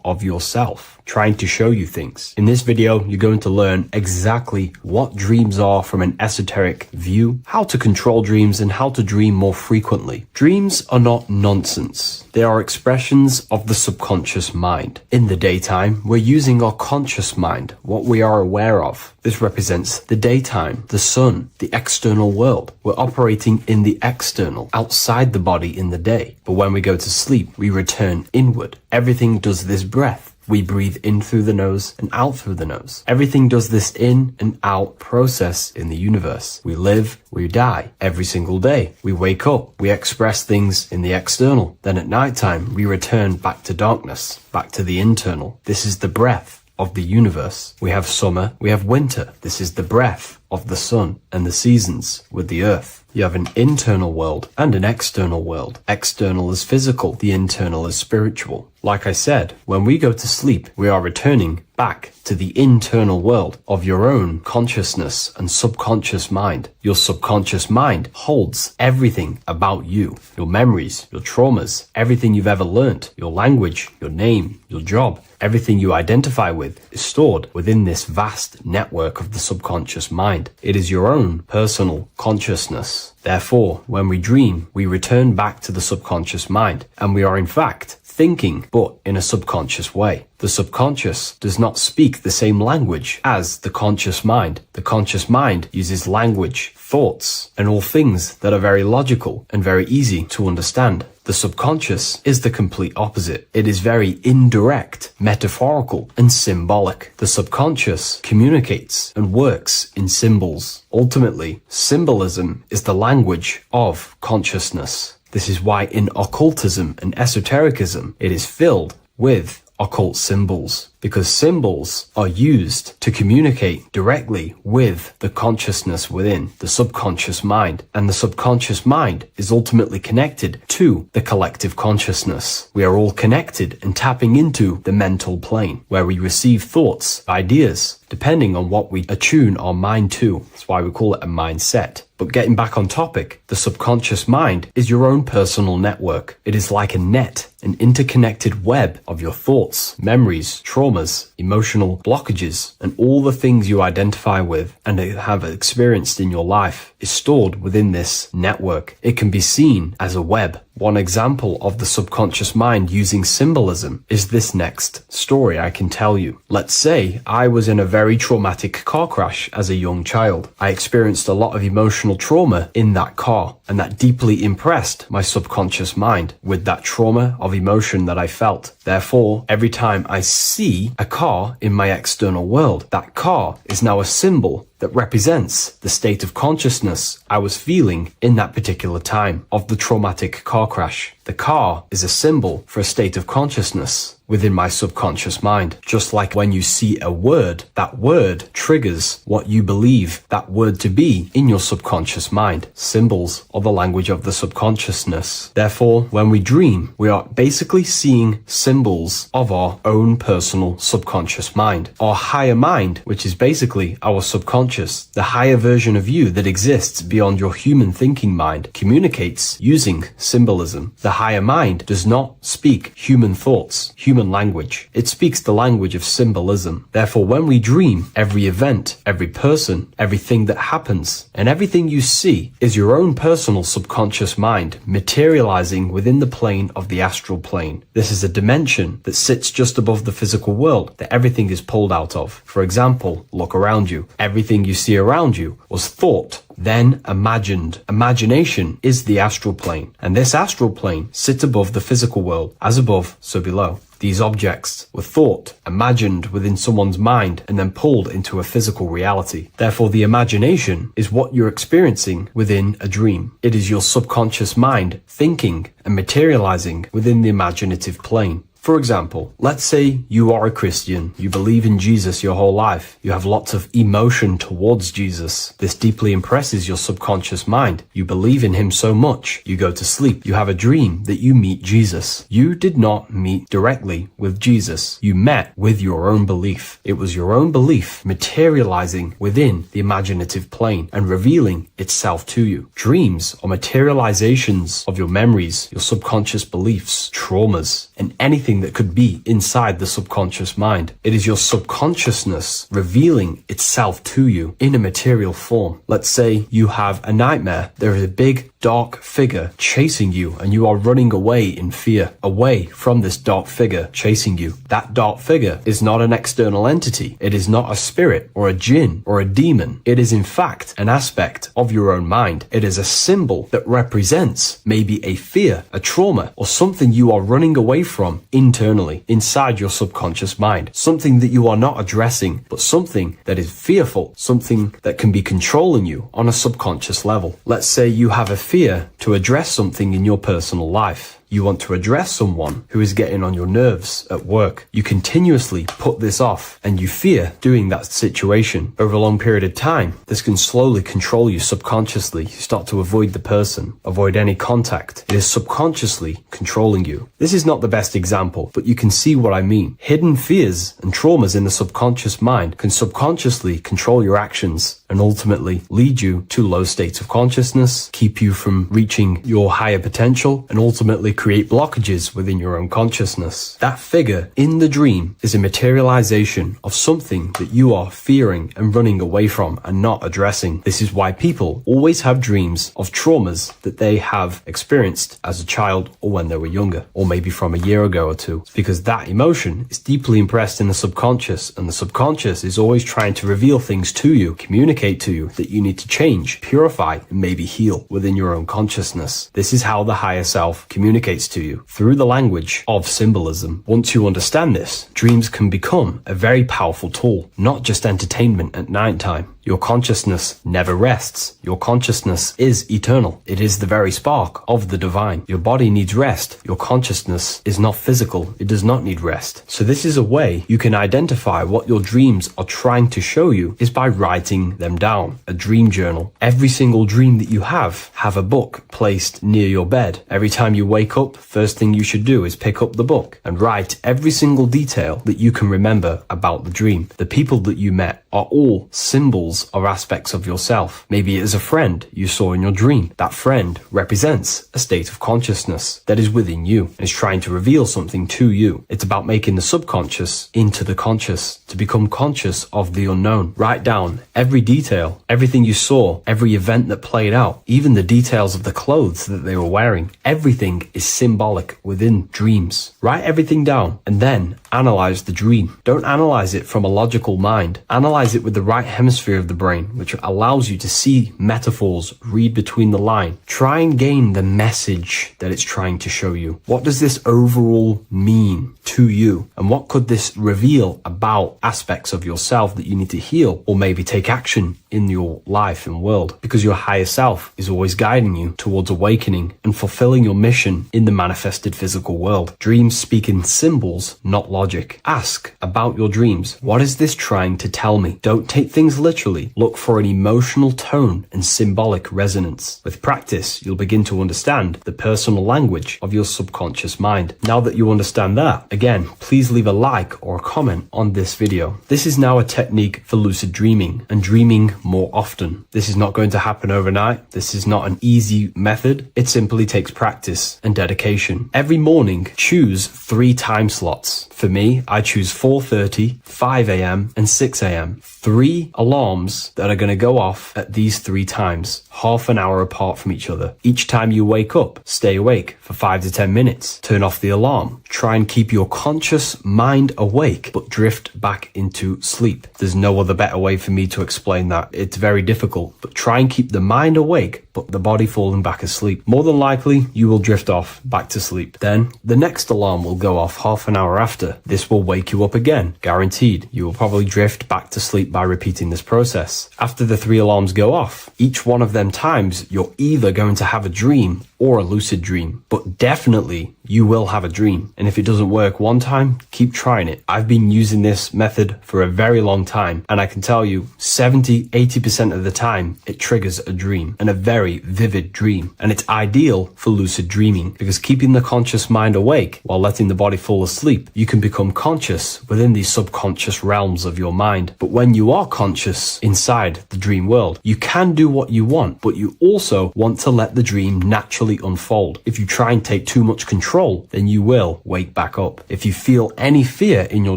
of yourself, trying to show you things. In this video, you're going to learn exactly what dreams are from an esoteric view, how to control dreams, and how to dream more frequently. Dreams are not nonsense. They are expressions of the subconscious mind. In the daytime, we're using our conscious mind, what we are aware of. This represents the daytime, the sun, the external world. We're operating in the external, outside the body in the day. But when we go to sleep, we return inward. Everything does this breath. We breathe in through the nose and out through the nose. Everything does this in and out process in the universe. We live, we die every single day. We wake up, we express things in the external. Then at nighttime, we return back to darkness, back to the internal. This is the breath of the universe. We have summer, we have winter. This is the breath of the sun and the seasons with the earth. You have an internal world and an external world. External is physical, the internal is spiritual. Like I said, when we go to sleep, we are returning back to the internal world of your own consciousness and subconscious mind. Your subconscious mind holds everything about you, your memories, your traumas, everything you've ever learnt, your language, your name, your job, everything you identify with is stored within this vast network of the subconscious mind. It is your own personal consciousness. Therefore, when we dream, we return back to the subconscious mind, and we are in fact thinking, but in a subconscious way. The subconscious does not speak the same language as the conscious mind. The conscious mind uses language, thoughts, and all things that are very logical and very easy to understand. The subconscious is the complete opposite. It is very indirect, metaphorical, and symbolic. The subconscious communicates and works in symbols. Ultimately, symbolism is the language of consciousness. This is why in occultism and esotericism, it is filled with occult symbols, because symbols are used to communicate directly with the consciousness within, the subconscious mind. And the subconscious mind is ultimately connected to the collective consciousness. We are all connected and tapping into the mental plane, where we receive thoughts, ideas, depending on what we attune our mind to. That's why we call it a mindset. But getting back on topic, the subconscious mind is your own personal network. It is like a net, an interconnected web of your thoughts, memories, traumas, emotional blockages, and all the things you identify with and have experienced in your life is stored within this network. It can be seen as a web. One example of the subconscious mind using symbolism is this next story I can tell you. Let's say I was in a very traumatic car crash as a young child. I experienced a lot of emotional trauma in that car, and that deeply impressed my subconscious mind with that trauma of emotion that I felt. Therefore, every time I see a car in my external world, that car is now a symbol that represents the state of consciousness I was feeling in that particular time of the traumatic car crash. The car is a symbol for a state of consciousness within my subconscious mind. Just like when you see a word, that word triggers what you believe that word to be in your subconscious mind. Symbols are the language of the subconsciousness. Therefore, when we dream, we are basically seeing symbols of our own personal subconscious mind. Our higher mind, which is basically our subconscious, the higher version of you that exists beyond your human thinking mind, communicates using symbolism. The higher mind does not speak human thoughts, human language. It speaks the language of symbolism. Therefore, when we dream, every event, every person, everything that happens, and everything you see is your own personal subconscious mind materializing within the plane of the astral plane. This is a dimension that sits just above the physical world that everything is pulled out of. For example, look around you. Everything you see around you was thought, then imagined. Imagination is the astral plane, and this astral plane sits above the physical world. As above, so below. These objects were thought, imagined within someone's mind, and then pulled into a physical reality. Therefore, the imagination is what you're experiencing within a dream. It is your subconscious mind thinking and materializing within the imaginative plane. For example, let's say you are a Christian, you believe in Jesus your whole life, you have lots of emotion towards Jesus. This deeply impresses your subconscious mind. You believe in him so much, you go to sleep, you have a dream that you meet Jesus. You did not meet directly with Jesus. You met with your own belief. It was your own belief materializing within the imaginative plane and revealing itself to you. Dreams are materializations of your memories, your subconscious beliefs, traumas, and anything something that could be inside the subconscious mind. It is your subconsciousness revealing itself to you in a material form. Let's say you have a nightmare. There is a big dark figure chasing you and you are running away in fear, away from this dark figure chasing you. That dark figure is not an external entity. It is not a spirit or a jinn or a demon. It is in fact an aspect of your own mind. It is a symbol that represents maybe a fear, a trauma, or something you are running away from internally inside your subconscious mind. Something that you are not addressing, but something that is fearful, something that can be controlling you on a subconscious level. Let's say you have a fear to address something in your personal life. You want to address someone who is getting on your nerves at work. You continuously put this off and you fear doing that situation. Over a long period of time, this can slowly control you subconsciously. You start to avoid the person, avoid any contact. It is subconsciously controlling you. This is not the best example, but you can see what I mean. Hidden fears and traumas in the subconscious mind can subconsciously control your actions and ultimately lead you to low states of consciousness, keep you from reaching your higher potential, and ultimately create blockages within your own consciousness. That figure in the dream is a materialization of something that you are fearing and running away from and not addressing. This is why people always have dreams of traumas that they have experienced as a child or when they were younger, or maybe from a year ago or two, because that emotion is deeply impressed in the subconscious, and the subconscious is always trying to reveal things to you, communicate to you that you need to change, purify, and maybe heal within your own consciousness. This is how the higher self communicates to you through the language of symbolism. Once you understand this, dreams can become a very powerful tool, not just entertainment at nighttime. Your consciousness never rests. Your consciousness is eternal. It is the very spark of the divine. Your body needs rest. Your consciousness is not physical. It does not need rest. So this is a way you can identify what your dreams are trying to show you is by writing them down. A dream journal. Every single dream that you have a book placed near your bed. Every time you wake up, first thing you should do is pick up the book and write every single detail that you can remember about the dream. The people that you met are all symbols or aspects of yourself. Maybe it is a friend you saw in your dream. That friend represents a state of consciousness that is within you and is trying to reveal something to you. It's about making the subconscious into the conscious, to become conscious of the unknown. Write down every detail, everything you saw, every event that played out, even the details of the clothes that they were wearing. Everything is symbolic within dreams. Write everything down and then analyze the dream. Don't analyze it from a logical mind. Analyze it with the right hemisphere of the brain, which allows you to see metaphors, read between the line. Try and gain the message that it's trying to show you. What does this overall mean to you? And what could this reveal about aspects of yourself that you need to heal or maybe take action in your life and world? Because your higher self is always guiding you towards awakening and fulfilling your mission in the manifested physical world. Dreams speak in symbols, not logic. Ask about your dreams. What is this trying to tell me? Don't take things literally. Look for an emotional tone and symbolic resonance. With practice, you'll begin to understand the personal language of your subconscious mind. Now that you understand that, again, please leave a like or a comment on this video. This is now a technique for lucid dreaming and dreaming more often. This is not going to happen overnight. This is not an easy method. It simply takes practice and dedication. Every morning, choose 3 time slots. For me, I choose 4:30, 5 a.m. and 6 a.m. 3 alarms that are going to go off at these 3 times, half an hour apart from each other. Each time you wake up, stay awake for 5 to 10 minutes. Turn off the alarm. Try and keep your conscious mind awake, but drift back into sleep. There's no other better way for me to explain that. It's very difficult, but try and keep the mind awake, but the body falling back asleep. More than likely, you will drift off back to sleep. Then the next alarm will go off half an hour after. This will wake you up again, guaranteed. You will probably drift back to sleep by repeating this process. After the 3 alarms go off, each one of them times, you're either going to have a dream or a lucid dream, but definitely you will have a dream. And if it doesn't work one time, keep trying it. I've been using this method for a very long time, and I can tell you 70-80% of the time it triggers a dream, and a very vivid dream. And it's ideal for lucid dreaming because keeping the conscious mind awake while letting the body fall asleep, you can become conscious within these subconscious realms of your mind. But when you are conscious inside the dream world, you can do what you want, but you also want to let the dream naturally fully unfold. If you try and take too much control, then you will wake back up. If you feel any fear in your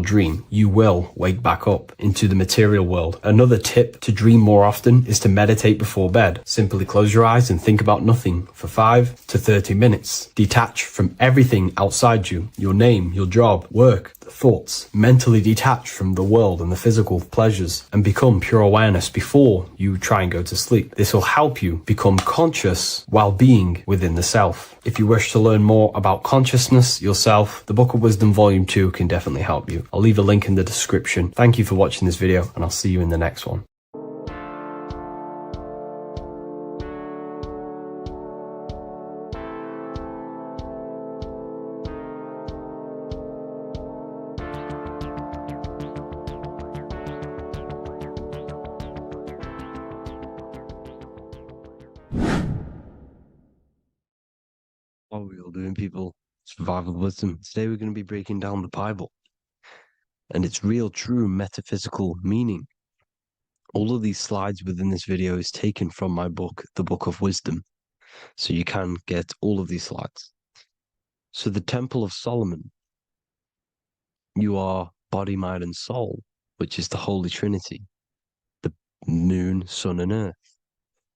dream, you will wake back up into the material world. Another tip to dream more often is to meditate before bed. Simply close your eyes and think about nothing for 5 to 30 minutes. Detach from everything outside you, your name, your job, work, thoughts. Mentally detach from the world and the physical pleasures and become pure awareness before you try and go to sleep. This will help you become conscious while being within the self. If you wish to learn more about consciousness, yourself, the Book of Wisdom Volume 2 can definitely help you. I'll leave a link in the description. Thank you for watching this video, and I'll see you in the next one. What are we all doing, people? Survival wisdom. Today we're going to be breaking down the Bible and its real, true metaphysical meaning. All of these slides within this video is taken from my book, The Book of Wisdom, so you can get all of these slides. So the Temple of Solomon, you are body, mind, and soul, which is the Holy Trinity, the moon, sun, and earth.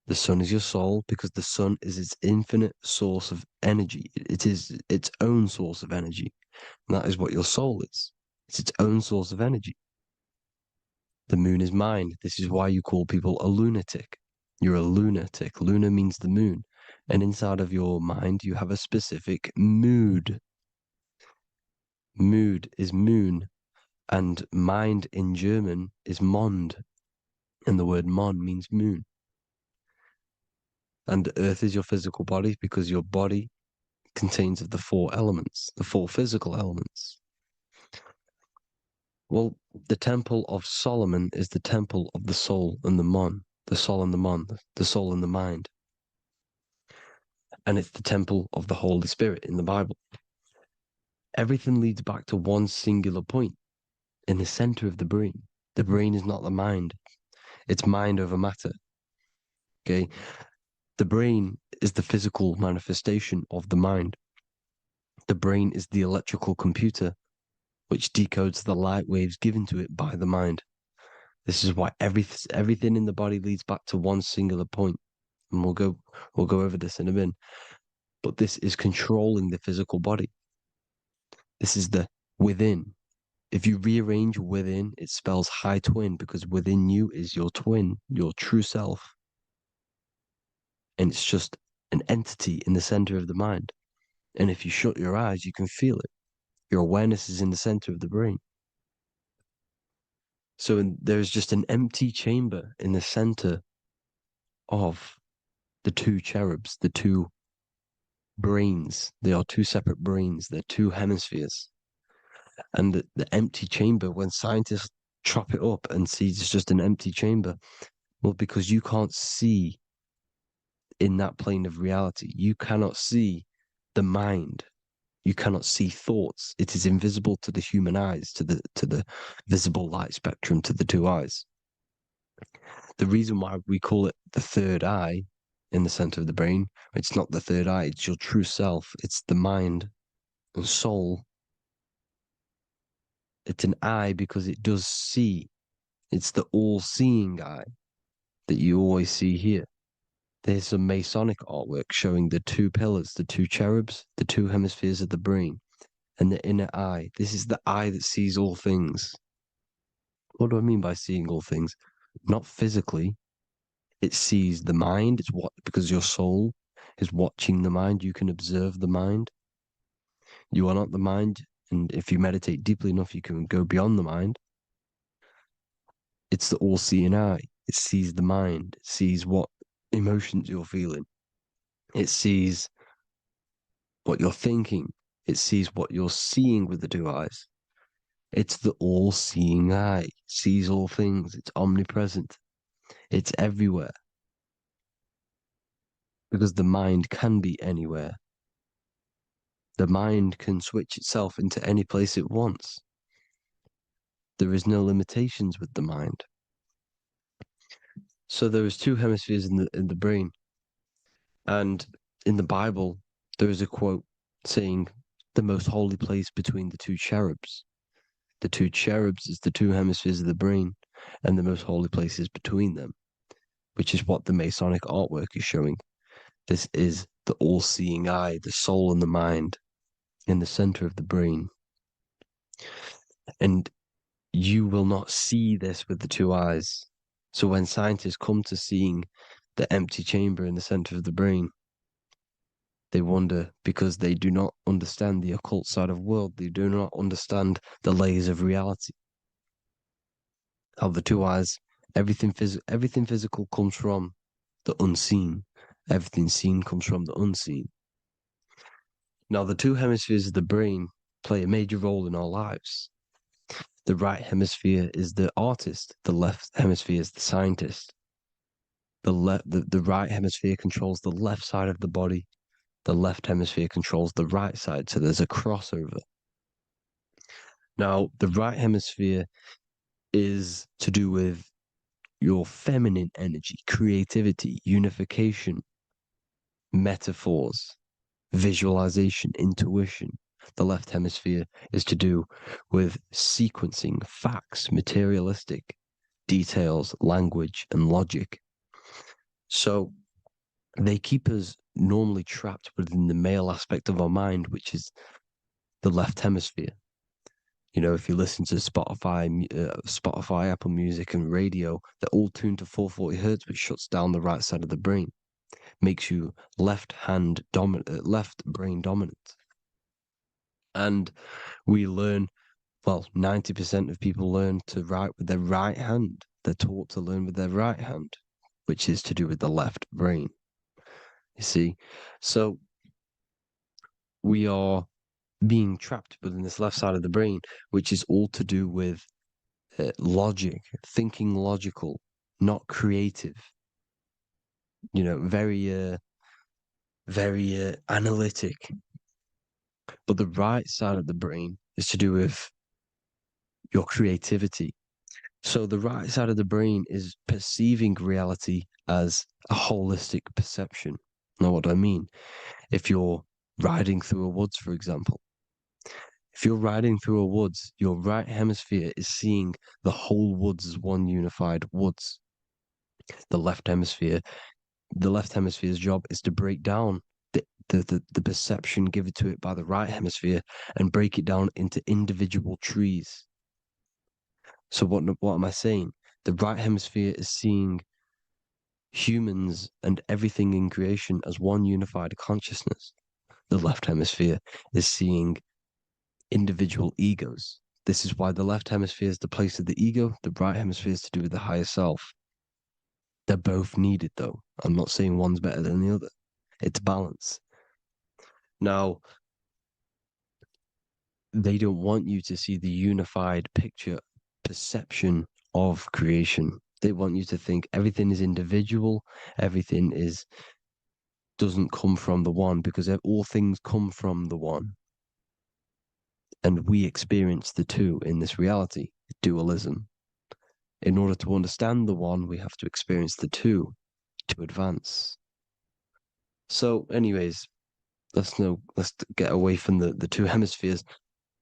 The sun is your soul because the sun is its infinite source of energy. It is its own source of energy. And that is what your soul is. It's its own source of energy. The moon is mind. This is why you call people a lunatic. You're a lunatic. Luna means the moon. And inside of your mind, you have a specific mood. Mood is moon. And mind in German is Mond. And the word Mond means moon. And earth is your physical body because your body contains of the 4 elements, the 4 physical elements. Well, the Temple of Solomon is the temple of the soul and the mon, the soul and the mon, the soul and the mind. And it's the temple of the Holy Spirit in the Bible. Everything leads back to one singular point in the center of the brain. The brain is not the mind. It's mind over matter. Okay? The brain is the physical manifestation of the mind. The brain is the electrical computer which decodes the light waves given to it by the mind. This is why everything in the body leads back to one singular point. And we'll go over this in a minute. But this is controlling the physical body. This is the within. If you rearrange within, it spells high twin because within you is your twin, your true self. And it's just an entity in the center of the mind. And if you shut your eyes, you can feel it. Your awareness is in the center of the brain. So there's just an empty chamber in the center of the 2 cherubs, the 2 brains. They are 2 separate brains. They're 2 hemispheres. And the empty chamber, when scientists chop it up and see it's just an empty chamber, well, because you can't see in that plane of reality, you cannot see the mind. You cannot see thoughts. It is invisible to the human eyes, to the visible light spectrum, to the 2 eyes. The reason why we call it the third eye in the center of the brain, it's not the third eye, it's your true self. It's the mind and soul. It's an eye because it does see. It's the all-seeing eye that you always see here. There's some Masonic artwork showing the 2 pillars, the 2 cherubs, the 2 hemispheres of the brain, and the inner eye. This is the eye that sees all things. What do I mean by seeing all things? Not physically. It sees the mind. It's what, because your soul is watching the mind. You can observe the mind. You are not the mind. And if you meditate deeply enough, you can go beyond the mind. It's the all-seeing eye. It sees the mind. It sees what emotions you're feeling. It sees what you're thinking. It sees what you're seeing with the 2 eyes. It's the all-seeing eye. It sees all things. It's omnipresent. It's everywhere. Because the mind can be anywhere. The mind can switch itself into any place it wants. There is no limitations with the mind. So there is 2 hemispheres in the brain. And in the Bible, there is a quote saying the most holy place between the two cherubs. The two cherubs is the two hemispheres of the brain, and the most holy place is between them, which is what the Masonic artwork is showing. This is the all-seeing eye, the soul and the mind in the center of the brain. And you will not see this with the two eyes. So when scientists come to seeing the empty chamber in the center of the brain, they wonder because they do not understand the occult side of the world. They do not understand the layers of reality. How the two eyes, everything physical comes from the unseen. Everything seen comes from the unseen. Now, the two hemispheres of the brain play a major role in our lives. The right hemisphere is the artist. The left hemisphere is the scientist. The right hemisphere controls the left side of the body. The left hemisphere controls the right side. So there's a crossover. Now, the right hemisphere is to do with your feminine energy, creativity, unification, metaphors, visualization, intuition. The left hemisphere is to do with sequencing, facts, materialistic details, language, and logic. So they keep us normally trapped within the male aspect of our mind, which is the left hemisphere. You know, if you listen to Spotify, Apple Music, and radio, they're all tuned to 440 hertz, which shuts down the right side of the brain, makes you left brain dominant. And we learn, well, 90% of people learn to write with their right hand. They're taught to learn with their right hand, which is to do with the left brain. You see, so we are being trapped within this left side of the brain, which is all to do with logic, thinking logical, not creative. You know, very analytic. But the right side of the brain is to do with your creativity. So the right side of the brain is perceiving reality as a holistic perception. Now, what do I mean? If you're riding through a woods, for example, if you're riding through a woods, your right hemisphere is seeing the whole woods as one unified woods. The left hemisphere's job is to break down the perception given to it by the right hemisphere and break it down into individual trees. So what am I saying? The right hemisphere is seeing humans and everything in creation as one unified consciousness. The left hemisphere is seeing individual egos. This is why the left hemisphere is the place of the ego, the right hemisphere is to do with the higher self. They're both needed, though. I'm not saying one's better than the other. It's balance. Now, they don't want you to see the unified picture, perception of creation. They want you to think everything is individual, everything doesn't come from the one, because all things come from the one. And we experience the two in this reality, dualism. In order to understand the one, we have to experience the two to advance. So, anyways, let's get away from the two hemispheres.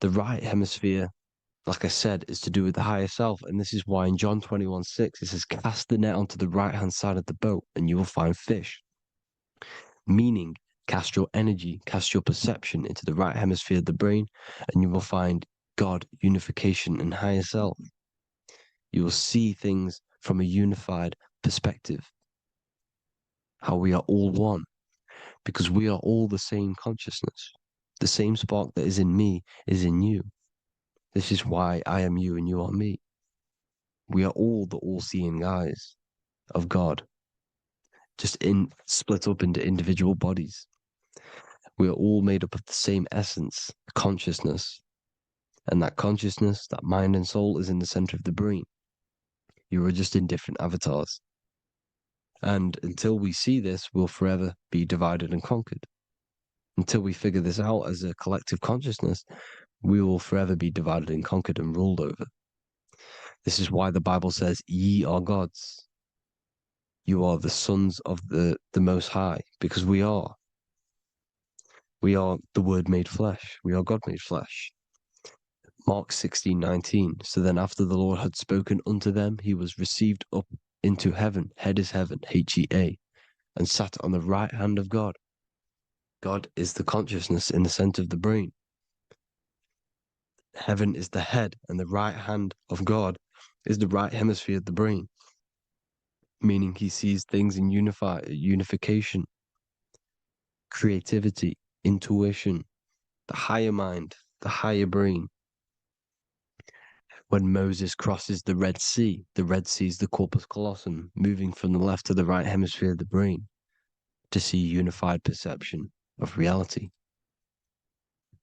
The right hemisphere, like I said, is to do with the higher self. And this is why in John 21:6, it says, cast the net onto the right-hand side of the boat and you will find fish. Meaning, cast your energy, cast your perception into the right hemisphere of the brain, and you will find God, unification, and higher self. You will see things from a unified perspective. How we are all one, because we are all the same consciousness. The same spark that is in me is in you. This is why I am you and you are me. We are all the all-seeing eyes of God, just split up into individual bodies. We are all made up of the same essence, consciousness. And that consciousness, that mind and soul is in the center of the brain. You are just in different avatars. And until we see this, we'll forever be divided and conquered. Until we figure this out as a collective consciousness, we will forever be divided and conquered and ruled over. This is why the Bible says, ye are gods. You are the sons of the Most High, because we are. We are the Word made flesh. We are God made flesh. Mark 16:19. So then after the Lord had spoken unto them, he was received up into heaven. Head is heaven, H-E-A, and sat on the right hand of God. God is the consciousness in the center of the brain. Heaven is the head, and the right hand of God is the right hemisphere of the brain, meaning he sees things in unification, creativity, intuition, the higher mind, the higher brain. When Moses crosses the Red Sea is the corpus callosum, moving from the left to the right hemisphere of the brain to see unified perception of reality.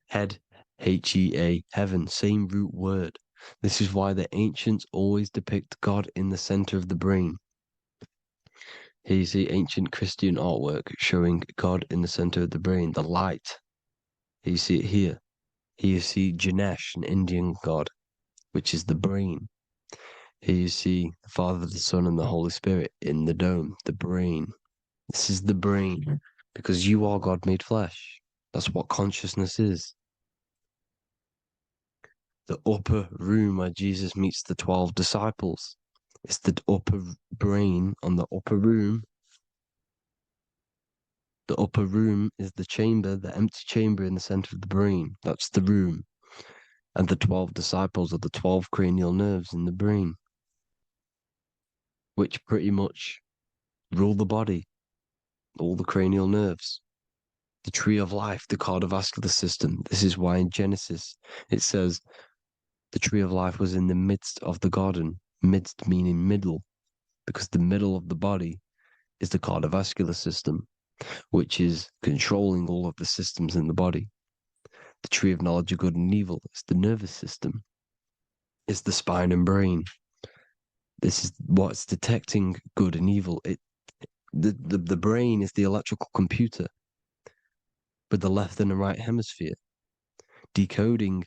Head, H-E-A, heaven, same root word. This is why the ancients always depict God in the center of the brain. Here you see ancient Christian artwork showing God in the center of the brain, the light. Here you see it here. Here you see Ganesh, an Indian god, which is the brain. Here you see the Father, the Son, and the Holy Spirit in the dome, the brain. This is the brain, because you are God made flesh. That's what consciousness is. The upper room where Jesus meets the 12 disciples. It's the upper brain on the upper room. The upper room is the chamber, the empty chamber in the center of the brain. That's the room. And the 12 disciples are the 12 cranial nerves in the brain, which pretty much rule the body, all the cranial nerves. The tree of life, the cardiovascular system. This is why in Genesis it says the tree of life was in the midst of the garden. Midst meaning middle, because the middle of the body is the cardiovascular system, which is controlling all of the systems in the body. The tree of knowledge of good and evil is the nervous system. It's the spine and brain. This is what's detecting good and evil. The brain is the electrical computer with the left and the right hemisphere, decoding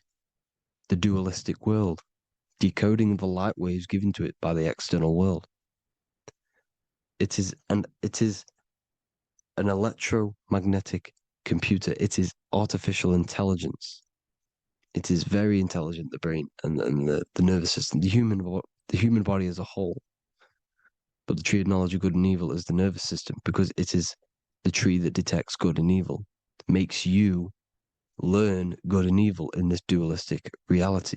the dualistic world, decoding the light waves given to it by the external world. It is an electromagnetic computer. It is artificial intelligence. It is very intelligent, the brain and the nervous system, the human body as a whole. But the tree of knowledge of good and evil is the nervous system, because it is the tree that detects good and evil, makes you learn good and evil in this dualistic reality.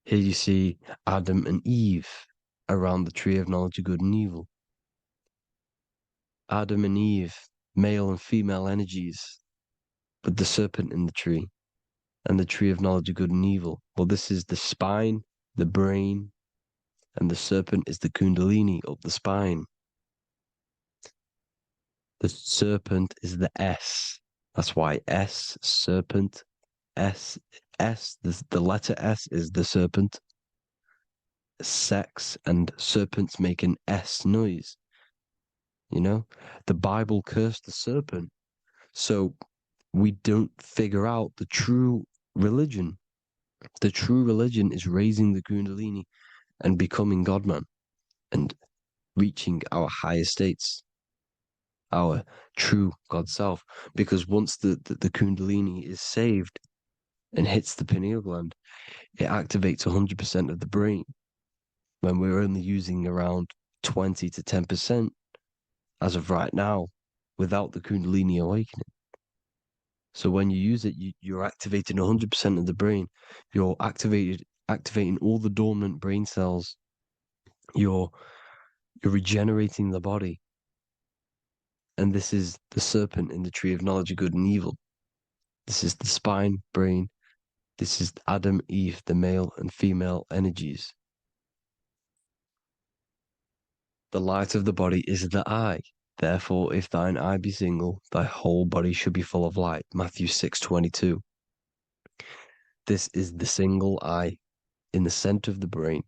Here you see Adam and Eve around the tree of knowledge of good and evil. Adam and Eve, male and female energies, with the serpent in the tree and the tree of knowledge of good and evil. Well, this is the spine, the brain, and the serpent is the kundalini up the spine. The serpent is the S. That's why S, serpent, S, the letter S is the serpent. Sex and serpents make an S noise. You know, the Bible cursed the serpent. So we don't figure out the true religion. The true religion is raising the kundalini and becoming God-man and reaching our higher states, our true God self. Because once the kundalini is saved and hits the pineal gland, it activates 100% of the brain, when we're only using around 20 to 10% as of right now without the kundalini awakening. So when you use it, you're activating 100% of the brain. You're activating all the dormant brain cells. You're regenerating the body. And this is the serpent in the tree of knowledge of good and evil. This is the spine, brain. This is Adam, Eve, the male and female energies. The light of the body is the eye. Therefore, if thine eye be single, thy whole body should be full of light. Matthew 6:22. This is the single eye in the center of the brain.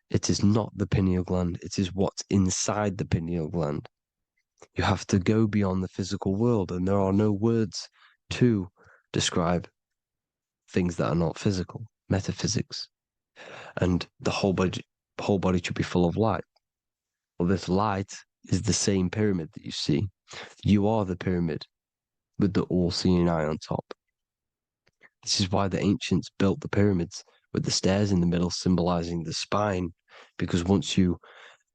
It is not the pineal gland. It is what's inside the pineal gland. You have to go beyond the physical world, and there are no words to describe things that are not physical, metaphysics. And the whole body should be full of light. Well, this light is the same pyramid that you see. You are the pyramid with the all-seeing eye on top. This is why the ancients built the pyramids with the stairs in the middle symbolizing the spine, because once you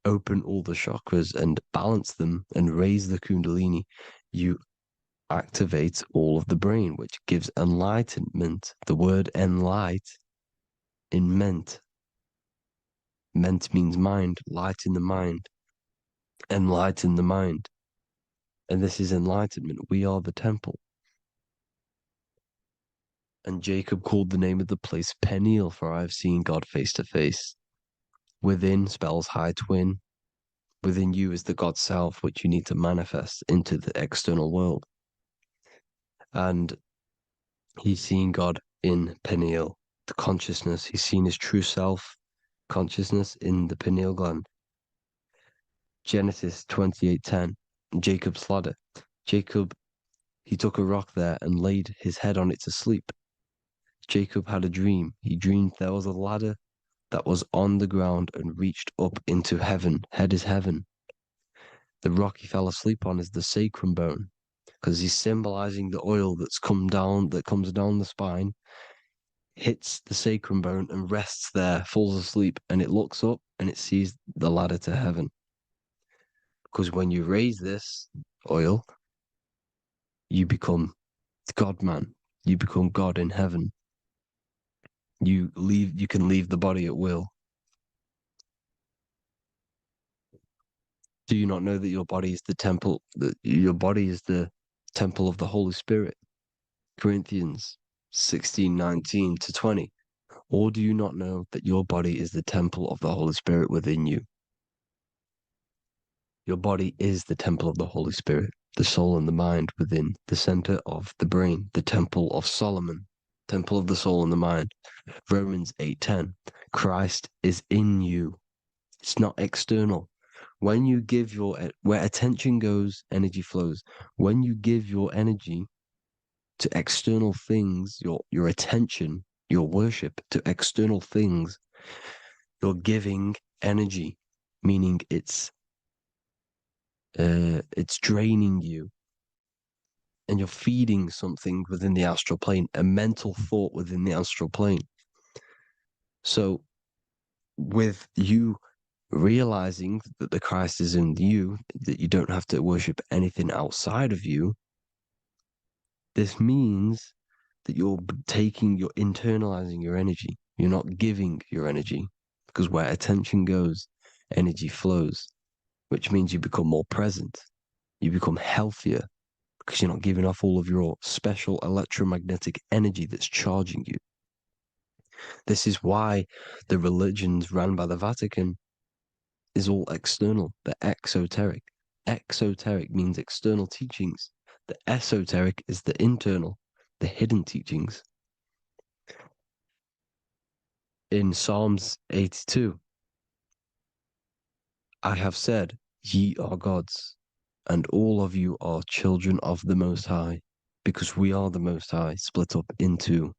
open all the chakras and balance them and raise the kundalini, you activate all of the brain, which gives enlightenment. The word enlight in ment. Ment means mind, light in the mind. Enlighten the mind. And this is enlightenment. We are the temple. And Jacob called the name of the place Peniel, for I have seen God face to face. Within spells high twin. Within you is the God self, which you need to manifest into the external world. And he's seen God in Peniel, the consciousness. He's seen his true self, consciousness in the pineal gland. Genesis 28:10, Jacob's ladder. Jacob, he took a rock there and laid his head on it to sleep. Jacob had a dream. He dreamed there was a ladder that was on the ground and reached up into heaven. Head is heaven. The rock he fell asleep on is the sacrum bone, because he's symbolizing the oil that comes down the spine, hits the sacrum bone and rests there, falls asleep, and it looks up and it sees the ladder to heaven. Because when you raise this oil, you become God man. You become God in heaven. You can leave the body at will. Do you not know that your body is the temple, that your body is the temple of the Holy Spirit? Corinthians 16:19-20. Or do you not know that your body is the temple of the Holy Spirit within you? Your body is the temple of the Holy Spirit, the soul and the mind within the center of the brain, the temple of Solomon, temple of the soul and the mind. Romans 8:10. Christ is in you. It's not external. When you give where attention goes, energy flows. When you give your energy to external things, your attention, your worship to external things, you're giving energy, meaning it's draining you, and you're feeding something within the astral plane, a mental thought within the astral plane. So with you realizing that the Christ is in you, that you don't have to worship anything outside of you, this means that you're internalizing your energy. You're not giving your energy, because where attention goes, energy flows, which means you become more present. You become healthier because you're not giving off all of your special electromagnetic energy that's charging you. This is why the religions ran by the Vatican is all external. They're exoteric. Exoteric means external teachings. The esoteric is the internal, the hidden teachings. In Psalms 82, I have said, ye are gods, and all of you are children of the Most High, because we are the Most High, split up into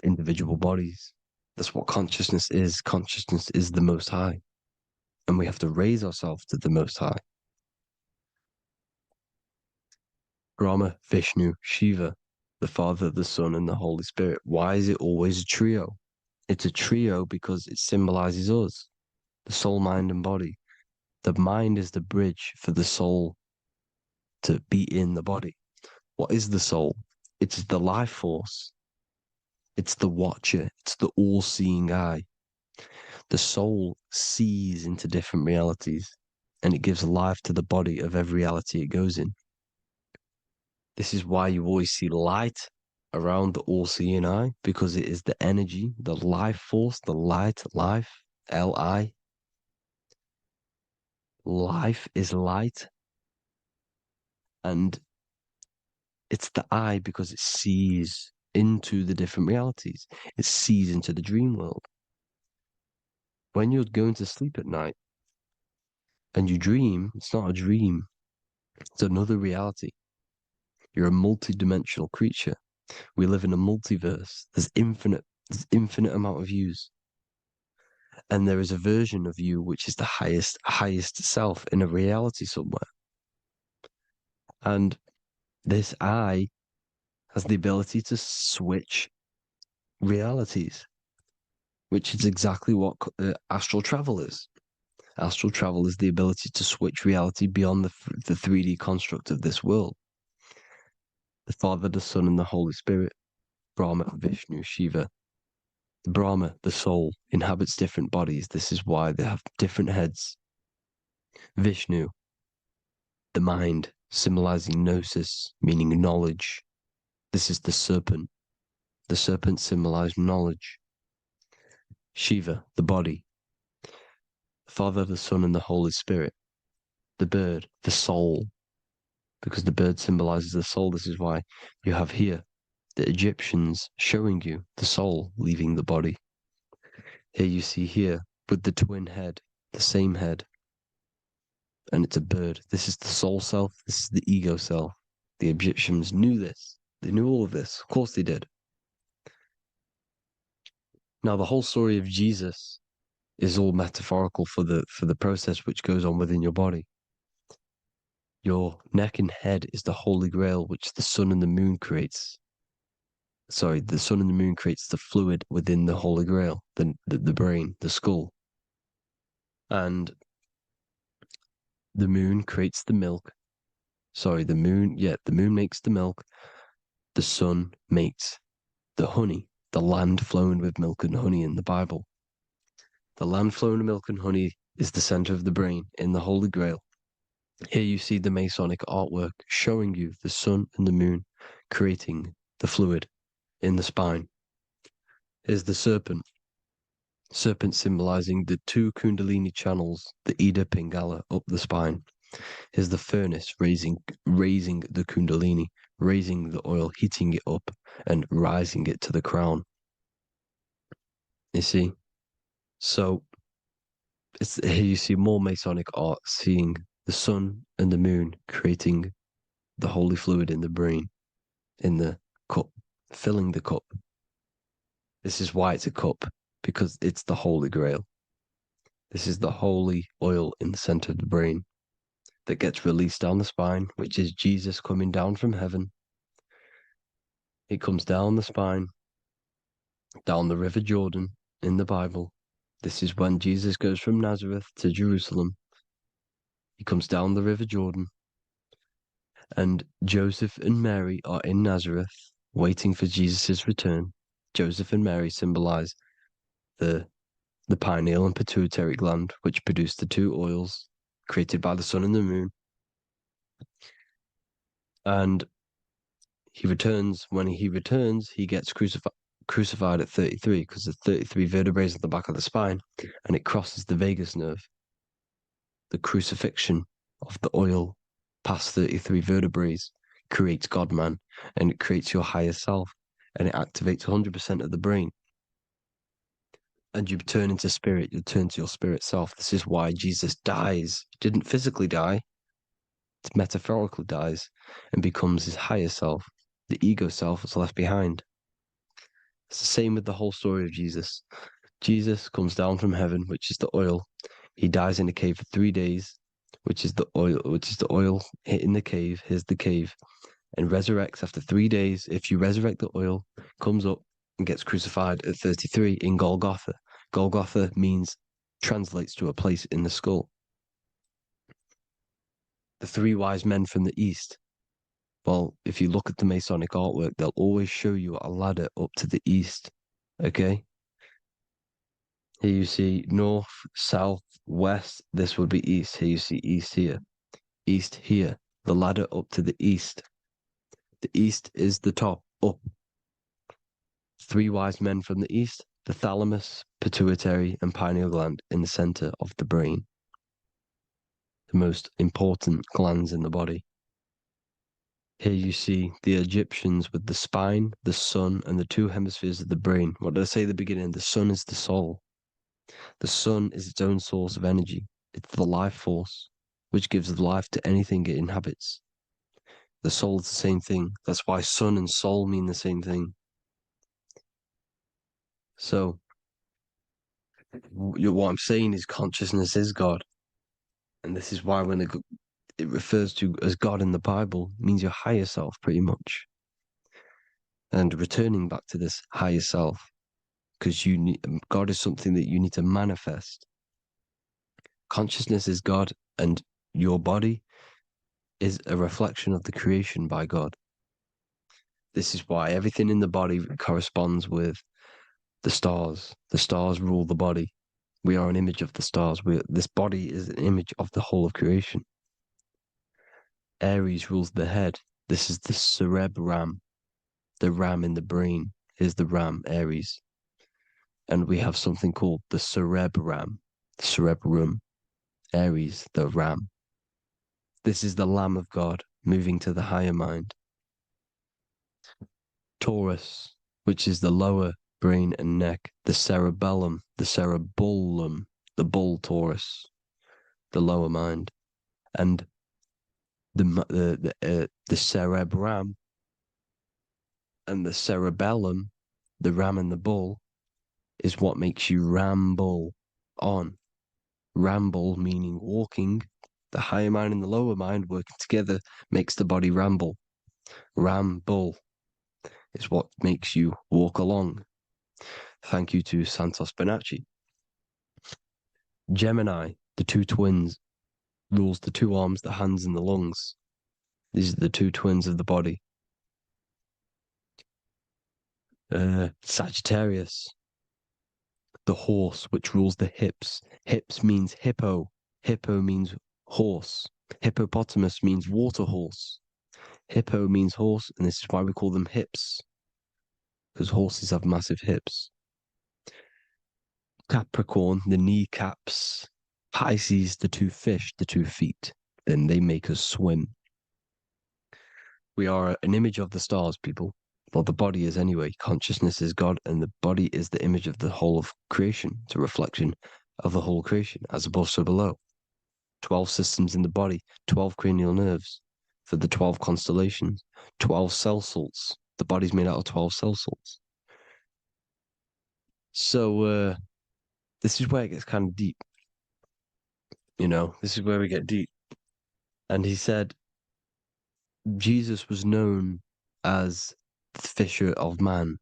individual bodies. That's what consciousness is. Consciousness is the Most High, and we have to raise ourselves to the Most High. Brahma, Vishnu, Shiva, the Father, the Son, and the Holy Spirit. Why is it always a trio? It's a trio because it symbolizes us, the soul, mind, and body. The mind is the bridge for the soul to be in the body. What is the soul? It's the life force. It's the watcher. It's the all-seeing eye. The soul sees into different realities, and it gives life to the body of every reality it goes in. This is why you always see light around the all-seeing eye, because it is the energy, the life force, the light, life, L-I. Life is light. And it's the eye because it sees into the different realities. It sees into the dream world. When you're going to sleep at night and you dream, it's not a dream. It's another reality. You're a multi-dimensional creature. We live in a multiverse. There's infinite amount of yous. And there is a version of you which is the highest self in a reality somewhere. And this eye has the ability to switch realities, which is exactly what astral travel is. Astral travel is the ability to switch reality beyond the 3D construct of this world. The Father, the Son, and the Holy Spirit, Brahma, Vishnu, Shiva. Brahma, the soul, inhabits different bodies. This is why they have different heads. Vishnu, the mind, symbolizing gnosis, meaning knowledge. This is the serpent. The serpent symbolized knowledge. Shiva, the body. The Father, the Son, and the Holy Spirit. The bird, the soul, because the bird symbolizes the soul. This is why you have here the Egyptians showing you the soul leaving the body. Here you see here with the twin head, the same head, and it's a bird. This is the soul self. This is the ego self. The Egyptians knew this. They knew all of this. Of course they did. Now, the whole story of Jesus is all metaphorical for the process which goes on within your body. Your neck and head is the Holy Grail, which the sun and the moon creates. Sorry, the sun and the moon creates the fluid within the Holy Grail, the brain, the skull. And the moon creates the milk. Sorry, the moon makes the milk. The sun makes the honey, the land flowing with milk and honey in the Bible. The land flowing with milk and honey is the center of the brain in the Holy Grail. Here you see the Masonic artwork showing you the sun and the moon creating the fluid in the spine. Here's the serpent. Serpent symbolizing the two Kundalini channels, the Ida Pingala up the spine. Here's the furnace raising the Kundalini, raising the oil, heating it up, and rising it to the crown. You see? So here you see more Masonic art, seeing the sun and the moon creating the holy fluid in the brain, in the cup, filling the cup. This is why it's a cup, because it's the Holy Grail. This is the holy oil in the center of the brain that gets released down the spine, which is Jesus coming down from heaven. It comes down the spine, down the River Jordan in the Bible. This is when Jesus goes from Nazareth to Jerusalem. He comes down the River Jordan, and Joseph and Mary are in Nazareth waiting for Jesus' return. Joseph and Mary symbolize the pineal and pituitary gland, which produce the two oils created by the sun and the moon. And he returns. When he returns, he gets crucified at 33, because there's 33 vertebrae at the back of the spine, and it crosses the vagus nerve. The crucifixion of the oil past 33 vertebrae creates God-man, and it creates your higher self, and it activates 100% of the brain. And you turn into spirit, you turn to your spirit self. This is why Jesus dies. He didn't physically die, it metaphorically dies, and becomes his higher self. The ego self is left behind. It's the same with the whole story of Jesus. Jesus comes down from heaven, which is the oil. He dies in a cave for 3 days, which is the oil hitting the cave. Here's the cave, and resurrects after 3 days. If you resurrect the oil, comes up and gets crucified at 33 in Golgotha. Golgotha translates to a place in the skull. The three wise men from the east. Well, if you look at the Masonic artwork, they'll always show you a ladder up to the east. Okay? Here you see north, south, west. This would be east. Here you see east here. East here. The ladder up to the east. The east is the top, up. Three wise men from the east. The thalamus, pituitary, and pineal gland in the center of the brain. The most important glands in the body. Here you see the Egyptians with the spine, the sun, and the two hemispheres of the brain. What did I say at the beginning? The sun is the soul. The sun is its own source of energy. It's the life force, which gives life to anything it inhabits. The soul is the same thing. That's why sun and soul mean the same thing. So, what I'm saying is consciousness is God. And this is why when it refers to as God in the Bible means your higher self, pretty much. And returning back to this higher self, because God is something that you need to manifest. Consciousness is God, and your body is a reflection of the creation by God. This is why everything in the body corresponds with the stars. The stars rule the body. We are an image of the stars. This body is an image of the whole of creation. Aries rules the head. This is the cerebrum. The ram in the brain is the ram, Aries. And we have something called the cerebrum, Aries, the ram. This is the Lamb of God moving to the higher mind. Taurus, which is the lower brain and neck, the cerebellum, the bull Taurus, the lower mind, and the cerebrum and the cerebellum, the ram and the bull, is what makes you ramble on. Ramble meaning walking. The higher mind and the lower mind working together makes the body ramble. Ramble is what makes you walk along. Thank you to Santos Bonacci. Gemini, the two twins, rules the two arms, the hands, and the lungs. These are the two twins of the body. Sagittarius, the horse, which rules the hips. Hips means hippo. Hippo means horse. Hippopotamus means water horse. Hippo means horse, and this is why we call them hips, because horses have massive hips. Capricorn, the kneecaps. Pisces, the two fish, the 2 feet. Then they make us swim. We are an image of the stars, people. Well, the body is anyway. Consciousness is God, and the body is the image of the whole of creation. It's a reflection of the whole creation, as above, so below. 12 systems in the body, 12 cranial nerves for the 12 constellations, 12 cell salts. The body's made out of 12 cell salts. So this is where it gets kind of deep. You know, this is where we get deep. And he said Jesus was known as the fisher of man.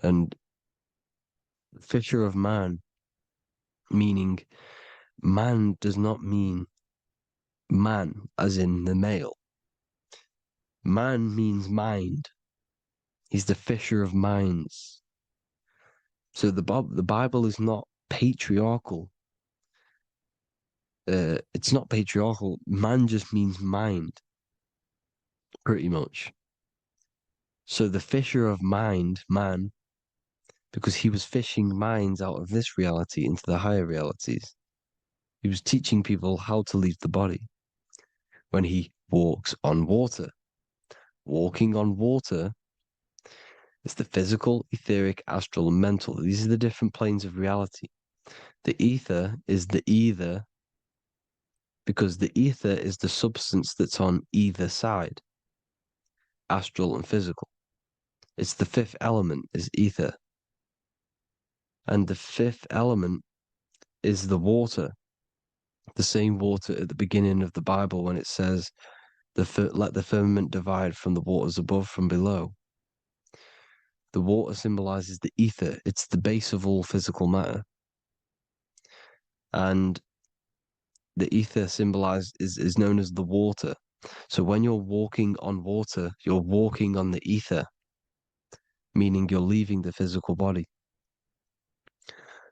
And fisher of man, meaning man does not mean man as in the male. Man means mind. He's the fisher of minds. So the Bible is not patriarchal. It's not patriarchal. Man just means mind, pretty much. So the fisher of mind, man, because he was fishing minds out of this reality into the higher realities. He was teaching people how to leave the body when he walks on water. Walking on water is the physical, etheric, astral, and mental. These are the different planes of reality. The ether is the either, because the ether is the substance that's on either side, astral and physical. It's the fifth element, is ether. And the fifth element is the water. The same water at the beginning of the Bible when it says, let the firmament divide from the waters above from below. The water symbolizes the ether. It's the base of all physical matter. And the ether symbolized is known as the water. So when you're walking on water, you're walking on the ether, meaning you're leaving the physical body.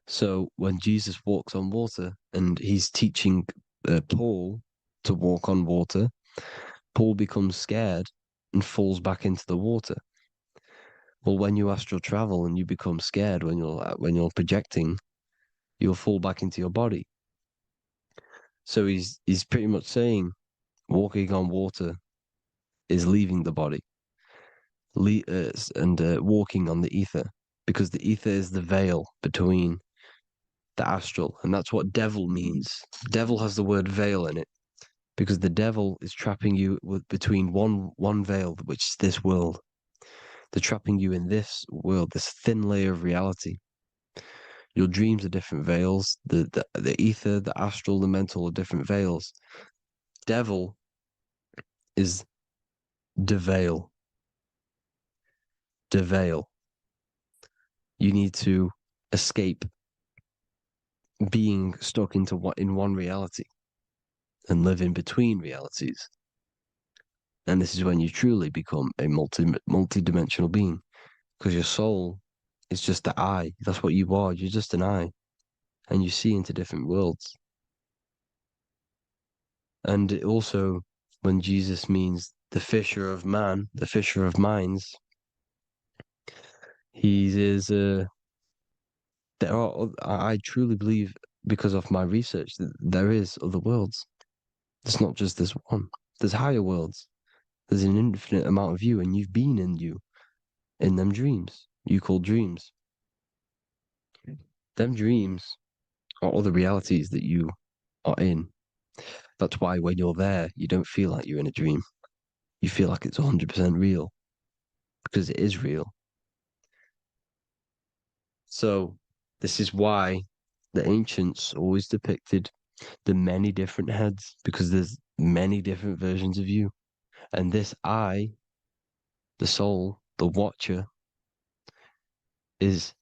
So when Jesus walks on water and he's teaching Paul to walk on water, Paul becomes scared and falls back into the water. Well, when you astral travel and you become scared when you're projecting, you'll fall back into your body. So he's pretty much saying walking on water is leaving the body, and walking on the ether, because the ether is the veil between the astral, and that's what devil means. Devil has the word veil in it, because the devil is trapping you between one veil, which is this world. They're trapping you in this world, this thin layer of reality. Your dreams are different veils. The ether, the astral, the mental are different veils. Devil is deveil. Deveil. You need to escape being stuck into in one reality and live in between realities. And this is when you truly become a multi-dimensional being, because your soul is just the eye. That's what you are. You're just an eye, and you see into different worlds. And it also, when Jesus means the fisher of man, the fisher of minds, he is. There are. I truly believe, because of my research, that there is other worlds. It's not just this one. There's higher worlds. There's an infinite amount of you, and you've been in you, in them dreams you call dreams. Them dreams are other realities that you are in. That's why when you're there, you don't feel like you're in a dream. You feel like it's 100% real, because it is real. So this is why the ancients always depicted the many different heads, because there's many different versions of you. And this I, the soul, the watcher, is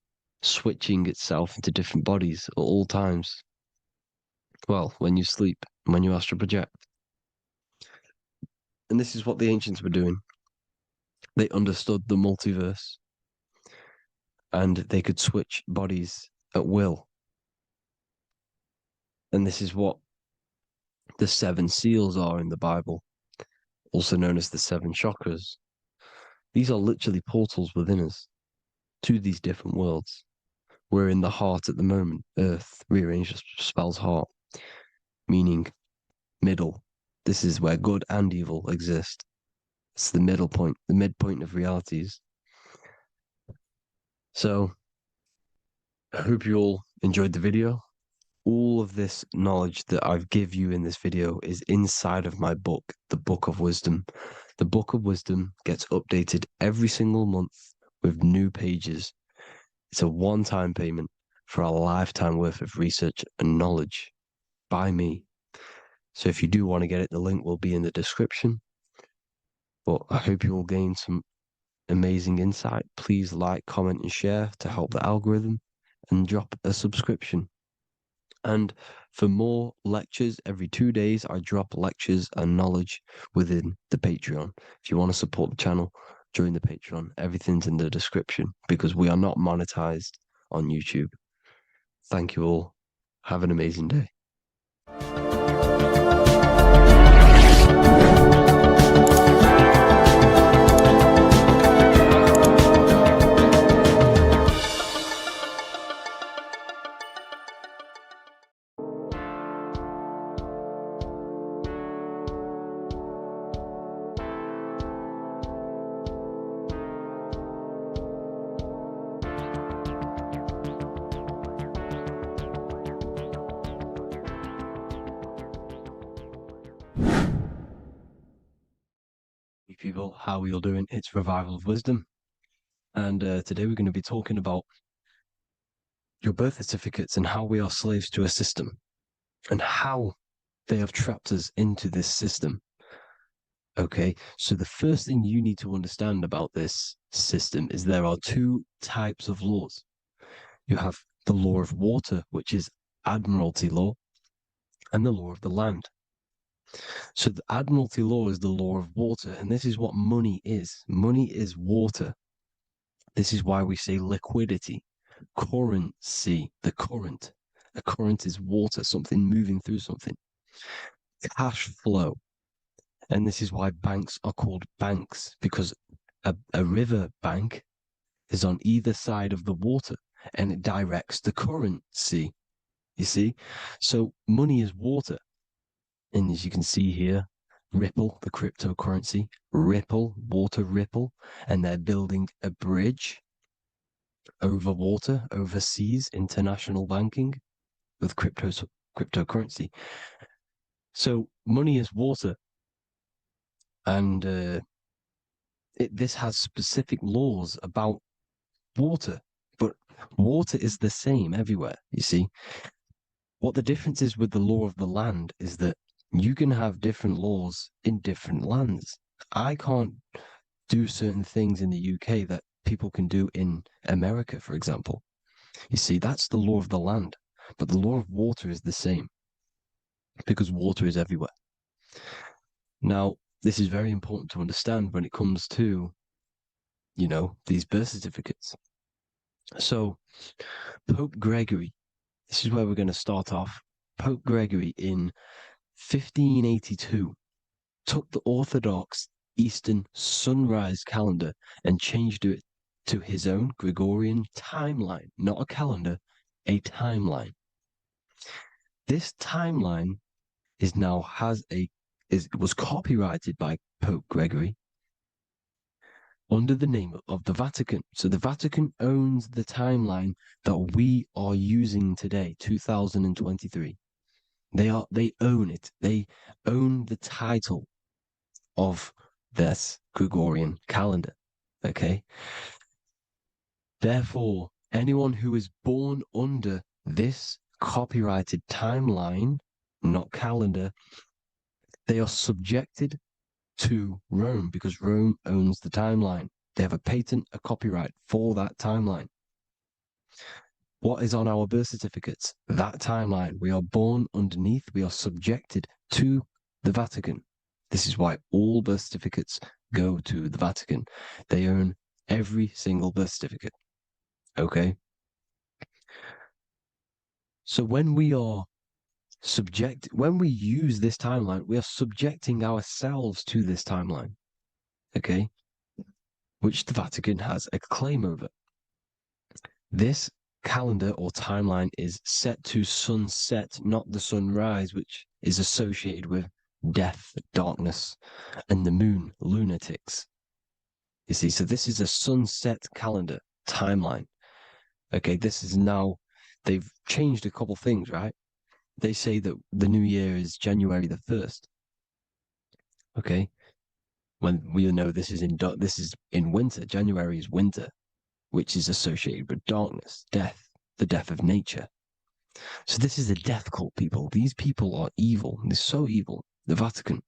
switching itself into different bodies at all times. Well, when you sleep, when you astral project. And this is what the ancients were doing. They understood the multiverse, and they could switch bodies at will. And this is what the 7 seals are in the Bible, also known as the 7 chakras. These are literally portals within us to these different worlds. We're in the heart at the moment. Earth, rearranged, spells heart, meaning middle. This is where good and evil exist. It's the middle point, the midpoint of realities. So I hope you all enjoyed the video. All of this knowledge that I've give you in this video is inside of my book, the Book of Wisdom. The Book of Wisdom gets updated every single month with new pages. It's a one-time payment for a lifetime worth of research and knowledge by me. So if you do want to get it, the link will be in the description. But I hope you all gain some amazing insight. Please like, comment, and share to help the algorithm, and drop a subscription. And for more lectures, every 2 days, I drop lectures and knowledge within the Patreon. If you want to support the channel, join the Patreon. Everything's in the description, because we are not monetized on YouTube. Thank you all. Have an amazing day. People, how are you all doing? It's Revival of Wisdom, and today we're going to be talking about your birth certificates and how we are slaves to a system, and how they have trapped us into this system. Okay, so the first thing you need to understand about this system is there are 2 types of laws. You have the law of water, which is Admiralty law, and the law of the land. So the Admiralty law is the law of water, and this is what money is. Money is water. This is why we say liquidity, currency, the current. A current is water, something moving through something. Cash flow. And this is why banks are called banks, because a river bank is on either side of the water, and it directs the currency. You see? So money is water. And as you can see here, Ripple, the cryptocurrency, Ripple, water Ripple, and they're building a bridge over water, overseas, international banking with cryptocurrency. So money is water, and this has specific laws about water, but water is the same everywhere, you see. What the difference is with the law of the land is that You can have different laws in different lands. I can't do certain things in the UK that people can do in America, for example. You see, that's the law of the land, but the law of water is the same because water is everywhere. Now, this is very important to understand when it comes to, these birth certificates. So, Pope Gregory, this is where we're going to start off. Pope Gregory in 1582 took the Orthodox Eastern sunrise calendar and changed it to his own Gregorian timeline, not a calendar, a timeline. This timeline was copyrighted by Pope Gregory under the name of the Vatican. So the Vatican owns the timeline that we are using today, 2023. They own it. They own the title of this Gregorian calendar. Okay. Therefore, anyone who is born under this copyrighted timeline, not calendar, they are subjected to Rome because Rome owns the timeline. They have a patent, a copyright for that timeline. What is on our birth certificates? That timeline. We are born underneath, we are subjected to the Vatican. This is why all birth certificates go to the Vatican. They own every single birth certificate. Okay? So when we use this timeline, we are subjecting ourselves to this timeline. Okay? Which the Vatican has a claim over. This calendar or timeline is set to sunset, not the sunrise, which is associated with death, darkness, and the moon, lunatics. You see, so this is a sunset calendar timeline. Okay, this is now, they've changed a couple things, right? They say that the new year is January the 1st. Okay, when we know this is in winter. January is winter, which is associated with darkness, death, the death of nature. So this is a death cult, people. These people are evil. They're so evil. The Vatican.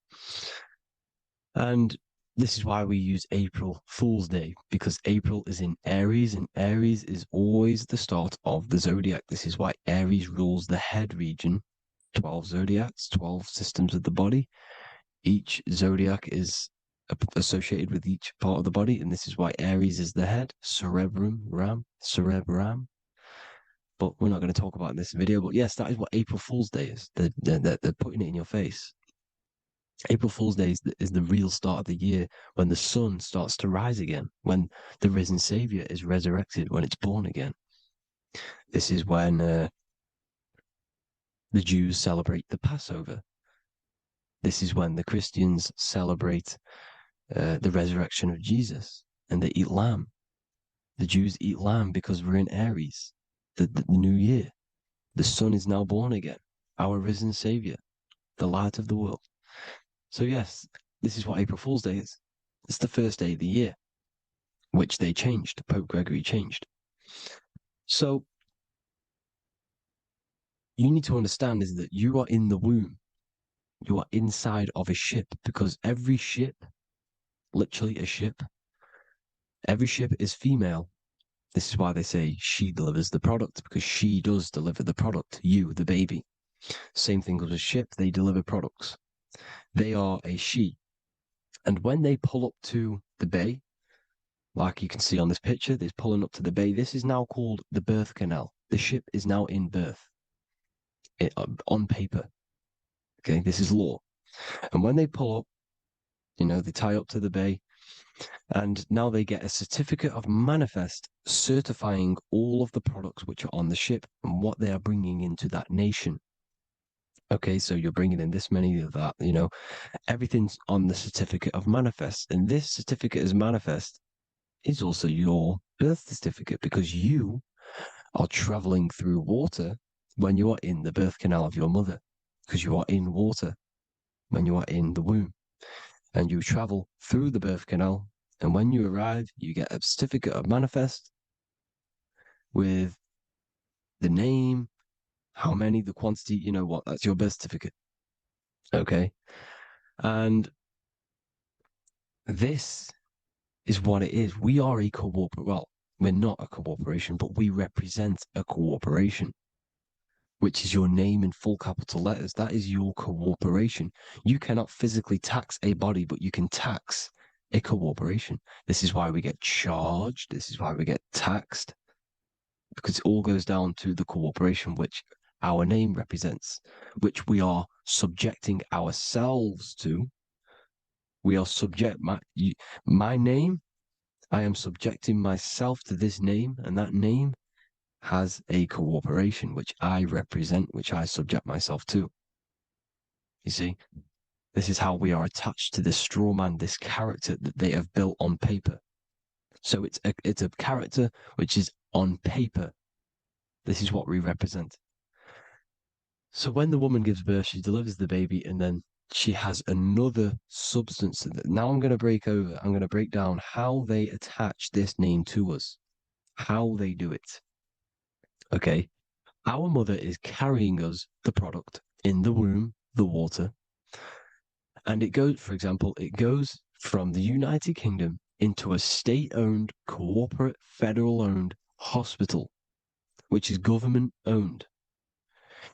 And this is why we use April Fool's Day, because April is in Aries, and Aries is always the start of the zodiac. This is why Aries rules the head region. 12 zodiacs, 12 systems of the body. Each zodiac is associated with each part of the body, and this is why Aries is the head, cerebrum. But we're not going to talk about it in this video. But yes, that is what April Fool's Day is. They're putting it in your face. April Fool's Day is the real start of the year, when the sun starts to rise again, when the risen Savior is resurrected, when it's born again. This is when the Jews celebrate the Passover. This is when the Christians celebrate the resurrection of Jesus, and they eat lamb. The Jews eat lamb because we're in Aries, the new year. The sun is now born again, our risen Savior, the light of the world. So yes, this is what April Fool's Day is. It's the first day of the year, which they changed. Pope Gregory changed. So you need to understand is that you are in the womb. You are inside of a ship, because every ship, literally a ship, every ship is female. This is why they say she delivers the product, because she does deliver the product. You, the baby. Same thing with a ship. They deliver products. They are a she. And when they pull up to the bay, like you can see on this picture, they're pulling up to the bay. This is now called the birth canal. The ship is now in birth on paper. Okay, this is law. And when they pull up, they tie up to the bay, and now they get a certificate of manifest certifying all of the products which are on the ship and what they are bringing into that nation. Okay, so you're bringing in this many of that, everything's on the certificate of manifest. And this certificate as manifest is also your birth certificate, because you are traveling through water when you are in the birth canal of your mother, because you are in water when you are in the womb, and you travel through the birth canal. And when you arrive, you get a certificate of manifest with the name, how many, the quantity, that's your birth certificate. Okay. And this is what it is. We are a well, we're not a corporation, but we represent a corporation, which is your name in full capital letters. That is your corporation. You cannot physically tax a body, but you can tax a corporation. This is why we get charged. This is why we get taxed, because it all goes down to the corporation, which our name represents, which we are subjecting ourselves to. We are my name. I am subjecting myself to this name, and that name has a corporation which I represent, which I subject myself to. You see, this is how we are attached to this straw man, this character that they have built on paper. So it's a character which is on paper. This is what we represent. So when the woman gives birth, she delivers the baby, and then she has another substance. Now I'm going to break down how they attach this name to us, how they do it. Okay. Our mother is carrying us the product in the womb, the water. And it goes, for example, it goes from the United Kingdom into a state-owned, corporate, federal-owned hospital, which is government-owned.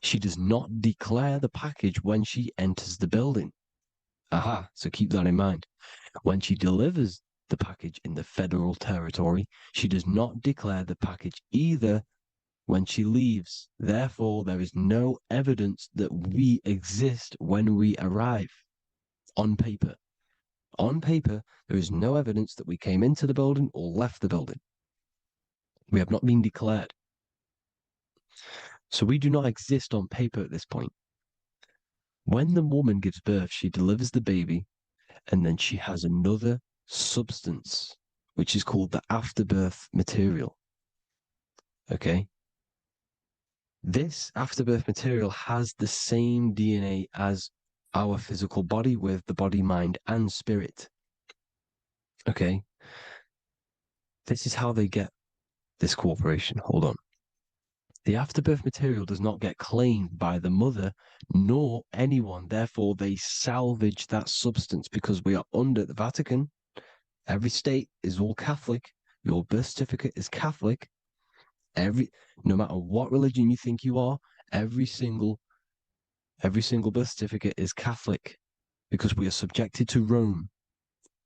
She does not declare the package when she enters the building. Aha, so keep that in mind. When she delivers the package in the federal territory, she does not declare the package either when she leaves. Therefore, there is no evidence that we exist when we arrive on paper. On paper, there is no evidence that we came into the building or left the building. We have not been declared. So we do not exist on paper at this point. When the woman gives birth, she delivers the baby, and then she has another substance, which is called the afterbirth material. Okay? This afterbirth material has the same DNA as our physical body, with the body, mind, and spirit. Okay? This is how they get this corporation. Hold on. The afterbirth material does not get claimed by the mother nor anyone. Therefore, they salvage that substance because we are under the Vatican. Every state is all Catholic. Your birth certificate is Catholic. No matter what religion you think you are, every single birth certificate is Catholic because we are subjected to Rome.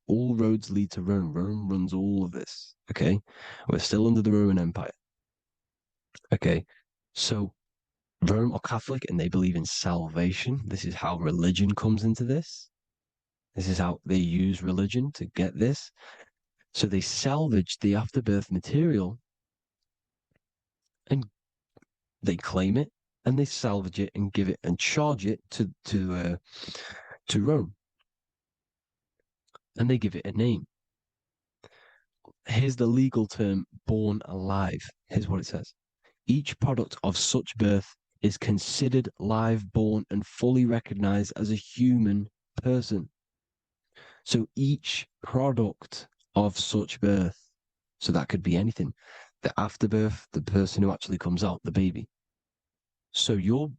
All roads lead to Rome. Rome runs all of this. Okay. We're still under the Roman Empire. Okay. So Rome are Catholic and they believe in salvation. This is how religion comes into this. This is how they use religion to get this. So they salvage the afterbirth material and they claim it and they salvage it and give it and charge it to Rome. And they give it a name. Here's the legal term, born alive. Here's what it says. Each product of such birth is considered live, born, and fully recognized as a human person. So each product of such birth, so that could be anything, the afterbirth, the person who actually comes out, the baby. So your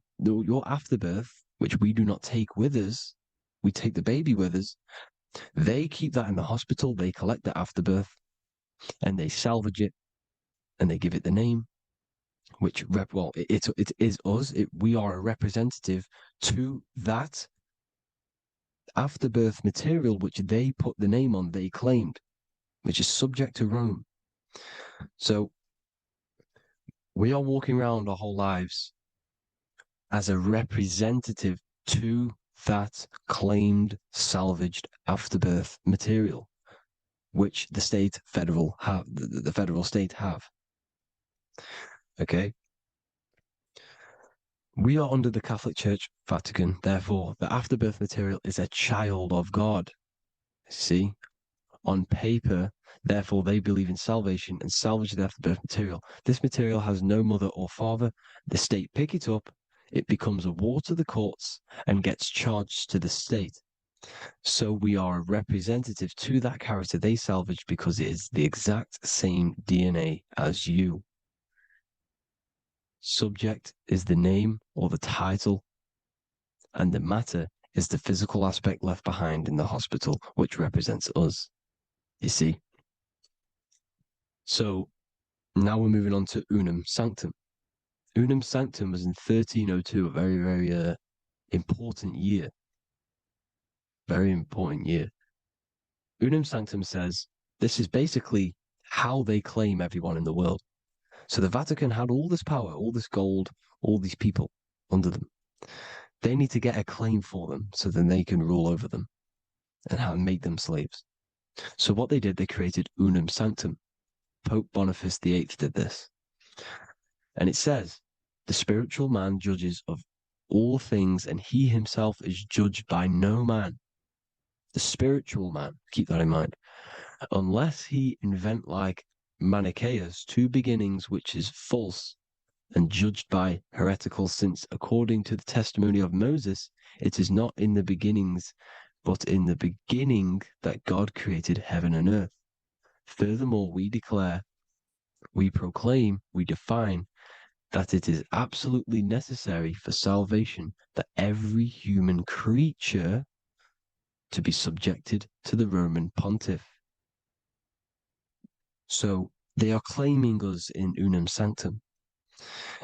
afterbirth, which we do not take with us, we take the baby with us. They keep that in the hospital. They collect the afterbirth and they salvage it and they give it the name, which it is us. We are a representative to that afterbirth material, which they put the name on, they claimed, which is subject to Rome. So we are walking around our whole lives as a representative to that claimed salvaged afterbirth material, which the federal state have. Okay. We are under the Catholic Church, Vatican. Therefore, the afterbirth material is a child of God. See, on paper, therefore, they believe in salvation and salvage the afterbirth material. This material has no mother or father. The state pick it up. It becomes a war to the courts and gets charged to the state. So we are a representative to that character they salvaged because it is the exact same DNA as you. Subject is the name or the title, and the matter is the physical aspect left behind in the hospital, which represents us. You see? So now we're moving on to Unum Sanctum. Unum Sanctum was in 1302, a very, very important year. Very important year. Unum Sanctum says this is basically how they claim everyone in the world. So the Vatican had all this power, all this gold, all these people under them. They need to get a claim for them so then they can rule over them and make them slaves. So what they did, they created Unum Sanctum. Pope Boniface VIII did this. And it says, the spiritual man judges of all things, and he himself is judged by no man. The spiritual man, keep that in mind, unless he invent like Manichaeus, two beginnings, which is false and judged by heretical, since according to the testimony of Moses, it is not in the beginnings, but in the beginning that God created heaven and earth. Furthermore, we declare, we proclaim, we define that it is absolutely necessary for salvation that every human creature to be subjected to the Roman pontiff. So they are claiming us in Unum Sanctum,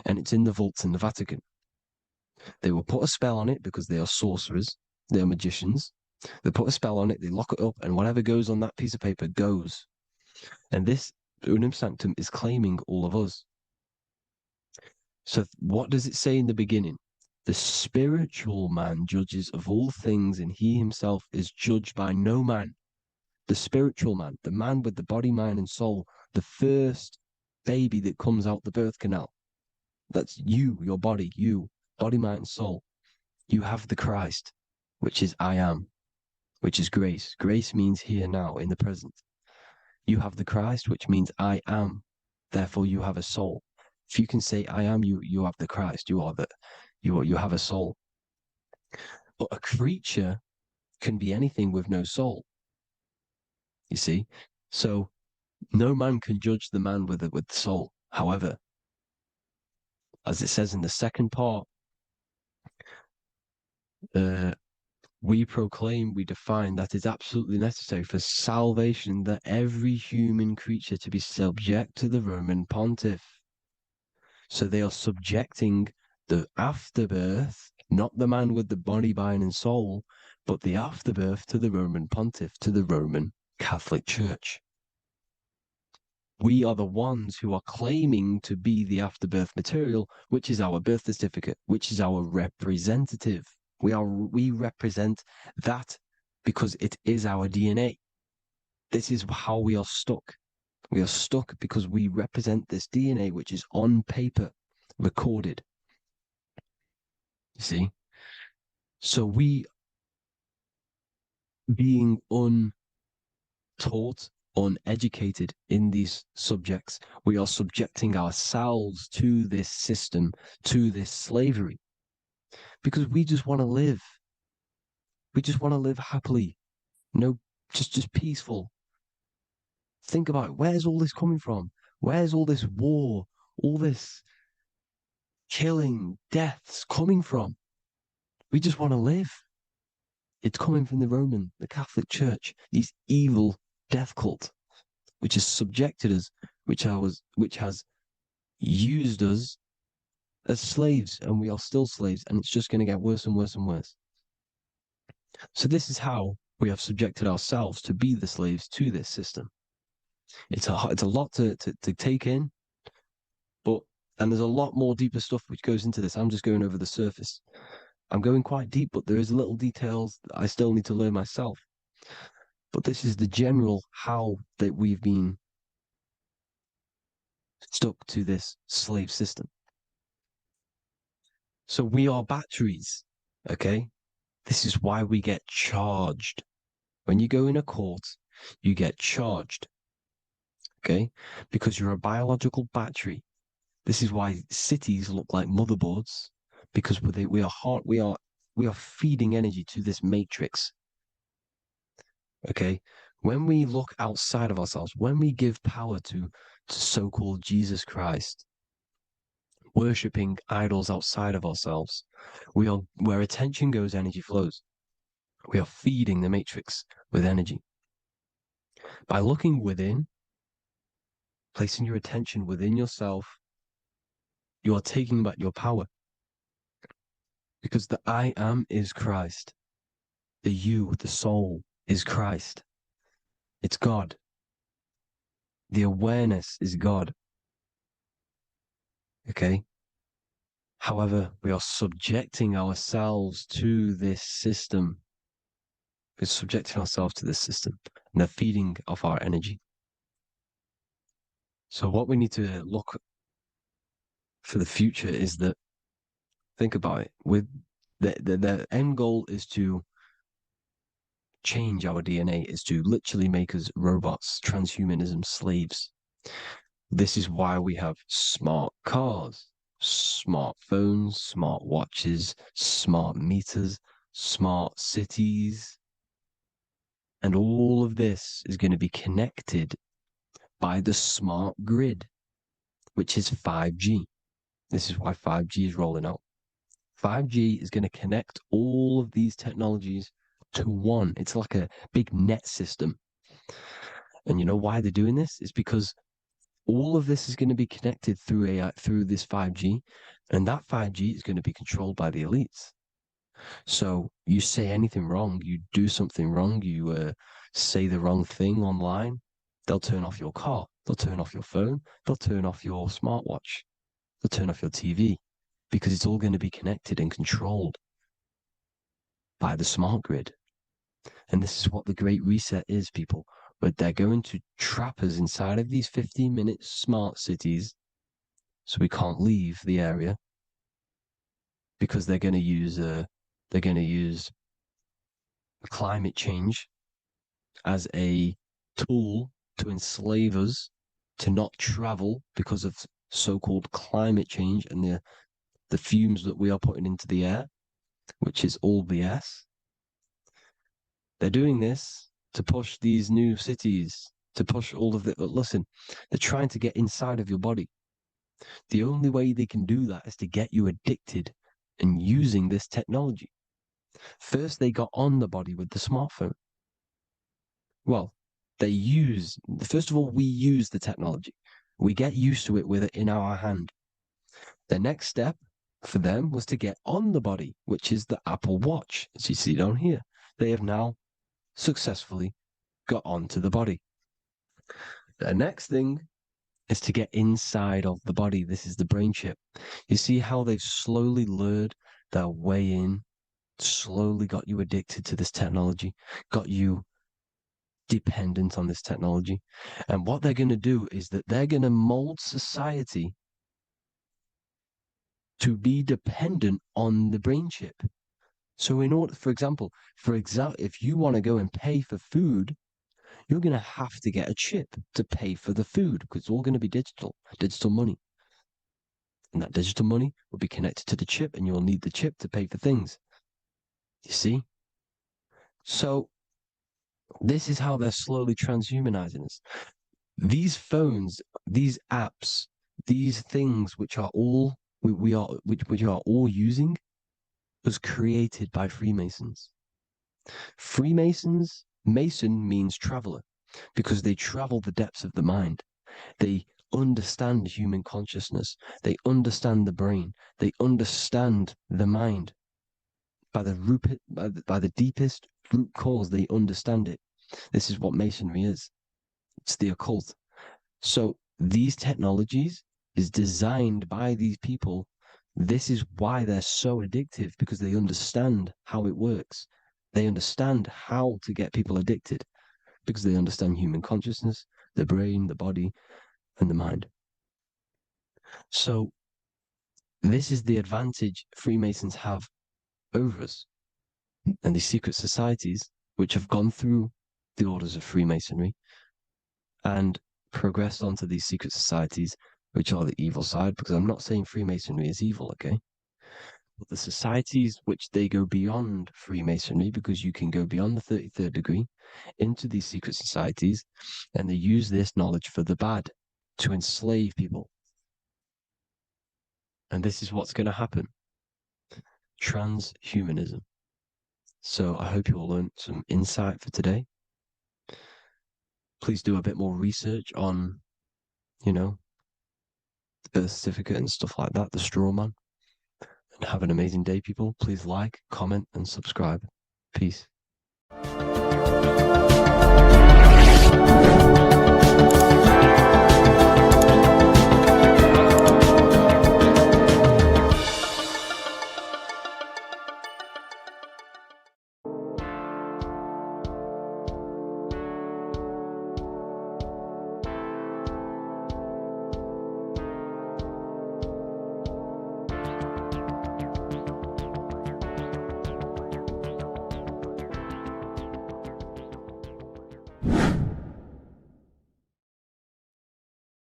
and it's in the vaults in the Vatican. They will put a spell on it because they are sorcerers, they are magicians. They put a spell on it, they lock it up, and whatever goes on that piece of paper goes. And this Unum Sanctum is claiming all of us. So what does it say in the beginning? The spiritual man judges of all things, and he himself is judged by no man. The spiritual man, the man with the body, mind, and soul, the first baby that comes out the birth canal. That's you, your body, you, body, mind, and soul. You have the Christ, which is I am, which is grace. Grace means here now, in the present. You have the Christ, which means I am. Therefore, you have a soul. If you can say I am, you have the Christ. You have a soul. But a creature can be anything with no soul. You see, so no man can judge the man with the soul. However, as it says in the second part, we proclaim, we define that it's absolutely necessary for salvation that every human creature to be subject to the Roman pontiff. So they are subjecting the afterbirth, not the man with the body, mind, and soul, but the afterbirth to the Roman pontiff, to the Roman Catholic Church. We are the ones who are claiming to be the afterbirth material, which is our birth certificate, which is our representative. We represent that because it is our DNA. This is how we are stuck. We are stuck because we represent this DNA, which is on paper, recorded. You see? So we, being untaught, uneducated in these subjects, we are subjecting ourselves to this system, to this slavery, because we just want to live. We just want to live happily, just peaceful. Think about it. Where's all this coming from? Where's all this war, all this killing, deaths coming from? We just want to live. It's coming from the Catholic Church, these evil death cult, which has subjected us, which has used us as slaves, and we are still slaves, and it's just going to get worse and worse and worse. So this is how we have subjected ourselves to be the slaves to this system. It's a lot to take in, and there's a lot more deeper stuff which goes into this. I'm just going over the surface. I'm going quite deep, but there is little details that I still need to learn myself. But this is the general how that we've been stuck to this slave system. So we are batteries, okay? This is why we get charged. When you go in a court, you get charged, okay? Because you're a biological battery. This is why cities look like motherboards, because we are feeding energy to this matrix. Okay, when we look outside of ourselves, when we give power to so-called Jesus Christ, worshipping idols outside of ourselves, where attention goes, energy flows. We are feeding the matrix with energy. By looking within, placing your attention within yourself, you are taking back your power. Because the I am is Christ. The you, the soul, is Christ. It's God. The awareness is God. Okay? However, we are subjecting ourselves to this system. We're subjecting ourselves to this system and the feeding of our energy. So what we need to look for the future is that, think about it, with the end goal is to change our DNA, is to literally make us robots, transhumanism, slaves. This is why we have smart cars, smartphones, smart watches, smart meters, smart cities. And all of this is going to be connected by the smart grid, which is 5G. This is why 5G is rolling out. 5G is going to connect all of these technologies to one. It's like a big net system. And you know why they're doing this? It's because all of this is going to be connected through AI, through this 5G, and that 5G is going to be controlled by the elites. So you say anything wrong, you do something wrong, you say the wrong thing online, they'll turn off your car, they'll turn off your phone, they'll turn off your smartwatch, they'll turn off your TV, because it's all going to be connected and controlled by the smart grid. And this is what the Great Reset is, people. But they're going to trap us inside of these 15-minute smart cities so we can't leave the area, because they're going to use climate change as a tool to enslave us to not travel because of so-called climate change and the fumes that we are putting into the air, which is all BS. They're doing this to push these new cities, to push all of it. But listen, they're trying to get inside of your body. The only way they can do that is to get you addicted and using this technology. First, they got on the body with the smartphone. Well, first of all, we use the technology. We get used to it with it in our hand. The next step for them was to get on the body, which is the Apple Watch, as you see down here. They have now successfully got onto the body. The next thing is to get inside of the body. This is the brain chip. You see how they've slowly lured their way in, slowly got you addicted to this technology, got you dependent on this technology. And what they're going to do is that they're going to mold society to be dependent on the brain chip. So in order, for example, if you want to go and pay for food, you're going to have to get a chip to pay for the food, because it's all going to be digital money. And that digital money will be connected to the chip, and you'll need the chip to pay for things. You see? So this is how they're slowly transhumanizing us. These phones, these apps, these things which are all which are all using, was created by Freemasons. Mason means traveler, because they travel the depths of the mind. They understand human consciousness. They understand the brain. They understand the mind. By the deepest root cause, they understand it. This is what Masonry is. It's the occult. So these technologies is designed by these people. This is why they're so addictive, because they understand how it works. They understand how to get people addicted, because they understand human consciousness, the brain, the body, and the mind. So this is the advantage Freemasons have over us. And these secret societies, which have gone through the orders of Freemasonry and progressed onto these secret societies, which are the evil side, because I'm not saying Freemasonry is evil, okay? But the societies which they go beyond Freemasonry, because you can go beyond the 33rd degree into these secret societies, and they use this knowledge for the bad, to enslave people. And this is what's going to happen. Transhumanism. So I hope you all learned some insight for today. Please do a bit more research on, the birth certificate and stuff like that, the straw man. And have an amazing day, people. Please like, comment, and subscribe. Peace.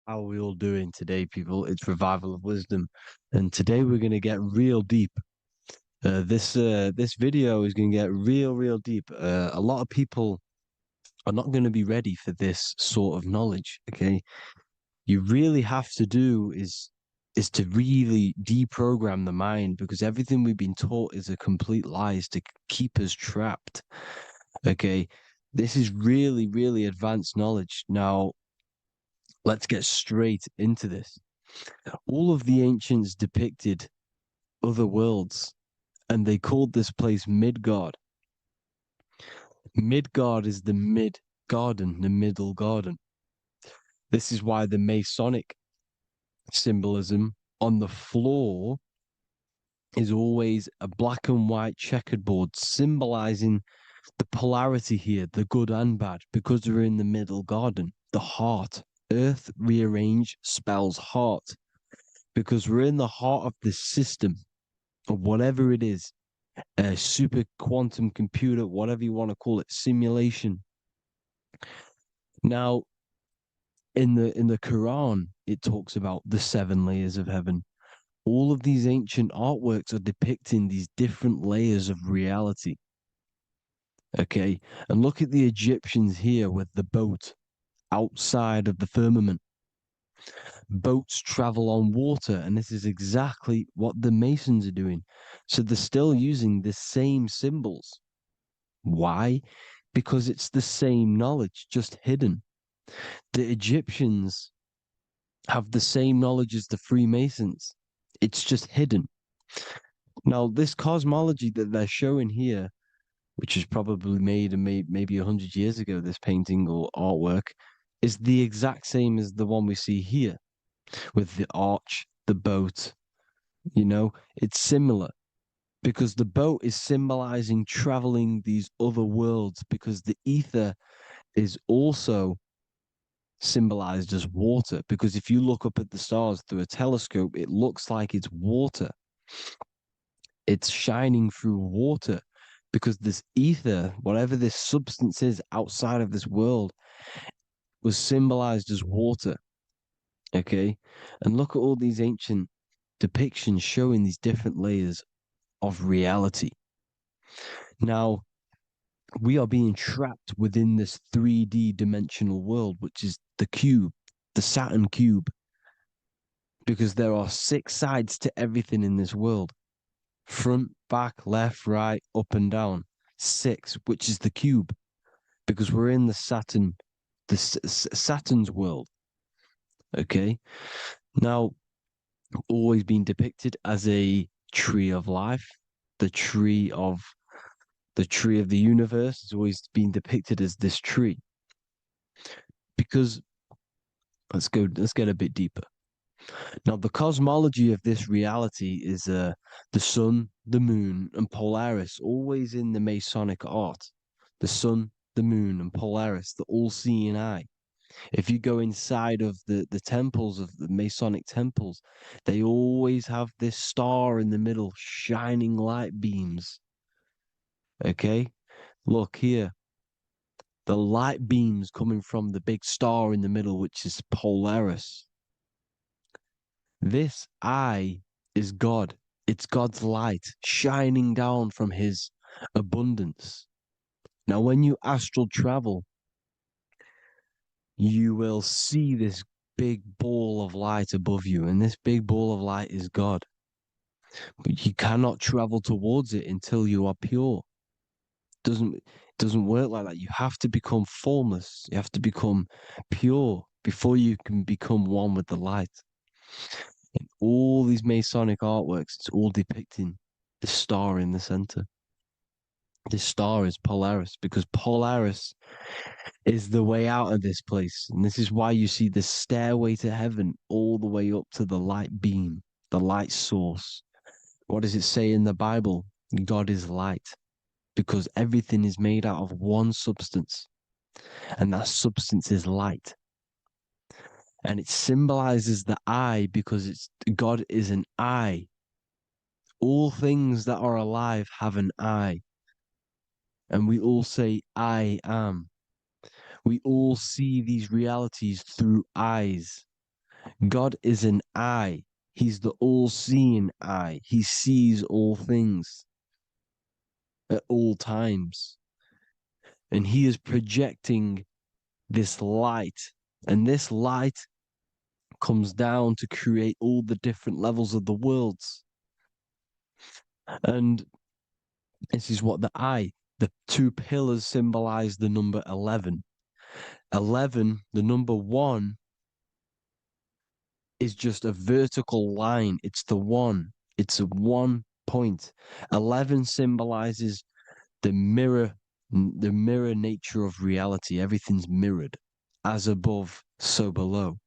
How are we all doing today, people? It's Revival of Wisdom, and today we're going to get real deep. This video is going to get real deep. A lot of people are not going to be ready for this sort of knowledge. Okay, you really have to do is to really deprogram the mind, because everything we've been taught is a complete lie, is to keep us trapped. Okay, this is really advanced knowledge. Now, let's get straight into this. All of the ancients depicted other worlds, and they called this place Midgard. Midgard is the mid garden, the middle garden. This is why the Masonic symbolism on the floor is always a black and white checkered board, symbolizing the polarity here, the good and bad, because we're in the middle garden, the heart. Earth rearranged spells heart, because we're in the heart of the system of whatever it is, a super quantum computer, whatever you want to call it, simulation. Now, in the Quran, it talks about the 7 layers of heaven. All of these ancient artworks are depicting these different layers of reality. Okay, and look at the Egyptians here with the boat outside of the firmament. Boats travel on water, and this is exactly what the Masons are doing. So they're still using the same symbols. Why? Because it's the same knowledge, just hidden. The Egyptians have the same knowledge as the Freemasons. It's just hidden. Now, this cosmology that they're showing here, which is probably made maybe 100 years ago, this painting or artwork, is the exact same as the one we see here with the arch, the boat. It's similar, because the boat is symbolizing traveling these other worlds, because the ether is also symbolized as water, because if you look up at the stars through a telescope, it looks like it's water. It's shining through water, because this ether, whatever this substance is outside of this world, was symbolized as water. Okay, and look at all these ancient depictions showing these different layers of reality. Now, we are being trapped within this 3D dimensional world, which is the cube, the Saturn cube, because there are 6 sides to everything in this world: front, back, left, right, up and down. 6, which is the cube, because we're in the Saturn's world. Okay, now, always been depicted as a tree of life, the tree of the universe has always been depicted as this tree. Because let's get a bit deeper. Now, the cosmology of this reality is the sun, the moon, and Polaris, always in the Masonic art. The sun, the moon, and Polaris, the all-seeing eye. If you go inside of the temples, of the Masonic temples, they always have this star in the middle, shining light beams. Okay? Look here. The light beams coming from the big star in the middle, which is Polaris. This eye is God. It's God's light shining down from his abundance. Now, when you astral travel, you will see this big ball of light above you, and this big ball of light is God. But you cannot travel towards it until you are pure. Doesn't work like that. You have to become formless. You have to become pure before you can become one with the light. In all these Masonic artworks, it's all depicting the star in the center. This star is Polaris because Polaris is the way out of this place. And this is why you see the stairway to heaven all the way up to the light beam, the light source. What does it say in the Bible? God is light because everything is made out of one substance, and that substance is light. And it symbolizes the eye because God is an eye. All things that are alive have an eye. And we all say, I am. We all see these realities through eyes. God is an eye. He's the all-seeing eye. He sees all things at all times. And he is projecting this light. And this light comes down to create all the different levels of the worlds. And this is what the two pillars symbolize the number 11. 11, the number 1, is just a vertical line. It's the one. It's a 1 point. 11 symbolizes the mirror nature of reality. Everything's mirrored, as above, so below.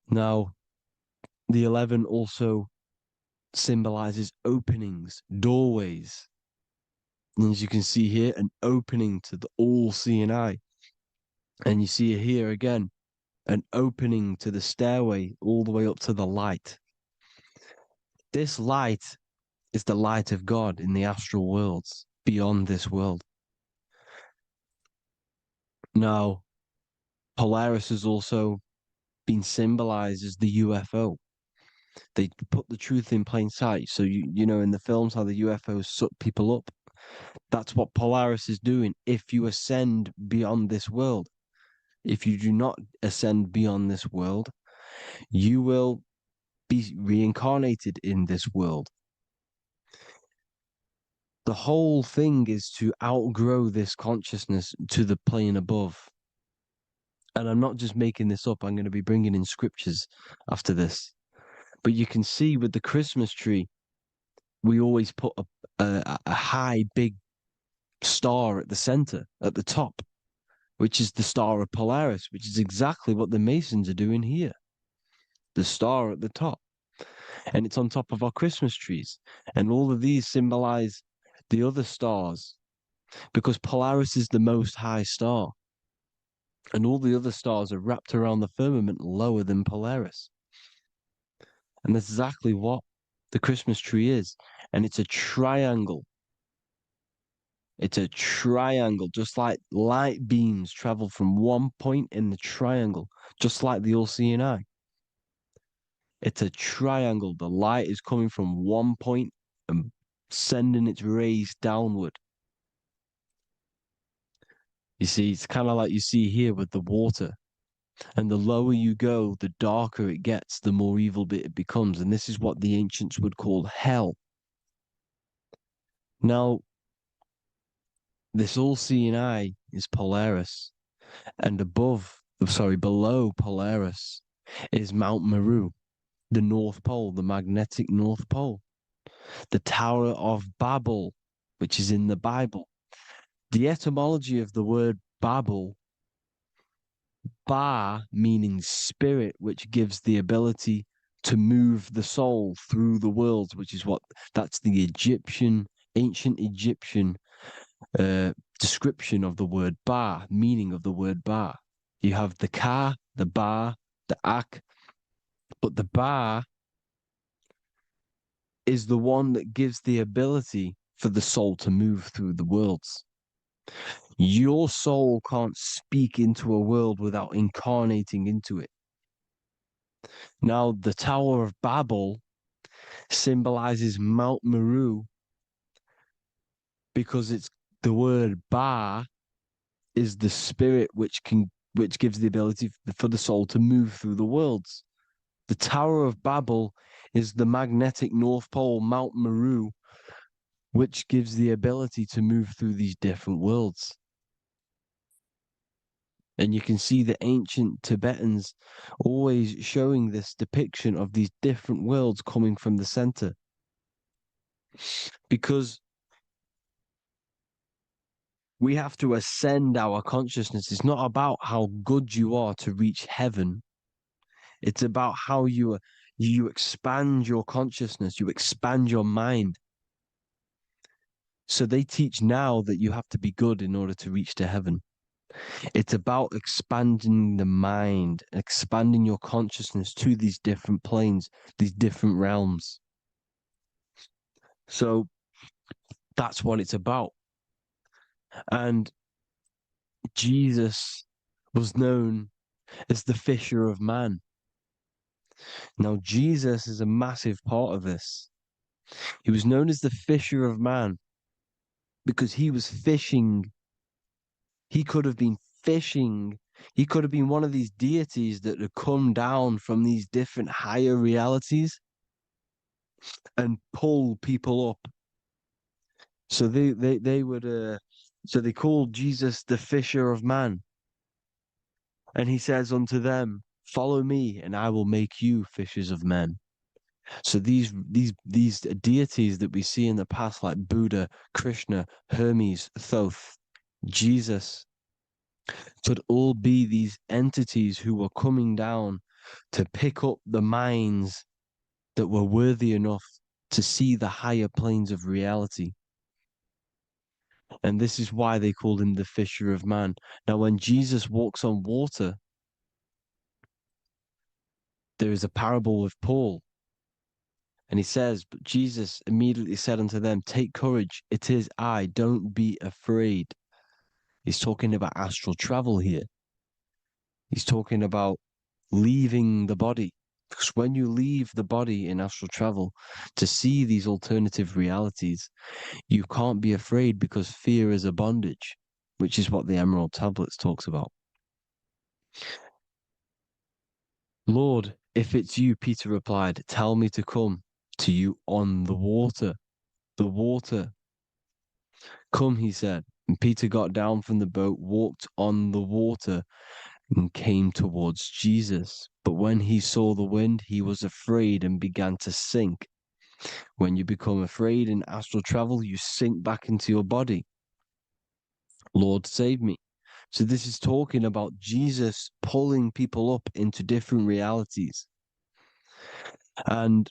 Now, the 11 also symbolizes openings, doorways. And as you can see here, an opening to the all-seeing eye. And you see here again, an opening to the stairway all the way up to the light. This light is the light of God in the astral worlds, beyond this world. Now, Polaris has also been symbolized as the UFO. They put the truth in plain sight. So, you know, in the films, how the UFOs suck people up. That's what Polaris is doing. If you ascend beyond this world, if you do not ascend beyond this world, you will be reincarnated in this world. The whole thing is to outgrow this consciousness to the plane above. And I'm not just making this up. I'm going to be bringing in scriptures after this. But you can see with the Christmas tree, we always put a high, big star at the center, at the top, which is the star of Polaris, which is exactly what the Masons are doing here. The star at the top. And it's on top of our Christmas trees. And all of these symbolize the other stars because Polaris is the most high star. And all the other stars are wrapped around the firmament lower than Polaris. And that's exactly what the Christmas tree is. And it's a triangle. It's a triangle, just like light beams travel from one point in the triangle, just like the all-seeing eye. It's a triangle. The light is coming from one point and sending its rays downward. You see, it's kind of like you see here with the water. And the lower you go, the darker it gets, the more evil it becomes. And this is what the ancients would call hell. Now, this all-seeing eye is Polaris. And below Polaris is Mount Meru, the North Pole, the magnetic North Pole. The Tower of Babel, which is in the Bible. The etymology of the word Babel, Ba meaning spirit, which gives the ability to move the soul through the worlds, which is that's the ancient Egyptian description of the word Ba, meaning of the word Ba. You have the Ka, the Ba, the Ak, but the Ba is the one that gives the ability for the soul to move through the worlds. Your soul can't speak into a world without incarnating into it. Now, the Tower of Babel symbolizes Mount Meru because it's the word Ba is the spirit which gives the ability for the soul to move through the worlds. The Tower of Babel is the magnetic North Pole, Mount Meru, which gives the ability to move through these different worlds. And you can see the ancient Tibetans always showing this depiction of these different worlds coming from the center. Because we have to ascend our consciousness. It's not about how good you are to reach heaven. It's about how you expand your consciousness, you expand your mind. So they teach now that you have to be good in order to reach to heaven. It's about expanding the mind, expanding your consciousness to these different planes, these different realms. So that's what it's about. And Jesus was known as the fisher of man. Now, Jesus is a massive part of this. He was known as the fisher of man because he was fishing. He could have been fishing. He could have been one of these deities that had come down from these different higher realities and pull people up. So they would so they called Jesus the fisher of man. And he says unto them, follow me and I will make you fishers of men. So these deities that we see in the past, like Buddha, Krishna, Hermes, Thoth, Jesus, could all be these entities who were coming down to pick up the minds that were worthy enough to see the higher planes of reality. And this is why they called him the fisher of man. Now, when Jesus walks on water, there is a parable with Paul. And he says, but Jesus immediately said unto them, take courage, it is I, don't be afraid. He's talking about astral travel here. He's talking about leaving the body. Because when you leave the body in astral travel to see these alternative realities, you can't be afraid because fear is a bondage, which is what the Emerald Tablets talks about. Lord, if it's you, Peter replied, tell me to come to you on the water. The water. Come, he said. And Peter got down from the boat, walked on the water, and came towards Jesus. But when he saw the wind, he was afraid and began to sink. When you become afraid in astral travel, you sink back into your body. Lord, save me. So this is talking about Jesus pulling people up into different realities. And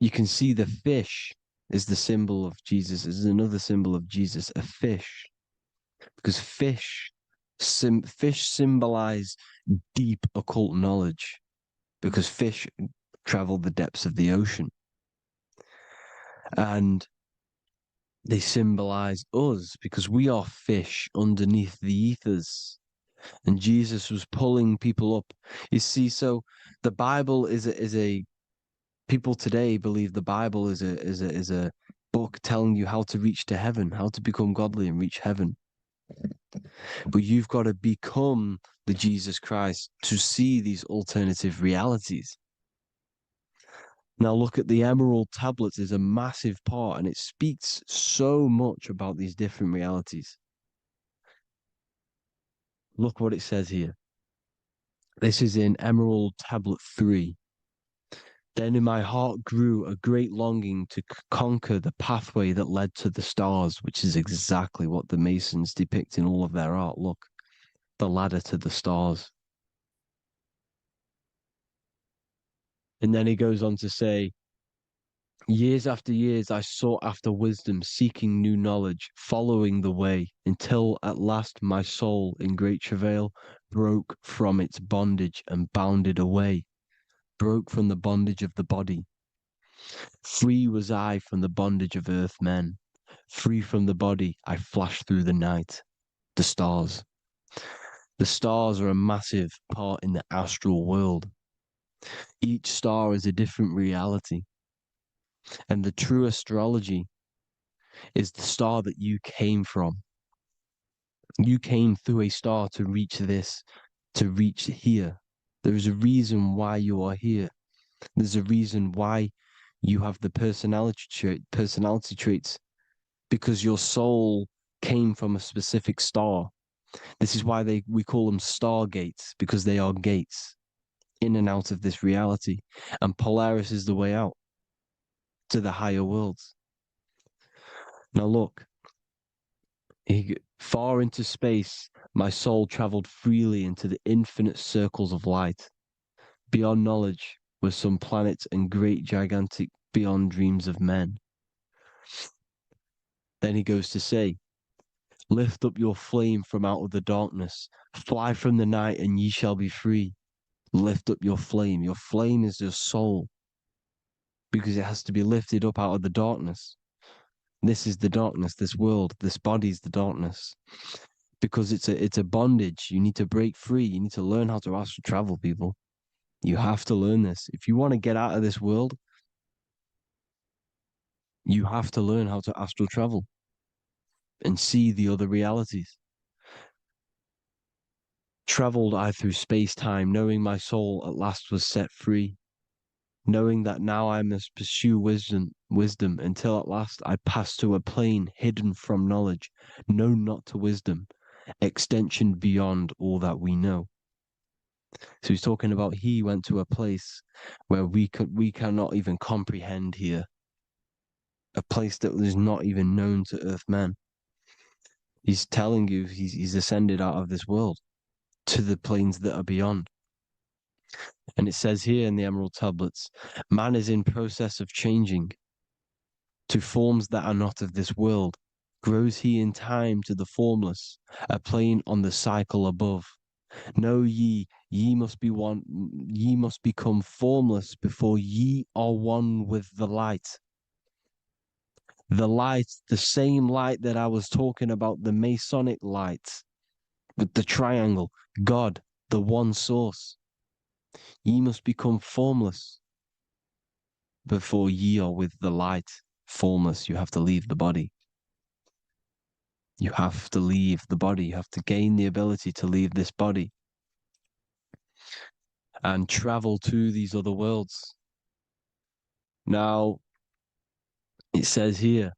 you can see the fish is the symbol of Jesus, is another symbol of Jesus, a fish. Because fish symbolize deep occult knowledge, because fish travel the depths of the ocean. And they symbolize us because we are fish underneath the ethers. And Jesus was pulling people up. You see, so the Bible is a people today believe the Bible is a book telling you how to reach to heaven, how to become godly and reach heaven. But you've got to become the Jesus Christ to see these alternative realities. Now look at the Emerald Tablets is a massive part, and it speaks so much about these different realities. Look what it says here. This is in Emerald Tablet 3. Then in my heart grew a great longing to conquer the pathway that led to the stars, which is exactly what the Masons depict in all of their art. Look, the ladder to the stars. And then he goes on to say, years after years, I sought after wisdom, seeking new knowledge, following the way, until at last my soul, in great travail, broke from its bondage and bounded away, broke from the bondage of the body. Free was I from the bondage of earth men. Free from the body, I flashed through the night. The stars. The stars are a massive part in the astral world. Each star is a different reality. And the true astrology is the star that you came from. You came through a star to reach this, to reach here. There is a reason why you are here. There's a reason why You have the personality traits because your soul came from a specific star. This is why we call them stargates, because they are gates in and out of this reality. And Polaris is the way out to the higher worlds. Now look, far into space, my soul traveled freely into the infinite circles of light. Beyond knowledge were some planets and great gigantic beyond dreams of men. Then he goes to say, lift up your flame from out of the darkness, fly from the night and ye shall be free. Lift up your flame. Your flame is your soul because it has to be lifted up out of the darkness. This is the darkness, this world, this body is the darkness. Because it's a bondage. You need to break free. You need to learn how to astral travel, people. You have to learn this. If you want to get out of this world, you have to learn how to astral travel and see the other realities. Traveled I through space-time, knowing my soul at last was set free, knowing that now I must pursue wisdom until at last I pass to a plane hidden from knowledge, known not to wisdom, extension beyond all that we know. So he's talking about he went to a place where we cannot even comprehend here, a place that is not even known to Earthmen. He's telling you he's ascended out of this world to the planes that are beyond. And it says here in the Emerald Tablets, man is in process of changing to forms that are not of this world. Grows he in time to the formless, a plane on the cycle above. Know ye must be one, ye must become formless before ye are one with the light. The light, the same light that I was talking about, the Masonic light, with the triangle, God, the one source. Ye must become formless before ye are with the light. Formless, you have to leave the body. You have to leave the body. You have to gain the ability to leave this body and travel to these other worlds. Now, it says here,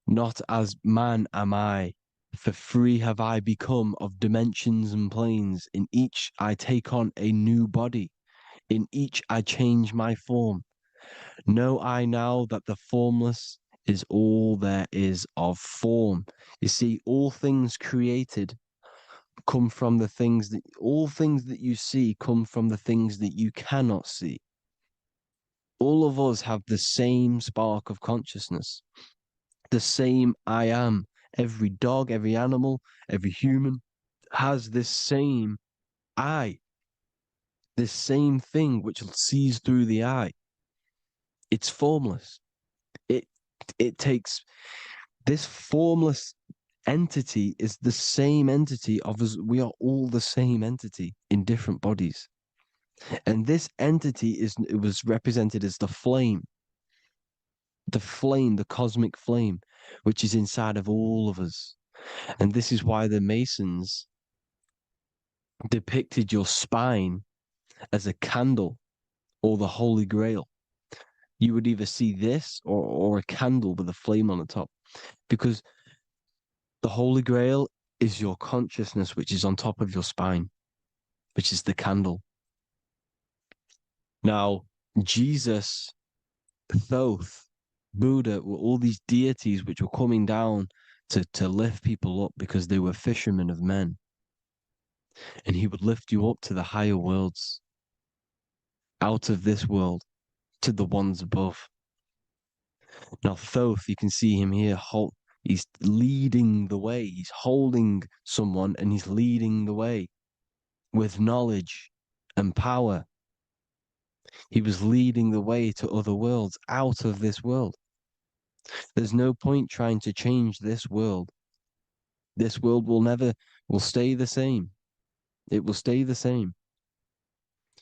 not as man am I, for free have I become of dimensions and planes. In each I take on a new body. In each I change my form. Know I now that the formless is all there is of form. You see, all things created come from the things that, all things that you see come from the things that you cannot see. All of us have the same spark of consciousness, the same I am. Every dog, every animal, every human has this same I, this same thing which sees through the eye. It's formless. It takes this formless entity is the same entity of us. We are all the same entity in different bodies. And this entity it was represented as the flame, the cosmic flame, which is inside of all of us. And this is why the Masons depicted your spine as a candle or the Holy Grail. You would either see this or a candle with a flame on the top, because the Holy Grail is your consciousness, which is on top of your spine, which is the candle. Now, Jesus, Thoth, Buddha were all these deities which were coming down to lift people up because they were fishermen of men. And he would lift you up to the higher worlds, out of this world, to the ones above. Now, Thoth, you can see him here, he's leading the way. He's holding someone and he's leading the way with knowledge and power. He was leading the way to other worlds, out of this world. There's no point trying to change this world. This world will stay the same. It will stay the same.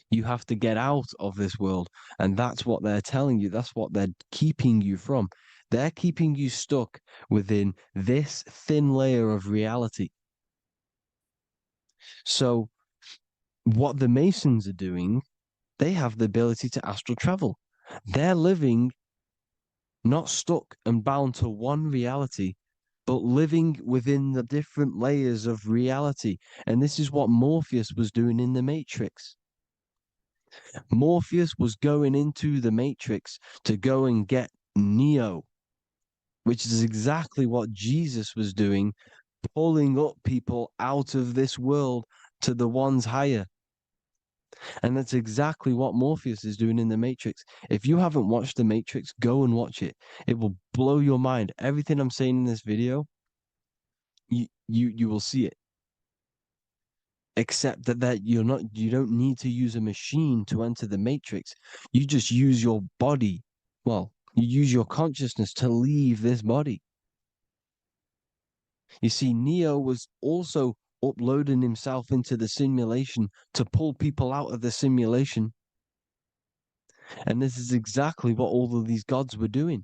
You have to get out of this world. And that's what they're telling you. That's what they're keeping you from. They're keeping you stuck within this thin layer of reality. So what the Masons are doing, they have the ability to astral travel. They're living not stuck and bound to one reality, but living within the different layers of reality. And this is what Morpheus was doing in the Matrix. Morpheus was going into the Matrix to go and get Neo, which is exactly what Jesus was doing, pulling up people out of this world to the ones higher. And that's exactly what Morpheus is doing in the Matrix. If you haven't watched the Matrix, go and watch it. It will blow your mind. Everything I'm saying in this video, you will see it. Except that you don't need to use a machine to enter the Matrix. You just use your body. Well, you use your consciousness to leave this body. You see, Neo was also uploading himself into the simulation to pull people out of the simulation. And this is exactly what all of these gods were doing.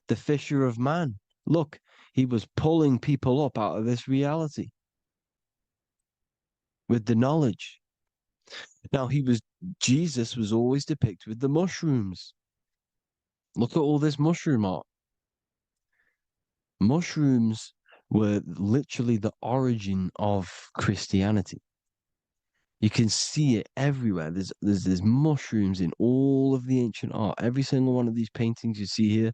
The Fisher of Man. Look, he was pulling people up out of this reality with the knowledge. Now, Jesus was always depicted with the mushrooms. Look at all this mushroom art. Mushrooms were literally the origin of Christianity. You can see it everywhere. There's mushrooms in all of the ancient art. Every single one of these paintings you see here,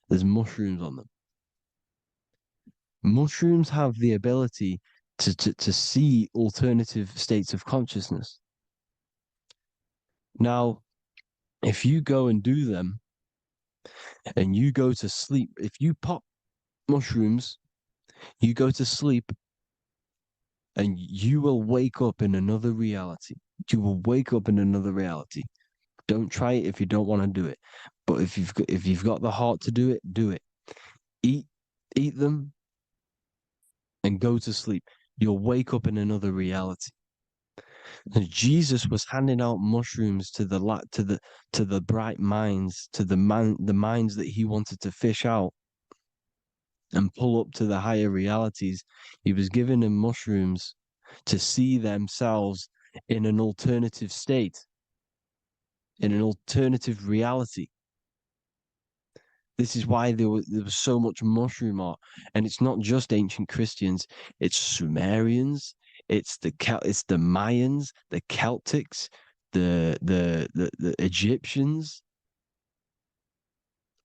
there's mushrooms on them. Mushrooms have the ability to see alternative states of consciousness. Now, if you go and do them and you go to sleep, if you pop mushrooms, you go to sleep and you will wake up in another reality. You will wake up in another reality. Don't try it if you don't want to do it. But if you've got the heart to do it, do it. Eat them and go to sleep. You'll wake up in another reality. And Jesus was handing out mushrooms to the bright minds, to the minds that he wanted to fish out and pull up to the higher realities. He was giving them mushrooms to see themselves in an alternative state, in an alternative reality. This is why there was so much mushroom art, and it's not just ancient Christians; it's Sumerians, it's the Mayans, the Celtics, the Egyptians,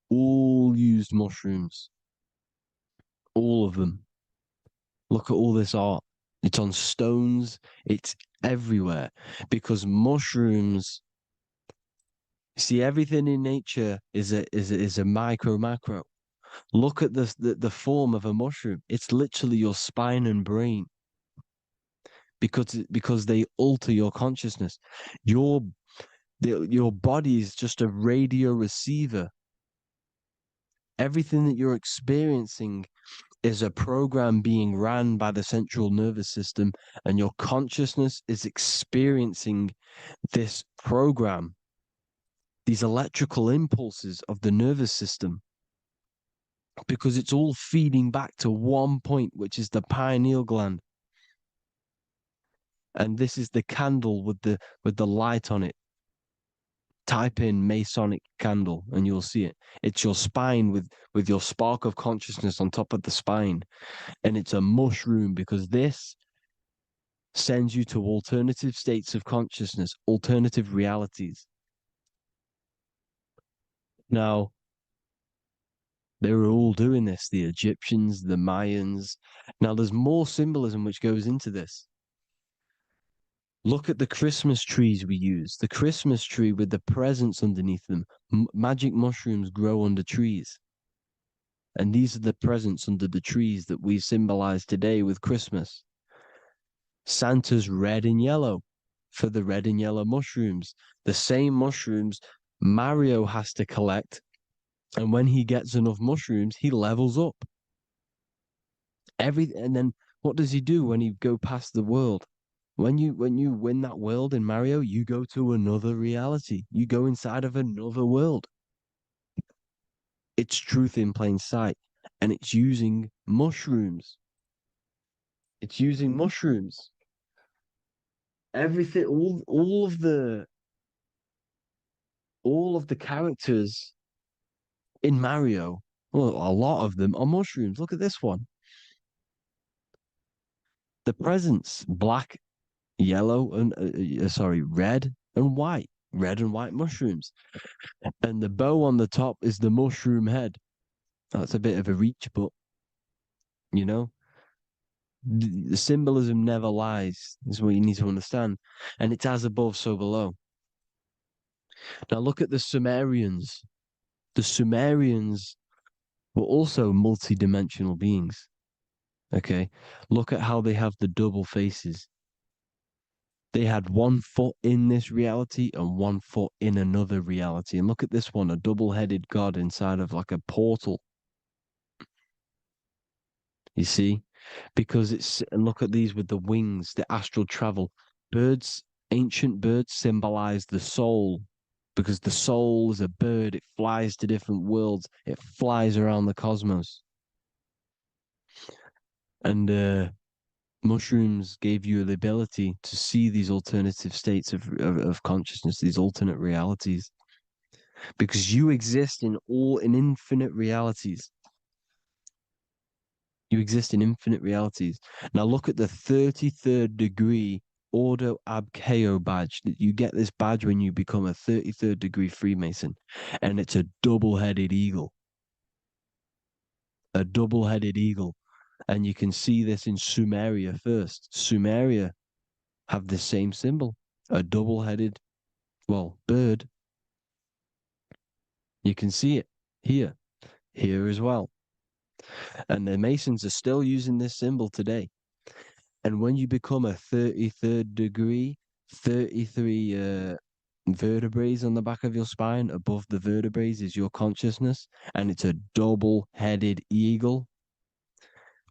all used mushrooms, all of them. Look at all this art; it's on stones, it's everywhere, because mushrooms. See, everything in nature is a micro macro. Look at the form of a mushroom. It's literally your spine and brain because they alter your consciousness. Your body is just a radio receiver. Everything that you're experiencing is a program being ran by the central nervous system, and your consciousness is experiencing this program, these electrical impulses of the nervous system, because it's all feeding back to one point, which is the pineal gland. And this is the candle with the light on it. Type in Masonic candle and you'll see it. It's your spine with your spark of consciousness on top of the spine. And it's a mushroom because this sends you to alternative states of consciousness, alternative realities. Now, they were all doing this, the Egyptians, the Mayans. Now, there's more symbolism which goes into this. Look at the Christmas trees we use. The Christmas tree with the presents underneath them. Magic mushrooms grow under trees. And these are the presents under the trees that we symbolize today with Christmas. Santa's red and yellow for the red and yellow mushrooms. The same mushrooms Mario has to collect. And when he gets enough mushrooms, he levels up. And then what does he do when he go past the world? When you win that world in Mario, you go to another reality. You go inside of another world. It's truth in plain sight. And it's using mushrooms. It's using mushrooms. Everything, all all of the characters in Mario, well, a lot of them are mushrooms. Look at this one. The presents, black, yellow, and red and white. Red and white mushrooms. And the bow on the top is the mushroom head. That's a bit of a reach, but you know, the symbolism never lies, is what you need to understand. And it's as above, so below. Now look at the Sumerians. The Sumerians were also multi-dimensional beings. Okay, look at how they have the double faces. They had 1 foot in this reality and 1 foot in another reality. And look at this one, a double-headed god inside of like a portal. You see? Because and look at these with the wings, the astral travel. Birds, ancient birds symbolize the soul because the soul is a bird. It flies to different worlds. It flies around the cosmos. And mushrooms gave you the ability to see these alternative states of consciousness, these alternate realities, because you exist in infinite realities. You exist in infinite realities. Now look at the 33rd degree Ordo Ab Chao badge. You get this badge when you become a 33rd degree Freemason, and it's a double-headed eagle. A double-headed eagle. And you can see this in Sumeria first. Sumeria have the same symbol, a double-headed, well, bird. You can see it here as well. And the Masons are still using this symbol today. And when you become a 33rd degree, 33 vertebrae on the back of your spine, above the vertebrae is your consciousness, and it's a double-headed eagle.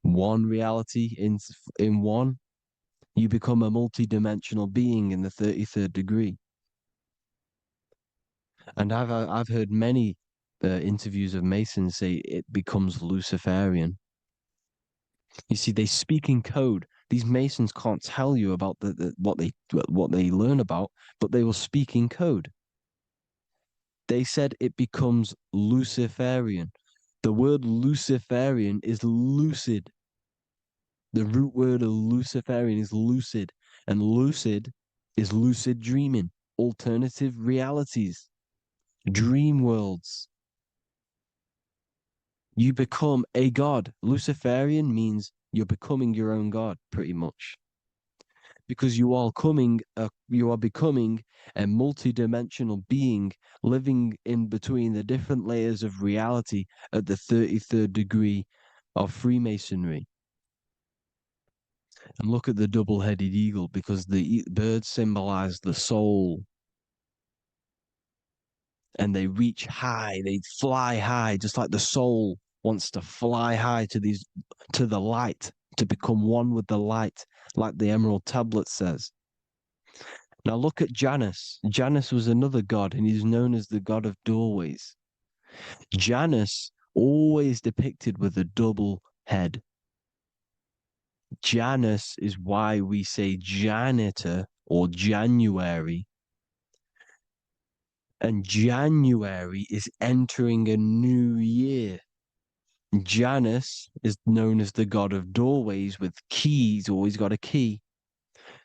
One reality in one. You become a multi-dimensional being in the 33rd degree. And I've heard many interviews of Masons say it becomes Luciferian. You see, they speak in code. These Masons can't tell you about what they learn about, but they will speak in code. They said it becomes Luciferian. The word Luciferian is lucid. The root word of Luciferian is lucid, and lucid is lucid dreaming, alternative realities, dream worlds. You become a god. Luciferian means you're becoming your own god, pretty much. Because you are becoming a multi-dimensional being living in between the different layers of reality at the 33rd degree of Freemasonry. And look at the double-headed eagle, because the birds symbolize the soul. And they reach high, they fly high, just like the soul wants to fly high to the light, to become one with the light, like the Emerald Tablet says. Now look at Janus. Janus was another god, and he's known as the god of doorways. Janus always depicted with a double head. Janus is why we say janitor or January. And January is entering a new year. Janus is known as the god of doorways with keys, always got a key,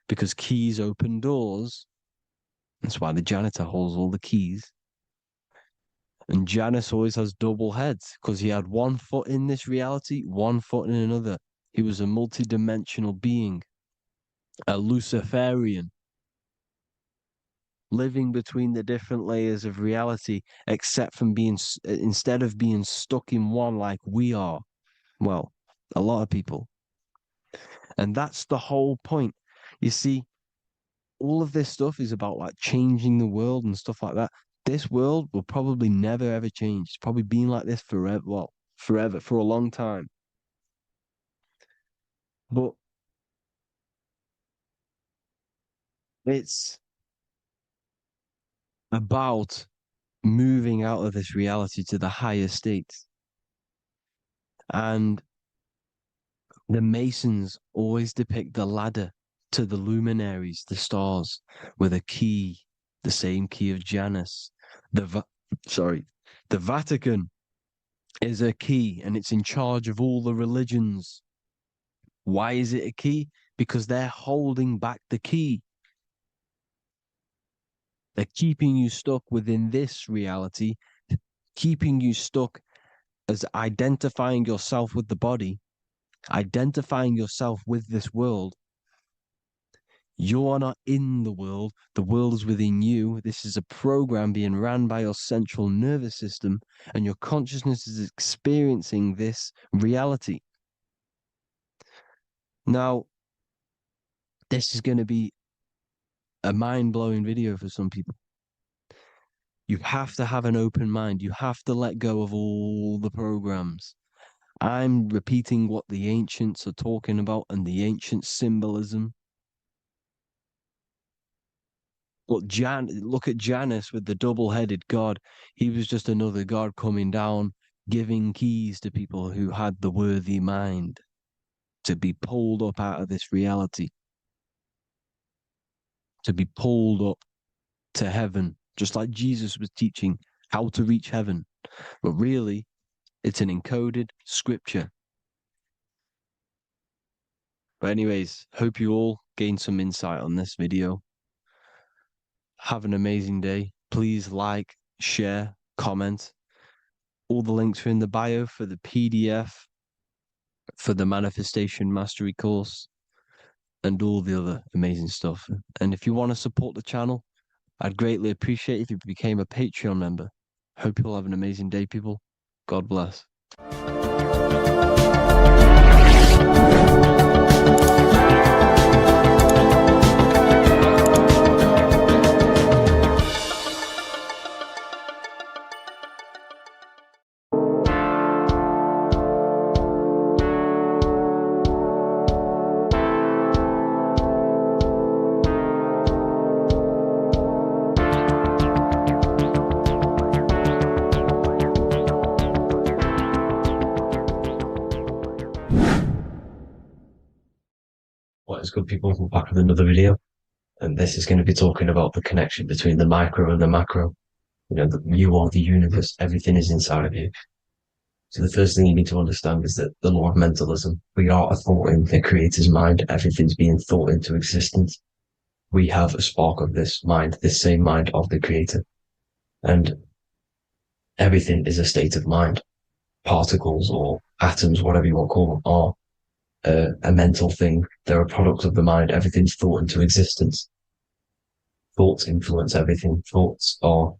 because keys open doors. That's why the janitor holds all the keys. And Janus always has double heads, because he had 1 foot in this reality, 1 foot in another. He was a multi-dimensional being, a Luciferian, living between the different layers of reality, except from instead of being stuck in one like we are. Well, a lot of people. And that's the whole point. You see, all of this stuff is about like changing the world and stuff like that. This world will probably never ever change. It's probably been like this forever. Well, forever, for a long time. But it's about moving out of this reality to the higher states. And the Masons always depict the ladder to the luminaries, the stars, with a key, the same key of Janus, The Vatican is a key, and it's in charge of all the religions. Why is it a key? Because they're holding back the key. They're keeping you stuck within this reality, keeping you stuck as identifying yourself with the body, identifying yourself with this world. You are not in the world is within you. This is a program being ran by your central nervous system, and your consciousness is experiencing this reality. Now, this is going to be a mind-blowing video for some people. You have to have an open mind. You have to let go of all the programs. I'm repeating what the ancients are talking about and the ancient symbolism. Look at Janus with the double-headed god. He was just another god coming down, giving keys to people who had the worthy mind to be pulled up out of this reality, to be pulled up to heaven, just like Jesus was teaching how to reach heaven. But really, it's an encoded scripture. But anyways, hope you all gained some insight on this video. Have an amazing day. Please like, share, comment. All the links are in the bio for the PDF, for the Manifestation Mastery course, and all the other amazing stuff. And if you want to support the channel, I'd greatly appreciate if you became a Patreon member. Hope you'll have an amazing day, people. God bless. What is good, people? We're back with another video, and this is going to be talking about the connection between the micro and the macro. You know, you are the universe, everything is inside of you. So the first thing you need to understand is that the law of mentalism, we are a thought in the creator's mind, everything's being thought into existence. We have a spark of this mind, this same mind of the creator, and everything is a state of mind. Particles or atoms, whatever you want to call them, are a mental thing. They're a product of the mind. Everything's thought into existence. Thoughts influence everything. Thoughts are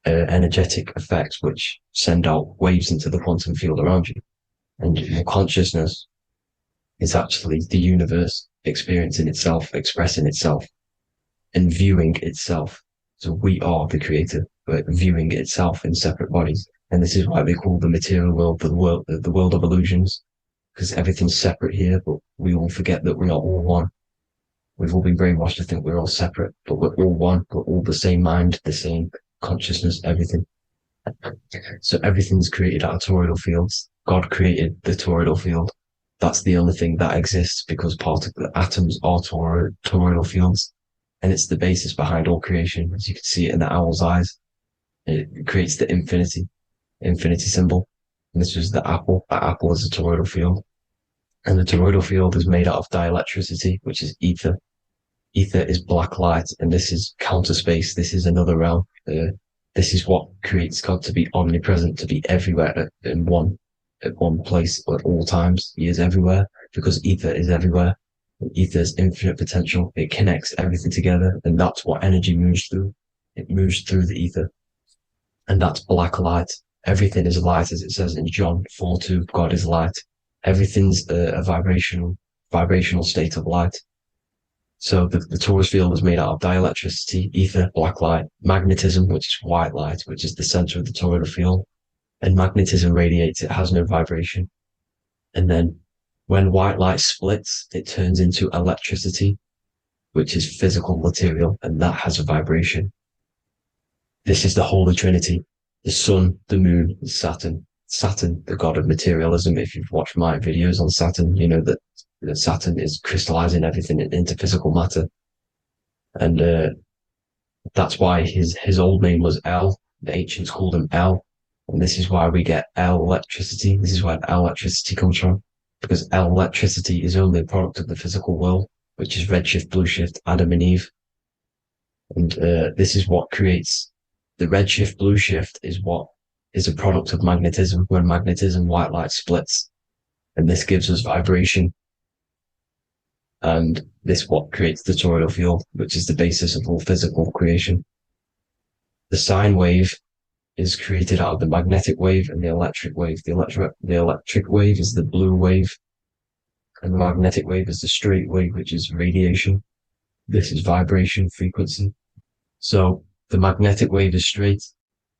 energetic effects which send out waves into the quantum field around you. And your consciousness is actually the universe experiencing itself, expressing itself, and viewing itself. So we are the creator, but viewing itself in separate bodies. And this is why they call the material world the world of illusions, because everything's separate here, but we all forget that we're not all one. We've all been brainwashed to think we're all separate, but we're all one. We're all the same mind, the same consciousness, everything. So everything's created out of toroidal fields. God created the toroidal field. That's the only thing that exists, because atoms are toroidal fields, and it's the basis behind all creation. As you can see it in the owl's eyes, it creates the infinity symbol. And this was the apple. That apple is a toroidal field. And the toroidal field is made out of dielectricity, which is ether. Ether is black light, and this is counter space. This is another realm. This is what creates God to be omnipresent, to be everywhere at one place at all times. He is everywhere because ether is everywhere. Ether's infinite potential. It connects everything together, and that's what energy moves through. It moves through the ether, and that's black light. Everything is light, as it says in John 4:2. God is light. Everything's a vibrational state of light. So the torus field is made out of dielectricity, ether, black light, magnetism, which is white light, which is the center of the toroidal field. And magnetism radiates, it has no vibration. And then when white light splits, it turns into electricity, which is physical material, and that has a vibration. This is the Holy Trinity: the sun, the moon, Saturn. Saturn, the god of materialism. If you've watched my videos on Saturn, you know that Saturn is crystallizing everything into physical matter. And That's why his old name was L. The ancients called him L. And this is why we get L electricity. This is where L electricity comes from. Because L electricity is only a product of the physical world, which is redshift, blueshift, Adam and Eve. And this is what creates the redshift, blueshift is what is a product of magnetism. When magnetism, white light splits. And this gives us vibration. And this what creates the toroidal field, which is the basis of all physical creation. The sine wave is created out of the magnetic wave and the electric wave. The electric wave is the blue wave, and the magnetic wave is the straight wave, which is radiation. This is vibration frequency. So the magnetic wave is straight,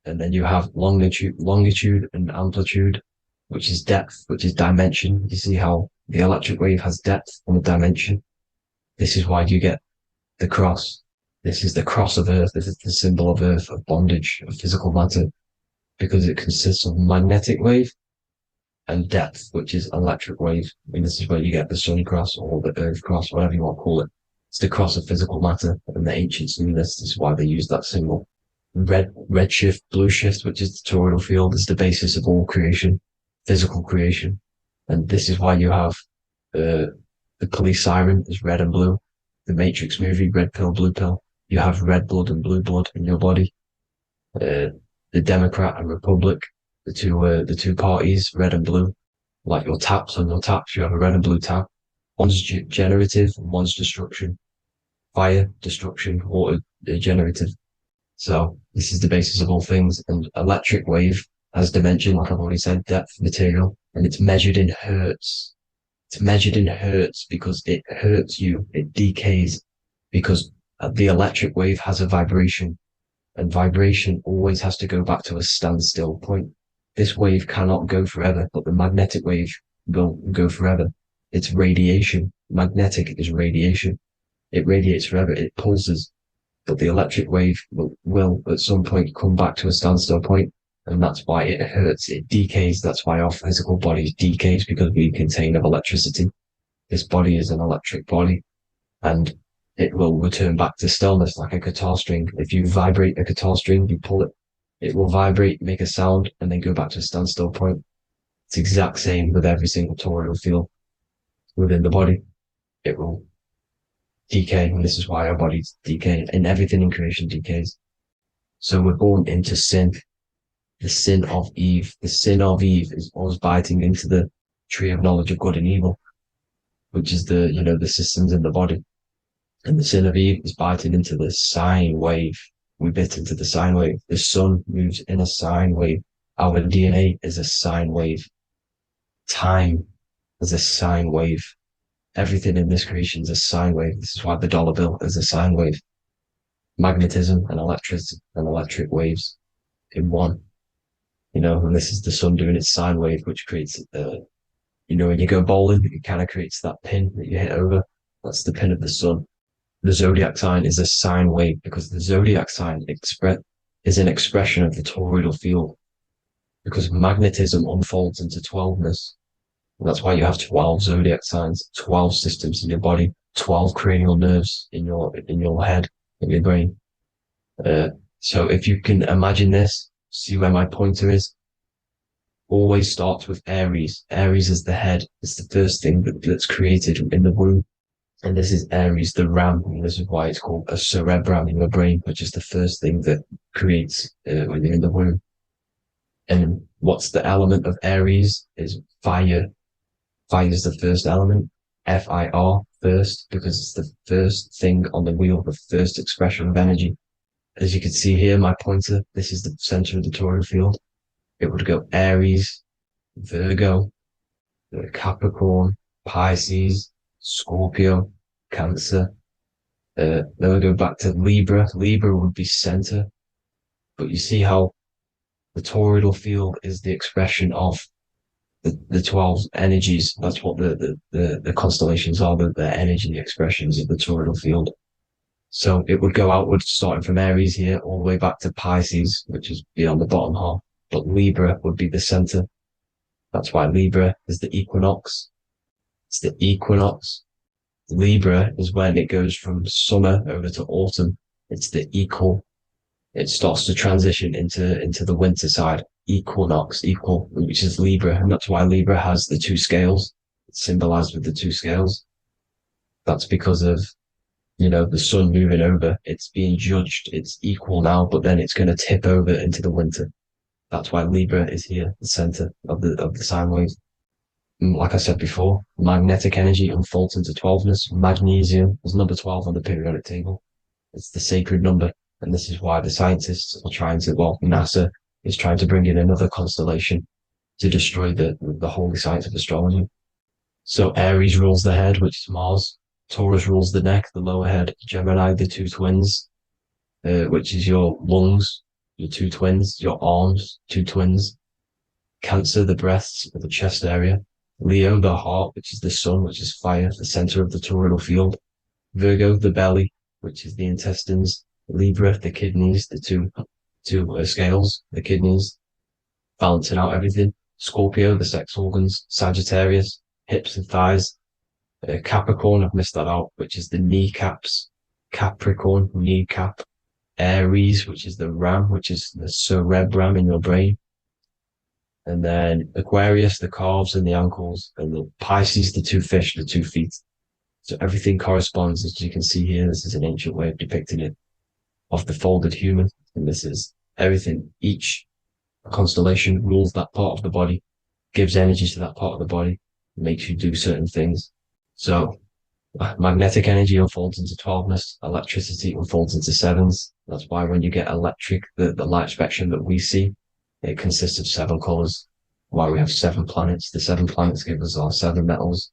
and then you have longitude and amplitude, which is depth, which is dimension. You see how the electric wave has depth and a dimension. This is why you get the cross. This is the cross of Earth. This is the symbol of Earth, of bondage, of physical matter, because it consists of magnetic wave and depth, which is electric wave. I mean, this is where you get the sun cross or the Earth cross, whatever you want to call it. It's the cross of physical matter, and the ancients knew this. This is why they used that symbol. Redshift, blueshift, which is the toroidal field, is the basis of all creation, physical creation. And this is why you have the police siren is red and blue. The Matrix movie, red pill, blue pill. You have red blood and blue blood in your body. The Democrat and Republic, the two parties, red and blue. Like your taps on your taps, you have a red and blue tap. One's generative and one's destruction. Fire, destruction, water, generative. So this is the basis of all things. And electric wave has dimension, like I've already said, depth, material, and it's measured in hertz. It's measured in hertz because it hurts you. It decays because the electric wave has a vibration, and vibration always has to go back to a standstill point. This wave cannot go forever, but the magnetic wave will go forever. It's radiation. Magnetic is radiation. It radiates forever. It pulses, but the electric wave will at some point come back to a standstill point. And that's why it hurts. It decays. That's why our physical body decays, because we contain of electricity. This body is an electric body, and it will return back to stillness like a guitar string. If you vibrate a guitar string, you pull it, it will vibrate, make a sound, and then go back to a standstill point. It's the exact same with every single toroidal field within the body. It will decay, and this is why our bodies decay, and everything in creation decays. So we're born into sin. The sin of Eve. The sin of Eve is us biting into the tree of knowledge of good and evil, which is the systems in the body. And the sin of Eve is biting into the sine wave. We bit into the sine wave. The sun moves in a sine wave. Our DNA is a sine wave. Time is a sine wave. Everything in this creation is a sine wave. This is why the dollar bill is a sine wave. Magnetism and electric waves in one. And this is the sun doing its sine wave, which creates, when you go bowling, it kind of creates that pin that you hit over. That's the pin of the sun. The zodiac sign is a sine wave because the zodiac sign is an expression of the toroidal field, because magnetism unfolds into 12ness. And that's why you have 12 zodiac signs, 12 systems in your body, 12 cranial nerves in your head, in your brain. So if you can imagine this, see where my pointer is. Always starts with Aries. Aries is the head. It's the first thing that's created in the womb. And this is Aries, the ram. And this is why it's called a cerebrum in your brain, which is the first thing that creates when you're in the womb. And what's the element of Aries is fire. Fire is the first element. F-I-R, first, because it's the first thing on the wheel, the first expression of energy. As you can see here, my pointer, this is the center of the toroidal field. It would go Aries, Virgo, Capricorn, Pisces, Scorpio, Cancer. Then we go back to Libra. Libra would be center. But you see how the toroidal field is the expression of the 12 energies. That's what the constellations are, the energy expressions of the toroidal field. So it would go outwards, starting from Aries here, all the way back to Pisces, which is beyond the bottom half. But Libra would be the center. That's why Libra is the equinox. It's the equinox. Libra is when it goes from summer over to autumn. It's the equal. It starts to transition into the winter side. Equinox, equal, which is Libra, and that's why Libra has the two scales. It's symbolized with the two scales. That's because of, the sun moving over. It's being judged. It's equal now, but then it's going to tip over into the winter. That's why Libra is here, the center of the sine wave. And like I said before, magnetic energy unfolds into 12ness. Magnesium is number 12 on the periodic table. It's the sacred number. And this is why the scientists are trying to, NASA is trying to bring in another constellation to destroy the holy science of astrology. So Aries rules the head, which is Mars. Taurus rules the neck, the lower head. Gemini, the two twins, which is your lungs, your two twins, your arms, two twins. Cancer, the breasts, or the chest area. Leo, the heart, which is the sun, which is fire, the center of the toroidal field. Virgo, the belly, which is the intestines. Libra, the kidneys, the two scales, the kidneys, balancing out everything. Scorpio, the sex organs. Sagittarius, hips and thighs. Capricorn, I've missed that out, which is the kneecaps. Capricorn, kneecap. Aries, which is the ram, which is the cerebrum in your brain. And then Aquarius, the calves and the ankles. And the Pisces, the two fish, the 2 feet. So everything corresponds, as you can see here. This is an ancient way of depicting it, of the folded human. And this is everything. Each constellation rules that part of the body, gives energy to that part of the body, makes you do certain things. So magnetic energy unfolds into 12ness, electricity unfolds into 7s. That's why when you get electric, the light spectrum that we see, it consists of 7 colors. Why we have 7 planets. The 7 planets give us our 7 metals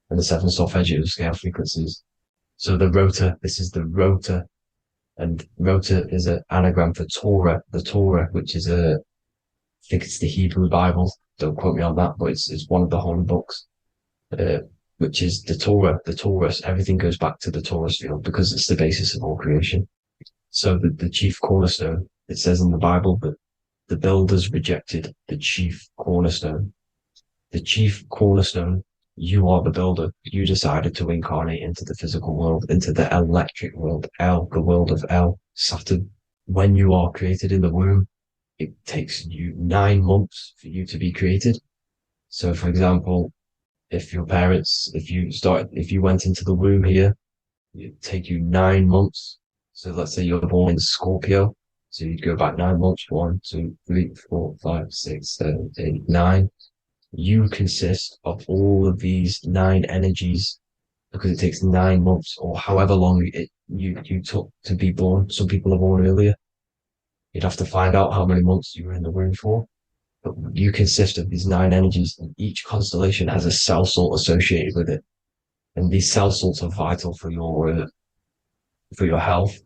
and the 7 solfeggio scale frequencies. So the rotor, this is the rotor, and rotor is an anagram for Torah. The Torah, which is I think it's the Hebrew Bible. Don't quote me on that, but it's one of the holy books. Which is the Torah, the Taurus. Everything goes back to the Taurus field because it's the basis of all creation. So the chief cornerstone, it says in the Bible that the builders rejected the chief cornerstone. The chief cornerstone, you are the builder. You decided to incarnate into the physical world, into the electric world, the world of Saturn. When you are created in the womb, it takes you 9 months for you to be created. So for example, if you went into the womb here, it'd take you 9 months. So let's say you're born in Scorpio. So you'd go back 9 months, 1, 2, 3, 4, 5, 6, 7, 8, 9. You consist of all of these 9 energies because it takes 9 months or however long you took to be born. Some people are born earlier. You'd have to find out how many months you were in the womb for. But you consist of these 9 energies, and each constellation has a cell salt associated with it. And these cell salts are vital for your health,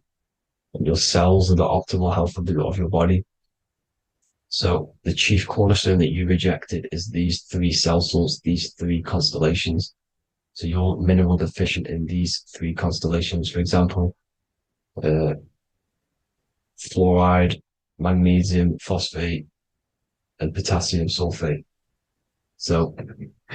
and your cells and the optimal health of your body. So the chief cornerstone that you rejected is these 3 cell salts, these 3 constellations. So you're mineral deficient in these 3 constellations. For example, fluoride, magnesium, phosphate, and potassium sulfate. So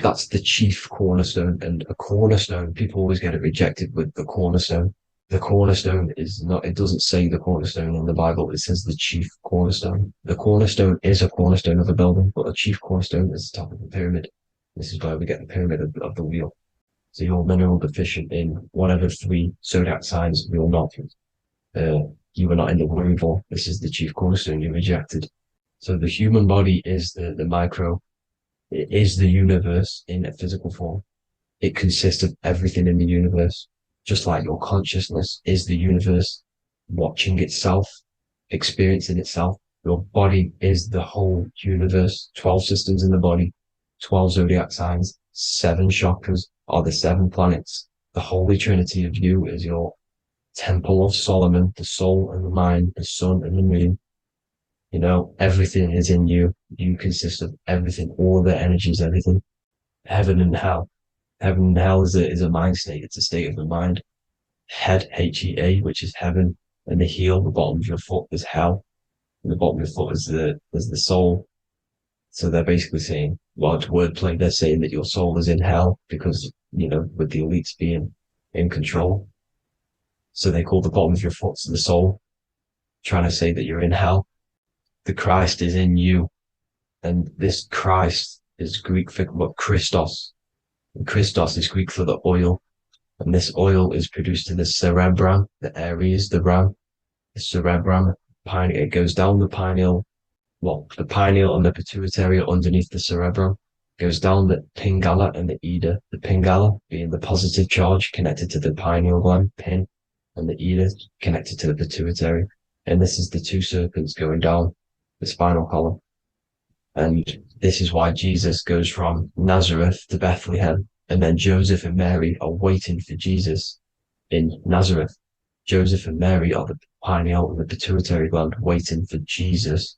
that's the chief cornerstone. And a cornerstone, people always get it rejected with the cornerstone. The cornerstone is not, it doesn't say the cornerstone in the Bible. It says the chief cornerstone. The cornerstone is a cornerstone of a building, but a chief cornerstone is the top of the pyramid. This is where we get the pyramid of the wheel. So you're mineral deficient in whatever 3 zodiac signs you're not. You were not in the womb for. This is the chief cornerstone you rejected. So the human body is the micro. It is the universe in a physical form. It consists of everything in the universe, just like your consciousness is the universe, watching itself, experiencing itself. Your body is the whole universe. 12 systems in the body, 12 zodiac signs, 7 chakras are the 7 planets. The Holy Trinity of you is your Temple of Solomon, the soul and the mind, the sun and the moon. Everything is in you. You consist of everything, all the energies, everything. Heaven and hell. Heaven and hell is a mind state. It's a state of the mind. Head, H-E-A, which is heaven, and the heel, the bottom of your foot, is hell. And the bottom of your foot is the soul. So they're basically saying, well, it's wordplay. They're saying that your soul is in hell because, with the elites being in control. So they call the bottom of your foot the soul, trying to say that you're in hell. The Christ is in you. And this Christ is Greek for what? Christos. And Christos is Greek for the oil. And this oil is produced in the cerebrum, the Aries, the ram, the cerebrum. It goes down the pineal, the pineal and the pituitary underneath the cerebrum. Goes down the pingala and the ida. The pingala being the positive charge connected to the pineal gland, pin, and the ida connected to the pituitary. And this is the two serpents going down the spinal column. And this is why Jesus goes from Nazareth to Bethlehem, and then Joseph and Mary are waiting for Jesus in Nazareth. Joseph and Mary are the pineal and the pituitary gland waiting for Jesus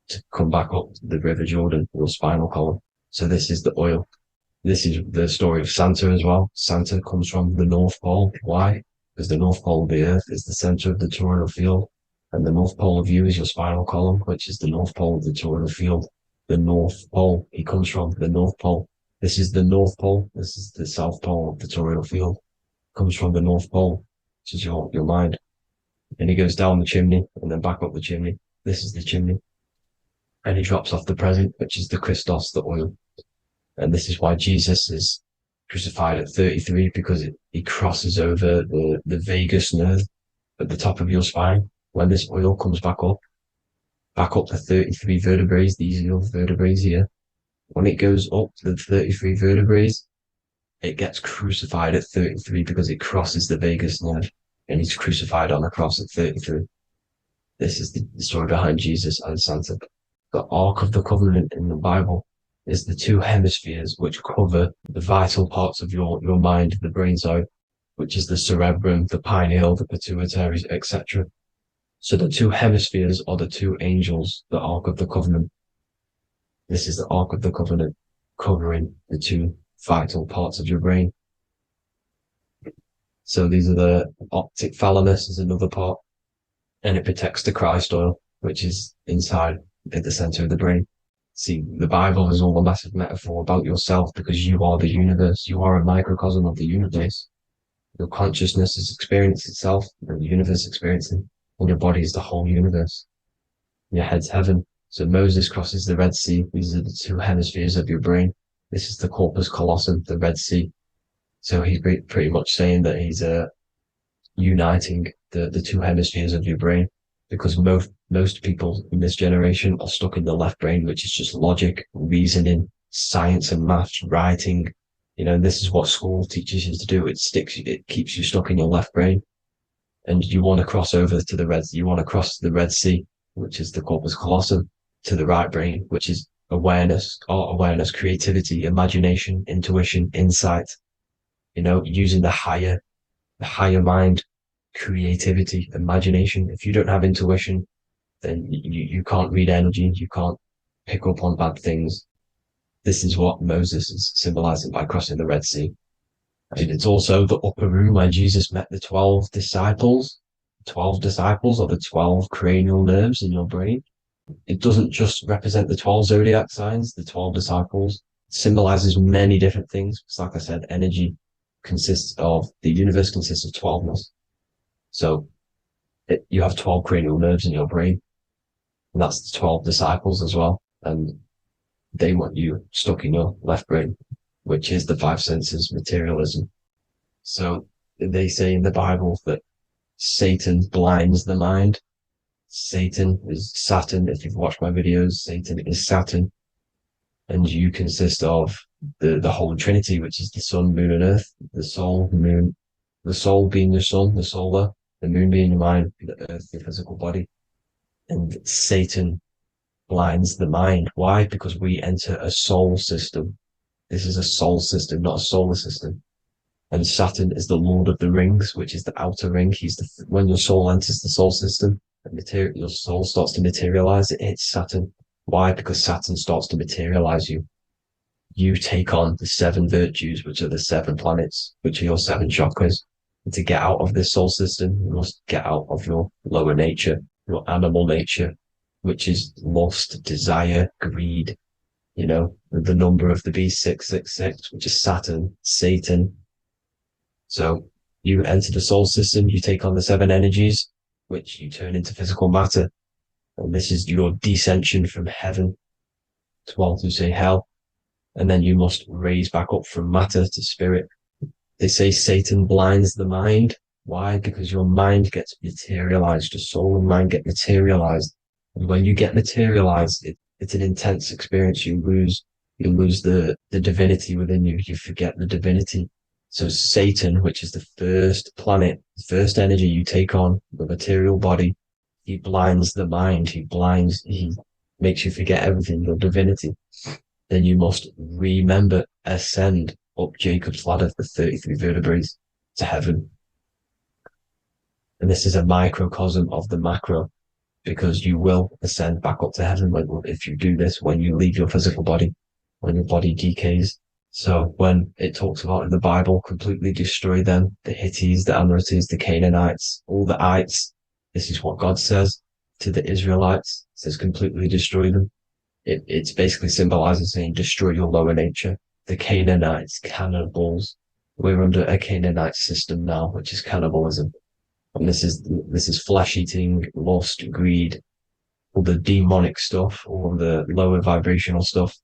to come back up the River Jordan, your spinal column. So this is the oil. This is the story of Santa as well. Santa comes from the North Pole. Why? Because the North Pole of the Earth is the center of the toroidal field, and the North Pole of you is your spinal column, which is the North Pole of the toroidal field. The North Pole, he comes from the North Pole. This is the North Pole. This is the South Pole of the toroidal field. Comes from the North Pole, which is your mind. And he goes down the chimney and then back up the chimney. This is the chimney. And he drops off the present, which is the Christos, the oil. And this is why Jesus is crucified at 33, because he crosses over the vagus nerve at the top of your spine. When this oil comes back up the 33 vertebrae, these are your vertebrae here. When it goes up to the 33 vertebrae, it gets crucified at 33 because it crosses the vagus nerve, and he's crucified on a cross at 33. This is the story behind Jesus and Santa. The Ark of the Covenant in the Bible is the two hemispheres which cover the vital parts of your mind, the brain side, which is the cerebrum, the pineal, the pituitary, etc. So the two hemispheres are the two angels, the Ark of the Covenant. This is the Ark of the Covenant covering the two vital parts of your brain. So these are the optic thalamus is another part, and it protects the Christ oil, which is inside at the center of the brain. See, the Bible is all a massive metaphor about yourself, because you are the universe. You are a microcosm of the universe. Your consciousness is experiencing itself, and the universe experiencing, and your body is the whole universe. Your head's heaven. So Moses crosses the Red Sea. These are the two hemispheres of your brain. This is the corpus callosum, the Red Sea. So he's pretty much saying that he's uniting the two hemispheres of your brain, because most people in this generation are stuck in the left brain, which is just logic, reasoning, science and maths, writing. And this is what school teaches you to do. It keeps you stuck in your left brain. And you want to cross over to you want to cross the Red Sea, which is the corpus callosum, to the right brain, which is awareness, art awareness, creativity, imagination, intuition, insight, using the higher mind, creativity, imagination. If you don't have intuition, then you can't read energy, you can't pick up on bad things. This is what Moses is symbolizing by crossing the Red Sea. And it's also the upper room where Jesus met the 12 disciples. 12 disciples are the 12 cranial nerves in your brain. It doesn't just represent the 12 zodiac signs, the 12 disciples. It symbolizes many different things. It's like I said, energy the universe consists of 12ness. So you have 12 cranial nerves in your brain, and that's the 12 disciples as well. And they want you stuck in your left brain, which is the five senses, materialism. So they say in the Bible that Satan blinds the mind. Satan is Saturn. If you've watched my videos, Satan is Saturn. And you consist of the Holy Trinity, which is the sun, moon, and earth. The soul, moon, the soul being your sun, the solar, the moon being your mind, the earth, the physical body. And Satan blinds the mind. Why? Because we enter a soul system. This is a soul system, not a solar system. And Saturn is the Lord of the Rings, which is the outer ring. When your soul enters the soul system, your soul starts to materialize. It hits Saturn. Why? Because Saturn starts to materialize you. You take on the 7 virtues, which are the 7 planets, which are your 7 chakras. And to get out of this soul system, you must get out of your lower nature, your animal nature, which is lust, desire, greed. The number of the beast 666, which is Saturn, Satan. So You enter the soul system, you take on the 7 energies, which you turn into physical matter. And this is your descension from heaven to, well, to say hell. And then you must raise back up from matter to spirit. They say Satan blinds the mind. Why? Because your mind gets materialized. Your soul and mind get materialized. And when you get materialized, it's an intense experience. You lose the divinity within you. You forget the divinity. So Satan, which is the first planet, the first energy you take on, the material body, he blinds the mind. He makes you forget everything, your divinity. Then you must remember, ascend up Jacob's ladder, the 33 vertebrae, to heaven. And this is a microcosm of the macro, because you will ascend back up to heaven if you do this, when you leave your physical body, when your body decays. So when it talks about in the Bible, completely destroy them, the Hittites, the Amorites, the Canaanites, all the ites, this is what God says to the Israelites. It says completely destroy them. It's basically symbolizing saying destroy your lower nature. The Canaanites, cannibals. We're under a Canaanite system now, which is cannibalism. And this is flesh eating, lust, greed, all the demonic stuff, all the lower vibrational stuff,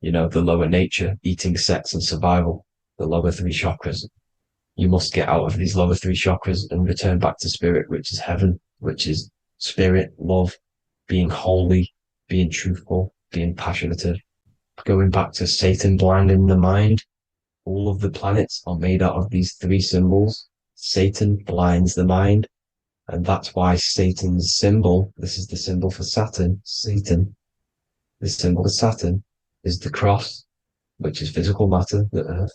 the lower nature, eating, sex, and survival, the lower 3 chakras. You must get out of these lower 3 chakras and return back to spirit, which is heaven, which is spirit, love, being holy, being truthful, being passionate. Going back to Satan blinding the mind, all of the planets are made out of these 3 symbols. Satan blinds the mind, and that's why Satan's symbol, this is the symbol for Saturn, Satan, the symbol of Saturn is the cross, which is physical matter, the earth,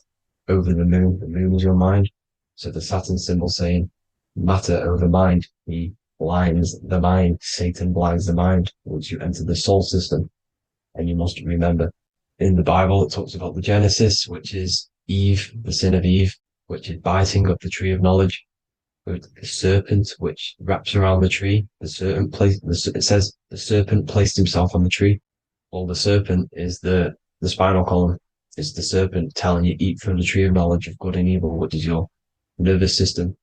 over the moon is your mind. So the Saturn symbol saying matter over mind, he blinds the mind, Satan blinds the mind once you enter the soul system. And you must remember, in the Bible, it talks about the Genesis, which is Eve, the sin of Eve, which is biting of the tree of knowledge. The serpent, which wraps around the tree. It says the serpent placed himself on the tree. Well, the serpent is the spinal column. It's the serpent telling you eat from the tree of knowledge of good and evil, which is your nervous system.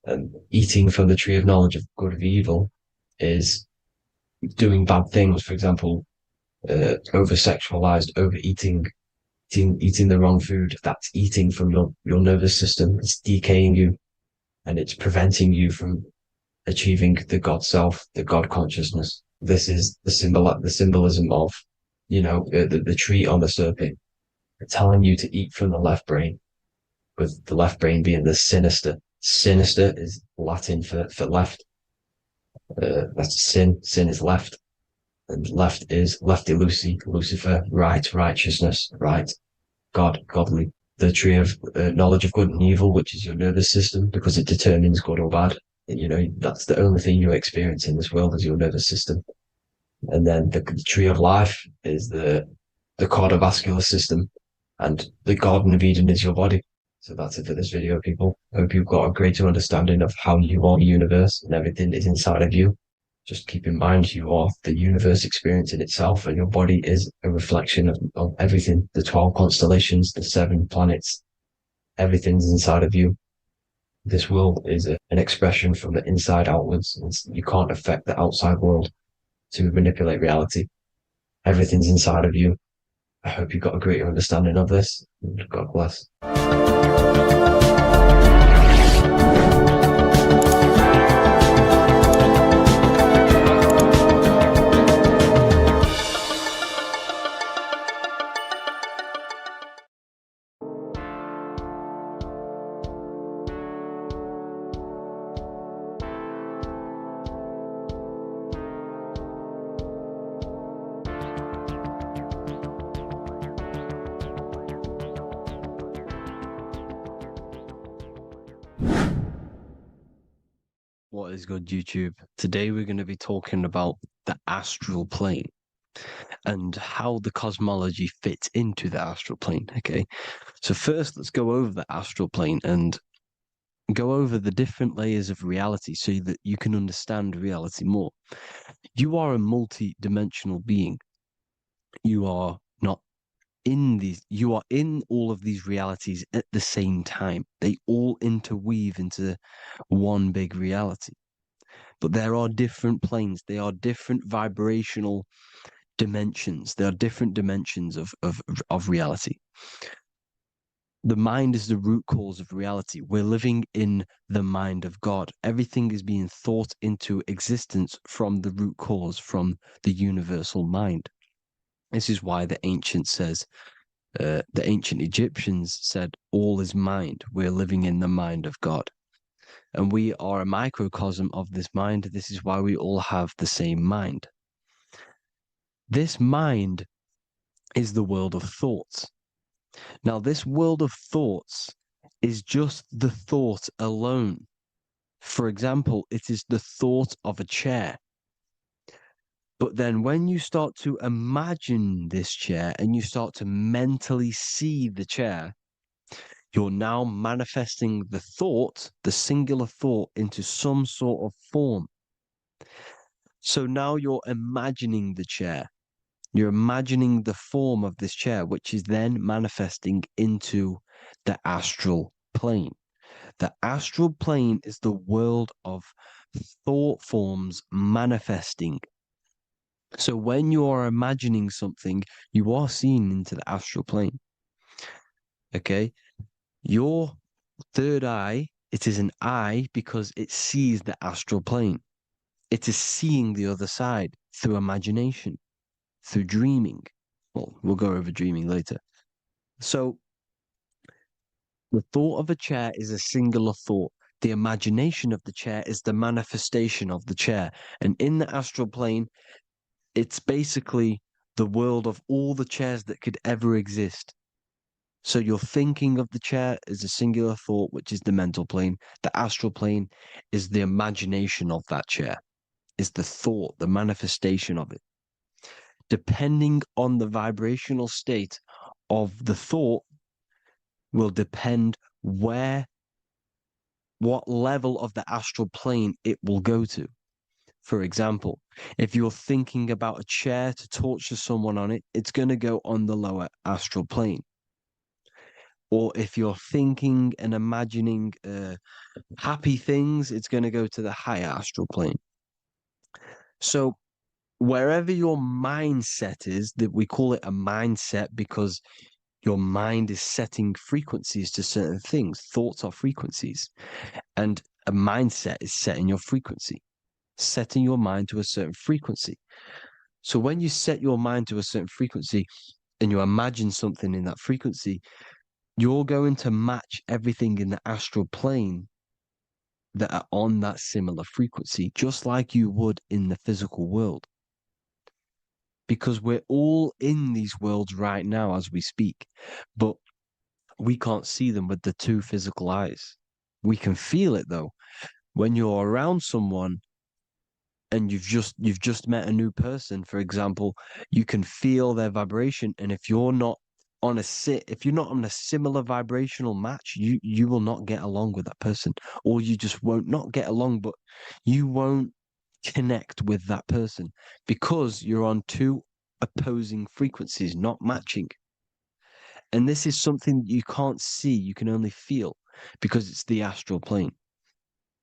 And eating from the tree of knowledge of good and evil is doing bad things. For example, over-sexualized, overeating, eating the wrong food. That's eating from your nervous system. It's decaying you, and it's preventing you from achieving the God self, the God consciousness. This is the symbolism of, the tree on the serpent, telling you to eat from the left brain, with the left brain being the sinister. Sinister is Latin for left. That's sin. Sin is left. And left is lefty Lucy, Lucifer, right, righteousness, right, God, godly. The tree of knowledge of good and evil, which is your nervous system, because it determines good or bad. That's the only thing you experience in this world is your nervous system. And then the tree of life is the cardiovascular system, and the Garden of Eden is your body. So that's it for this video, people. Hope you've got a greater understanding of how you are the universe and everything is inside of you. Just keep in mind you are the universe experience in itself, and your body is a reflection of everything. The 12 constellations, the 7 planets, everything's inside of you. This world is an expression from the inside outwards. You can't affect the outside world to manipulate reality. Everything's inside of you. I hope you got a greater understanding of this. God bless. What is good, YouTube? Today we're going to be talking about the astral plane and how the cosmology fits into the astral plane. Okay, so first let's go over the astral plane and go over the different layers of reality so that you can understand reality more. You are a multi-dimensional being. You are not you are in all of these realities at the same time. They all interweave into one big reality. But there are different planes. They are different vibrational dimensions. There are different dimensions of reality. The mind is the root cause of reality. We're living in the mind of God. Everything is being thought into existence from the root cause, from the universal mind. This is why the ancient Egyptians said, all is mind. We're living in the mind of God. And we are a microcosm of this mind. This is why we all have the same mind. This mind is the world of thoughts. Now, this world of thoughts is just the thought alone. For example, it is the thought of a chair. But then when you start to imagine this chair and you start to mentally see the chair, you're now manifesting the thought, the singular thought, into some sort of form. So now you're imagining the chair. You're imagining the form of this chair, which is then manifesting into the astral plane. The astral plane is the world of thought forms manifesting. So when you are imagining something, you are seeing into the astral plane. Okay? Your third eye, it is an eye because it sees the astral plane. It is seeing the other side through imagination, through dreaming. Well, we'll go over dreaming later. So the thought of a chair is a singular thought. The imagination of the chair is the manifestation of the chair. And in the astral plane, it's basically the world of all the chairs that could ever exist. So you're thinking of the chair as a singular thought, which is the mental plane. The astral plane is the imagination of that chair, is the thought, the manifestation of it. Depending on the vibrational state of the thought will depend what level of the astral plane it will go to. For example, if you're thinking about a chair to torture someone on it, it's going to go on the lower astral plane. Or if you're thinking and imagining happy things, it's going to go to the higher astral plane. So wherever your mindset is, that we call it a mindset because your mind is setting frequencies to certain things. Thoughts are frequencies. And a mindset is setting your frequency, setting your mind to a certain frequency. So when you set your mind to a certain frequency and you imagine something in that frequency, you're going to match everything in the astral plane that are on that similar frequency, just like you would in the physical world. Because we're all in these worlds right now as we speak, but we can't see them with the two physical eyes. We can feel it though. When you're around someone and you've just met a new person, for example, you can feel their vibration. And if you're not on a similar vibrational match, you will not get along with that person, or you just won't not get along, but you won't connect with that person because you're on two opposing frequencies, not matching. And this is something you can't see, you can only feel because it's the astral plane.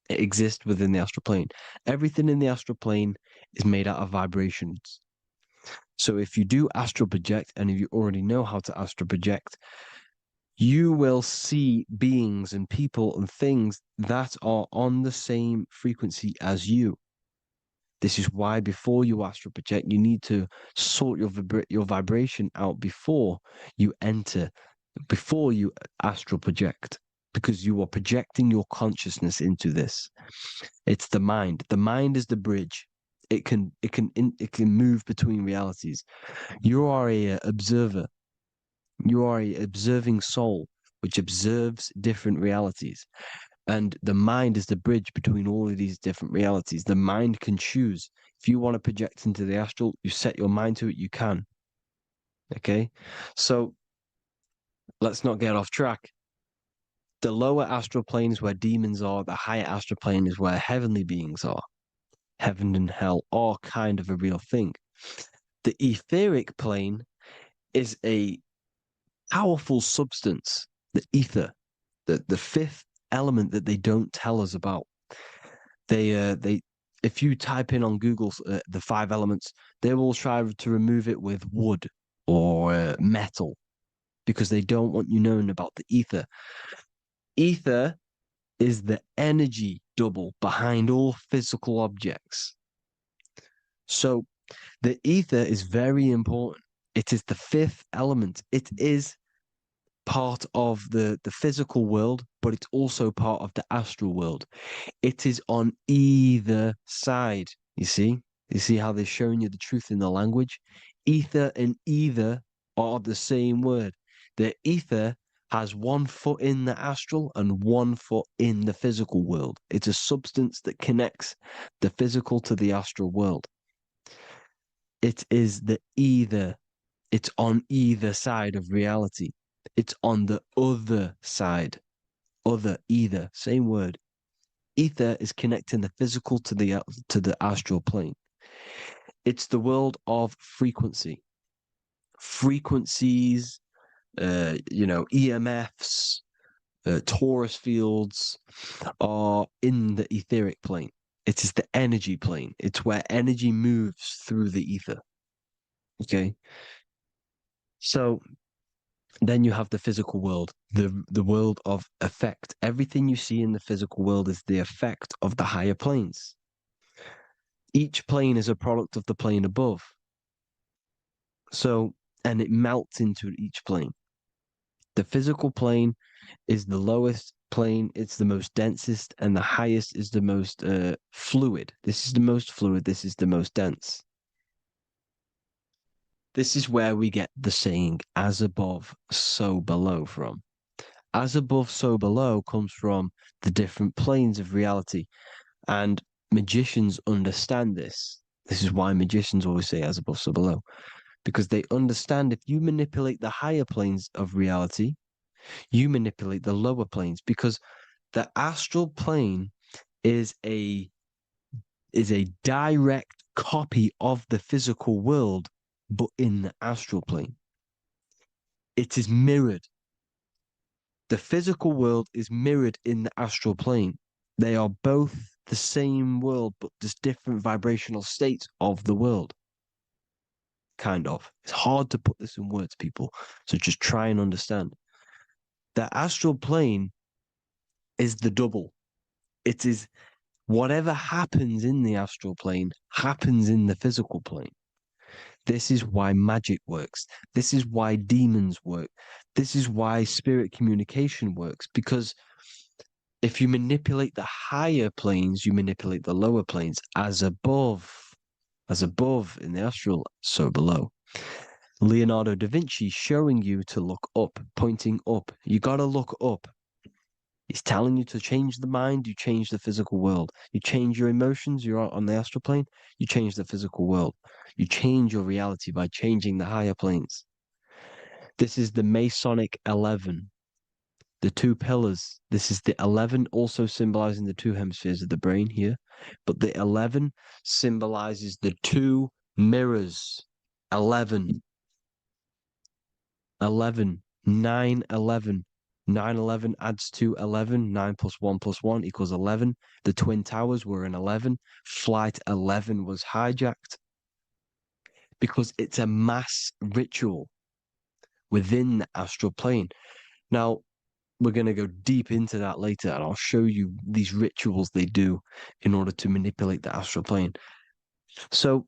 It exists within the astral plane. Everything in the astral plane is made out of vibrations. So if you do astral project, and if you already know how to astral project, you will see beings and people and things that are on the same frequency as you. This is why before you astral project, you need to sort your vibration out before you astral project, because you are projecting your consciousness into this. It's the mind. The mind is the bridge. It can move between realities. You are a observer. You are a observing soul which observes different realities. And the mind is the bridge between all of these different realities. The mind can choose. If you want to project into the astral, you set your mind to it, you can. Okay? So let's not get off track. The lower astral plane is where demons are. The higher astral plane is where heavenly beings are. Heaven and hell are kind of a real thing. The etheric plane is a powerful substance, the ether, the fifth element that they don't tell us about. They if you type in on Google the 5 elements, they will try to remove it with wood or metal because they don't want you knowing about the ether. Ether is the energy double behind all physical objects. So the ether is very important. It is the fifth element. It is part of the physical world, but it's also part of the astral world. It is on either side. You see? You see how they're showing you the truth in the language? Ether and either are the same word. The ether has 1 foot in the astral and 1 foot in the physical world. It's a substance that connects the physical to the astral world. It is the either. It's on either side of reality. It's on the other side. Other, either, same word. Ether is connecting the physical to the astral plane. It's the world of frequency. Frequencies, EMFs, torus fields are in the etheric plane. It is the energy plane. It's where energy moves through the ether. Okay. So then you have the physical world, the world of effect. Everything you see in the physical world is the effect of the higher planes. Each plane is a product of the plane above. So, and it melts into each plane. The physical plane is the lowest plane, it's the most densest, and the highest is the most fluid. This is the most fluid, this is the most dense. This is where we get the saying, as above, so below from. As above, so below comes from the different planes of reality. And magicians understand this. This is why magicians always say as above, so below. Because they understand if you manipulate the higher planes of reality, you manipulate the lower planes. Because the astral plane is a direct copy of the physical world, but in the astral plane. It is mirrored. The physical world is mirrored in the astral plane. They are both the same world, but just different vibrational states of the world. Kind of. It's hard to put this in words, people. So just try and understand. The astral plane is the double. It is whatever happens in the astral plane happens in the physical plane. This is why magic works. This is why demons work. This is why spirit communication works. Because if you manipulate the higher planes, you manipulate the lower planes. As above in the astral, so below. Leonardo da Vinci showing you to look up, pointing up. You got to look up. He's telling you to change the mind, you change the physical world. You change your emotions, you're on the astral plane, you change the physical world. You change your reality by changing the higher planes. This is the Masonic 11, the 2 pillars. This is the 11, also symbolizing the 2 hemispheres of the brain here. But the 11 symbolizes the 2 mirrors. 11, 11, 9, 11. 9, 11 adds to 11. 9 plus 1 plus 1 equals 11. The Twin Towers were in 11. Flight 11 was hijacked because it's a mass ritual within the astral plane. Now, we're going to go deep into that later, and I'll show you these rituals they do in order to manipulate the astral plane. So,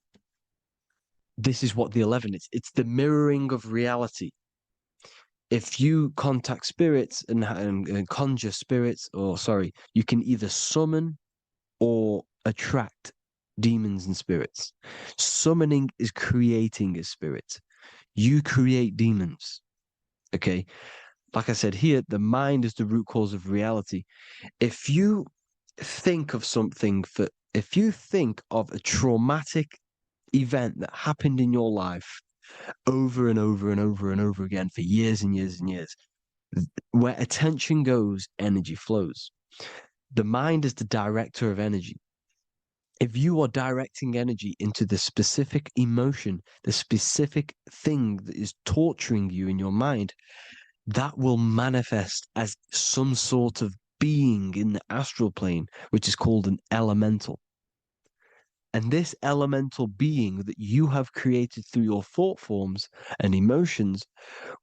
this is what the 11 is. It's the mirroring of reality. If you contact spirits and conjure spirits, you can either summon or attract demons and spirits. Summoning is creating a spirit. You create demons. Okay. Like I said here, the mind is the root cause of reality. If you think of if you think of a traumatic event that happened in your life over and over and over and over again for years and years and years, where attention goes, energy flows. The mind is the director of energy. If you are directing energy into the specific emotion, the specific thing that is torturing you in your mind, that will manifest as some sort of being in the astral plane, which is called an elemental. And this elemental being that you have created through your thought forms and emotions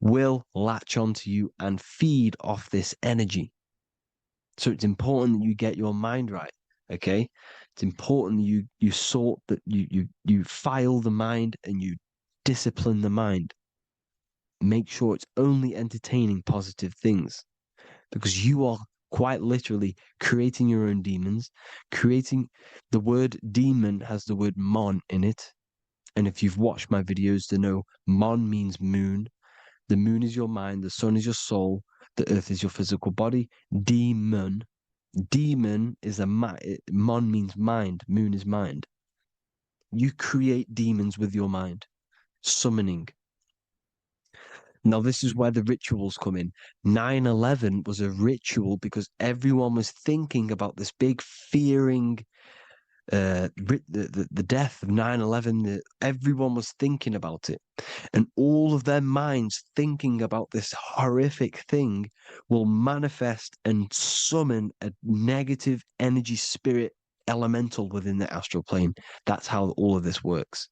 will latch onto you and feed off this energy. So it's important that you get your mind right. Okay. It's important that you sort that you file the mind and you discipline the mind. Make sure it's only entertaining positive things, because you are quite literally creating your own demons. Creating the word demon has the word mon in it. And if you've watched my videos to know, mon means moon. The moon is your mind, the sun is your soul, the earth is your physical body. Demon is a mon means mind, moon is mind. You create demons with your mind. Summoning. Now, this is where the rituals come in. 9/11 was a ritual because everyone was thinking about this big fearing, the death of 9/11. Everyone was thinking about it. And all of their minds thinking about this horrific thing will manifest and summon a negative energy spirit elemental within the astral plane. That's how all of this works.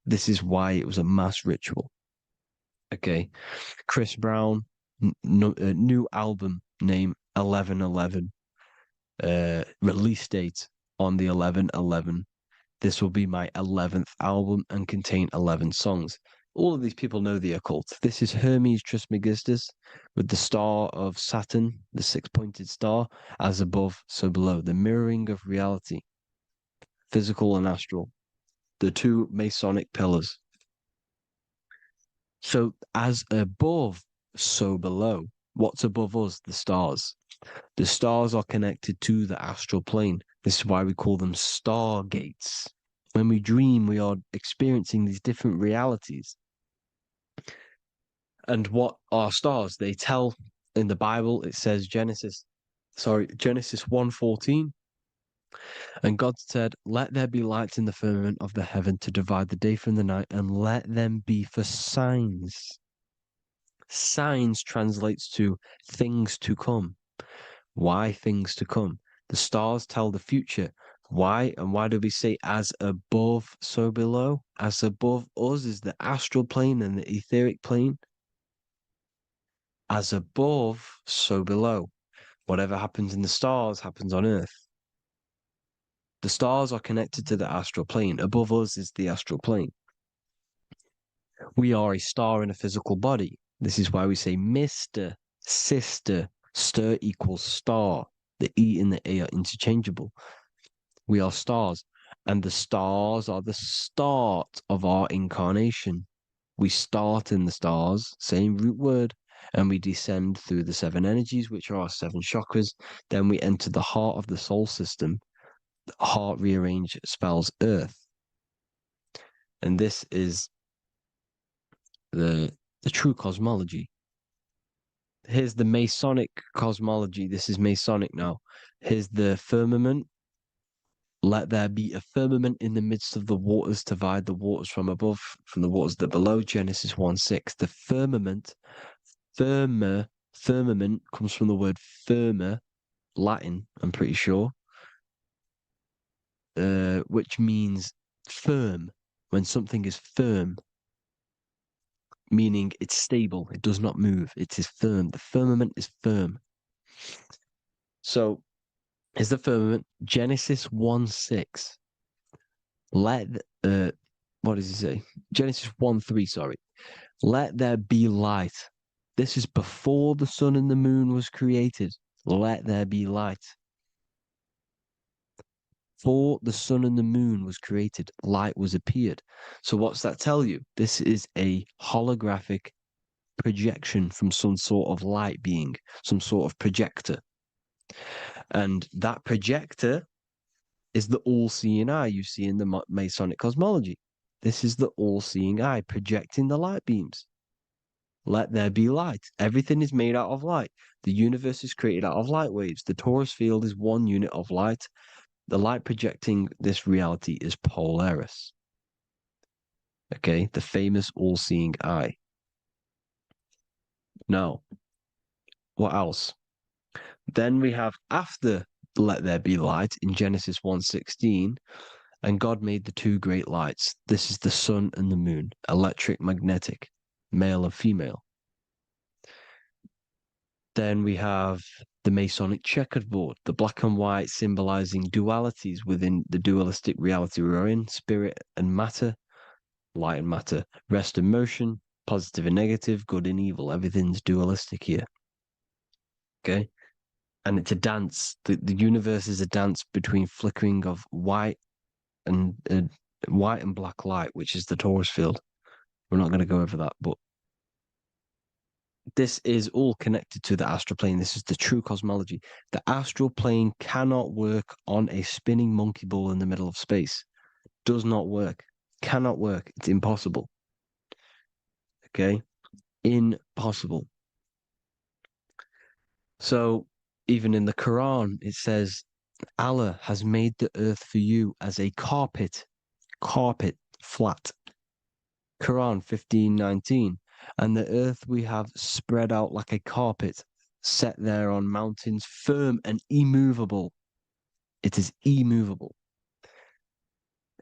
This is why it was a mass ritual. Okay. Chris Brown, new album name 11/11, release date on the 11/11. This will be my 11th album and contain 11 songs. All of these people know the occult. This is Hermes Trismegistus with the star of Saturn, the six-pointed star, as above, so below. The mirroring of reality, physical and astral, the two Masonic pillars. So as above, so below. What's above us? The stars. The stars are connected to the astral plane. This is why we call them stargates. When we dream, we are experiencing these different realities. And what are stars? They tell in the Bible, it says Genesis 1:14. And God said, "Let there be lights in the firmament of the heaven to divide the day from the night, and let them be for signs." Signs translates to things to come. Why things to come? The stars tell the future. Why? And why do we say as above, so below? As above us is the astral plane and the etheric plane. As above, so below. Whatever happens in the stars happens on Earth. The stars are connected to the astral plane. Above us is the astral plane. We are a star in a physical body. This is why we say Mr., sister, stir equals star. The E and the A are interchangeable. We are stars, and the stars are the start of our incarnation. We start in the stars, same root word, and we descend through the seven energies, which are our seven chakras. Then we enter the heart of the soul system. The heart rearranged spells earth. And this is the true cosmology. Here's the Masonic cosmology. This is Masonic now. Here's the firmament. Let there be a firmament in the midst of the waters to divide the waters from above, from the waters that below. Genesis 1:6. The firmament, firmament comes from the word firma, Latin, I'm pretty sure, which means firm. When something is firm, meaning it's stable, it does not move, it is firm. The firmament is firm. So, is the firmament Genesis 1:6. What does he say? Genesis 1:3, sorry. Let there be light. This is before the sun and the moon was created. Let there be light. Before the sun and the moon was created, light was appeared. So what's that tell you? This is a holographic projection from some sort of light being, some sort of projector. And that projector is the all-seeing eye you see in the Masonic cosmology. This is the all-seeing eye projecting the light beams. Let there be light. Everything is made out of light. The universe is created out of light waves. The torus field is one unit of light. The light projecting this reality is Polaris. Okay, the famous all-seeing eye. Now, what else? Then we have after let there be light in Genesis 1:16, and God made the two great lights. This is the sun and the moon, electric, magnetic, male and female. Then we have the Masonic checkerboard, the black and white symbolizing dualities within the dualistic reality we're in, spirit and matter, light and matter, rest and motion, positive and negative, good and evil. Everything's dualistic here. Okay? And it's a dance. The universe is a dance between flickering of white and black light, which is the torus field. We're not going to go over that, but this is all connected to the astral plane. This is the true cosmology. The astral plane cannot work on a spinning monkey ball in the middle of space. Does not work. Cannot work. It's impossible. Okay? Impossible. So even in the Quran, it says, Allah has made the earth for you as a carpet, flat. Quran 15:19. And the earth we have spread out like a carpet, set there on mountains, firm and immovable. It is immovable.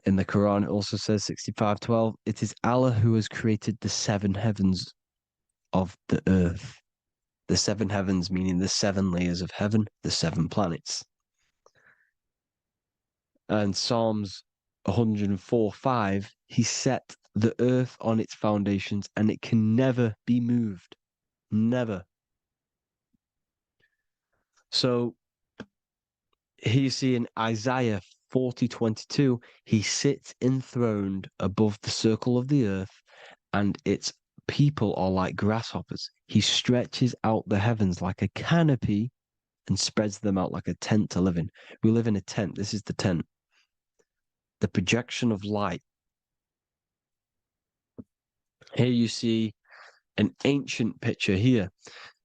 In the Quran, it also says 65:12, it is Allah who has created the seven heavens of the earth. The seven heavens meaning the seven layers of heaven, the seven planets. And Psalms 104:5, he set the earth on its foundations and it can never be moved. Never. So here you see in Isaiah 40:22, he sits enthroned above the circle of the earth, and its people are like grasshoppers. He stretches out the heavens like a canopy and spreads them out like a tent to live in. We live in a tent. This is the tent. The projection of light. Here you see an ancient picture here.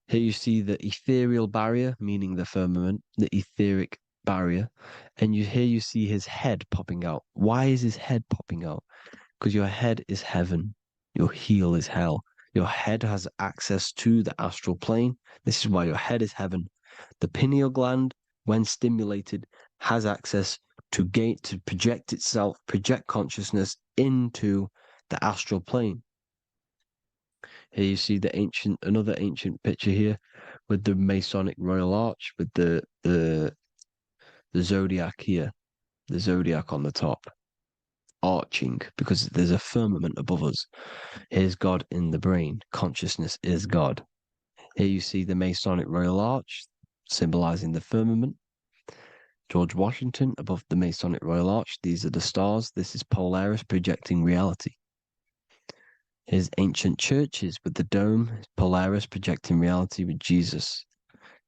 Here you see the ethereal barrier, meaning the firmament, the etheric barrier, and here you see his head popping out. Why is his head popping out? Because your head is heaven, your heel is hell. Your head has access to the astral plane. This is why your head is heaven. The pineal gland, when stimulated, has access to project itself, project consciousness into the astral plane. Here you see another ancient picture here with the Masonic Royal Arch, with the zodiac here, the zodiac on the top, arching because there's a firmament above us. Here's God in the brain. Consciousness is God. Here you see the Masonic Royal Arch, symbolizing the firmament. George Washington above the Masonic Royal Arch. These are the stars. This is Polaris projecting reality. Here's ancient churches with the dome, Polaris projecting reality with Jesus.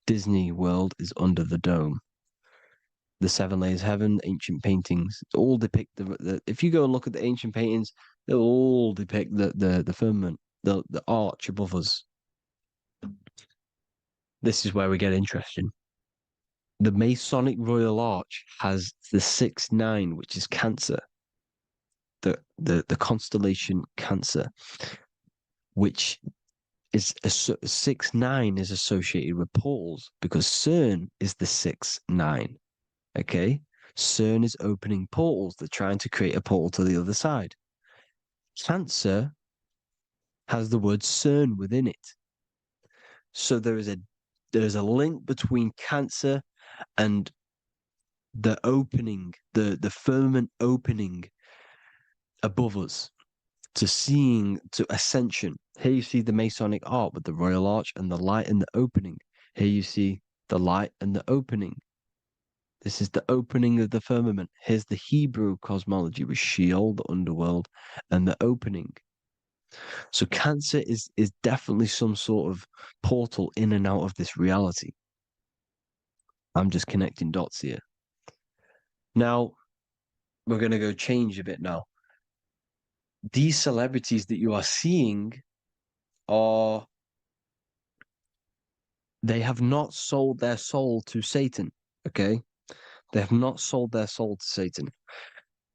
Disney World is under the dome. The seven layers of heaven, ancient paintings, all depict if you go and look at the ancient paintings, they'll all depict the firmament, the arch above us. This is where we get interesting. The Masonic Royal Arch has the 6-9, which is Cancer. The constellation Cancer, which is 6-9 is associated with portals because CERN is the 6-9. Okay, CERN is opening portals. They're trying to create a portal to the other side. Cancer has the word CERN within it, so there is a link between Cancer and the opening, the firmament opening above us to ascension. Here you see the Masonic art with the Royal Arch and the light and the opening. Here you see the light and the opening. This is the opening of the firmament. Here's the Hebrew cosmology with Sheol, the underworld, and the opening. So Cancer is definitely some sort of portal in and out of this reality. I'm just connecting dots here. Now, we're going to go change a bit now. These celebrities that you are seeing they have not sold their soul to Satan, okay? They have not sold their soul to Satan.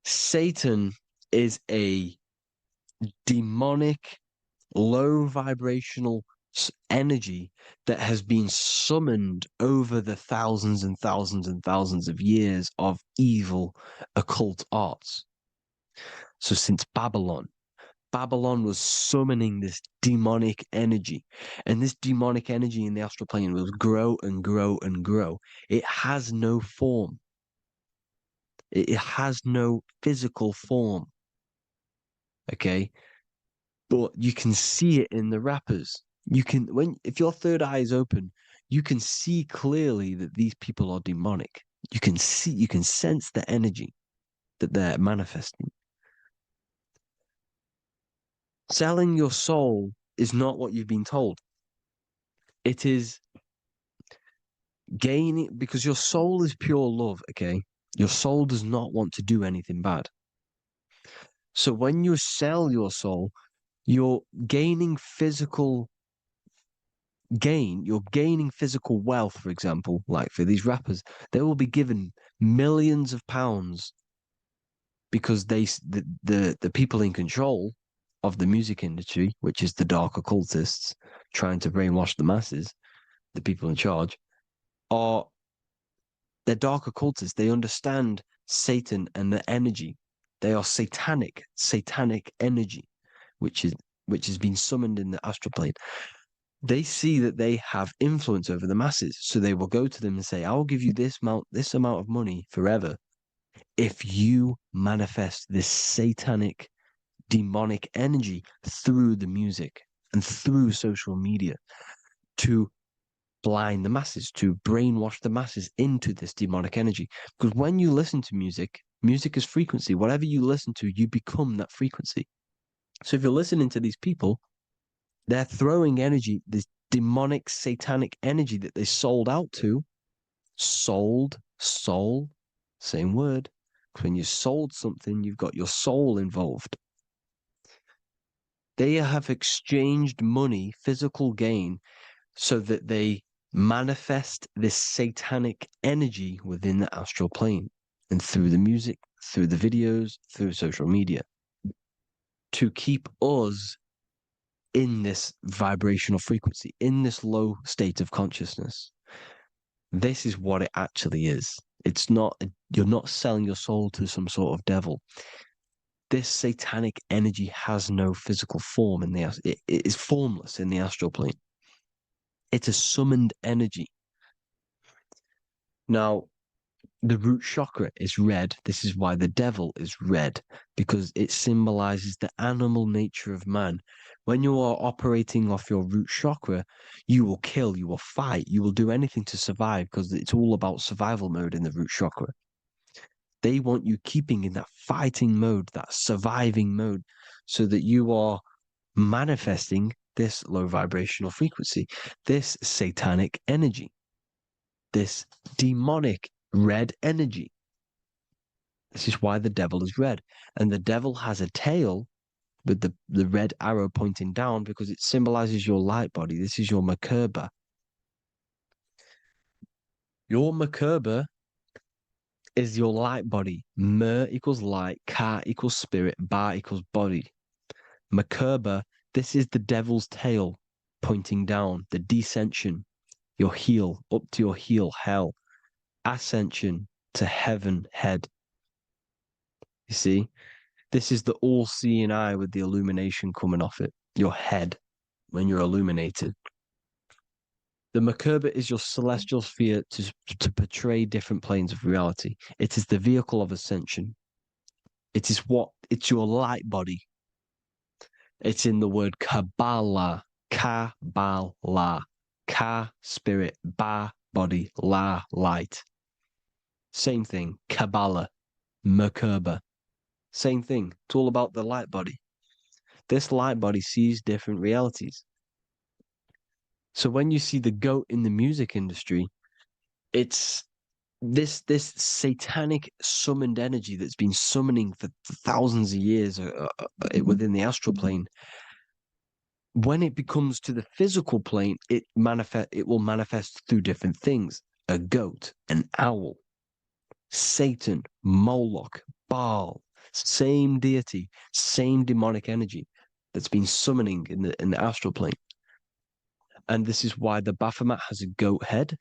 Satan is a demonic, low vibrational energy that has been summoned over the thousands and thousands and thousands of years of evil occult arts. So since Babylon was summoning this demonic energy, and this demonic energy in the astral plane will grow and grow and grow. It has no form. It has no physical form. Okay, but you can see it in the rappers. You can, if your third eye is open, you can see clearly that these people are demonic. You can sense the energy that they're manifesting. Selling your soul is not what you've been told. It is gaining, because your soul is pure love, okay? Your soul does not want to do anything bad. So when you sell your soul, you're gaining physical gain, you're gaining physical wealth, for example, like for these rappers, they will be given millions of pounds because the people in control of the music industry, which is the dark occultists trying to brainwash the masses, the people in charge, are they're dark occultists. They understand Satan and the energy. They are satanic energy, which has been summoned in the astral plane. They see that they have influence over the masses, so they will go to them and say, "I will give you this amount of money forever if you manifest this satanic, demonic energy through the music and through social media to blind the masses, to brainwash the masses into this demonic energy." Because when you listen to music, music is frequency. Whatever you listen to, you become that frequency. So if you're listening to these people, they're throwing energy, this demonic, satanic energy that they sold out to. Sold, soul, same word. When you sold something, you've got your soul involved. They have exchanged money, physical gain, so that they manifest this satanic energy within the astral plane and through the music, through the videos, through social media to keep us in this vibrational frequency, in this low state of consciousness. This is what it actually is. It's not, you're not selling your soul to some sort of devil. This satanic energy has no physical form it is formless in the astral plane. It's a summoned energy. Now, the root chakra is red. This is why the devil is red, because it symbolizes the animal nature of man. When you are operating off your root chakra, you will kill, you will fight, you will do anything to survive because it's all about survival mode in the root chakra. They want you keeping in that fighting mode, that surviving mode, so that you are manifesting this low vibrational frequency, this satanic energy, this demonic red energy. This is why the devil is red. And the devil has a tail with the red arrow pointing down because it symbolizes your light body. This is your Merkaba. Your Merkaba is your light body. Mer equals light, Ka equals spirit, Ba equals body. Merkaba, this is the devil's tail pointing down, the descension, your heel, up to your heel, hell. Ascension to heaven, head. You see? This is the all-seeing eye with the illumination coming off it, your head, when you're illuminated. The Merkaba is your celestial sphere to portray different planes of reality. It is the vehicle of ascension. It's your light body. It's in the word Kabbalah, Kabbalah, Ka, spirit, Ba, body, La, light. Same thing, Kabbalah, Merkaba. Same thing. It's all about the light body. This light body sees different realities. So when you see the goat in the music industry, it's this satanic summoned energy that's been summoning for thousands of years within the astral plane. When it becomes to the physical plane, it will manifest through different things. A goat, an owl, Satan, Moloch, Baal, same deity, same demonic energy that's been summoning in the astral plane. And this is why the Baphomet has a goat head.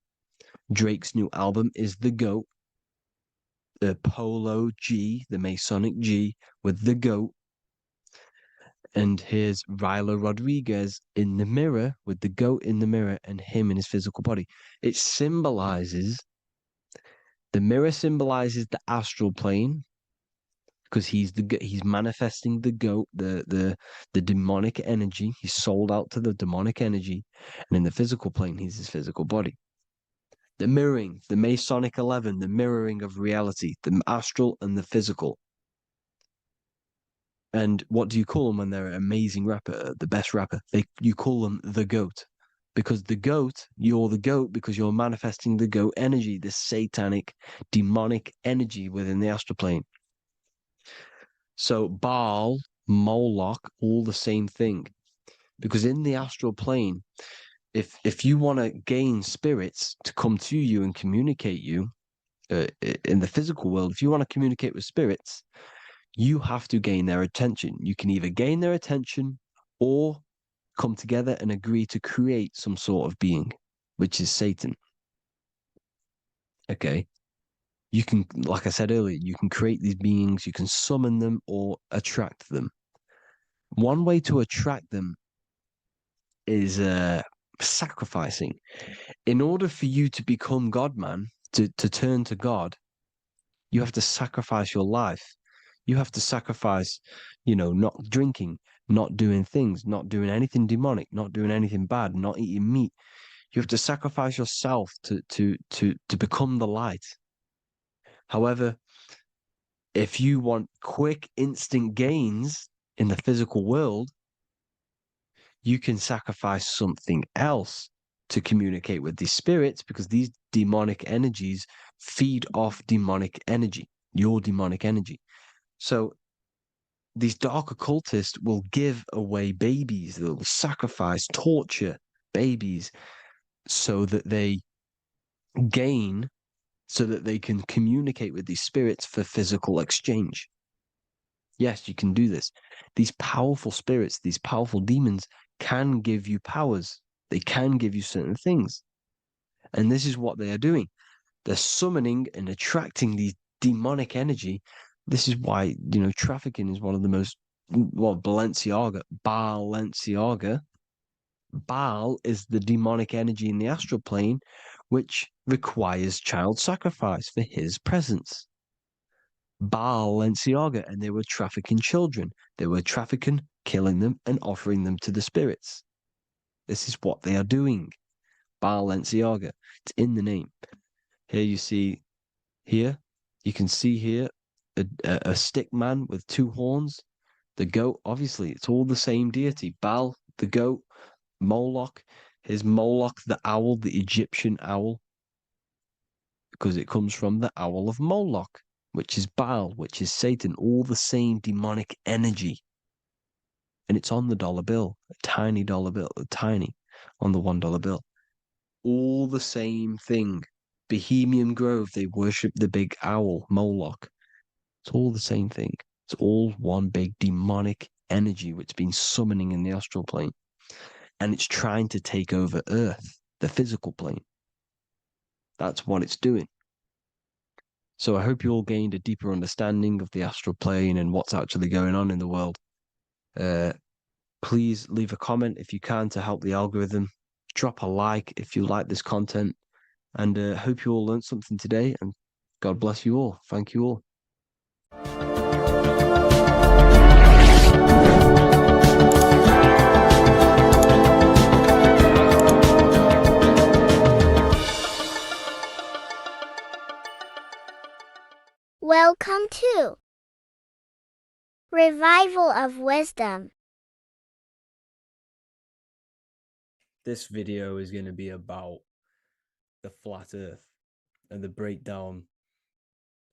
Drake's new album is the goat. The Polo G, the Masonic G, with the goat. And here's Ryla Rodriguez in the mirror with the goat in the mirror and him in his physical body. It symbolizes, the mirror symbolizes the astral plane because he's manifesting the goat, the demonic energy. He's sold out to the demonic energy, and in the physical plane, he's his physical body. The mirroring, the Masonic 11, the mirroring of reality, the astral and the physical. And what do you call them when they're an amazing rapper, the best rapper? You call them the GOAT. Because the GOAT, you're the GOAT because you're manifesting the GOAT energy, the satanic, demonic energy within the astral plane. So Baal, Moloch, all the same thing. Because in the astral plane, if you want to gain spirits to come to you and communicate you in the physical world, if you want to communicate with spirits, you have to gain their attention. You can either gain their attention or come together and agree to create some sort of being, which is Satan. Okay. You can, like I said earlier, you can create these beings, you can summon them or attract them. One way to attract them is sacrificing. In order for you to become God, man, to turn to God, you have to sacrifice your life. You have to sacrifice, not drinking, not doing things, not doing anything demonic, not doing anything bad, not eating meat. You have to sacrifice yourself to become the light. However, if you want quick, instant gains in the physical world, you can sacrifice something else to communicate with these spirits because these demonic energies feed off demonic energy, your demonic energy. So these dark occultists will give away babies, they'll sacrifice, torture babies so that they gain, so that they can communicate with these spirits for physical exchange. Yes, you can do this. These powerful spirits, these powerful demons can give you powers. They can give you certain things. And this is what they are doing. They're summoning and attracting these demonic energy. This is why, trafficking is one of the most, Balenciaga. Baal is the demonic energy in the astral plane, which requires child sacrifice for his presence. Balenciaga, and they were trafficking children. They were trafficking, killing them, and offering them to the spirits. This is what they are doing. Balenciaga. It's in the name. Here you see, you can see here a stick man with two horns. The goat, obviously, it's all the same deity. Baal, the goat, Moloch, is Moloch the owl, the Egyptian owl, because it comes from the owl of Moloch, which is Baal, which is Satan, all the same demonic energy. And it's on the dollar bill, a tiny dollar bill, tiny on the $1 bill. All the same thing. Bohemian Grove, they worship the big owl, Moloch. It's all the same thing. It's all one big demonic energy which has been summoning in the astral plane. And it's trying to take over Earth, the physical plane. That's what it's doing. So I hope you all gained a deeper understanding of the astral plane and what's actually going on in the world. Please leave a comment if you can to help the algorithm. Drop a like if you like this content. And hope you all learned something today. And God bless you all. Thank you all. Welcome to Revival of Wisdom. This video is going to be about the flat Earth and the breakdown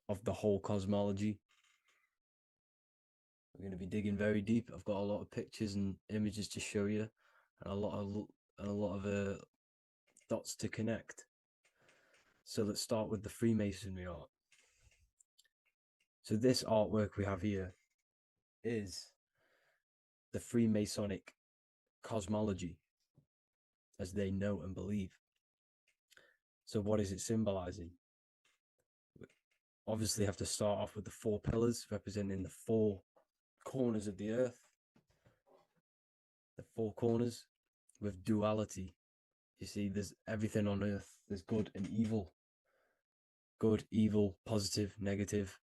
of the whole cosmology. We're going to be digging very deep. I've got a lot of pictures and images to show you, and a lot of dots to connect. So let's start with the Freemasonry art. So this artwork we have here is the Freemasonic cosmology as they know and believe. So what is it symbolizing? We obviously have to start off with the 4 pillars representing the 4 corners of the earth. The 4 corners with duality. You see, there's everything on earth. There's good and evil. Good, evil, positive, negative.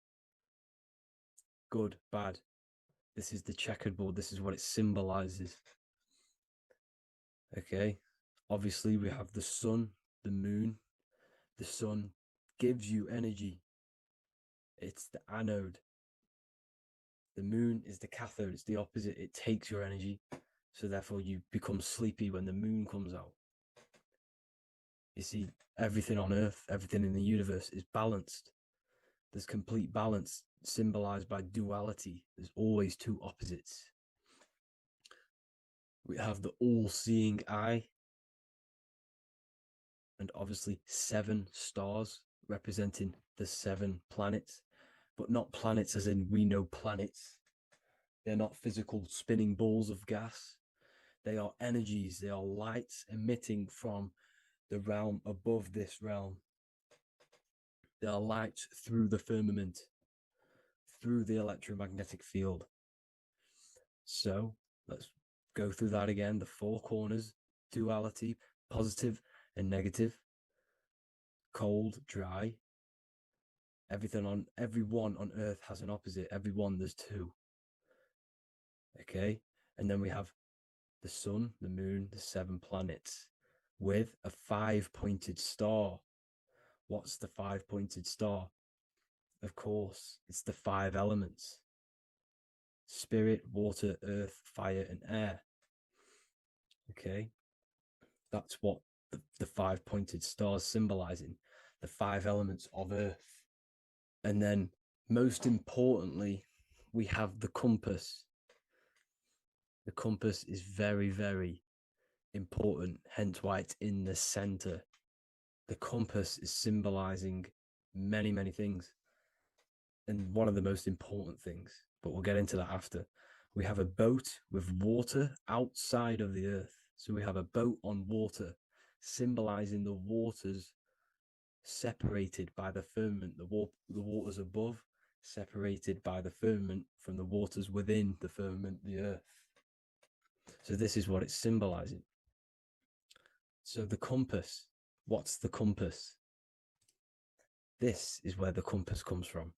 Good, bad. This is the checkerboard. This is what it symbolizes. Okay. Obviously, we have the sun, the moon. The sun gives you energy. It's the anode. The moon is the cathode. It's the opposite. It takes your energy. So therefore, you become sleepy when the moon comes out. You see, everything on Earth, everything in the universe is balanced. There's complete balance symbolized by duality. There's always 2 opposites. We have the all-seeing eye, and obviously 7 stars representing the 7 planets, but not planets as in we know planets. They're not physical spinning balls of gas. They are energies. They are lights emitting from the realm above this realm. They are lights through the firmament, through the electromagnetic field. So let's go through that again. The 4 corners, duality, positive and negative, cold, dry. Everyone on Earth has an opposite. Everyone, there's 2. Okay, and then we have the sun, the moon, the 7 planets with a 5-pointed star. What's the 5-pointed star? Of course, it's the 5 elements: spirit, water, earth, fire, and air. Okay, that's what the 5-pointed stars symbolizing, the 5 elements of earth. And then most importantly, we have the compass. The compass is very, very important, hence why it's in the center. The compass is symbolizing many, many things. And one of the most important things, but we'll get into that after. We have a boat with water outside of the earth. So we have a boat on water, symbolizing the waters separated by the firmament, the waters above, separated by the firmament from the waters within the firmament, the earth. So this is what it's symbolizing. So the compass, what's the compass? This is where the compass comes from.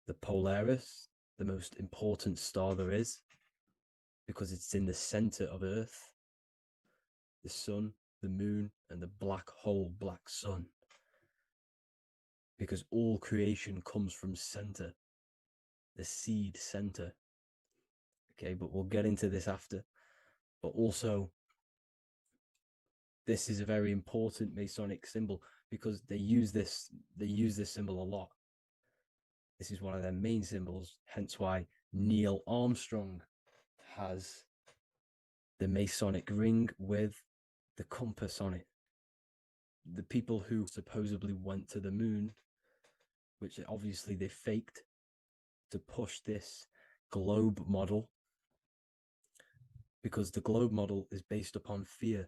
The Polaris, the most important star there is, because it's in the center of Earth, the sun, the moon, and the black hole, black sun. Because all creation comes from center, the seed center. Okay, but we'll get into this after. But also, this is a very important Masonic symbol because they use this symbol a lot. This is one of their main symbols, hence why Neil Armstrong has the Masonic ring with the compass on it. The people who supposedly went to the moon, which obviously they faked to push this globe model, because the globe model is based upon fear.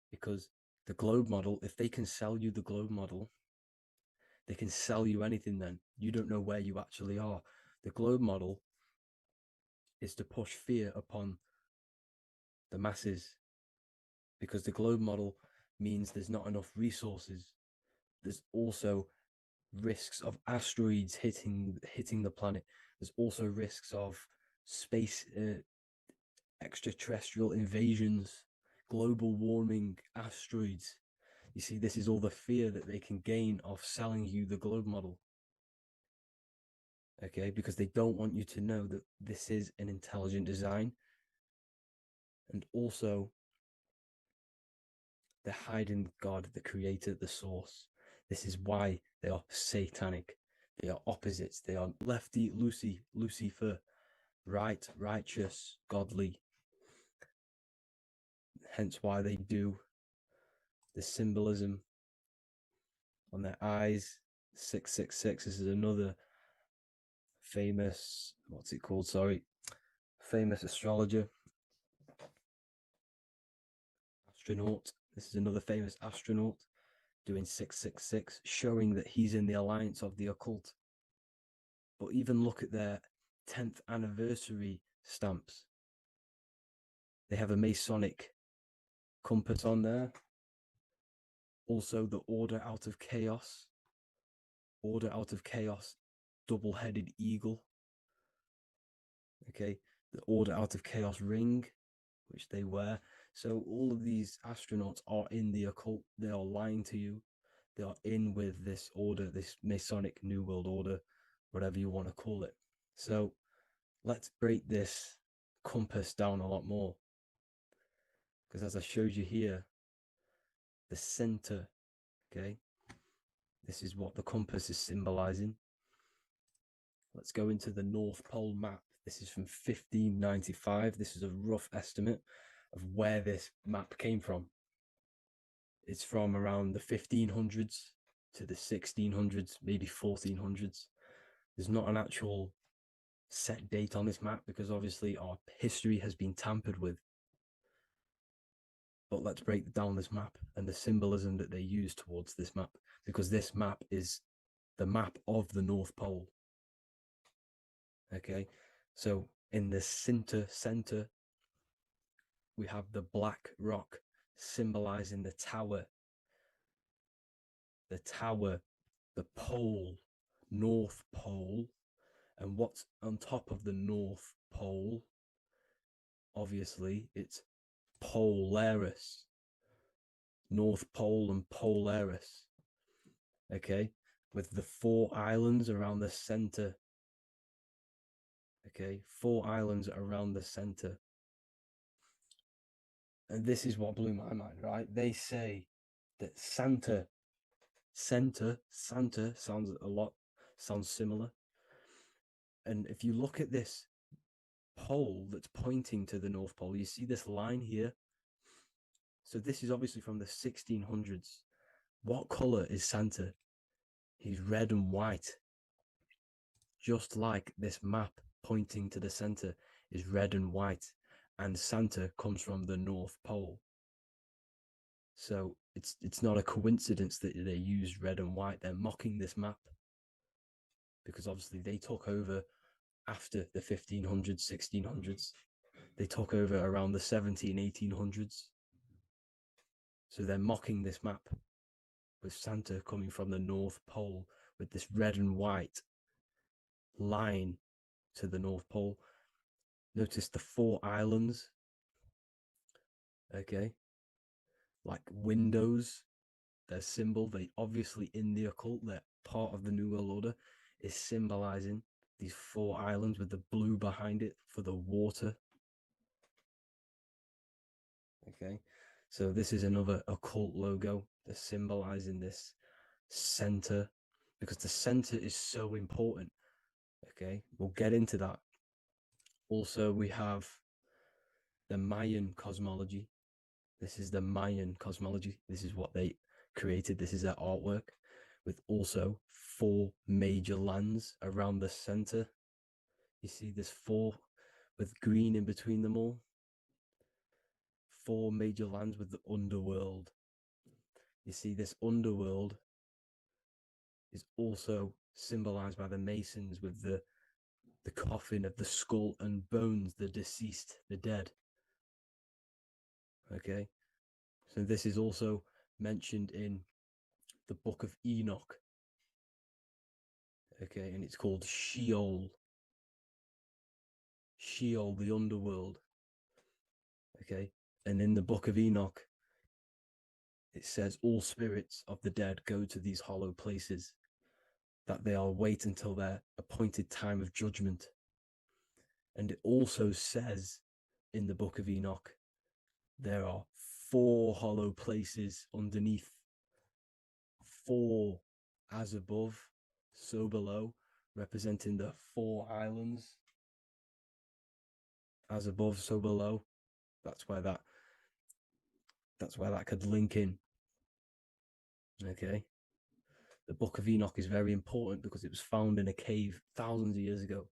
Because the globe model, if they can sell you the globe model, they can sell you anything then. You don't know where you actually are. The globe model is to push fear upon the masses, because the globe model means there's not enough resources. There's also risks of asteroids hitting the planet. There's also risks of space extraterrestrial invasions, global warming, asteroids. You see, this is all the fear that they can gain of selling you the globe model. Okay, because they don't want you to know that this is an intelligent design. And also, they're hiding God, the creator, the source. This is why they are satanic. They are opposites. They are lefty, Lucifer, right, righteous, godly. Hence why they do the symbolism on their eyes, 666. This is another famous, what's it called? Sorry, famous astrologer, astronaut. This is another famous astronaut doing 666, showing that he's in the alliance of the occult. But even look at their 10th anniversary stamps. They have a Masonic compass on there. Also, the Order Out of Chaos. Order Out of Chaos, double-headed eagle. Okay, the Order Out of Chaos ring, which they wear. So all of these astronauts are in the occult. They are lying to you. They are in with this order, this Masonic New World Order, whatever you want to call it. So let's break this compass down a lot more. Because as I showed you here, the center, okay, this is what the compass is symbolizing. Let's go into the North Pole map. This is from 1595. This is a rough estimate of where this map came from. It's from around the 1500s to the 1600s, maybe 1400s. There's not an actual set date on this map because obviously our history has been tampered with. But let's break down this map and the symbolism that they use towards this map, because this map is the map of the North Pole. Okay, so in the center, we have the black rock symbolizing the tower, the pole, North Pole. And what's on top of the North Pole? Obviously, it's Polaris. North Pole and Polaris. Okay, with the 4 islands around the center. Okay, 4 islands around the center. And this is what blew my mind, right? They say that Santa sounds similar. And if you look at this pole that's pointing to the North Pole, you see this line here. So this is obviously from the 1600s. What color is Santa? He's red and white. Just like this map pointing to the center is red and white, and Santa comes from the North Pole. So it's not a coincidence that they use red and white. They're mocking this map because obviously they took over after the 1500s, 1600s. They took over around the 17, 1800s. So they're mocking this map with Santa coming from the North Pole with this red and white line to the North Pole. Notice the 4 islands. Okay. Like windows, their symbol, they obviously in the occult, they're part of the New World Order, is symbolizing these 4 islands with the blue behind it for the water. Okay, so this is another occult logo. They're symbolizing this center because the center is so important. Okay, we'll get into that. Also, we have the Mayan cosmology. This is the Mayan cosmology. This is what they created. This is their artwork, with also 4 major lands around the center. You see this 4 with green in between them all. 4 major lands with the underworld. You see this underworld is also symbolized by the Masons with the coffin of the skull and bones, the deceased, the dead. Okay, so this is also mentioned in the Book of Enoch. Okay, and it's called Sheol. Sheol, the underworld. Okay, and in the Book of Enoch, it says all spirits of the dead go to these hollow places, that they will wait until their appointed time of judgment. And it also says in the Book of Enoch, there are 4 hollow places underneath. 4 as above, so below, representing the 4 islands. As above, so below. That's where that could link in. Okay. The Book of Enoch is very important because it was found in a cave thousands of years ago.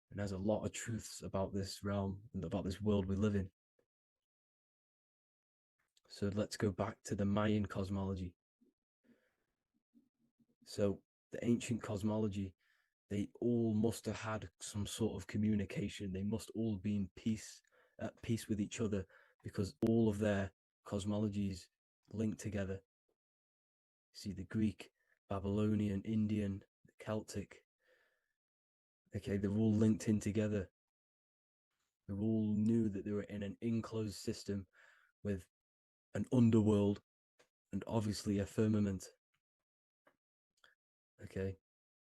And there's a lot of truths about this realm and about this world we live in. So let's go back to the Mayan cosmology. So the ancient cosmology, they all must have had some sort of communication. They must all be in peace, at peace with each other, because all of their cosmologies linked together. See, the Greek, Babylonian, Indian, Celtic, okay, they're all linked in together. They all knew that they were in an enclosed system with an underworld and obviously a firmament. Okay,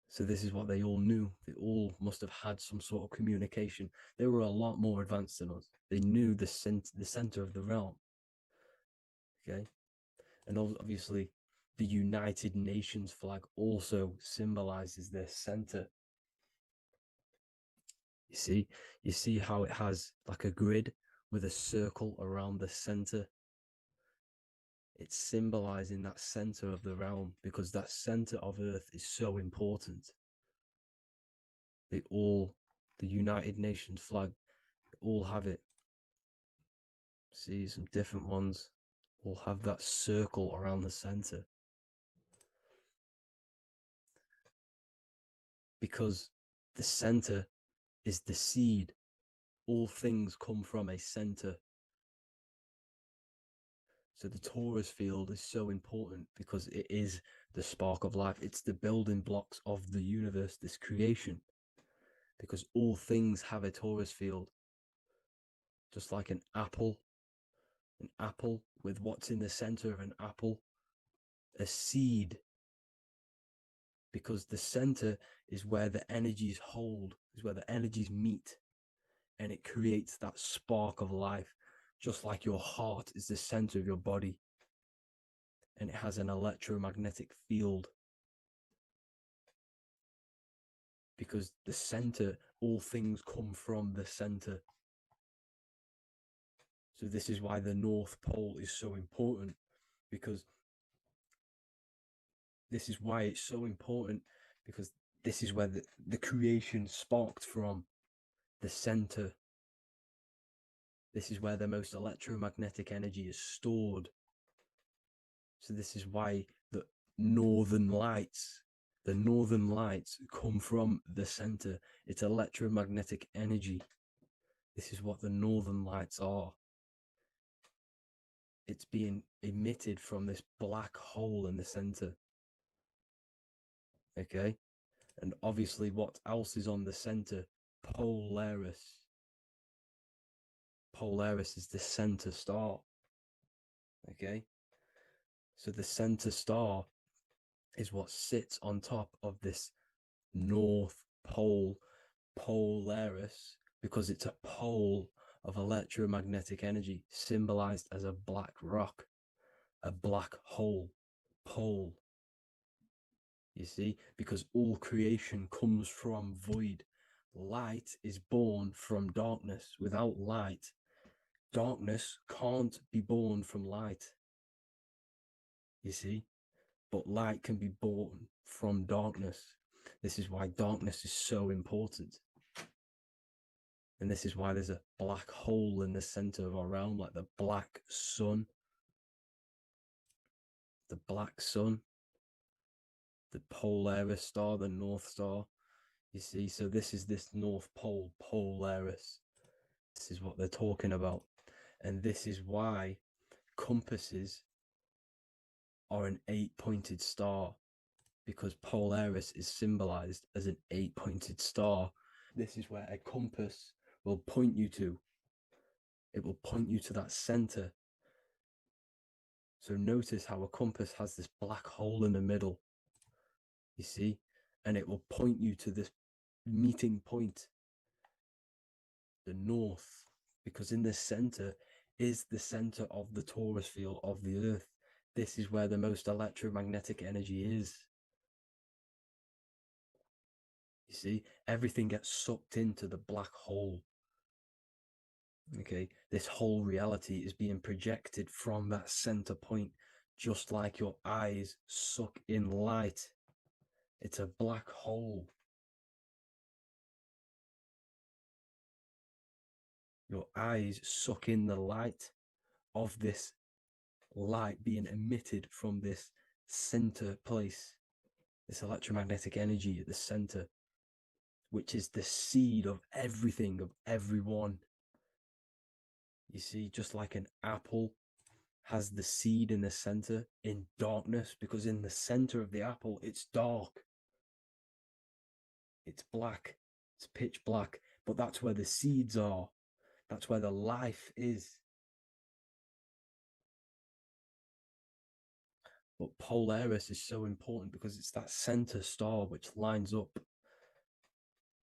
so this is what they all knew. They all must have had some sort of communication. They were a lot more advanced than us. They knew the center of the realm. Okay, and obviously the United Nations flag also symbolizes their center. You see how it has like a grid with a circle around the center. It's symbolizing that center of the realm, because that center of Earth is so important. The United Nations flag, all have it. See, some different ones all have that circle around the center. Because the center is the seed. All things come from a center. So the torus field is so important because it is the spark of life. It's the building blocks of the universe, this creation. Because all things have a torus field. Just like an apple with what's in the center of an apple, a seed. Because the center is where the energies hold, is where the energies meet, and it creates that spark of life. Just like your heart is the center of your body, and it has an electromagnetic field. Because the center, all things come from the center. So this is why the North Pole is so important, because this is why it's so important, because this is where the creation sparked from, the center. This is where the most electromagnetic energy is stored. So this is why the northern lights come from the center. It's electromagnetic energy. This is what the northern lights are. It's being emitted from this black hole in the center. Okay? And obviously what else is on the center? Polaris. Polaris is the center star. Okay? So the center star is what sits on top of this North Pole, Polaris, because it's a pole of electromagnetic energy symbolized as a black rock, a black hole, pole. You see, because all creation comes from void. Light is born from darkness. Without light, darkness can't be born from light. You see, but light can be born from darkness. This is why darkness is so important. And this is why there's a black hole in the center of our realm, like the black sun. The black sun, the Polaris star, the North Star. You see, so this is this North Pole, Polaris. This is what they're talking about. And this is why compasses are an 8-pointed star, because Polaris is symbolized as an 8-pointed star. This is where a compass will point you to. It will point you to that center. So notice how a compass has this black hole in the middle, you see, and it will point you to this meeting point, the north, because in the center is the center of the torus field of the earth. This is where the most electromagnetic energy is. You see, everything gets sucked into the black hole. Okay, this whole reality is being projected from that center point just like your eyes suck in light. It's a black hole. Your eyes suck in the light of this light being emitted from this center place, this electromagnetic energy at the center, which is the seed of everything, of everyone. You see, just like an apple has the seed in the center in darkness, because in the center of the apple, it's dark. It's black. It's pitch black. But that's where the seeds are. That's where the life is. But Polaris is so important because it's that center star which lines up.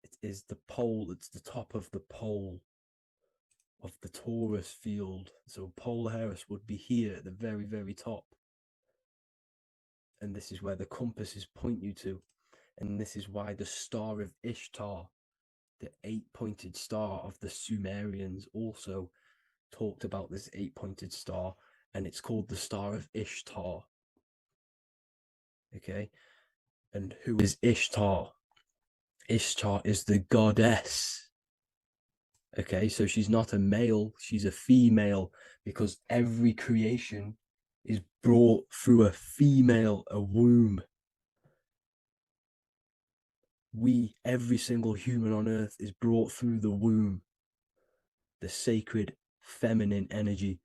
It is the pole, it's the top of the pole of the torus field. So Polaris would be here at the very, very top. And this is where the compasses point you to. And this is why the star of Ishtar, the 8-pointed star of the Sumerians, also talked about this 8-pointed star, and it's called the Star of Ishtar. Okay, and who is Ishtar? Ishtar is the goddess. Okay, so she's not a male, she's a female, because every creation is brought through a female, a womb. Every single human on earth is brought through the womb, the sacred feminine energy.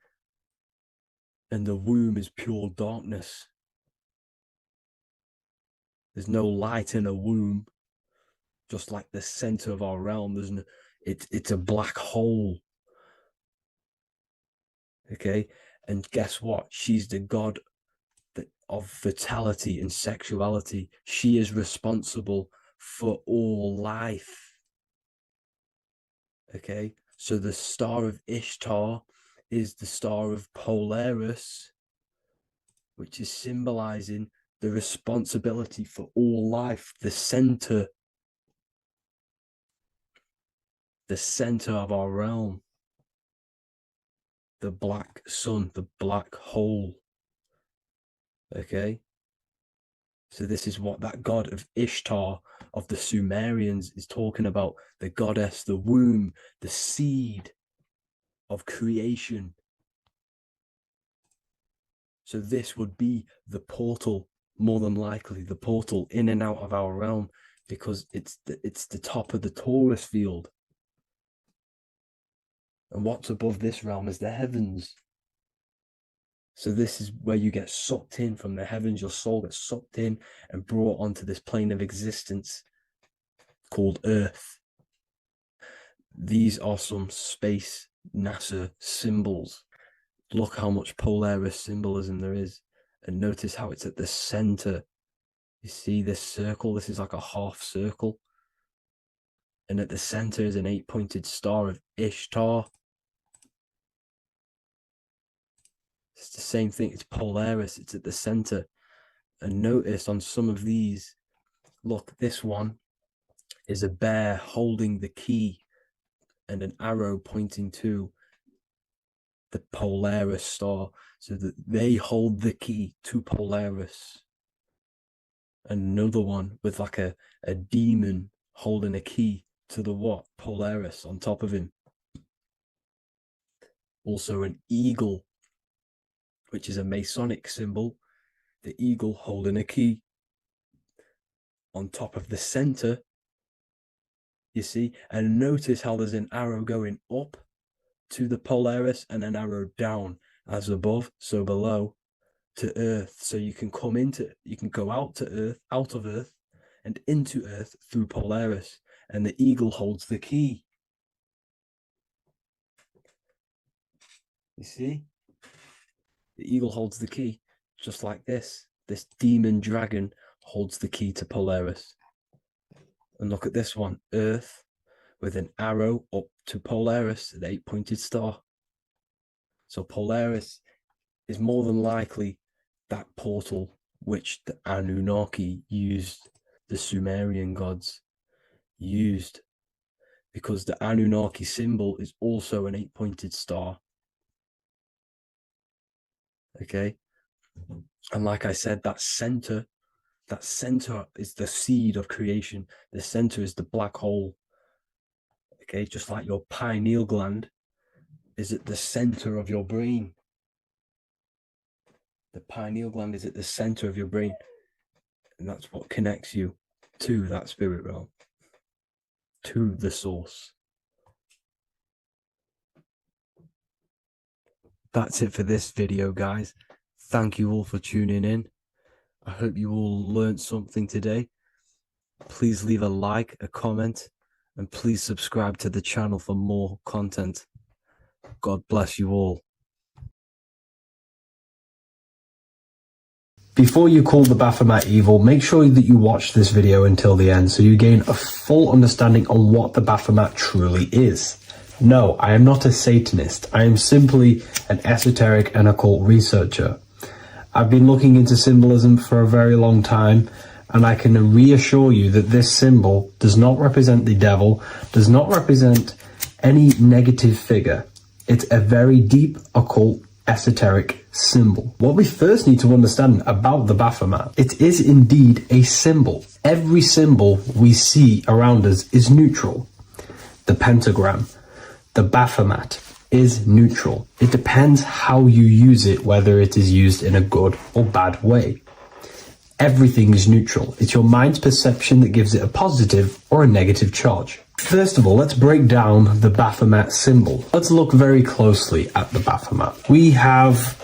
And the womb is pure darkness. There's no light in a womb, just like the center of our realm. It's a black hole. Okay, and guess what? She's the god of fertility and sexuality. She is responsible for all life. Okay, so the star of Ishtar is the star of Polaris, which is symbolizing the responsibility for all life, the center of our realm, the black sun, the black hole. Okay, so this is what that god of Ishtar of the Sumerians is talking about, the goddess, the womb, the seed of creation. So this would be the portal, more than likely the portal in and out of our realm, because it's the top of the torus field. And what's above this realm is the heavens. So this is where you get sucked in from the heavens. Your soul gets sucked in and brought onto this plane of existence called Earth. These are some space NASA symbols. Look how much Polaris symbolism there is. And notice how it's at the center. You see this circle? This is like a half circle. And at the center is an 8-pointed star of Ishtar. It's the same thing. It's Polaris. It's at the center. And notice on some of these, look, this one is a bear holding the key and an arrow pointing to the Polaris star, so that they hold the key to Polaris. Another one with like a demon holding a key to the what? Polaris on top of him. Also an eagle, which is a Masonic symbol, the eagle holding a key on top of the center, you see. And notice how there's an arrow going up to the Polaris and an arrow down, as above, so below, to Earth. So you can go out of Earth and into Earth through Polaris, and the eagle holds the key. You see? The eagle holds the key, just like this. This demon dragon holds the key to Polaris. And look at this one, Earth, with an arrow up to Polaris, an 8-pointed star. So Polaris is more than likely that portal which the Anunnaki used, the Sumerian gods used, because the Anunnaki symbol is also an 8-pointed star. Okay, And like I said, that center is the seed of creation. The center is the black hole. Okay, just like your pineal gland is at the center of your brain. The pineal gland is at the center of your brain. And that's what connects you to that spirit realm, to the source. That's it for this video, guys. Thank you all for tuning in. I hope you all learned something today. Please leave a like, a comment, and please subscribe to the channel for more content. God bless you all. Before you call the Baphomet evil, make sure that you watch this video until the end so you gain a full understanding on what the Baphomet truly is. No, I am not a Satanist. I am simply an esoteric and occult researcher. I've been looking into symbolism for a very long time, and I can reassure you that this symbol does not represent the devil, does not represent any negative figure. It's a very deep, occult, esoteric symbol. What we first need to understand about the Baphomet, it is indeed a symbol. Every symbol we see around us is neutral. The pentagram, the Baphomet is neutral. It depends how you use it, whether it is used in a good or bad way. Everything is neutral. It's your mind's perception that gives it a positive or a negative charge. First of all, let's break down the Baphomet symbol. Let's look very closely at the Baphomet. We have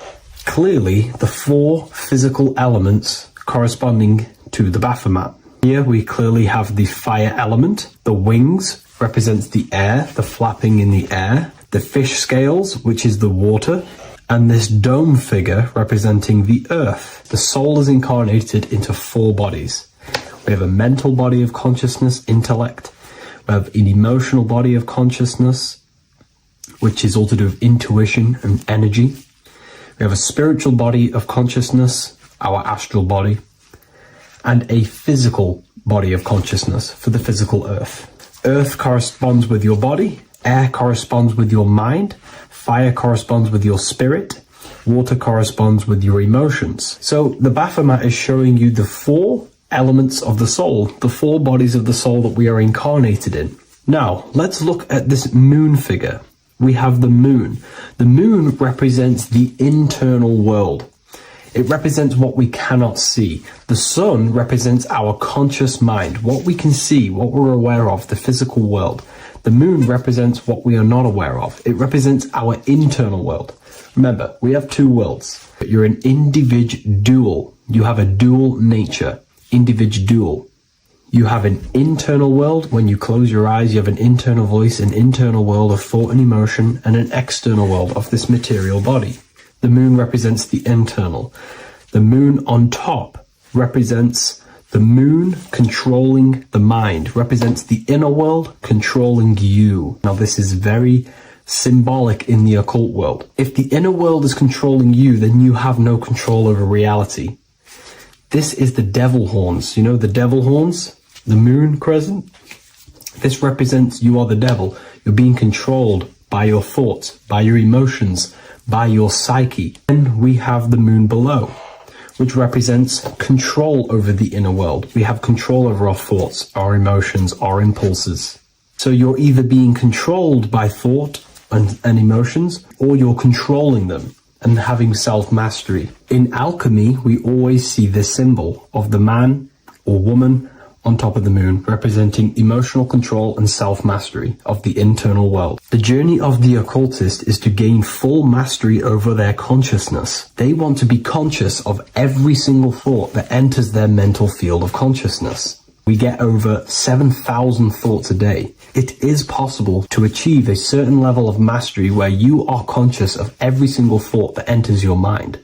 clearly the 4 physical elements corresponding to the Baphomet. Here we clearly have the fire element. The wings represents the air, the flapping in the air. The fish scales, which is the water. And this dome figure representing the earth. The soul is incarnated into 4 bodies. We have a mental body of consciousness, intellect. We have an emotional body of consciousness, which is all to do with intuition and energy. We have a spiritual body of consciousness, our astral body, and a physical body of consciousness for the physical earth. Earth corresponds with your body, air corresponds with your mind, fire corresponds with your spirit, water corresponds with your emotions. So the Baphomet is showing you the 4 elements of the soul, the 4 bodies of the soul that we are incarnated in. Now, let's look at this moon figure. We have the moon. The moon represents the internal world. It represents what we cannot see. The sun represents our conscious mind, what we can see, what we're aware of, the physical world. The moon represents what we are not aware of. It represents our internal world. Remember, we have 2 worlds. You're an individual. You have a dual nature. Individual. You have an internal world. When you close your eyes, you have an internal voice, an internal world of thought and emotion, and an external world of this material body. The moon represents the internal. The moon on top represents the moon controlling the mind, represents the inner world controlling you. Now, this is very symbolic in the occult world. If the inner world is controlling you, then you have no control over reality. This is the devil horns. You know the devil horns? The moon crescent? This represents you are the devil. You're being controlled by your thoughts, by your emotions, by your psyche. Then we have the moon below, which represents control over the inner world. We have control over our thoughts, our emotions, our impulses. So you're either being controlled by thought and emotions, or you're controlling them and having self-mastery. In alchemy, we always see this symbol of the man or woman on top of the moon, representing emotional control and self-mastery of the internal world. The journey of the occultist is to gain full mastery over their consciousness. They want to be conscious of every single thought that enters their mental field of consciousness. We get over 7,000 thoughts a day. It is possible to achieve a certain level of mastery where you are conscious of every single thought that enters your mind.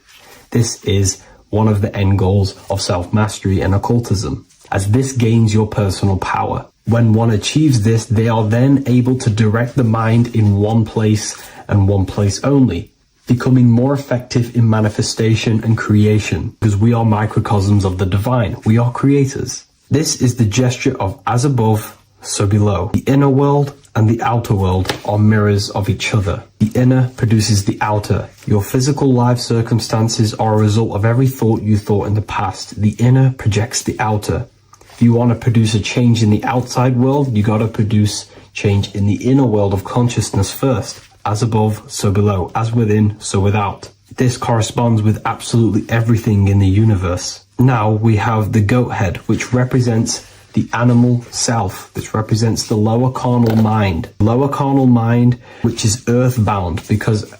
This is one of the end goals of self-mastery and occultism, as this gains your personal power. When one achieves this, they are then able to direct the mind in one place and one place only, becoming more effective in manifestation and creation, because we are microcosms of the divine. We are creators. This is the gesture of as above, so below. The inner world and the outer world are mirrors of each other. The inner produces the outer. Your physical life circumstances are a result of every thought you thought in the past. The inner projects the outer. If you want to produce a change in the outside world, you got to produce change in the inner world of consciousness first. As above, so below. As within, so without. This corresponds with absolutely everything in the universe. Now we have the goat head, which represents the animal self. This represents the lower carnal mind. Lower carnal mind, which is earthbound, because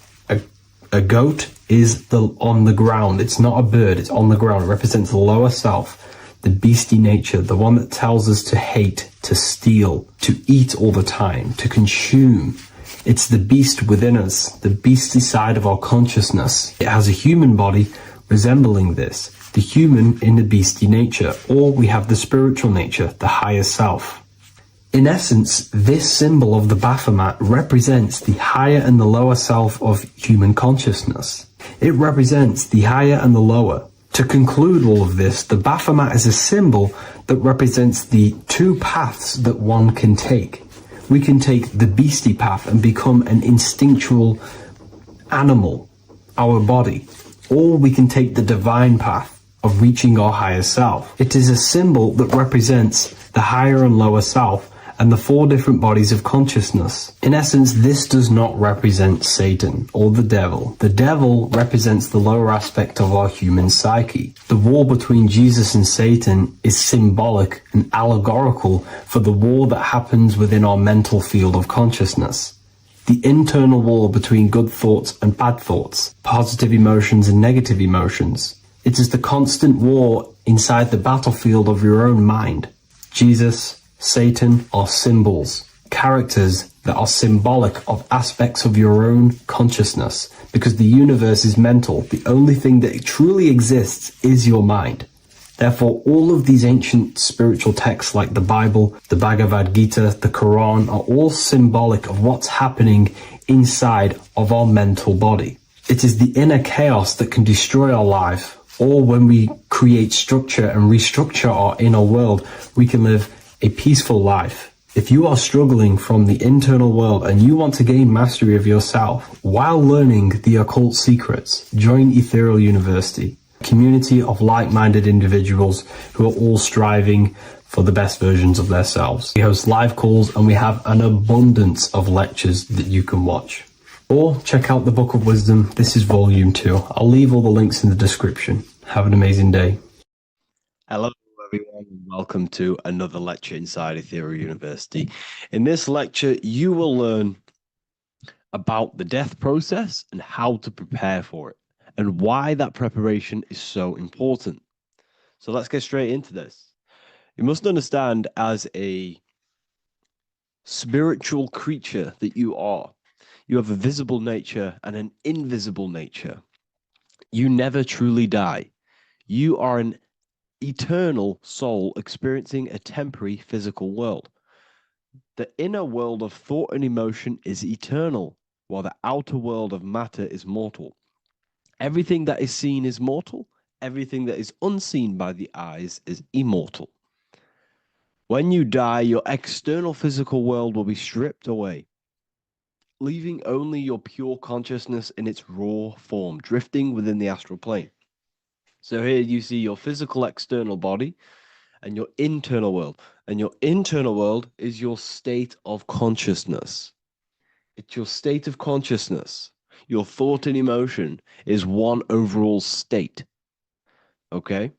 a goat is on the ground. It's not a bird, it's on the ground. It represents the lower self, the beastie nature, the one that tells us to hate, to steal, to eat all the time, to consume. It's the beast within us, the beastly side of our consciousness. It has a human body resembling this, the human in the beastie nature, or we have the spiritual nature, the higher self. In essence, this symbol of the Baphomet represents the higher and the lower self of human consciousness. It represents the higher and the lower. To conclude all of this, the Baphomet is a symbol that represents the two paths that one can take. We can take the beastie path and become an instinctual animal, our body, or we can take the divine path of reaching our higher self. It is a symbol that represents the higher and lower self and the four different bodies of consciousness. In essence, this does not represent Satan or the devil. The devil represents the lower aspect of our human psyche. The war between Jesus and Satan is symbolic and allegorical for the war that happens within our mental field of consciousness. The internal war between good thoughts and bad thoughts, positive emotions and negative emotions. It is the constant war inside the battlefield of your own mind. Jesus, Satan are symbols, characters that are symbolic of aspects of your own consciousness, because the universe is mental. The only thing that truly exists is your mind. Therefore, all of these ancient spiritual texts like the Bible, the Bhagavad Gita, the Quran are all symbolic of what's happening inside of our mental body. It is the inner chaos that can destroy our life, or when we create structure and restructure our inner world, we can live a peaceful life. If you are struggling from the internal world and you want to gain mastery of yourself while learning the occult secrets, join Ethereal University, a community of like-minded individuals who are all striving for the best versions of themselves. We host live calls and we have an abundance of lectures that you can watch. Or check out the Book of Wisdom. This is volume 2. I'll leave all the links in the description. Have an amazing day. Hello, everyone, and welcome to another lecture inside Ethereal University. In this lecture, you will learn about the death process and how to prepare for it, and why that preparation is so important. So let's get straight into this. You must understand, as a spiritual creature that you are, you have a visible nature and an invisible nature. You never truly die. You are an eternal soul experiencing a temporary physical world. The inner world of thought and emotion is eternal, while the outer world of matter is mortal. Everything that is seen is mortal. Everything that is unseen by the eyes is immortal. When you die, your external physical world will be stripped away, leaving only your pure consciousness in its raw form, drifting within the astral plane. So here you see your physical external body and your internal world. And your internal world is your state of consciousness. It's your state of consciousness. Your thought and emotion is one overall state. Okay?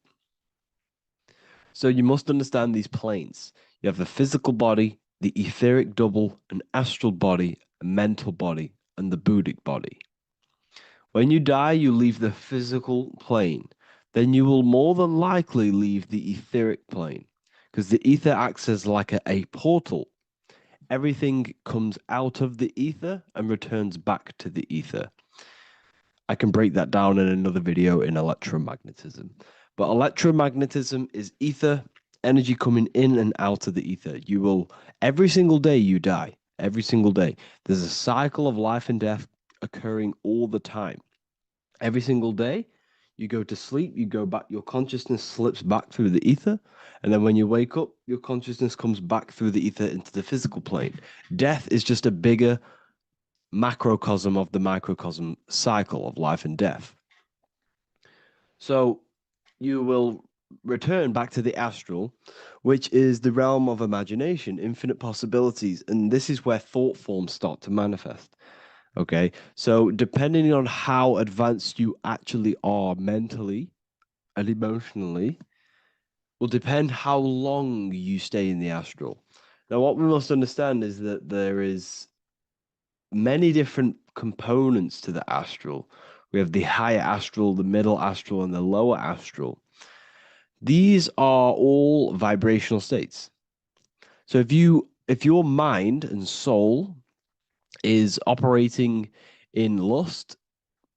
So you must understand these planes. You have the physical body, the etheric double, an astral body, a mental body, and the Buddhic body. When you die, you leave the physical plane. Then you will more than likely leave the etheric plane, because the ether acts as like a portal. Everything comes out of the ether and returns back to the ether. I can break that down in another video in electromagnetism. But electromagnetism is ether, energy coming in and out of the ether. You will, every single day you die, every single day. There's a cycle of life and death occurring all the time. Every single day, You go to sleep, you go back, your consciousness slips back through the ether. And then when you wake up, your consciousness comes back through the ether into the physical plane. Death is just a bigger macrocosm of the microcosm cycle of life and death. So you will return back to the astral, which is the realm of imagination, infinite possibilities. And this is where thought forms start to manifest. Okay. So depending on how advanced you actually are mentally and emotionally, will depend how long you stay in the astral. Now, what we must understand is that there is many different components to the astral. We have the higher astral, the middle astral, and the lower astral. These are all vibrational states. So if your mind and soul is operating in lust,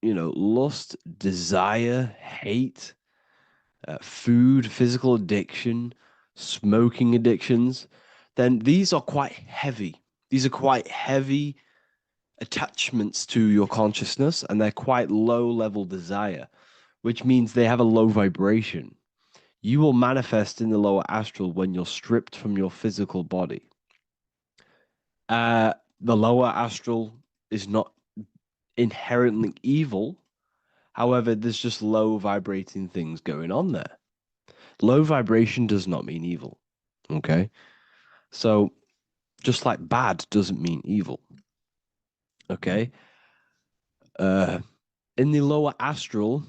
lust, desire, hate, food, physical addiction, smoking addictions, then these are quite heavy. These are quite heavy attachments to your consciousness, and they're quite low level desire, which means they have a low vibration. You will manifest in the lower astral when you're stripped from your physical body. The lower astral is not inherently evil. However, there's just low vibrating things going on there. Low vibration does not mean evil. Okay. So just like bad doesn't mean evil. Okay. In the lower astral,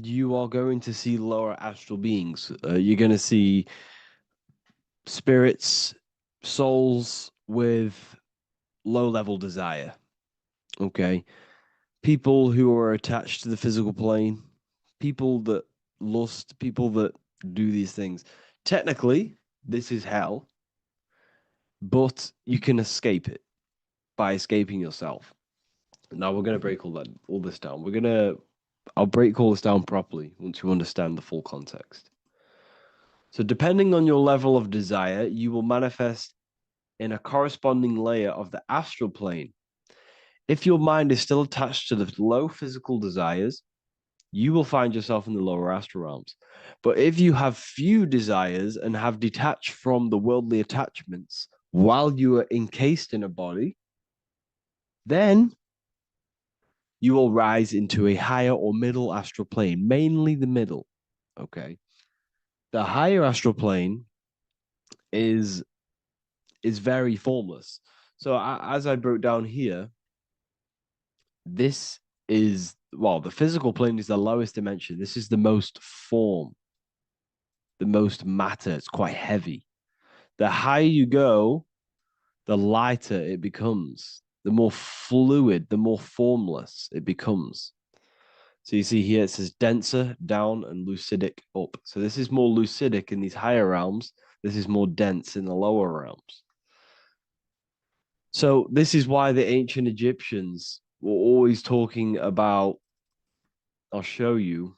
you are going to see lower astral beings. You're going to see spirits, souls with low level desire. Okay. People who are attached to the physical plane, people that lust, people that do these things. Technically, this is hell, but you can escape it by escaping yourself. Now we're going to break all this down. I'll break all this down properly once you understand the full context. So depending on your level of desire, you will manifest in a corresponding layer of the astral plane. If your mind is still attached to the low physical desires, you will find yourself in the lower astral realms. But if you have few desires and have detached from the worldly attachments while you are encased in a body, then you will rise into a higher or middle astral plane, mainly the middle. Okay. The higher astral plane is very formless. So as I broke down here, this is, well, the physical plane is the lowest dimension. This is the most form, the most matter. It's quite heavy. The higher you go, the lighter it becomes, the more fluid, the more formless it becomes. So you see here it says denser down and lucidic up. So this is more lucidic in these higher realms. This is more dense in the lower realms. So this is why the ancient Egyptians were always talking about, I'll show you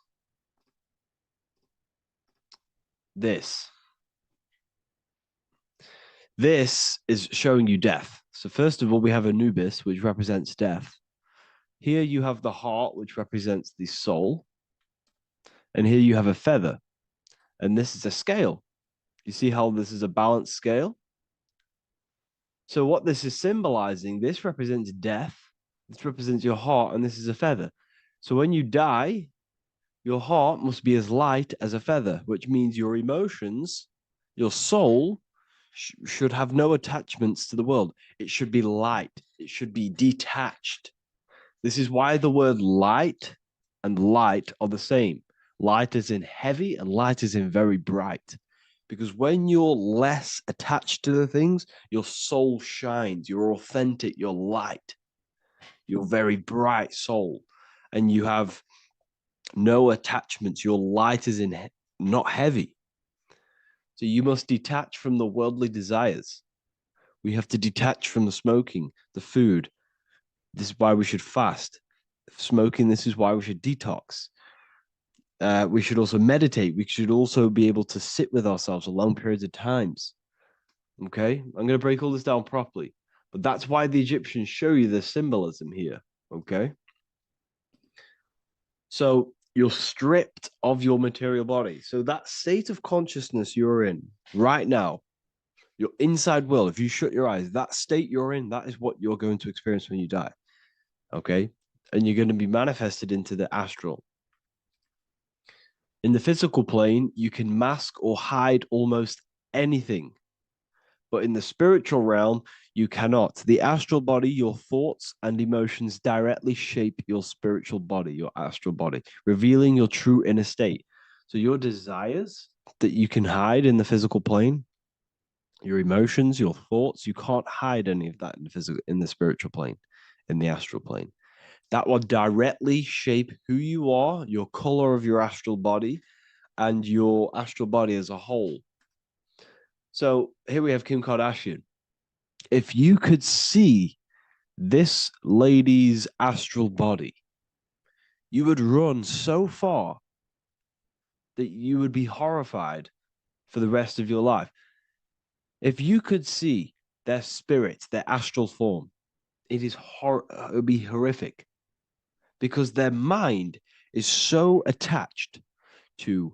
this. This is showing you death. So first of all, we have Anubis, which represents death. Here you have the heart, which represents the soul. And here you have a feather. And this is a scale. You see how this is a balanced scale? So what this is symbolizing, this represents death. This represents your heart, and this is a feather. So when you die, your heart must be as light as a feather, which means your emotions, your soul, should have no attachments to the world. It should be light. It should be detached. This is why the word light and light are the same. Light is in heavy and light is in very bright. Because when you're less attached to the things, your soul shines. You're authentic. You're light. You're very bright soul. And you have no attachments. Your light is in not heavy. So you must detach from the worldly desires. We have to detach from the smoking, the food. This is why we should fast. Smoking, this is why we should detox. We should also meditate. We should also be able to sit with ourselves for long periods of times. Okay, I'm going to break all this down properly. But that's why the Egyptians show you the symbolism here. Okay. So You're stripped of your material body. So that state of consciousness you're in right now, your inside world, if you shut your eyes, that state you're in, that is what you're going to experience when you die. Okay? And you're going to be manifested into the astral. In the physical plane, you can mask or hide almost anything. But in the spiritual realm, you cannot. The astral body, your thoughts and emotions directly shape your spiritual body, your astral body, revealing your true inner state. So your desires that you can hide in the physical plane, your emotions, your thoughts, you can't hide any of that in the physical, in the spiritual plane, in the astral plane. That will directly shape who you are, your color of your astral body, and your astral body as a whole. So here we have Kim Kardashian. If you could see this lady's astral body, you would run so far that you would be horrified for the rest of your life. If you could see their spirit, their astral form, it would be horrific because their mind is so attached to,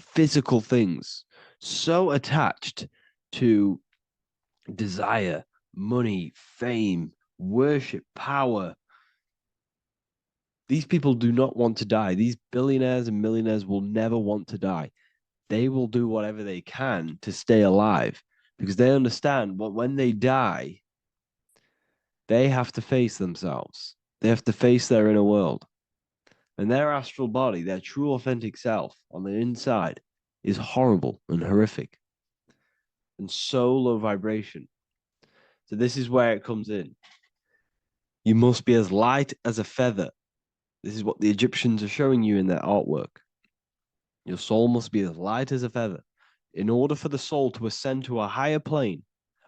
physical things, so attached to desire, money, fame, worship, power. These people do not want to die. These billionaires and millionaires will never want to die. They will do whatever they can to stay alive because they understand what when they die, they have to face themselves. They have to face their inner world. And their astral body, their true authentic self on the inside is horrible and horrific and so low vibration. So this is where it comes in. You must be as light as a feather. This is what the Egyptians are showing you in their artwork. Your soul must be as light as a feather. In order for the soul to ascend to a higher plane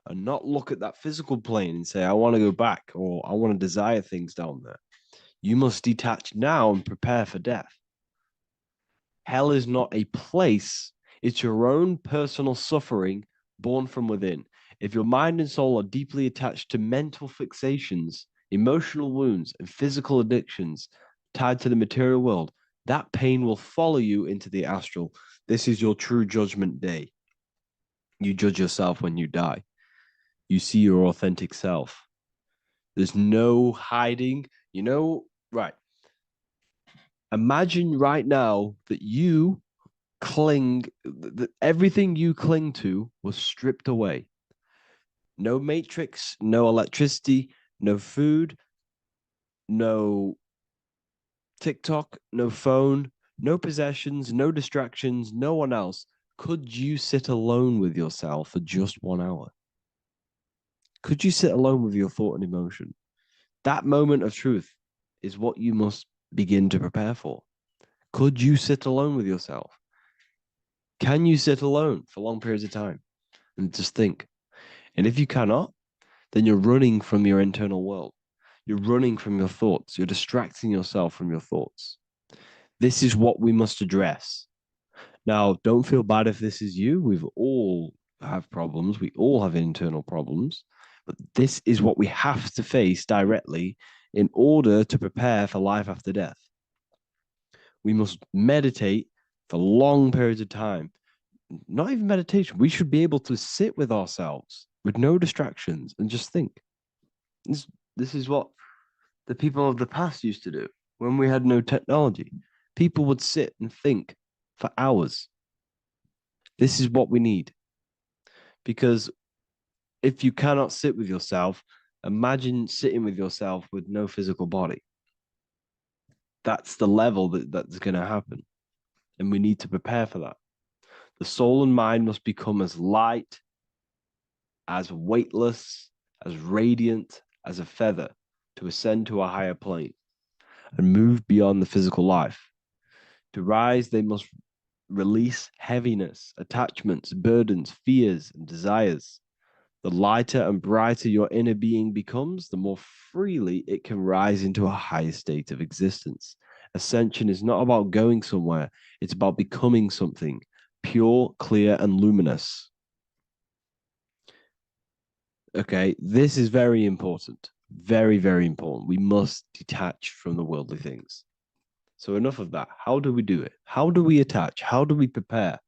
and not look at that physical plane and say, I want to go back or I want to desire things down there, you must detach now and prepare for death. Hell is not a place, it's your own personal suffering born from within. If your mind and soul are deeply attached to mental fixations, emotional wounds, and physical addictions tied to the material world, that pain will follow you into the astral. This is your true judgment day. You judge yourself when you die. You see your authentic self. There's no hiding. Right. Imagine right now that you that everything you cling to was stripped away. No matrix, no electricity, no food, no TikTok, no phone, no possessions, no distractions, no one else. Could you sit alone with yourself for just 1 hour? Could you sit alone with your thought and emotion? That moment of truth is what you must begin to prepare for. Could you sit alone with yourself? Can you sit alone for long periods of time and just think? And if you cannot, then you're running from your internal world. You're running from your thoughts. You're distracting yourself from your thoughts. This is what we must address. Now, don't feel bad if this is you. We've all have problems. We all have internal problems. But this is what we have to face directly in order to prepare for life after death. We must meditate for long periods of time. Not even meditation. We should be able to sit with ourselves with no distractions and just think. This is what the people of the past used to do when we had no technology. People would sit and think for hours. This is what we need. Because if you cannot sit with yourself, imagine sitting with yourself with no physical body. That's the level that's going to happen. And we need to prepare for that. The soul and mind must become as light, as weightless, as radiant as a feather to ascend to a higher plane and move beyond the physical life. To rise, they must release heaviness, attachments, burdens, fears, and desires. The lighter and brighter your inner being becomes, the more freely it can rise into a higher state of existence. Ascension is not about going somewhere, it's about becoming something pure, clear, and luminous. Okay, this is very important. Very, very important. We must detach from the worldly things. So enough of that. How do we do it? How do we attach? How do we prepare?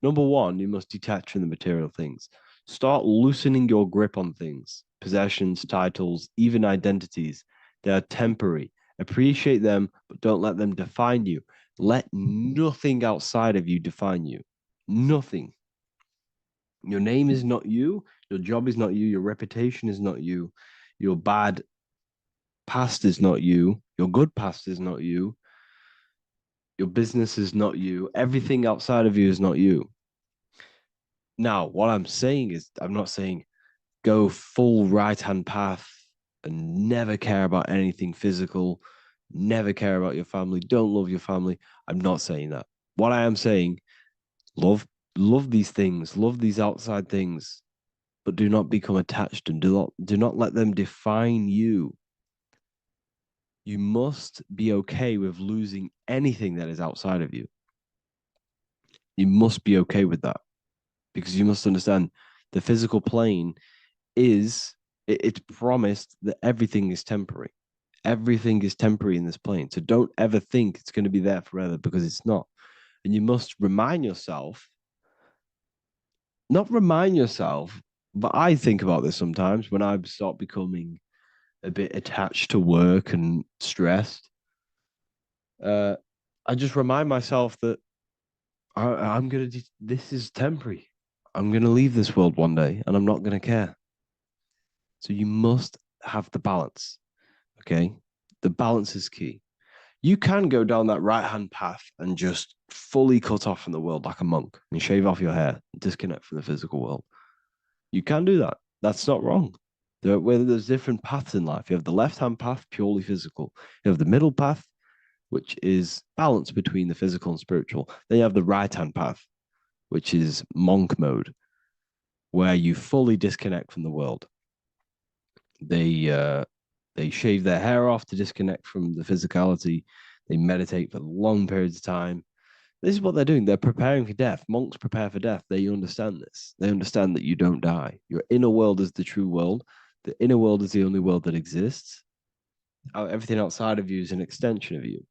Number one, you must detach from the material things. Start loosening your grip on things, possessions, titles, even identities. They are temporary. Appreciate them, but don't let them define you. Let nothing outside of you define you. Nothing. Your name is not you. Your job is not you. Your reputation is not you. Your bad past is not you. Your good past is not you. Your business is not you. Everything outside of you is not you. Now, what I'm saying is, I'm not saying go full right hand path and never care about anything physical, never care about your family, don't love your family. I'm not saying that. What I am saying, love these things, love these outside things, but do not become attached and do not let them define you. You must be okay with losing anything that is outside of you. You must be okay with that, because you must understand the physical plane it's promised that everything is temporary. Everything is temporary in this plane. So don't ever think it's going to be there forever, because it's not. And you must remind yourself, not remind yourself, but I think about this sometimes when I start becoming a bit attached to work and stressed. I just remind myself that I'm going to, this is temporary. I'm going to leave this world one day and I'm not going to care. So you must have the balance. Okay. The balance is key. You can go down that right hand path and just fully cut off from the world like a monk and shave off your hair, disconnect from the physical world. You can do that. That's not wrong. There's different paths in life. You have the left hand path, purely physical. You have the middle path, which is balance between the physical and spiritual. Then you have the right hand path, which is monk mode, where you fully disconnect from the world. They shave their hair off to disconnect from the physicality. They meditate for long periods of time. This is what they're doing. They're preparing for death. Monks prepare for death. They understand this. They understand that you don't die. Your inner world is the true world. The inner world is the only world that exists. Everything outside of you is an extension of you.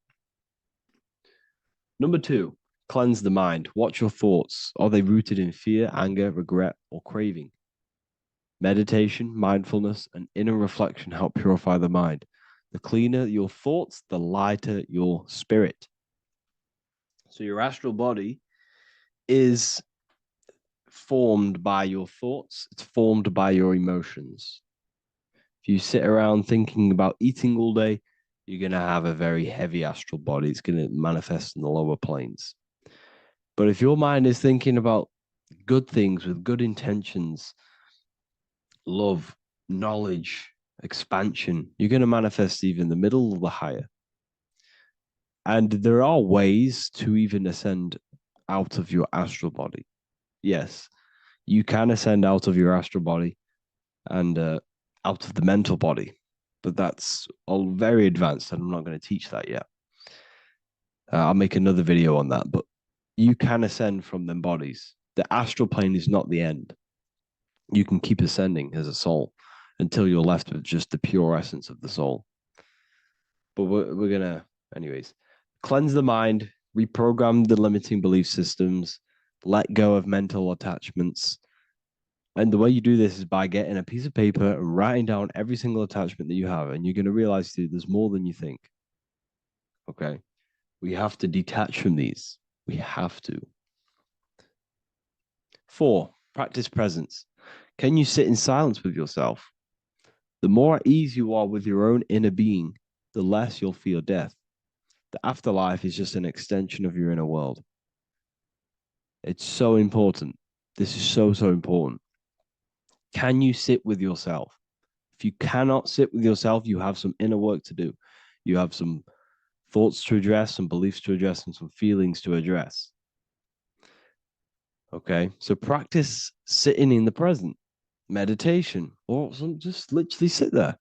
Number two, cleanse the mind. Watch your thoughts. Are they rooted in fear, anger, regret, or craving? Meditation, mindfulness, and inner reflection help purify the mind. The cleaner your thoughts, the lighter your spirit. So your astral body is formed by your thoughts. It's formed by your emotions. If you sit around thinking about eating all day, you're going to have a very heavy astral body. It's going to manifest in the lower planes. But if your mind is thinking about good things with good intentions, love, knowledge, expansion, you're going to manifest even the middle or the higher. And there are ways to even ascend out of your astral body. Yes, you can ascend out of your astral body and out of the mental body, but that's all very advanced, and I'm not going to teach that yet. I'll make another video on that, but you can ascend from them bodies. The astral plane is not the end. You can keep ascending as a soul until you're left with just the pure essence of the soul. But we're going to, anyways, cleanse the mind, reprogram the limiting belief systems, let go of mental attachments. And the way you do this is by getting a piece of paper and writing down every single attachment that you have. And you're going to realize that there's more than you think. Okay. We have to detach from these. We have to. 4, practice presence. Can you sit in silence with yourself? The more at ease you are with your own inner being, the less you'll fear death. The afterlife is just an extension of your inner world. It's so important. This is so, so important. Can you sit with yourself? If you cannot sit with yourself, you have some inner work to do. You have some thoughts to address, some beliefs to address, and some feelings to address. Okay, so practice sitting in the present, meditation, or just literally sit there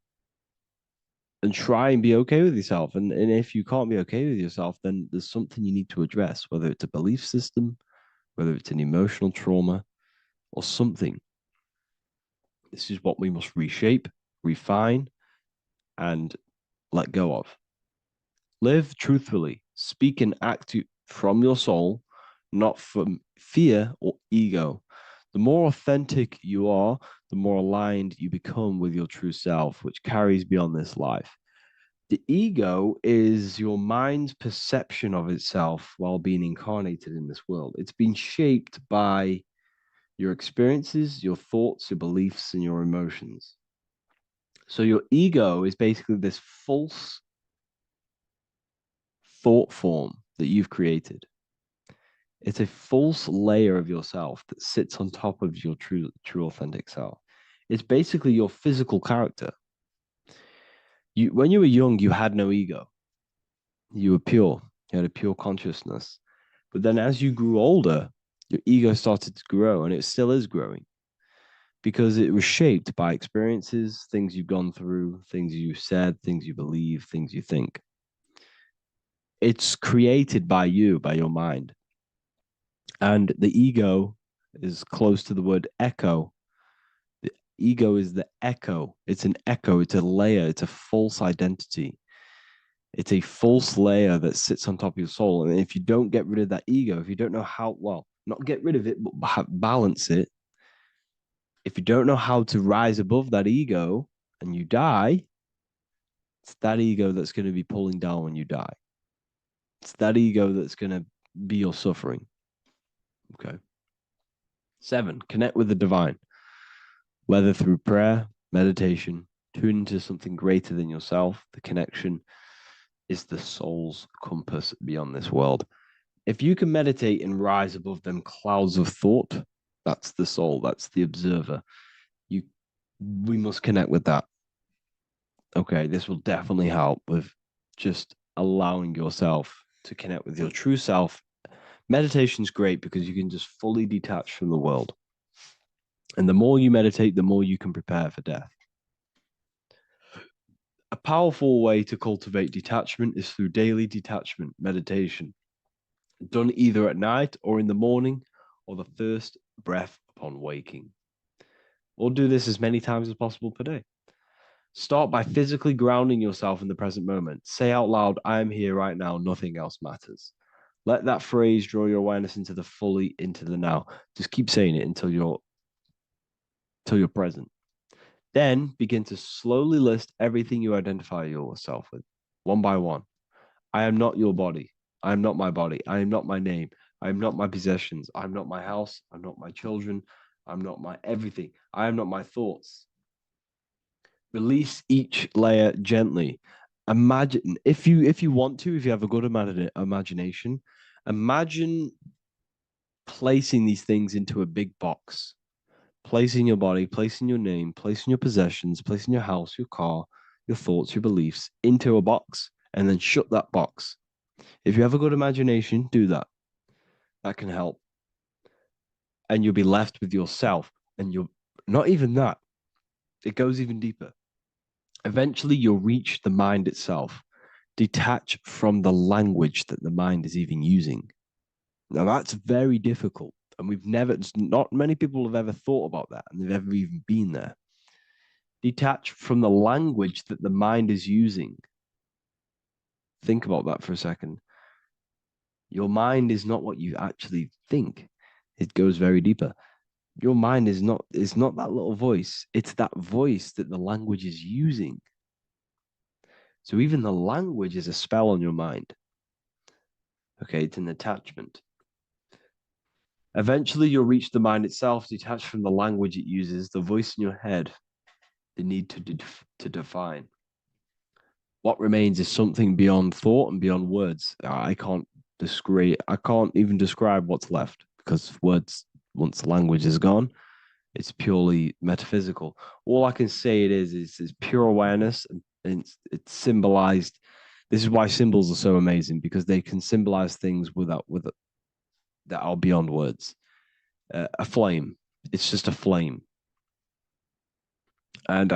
and try and be okay with yourself. And if you can't be okay with yourself, then there's something you need to address, whether it's a belief system, whether it's an emotional trauma, or something. This is what we must reshape, refine, and let go of. Live truthfully. Speak and act from your soul, not from fear or ego. The more authentic you are, the more aligned you become with your true self, which carries beyond this life. The ego is your mind's perception of itself while being incarnated in this world. It's been shaped by your experiences, your thoughts, your beliefs, and your emotions. So your ego is basically this false thought form that you've created. It's a false layer of yourself that sits on top of your true authentic self. It's basically your physical character. When you were young, you had no ego. You were pure. You had a pure consciousness. But then as you grew older, your ego started to grow, and it still is growing because it was shaped by experiences, things you've gone through, things you said, things you believe, things you think. It's created by you, by your mind. And the ego is close to the word echo. The ego is the echo. It's an echo. It's a layer. It's a false identity. It's a false layer that sits on top of your soul. And if you don't get rid of that ego, if you don't know how, well, not get rid of it, but balance it. If you don't know how to rise above that ego and you die, it's that ego that's going to be pulling down when you die. It's that ego that's going to be your suffering. Okay. 7, connect with the divine, whether through prayer, meditation, tune into something greater than yourself. The connection is the soul's compass beyond this world. If you can meditate and rise above them clouds of thought, that's the soul, that's the observer. We must connect with that. Okay, this will definitely help with just allowing yourself to connect with your true self. Meditation's great because you can just fully detach from the world. And the more you meditate, the more you can prepare for death. A powerful way to cultivate detachment is through daily detachment meditation, done either at night or in the morning or the first breath upon waking. Or do this as many times as possible per day. Start by physically grounding yourself in the present moment. Say out loud, I am here right now, nothing else matters. Let that phrase draw your awareness into the now. Just keep saying it until you're present. Then begin to slowly list everything you identify yourself with, one by one. I am not your body. I am not my body. I am not my name. I am not my possessions. I am not my house. I'm not my children. I'm not my everything. I am not my thoughts. Release each layer gently. Imagine, if you want to, if you have a good imagination, imagine placing these things into a big box. Placing your body, placing your name, placing your possessions, placing your house, your car, your thoughts, your beliefs into a box, and then shut that box. If you have a good imagination, do that. That can help. And you'll be left with yourself. And you're not even that. It goes even deeper. Eventually, you'll reach the mind itself. Detach from the language that the mind is even using. Now, that's very difficult. And not many people have ever thought about that, and they've ever even been there. Detach from the language that the mind is using. Think about that for a second. Your mind is not what you actually think. It goes very deeper. Your mind is not that little voice. It's that voice that the language is using. So even the language is a spell on your mind. Okay, it's an attachment. Eventually, you'll reach the mind itself, detached from the language it uses, the voice in your head, the need to define. What remains is something beyond thought and beyond words. I can't even describe what's left because words, once the language is gone, it's purely metaphysical. All I can say it is pure awareness, and it's symbolized. This is why symbols are so amazing, because they can symbolize things that are beyond words. A flame, it's just a flame, and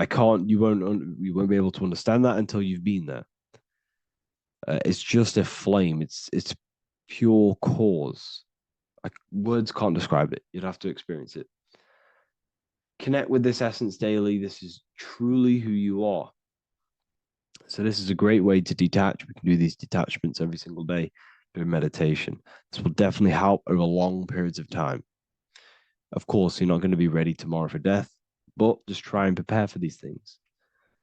you won't be able to understand that until you've been there. It's just a flame. It's pure cause. Words can't describe it. You'd have to experience it. Connect with this essence daily. This is truly who you are. So this is a great way to detach. We can do these detachments every single day during meditation. This will definitely help over long periods of time. Of course, you're not going to be ready tomorrow for death, but just try and prepare for these things.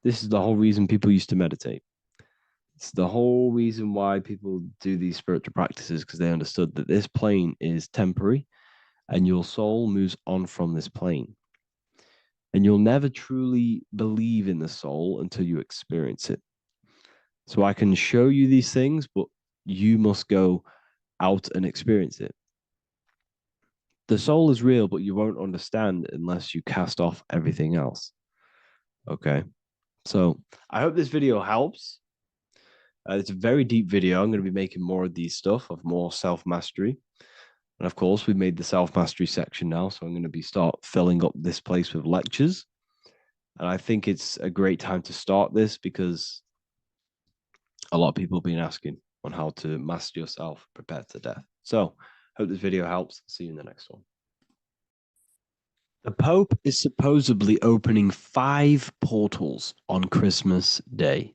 This is the whole reason people used to meditate. It's the whole reason why people do these spiritual practices, because they understood that this plane is temporary and your soul moves on from this plane. And you'll never truly believe in the soul until you experience it. So I can show you these things, but you must go out and experience it. The soul is real, but you won't understand unless you cast off everything else. Okay. So I hope this video helps. It's a very deep video. I'm going to be making more of these stuff, of more self-mastery. And of course, we've made the self-mastery section now. So I'm going to be start filling up this place with lectures. And I think it's a great time to start this because a lot of people have been asking on how to master yourself, prepare to death. So hope this video helps. See you in the next one. The Pope is supposedly opening 5 portals on Christmas Day.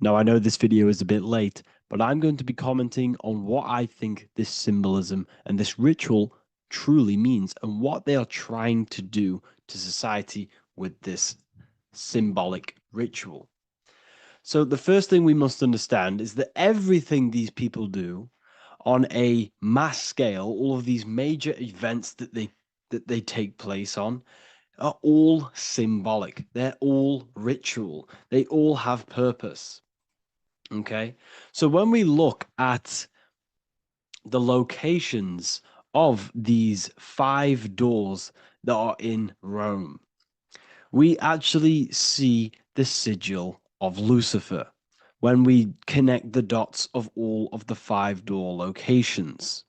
Now, I know this video is a bit late, but I'm going to be commenting on what I think this symbolism and this ritual truly means and what they are trying to do to society with this symbolic ritual. So the first thing we must understand is that everything these people do on a mass scale, all of these major events that they take place on, are all symbolic. They're all ritual. They all have purpose. Okay? So when we look at the locations of these 5 doors that are in Rome, we actually see the sigil of Lucifer when we connect the dots of all of the 5 door locations.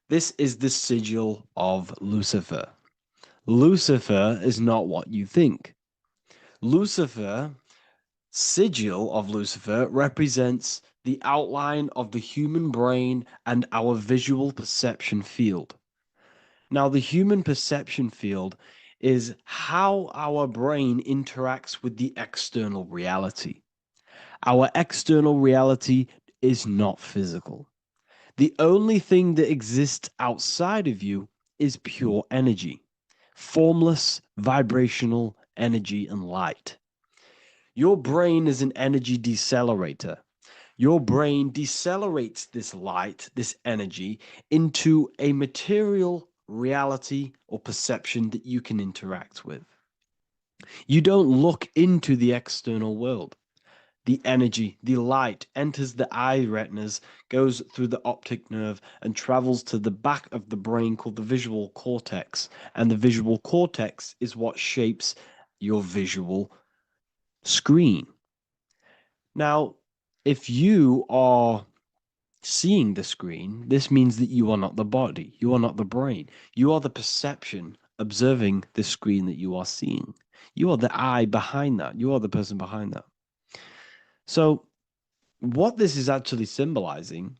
This is the sigil of Lucifer. Lucifer is not what you think. Lucifer, sigil of Lucifer, represents the outline of the human brain and our visual perception field. Now, the human perception field is how our brain interacts with the external reality. Our external reality is not physical. The only thing that exists outside of you is pure energy, formless, vibrational energy and light. Your brain is an energy decelerator. Your brain decelerates this light, this energy, into a material reality or perception that you can interact with. You don't look into the external world. The energy, the light enters the eye retinas, goes through the optic nerve, and travels to the back of the brain called the visual cortex. And the visual cortex is what shapes your visual screen. Now, if you are seeing the screen, this means that you are not the body, you are not the brain, you are the perception observing the screen that you are seeing. You are the eye behind that, you are the person behind that. So, what this is actually symbolizing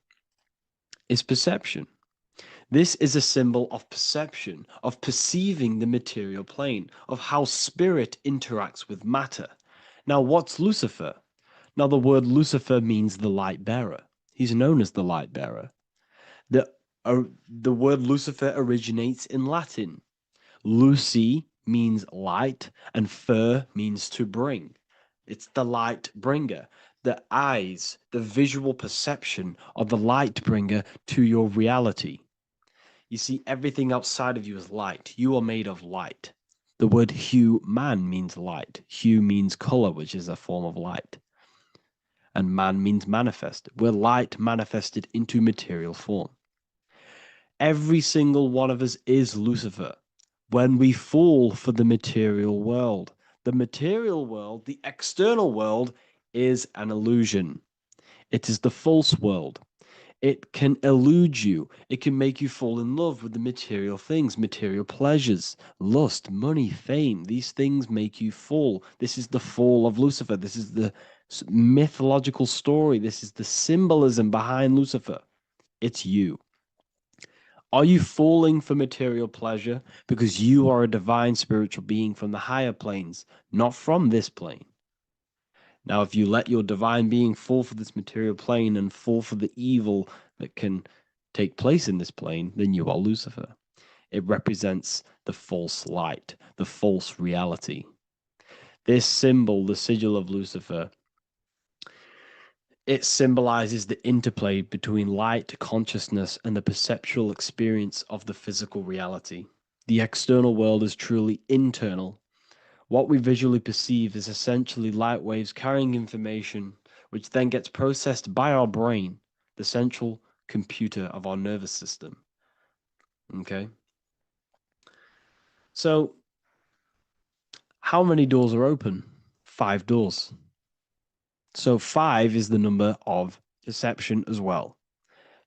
is perception. This is a symbol of perception, of perceiving the material plane, of how spirit interacts with matter. Now, what's Lucifer? Now, the word Lucifer means the light bearer. He's known as the light bearer. The word Lucifer originates in Latin. Luci means light, and fer means to bring. It's the light bringer. The eyes, the visual perception of the light bringer to your reality. You see, everything outside of you is light. You are made of light. The word hue man means light. Hue means color, which is a form of light. And man means manifest. We're light manifested into material form. Every single one of us is Lucifer. When we fall for the material world, the external world, is an illusion. It is the false world. It can elude you. It can make you fall in love with the material things, material pleasures, lust, money, fame. These things make you fall. This is the fall of Lucifer. This is the mythological story. This is the symbolism behind Lucifer. It's you. Are you falling for material pleasure because you are a divine spiritual being from the higher planes, not from this plane? Now, if you let your divine being fall for this material plane and fall for the evil that can take place in this plane, then you are Lucifer. It represents the false light, the false reality. This symbol, the sigil of Lucifer, it symbolizes the interplay between light, consciousness, and the perceptual experience of the physical reality. The external world is truly internal. What we visually perceive is essentially light waves carrying information, which then gets processed by our brain, the central computer of our nervous system. Okay? So, how many doors are open? 5 doors. So 5 is the number of perception as well.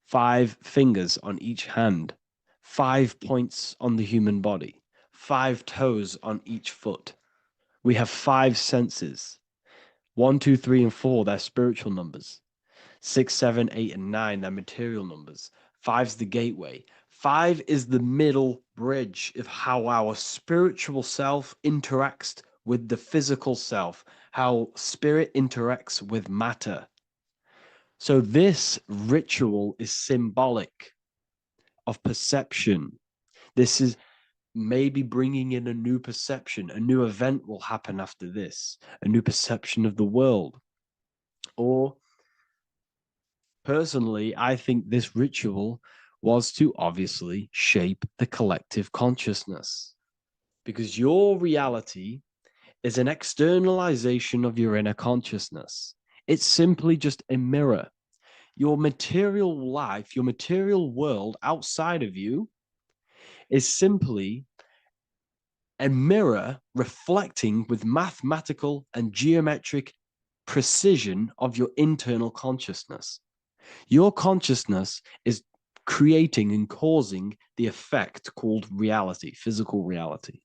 5 fingers on each hand, 5 points on the human body, 5 toes on each foot. We have 5 senses. 1, 2, 3, and 4, they're spiritual numbers. 6, 7, 8, and 9, they're material numbers. 5's the gateway. 5 is the middle bridge of how our spiritual self interacts with the physical self, how spirit interacts with matter. So this ritual is symbolic of perception. This is maybe bringing in a new perception. A new event will happen after this, a new perception of the world. Or personally, I think this ritual was to obviously shape the collective consciousness, because your reality is an externalization of your inner consciousness. It's simply just a mirror. Your material life, your material world outside of you is simply a mirror reflecting with mathematical and geometric precision of your internal consciousness. Your consciousness is creating and causing the effect called reality, physical reality.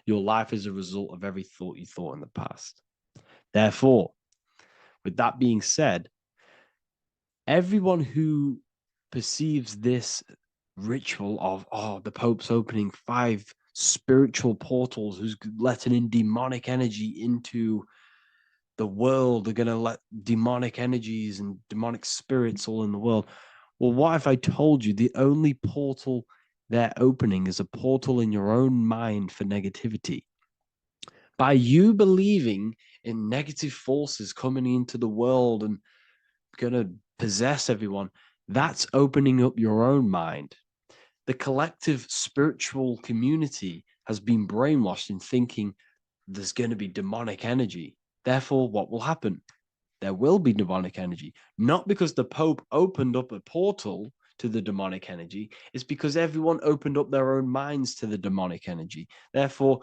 Your life is a result of every thought you thought in the past. Therefore, with that being said, everyone who perceives this ritual of, oh, the Pope's opening 5 spiritual portals, who's letting in demonic energy into the world, they're going to let demonic energies and demonic spirits all in the world. Well, what if I told you the only portal they're opening is a portal in your own mind for negativity? By you believing in negative forces coming into the world and going to possess everyone, that's opening up your own mind. The collective spiritual community has been brainwashed in thinking there's going to be demonic energy. Therefore, what will happen? There will be demonic energy. Not because the Pope opened up a portal to the demonic energy, it's because everyone opened up their own minds to the demonic energy. Therefore,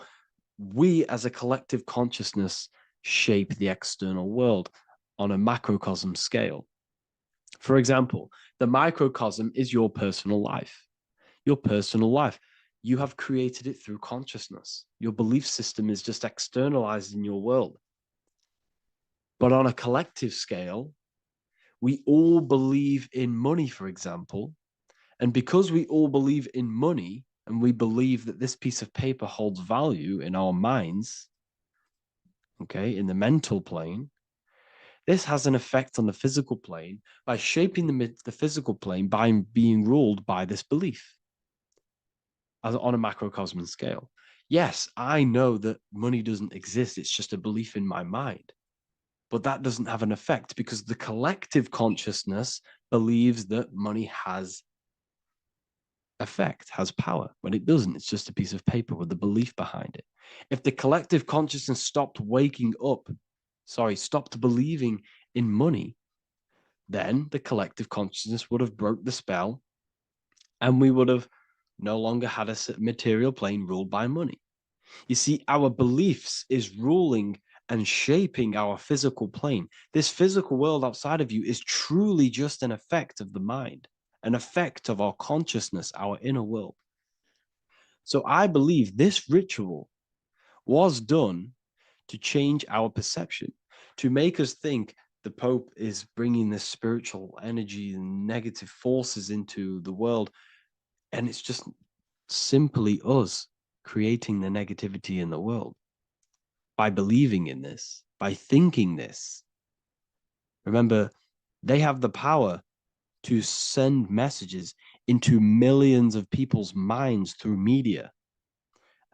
we as a collective consciousness shape the external world on a macrocosm scale. For example, the microcosm is your personal life. Your personal life. You have created it through consciousness. Your belief system is just externalized in your world. But on a collective scale, we all believe in money, for example. And because we all believe in money and we believe that this piece of paper holds value in our minds, okay, in the mental plane, this has an effect on the physical plane by shaping the physical plane by being ruled by this belief as on a macrocosm scale. Yes, I know that money doesn't exist. It's just a belief in my mind. But that doesn't have an effect because the collective consciousness believes that money has effect, has power. When it doesn't, it's just a piece of paper with a belief behind it. If the collective consciousness stopped stopped believing in money, then the collective consciousness would have broke the spell and we would have no longer had a material plane ruled by money. You see, our beliefs is ruling and shaping our physical plane. This physical world outside of you is truly just an effect of the mind, an effect of our consciousness, our inner world. So I believe this ritual was done to change our perception, to make us think the Pope is bringing this spiritual energy and negative forces into the world. And it's just simply us creating the negativity in the world by believing in this, by thinking this. Remember, they have the power to send messages into millions of people's minds through media.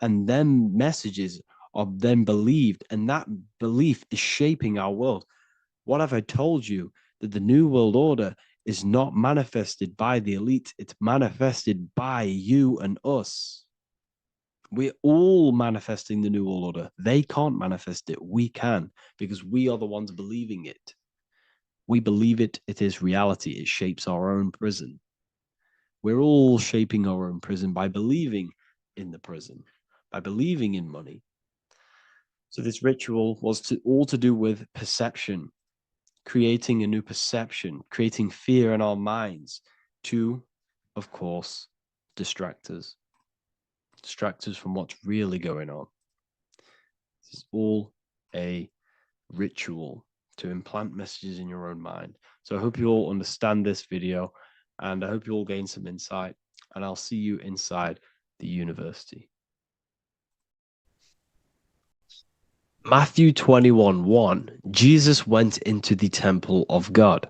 And then messages are then believed, and that belief is shaping our world. What have I told you? That the New World Order is not manifested by the elite, it's manifested by you and us. We're all manifesting the New World Order. They can't manifest it. We can, because we are the ones believing it. We believe it. It is reality. It shapes our own prison. We're all shaping our own prison by believing in the prison, by believing in money. So this ritual was all to do with perception, creating a new perception, creating fear in our minds to, of course, distract us from what's really going on. This is all a ritual to implant messages in your own mind. So I hope you all understand this video, and I hope you all gain some insight, and I'll see you inside the university. Matthew 21:1, Jesus went into the temple of God.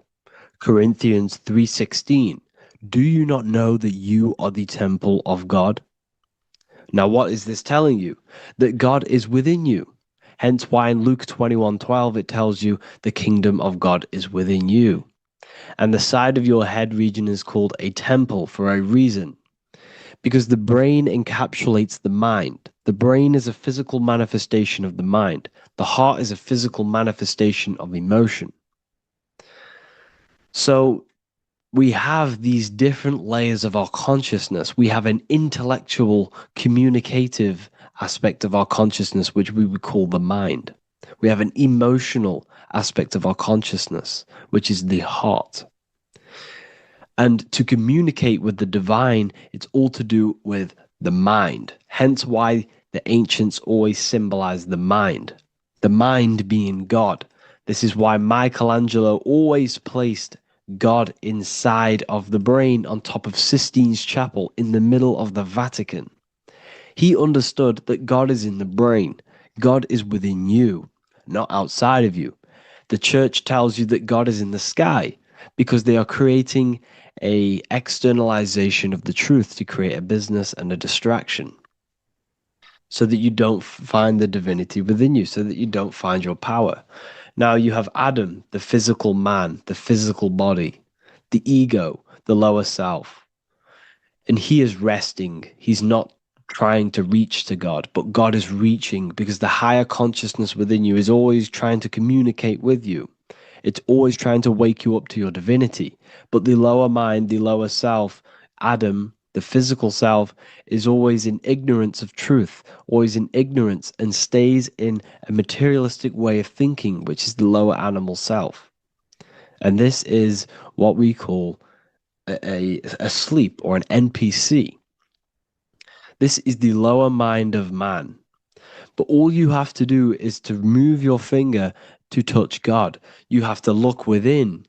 Corinthians 3:16, do you not know that you are the temple of God? Now, what is this telling you? That God is within you. Hence why in Luke 21:12 it tells you the kingdom of God is within you. And the side of your head region is called a temple for a reason. Because the brain encapsulates the mind. The brain is a physical manifestation of the mind. The heart is a physical manifestation of emotion. So we have these different layers of our consciousness. We have an intellectual, communicative aspect of our consciousness, which we would call the mind. We have an emotional aspect of our consciousness, which is the heart. And to communicate with the divine, it's all to do with the mind. Hence why the ancients always symbolize the mind being God. This is why Michelangelo always placed God inside of the brain on top of Sistine Chapel in the middle of the Vatican. He understood that God is in the brain. God is within you, not outside of you. The church tells you that God is in the sky because they are creating a externalization of the truth to create a business and a distraction so that you don't find the divinity within you, so that you don't find your power. Now you have Adam, the physical man, the physical body, the ego, the lower self. And he is resting. He's not trying to reach to God, but God is reaching because the higher consciousness within you is always trying to communicate with you. It's always trying to wake you up to your divinity. But the lower mind, the lower self, Adam, the physical self, is always in ignorance of truth, always in ignorance, and stays in a materialistic way of thinking, which is the lower animal self. And this is what we call a sleep or an NPC. This is the lower mind of man. But all you have to do is to move your finger to touch God. You have to look within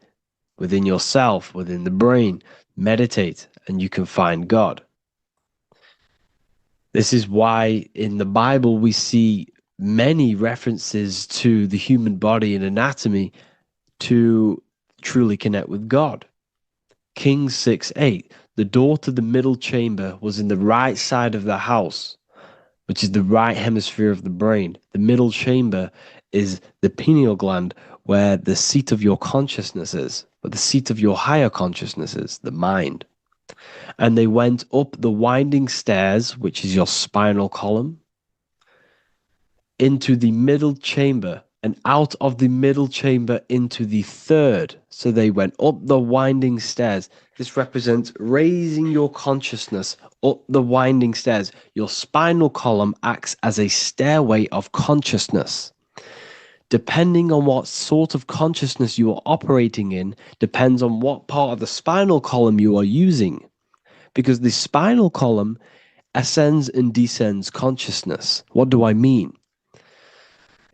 yourself, within the brain, meditate, and you can find God. This is why in the Bible we see many references to the human body and anatomy to truly connect with God. Kings 6:8, the door to the middle chamber was in the right side of the house, which is the right hemisphere of the brain. The middle chamber is the pineal gland, where the seat of your consciousness is, where the seat of your higher consciousness is, the mind. And they went up the winding stairs, which is your spinal column, into the middle chamber, and out of the middle chamber into the third. So they went up the winding stairs. This represents raising your consciousness up the winding stairs. Your spinal column acts as a stairway of consciousness. Depending on what sort of consciousness you are operating in, depends on what part of the spinal column you are using. Because the spinal column ascends and descends consciousness. What do I mean?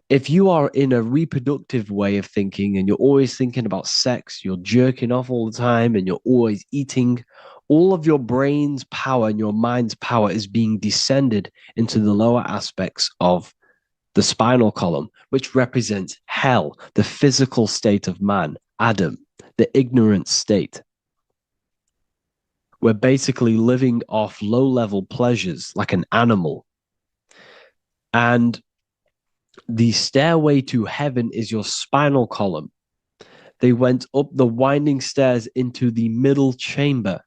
If you are in a reproductive way of thinking and you're always thinking about sex, you're jerking off all the time and you're always eating, all of your brain's power and your mind's power is being descended into the lower aspects of the spinal column, which represents hell, the physical state of man. Adam, the ignorant state. We're basically living off low-level pleasures like an animal. And the stairway to heaven is your spinal column. They went up the winding stairs into the middle chamber,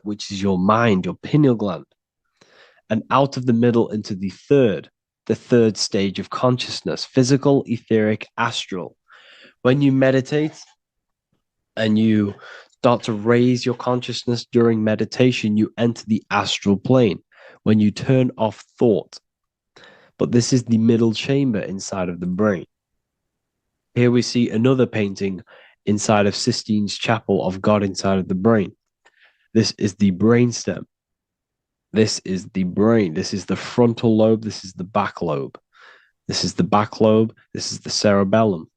which is your mind, your pineal gland, and out of the middle into the third stage of consciousness, physical, etheric, astral. When you meditate and you start to raise your consciousness during meditation, you enter the astral plane when you turn off thought. But this is the middle chamber inside of the brain. Here we see another painting inside of Sistine's chapel of God inside of the brain. This is the brainstem. This is the brain. This is the frontal lobe. This is the back lobe. This is the back lobe. This is the cerebellum.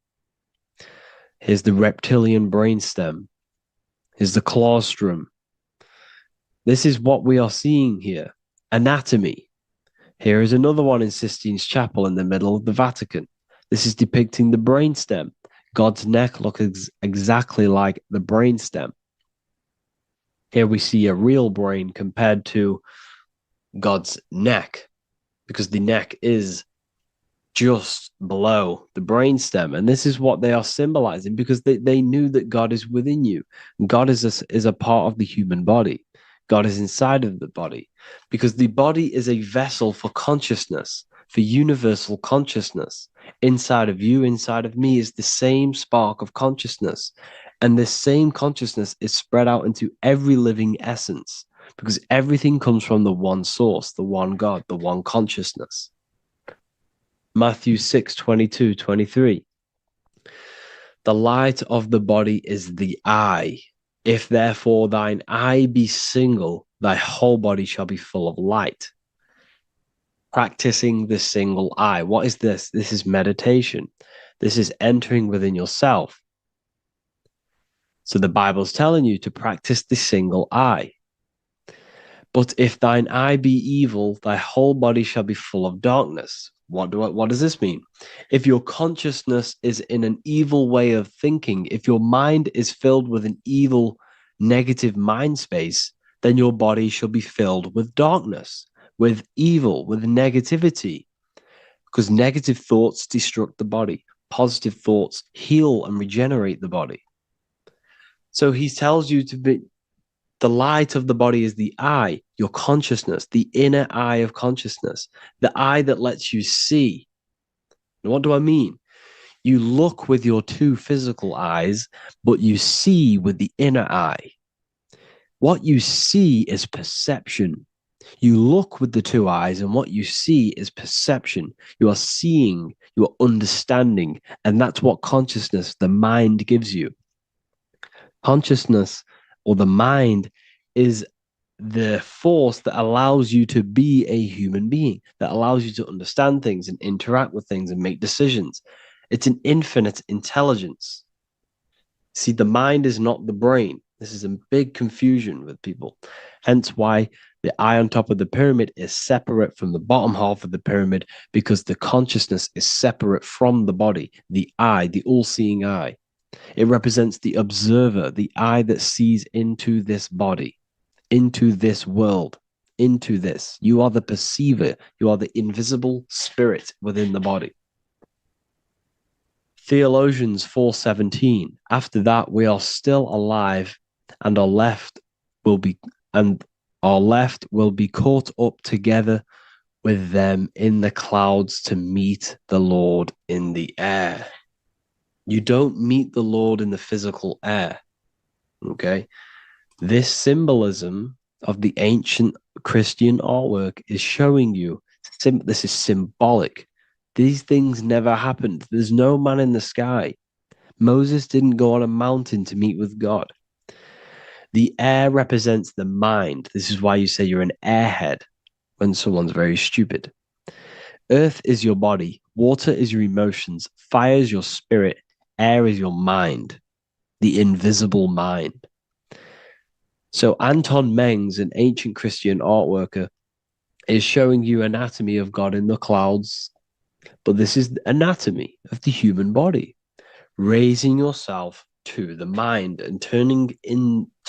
Here's the reptilian brainstem. Here's the claustrum. This is what we are seeing here. Anatomy. Here is another one in Sistine's chapel in the middle of the Vatican. This is depicting the brainstem. God's neck looks exactly like the brainstem. Here we see a real brain compared to God's neck, because the neck is just below the brainstem. And this is what they are symbolizing, because they knew that God is within you. God is a part of the human body. God is inside of the body, because the body is a vessel for consciousness, for universal consciousness. Inside of you, inside of me, is the same spark of consciousness. And this same consciousness is spread out into every living essence, because everything comes from the one source, the one God, the one consciousness. Matthew 6:22-23. The light of the body is the eye. If therefore thine eye be single, thy whole body shall be full of light. Practicing the single eye. What is this? This is meditation. This is entering within yourself. So the Bible's telling you to practice the single eye. But if thine eye be evil, thy whole body shall be full of darkness. What does this mean? If your consciousness is in an evil way of thinking, if your mind is filled with an evil, negative mind space, then your body shall be filled with darkness, with evil, with negativity. Because negative thoughts destruct the body. Positive thoughts heal and regenerate the body. So he tells you to be, the light of the body is the eye, your consciousness, the inner eye of consciousness, the eye that lets you see. And what do I mean? You look with your two physical eyes, but you see with the inner eye. What you see is perception. You look with the two eyes, and what you see is perception. You are seeing, you are understanding, and that's what consciousness, the mind, gives you. Consciousness, or the mind, is the force that allows you to be a human being, that allows you to understand things and interact with things and make decisions. It's an infinite intelligence. See, the mind is not the brain. This is a big confusion with people. Hence why the eye on top of the pyramid is separate from the bottom half of the pyramid, because the consciousness is separate from the body, the eye, the all-seeing eye. It represents the observer, the eye that sees into this body, into this world, into this. You are the perceiver. You are the invisible spirit within the body. Theologians 4:17. After that, we are still alive, and our left will be caught up together with them in the clouds to meet the Lord in the air. You don't meet the Lord in the physical air. Okay? This symbolism of the ancient Christian artwork is showing you this is symbolic. These things never happened. There's no man in the sky. Moses didn't go on a mountain to meet with God. The air represents the mind. This is why you say you're an airhead when someone's very stupid. Earth is your body. Water is your emotions. Fire is your spirit. Air is your mind, the invisible mind. So Anton Mengs, an ancient Christian art worker, is showing you anatomy of God in the clouds. But this is the anatomy of the human body. raising yourself to the mind and turning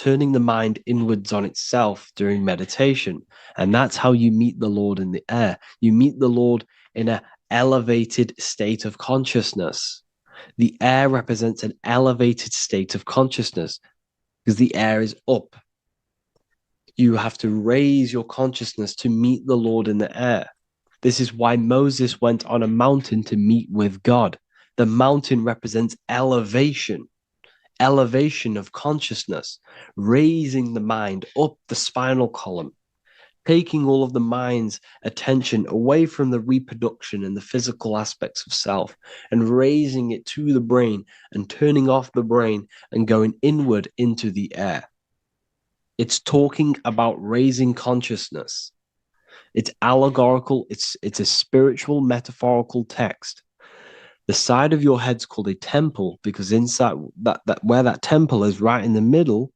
the mind inwards on itself during meditation. And that's how you meet the Lord in the air. You meet the Lord in an elevated state of consciousness. The air represents an elevated state of consciousness because the air is up. You have to raise your consciousness to meet the Lord in the air. This is why Moses went on a mountain to meet with God. The mountain represents elevation of consciousness, raising the mind up the spinal column, taking all of the mind's attention away from the reproduction and the physical aspects of self and raising it to the brain and turning off the brain and going inward into the air. It's talking about raising consciousness. It's allegorical. It's a spiritual, metaphorical text. The side of your head's called a temple because inside that where that temple is, right in the middle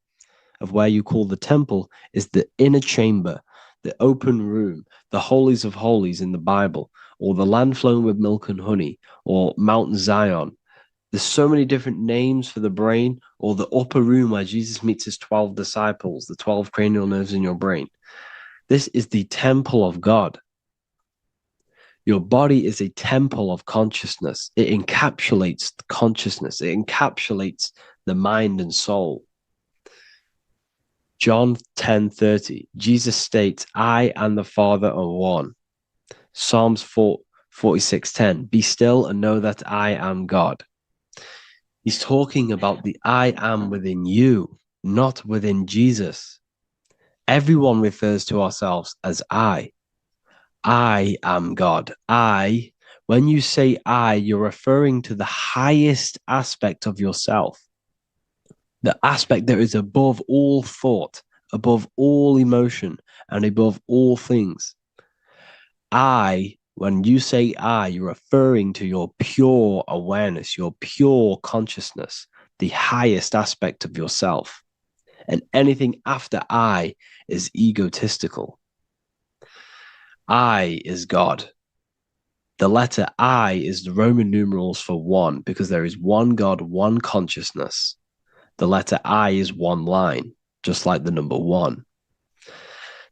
of where you call the temple, is the inner chamber, the open room, the holies of holies in the Bible, or the land flowing with milk and honey, or Mount Zion. There's so many different names for the brain, or the upper room where Jesus meets his 12 disciples, the 12 cranial nerves in your brain. This is the temple of God. Your body is a temple of consciousness. It encapsulates the consciousness. It encapsulates the mind and soul. John 10:30, Jesus states, I and the Father are one. Psalms 46:10, be still and know that I am God. He's talking about the I am within you, not within Jesus. Everyone refers to ourselves as I. I am God. When you say I, you're referring to the highest aspect of yourself, the aspect that is above all thought, above all emotion, and above all things. When you say I, you're referring to your pure awareness, your pure consciousness, the highest aspect of yourself. And anything after I is egotistical. I is God. The letter I is the Roman numerals for one, because there is one God, one consciousness. The letter I is one line, just like the number one.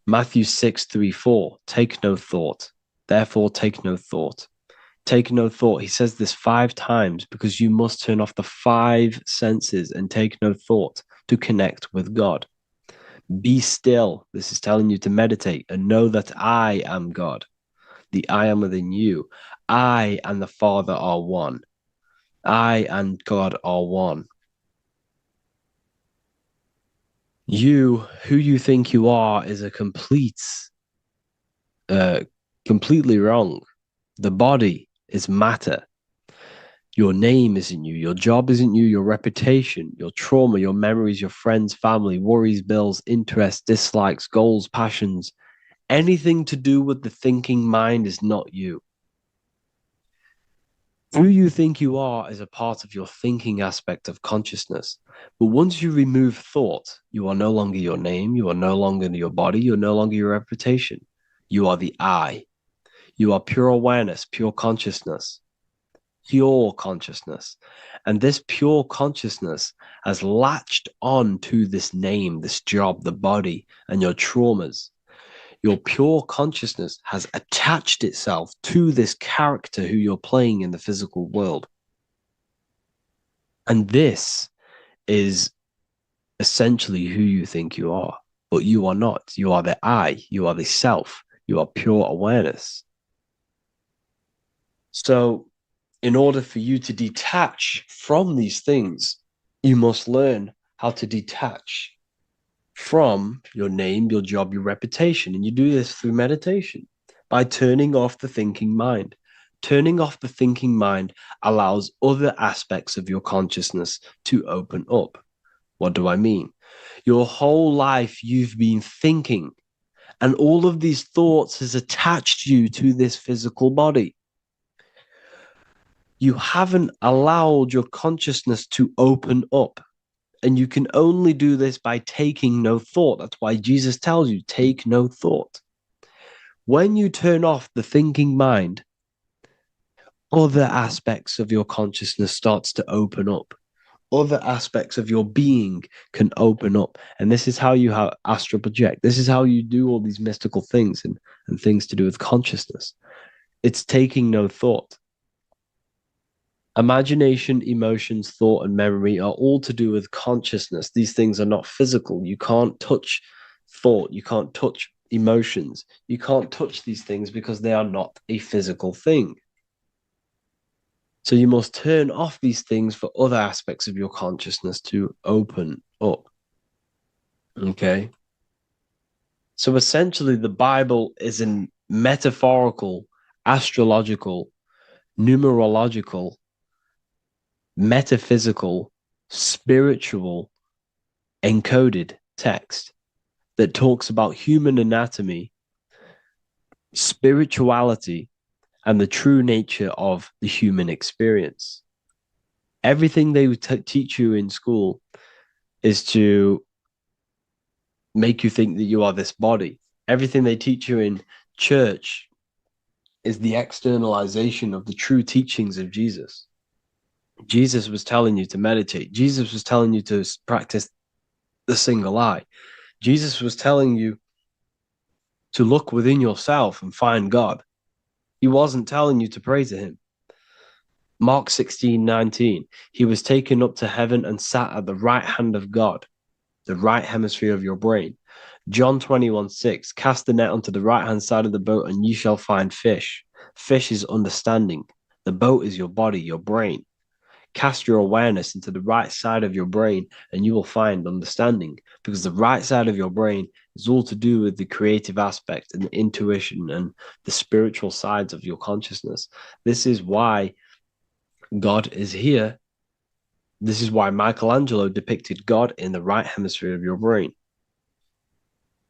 Matthew 6:3-4, take no thought. Therefore, take no thought. Take no thought. He says this 5 times because you must turn off the 5 senses and take no thought to connect with God. Be still. This is telling you to meditate and know that I am God. The I am within you. I and the Father are one. I and God are one. You, who you think you are, is a completely wrong. The body is matter. Your name isn't you. Your job isn't you. Your reputation, your trauma, your memories, your friends, family, worries, bills, interests, dislikes, goals, passions. Anything to do with the thinking mind is not you. Who you think you are is a part of your thinking aspect of consciousness. But once you remove thought, you are no longer your name. You are no longer your body. You're no longer your reputation. You are the I. You are pure awareness, pure consciousness. Pure consciousness. And this pure consciousness has latched on to this name, this job, the body, and your traumas. Your pure consciousness has attached itself to this character who you're playing in the physical world. And this is essentially who you think you are, but you are not. You are the I, you are the self, you are pure awareness. So, in order for you to detach from these things, you must learn how to detach from your name, your job, your reputation. And you do this through meditation by turning off the thinking mind. Turning off the thinking mind allows other aspects of your consciousness to open up. What do I mean? Your whole life you've been thinking, and all of these thoughts has attached you to this physical body. You haven't allowed your consciousness to open up. And you can only do this by taking no thought. That's why Jesus tells you, take no thought. When you turn off the thinking mind, other aspects of your consciousness starts to open up. Other aspects of your being can open up. And this is how you astral project. This is how you do all these mystical things and things to do with consciousness. It's taking no thought. Imagination, emotions, thought, and memory are all to do with consciousness. These things are not physical. You can't touch thought. You can't touch emotions. You can't touch these things because they are not a physical thing. So you must turn off these things for other aspects of your consciousness to open up. Okay. So essentially, the Bible is a metaphorical, astrological, numerological, metaphysical, spiritual, encoded text that talks about human anatomy, spirituality, and the true nature of the human experience. Everything they teach you in school is to make you think that you are this body. Everything they teach you in church is the externalization of the true teachings of Jesus. Jesus was telling you to meditate. Jesus was telling you to practice the single eye. Jesus was telling you to look within yourself and find God. He wasn't telling you to pray to him. Mark 16:19, he was taken up to heaven and sat at the right hand of God, the right hemisphere of your brain. John 21:6, cast the net onto the right-hand side of the boat and you shall find fish. Fish is understanding. The boat is your body, your brain. Cast your awareness into the right side of your brain and you will find understanding, because the right side of your brain is all to do with the creative aspect and the intuition and the spiritual sides of your consciousness. This is why God is here. This is why Michelangelo depicted God in the right hemisphere of your brain,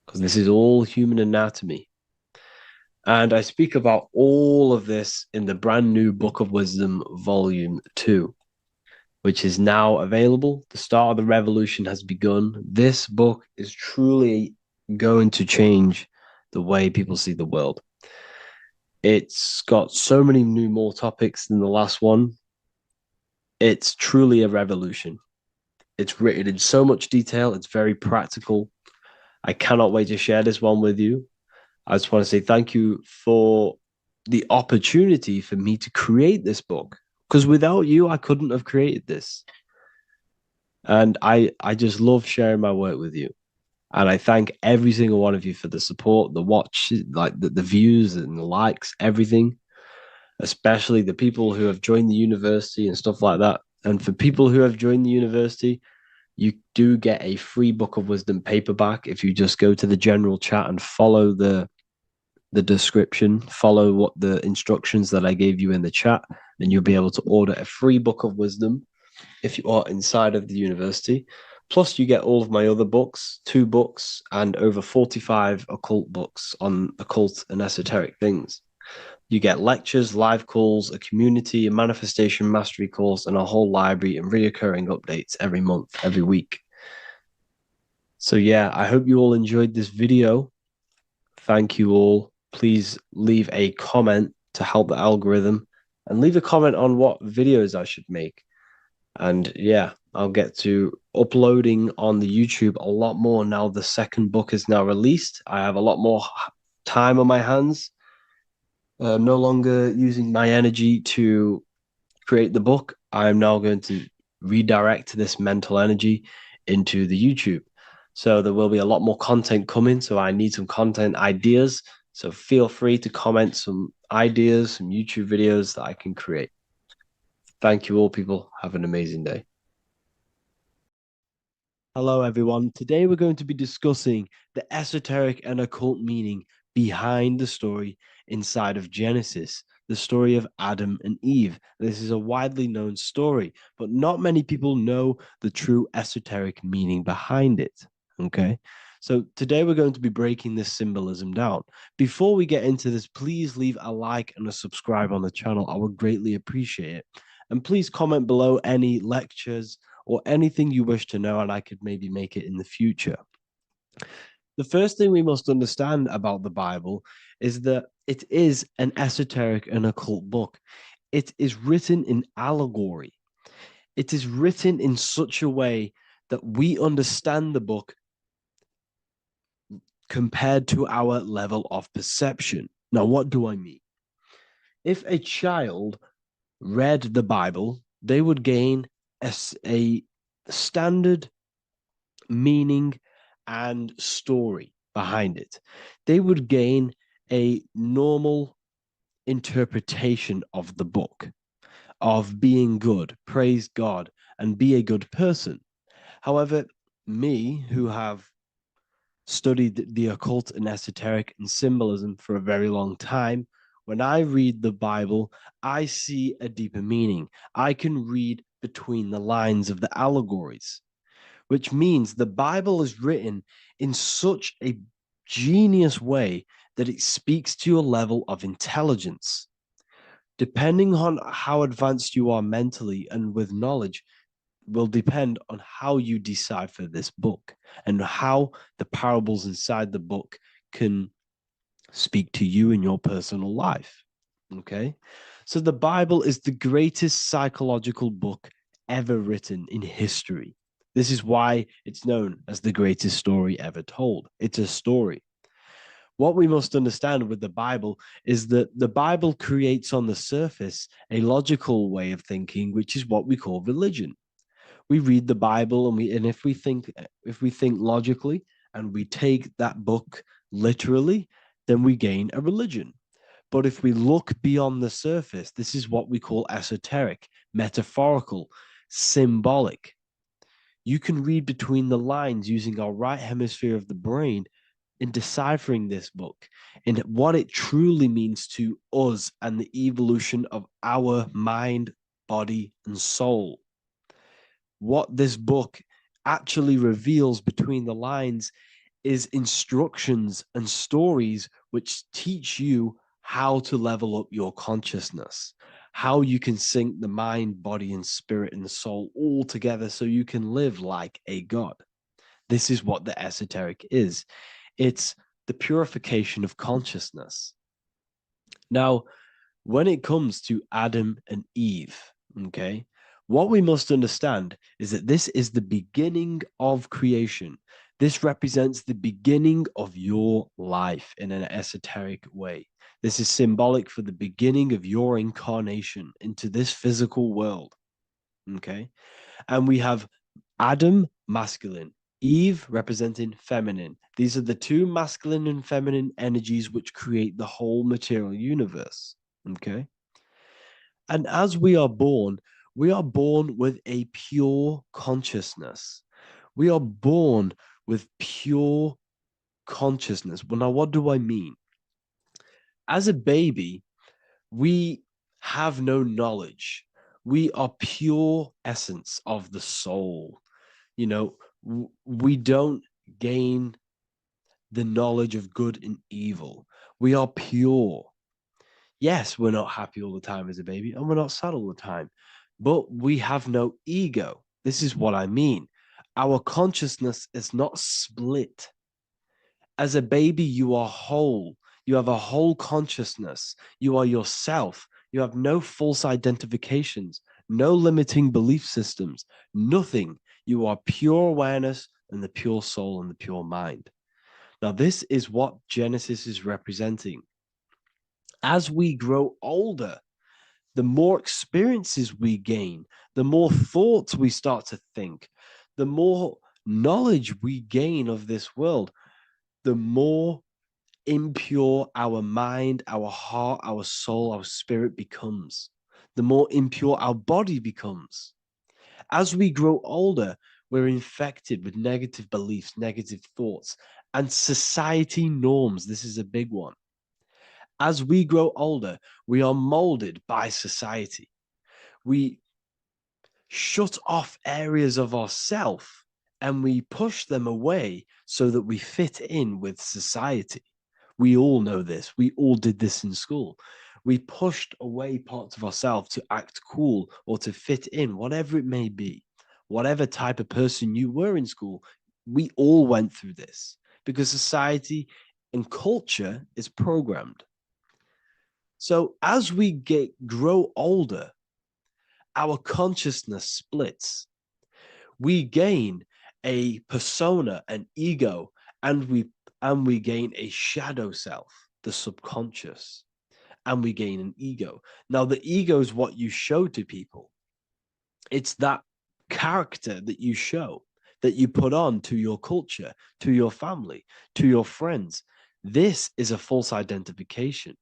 because this is all human anatomy. And I speak about all of this in the brand new Book of Wisdom, Volume 2, which is now available. The start of the revolution has begun. This book is truly going to change the way people see the world. It's got so many more topics than the last one. It's truly a revolution. It's written in so much detail. It's very practical. I cannot wait to share this one with you. I just want to say thank you for the opportunity for me to create this book, because without you, I couldn't have created this. And I just love sharing my work with you. And I thank every single one of you for the support, the watch, like the views and the likes, everything, especially the people who have joined the university and stuff like that. And for people who have joined the university, you do get a free Book of Wisdom paperback if you just go to the general chat and follow the description, follow what the instructions that I gave you in the chat, and you'll be able to order a free Book of Wisdom if you are inside of the university. Plus, you get all of my other books, 2 books, and over 45 occult books on occult and esoteric things. You get lectures, live calls, a community, a manifestation mastery course, and a whole library and reoccurring updates every month, every week. So yeah, I hope you all enjoyed this video. Thank you all. Please leave a comment to help the algorithm, and leave a comment on what videos I should make. And yeah, I'll get to uploading on the YouTube a lot more now. The second book is now released. I have a lot more time on my hands. No longer using my energy to create the book. I'm now going to redirect this mental energy into the YouTube. So there will be a lot more content coming. So I need some content ideas. So feel free to comment some ideas, some YouTube videos that I can create. Thank you all, people. Have an amazing day. Hello, everyone. Today we're going to be discussing the esoteric and occult meaning behind the story inside of Genesis, the story of Adam and Eve. This is a widely known story, but not many people know the true esoteric meaning behind it. Okay. So today we're going to be breaking this symbolism down. Before we get into this, please leave a like and a subscribe on the channel. I would greatly appreciate it. And please comment below any lectures or anything you wish to know, and I could maybe make it in the future. The first thing we must understand about the Bible is that it is an esoteric and occult book. It is written in allegory. It is written in such a way that we understand the book compared to our level of perception. Now, what do I mean? If a child read the Bible, they would gain a standard meaning and story behind it. They would gain a normal interpretation of the book, of being good, praise God, and be a good person. However, me, who have studied the occult and esoteric and symbolism for a very long time, when I read the Bible, I see a deeper meaning. I can read between the lines of the allegories, which means the Bible is written in such a genius way that it speaks to your level of intelligence. Depending on how advanced you are mentally and with knowledge, will depend on how you decipher this book and how the parables inside the book can speak to you in your personal life. Okay. So the Bible is the greatest psychological book ever written in history. This is why it's known as the greatest story ever told. It's a story. What we must understand with the Bible is that the Bible creates on the surface a logical way of thinking, which is what we call religion. We read the Bible and if we think logically and we take that book literally, then we gain a religion. But if we look beyond the surface, this is what we call esoteric, metaphorical, symbolic. You can read between the lines using our right hemisphere of the brain in deciphering this book and what it truly means to us and the evolution of our mind, body, and soul. What this book actually reveals between the lines is instructions and stories which teach you how to level up your consciousness, how you can sync the mind, body, and spirit and the soul all together so you can live like a god. This is what the esoteric is. It's the purification of consciousness. Now, when it comes to Adam and Eve, okay, what we must understand is that this is the beginning of creation. This represents the beginning of your life in an esoteric way. This is symbolic for the beginning of your incarnation into this physical world. Okay. And we have Adam, masculine, Eve representing feminine. These are the two masculine and feminine energies which create the whole material universe. Okay. And as we are born with a pure consciousness. We are born with pure consciousness. Well, now, what do I mean? As a baby, we have no knowledge. We are pure essence of the soul. You know, we don't gain the knowledge of good and evil. We are pure. Yes, we're not happy all the time as a baby, and we're not sad all the time, but we have no ego. This is what I mean. Our consciousness is not split. As a baby, you are whole. You have a whole consciousness. You are yourself. You have no false identifications, no limiting belief systems, nothing. You are pure awareness and the pure soul and the pure mind. Now, this is what Genesis is representing. As we grow older, the more experiences we gain, the more thoughts we start to think, the more knowledge we gain of this world, the more impure our mind, our heart, our soul, our spirit becomes, the more impure our body becomes. As we grow older, we're infected with negative beliefs, negative thoughts, and society norms. This is a big one. As we grow older, we are molded by society. We shut off areas of ourself and we push them away so that we fit in with society. We all know this. We all did this in school. We pushed away parts of ourselves to act cool or to fit in, whatever it may be. Whatever type of person you were in school, we all went through this because society and culture is programmed. So as we grow older, our consciousness splits. We gain a persona, an ego, and we gain a shadow self, the subconscious, and we gain an ego. Now, the ego is what you show to people. It's that character that you show, that you put on to your culture, to your family, to your friends. This is a false identification.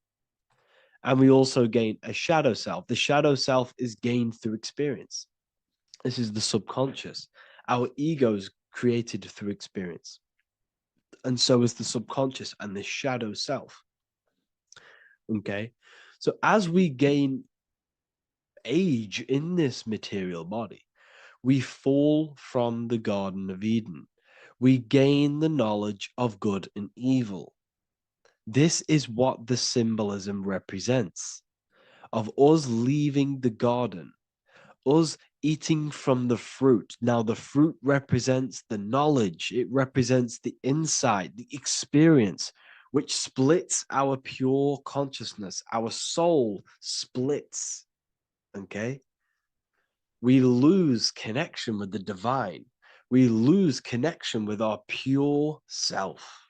And we also gain a shadow self. The shadow self is gained through experience. This is the subconscious. Our ego is created through experience. And so is the subconscious and the shadow self. Okay. So as we gain age in this material body, we fall from the Garden of Eden. We gain the knowledge of good and evil. This is what the symbolism represents of us leaving the garden, us eating from the fruit. Now, the fruit represents the knowledge, it represents the insight, the experience, which splits our pure consciousness. Our soul splits. Okay? We lose connection with the divine. We lose connection with our pure self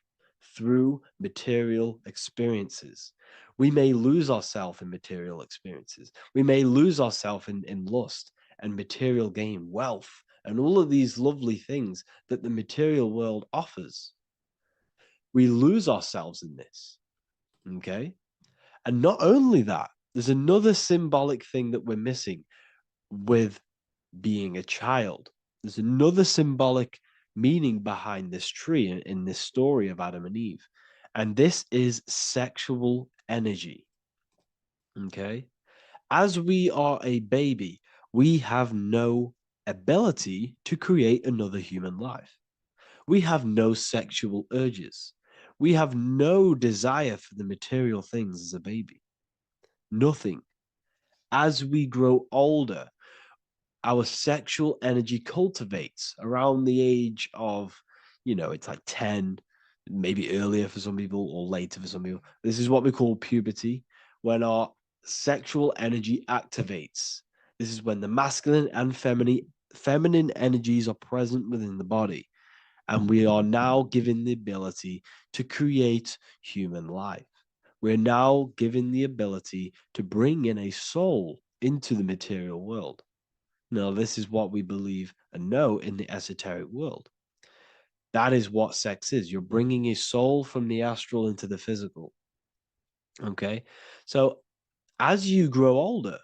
through material experiences. We may lose ourselves in material experiences. We may lose ourselves in lust and material gain, wealth, and all of these lovely things that the material world offers. We lose ourselves in this. Okay? And not only that, there's another symbolic thing that we're missing with being a child. There's another symbolic meaning behind this tree in this story of Adam and Eve. And this is sexual energy. Okay? As we are a baby, we have no ability to create another human life. We have no sexual urges. We have no desire for the material things as a baby. Nothing. As we grow older, our sexual energy cultivates around the age of, it's like 10, maybe earlier for some people or later for some people. This is what we call puberty, when our sexual energy activates. This is when the masculine and feminine energies are present within the body. And we are now given the ability to create human life. We're now given the ability to bring in a soul into the material world. Now, this is what we believe and know in the esoteric world. That is what sex is. You're bringing a soul from the astral into the physical. Okay? So, as you grow older,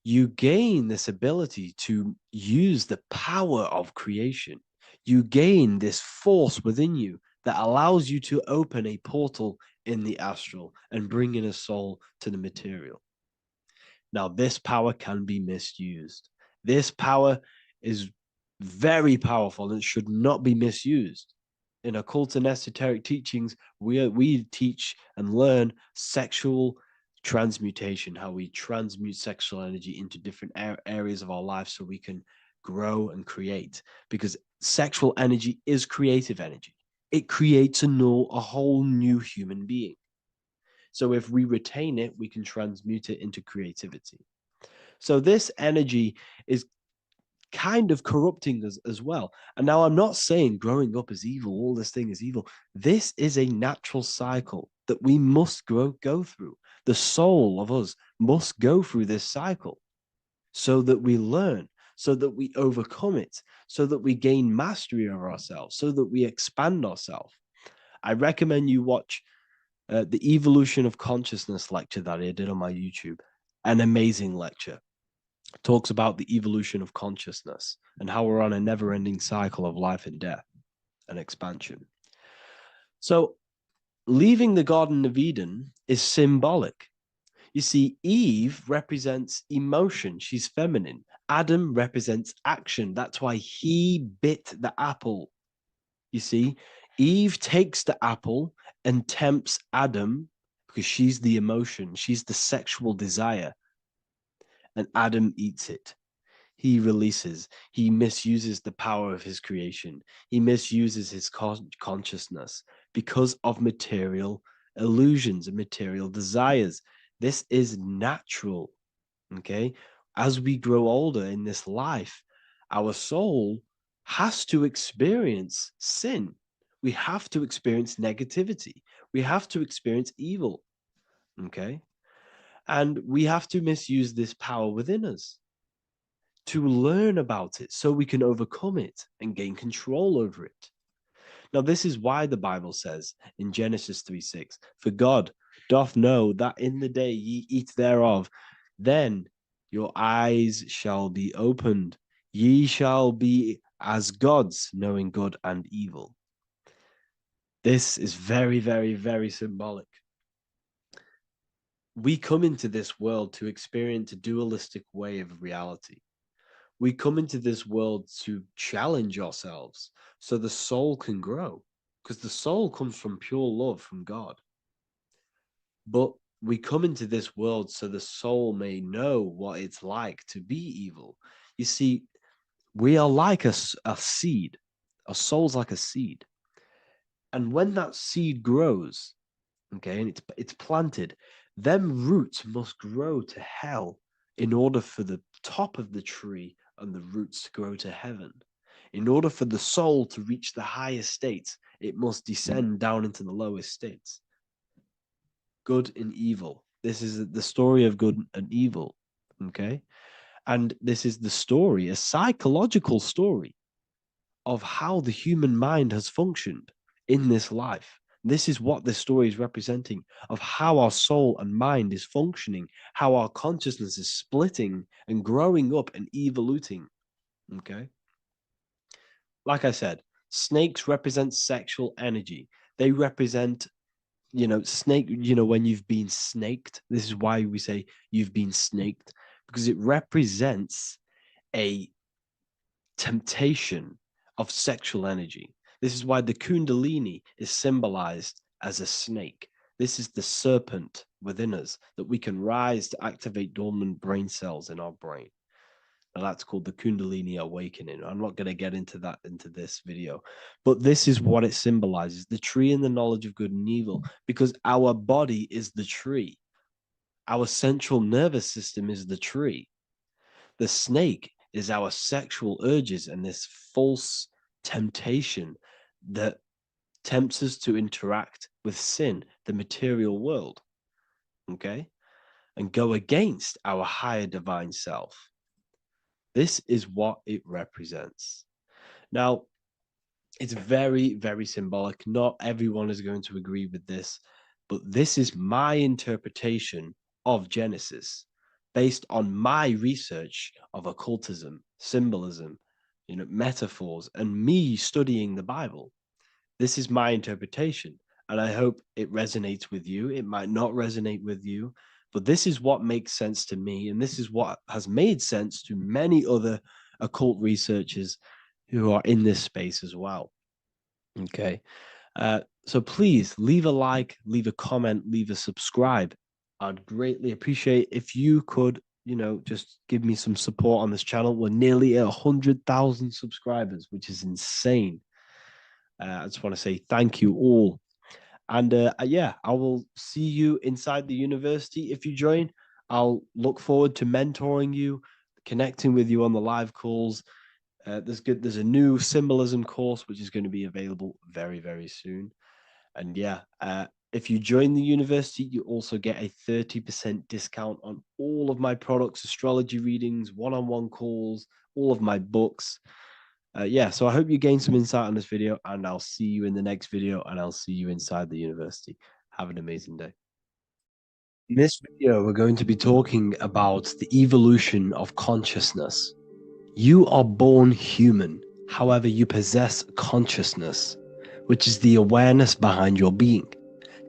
you gain this ability to use the power of creation. You gain this force within you that allows you to open a portal in the astral and bring in a soul to the material. Now, this power can be misused. This power is very powerful and should not be misused. In occult and esoteric teachings, we teach and learn sexual transmutation, how we transmute sexual energy into different areas of our life so we can grow and create. Because sexual energy is creative energy. It creates a whole new human being. So if we retain it, we can transmute it into creativity. So this energy is kind of corrupting us as well. And now I'm not saying growing up is evil, all this thing is evil. This is a natural cycle that we must go through. The soul of us must go through this cycle so that we learn, so that we overcome it, so that we gain mastery over ourselves, so that we expand ourselves. I recommend you watch the Evolution of Consciousness lecture that I did on my YouTube. An amazing lecture. It talks about the evolution of consciousness and how we're on a never-ending cycle of life and death and expansion. So leaving the Garden of Eden is symbolic. You see, Eve represents emotion. She's feminine. Adam represents action. That's why he bit the apple. You see, Eve takes the apple and tempts Adam because she's the emotion. She's the sexual desire. And Adam eats it. He releases. He misuses the power of his creation. He misuses his consciousness because of material illusions and material desires. This is natural. Okay. As we grow older in this life, our soul has to experience sin. We have to experience negativity. We have to experience evil. Okay. And we have to misuse this power within us to learn about it so we can overcome it and gain control over it. Now, this is why the Bible says in Genesis 3:6, for God doth know that in the day ye eat thereof, then your eyes shall be opened. Ye shall be as gods, knowing good and evil. This is very, very, very symbolic. We come into this world to experience a dualistic way of reality. We come into this world to challenge ourselves so the soul can grow, because the soul comes from pure love from God. But we come into this world so the soul may know what it's like to be evil. You see, we are like a seed. Our soul's like a seed. And when that seed grows, okay, and it's planted, them roots must grow to hell in order for the top of the tree and the roots to grow to heaven. In order for the soul to reach the highest states, it must descend down into the lowest states. Good and evil. This is the story of good and evil, okay? And this is the story, a psychological story of how the human mind has functioned in this life. This is what this story is representing of how our soul and mind is functioning, how our consciousness is splitting and growing up and evoluting. Okay. Like I said, snakes represent sexual energy. They represent, snake, when you've been snaked. This is why we say you've been snaked, because it represents a temptation of sexual energy. This is why the Kundalini is symbolized as a snake. This is the serpent within us that we can rise to activate dormant brain cells in our brain. Now that's called the Kundalini awakening. I'm not going to get into that into this video, but this is what it symbolizes, the tree and the knowledge of good and evil, because our body is the tree. Our central nervous system is the tree. The snake is our sexual urges and this false temptation that tempts us to interact with sin, the material world, okay, and go against our higher divine self. This is what it represents. Now, it's very, very symbolic. Not everyone is going to agree with this, but this is my interpretation of Genesis based on my research of occultism, symbolism, metaphors, and me studying the Bible. This is my interpretation, and I hope it resonates with you. It might not resonate with you, but this is what makes sense to me, and this is what has made sense to many other occult researchers who are in this space as well. Okay. So please leave a like, leave a comment, leave a subscribe. I'd greatly appreciate if you could, just give me some support on this channel. We're nearly at 100,000 subscribers, which is insane. I just want to say thank you all. And yeah, I will see you inside the university. If you join, I'll look forward to mentoring you, connecting with you on the live calls. There's a new symbolism course which is going to be available very, very soon. And yeah, if you join the university, you also get a 30% discount on all of my products, astrology readings, one-on-one calls, all of my books. Yeah, so I hope you gain some insight on this video, and I'll see you in the next video, and I'll see you inside the university. Have an amazing day. In this video, we're going to be talking about the evolution of consciousness. You are born human, however, you possess consciousness, which is the awareness behind your being,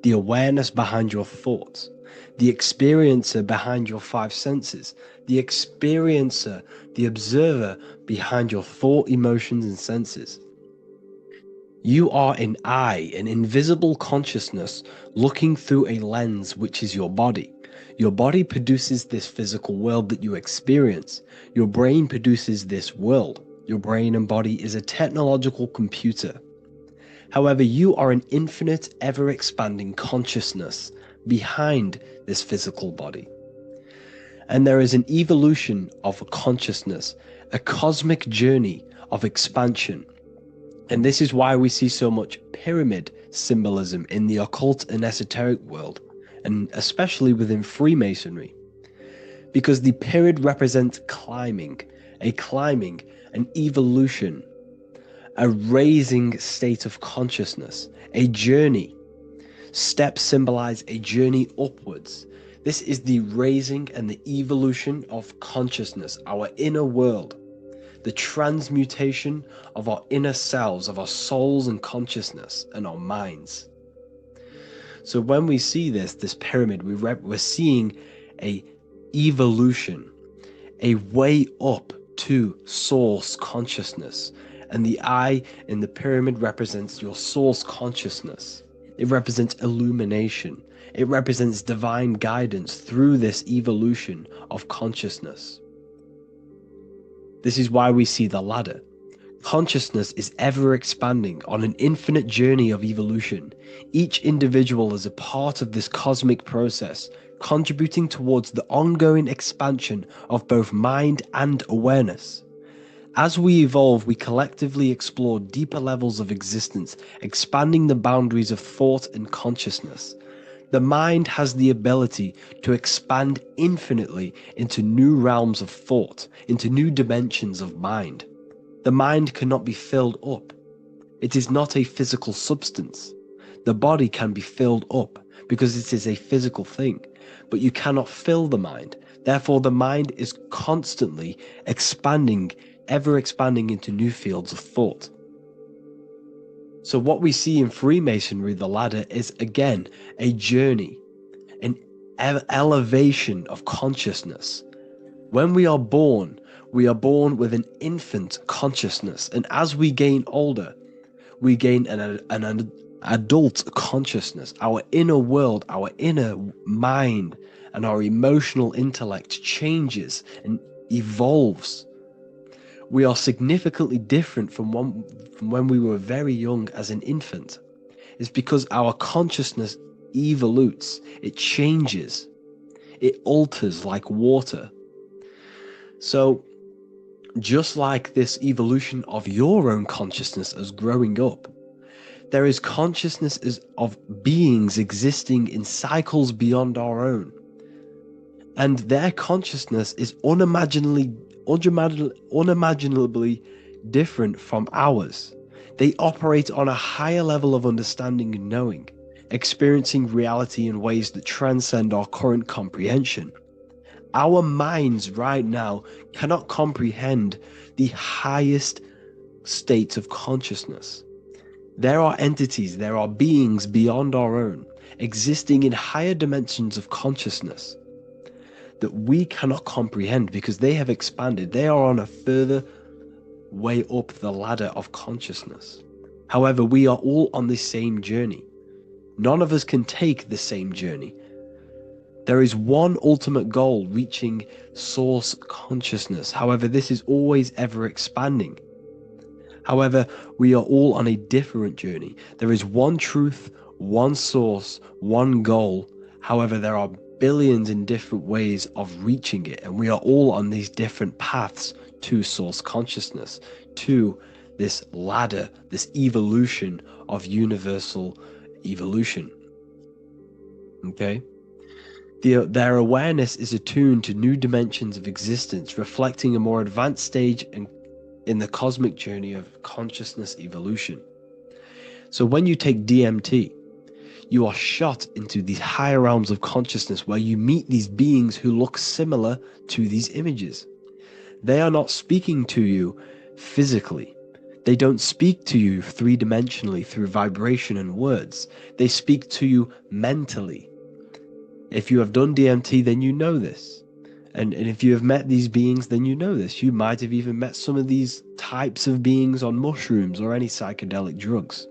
the awareness behind your thoughts, the experiencer behind your five senses, the experiencer, the observer behind your thought, emotions, and senses. You are an eye, an invisible consciousness looking through a lens, which is your body. Your body produces this physical world that you experience. Your brain produces this world. Your brain and body is a technological computer. However, you are an infinite, ever-expanding consciousness behind this physical body. And there is an evolution of consciousness, a cosmic journey of expansion. And this is why we see so much pyramid symbolism in the occult and esoteric world, and especially within Freemasonry. Because the pyramid represents climbing, an evolution, a raising state of consciousness, a journey. Steps symbolize a journey upwards. This is the raising and the evolution of consciousness, our inner world, the transmutation of our inner selves, of our souls and consciousness and our minds. So when we see this pyramid, we're seeing a evolution, a way up to source consciousness. And the eye in the pyramid represents your source consciousness. It represents illumination. It represents divine guidance through this evolution of consciousness. This is why we see the ladder. Consciousness is ever expanding on an infinite journey of evolution. Each individual is a part of this cosmic process, contributing towards the ongoing expansion of both mind and awareness. As we evolve, we collectively explore deeper levels of existence, expanding the boundaries of thought and consciousness. The mind has the ability to expand infinitely into new realms of thought, into new dimensions of mind. The mind cannot be filled up. It is not a physical substance. The body can be filled up because it is a physical thing, but you cannot fill the mind. Therefore, the mind is constantly expanding, ever expanding into new fields of thought. So what we see in Freemasonry, the ladder, is again a journey, an elevation of consciousness. When we are born with an infant consciousness, and as we gain older, we gain an adult consciousness. Our inner world, our inner mind, and our emotional intellect changes and evolves. We are significantly different from when we were very young as an infant. It's because our consciousness evolutes, it changes, it alters like water. So just like this evolution of your own consciousness as growing up, there is consciousness of beings existing in cycles beyond our own. And their consciousness is unimaginably different from ours. They operate on a higher level of understanding and knowing, experiencing reality in ways that transcend our current comprehension. Our minds right now cannot comprehend the highest states of consciousness. There are entities, there are beings beyond our own, existing in higher dimensions of consciousness that we cannot comprehend because they have expanded. They are on a further way up the ladder of consciousness. However, we are all on the same journey. None of us can take the same journey. There is one ultimate goal, reaching source consciousness. However, this is always ever expanding. However, we are all on a different journey. There is one truth, one source, one goal. However, there are billions in different ways of reaching it, and we are all on these different paths to source consciousness, to this ladder, this evolution of universal evolution. Okay? Their awareness is attuned to new dimensions of existence, reflecting a more advanced stage in the cosmic journey of consciousness evolution. So when you take DMT, you are shot into these higher realms of consciousness where you meet these beings who look similar to these images. They are not speaking to you physically. They don't speak to you three-dimensionally through vibration and words. They speak to you mentally. If you have done DMT, then you know this. And if you have met these beings, then you know this. You might have even met some of these types of beings on mushrooms or any psychedelic drugs.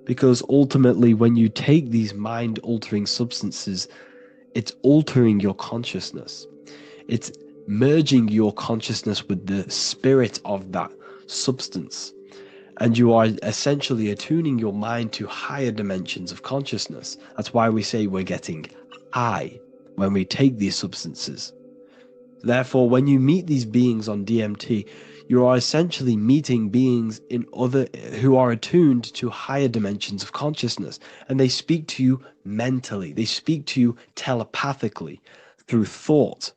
Because ultimately, when you take these mind-altering substances, it's altering your consciousness. It's merging your consciousness with the spirit of that substance. And you are essentially attuning your mind to higher dimensions of consciousness. That's why we say we're getting high when we take these substances. Therefore, when you meet these beings on DMT, you are essentially meeting beings who are attuned to higher dimensions of consciousness, and they speak to you mentally. They speak to you telepathically through thought,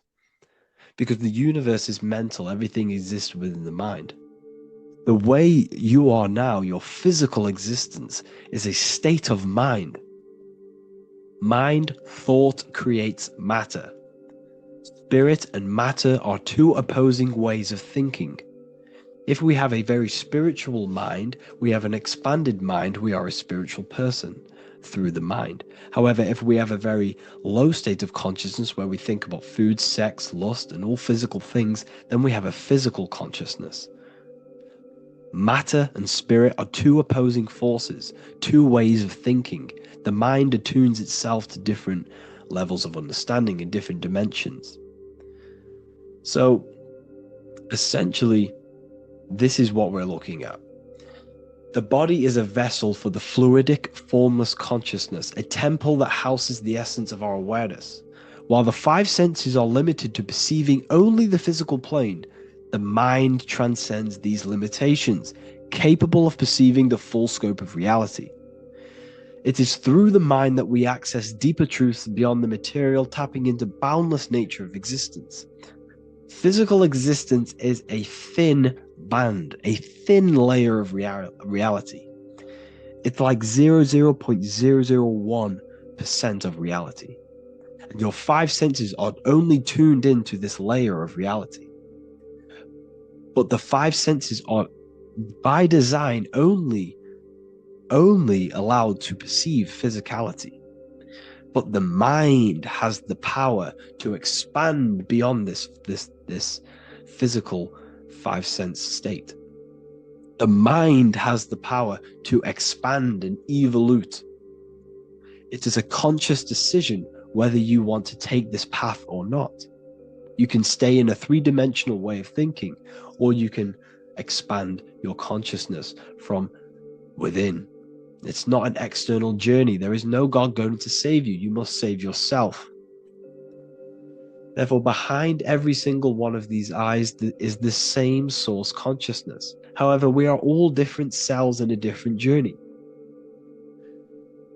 because the universe is mental. Everything exists within the mind. The way you are now, your physical existence, is a state of mind. Mind, thought creates matter. Spirit and matter are two opposing ways of thinking. If we have a very spiritual mind, we have an expanded mind, we are a spiritual person through the mind. However, if we have a very low state of consciousness where we think about food, sex, lust, and all physical things, then we have a physical consciousness. Matter and spirit are two opposing forces, two ways of thinking. The mind attunes itself to different levels of understanding in different dimensions. So, essentially, this is what we're looking at. The body is a vessel for the fluidic, formless consciousness, a temple that houses the essence of our awareness. While the five senses are limited to perceiving only the physical plane, the mind transcends these limitations, capable of perceiving the full scope of reality. It is through the mind that we access deeper truths beyond the material, tapping into boundless nature of existence. Physical existence is a thin band, a thin layer of reality. It's like 0.001% of reality. And your five senses are only tuned into this layer of reality. But the five senses are, by design, only allowed to perceive physicality. But the mind has the power to expand beyond this physical five sense state. The mind has the power to expand and evolute. It is a conscious decision whether you want to take this path or not. You can stay in a three-dimensional way of thinking, or you can expand your consciousness from within. It's not an external journey. There is no God going to save you. You must save yourself. Therefore, behind every single one of these eyes is the same source consciousness. However, we are all different cells in a different journey.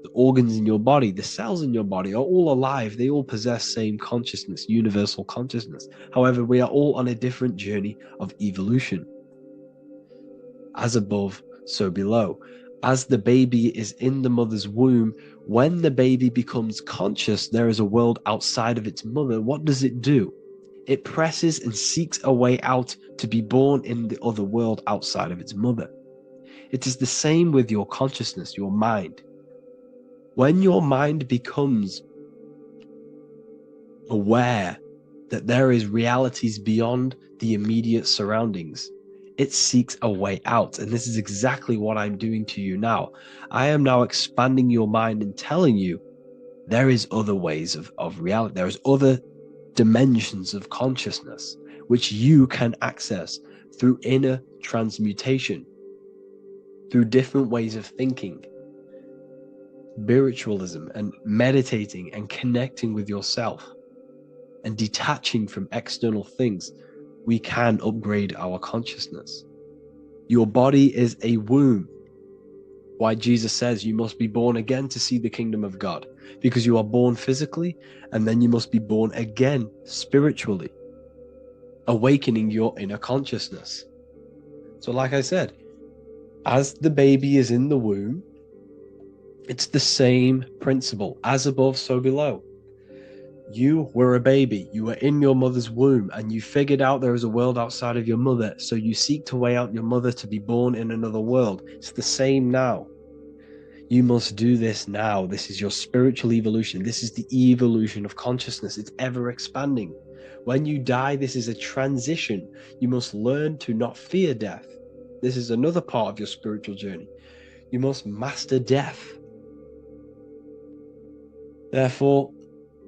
The organs in your body, the cells in your body are all alive. They all possess same consciousness, universal consciousness. However, we are all on a different journey of evolution. As above, so below. As the baby is in the mother's womb, when the baby becomes conscious, there is a world outside of its mother. What does it do? It presses and seeks a way out to be born in the other world outside of its mother. It is the same with your consciousness, your mind. When your mind becomes aware that there is realities beyond the immediate surroundings, it seeks a way out. And this is exactly what I'm doing to you now. I am now expanding your mind and telling you there is other ways of reality. There is other dimensions of consciousness which you can access through inner transmutation, through different ways of thinking, spiritualism, and meditating and connecting with yourself and detaching from external things. We can upgrade our consciousness. Your body is a womb. Why Jesus says you must be born again to see the kingdom of God, because you are born physically and then you must be born again spiritually, awakening your inner consciousness. So like I said, as the baby is in the womb, it's the same principle. As above, so below. You were a baby, you were in your mother's womb, and you figured out there is a world outside of your mother, so you seek to way out your mother to be born in another world. It's the same now. You must do this now. This is your spiritual evolution. This is the evolution of consciousness. It's ever expanding. When you die, this is a transition. You must learn to not fear death. This is another part of your spiritual journey. You must master death. Therefore,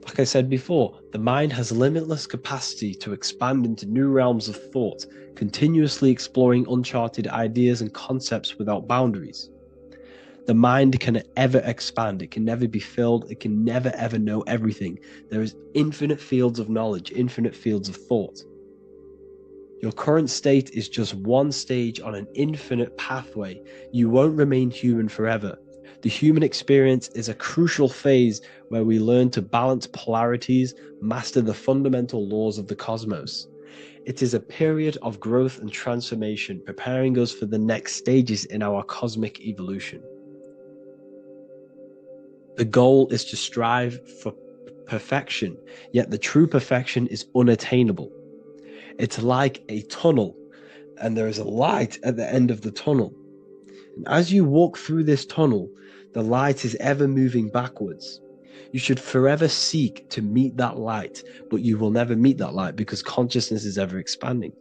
Like I said before, the mind has limitless capacity to expand into new realms of thought, continuously exploring uncharted ideas and concepts without boundaries. The mind can ever expand, it can never be filled, it can never ever know everything. There is infinite fields of knowledge, infinite fields of thought. Your current state is just one stage on an infinite pathway. You won't remain human forever. The human experience is a crucial phase where we learn to balance polarities, master the fundamental laws of the cosmos. It is a period of growth and transformation, preparing us for the next stages in our cosmic evolution. The goal is to strive for perfection, yet the true perfection is unattainable. It's like a tunnel, and there is a light at the end of the tunnel. And as you walk through this tunnel, the light is ever moving backwards. You should forever seek to meet that light, but you will never meet that light because consciousness is ever expanding.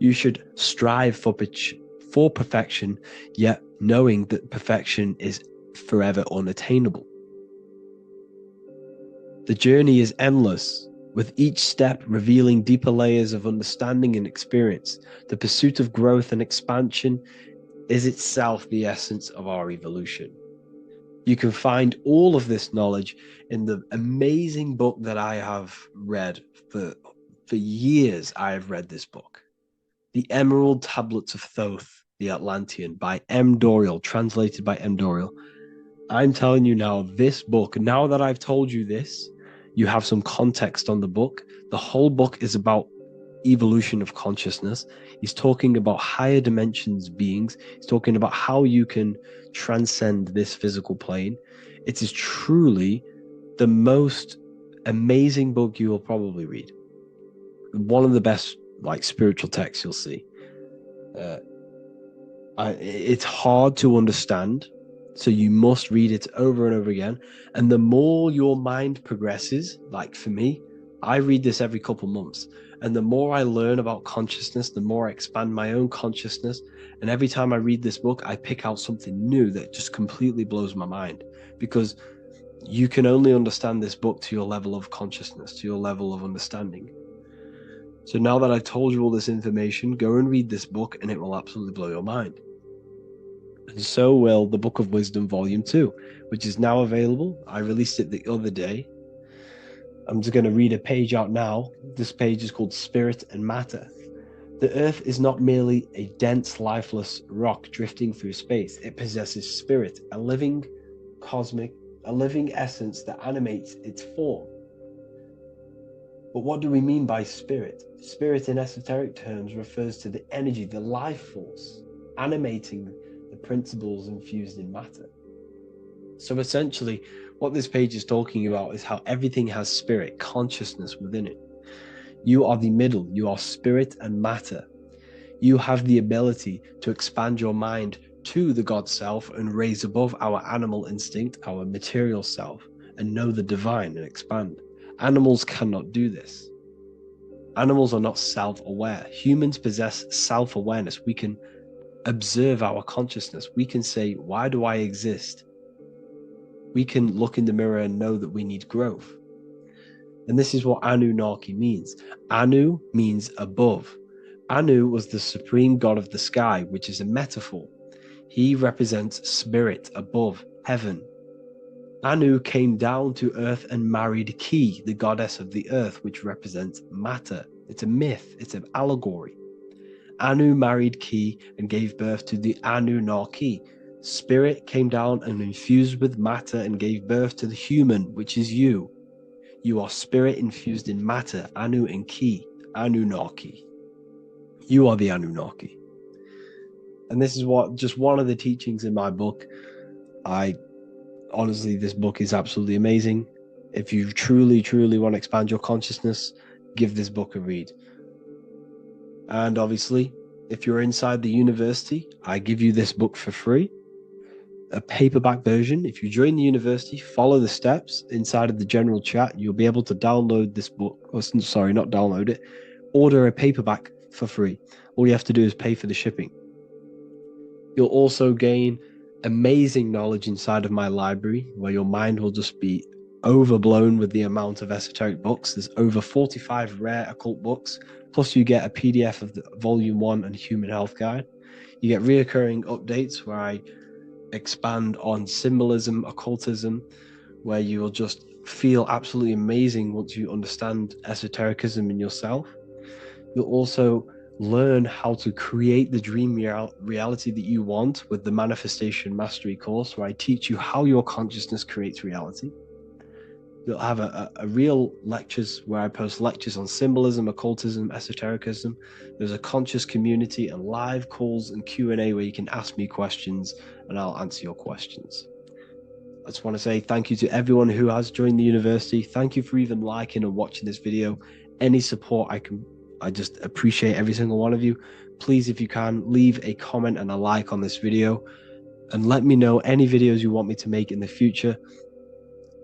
You should strive for perfection, yet knowing that perfection is forever unattainable. The journey is endless, with each step revealing deeper layers of understanding and experience. The pursuit of growth and expansion is itself the essence of our evolution. You can find all of this knowledge in the amazing book that I have read for years. I have read this book, The Emerald Tablets of Thoth, the Atlantean, by M. Dorial, translated by M. Dorial. I'm telling you now, this book, now that I've told you this, you have some context on the book. The whole book is about evolution of consciousness. He's talking about higher dimensions beings. He's talking about how you can transcend this physical plane. It is truly the most amazing book you will probably read. One of the best spiritual texts you'll see. It's hard to understand, so you must read it over and over again. And the more your mind progresses, like for me, I read this every couple months. And the more I learn about consciousness, the more I expand my own consciousness. And every time I read this book, I pick out something new that just completely blows my mind. Because you can only understand this book to your level of consciousness, to your level of understanding. So now that I've told you all this information, go and read this book and it will absolutely blow your mind. And so will the Book of Wisdom Volume 2, which is now available. I released it the other day. I'm just going to read a page out now. This page is called Spirit and Matter. The Earth is not merely a dense, lifeless rock drifting through space. It possesses spirit, a living essence that animates its form. But what do we mean by spirit? Spirit in esoteric terms refers to the energy, the life force, animating the principles infused in matter. So essentially, what this page is talking about is how everything has spirit, consciousness within it. You are the middle, you are spirit and matter. You have the ability to expand your mind to the God self and raise above our animal instinct, our material self, and know the divine and expand. Animals cannot do this. Animals are not self-aware. Humans possess self-awareness. We can observe our consciousness. We can say, why do I exist? We can look in the mirror and know that we need growth. And this is what Anunnaki means. Anu means above. Anu was the supreme god of the sky, which is a metaphor. He represents spirit above, heaven. Anu came down to earth and married Ki, the goddess of the earth, which represents matter. It's a myth, it's an allegory. Anu married Ki and gave birth to the Anunnaki. Spirit came down and infused with matter and gave birth to the human, which is you. You are spirit infused in matter, Anu and Ki, Anunnaki. You are the Anunnaki. And this is just one of the teachings in my book. Honestly, this book is absolutely amazing. If you truly, truly want to expand your consciousness, give this book a read. And obviously, if you're inside the university, I give you this book for free. A paperback version. If you join the university, follow the steps inside of the general chat. You'll be able to download this book. Sorry, not download it. Order a paperback for free. All you have to do is pay for the shipping. You'll also gain amazing knowledge inside of my library, where your mind will just be overblown with the amount of esoteric books. There's over 45 rare occult books, plus you get a PDF of the Volume 1 and Human Health Guide. You get reoccurring updates where I expand on symbolism, occultism, where you will just feel absolutely amazing once you understand esotericism in yourself. You'll also learn how to create the dream reality that you want with the Manifestation Mastery course, where I teach you how your consciousness creates reality. You'll have a real lectures where I post lectures on symbolism, occultism, esotericism. There's a conscious community and live calls and Q&A where you can ask me questions and I'll answer your questions. I just want to say thank you to everyone who has joined the university. Thank you for even liking and watching this video. Any support I just appreciate every single one of you. Please, if you can, leave a comment and a like on this video and let me know any videos you want me to make in the future.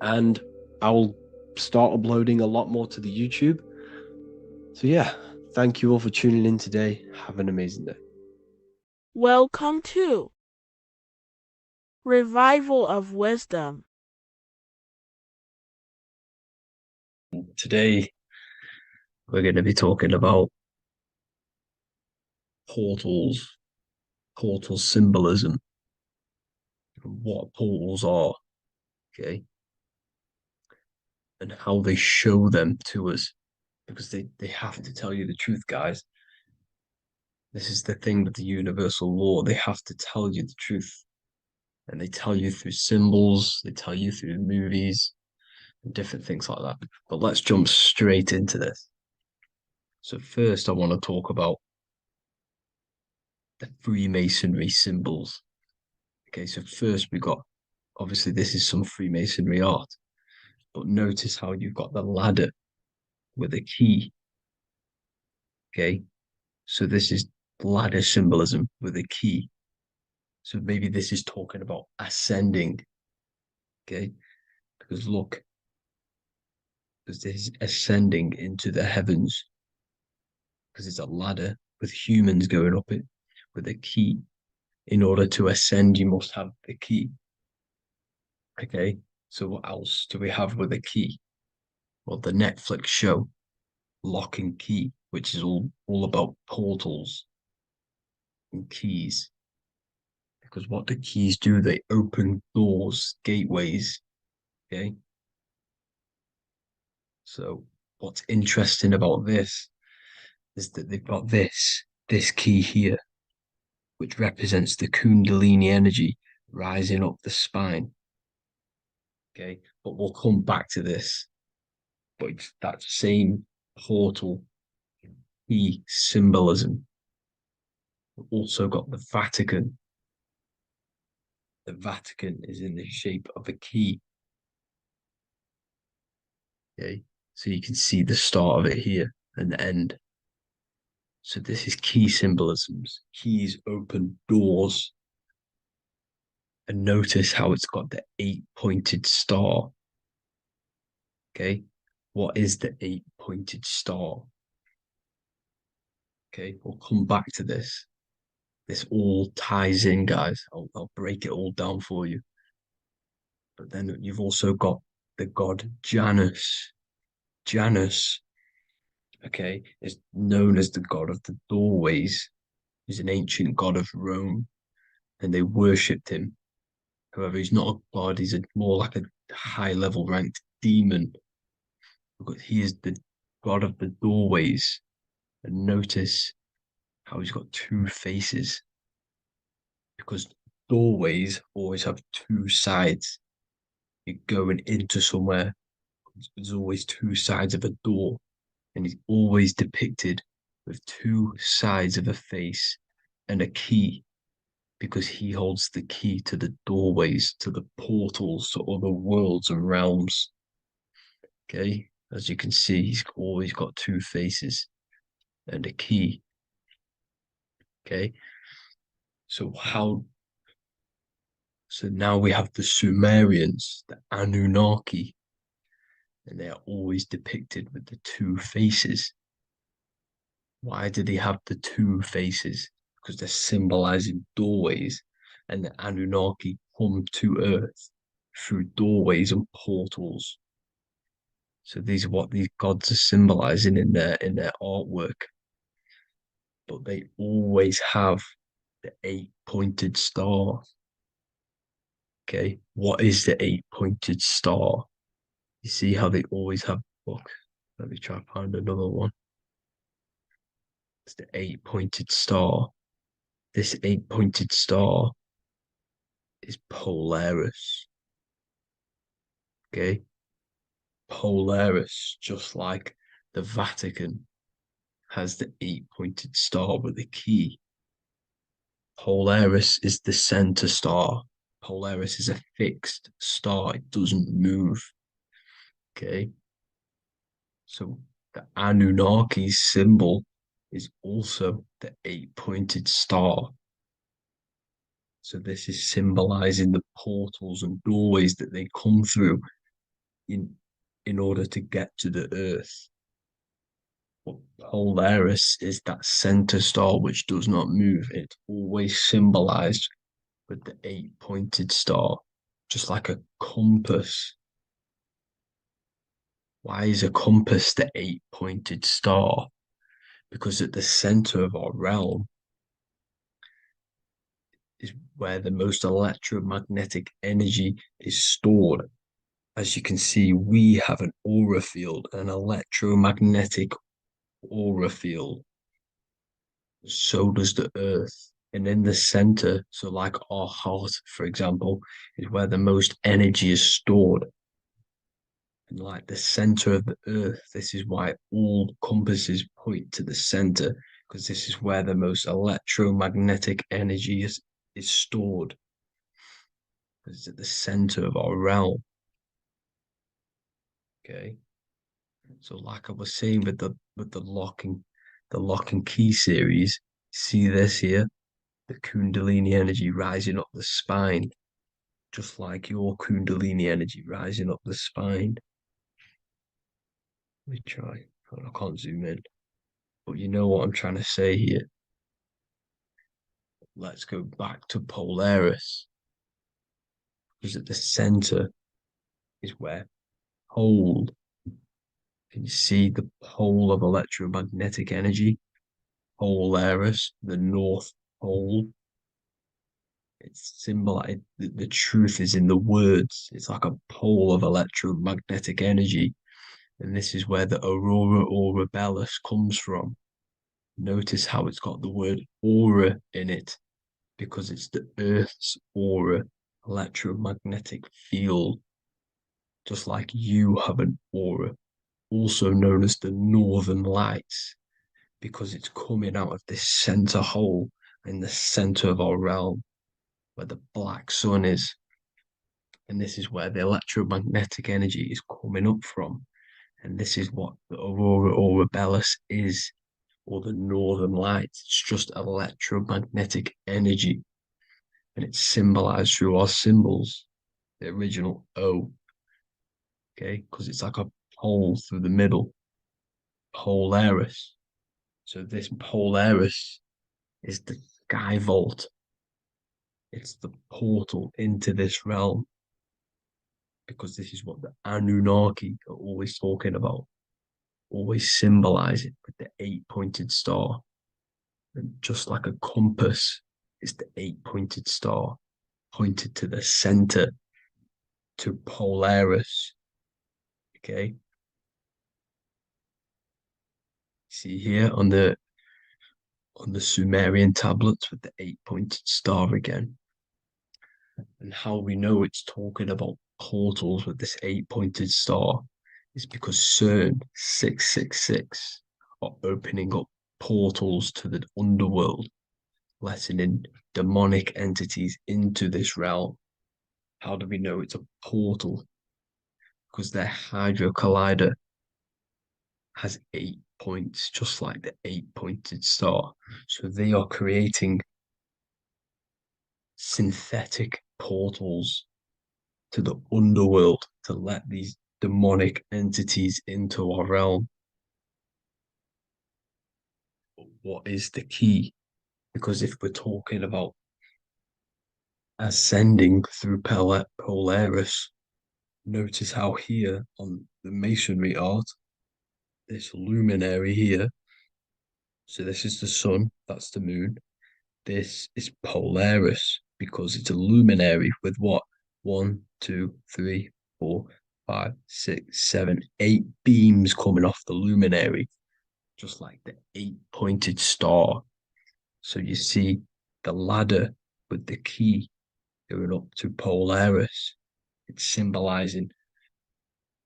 And I will start uploading a lot more to the YouTube. So yeah, thank you all for tuning in today. Have an amazing day. Welcome to Revival of Wisdom. Today, we're going to be talking about portals, portal symbolism, what portals are, okay, and how they show them to us, because they have to tell you the truth, guys. This is the thing with the universal law. They have to tell you the truth. And they tell you through symbols, they tell you through movies, and different things like that. But let's jump straight into this. So first, I want to talk about the Freemasonry symbols. Okay, so first we got, obviously this is some Freemasonry art, but notice how you've got the ladder with a key. Okay, so this is ladder symbolism with a key. So maybe this is talking about ascending. Okay, because look, because this is ascending into the heavens, because it's a ladder with humans going up it with a key. In order to ascend, you must have the key. Okay, so what else do we have with a key? Well, the Netflix show Lock and Key, which is all about portals and keys. Because what the keys do, they open doors, gateways. Okay, so what's interesting about this is that they've got this key here, which represents the Kundalini energy rising up the spine. Okay, but we'll come back to this. But it's that same portal key symbolism. We've also got the Vatican. The Vatican is in the shape of a key. Okay, so you can see the start of it here and the end. So this is key symbolisms. Keys open doors. And notice how it's got the 8-pointed star. Okay, what is the 8-pointed star? Okay, we'll come back to this. This all ties in, guys. I'll break it all down for you. But then you've also got the god Janus. Janus, okay, is known as the god of the doorways. He's an ancient god of Rome, and they worshipped him. However, he's not a god, he's more like a high-level ranked demon. Because he is the god of the doorways. And notice how he's got two faces. Because doorways always have two sides. You're going into somewhere, there's always two sides of a door. And he's always depicted with two sides of a face and a key, because he holds the key to the doorways, to the portals, to other worlds and realms. Okay, as you can see, he's always got two faces and a key. Okay, so now we have the Sumerians, the Anunnaki, and they are always depicted with the two faces. Why do they have the two faces? Because they're symbolizing doorways, and the Anunnaki come to Earth through doorways and portals. So these are what these gods are symbolizing in their artwork. But they always have the 8-pointed star. Okay, what is the 8-pointed star? You see how they always have. Look, let me try and find another one. It's the 8-pointed star. This 8-pointed star is Polaris. Okay, Polaris, just like the Vatican has the 8-pointed star with a key. Polaris is the center star. Polaris is a fixed star, it doesn't move. Okay, so the Anunnaki's symbol is also the 8-pointed star. So this is symbolizing the portals and doorways that they come through in order to get to the earth. But Polaris is that center star which does not move. It's always symbolized with the 8-pointed star, just like a compass. Why is a compass the 8-pointed star? Because at the center of our realm is where the most electromagnetic energy is stored. As you can see, we have an aura field, an electromagnetic aura field. So does the Earth. And in the center, so like our heart, for example, is where the most energy is stored. And like the center of the Earth, this is why all compasses point to the center, because this is where the most electromagnetic energy is stored. It's at the center of our realm. Okay. So like I was saying with the lock and key series, see this here? The Kundalini energy rising up the spine, just like your Kundalini energy rising up the spine. Let me try. I can't zoom in. But you know what I'm trying to say here. Let's go back to Polaris. Because at the center is where pole. Can you see the pole of electromagnetic energy? Polaris, the North Pole. It's symbolized. The truth is in the words. It's like a pole of electromagnetic energy. And this is where the aurora borealis comes from. Notice how it's got the word aura in it, because it's the Earth's aura, electromagnetic field. Just like you have an aura, also known as the northern lights, because it's coming out of this center hole in the center of our realm, where the black sun is. And this is where the electromagnetic energy is coming up from. And this is what the aurora borealis is, or the northern lights. It's just electromagnetic energy. And it's symbolized through our symbols, the original O. Okay, because it's like a pole through the middle. Polaris. So this Polaris is the sky vault. It's the portal into this realm. Because this is what the Anunnaki are always talking about. Always symbolize it with the 8-pointed star. And just like a compass is the 8-pointed star pointed to the center, to Polaris. Okay. See here on the Sumerian tablets with the 8-pointed star again. And how we know it's talking about portals with this 8-pointed star is because CERN 666 are opening up portals to the underworld, letting in demonic entities into this realm. How do we know it's a portal? Because their Hydra Collider has 8 points, just like the 8-pointed star. So they are creating synthetic portals to the underworld to let these demonic entities into our realm. But what is the key? Because if we're talking about ascending through Polaris, notice how here on the masonry art, this luminary here. So this is the sun, that's the moon. This is Polaris because it's a luminary with what? 1, 2, 3, 4, 5, 6, 7, 8 beams coming off the luminary, just like the 8-pointed star. So you see the ladder with the key going up to Polaris. It's symbolizing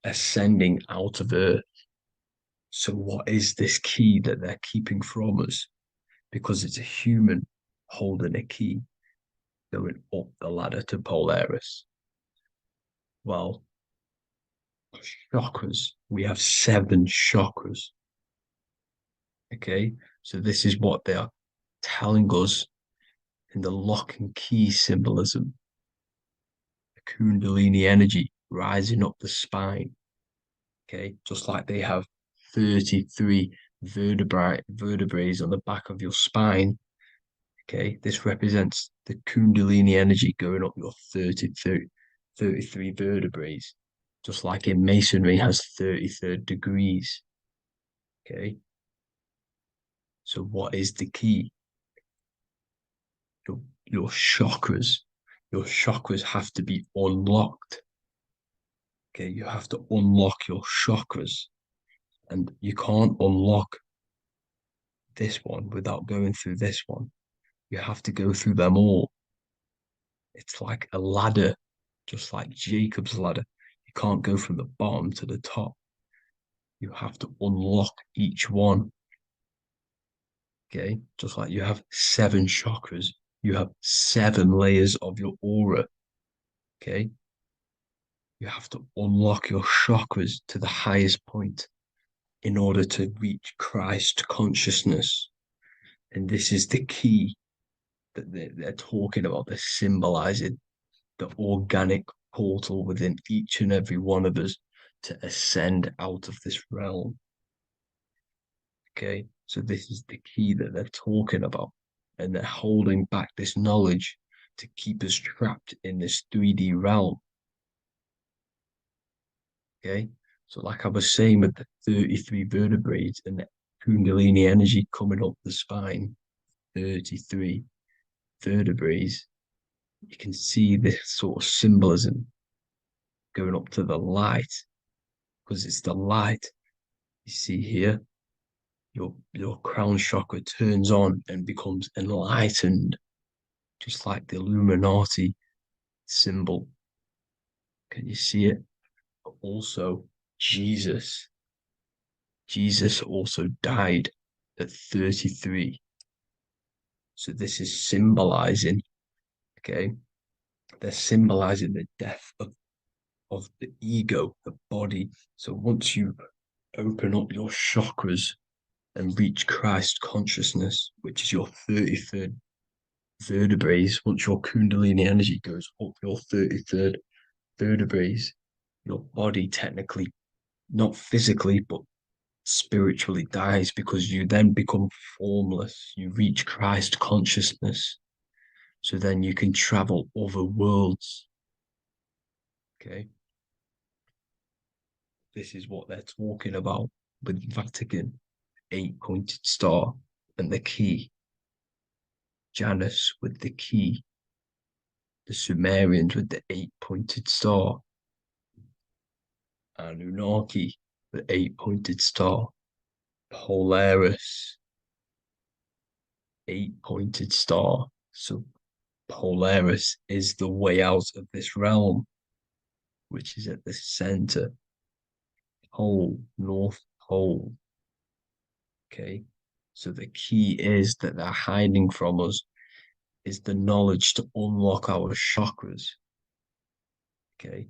ascending out of Earth. So what is this key that they're keeping from us? Because it's a human holding a key going up the ladder to Polaris. Well, chakras. We have 7 chakras. Okay, so this is what they are telling us in the lock and key symbolism. The Kundalini energy rising up the spine. Okay, just like they have 33 vertebrae on the back of your spine. Okay, this represents the Kundalini energy going up your 33 vertebrae, just like in masonry has 33rd degrees. Okay, so what is the key? Your chakras. Your chakras have to be unlocked. Okay, you have to unlock your chakras, and you can't unlock this one without going through this one. You have to go through them all. It's like a ladder, just like Jacob's ladder. You can't go from the bottom to the top. You have to unlock each one. Okay, just like you have 7 chakras, you have 7 layers of your aura. Okay, you have to unlock your chakras to the highest point in order to reach Christ consciousness. And this is the key that they're talking about. They're symbolizing the organic portal within each and every one of us to ascend out of this realm. Okay, so this is the key that they're talking about, and they're holding back this knowledge to keep us trapped in this 3D realm. Okay, so like I was saying with the 33 vertebrae and the Kundalini energy coming up the spine, 33 vertebrae, you can see this sort of symbolism going up to the light, because it's the light you see here. Your crown chakra turns on and becomes enlightened, just like the Illuminati symbol. Can you see it? But also, Jesus also died at 33. So this is symbolizing, okay? They're symbolizing the death of the ego, the body. So once you open up your chakras and reach Christ consciousness, which is your 33rd vertebrae, once your Kundalini energy goes up your 33rd vertebrae, your body technically, not physically, but spiritually dies, because you then become formless. You reach Christ consciousness. So then you can travel other worlds. Okay. This is what they're talking about with Vatican, 8-pointed star, and the key. Janus with the key. The Sumerians with the 8-pointed star. Anunnaki, the 8-pointed star. Polaris, 8-pointed star. So Polaris is the way out of this realm, which is at the center. Pole, North Pole. Okay, so the key is that they're hiding from us is the knowledge to unlock our chakras. Okay,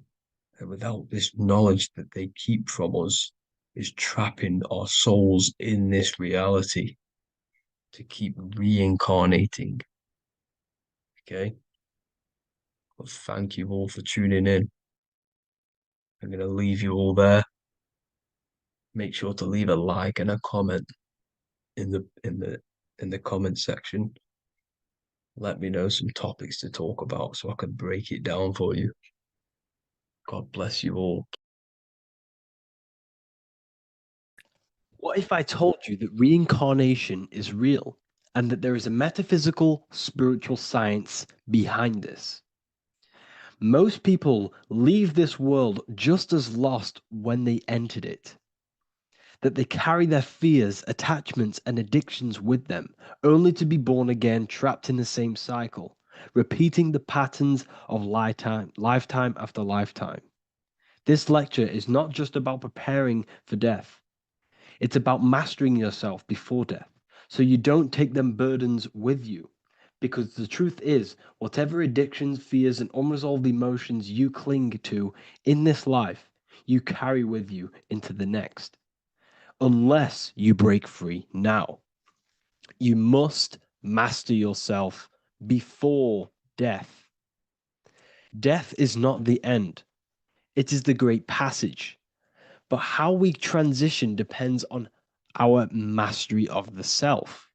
and without this knowledge that they keep from us is trapping our souls in this reality to keep reincarnating. Okay, well, thank you all for tuning in. I'm going to leave you all there. Make sure to leave a like and a comment in the comment section. Let me know some topics to talk about so I can break it down for you. God bless you all. What if I told you that reincarnation is real and that there is a metaphysical, spiritual science behind this? Most people leave this world just as lost when they entered it. That they carry their fears, attachments, and addictions with them, only to be born again, trapped in the same cycle, repeating the patterns of lifetime after lifetime. This lecture is not just about preparing for death, it's about mastering yourself before death, so you don't take them burdens with you. Because the truth is, whatever addictions, fears, and unresolved emotions you cling to in this life, you carry with you into the next. Unless you break free now. You must master yourself before death. Death is not the end, it is the great passage. But how we transition depends on our mastery of the self.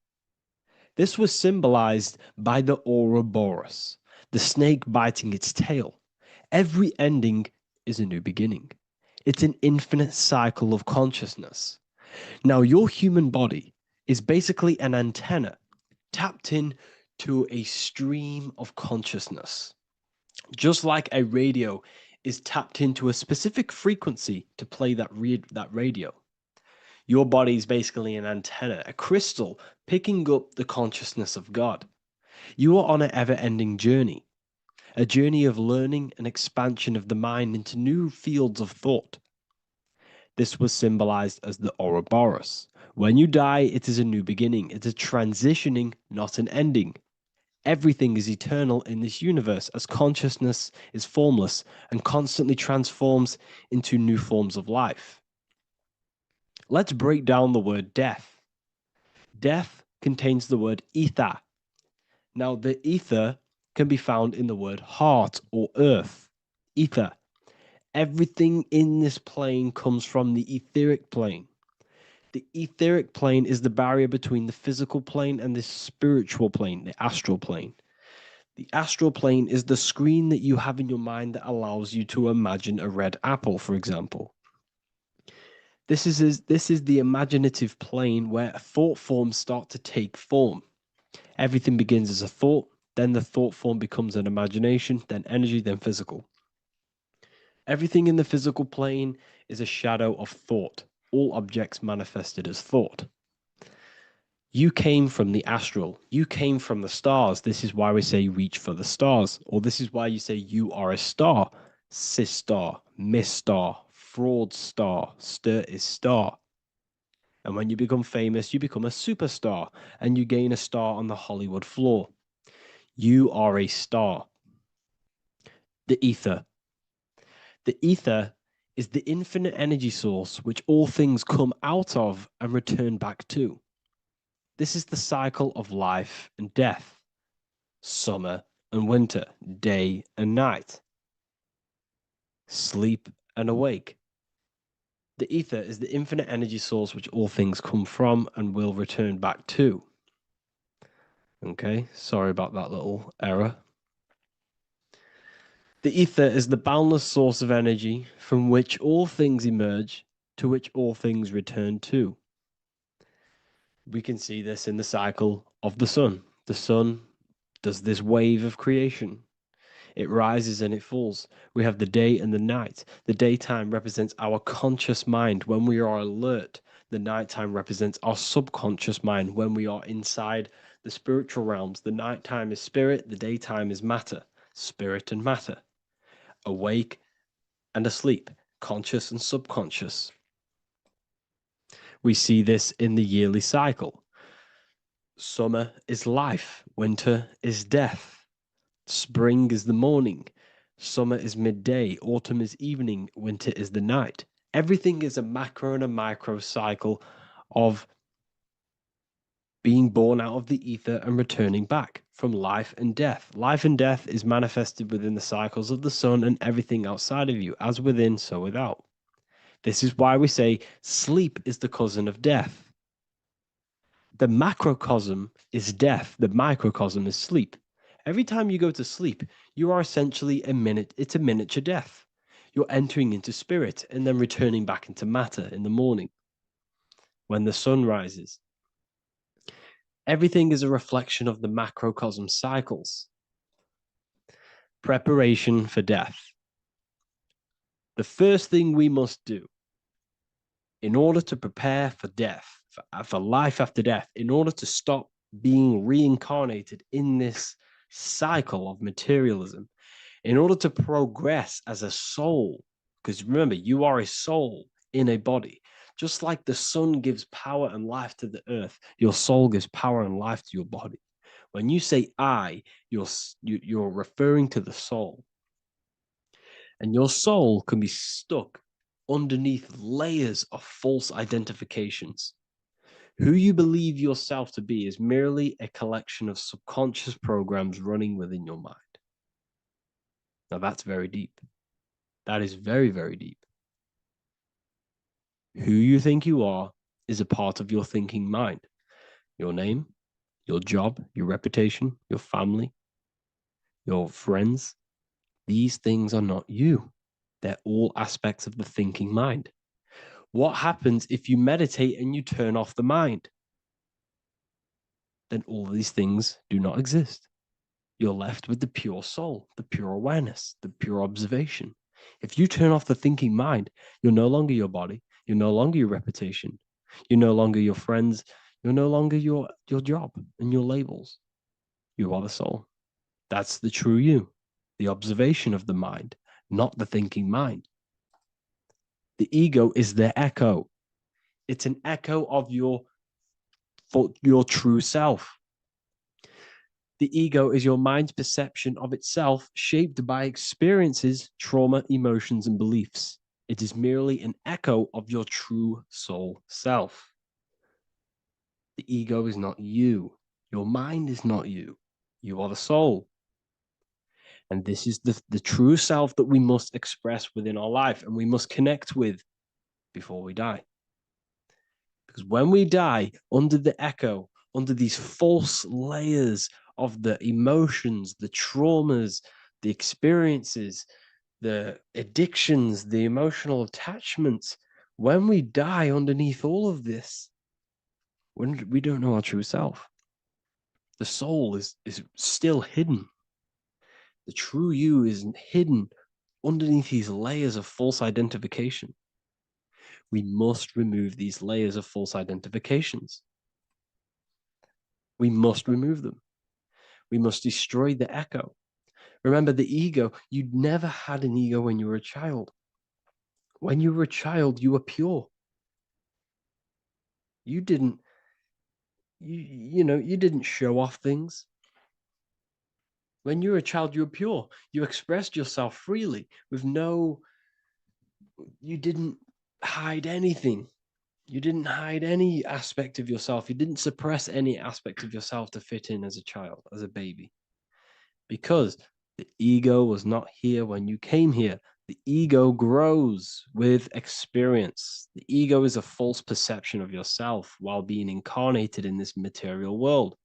This was symbolized by the Ouroboros, the snake biting its tail. Every ending is a new beginning. It's an infinite cycle of consciousness. Now, your human body is basically an antenna tapped in to a stream of consciousness. Just like a radio is tapped into a specific frequency to play that radio. Your body is basically an antenna, a crystal picking up the consciousness of God. You are on an ever-ending journey, a journey of learning and expansion of the mind into new fields of thought. This was symbolized as the Ouroboros. When you die, it is a new beginning. It's a transitioning, not an ending. Everything is eternal in this universe as consciousness is formless and constantly transforms into new forms of life. Let's break down the word death. Death contains the word ether. Now, the ether can be found in the word heart or earth. Ether. Everything in this plane comes from the etheric plane. The etheric plane is the barrier between the physical plane and the spiritual plane, the astral plane. The astral plane is the screen that you have in your mind that allows you to imagine a red apple, for example. This is the imaginative plane where thought forms start to take form. Everything begins as a thought, then the thought form becomes an imagination, then energy, then physical. Everything in the physical plane is a shadow of thought, all objects manifested as thought. You came from the astral. You came from the stars. This is why we say reach for the stars. Or this is why you say you are a star. Cis star, miss star, fraud star, stir is star. And when you become famous, you become a superstar and you gain a star on the Hollywood floor. You are a star. The ether. The ether is the infinite energy source which all things come out of and return back to. This is the cycle of life and death, summer and winter, day and night, sleep and awake. The ether is the infinite energy source which all things come from and will return back to. Okay, sorry about that little error. The ether is the boundless source of energy from which all things emerge, to which all things return to. We can see this in the cycle of the sun. The sun does this wave of creation. It rises and it falls. We have the day and the night. The daytime represents our conscious mind when we are alert. The nighttime represents our subconscious mind when we are inside the spiritual realms. The nighttime is spirit, the daytime is matter, spirit and matter, awake and asleep, conscious and subconscious. We see this in the yearly cycle. Summer is life, winter is death. Spring is the morning, summer is midday, autumn is evening, winter is the night. Everything is a macro and a micro cycle of being born out of the ether and returning back from life and death. Life and death is manifested within the cycles of the sun and everything outside of you, as within, so without. This is why we say sleep is the cousin of death. The macrocosm is death, the microcosm is sleep. Every time you go to sleep, you are essentially it's a miniature death. You're entering into spirit and then returning back into matter in the morning. when the sun rises. Everything is a reflection of the macrocosm cycles. Preparation for death. The first thing we must do in order to prepare for death, for life after death, in order to stop being reincarnated in this cycle of materialism, in order to progress as a soul, because remember, you are a soul in a body. Just like the sun gives power and life to the earth, your soul gives power and life to your body. When you say I, you're referring to the soul. And your soul can be stuck underneath layers of false identifications. Who you believe yourself to be is merely a collection of subconscious programs running within your mind. Now that's very deep. That is very, very deep. Who you think you are is a part of your thinking mind. Your name, your job, your reputation, your family, your friends. These things are not you. They're all aspects of the thinking mind. What happens if you meditate and you turn off the mind? Then all these things do not exist. You're left with the pure soul, the pure awareness, the pure observation. If you turn off the thinking mind, you're no longer your body, you're no longer your reputation, you're no longer your friends, you're no longer your job and your labels. You are the soul. That's the true you, the observation of the mind, not the thinking mind. The ego is the echo. It's an echo of your true self. The ego is your mind's perception of itself, shaped by experiences, trauma, emotions, and beliefs. It is merely an echo of your true soul self. The ego is not you. Your mind is not you. You are the soul. And this is the true self that we must express within our life and we must connect with before we die. Because when we die under the echo, under these false layers of the emotions, the traumas, the experiences, the addictions, the emotional attachments, when we die underneath all of this, when we don't know our true self, the soul is still hidden. The true you is hidden underneath these layers of false identification. We must remove these layers of false identifications. We must remove them. We must destroy the echo. Remember, the ego, you never had an ego when you were a child. When you were a child, you were pure. You didn't, you didn't show off things. When you were a child, you were pure. You expressed yourself freely with you didn't hide anything. You didn't hide any aspect of yourself. You didn't suppress any aspect of yourself to fit in as a child, as a baby. Because the ego was not here when you came here. The ego grows with experience. The ego is a false perception of yourself while being incarnated in this material world.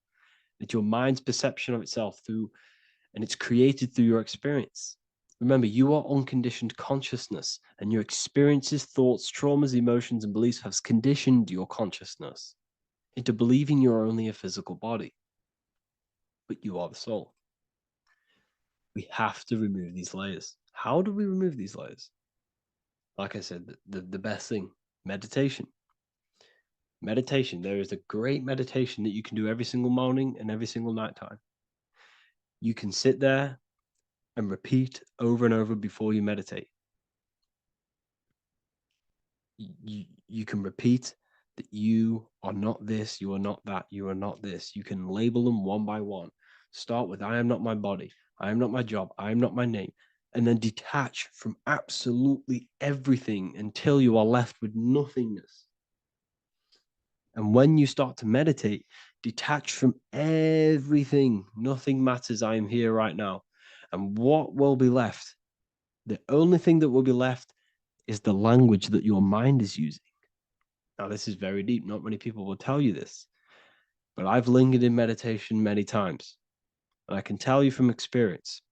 It's your mind's perception of itself and it's created through your experience. Remember, you are unconditioned consciousness, and your experiences, thoughts, traumas, emotions, and beliefs have conditioned your consciousness into believing you're only a physical body, but you are the soul. We have to remove these layers. How do we remove these layers? Like I said, the best thing, meditation. Meditation. There is a great meditation that you can do every single morning and every single nighttime. You can sit there and repeat over and over before you meditate. You can repeat that you are not this, you are not that, you are not this. You can label them one by one. Start with, I am not my body, I am not my job, I am not my name, and then detach from absolutely everything until you are left with nothingness. And when you start to meditate, detach from everything. Nothing matters. I am here right now. And what will be left? The only thing that will be left is the language that your mind is using. Now, this is very deep. Not many people will tell you this, but I've lingered in meditation many times. And I can tell you from experience,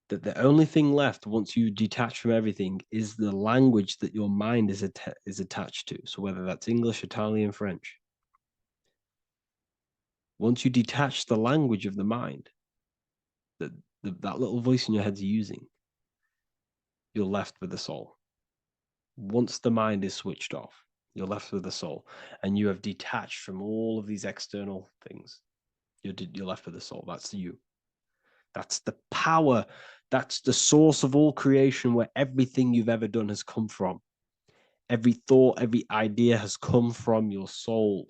that the only thing left once you detach from everything is the language that your mind is attached to. So whether that's English, Italian, French. Once you detach the language of the mind that that little voice in your head's using, you're left with the soul. Once the mind is switched off, you're left with the soul, and you have detached from all of these external things. You're left with the soul. That's you. That's the power. That's the source of all creation, where everything you've ever done has come from. Every thought, every idea has come from your soul.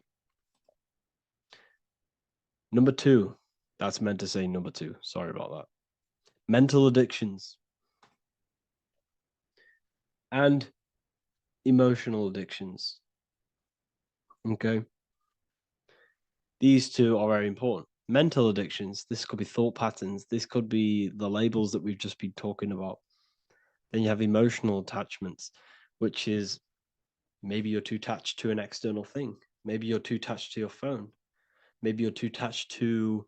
Number two, that's meant to say number two. Sorry about that. Mental addictions and emotional addictions. Okay. These two are very important. Mental addictions, this could be thought patterns. This could be the labels that we've just been talking about. Then you have emotional attachments, which is maybe you're too attached to an external thing. Maybe you're too attached to your phone. Maybe you're too attached to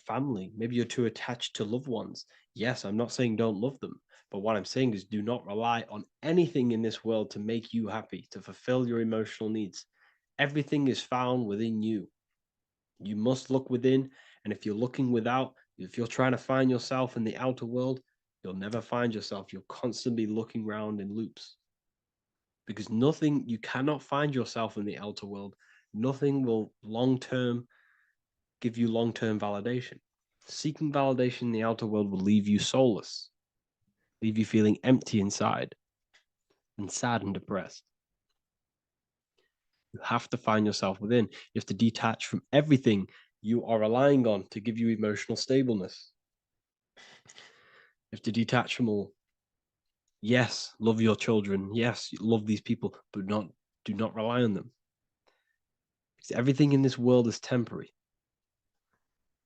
family. Maybe you're too attached to loved ones. Yes, I'm not saying don't love them, but what I'm saying is do not rely on anything in this world to make you happy, to fulfill your emotional needs. Everything is found within you. You must look within, and if you're looking without, if you're trying to find yourself in the outer world, you'll never find yourself. You'll constantly be looking around in loops. Because nothing, you cannot find yourself in the outer world. Nothing will long-term give you long-term validation. Seeking validation in the outer world will leave you soulless, leave you feeling empty inside and sad and depressed. You have to find yourself within. You have to detach from everything you are relying on to give you emotional stableness. You have to detach from all. Yes, love your children. Yes, love these people, but do not rely on them. Because everything in this world is temporary.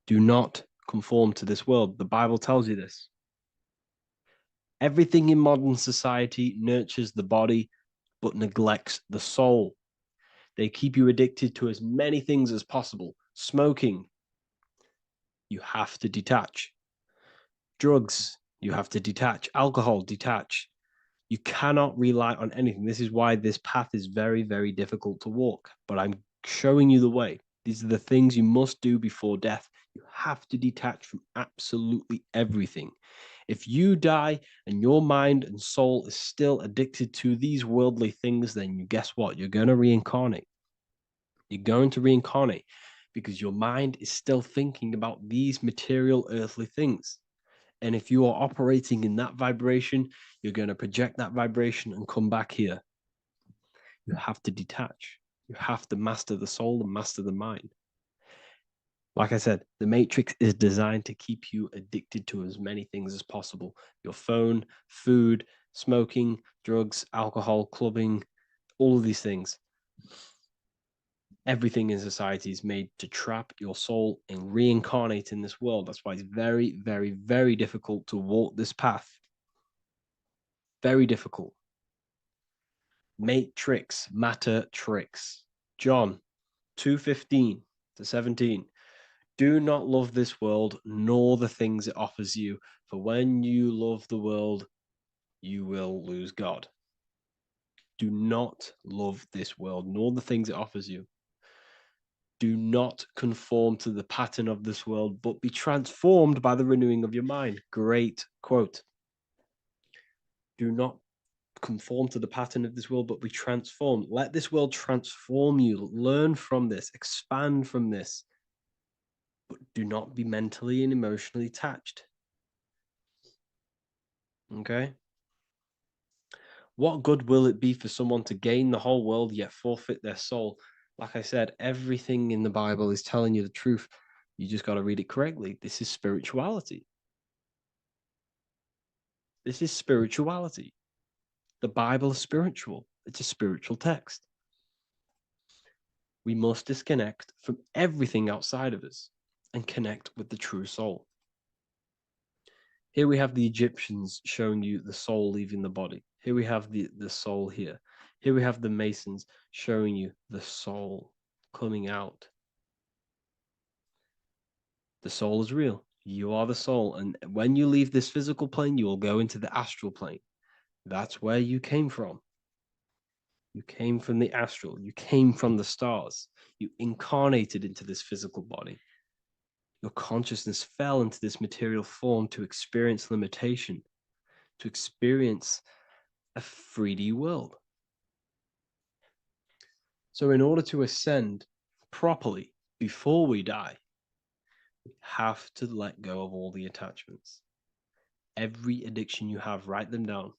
Do not conform to this world. The Bible tells you this. Everything in modern society nurtures the body, but neglects the soul. They keep you addicted to as many things as possible. Smoking, you have to detach. Drugs, you have to detach. Alcohol, detach. You cannot rely on anything. This is why this path is very, very difficult to walk. But I'm showing you the way. These are the things you must do before death. You have to detach from absolutely everything. If you die and your mind and soul is still addicted to these worldly things, then you guess what? You're going to reincarnate. You're going to reincarnate because your mind is still thinking about these material earthly things. And if you are operating in that vibration, you're going to project that vibration and come back here. You have to detach. You have to master the soul and master the mind. Like I said, the matrix is designed to keep you addicted to as many things as possible. Your phone, food, smoking, drugs, alcohol, clubbing, all of these things. Everything in society is made to trap your soul and reincarnate in this world. That's why it's very, very, very difficult to walk this path. Very difficult. Matrix, matter tricks. John 2:15 to 17. Do not love this world, nor the things it offers you. For when you love the world, you will lose God. Do not love this world, nor the things it offers you. Do not conform to the pattern of this world, but be transformed by the renewing of your mind. Great quote. Do not conform to the pattern of this world, but be transformed. Let this world transform you. Learn from this, expand from this, but do not be mentally and emotionally attached. Okay? What good will it be for someone to gain the whole world yet forfeit their soul? Like I said, everything in the Bible is telling you the truth. You just got to read it correctly. This is spirituality. This is spirituality. The Bible is spiritual. It's a spiritual text. We must disconnect from everything outside of us and connect with the true soul. Here we have the Egyptians showing you the soul leaving the body. Here we have the soul here. Here we have the Masons showing you the soul coming out. The soul is real. You are the soul. And when you leave this physical plane, you will go into the astral plane. That's where you came from. You came from the astral. You came from the stars. You incarnated into this physical body. Your consciousness fell into this material form to experience limitation, to experience a 3D world. So in order to ascend properly before we die, we have to let go of all the attachments. Every addiction you have, write them down.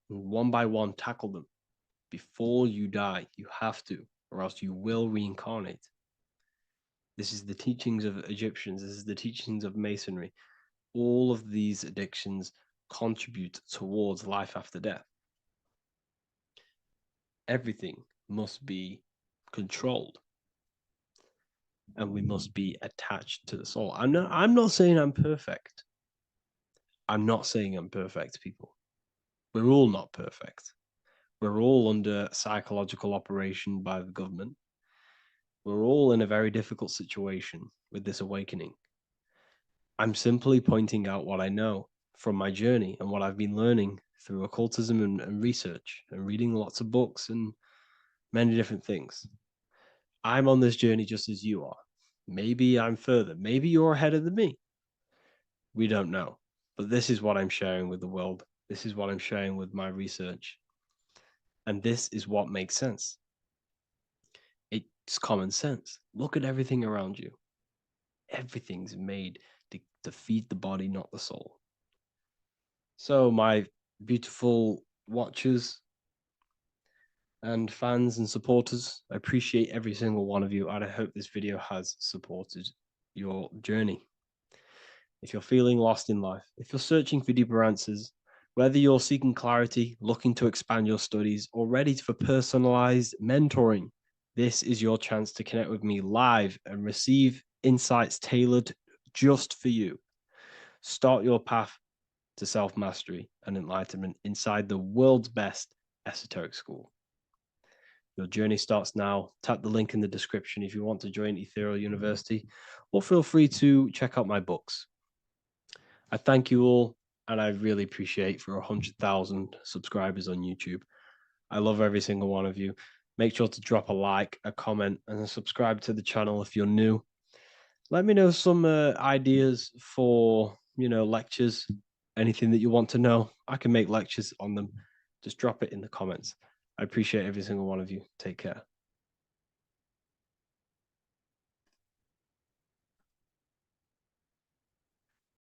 And one by one, tackle them. Before you die, you have to, or else you will reincarnate. This is the teachings of Egyptians. This is the teachings of Masonry. All of these addictions contribute towards life after death. Everything must be controlled, and we must be attached to the soul. I'm not saying I'm perfect. I'm not saying I'm perfect, people. We're all not perfect. We're all under psychological operation by the government. We're all in a very difficult situation with this awakening. I'm simply pointing out what I know from my journey and what I've been learning through occultism and research and reading lots of books and many different things. I'm on this journey just as you are. Maybe I'm further. Maybe you're ahead of me. We don't know. But this is what I'm sharing with the world. This is what I'm sharing with my research. And this is what makes sense. It's common sense. Look at everything around you. Everything's made to feed the body, not the soul. So my beautiful watchers and fans and supporters, I appreciate every single one of you, and I hope this video has supported your journey. If you're feeling lost in life, if you're searching for deeper answers, whether you're seeking clarity, looking to expand your studies, or ready for personalized mentoring, this is your chance to connect with me live and receive insights tailored just for you. Start your path to self-mastery and enlightenment inside the world's best esoteric school. Your journey starts now. Tap the link in the description if you want to join Ethereal University, or feel free to check out my books. I thank you all, and I really appreciate for 100,000 subscribers on YouTube. I love every single one of you. Make sure to drop a like, a comment, and subscribe to the channel if you're new. Let me know some ideas for, lectures, anything that you want to know. I can make lectures on them. Just drop it in the comments. I appreciate every single one of you. Take care.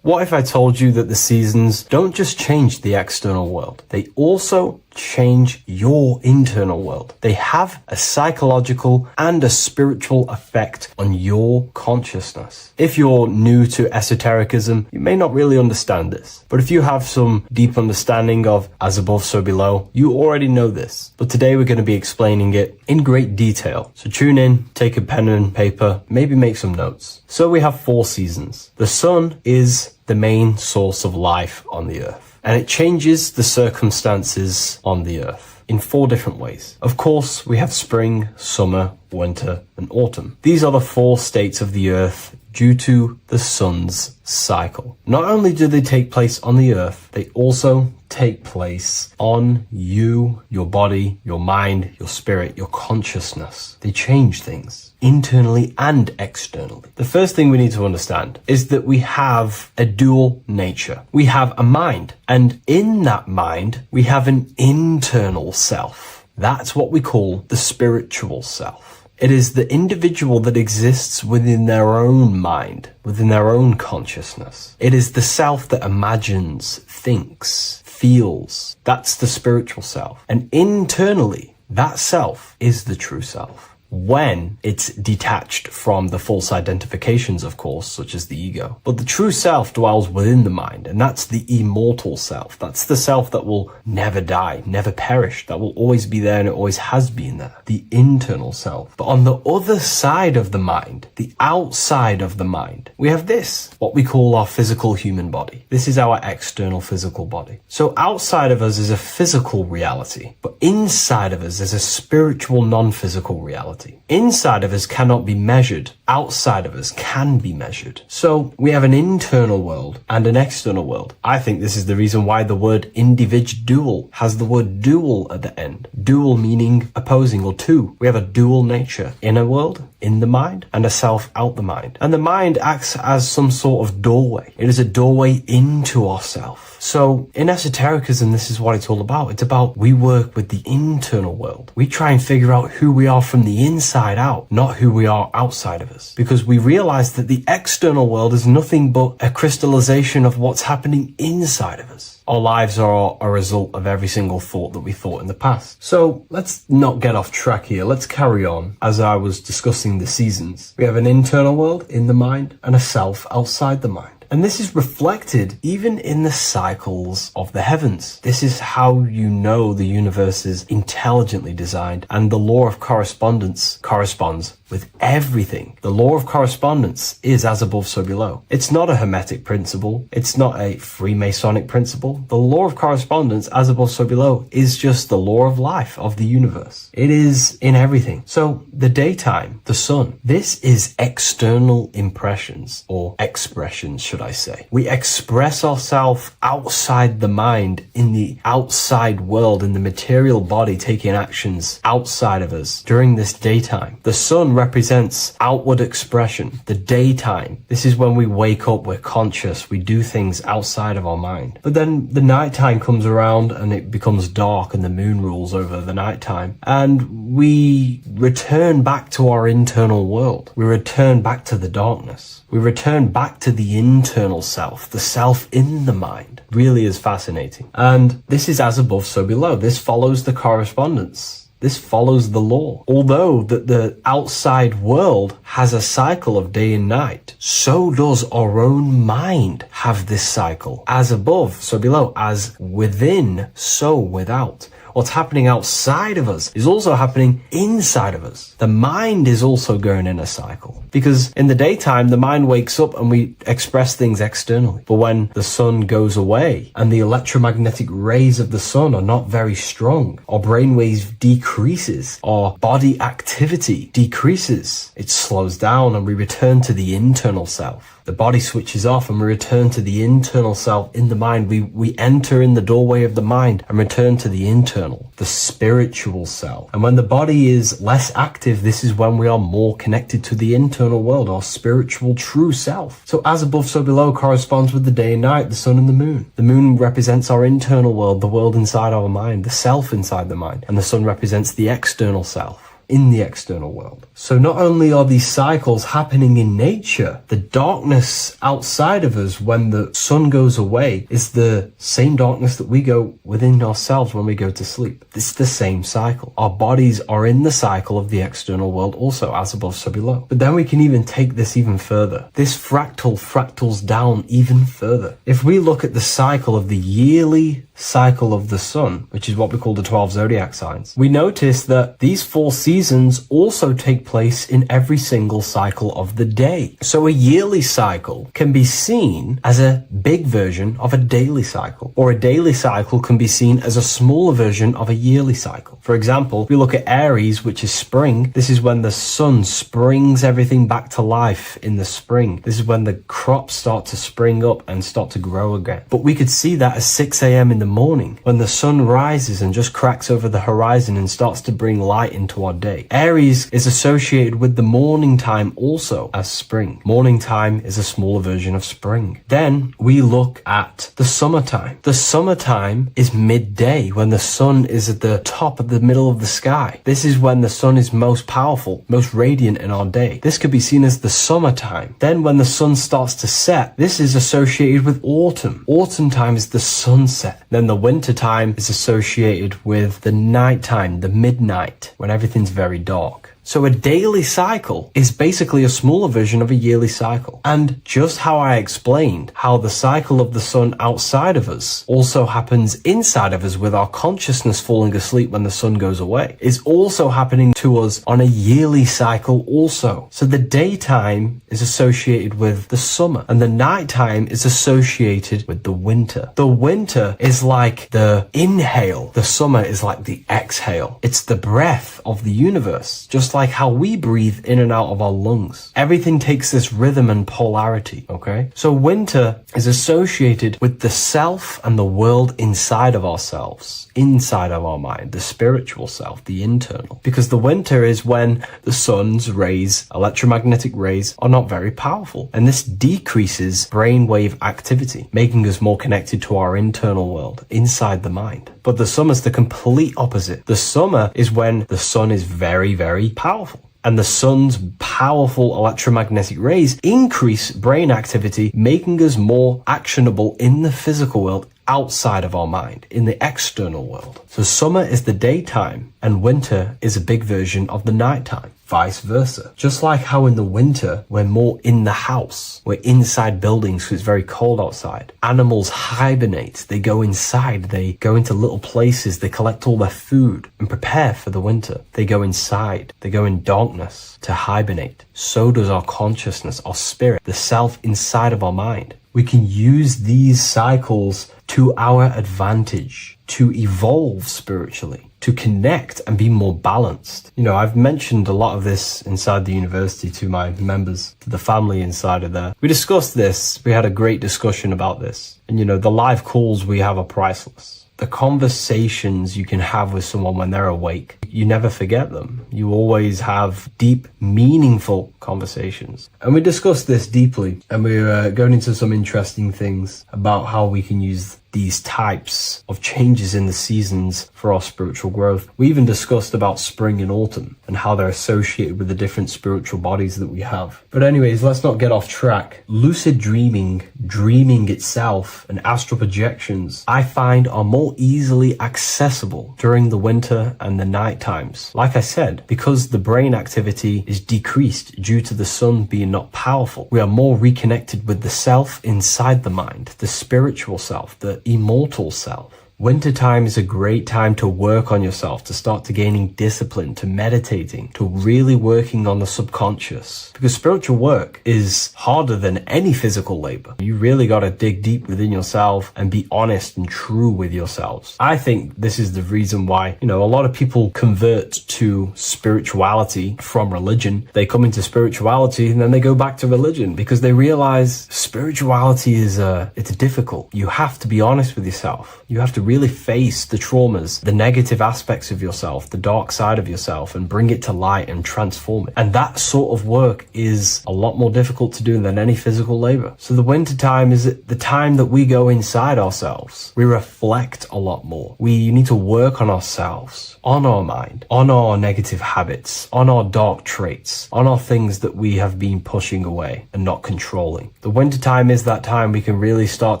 What if I told you that the seasons don't just change the external world, they also change your internal world? They have a psychological and a spiritual effect on your consciousness. If you're new to esotericism, you may not really understand this, but if you have some deep understanding of as above, so below, you already know this. But today we're going to be explaining it in great detail. So tune in, take a pen and paper, maybe make some notes. So we have 4 seasons. The sun is the main source of life on the earth, and it changes the circumstances on the earth in 4 different ways. Of course, we have spring, summer, winter, and autumn. These are the 4 states of the earth due to the sun's cycle. Not only do they take place on the earth, they also take place on you, your body, your mind, your spirit, your consciousness. They change things internally and externally. The first thing we need to understand is that we have a dual nature. We have a mind, and in that mind, we have an internal self. That's what we call the spiritual self. It is the individual that exists within their own mind, within their own consciousness. It is the self that imagines, thinks, feels. That's the spiritual self. And internally, that self is the true self. When it's detached from the false identifications, of course, such as the ego. But the true self dwells within the mind, and that's the immortal self. That's the self that will never die, never perish, that will always be there, and it always has been there. The internal self. But on the other side of the mind, the outside of the mind, we have this, what we call our physical human body. This is our external physical body. So outside of us is a physical reality, but inside of us is a spiritual non-physical reality. reality. Inside of us cannot be measured. Outside of us can be measured. So we have an internal world and an external world. I think this is the reason why the word individual has the word dual at the end. Dual meaning opposing or two. We have a dual nature. Inner world, in the mind, and a self out the mind. And the mind acts as some sort of doorway. It is a doorway into ourself. So in esotericism, this is what it's all about. It's about we work with the internal world. We try and figure out who we are from the inside out, not who we are outside of us. Because we realize that the external world is nothing but a crystallization of what's happening inside of us. Our lives are a result of every single thought that we thought in the past. So let's not get off track here. Let's carry on. As I was discussing the seasons, we have an internal world in the mind and a self outside the mind. And this is reflected even in the cycles of the heavens. This is how you know the universe is intelligently designed, and the law of correspondence corresponds with everything. The law of correspondence is as above, so below. It's not a Hermetic principle. It's not a Freemasonic principle. The law of correspondence, as above, so below, is just the law of life, of the universe. It is in everything. So the daytime, the sun, this is external impressions, or expressions, should I say. We express ourselves outside the mind, in the outside world, in the material body, taking actions outside of us during this daytime. The sun represents outward expression, the daytime. This is when we wake up, we're conscious, we do things outside of our mind. But then the nighttime comes around and it becomes dark and the moon rules over the nighttime. And we return back to our internal world. We return back to the darkness. We return back to the internal self, the self in the mind. Really is fascinating. And this is as above, so below. This follows the correspondence. This follows the law. Although that the outside world has a cycle of day and night, so does our own mind have this cycle. As above, so below. As within, so without. What's happening outside of us is also happening inside of us. The mind is also going in a cycle. Because in the daytime, the mind wakes up and we express things externally. But when the sun goes away and the electromagnetic rays of the sun are not very strong, our brainwave decreases, our body activity decreases. It slows down and we return to the internal self. The body switches off and we return to the internal self in the mind. We enter in the doorway of the mind and return to the internal, the spiritual self. And when the body is less active, this is when we are more connected to the internal world, our spiritual true self. So as above, so below corresponds with the day and night, the sun and the moon. The moon represents our internal world, the world inside our mind, the self inside the mind. And the sun represents the external self in the external world. So not only are these cycles happening in nature, the darkness outside of us when the sun goes away is the same darkness that we go within ourselves when we go to sleep. It's the same cycle. Our bodies are in the cycle of the external world also, as above, so below. But then we can even take this even further. This fractals down even further. If we look at the cycle of the yearly cycle of the sun, which is what we call the 12 zodiac signs, we notice that these 4 seasons also take place in every single cycle of the day. So a yearly cycle can be seen as a big version of a daily cycle, or a daily cycle can be seen as a smaller version of a yearly cycle. For example, we look at Aries, which is spring. This is when the sun springs everything back to life in the spring. This is when the crops start to spring up and start to grow again. But we could see that at 6 a.m. in the morning, when the sun rises and just cracks over the horizon and starts to bring light into our day. Aries is associated with the morning time also as spring. Morning time is a smaller version of spring. Then we look at the summertime. The summertime is midday, when the sun is at the top of the middle of the sky. This is when the sun is most powerful, most radiant in our day. This could be seen as the summertime. Then when the sun starts to set, this is associated with autumn. Autumn time is the sunset. Then the winter time is associated with the nighttime, the midnight, when everything's very dark. So a daily cycle is basically a smaller version of a yearly cycle. And just how I explained how the cycle of the sun outside of us also happens inside of us with our consciousness falling asleep when the sun goes away, is also happening to us on a yearly cycle also. So the daytime is associated with the summer and the nighttime is associated with the winter. The winter is like the inhale. The summer is like the exhale. It's the breath of the universe, just like how we breathe in and out of our lungs. Everything takes this rhythm and polarity, okay? So winter is associated with the self and the world inside of ourselves, inside of our mind, the spiritual self, the internal. Because the winter is when the sun's rays, electromagnetic rays, are not very powerful. And this decreases brainwave activity, making us more connected to our internal world, inside the mind. But the summer's the complete opposite. The summer is when the sun is very, very powerful. And the sun's powerful electromagnetic rays increase brain activity, making us more actionable in the physical world, outside of our mind, in the external world. So summer is the daytime and winter is a big version of the nighttime. Vice versa. Just like how in the winter, we're more in the house. We're inside buildings because it's very cold outside. Animals hibernate. They go inside. They go into little places. They collect all their food and prepare for the winter. They go inside. They go in darkness to hibernate. So does our consciousness, our spirit, the self inside of our mind. We can use these cycles to our advantage, to evolve spiritually, to connect and be more balanced. You know, I've mentioned a lot of this inside the university to my members, to the family inside of there. We discussed this. We had a great discussion about this. And, you know, the live calls we have are priceless. The conversations you can have with someone when they're awake, you never forget them. You always have deep, meaningful conversations. And we discussed this deeply, and we were going into some interesting things about how we can use these types of changes in the seasons for our spiritual growth. We even discussed about spring and autumn and how they're associated with the different spiritual bodies that we have. But anyways, let's not get off track. Lucid dreaming, dreaming itself, and astral projections, I find are more easily accessible during the winter and the night times. Like I said, because the brain activity is decreased due to the sun being not powerful, we are more reconnected with the self inside the mind, the spiritual self, the immortal self. Wintertime is a great time to work on yourself, to start to gaining discipline, to meditating, to really working on the subconscious. Because spiritual work is harder than any physical labor. You really got to dig deep within yourself and be honest and true with yourselves. I think this is the reason why, you know, a lot of people convert to spirituality from religion. They come into spirituality and then they go back to religion because they realize spirituality is it's difficult. You have to be honest with yourself. You have to really face the traumas, the negative aspects of yourself, the dark side of yourself, and bring it to light and transform it. And that sort of work is a lot more difficult to do than any physical labor. So the winter time is the time that we go inside ourselves. We reflect a lot more. We need to work on ourselves, on our mind, on our negative habits, on our dark traits, on our things that we have been pushing away and not controlling. The winter time is that time we can really start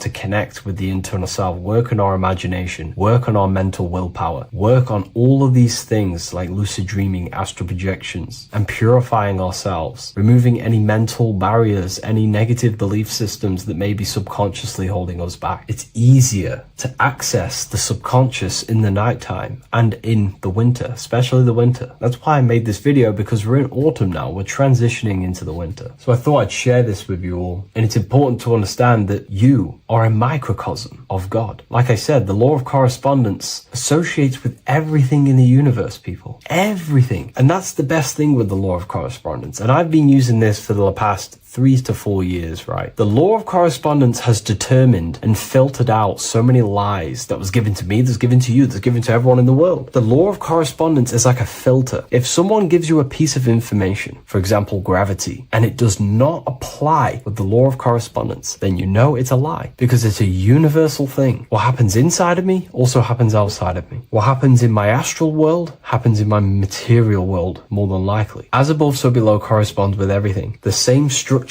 to connect with the internal self, work on our imagination, work on our mental willpower, work on all of these things like lucid dreaming, astral projections, and purifying ourselves, removing any mental barriers, any negative belief systems that may be subconsciously holding us back. It's easier to access the subconscious in the nighttime and in the winter, especially the winter. That's why I made this video, because we're in autumn now. We're transitioning into the winter. So I thought I'd share this with you all. And it's important to understand that you are a microcosm of God. Like I said, the law of correspondence associates with everything in the universe, people. Everything. And that's the best thing with the law of correspondence. And I've been using this for the past 3 to 4 years, right? The law of correspondence has determined and filtered out so many lies that was given to me, that's given to you, that's given to everyone in the world. The law of correspondence is like a filter. If someone gives you a piece of information, for example, gravity, and it does not apply with the law of correspondence, then you know it's a lie, because it's a universal thing. What happens inside of me also happens outside of me. What happens in my astral world happens in my material world, more than likely. As above, so below corresponds with everything. The same structure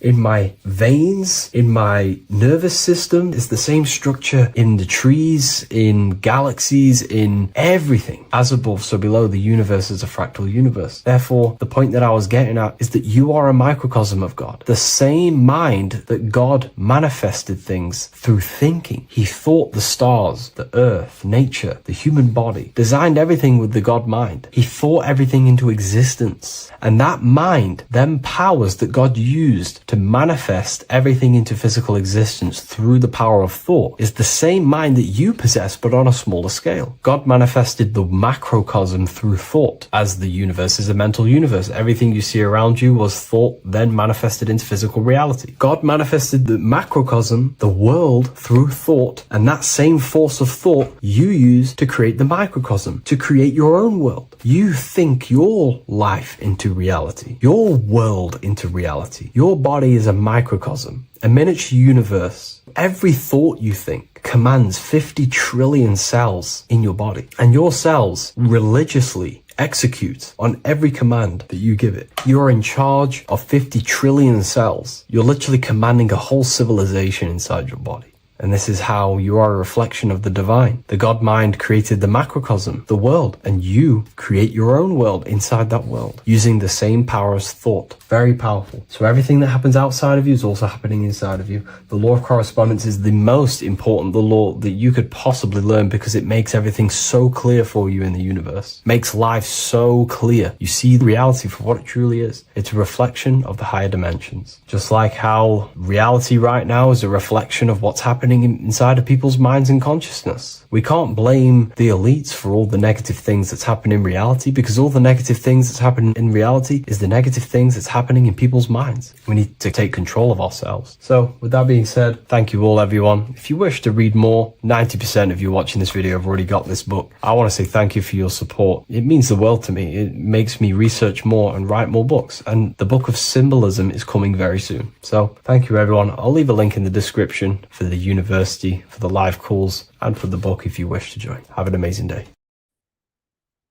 in my veins, in my nervous system, is the same structure in the trees, in galaxies, in everything. As above, so below, the universe is a fractal universe. Therefore, the point that I was getting at is that you are a microcosm of God. The same mind that God manifested things through thinking. He thought the stars, the earth, nature, the human body, designed everything with the God mind. He thought everything into existence. And that mind, them powers that God used to manifest everything into physical existence through the power of thought is the same mind that you possess, but on a smaller scale. God manifested the macrocosm through thought, as the universe is a mental universe. Everything you see around you was thought, then manifested into physical reality. God manifested the macrocosm, the world, through thought, and that same force of thought you use to create the microcosm, to create your own world. You think your life into reality, your world into reality. Your body is a microcosm, a miniature universe. Every thought you think commands 50 trillion cells in your body, and your cells religiously execute on every command that you give it. You're in charge of 50 trillion cells. You're literally commanding a whole civilization inside your body. And this is how you are a reflection of the divine. The God mind created the macrocosm, the world, and you create your own world inside that world using the same power as thought. Very powerful. So everything that happens outside of you is also happening inside of you. The law of correspondence is the most important, the law that you could possibly learn, because it makes everything so clear for you in the universe. Makes life so clear. You see the reality for what it truly is. It's a reflection of the higher dimensions. Just like how reality right now is a reflection of what's happening inside of people's minds and consciousness. We can't blame the elites for all the negative things that's happening in reality, because all the negative things that's happening in reality is the negative things that's happening in people's minds. We need to take control of ourselves. So with that being said, thank you all, everyone. If you wish to read more, 90% of you watching this video have already got this book. I want to say thank you for your support. It means the world to me. It makes me research more and write more books. And the book of symbolism is coming very soon. So thank you, everyone. I'll leave a link in the description for the university, for the live calls, and for the book if you wish to join. Have an amazing day.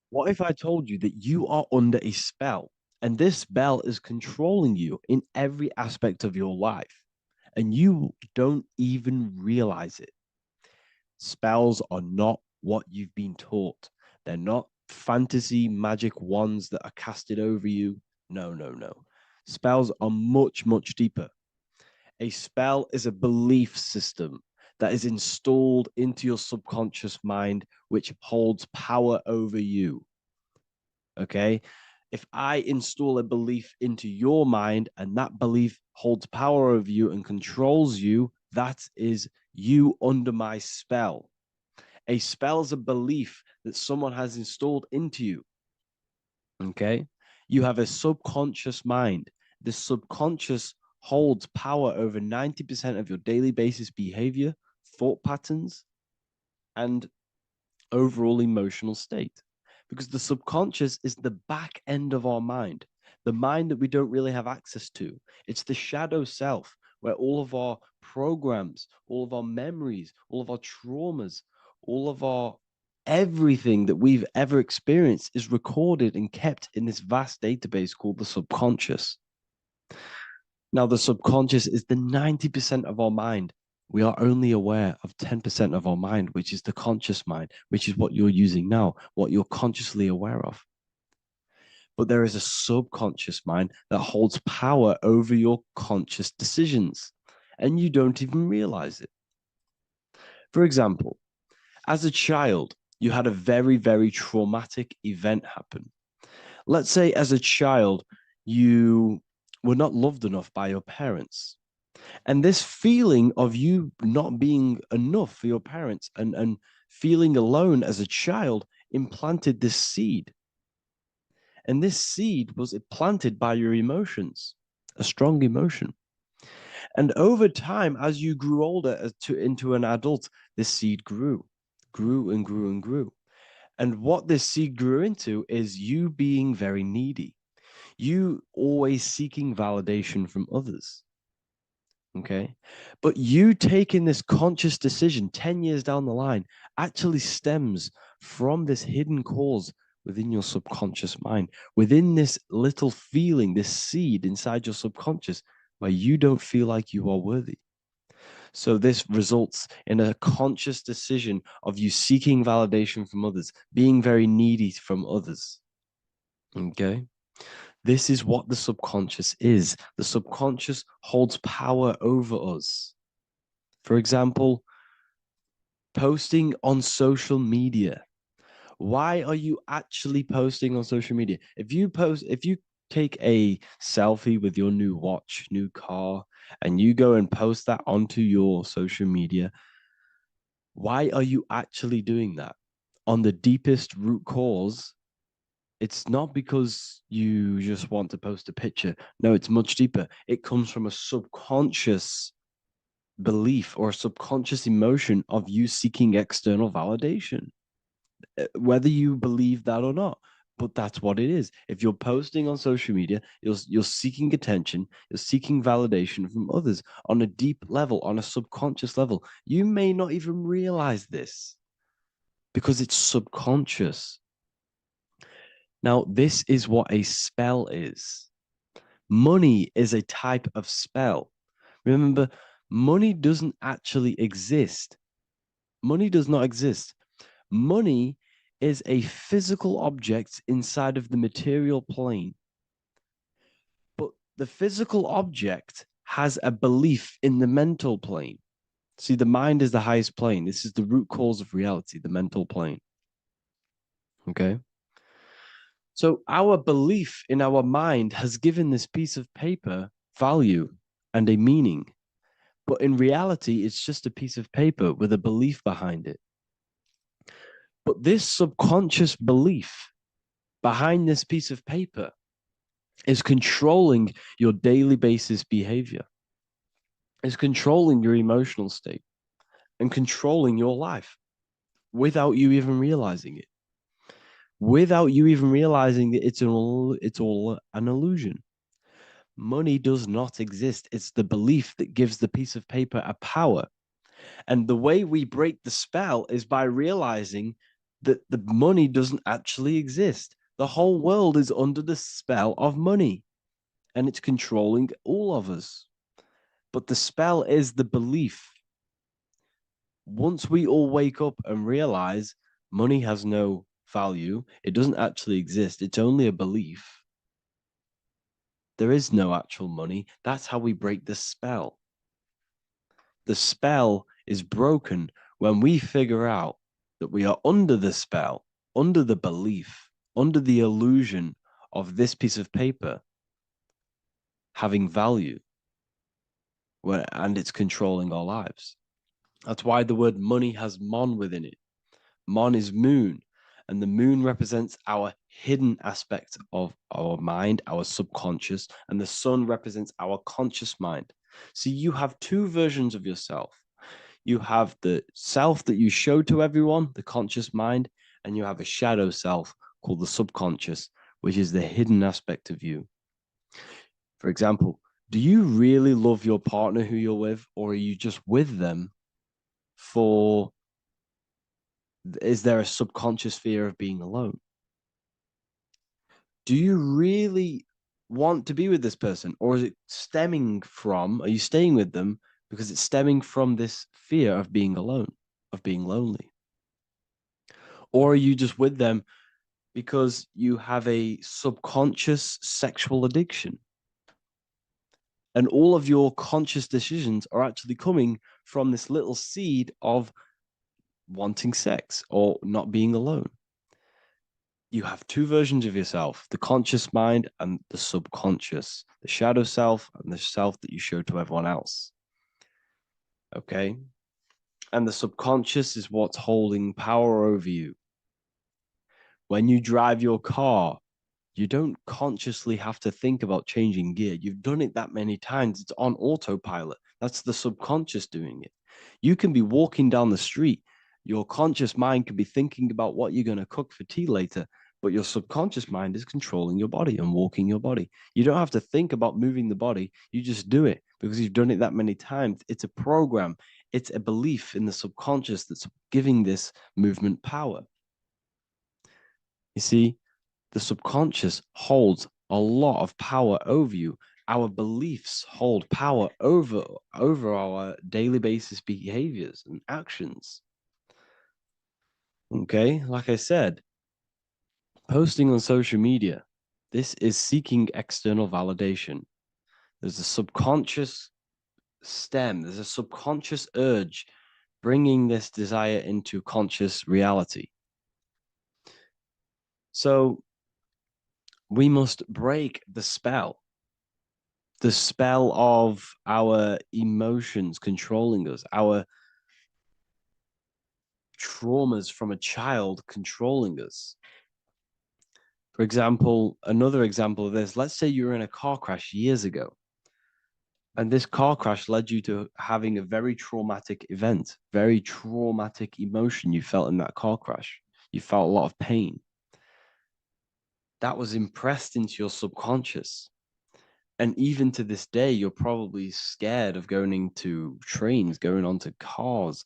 What if I told you that you are under a spell, and this spell is controlling you in every aspect of your life, and you don't even realize it? Spells are not what you've been taught. They're not fantasy magic wands that are casted over you. No, no, no. Spells are much, much deeper. A spell is a belief system that is installed into your subconscious mind, which holds power over you. Okay? If I install a belief into your mind and that belief holds power over you and controls you, that is you under my spell. A spell is a belief that someone has installed into you. Okay? You have a subconscious mind. The subconscious holds power over 90% of your daily basis behavior, thought patterns, and overall emotional state. Because the subconscious is the back end of our mind, the mind that we don't really have access to. It's the shadow self, where all of our programs, all of our memories, all of our traumas, all of our everything that we've ever experienced is recorded and kept in this vast database called the subconscious. Now, the subconscious is the 90% of our mind. We are only aware of 10% of our mind, which is the conscious mind, which is what you're using now, what you're consciously aware of. But there is a subconscious mind that holds power over your conscious decisions, and you don't even realize it. For example, as a child, you had a very, very traumatic event happen. Let's say as a child, you were not loved enough by your parents. And this feeling of you not being enough for your parents and feeling alone as a child implanted this seed. And this seed was planted by your emotions, a strong emotion. And over time, as you grew older into an adult, this seed grew and grew and grew. And what this seed grew into is you being very needy. You always seeking validation from others. Okay. But you taking this conscious decision 10 years down the line actually stems from this hidden cause within your subconscious mind, within this little feeling, this seed inside your subconscious where you don't feel like you are worthy. So this results in a conscious decision of you seeking validation from others, being very needy from others. Okay. This is what the subconscious is. The subconscious holds power over us. For example, posting on social media. Why are you actually posting on social media? If you take a selfie with your new watch, new car, and you go and post that onto your social media, why are you actually doing that? On the deepest root cause, it's not because you just want to post a picture. No, it's much deeper. It comes from a subconscious belief or a subconscious emotion of you seeking external validation, whether you believe that or not. But that's what it is. If you're posting on social media, you're seeking attention, you're seeking validation from others on a deep level, on a subconscious level. You may not even realize this because it's subconscious. Now, this is what a spell is. Money is a type of spell. Remember, money doesn't actually exist. Money does not exist. Money is a physical object inside of the material plane. But the physical object has a belief in the mental plane. See, the mind is the highest plane. This is the root cause of reality, the mental plane. Okay? So our belief in our mind has given this piece of paper value and a meaning. But in reality, it's just a piece of paper with a belief behind it. But this subconscious belief behind this piece of paper is controlling your daily basis behavior, is controlling your emotional state and controlling your life without you even realizing it. Without you even realizing that it's all an illusion. Money does not exist. It's the belief that gives the piece of paper a power. And the way we break the spell is by realizing that the money doesn't actually exist. The whole world is under the spell of money, and it's controlling all of us. But the spell is the belief. Once we all wake up and realize money has no value, it doesn't actually exist, it's only a belief. There is no actual money. That's how we break the spell. The spell is broken when we figure out that we are under the spell, under the belief, under the illusion of this piece of paper having value, and it's controlling our lives. That's why the word money has mon within it. Mon is moon, and the moon represents our hidden aspect of our mind, our subconscious, and the sun represents our conscious mind. So you have two versions of yourself. You have the self that you show to everyone, the conscious mind, and you have a shadow self called the subconscious, which is the hidden aspect of you. For example, do you really love your partner who you're with, or are you just with them for, is there a subconscious fear of being alone? Do you really want to be with this person, or is it stemming from, are you staying with them because it's stemming from this fear of being alone, of being lonely? Or are you just with them because you have a subconscious sexual addiction? And all of your conscious decisions are actually coming from this little seed of wanting sex or not being alone. You have two versions of yourself, the conscious mind and the subconscious, the shadow self and the self that you show to everyone else. Okay? And the subconscious is what's holding power over you. When you drive your car, you don't consciously have to think about changing gear. You've done it that many times. It's on autopilot. That's the subconscious doing it. You can be walking down the street. Your conscious mind can be thinking about what you're going to cook for tea later, but your subconscious mind is controlling your body and walking your body. You don't have to think about moving the body. You just do it because you've done it that many times. It's a program. It's a belief in the subconscious that's giving this movement power. You see, the subconscious holds a lot of power over you. Our beliefs hold power over our daily basis behaviors and actions. Okay, like I said, posting on social media, this is seeking external validation. There's a subconscious stem, there's a subconscious urge bringing this desire into conscious reality. So We must break the spell of our emotions controlling us, our traumas from a child controlling us. For example, another example of this, let's say you were in a car crash years ago, and this car crash led you to having a very traumatic event, very traumatic emotion you felt in that car crash. You felt a lot of pain. That was impressed into your subconscious. And even to this day, you're probably scared of going into trains, going onto cars,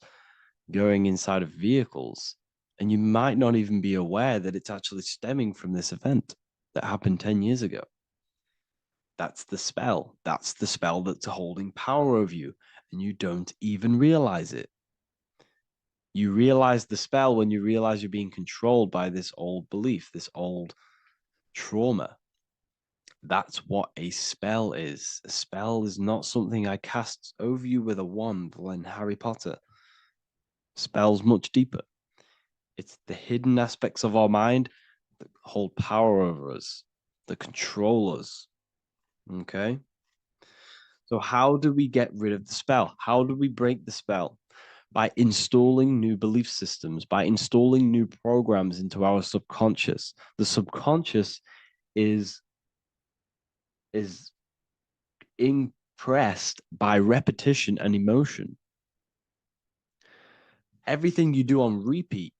going inside of vehicles. And you might not even be aware that it's actually stemming from this event that happened 10 years ago. That's the spell. That's the spell that's holding power over you. And you don't even realize it. You realize the spell when you realize you're being controlled by this old belief, this old trauma. That's what a spell is. A spell is not something I cast over you with a wand like Harry Potter. Spell's much deeper. It's the hidden aspects of our mind that hold power over us, that control us. Okay? So, how do we get rid of the spell? How do we break the spell? By installing new belief systems, by installing new programs into our subconscious. The subconscious is impressed by repetition and emotion. Everything you do on repeat,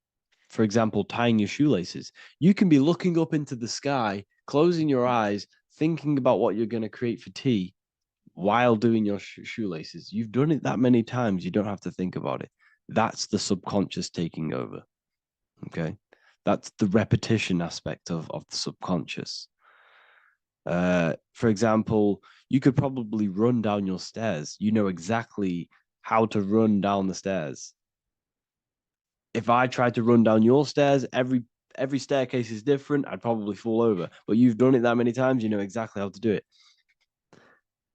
for example, tying your shoelaces, you can be looking up into the sky, closing your eyes, thinking about what you're going to create for tea while doing your shoelaces. You've done it that many times, you don't have to think about it. That's the subconscious taking over. Okay. That's the repetition aspect of the subconscious. For example, you could probably run down your stairs. You know exactly how to run down the stairs. If I tried to run down your stairs, every staircase is different. I'd probably fall over. But you've done it that many times, you know exactly how to do it.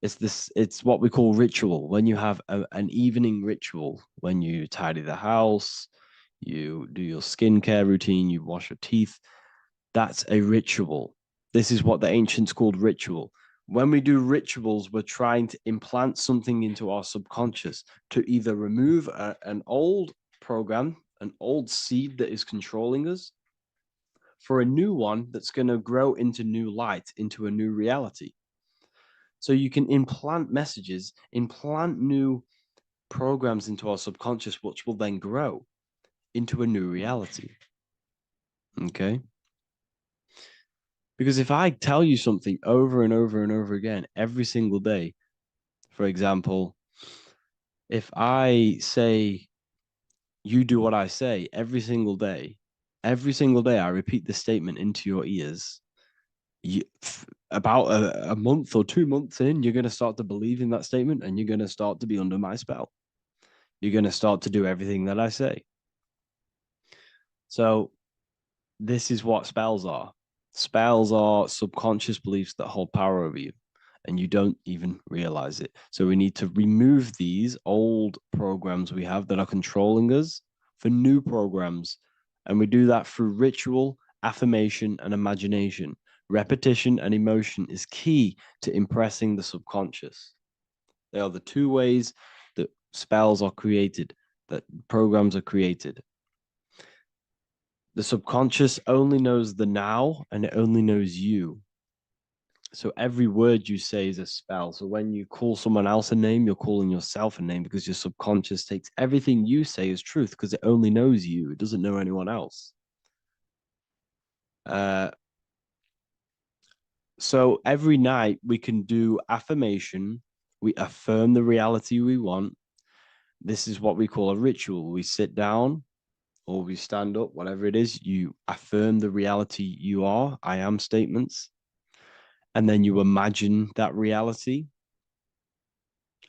It's what we call ritual. When you have an evening ritual, when you tidy the house, you do your skincare routine, you wash your teeth, that's a ritual. This is what the ancients called ritual. When we do rituals, we're trying to implant something into our subconscious to either remove an old program, an old seed that is controlling us, for a new one that's going to grow into new light, into a new reality. So you can implant messages, implant new programs into our subconscious, which will then grow into a new reality. Okay? Because if I tell you something over and over and over again every single day, for example, if I say, you do what I say every single day I repeat this statement into your ears, about a month or 2 months in, you're going to start to believe in that statement and you're going to start to be under my spell. You're going to start to do everything that I say. So this is what spells are. Spells are subconscious beliefs that hold power over you, and you don't even realize it. So we need to remove these old programs we have that are controlling us for new programs. And we do that through ritual, affirmation, and imagination. Repetition and emotion is key to impressing the subconscious. They are the two ways that spells are created, that programs are created. The subconscious only knows the now, and it only knows you. So every word you say is a spell. So when you call someone else a name, you're calling yourself a name, because your subconscious takes everything you say as truth, because it only knows you. It doesn't know anyone else. So every night we can do affirmation. We affirm the reality we want. This is what we call a ritual. We sit down or we stand up, whatever it is. You affirm the reality you are, I am statements. And then you imagine that reality.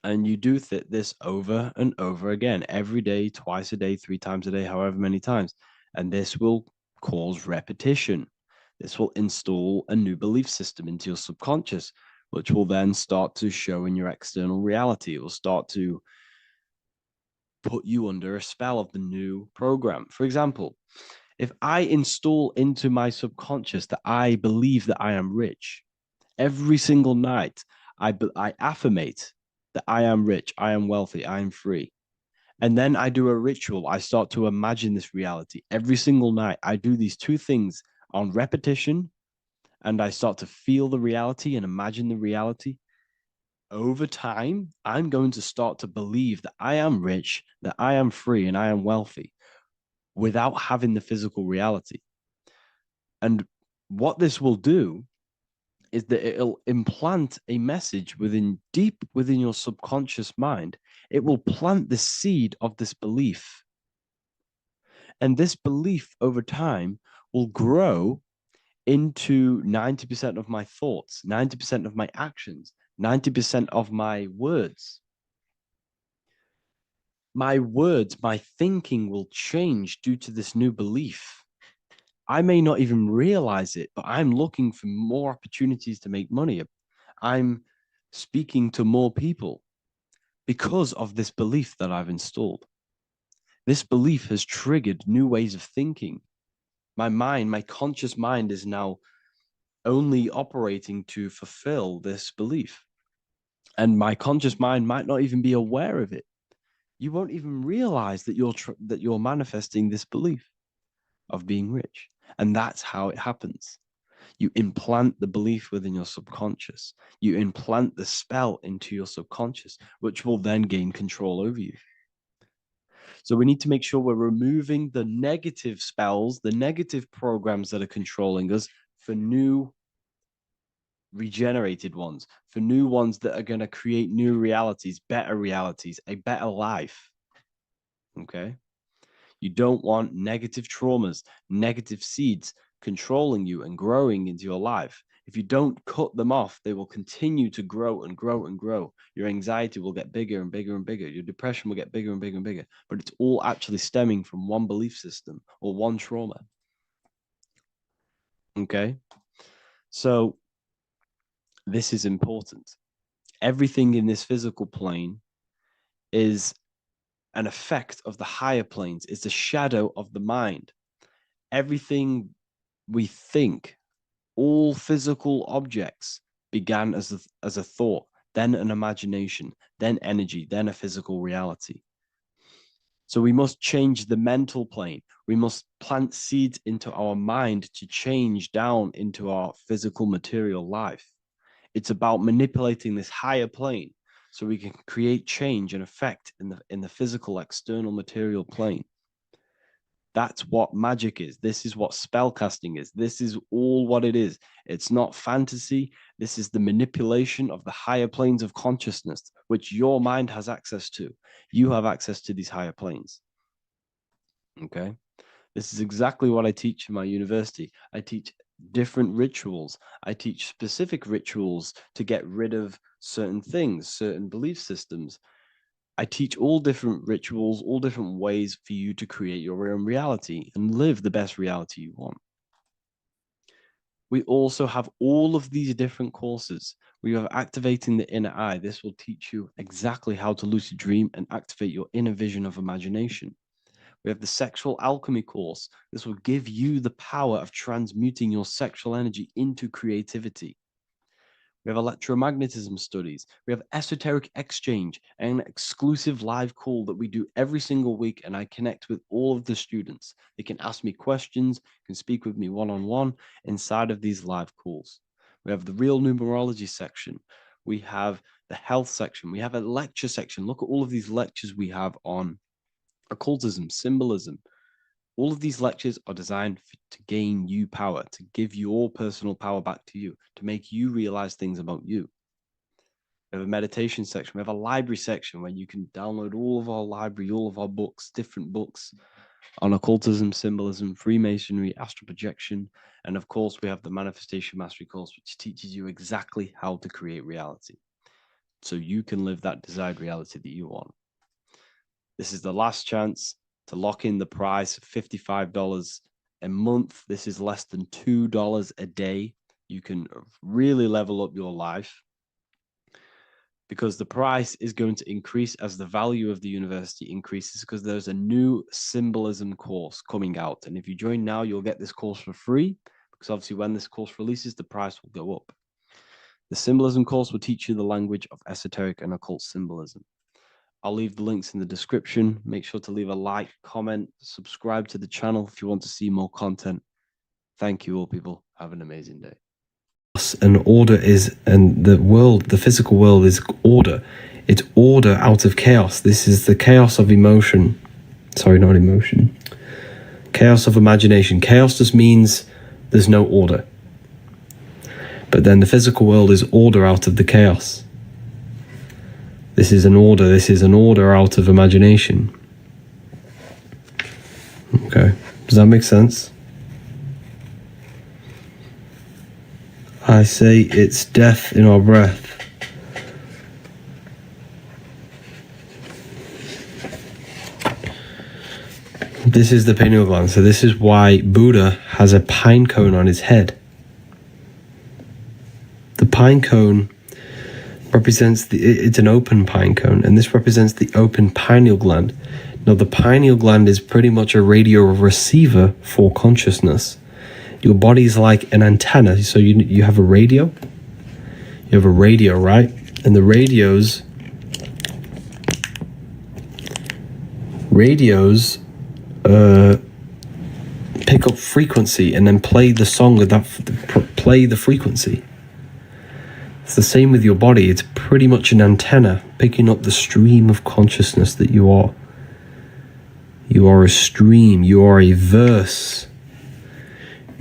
And you do this over and over again, every day, twice a day, 3 times a day, however many times. And this will cause repetition. This will install a new belief system into your subconscious, which will then start to show in your external reality. It will start to put you under a spell of the new program. For example, If I install into my subconscious that I believe that I am rich, every single night I affirmate that I am rich, I am wealthy, I am free. And then I do a ritual. I start to imagine this reality. Every single night, I do these two things on repetition, and I start to feel the reality and imagine the reality. Over time, I'm going to start to believe that I am rich, that I am free, and I am wealthy without having the physical reality. And what this will do is that it'll implant a message deep within your subconscious mind. It will plant the seed of this belief. And this belief over time will grow into 90% of my thoughts, 90% of my actions, 90% of my words. My words, my thinking will change due to this new belief. I may not even realize it, but I'm looking for more opportunities to make money. I'm speaking to more people because of this belief that I've installed. This belief has triggered new ways of thinking. My mind, my conscious mind is now only operating to fulfill this belief. And my conscious mind might not even be aware of it. You won't even realize that you're manifesting this belief of being rich. And that's how it happens. You implant the belief within your subconscious. You implant the spell into your subconscious, which will then gain control over you. So we need to make sure we're removing the negative spells, the negative programs that are controlling us for new regenerated ones, for new ones that are going to create new realities, a better life. Okay? You don't want negative traumas, negative seeds controlling you and growing into your life. If you don't cut them off, they will continue to grow and grow and grow. Your anxiety will get bigger and bigger and bigger. Your depression will get bigger and bigger and bigger. But it's all actually stemming from one belief system or one trauma. Okay? So this is important. Everything in this physical plane is an effect of the higher planes. It's a shadow of the mind. Everything we think, all physical objects began as a thought, then an imagination, then energy, then a physical reality. So we must change the mental plane. We must plant seeds into our mind to change down into our physical material life. It's about manipulating this higher plane so we can create change and effect in the physical external material plane. That's what magic is. This is what spellcasting is. This is all what it is. It's not fantasy. This is the manipulation of the higher planes of consciousness, which your mind has access to. You have access to these higher planes. Okay? This is exactly what I teach in my university. I teach different rituals. I teach specific rituals to get rid of certain things, certain belief systems. I teach all different rituals, all different ways for you to create your own reality and live the best reality you want. We also have all of these different courses. We have activating the inner eye. This will teach you exactly how to lucid dream and activate your inner vision of imagination. We have the sexual alchemy course. This will give you the power of transmuting your sexual energy into creativity. We have electromagnetism studies. We have esoteric exchange, an exclusive live call that we do every single week. And I connect with all of the students. They can ask me questions, can speak with me one-on-one inside of these live calls. We have the real numerology section. We have the health section. We have a lecture section. Look at all of these lectures we have on occultism, symbolism. All of these lectures are designed to gain you power, to give your personal power back to you, to make you realize things about you. We have a meditation section. We have a library section where you can download all of our library, all of our books, different books on occultism, symbolism, Freemasonry, astral projection. And of course, we have the Manifestation Mastery course, which teaches you exactly how to create reality so you can live that desired reality that you want. This is the last chance to lock in the price of $55 a month. This is less than $2 a day. You can really level up your life. because the price is going to increase as the value of the university increases, because there's a new symbolism course coming out. And if you join now, you'll get this course for free, because obviously when this course releases, the price will go up. The symbolism course will teach you the language of esoteric and occult symbolism. I'll leave the links in the description. Make sure to leave a like, comment, subscribe to the channel if you want to see more content. Thank you all, people. Have an amazing day. And order is, and the world, the physical world is order. It's order out of chaos. This is the chaos of emotion. Sorry, not emotion. Chaos of imagination. Chaos just means there's no order. But then the physical world is order out of the chaos. This is an order. This is an order out of imagination. Okay. Does that make sense? I say it's death in our breath. This is the pineal gland. So this is why Buddha has a pine cone on his head. The pine cone represents it's an open pine cone, and this represents the open pineal gland. Now the pineal gland is pretty much a radio receiver for consciousness. Your body is like an antenna. So you have a radio. You have a radio, right? And the radios pick up frequency and then play the song of that, play the frequency. It's the same with your body. It's pretty much an antenna picking up the stream of consciousness that you are. You are a stream. You are a verse.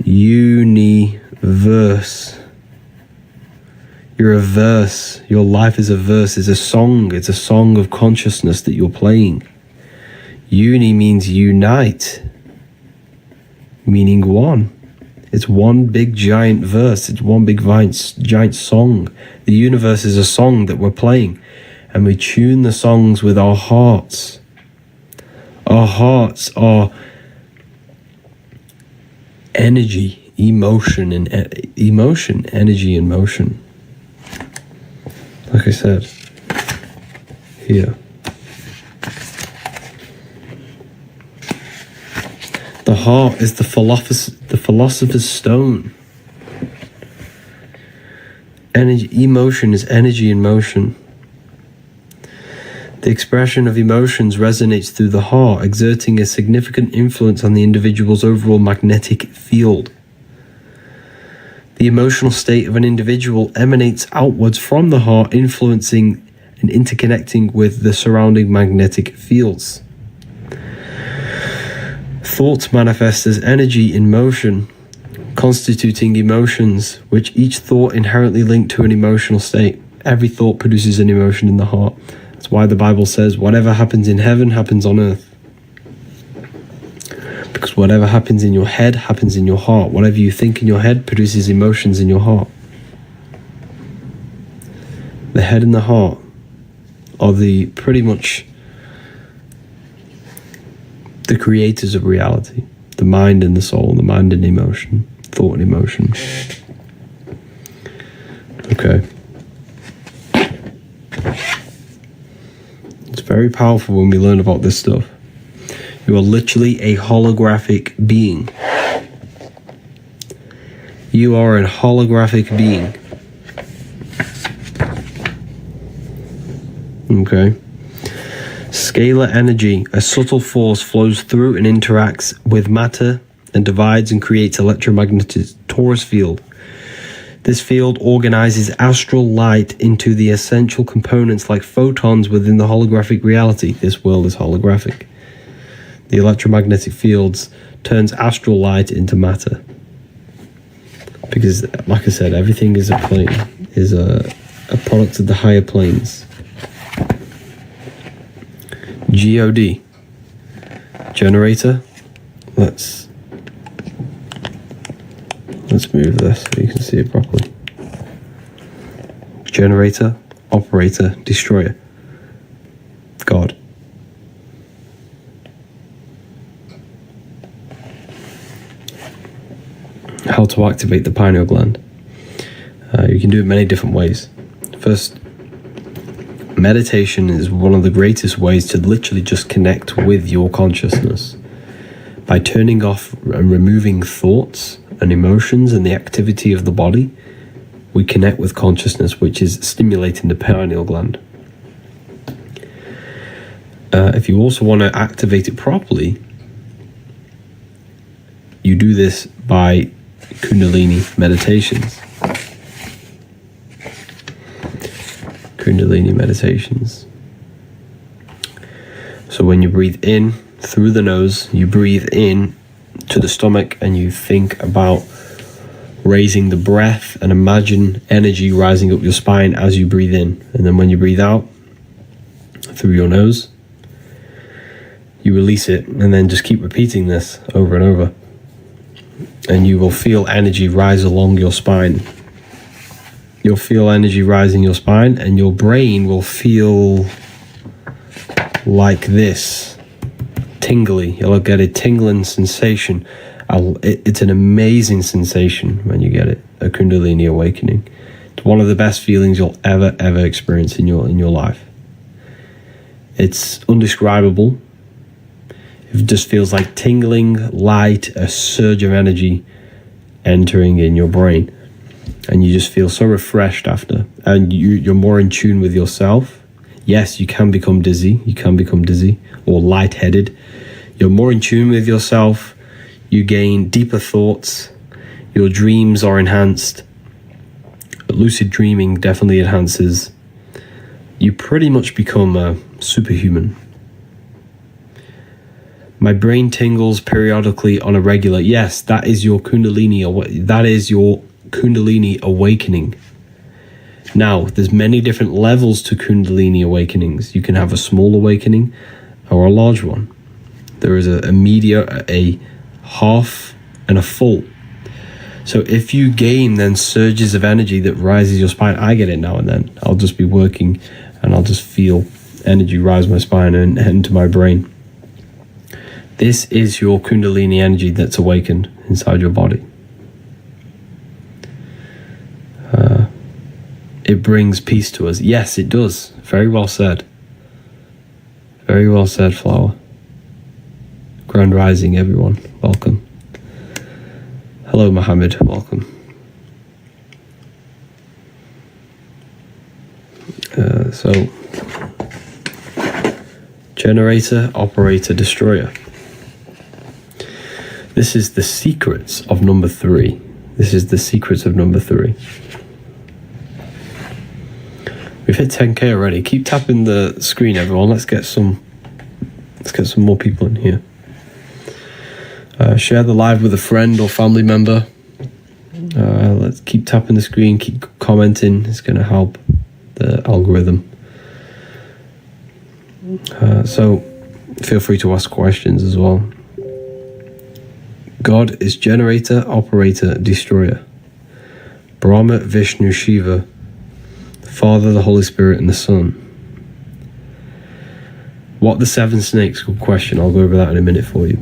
Universe. You're a verse. Your life is a verse. It's a song. It's a song of consciousness that you're playing. Uni means unite, meaning one. It's one big giant verse. It's one big giant song. The universe is a song that we're playing, and we tune the songs with our hearts. Our hearts are energy, emotion, and emotion, energy and motion. Like I said, here. The heart is the philosopher's stone. Energy, emotion is energy in motion. The expression of emotions resonates through the heart, exerting a significant influence on the individual's overall magnetic field. The emotional state of an individual emanates outwards from the heart, influencing and interconnecting with the surrounding magnetic fields. Thoughts manifest as energy in motion, constituting emotions, which each thought inherently linked to an emotional state. Every thought produces an emotion in the heart. That's why the Bible says, whatever happens in heaven happens on earth. Because whatever happens in your head happens in your heart. Whatever you think in your head produces emotions in your heart. The head and the heart are the pretty much the creators of reality. The mind and the soul, the mind and emotion, thought and emotion. Okay. It's very powerful when we learn about this stuff. You are literally a holographic being. You are a holographic being. Okay. Scalar energy, a subtle force, flows through and interacts with matter and divides and creates electromagnetic torus field. This field organizes astral light into the essential components like photons within the holographic reality. This world is holographic. The electromagnetic fields turns astral light into matter. Because, like I said, everything is a plane, is a product of the higher planes. God. Generator. Let's move this so you can see it properly. Generator, operator, destroyer. God. How to activate the pineal gland. You can do it many different ways. First, Meditation is one of the greatest ways to literally just connect with your consciousness. By turning off and removing thoughts and emotions and the activity of the body, we connect with consciousness, which is stimulating the pineal gland. If you also want to activate it properly, you do this by Kundalini meditations. Kundalini meditations. So when you breathe in through the nose, you breathe in to the stomach and you think about raising the breath and imagine energy rising up your spine as you breathe in. And then when you breathe out through your nose, you release it, and then just keep repeating this over and over. And you will feel energy rise along your spine. You'll feel energy rising your spine, and your brain will feel like this, tingly. You'll get a tingling sensation. It's an amazing sensation when you get it, a Kundalini awakening. It's one of the best feelings you'll ever experience in your life. It's undescribable. It just feels like tingling light, a surge of energy entering in your brain. And you just feel so refreshed after. And you're more in tune with yourself. Yes, you can become dizzy. Or lightheaded. You're more in tune with yourself. You gain deeper thoughts. Your dreams are enhanced. Lucid dreaming definitely enhances. You pretty much become a superhuman. My brain tingles periodically on a regular. Yes, that is your Kundalini. That is your Kundalini awakening. Now, there's many different levels to Kundalini awakenings. You can have a small awakening or a large one. There is a medium, a half, and a full. So if you gain then surges of energy that rises your spine, I get it now and then. I'll just be working and I'll just feel energy rise my spine and into my brain. This is your Kundalini energy that's awakened inside your body. It brings peace to us. Yes, it does. Very well said. Very well said, Flower. Grand Rising, everyone. Welcome. Hello, Mohammed. Welcome. So, generator, operator, destroyer. This is the secrets of number 3. This is the secrets of number 3. We've hit 10k already. Keep tapping the screen, everyone. Let's get some more people in here. Share the live with a friend or family member. Let's keep tapping the screen, keep commenting. It's going to help the algorithm. So feel free to ask questions as well. God is generator, operator, destroyer. Brahma, Vishnu, Shiva, the Father, the Holy Spirit, and the Son. What the 7 snakes? Good question. I'll go over that in a minute for you.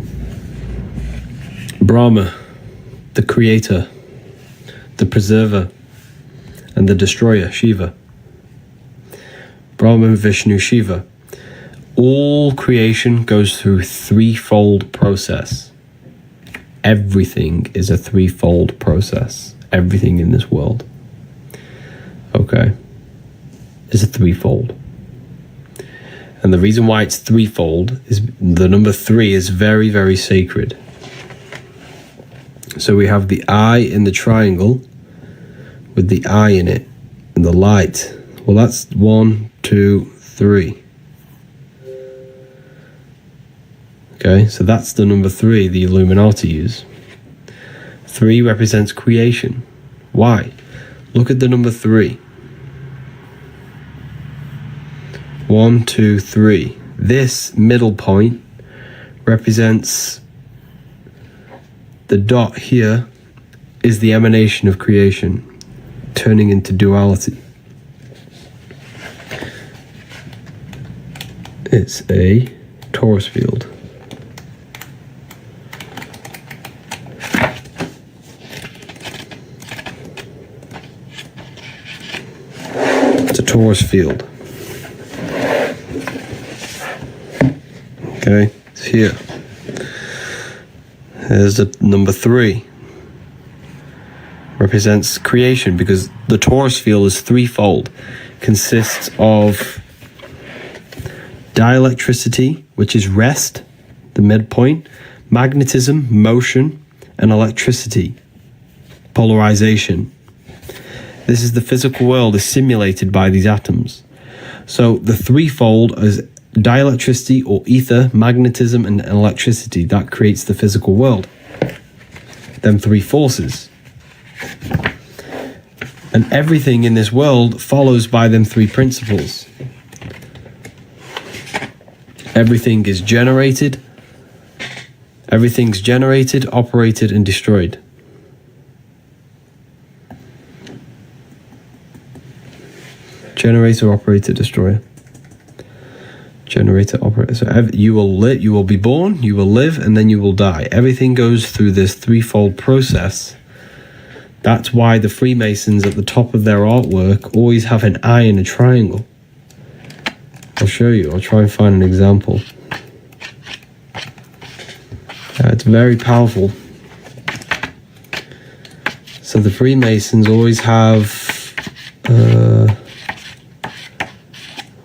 Brahma, the creator, the preserver, and the destroyer, Shiva. Brahma, Vishnu, Shiva. All creation goes through threefold process. Everything is a threefold process. Everything in this world. Okay. Is a threefold. And the reason why it's threefold is the number 3 is very, very sacred. So we have the eye in the triangle with the eye in it and the light. Well, that's 1, 2, 3. Okay, so that's the number 3 the Illuminati use. 3 represents creation. Why? Look at the number 3. 1, 2, 3. This middle point represents the dot here is the emanation of creation, turning into duality. It's a torus field. It's a torus field. Okay, it's here. There's the number 3. Represents creation because the torus field is threefold. Consists of dielectricity, which is rest, the midpoint, magnetism, motion, and electricity, polarization. This is the physical world is simulated by these atoms. So the threefold is dielectricity or ether, magnetism, and electricity. That creates the physical world. Them 3 forces. And everything in this world follows by them 3 principles. Everything is generated. Everything's generated, operated, and destroyed. Generator, operator, destroyer. Generator, operator. So you will live, you will be born, you will live, and then you will die. Everything goes through this threefold process. That's why the Freemasons at the top of their artwork always have an eye and a triangle. I'll show you. I'll try and find an example. It's very powerful. So the Freemasons always have...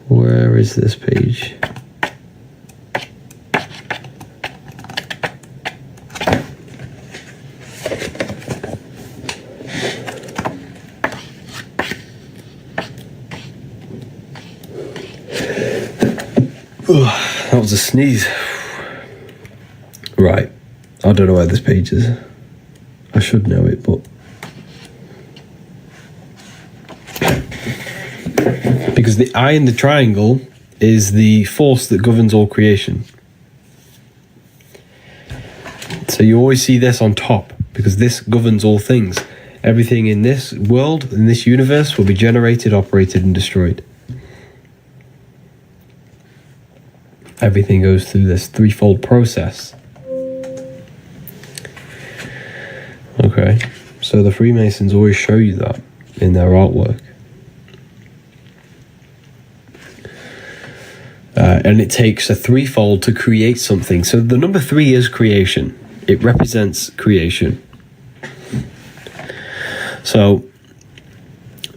where is this page? That was a sneeze. Right. I don't know where this page is. I should know it, but... Because the eye in the triangle is the force that governs all creation. So you always see this on top, because this governs all things. Everything in this world, in this universe, will be generated, operated, and destroyed. Everything goes through this threefold process. Okay, so the Freemasons always show you that in their artwork. And it takes a threefold to create something. So the number 3 is creation. It represents creation. So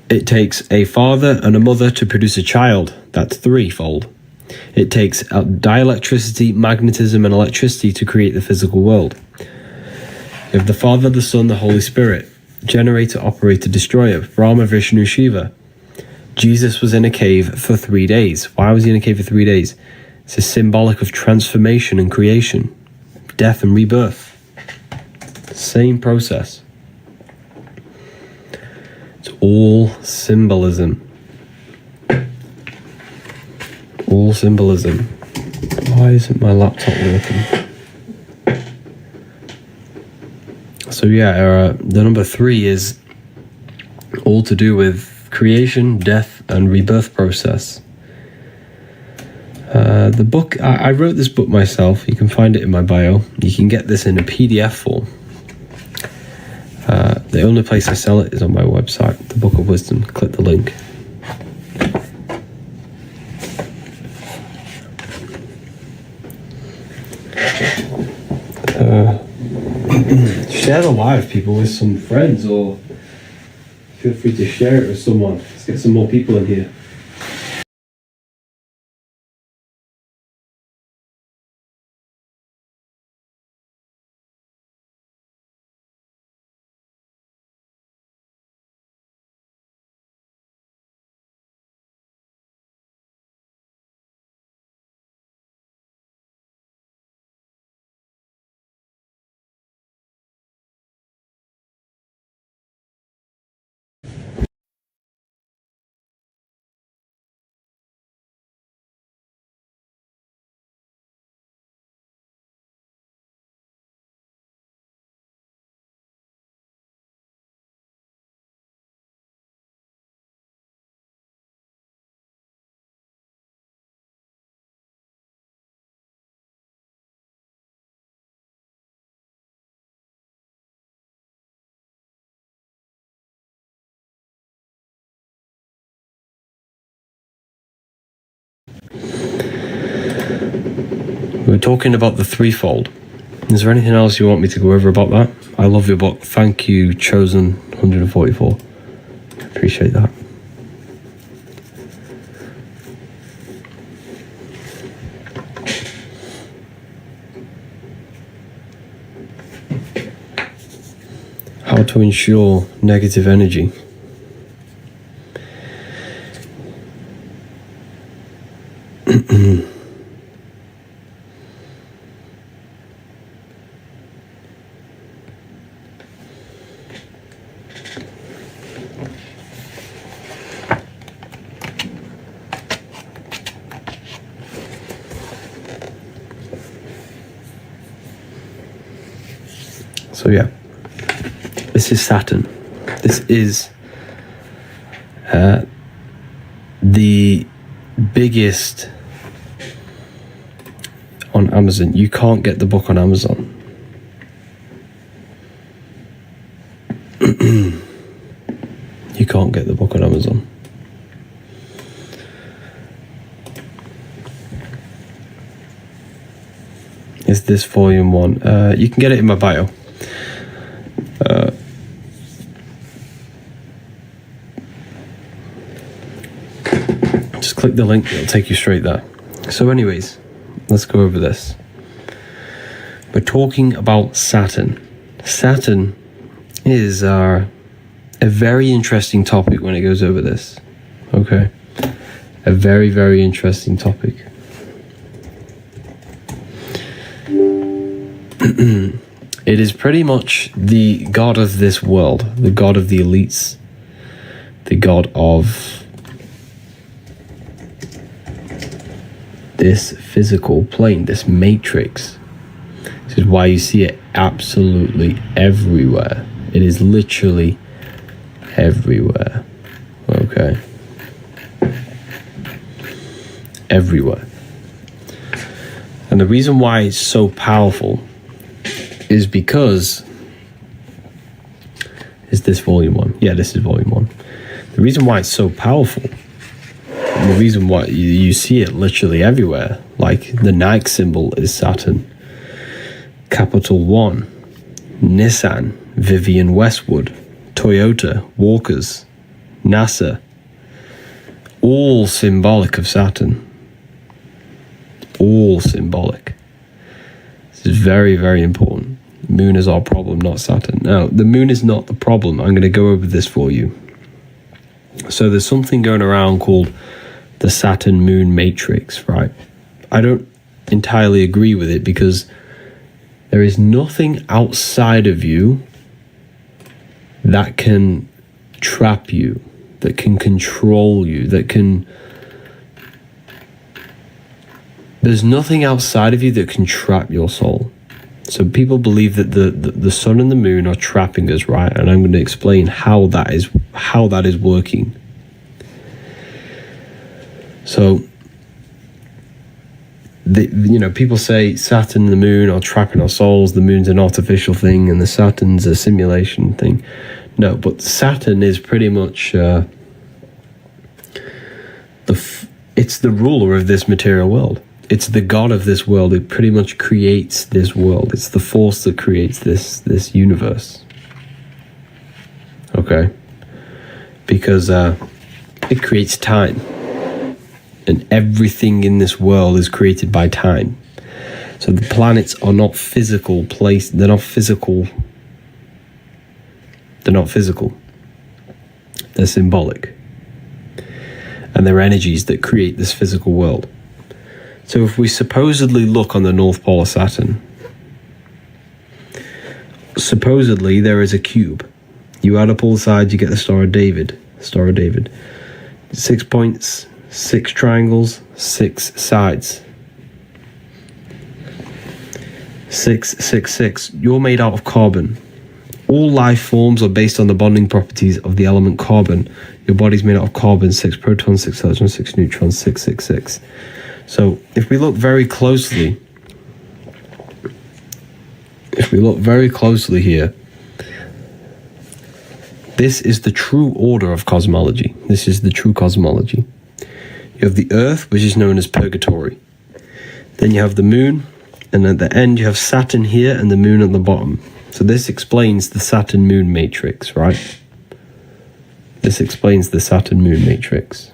it takes a father and a mother to produce a child. That's threefold. It takes dielectricity, magnetism, and electricity to create the physical world. You have the Father, the Son, the Holy Spirit. Generator, operator, destroyer. Brahma, Vishnu, Shiva. Jesus was in a cave for 3 days. Why was he in a cave for 3 days? It's a symbolic of transformation and creation. Death and rebirth. Same process. It's all symbolism. All symbolism. Why isn't my laptop working? So yeah, the number 3 is all to do with creation, death, and rebirth process. The book, I wrote this book myself. You can find it in my bio. You can get this in a PDF form. The only place I sell it is on my website, the Book of Wisdom. Click the link. Share the live, people, with some friends, or feel free to share it with someone. Let's get some more people in here. talking about the threefold. Is there anything else you want me to go over about that? I love your book. Thank you, Chosen 144. Appreciate that. How to ensure negative energy. So yeah, this is Saturn. This is the biggest on Amazon. You can't get the book on Amazon. You can't get the book on Amazon. Is this volume 1? You can get it in my bio. Just click the link, it'll take you straight there. So anyways, let's go over this. We're talking about Saturn. Saturn is a very interesting topic when it goes over this. Okay? A very, very interesting topic. It is pretty much the god of this world, the god of the elites, the god of this physical plane, this matrix. This is why you see it absolutely everywhere. It is literally everywhere. Okay? Everywhere. And the reason why it's so powerful is because... Is this volume 1? Yeah, this is volume 1. The reason why it's so powerful, and the reason why you see it literally everywhere, like the Nike symbol is Saturn, Capital One, Nissan, Vivienne Westwood, Toyota, Walkers, NASA, all symbolic of Saturn. All symbolic. This is very, very important. The moon is our problem, not Saturn. Now, the moon is not the problem. I'm going to go over this for you. So there's something going around called the Saturn moon matrix, right? I don't entirely agree with it because there is nothing outside of you that can trap you, that can control you, that can... There's nothing outside of you that can trap your soul. So people believe that the sun and the moon are trapping us, right? And I'm going to explain how that is working. So, people say Saturn and the moon are trapping our souls. The moon's an artificial thing, and the Saturn's a simulation thing. No, but Saturn is pretty much it's the ruler of this material world. It's the god of this world. It pretty much creates this world. It's the force that creates this universe. Okay? Because it creates time. And everything in this world is created by time. So the planets are not physical place. They're not physical. They're not physical. They're symbolic. And they're energies that create this physical world. So if we supposedly look on the North Pole of Saturn, supposedly there is a cube. You add up all sides, you get the Star of David. Star of David. 6 points, 6 triangles, 6 sides. 666. You're made out of carbon. All life forms are based on the bonding properties of the element carbon. Your body's made out of carbon, 6 protons, 6 electrons, 6 neutrons, 666. So if we look very closely, here, this is the true order of cosmology. This is the true cosmology. You have the Earth, which is known as purgatory. Then you have the moon, And at the end, you have Saturn here and the moon at the bottom. So this explains the Saturn-Moon matrix, right? This explains the Saturn-Moon matrix.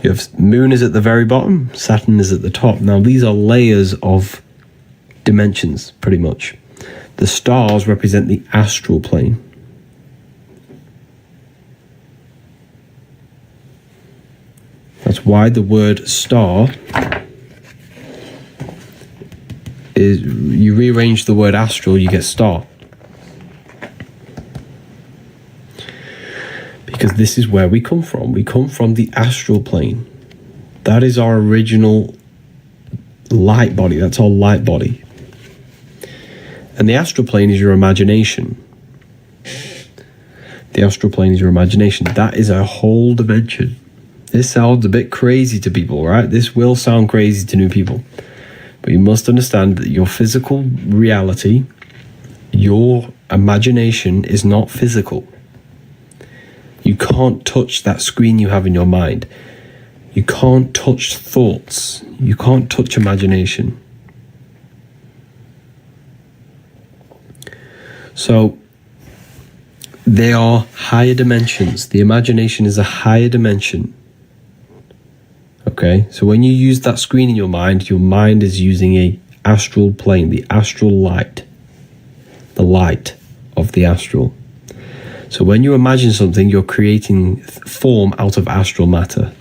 You have moon is at the very bottom, Saturn is at the top. Now, these are layers of dimensions, pretty much. The stars represent the astral plane. That's why the word star is, you rearrange the word astral, you get star. Because this is where we come from. We come from the astral plane. That is our original light body. That's our light body. And the astral plane is your imagination. The astral plane is your imagination. That is a whole dimension. This sounds a bit crazy to people, right? This will sound crazy to new people. But you must understand that your physical reality, your imagination is not physical. You can't touch that screen you have in your mind. You can't touch thoughts. You can't touch imagination. So, they are higher dimensions. The imagination is a higher dimension. Okay, so when you use that screen in your mind is using a astral plane, the astral light, the light of the astral. So when you imagine something, you're creating form out of astral matter.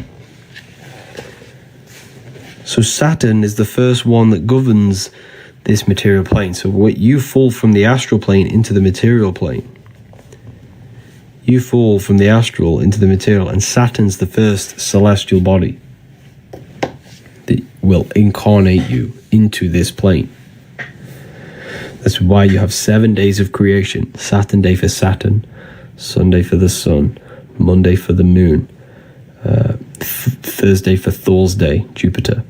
So Saturn is the first one that governs this material plane. So what you fall from the astral plane into the material plane. You fall from the astral into the material, and Saturn's the first celestial body that will incarnate you into this plane. That's why you have 7 days of creation. Saturn day for Saturn, Sunday for the sun, Monday for the moon, Thursday for Thor's day, Jupiter.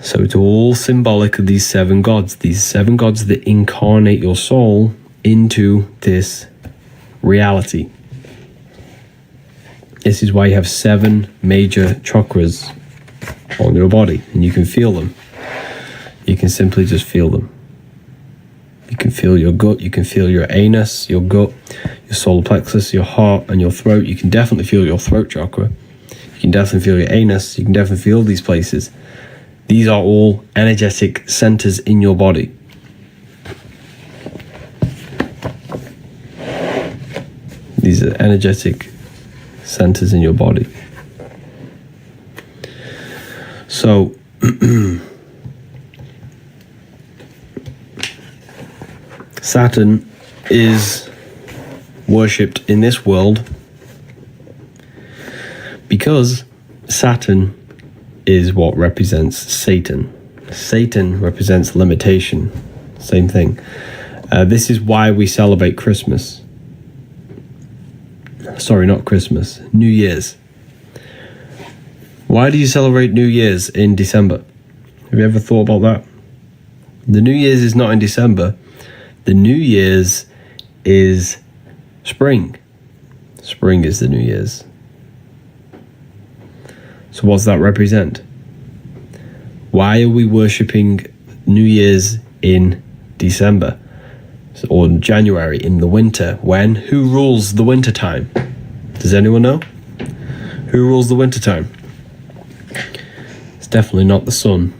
So it's all symbolic of these 7 gods. These 7 gods that incarnate your soul into this reality. This is why you have 7 major chakras on your body, and you can feel them. You can simply just feel them. You can feel your gut, you can feel your anus, your gut, your solar plexus, your heart, and your throat. You can definitely feel your throat chakra. You can definitely feel your anus. You can definitely feel these places. These are all energetic centers in your body. These are energetic centers in your body. So, Saturn is worshipped in this world because Saturn is what represents Satan. Satan represents limitation. Same thing. This is why we celebrate Christmas. Sorry, not Christmas. New Year's. Why do you celebrate New Year's in December? Have you ever thought about that? The New Year's is not in December. The New Year's is spring. Spring is the New Year's. So what does that represent? Why are we worshipping New Year's in December? Or in January, in the winter? When? Who rules the winter time? Does anyone know? Who rules the winter time? It's definitely not the sun.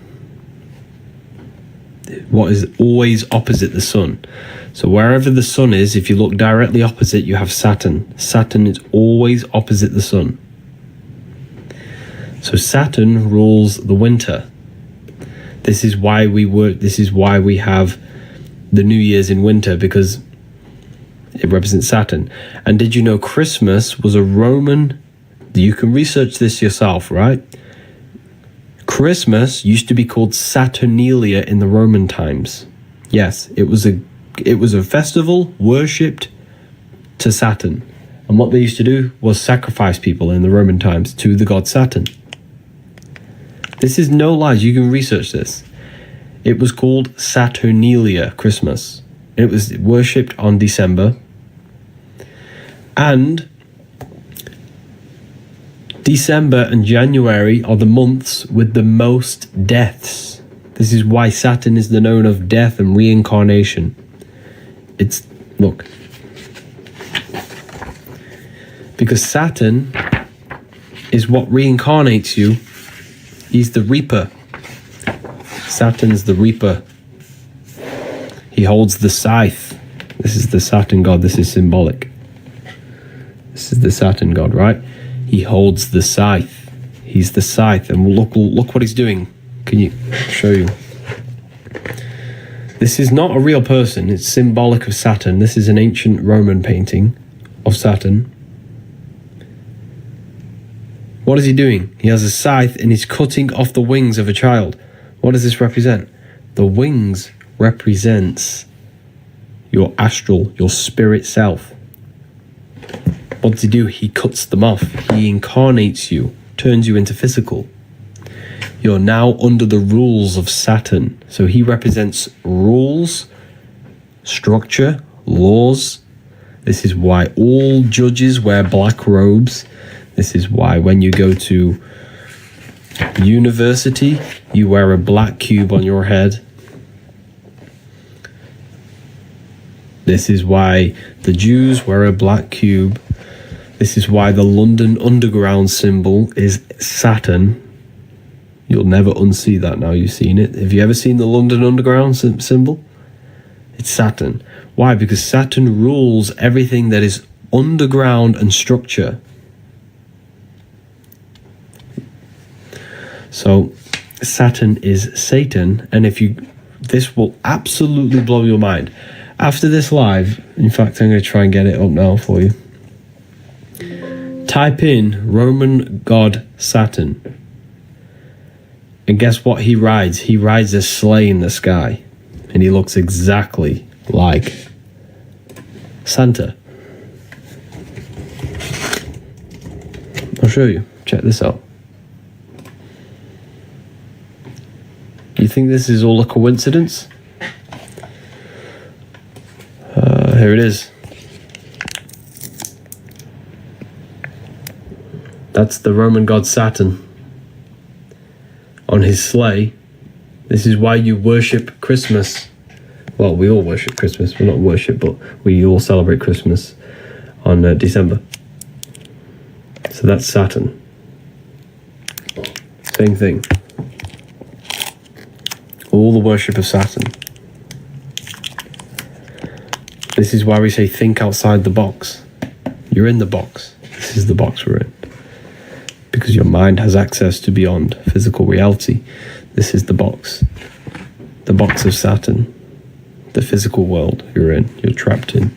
What is always opposite the sun? So wherever the sun is, if you look directly opposite, you have Saturn. Saturn is always opposite the sun. So Saturn rules the winter. This is why we work. This is why we have the New Year's in winter, because it represents Saturn. And did you know Christmas was a Roman? You can research this yourself, right? Christmas used to be called Saturnalia in the Roman times. Yes, it was a festival worshipped to Saturn. And what they used to do was sacrifice people in the Roman times to the god Saturn. This is no lies. You can research this. It was called Saturnalia Christmas. It was worshipped on December. And December and January are the months with the most deaths. This is why Saturn is the known of death and reincarnation. It's, look, because Saturn is what reincarnates you. He's the reaper. Saturn's the reaper. He holds the scythe. This is the Saturn god. This is symbolic. This is the Saturn god, right? He holds the scythe. He's the scythe. And look what he's doing. Can you show you? This is not a real person. It's symbolic of Saturn. This is an ancient Roman painting of Saturn. What is he doing? He has a scythe and he's cutting off the wings of a child. What does this represent? The wings represents your astral, your spirit self. What does he do? He cuts them off. He incarnates you, turns you into physical. You're now under the rules of Saturn. So he represents rules, structure, laws. This is why all judges wear black robes. This is why when you go to university, you wear a black cube on your head. This is why the Jews wear a black cube. This is why the London Underground symbol is Saturn. You'll never unsee that now you've seen it. Have you ever seen the London Underground symbol? It's Saturn. Why? Because Saturn rules everything that is underground and structure. So Saturn is Satan, and this will absolutely blow your mind. After this live, in fact, I'm going to try and get it up now for you. Type in Roman god Saturn. And guess what he rides? He rides a sleigh in the sky. And he looks exactly like Santa. I'll show you. Check this out. Do you think this is all a coincidence? Here it is. That's the Roman god Saturn on his sleigh. This is why you worship Christmas. Well, we all worship Christmas. Well, not worship, but we all celebrate Christmas on December. So that's Saturn. Same thing. All the worship of Saturn. This is why we say think outside the box. You're in the box. This is the box we're in. Because your mind has access to beyond physical reality. This is the box. The box of Saturn. The physical world you're in. You're trapped in.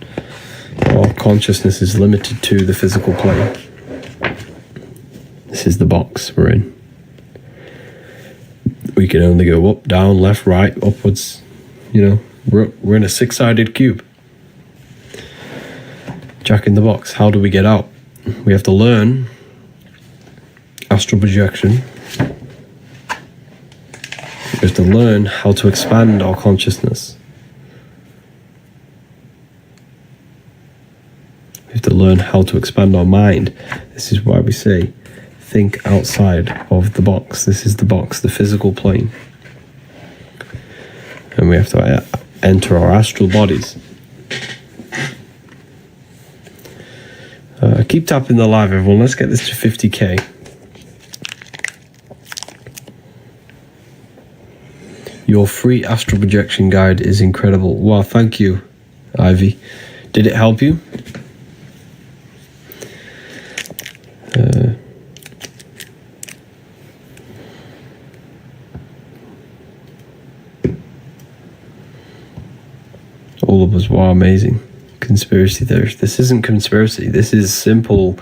Our consciousness is limited to the physical plane. This is the box we're in. We can only go up, down, left, right, upwards. You know, we're in a six-sided cube. Jack in the box. How do we get out? We have to learn astral projection. We have to learn how to expand our consciousness. We have to learn how to expand our mind. This is why we say, think outside of the box. This is the box, the physical plane. And we have to enter our astral bodies. Keep tapping the live, everyone. Let's get this to 50k. Your free astral projection guide is incredible. Wow, thank you, Ivy. Did it help you? All of us, wow, amazing. Conspiracy theorists. This isn't conspiracy. This is simple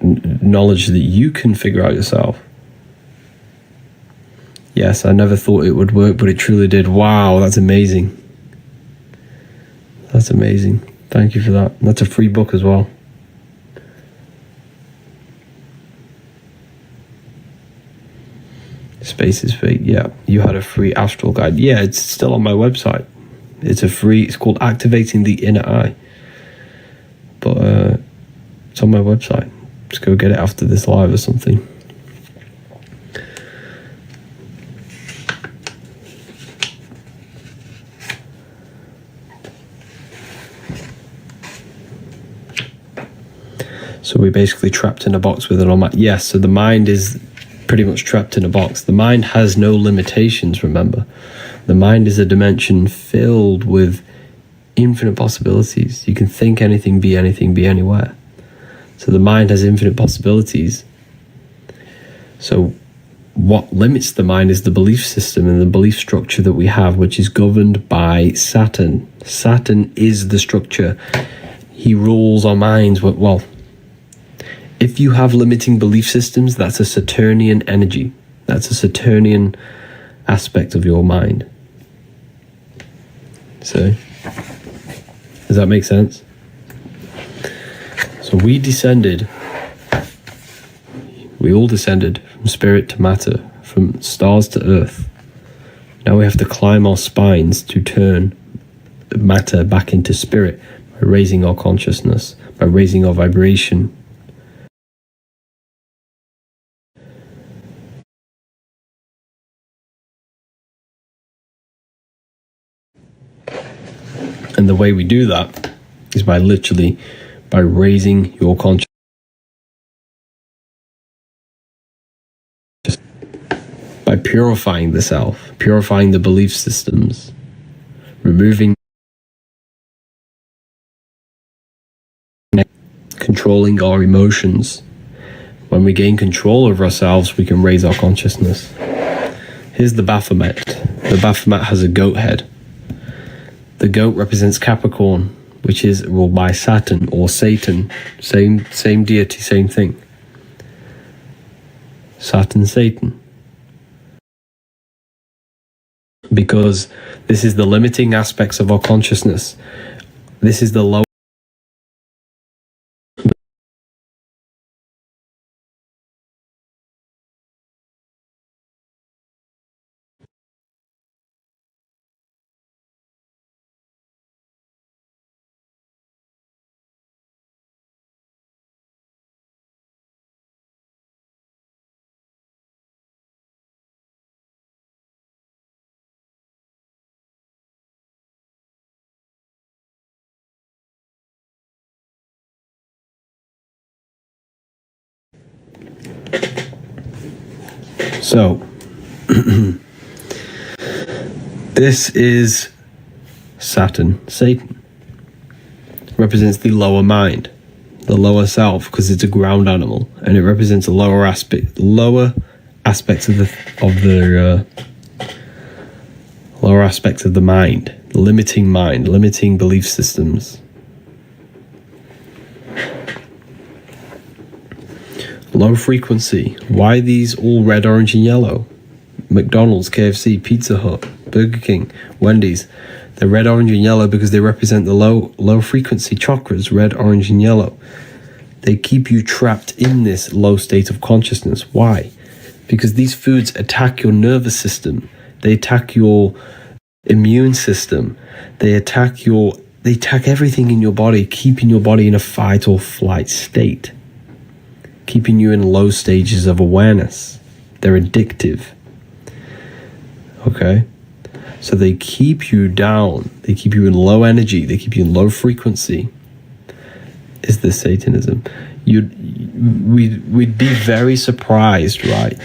knowledge that you can figure out yourself. Yes, I never thought it would work, but it truly did. Wow, that's amazing. That's amazing. Thank you for that. That's a free book as well. Space is fake. Yeah, you had a free astral guide. Yeah, it's still on my website. It's called Activating the Inner Eye. But it's on my website. Let's go get it after this live or something. So we're basically trapped in a box with an mind. Yes, so the mind is pretty much trapped in a box. The mind has no limitations, remember. The mind is a dimension filled with infinite possibilities. You can think anything, be anywhere. So the mind has infinite possibilities. So what limits the mind is the belief system and the belief structure that we have, which is governed by Saturn. Saturn is the structure. He rules our minds. Well, if you have limiting belief systems, that's a Saturnian energy. That's a Saturnian aspect of your mind. So, does that make sense? So we all descended from spirit to matter, from stars to earth. Now we have to climb our spines to turn matter back into spirit by raising our consciousness, by raising our vibration. And the way we do that is by raising your consciousness, by purifying the self, purifying the belief systems, removing, controlling our emotions. When we gain control over ourselves, we can raise our consciousness. Here's the Baphomet. The Baphomet has a goat head. The goat represents Capricorn, which is ruled by Saturn or Satan. Same deity, same thing. Saturn, Satan. Because this is the limiting aspects of our consciousness. This is the low. So, this is Saturn, Satan. Represents the lower mind, the lower self, because it's a ground animal, and it represents a lower aspects of the lower aspects of the mind, limiting belief systems. Low frequency. Why these all red, orange, and yellow? McDonald's, KFC, Pizza Hut, Burger King, Wendy's. They're red, orange, and yellow because they represent the low frequency chakras, red, orange, and yellow. They keep you trapped in this low state of consciousness. Why? Because these foods attack your nervous system. They attack your immune system. They attack everything in your body, keeping your body in a fight or flight state, keeping you in low stages of awareness. They're addictive. Okay? So they keep you down. They keep you in low energy. They keep you in low frequency. Is this Satanism? We'd be very surprised, right?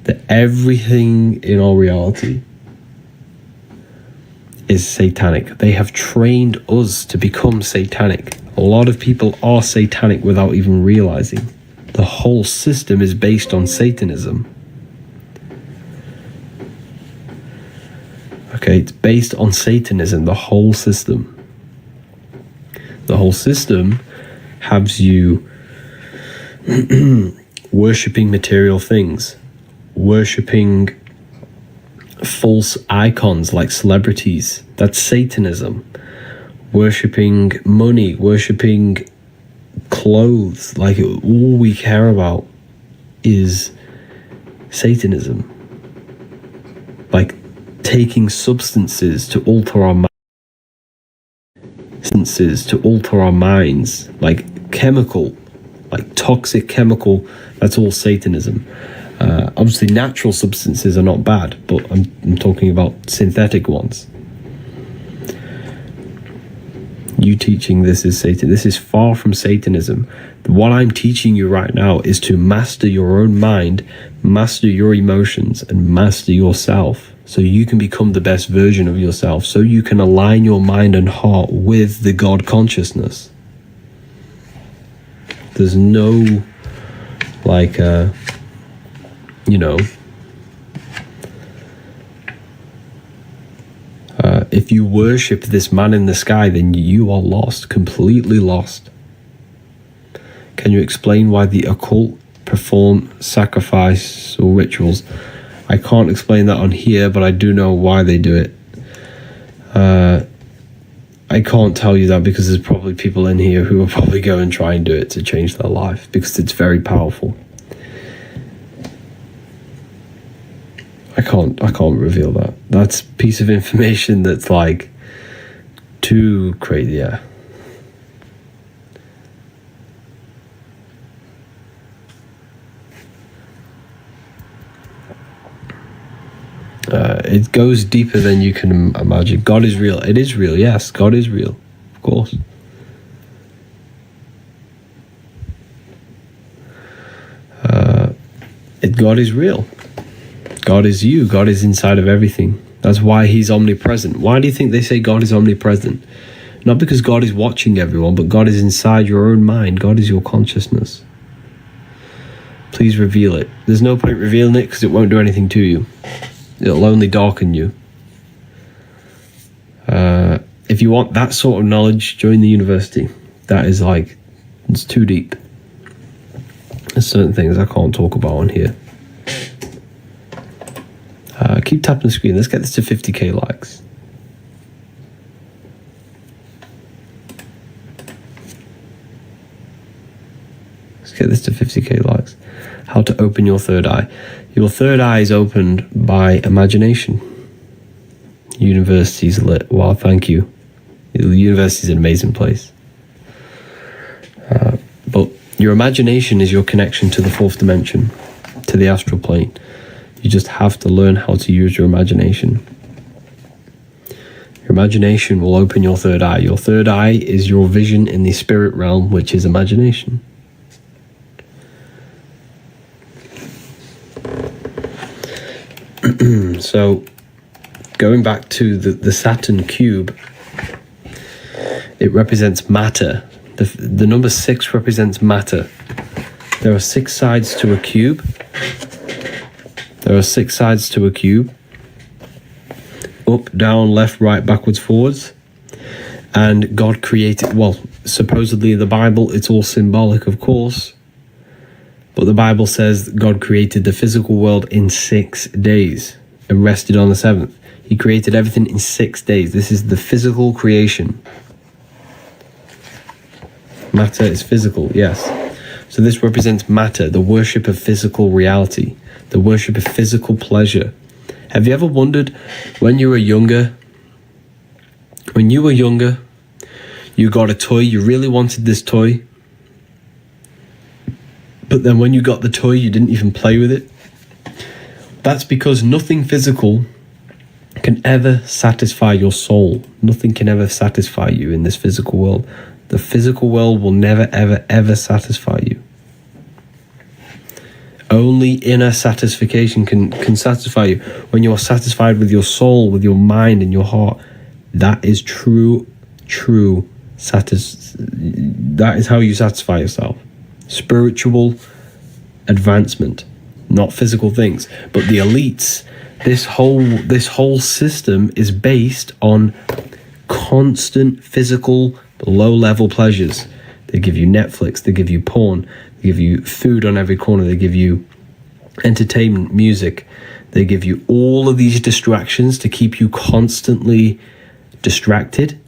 That everything in our reality is satanic. They have trained us to become satanic. A lot of people are satanic without even realizing. The whole system is based on Satanism. Okay, it's based on Satanism, the whole system. The whole system has you worshipping material things, worshipping false icons like celebrities. That's Satanism. Worshipping money, worshipping clothes. Like, all we care about is Satanism. Like, taking substances to alter our minds, like chemical like toxic chemical, that's all Satanism. Obviously, natural substances are not bad, but I'm talking about synthetic ones. You teaching this is Satan. This is far from Satanism. What I'm teaching you right now is to master your own mind, master your emotions, and master yourself, so you can become the best version of yourself, so you can align your mind and heart with the God consciousness. There's no, like, if you worship this man in the sky, then you are lost, completely lost. Can you explain why the occult perform sacrifice or rituals? I can't explain that on here, but I do know why they do it. I can't tell you that because there's probably people in here who will probably go and try and do it to change their life, because it's very powerful. I can't reveal that. That's a piece of information that's like too crazy, yeah. It goes deeper than you can imagine. God is real. It is real, yes. God is real, of course. God is real. God is you. God is inside of everything. That's why he's omnipresent. Why do you think they say God is omnipresent? Not because God is watching everyone, but God is inside your own mind. God is your consciousness. Please reveal it. There's no point revealing it because it won't do anything to you. It'll only darken you. If you want that sort of knowledge, join the university. That is like, it's too deep. There's certain things I can't talk about on here. Keep tapping the screen. Let's get this to 50k likes. Let's get this to 50k likes. How to open your third eye. Your third eye is opened by imagination. University's lit. Wow, thank you. The university is an amazing place. But your imagination is your connection to the fourth dimension, to the astral plane. You just have to learn how to use your imagination. Your imagination will open your third eye. Your third eye is your vision in the spirit realm, which is imagination. So, going back to the Saturn cube, it represents matter. The number 6 represents matter. There are 6 sides to a cube. There are 6 sides to a cube. Up, down, left, right, backwards, forwards. And God created, well, supposedly the Bible, it's all symbolic, of course. But the Bible says God created the physical world in 6 days and rested on the 7th. He created everything in 6 days. This is the physical creation. Matter is physical, yes. So this represents matter, the worship of physical reality, the worship of physical pleasure. Have you ever wondered when you were younger, you got a toy, you really wanted this toy, but then when you got the toy, you didn't even play with it? That's because nothing physical can ever satisfy your soul. Nothing can ever satisfy you in this physical world. The physical world will never, ever, ever satisfy you. Only inner satisfaction can satisfy you. When you are satisfied with your soul, with your mind and your heart, that is true that is how you satisfy yourself. Spiritual advancement, not physical things. But the elites, this whole system is based on constant physical low-level pleasures. They give you Netflix, they give you porn, they give you food on every corner, they give you entertainment, music, they give you all of these distractions to keep you constantly distracted,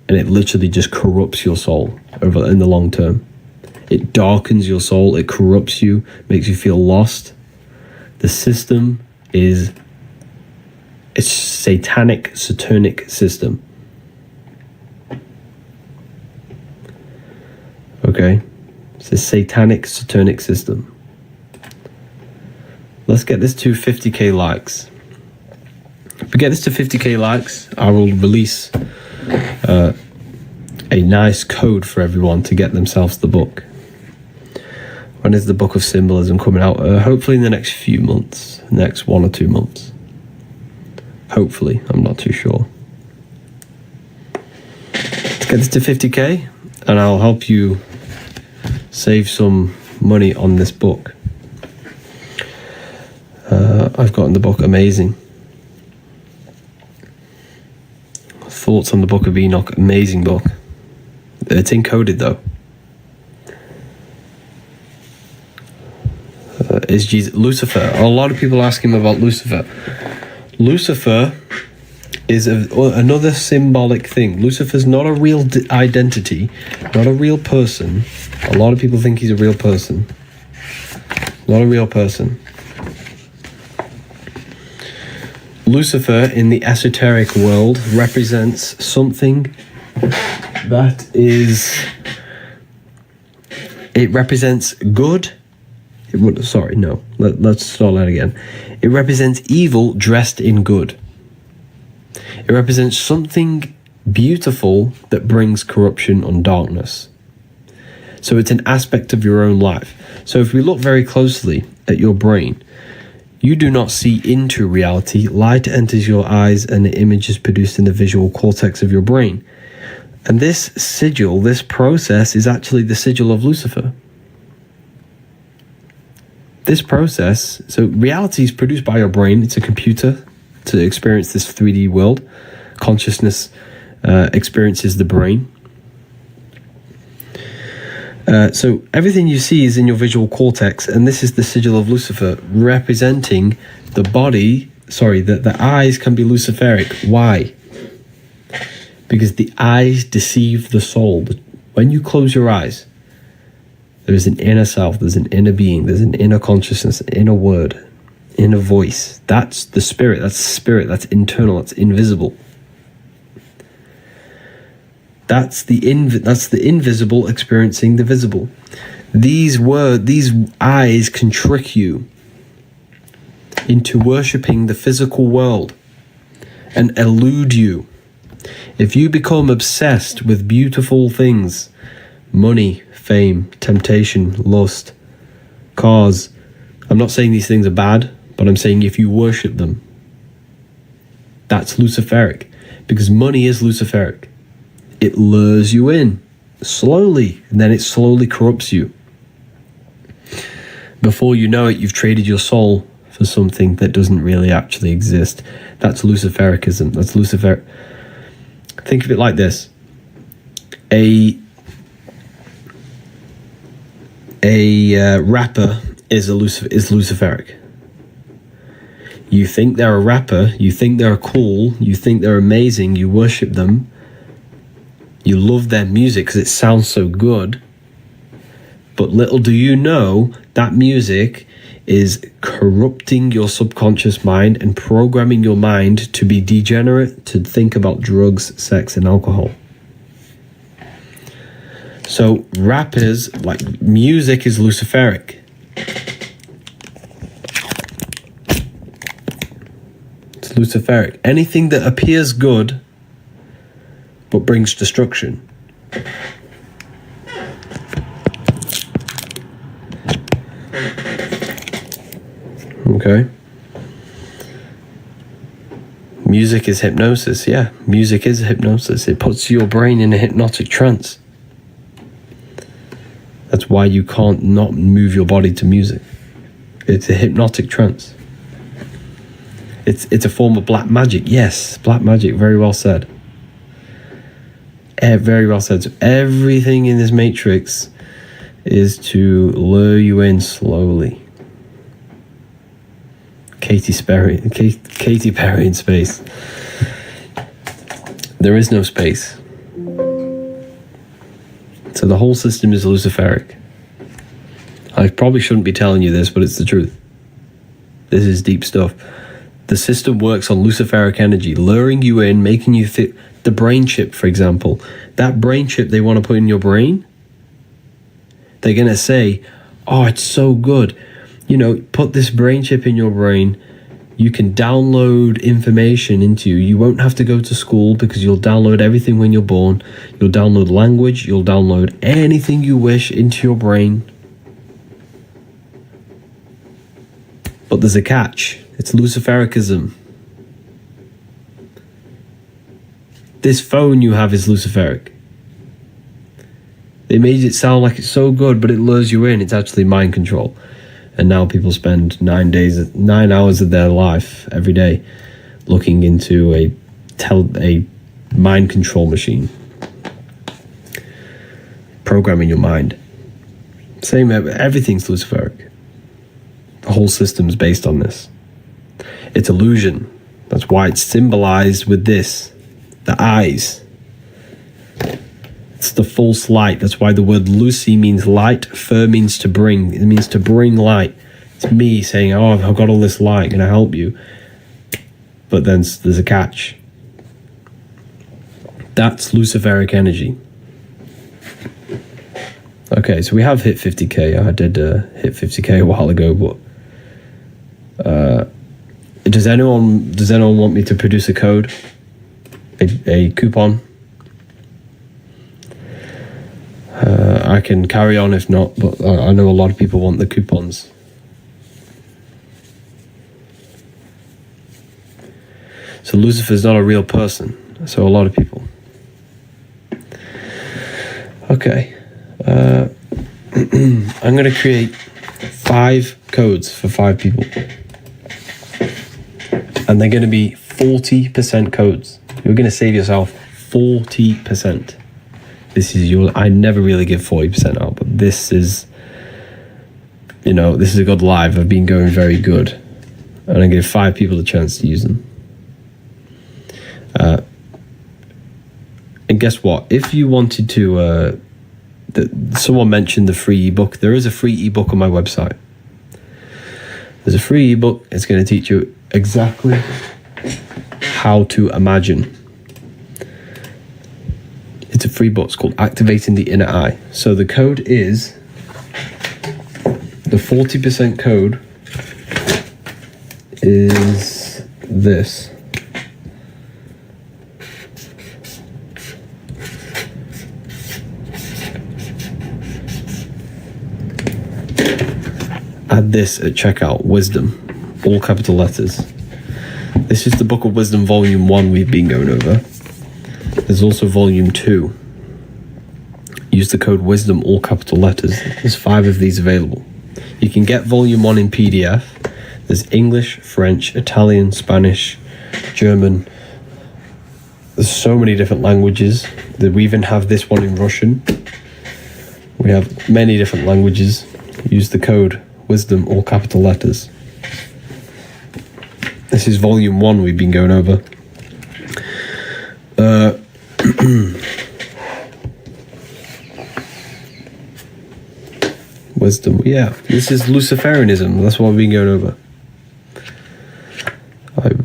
and it literally just corrupts your soul over in the long term. It darkens your soul, it corrupts you, makes you feel lost. The system is a satanic, satanic system. Okay, It's a satanic, saturnic system. Let's get this to 50k likes. If we get this to 50k likes, I will release a nice code for everyone to get themselves the book. When is the Book of Symbolism coming out? Hopefully in the next few months, next 1 or 2 months. Hopefully, I'm not too sure. Let's get this to 50k, and I'll help you save some money on this book. I've gotten the book amazing. Thoughts on the Book of Enoch, amazing book. It's encoded though. Is Jesus Lucifer? A lot of people ask him about Lucifer. Lucifer is another symbolic thing. Lucifer's not a real identity, not a real person. A lot of people think he's a real person. Not a real person. Lucifer in the esoteric world represents something that is... It represents good... Sorry, no. Let's start that again. It represents evil dressed in good. It represents something beautiful that brings corruption and darkness. So it's an aspect of your own life. So if we look very closely at your brain, you do not see into reality. Light enters your eyes and the image is produced in the visual cortex of your brain. And this sigil, this process, is actually the sigil of Lucifer. This process, so reality is produced by your brain. It's a computer to experience this 3D world. Consciousness experiences the brain. So everything you see is in your visual cortex, and this is the sigil of Lucifer, representing the body. Sorry, the eyes can be Luciferic. Why? Because the eyes deceive the soul. When you close your eyes, there is an inner self, there's an inner being, there's an inner consciousness, an inner word, inner voice. That's the spirit, that's internal, that's invisible. That's the invisible experiencing the visible. These eyes can trick you into worshipping the physical world and elude you. If you become obsessed with beautiful things, money, fame, temptation, lust, cars. I'm not saying these things are bad, but I'm saying if you worship them, that's Luciferic. Because money is Luciferic. It lures you in slowly, and then it slowly corrupts you. Before you know it, you've traded your soul for something that doesn't really actually exist. That's Lucifericism. That's Lucifer. Think of it like this. A rapper is Luciferic. You think they're a rapper, you think they're cool, you think they're amazing, you worship them, you love their music because it sounds so good, but little do you know that music is corrupting your subconscious mind and programming your mind to be degenerate, to think about drugs, sex, and alcohol. So rappers, like music, is Luciferic. It's Luciferic. Anything that appears good but brings destruction. Okay. Music is hypnosis. Yeah, music is hypnosis. It puts your brain in a hypnotic trance. That's why you can't not move your body to music. It's a hypnotic trance. It's a form of black magic. Yes, black magic. Very well said. Very well said. So everything in this matrix is to lure you in slowly. Katy Perry in space. There is no space. So the whole system is Luciferic. I probably shouldn't be telling you this, but it's the truth. This is deep stuff. The system works on Luciferic energy, luring you in, making you think. The brain chip, for example. That brain chip they want to put in your brain, They're going to say, oh, it's so good. You know, put this brain chip in your brain. You can download information into you. You won't have to go to school because you'll download everything when you're born. You'll download language. You'll download anything you wish into your brain. But there's a catch. It's Lucifericism. This phone you have is Luciferic. They made it sound like it's so good, but it lures you in. It's actually mind control. And now people spend 9 hours of their life every day looking into a mind control machine, programming your mind. Same, everything's Luciferic. The whole system's based on this. It's illusion. That's why it's symbolized with this, the eyes. It's the false light. That's why the word Lucy means light. Fer means to bring. It means to bring light. It's me saying, oh, I've got all this light. Can I help you? But then there's a catch. That's Luciferic energy. Okay, so we have hit 50k. I did hit 50k a while ago, but does anyone want me to produce a code, a coupon? I can carry on if not, but I know a lot of people want the coupons. So Lucifer's not a real person. So a lot of people. Okay. I'm going to create 5 codes for 5 people. And they're going to be 40% codes. You're going to save yourself 40%. This is I never really give 40% out, but this is, this is a good live. I've been going very good. And I give 5 people a chance to use them. And guess what? If you wanted to, someone mentioned the free ebook. There is a free ebook on my website. There's a free ebook. It's going to teach you exactly how to imagine. It's a free book. It's called Activating the Inner Eye. So the code is, the 40% code is this. Add this at checkout, wisdom, all capital letters. This is the Book of Wisdom Volume 1 we've been going over. There's also Volume 2. Use the code WISDOM, all capital letters. There's 5 of these available. You can get Volume 1 in PDF. There's English, French, Italian, Spanish, German. There's so many different languages. We even have this one in Russian. We have many different languages. Use the code WISDOM, all capital letters. This is Volume 1 we've been going over. Wisdom, yeah. This is Luciferianism. That's what we've been going over.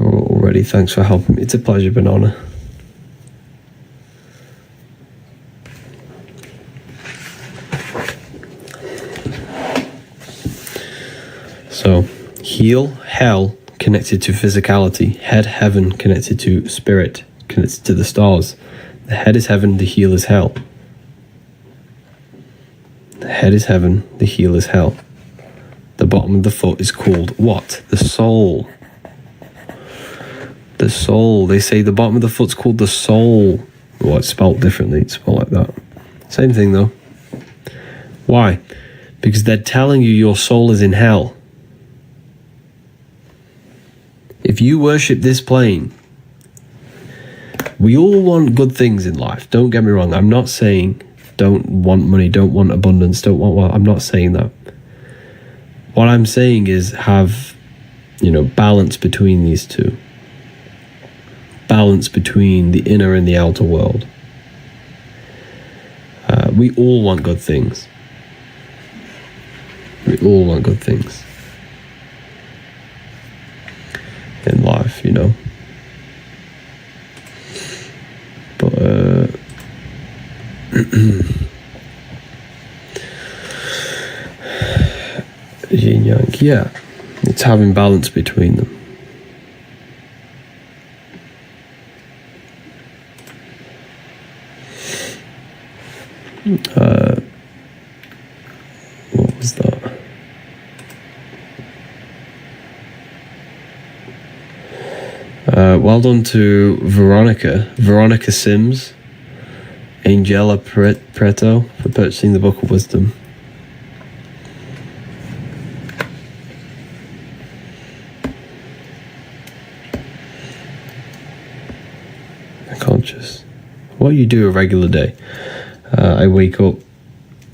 Already, thanks for helping me. It's a pleasure, Banana. So, heel, hell, connected to physicality. Head, heaven, connected to spirit, connected to the stars. The head is heaven, the heel is hell. The head is heaven, the heel is hell. The bottom of the foot is called what? The soul. The soul. They say the bottom of the foot's called the soul. Well, it's spelled differently. It's spelled like that. Same thing though. Why? Because they're telling you your soul is in hell. If you worship this plane, we all want good things in life. Don't get me wrong. I'm not saying don't want money, don't want abundance, don't want wealth. I'm not saying that. What I'm saying is have, balance between these two. Balance between the inner and the outer world. We all want good things. We all want good things in life, But yin yang. Yeah, it's having balance between them. What was that? Well done to Veronica Sims, Angela Preto, for purchasing the Book of Wisdom. Conscious. What you do a regular day. I wake up,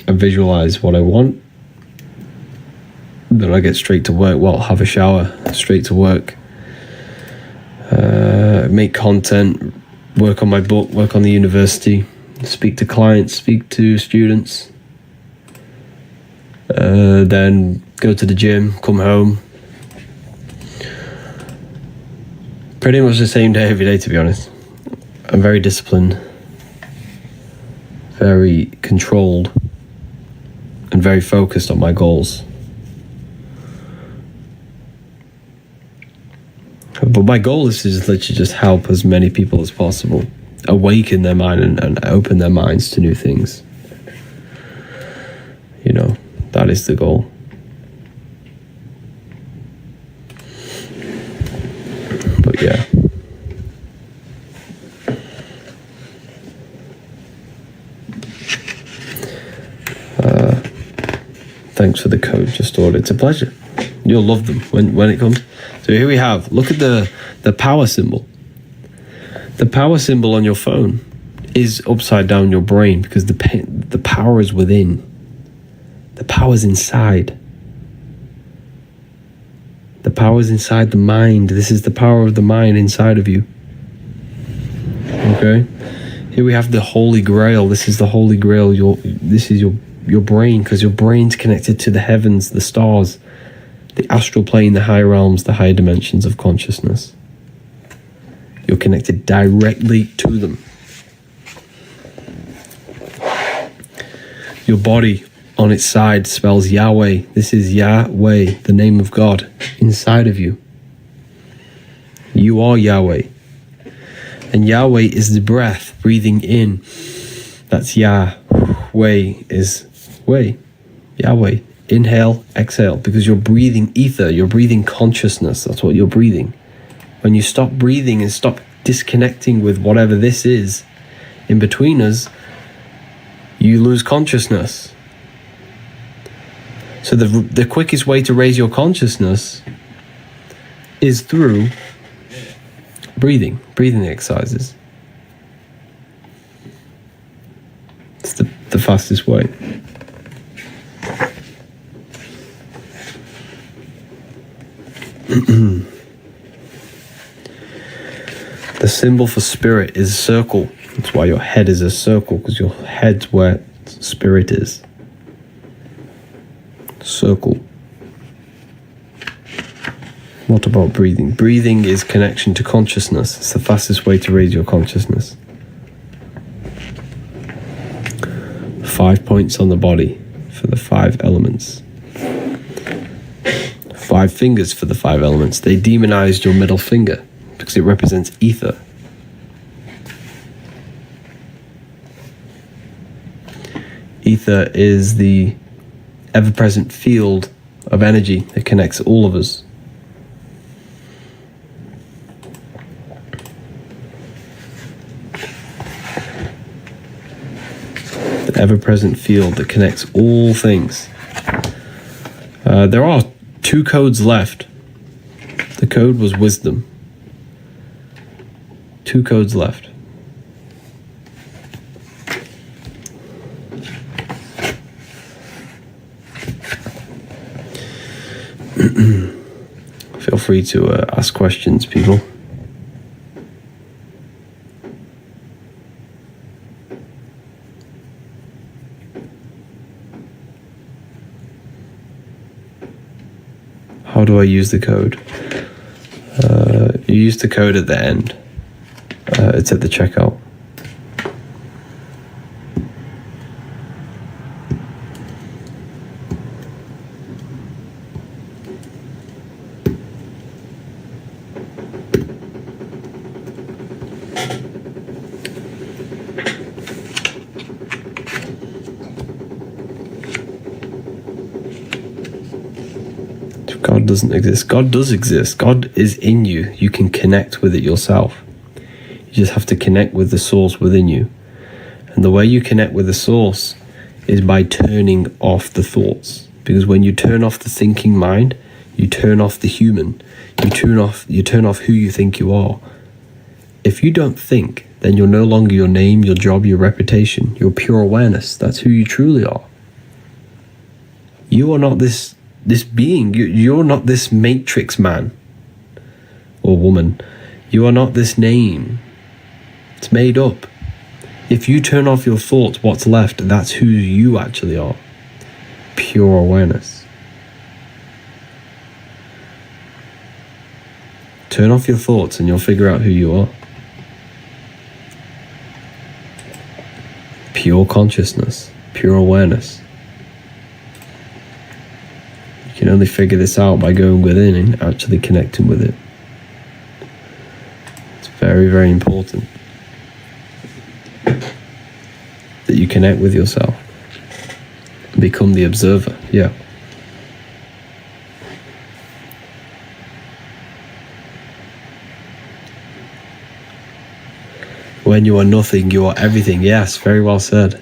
I visualize what I want, then I get straight to work. Well, have a shower, straight to work. Make content, work on my book, work on the university, speak to clients, speak to students, then go to the gym, come home. Pretty much the same day every day, to be honest. I'm very disciplined, very controlled, and very focused on my goals. But my goal is to just literally just help as many people as possible, awaken their mind and open their minds to new things. You know, that is the goal. But yeah. Thanks for the code, just ordered. It's a pleasure. You'll love them when it comes. So here we have, look at the power symbol. The power symbol on your phone is upside down your brain because the power is within. The power is inside. The power is inside the mind. This is the power of the mind inside of you. Okay? Here we have the Holy Grail. This is the Holy Grail. This is your brain, because your brain's connected to the heavens, the stars, the astral plane, the higher realms, the higher dimensions of consciousness. You're connected directly to them. Your body on its side spells Yahweh. This is Yahweh, the name of God, inside of you. You are Yahweh. And Yahweh is the breath, breathing in. That's Yahweh is way. Yahweh. Inhale, exhale, because you're breathing ether, you're breathing consciousness. That's what you're breathing. When you stop breathing and stop disconnecting with whatever this is in between us, you lose consciousness. So the quickest way to raise your consciousness is through breathing exercises. It's the fastest way. The symbol for spirit is a circle. That's why your head is a circle, because your head's where spirit is. Circle. What about breathing? Breathing is connection to consciousness. It's the fastest way to raise your consciousness. 5 points on the body for the 5 elements. 5 fingers for the 5 elements. They demonized your middle finger because it represents ether. Ether is the ever-present field of energy that connects all of us. The ever-present field that connects all things. There are 2 codes left. The code was wisdom. 2 codes left. Feel free to ask questions, people. How do I use the code? You use the code at the end. It's at the checkout. God doesn't exist. God does exist. God is in you. You can connect with it yourself. You just have to connect with the source within you. And the way you connect with the source is by turning off the thoughts. Because when you turn off the thinking mind, you turn off the human. You turn off who you think you are. If you don't think, then you're no longer your name, your job, your reputation. You're pure awareness. That's who you truly are. You are not this being. You're not this matrix man or woman. You are not this name. It's made up. If you turn off your thoughts, what's left? That's who you actually are. Pure awareness. Turn off your thoughts and you'll figure out who you are. Pure consciousness, pure awareness. You can only figure this out by going within and actually connecting with it. It's very, very important that you connect with yourself. Become the observer, yeah. When you are nothing, you are everything. Yes, very well said.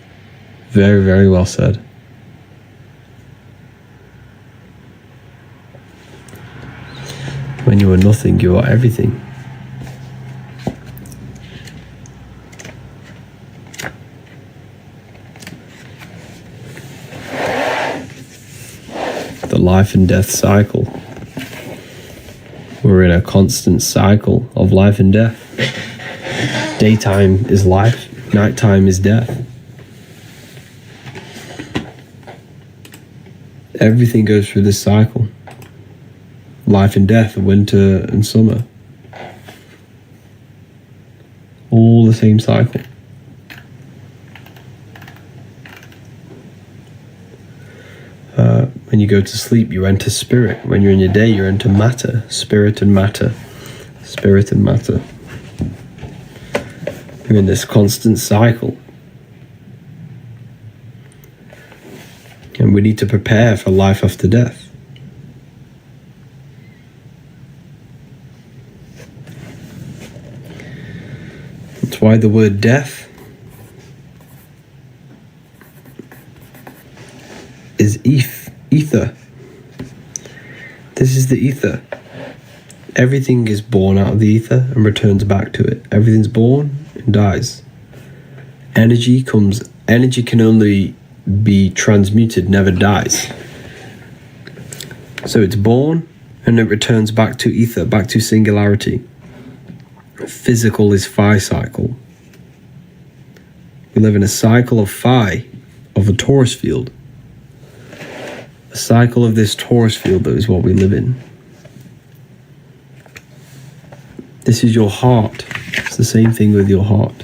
Very, very well said. When you are nothing, you are everything. The life and death cycle. We're in a constant cycle of life and death. Daytime is life, nighttime is death. Everything goes through this cycle. Life and death, winter and summer. All the same cycle. When you go to sleep, you enter spirit. When you're in your day, you enter matter. Spirit and matter. Spirit and matter. You're in this constant cycle. And we need to prepare for life after death. That's why the word death is ether. This is the ether. Everything is born out of the ether and returns back to it. Everything's born and dies. Energy can only be transmuted, never dies. So it's born and it returns back to ether, back to singularity. Physical is phi cycle. We live in a cycle of phi, of a torus field. The cycle of this torus field, though, is what we live in. This is your heart. It's the same thing with your heart.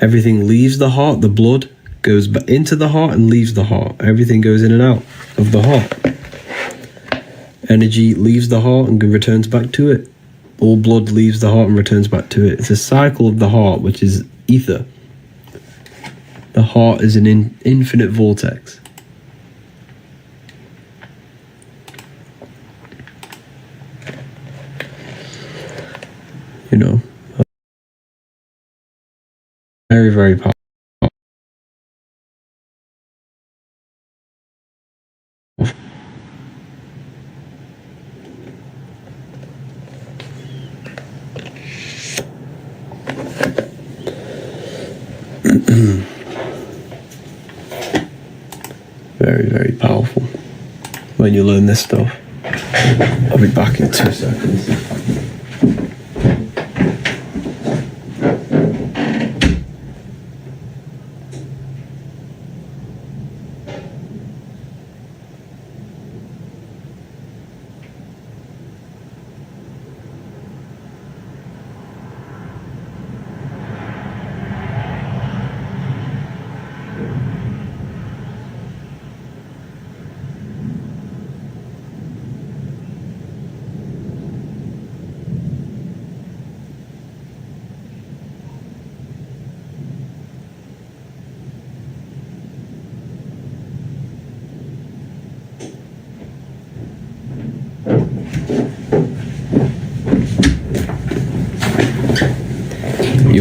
Everything leaves the heart. The blood goes into the heart and leaves the heart. Everything goes in and out of the heart. Energy leaves the heart and returns back to it. All blood leaves the heart and returns back to it. It's a cycle of the heart, which is ether. The heart is an infinite vortex. You know, very, very powerful. Very, very powerful when you learn this stuff. I'll be back in 2 seconds.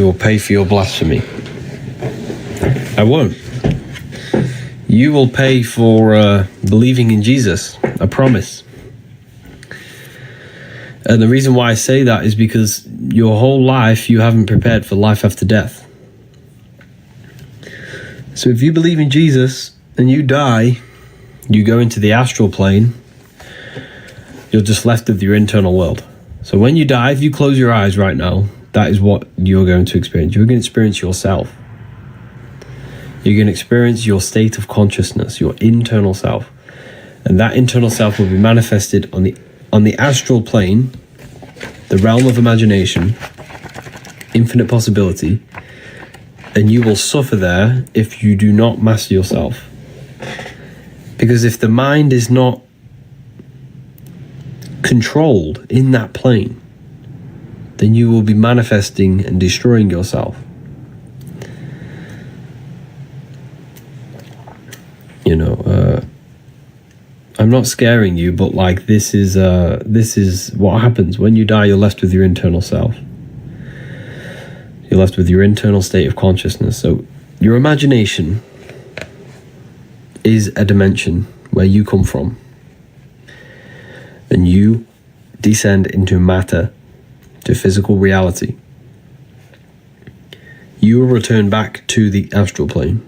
will pay for your blasphemy. I won't. You will pay for believing in Jesus. I promise. And the reason why I say that is because your whole life you haven't prepared for life after death. So if you believe in Jesus and you die, you go into the astral plane, you're just left with your internal world. So when you die, if you close your eyes right now, that is what you're going to experience. You're going to experience yourself. You're going to experience your state of consciousness, your internal self. And that internal self will be manifested on the astral plane, the realm of imagination, infinite possibility, and you will suffer there if you do not master yourself. Because if the mind is not controlled in that plane, then you will be manifesting and destroying yourself. You know, I'm not scaring you, but like this is what happens when you die. You're left with your internal self. You're left with your internal state of consciousness. So your imagination is a dimension where you come from, and you descend into matter, to physical reality. You will return back to the astral plane,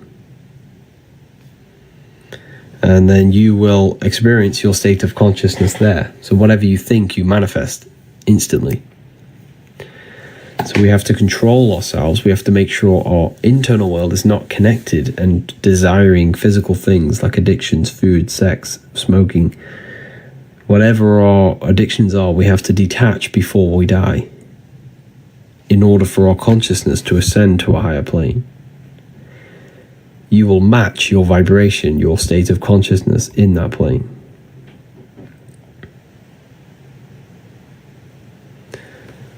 and then you will experience your state of consciousness there. So whatever you think, you manifest instantly. So we have to control ourselves. We have to make sure our internal world is not connected and desiring physical things like addictions, food, sex, smoking. Whatever our addictions are, we have to detach before we die in order for our consciousness to ascend to a higher plane. You will match your vibration, your state of consciousness in that plane.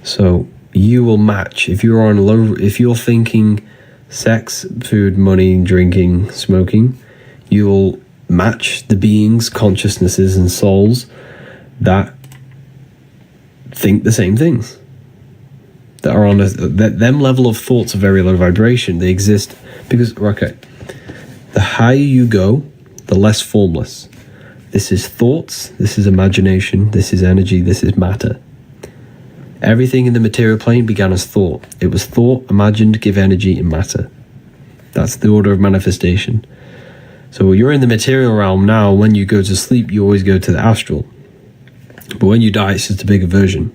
So you will match. If you're thinking sex, food, money, drinking, smoking, you will match the beings, consciousnesses, and souls that think the same things. That are on them level of thoughts are very low vibration. They exist because, okay, the higher you go, the less formless. This is thoughts, this is imagination, this is energy, this is matter. Everything in the material plane began as thought. It was thought, imagined, give energy, and matter. That's the order of manifestation. So you're in the material realm now. When you go to sleep, you always go to the astral. But when you die, it's just a bigger version.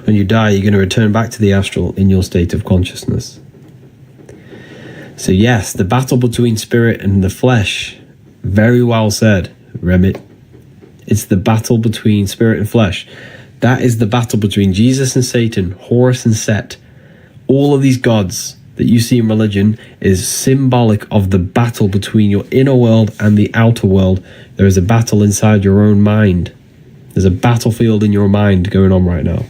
When you die, you're going to return back to the astral in your state of consciousness. So yes, the battle between spirit and the flesh, very well said, Remit. It's the battle between spirit and flesh. That is the battle between Jesus and Satan, Horus and Set. All of these gods that you see in religion is symbolic of the battle between your inner world and the outer world. There is a battle inside your own mind. There's a battlefield in your mind going on right now.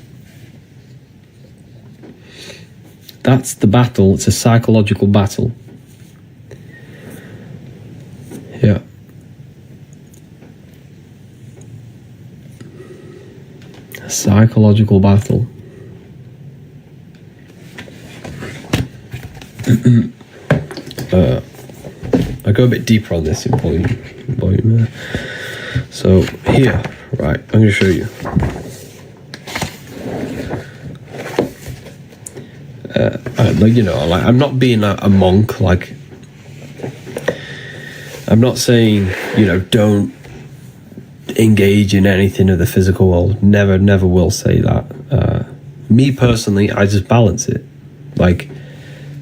That's the battle. It's a psychological battle. Yeah. A psychological battle. I go a bit deeper on this in volume. So here, right, I'm going to show you. I'm not being a monk. Like, I'm not saying, don't engage in anything of the physical world. Never will say that. Me personally, I just balance it. Like,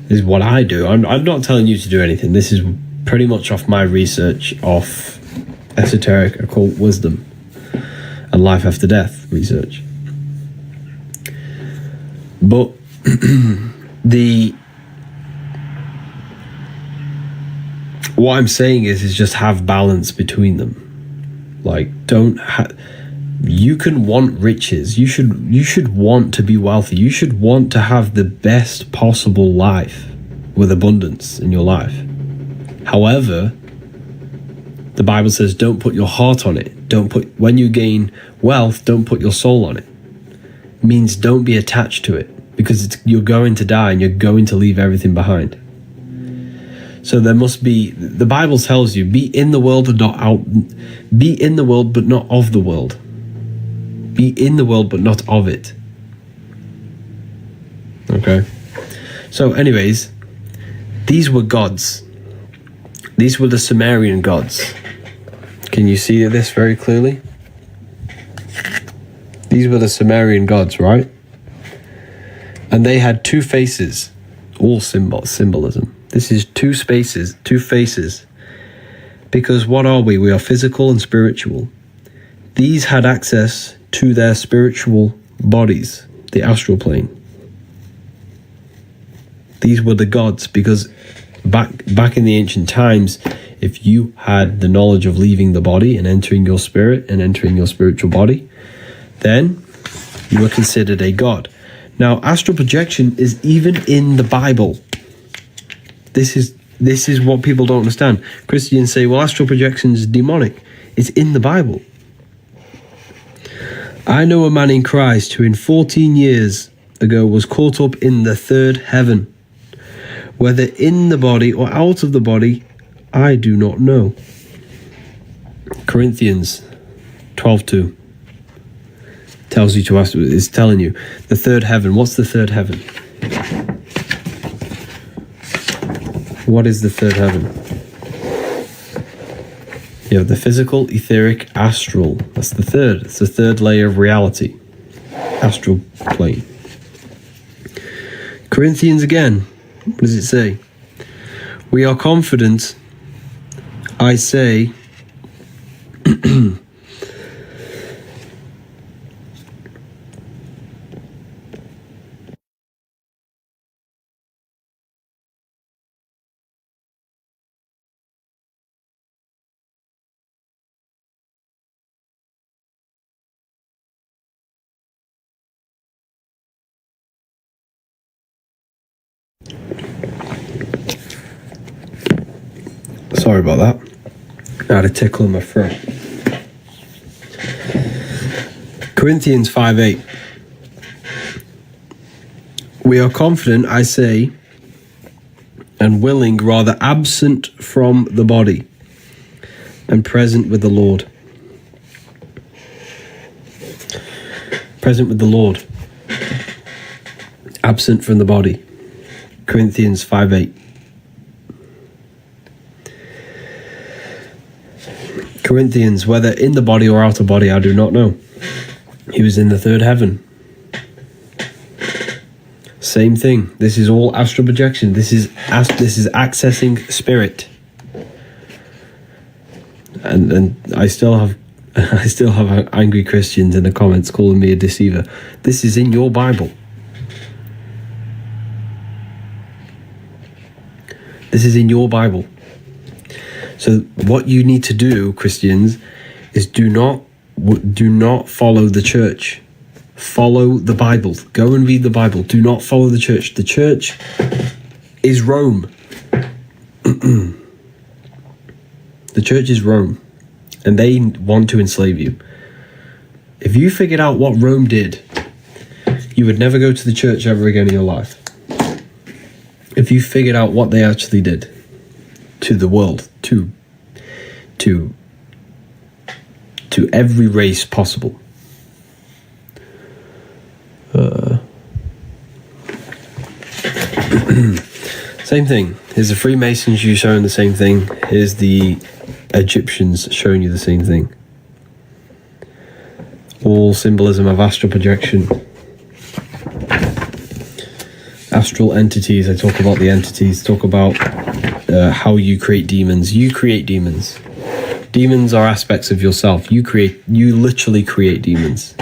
this is what I do. I'm not telling you to do anything. This is pretty much off my research of esoteric occult wisdom and life after death research. But what I'm saying is just have balance between them. Like, you can want riches. You should want to be wealthy. You should want to have the best possible life with abundance in your life. However, the Bible says don't put your heart on it. When you gain wealth, don't put your soul on it. It means don't be attached to it. because you're going to die and you're going to leave everything behind. So there must be, the Bible tells you, be in the world and not out, be in the world but not of the world. Be in the world but not of it. Okay. So anyways, these were gods. These were the Sumerian gods. Can you see this very clearly? These were the Sumerian gods, right? And they had two faces, all symbolism. This is two faces. Because what are we? We are physical and spiritual. These had access to their spiritual bodies, the astral plane. These were the gods, because back in the ancient times, if you had the knowledge of leaving the body and entering your spirit and entering your spiritual body, then you were considered a god. Now, astral projection is even in the Bible. This is what people don't understand. Christians say, well, astral projection is demonic. It's in the Bible. I know a man in Christ who in 14 years ago was caught up in the third heaven. Whether in the body or out of the body, I do not know. Corinthians 12:2 tells you to ask, is telling you the third heaven. What's the third heaven? What is the third heaven? You have the physical, etheric, astral. That's the third. It's the third layer of reality. Astral plane. Corinthians again. What does it say? We are confident, I say, sorry about that. I had a tickle in my throat. Corinthians 5:8. We are confident, I say, and willing, rather absent from the body, and present with the Lord. Present with the Lord. Absent from the body. Corinthians 5:8. Corinthians, whether in the body or out of body, I do not know. He was in the third heaven. Same thing. This is all astral projection. This is accessing spirit. And I still have angry Christians in the comments calling me a deceiver. This is in your Bible. This is in your Bible. So what you need to do, Christians, is do not follow the church. Follow the Bible. Go and read the Bible. Do not follow the church. The church is Rome. The church is Rome, and they want to enslave you. If you figured out what Rome did, you would never go to the church ever again in your life. If you figured out what they actually did to the world, to every race possible. Same thing. Here's the Freemasons, you showing the same thing. Here's the Egyptians showing you the same thing. All symbolism of astral projection. Astral entities. I talk about the entities. Talk about how you create demons. You create demons. Demons are aspects of yourself. You literally create demons.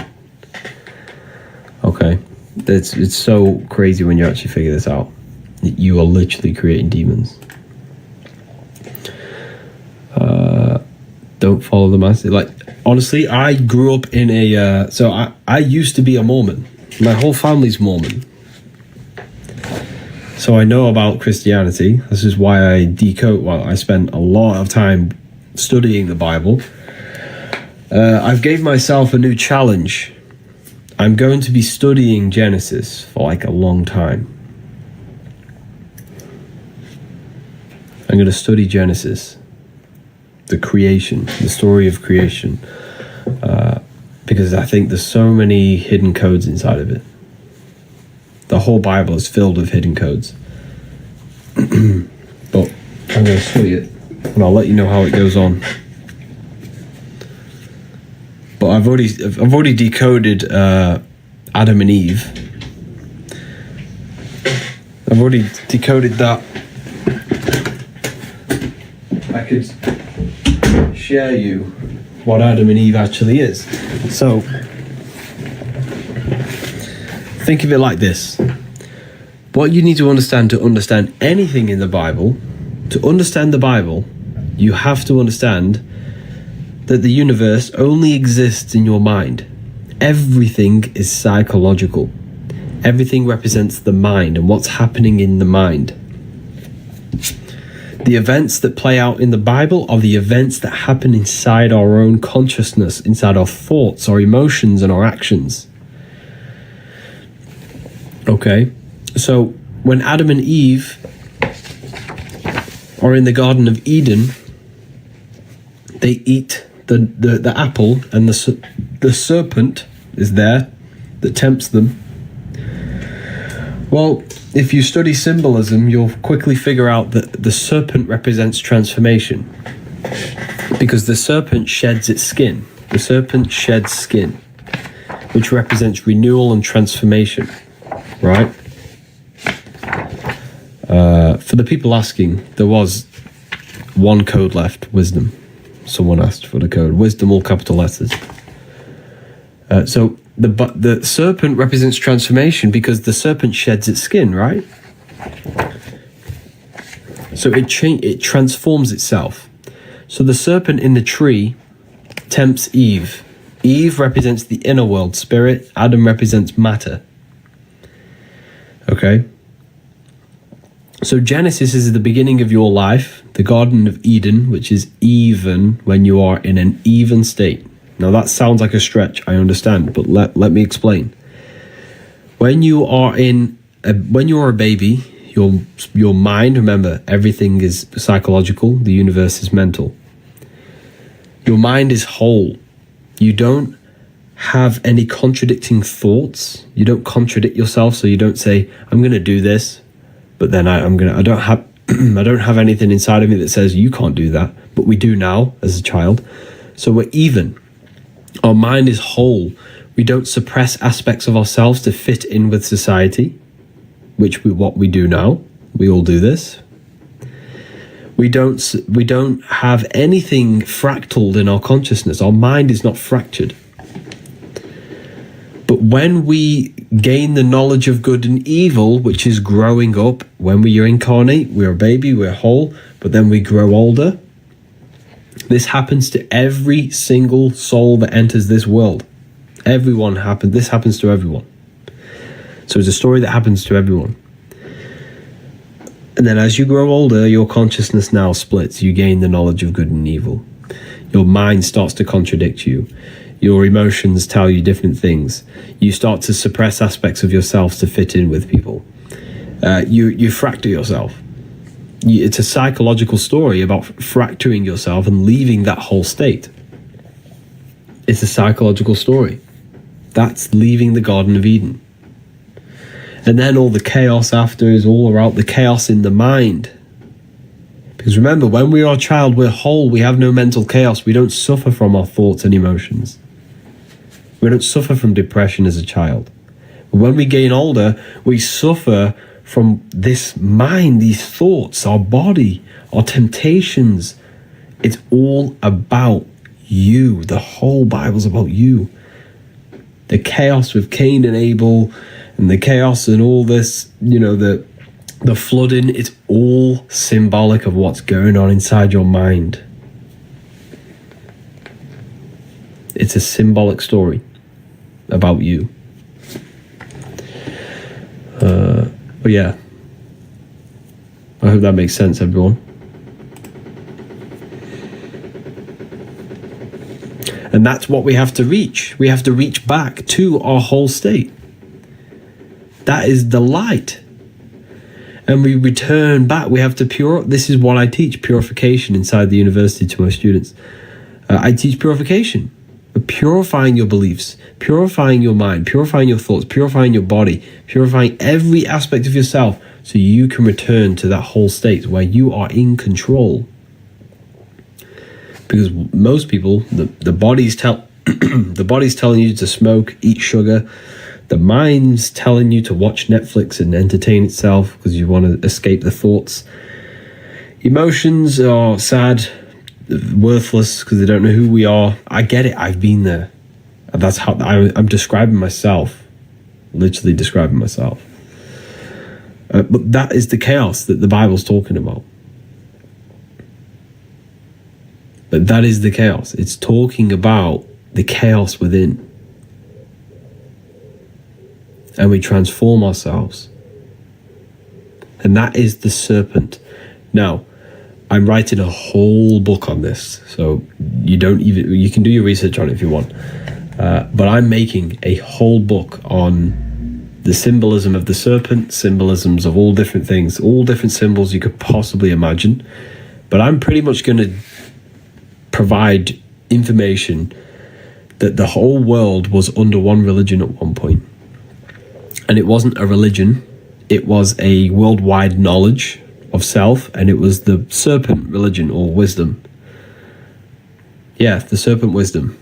Okay? It's so crazy when you actually figure this out. You are literally creating demons. Don't follow the masses. Like, honestly, I grew up in a... so I used to be a Mormon. My whole family's Mormon. So I know about Christianity. This is why I spent a lot of time studying the Bible. I've gave myself a new challenge. I'm going to be studying Genesis for like a long time. I'm going to study Genesis, the creation, the story of creation, because I think there's so many hidden codes inside of it. The whole Bible is filled with hidden codes. But I'm going to study it, and I'll let you know how it goes on. But I've already decoded Adam and Eve. I've already decoded that. I could share you what Adam and Eve actually is. So think of it like this. What you need to understand anything in the Bible, to understand the Bible, you have to understand that the universe only exists in your mind. Everything is psychological. Everything represents the mind and what's happening in the mind. The events that play out in the Bible are the events that happen inside our own consciousness, inside our thoughts, our emotions, and our actions. Okay? So, when Adam and Eve are in the Garden of Eden, they eat the apple, and the serpent is there that tempts them. Well, if you study symbolism, you'll quickly figure out that the serpent represents transformation, because the serpent sheds its skin. The serpent sheds skin, which represents renewal and transformation, right? For the people asking, there was one code left, wisdom. Someone asked for the code. Wisdom, all capital letters. So the serpent represents transformation because the serpent sheds its skin, right? So it transforms itself. So the serpent in the tree tempts Eve. Eve represents the inner world, spirit. Adam represents matter. Okay? So Genesis is the beginning of your life, the Garden of Eden, which is even when you are in an even state. Now that sounds like a stretch, I understand, but let me explain. When you are a baby, your mind, remember, everything is psychological, the universe is mental. Your mind is whole. You don't have any contradicting thoughts. You don't contradict yourself, so you don't say, I'm going to do this, but then I don't have I don't have anything inside of me that says you can't do that, but we do now as a child. So we're even. Our mind is whole. We don't suppress aspects of ourselves to fit in with society, what we do now. We all do this. We don't have anything fractaled in our consciousness. Our mind is not fractured. But when we gain the knowledge of good and evil, which is growing up, when we reincarnate, we're a baby, we're whole, but then we grow older. This happens to every single soul that enters this world. This happens to everyone. So it's a story that happens to everyone. And then as you grow older, your consciousness now splits. You gain the knowledge of good and evil. Your mind starts to contradict you. Your emotions tell you different things. You start to suppress aspects of yourself to fit in with people. You fracture yourself. It's a psychological story about fracturing yourself and leaving that whole state. It's a psychological story. That's leaving the Garden of Eden. And then all the chaos after is all about the chaos in the mind. Because remember, when we are a child, we're whole. We have no mental chaos. We don't suffer from our thoughts and emotions. We don't suffer from depression as a child. But when we gain older, we suffer from this mind, these thoughts, our body, our temptations. It's all about you. The whole Bible's about you. The chaos with Cain and Abel, and the chaos and all this, the flooding, it's all symbolic of what's going on inside your mind. It's a symbolic story about you. But yeah, I hope that makes sense, everyone. And that's what we have to reach. We have to reach back to our whole state. That is the light. And we return back. We have to this is what I teach, purification inside the university to my students. I teach purification. Purifying your beliefs, purifying your mind, purifying your thoughts, purifying your body, purifying every aspect of yourself so you can return to that whole state where you are in control. Because most people, the body's the body's telling you to smoke, eat sugar. The mind's telling you to watch Netflix and entertain itself because you want to escape the thoughts. Emotions are sad, worthless because they don't know who we are. I get it. I've been there. That's how I'm describing myself, literally describing myself. But that is the chaos that the Bible's talking about. But that is the chaos. It's talking about the chaos within. And we transform ourselves. And that is the serpent. Now, I'm writing a whole book on this, so you can do your research on it if you want. But I'm making a whole book on the symbolism of the serpent, symbolisms of all different things, all different symbols you could possibly imagine. But I'm pretty much going to provide information that the whole world was under one religion at one point. And it wasn't a religion, it was a worldwide knowledge of self, and it was the serpent religion or wisdom. Yeah, the serpent wisdom.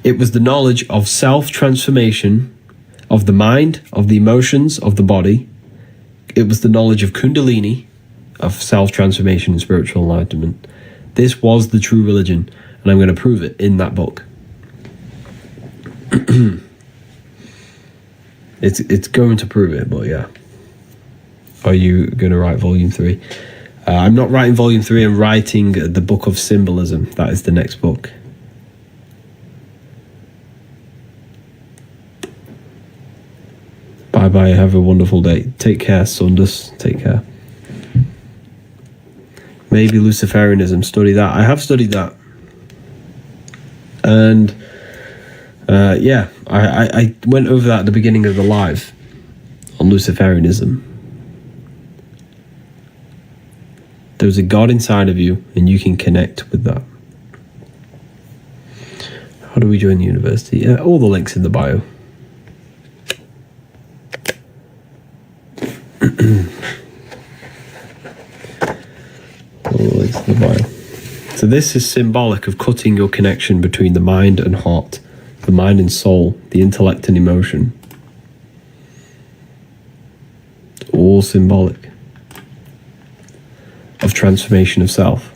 It was the knowledge of self-transformation of the mind, of the emotions, of the body. It was the knowledge of Kundalini, of self-transformation and spiritual enlightenment. This was the true religion, and I'm going to prove it in that book. It's going to prove it, but yeah. Are you going to write volume 3? I'm not writing volume 3. I'm writing the book of symbolism. That is the next book. Bye bye. Have a wonderful day. Take care, Sundus. Take care. Maybe Luciferianism. Study that. I have studied that. And yeah, I went over that at the beginning of the live on Luciferianism. There's a God inside of you, and you can connect with that. How do we join the university? Yeah, all the links in the bio. All the links in the bio. So this is symbolic of cutting your connection between the mind and heart, the mind and soul, the intellect and emotion. It's all symbolic of transformation of self.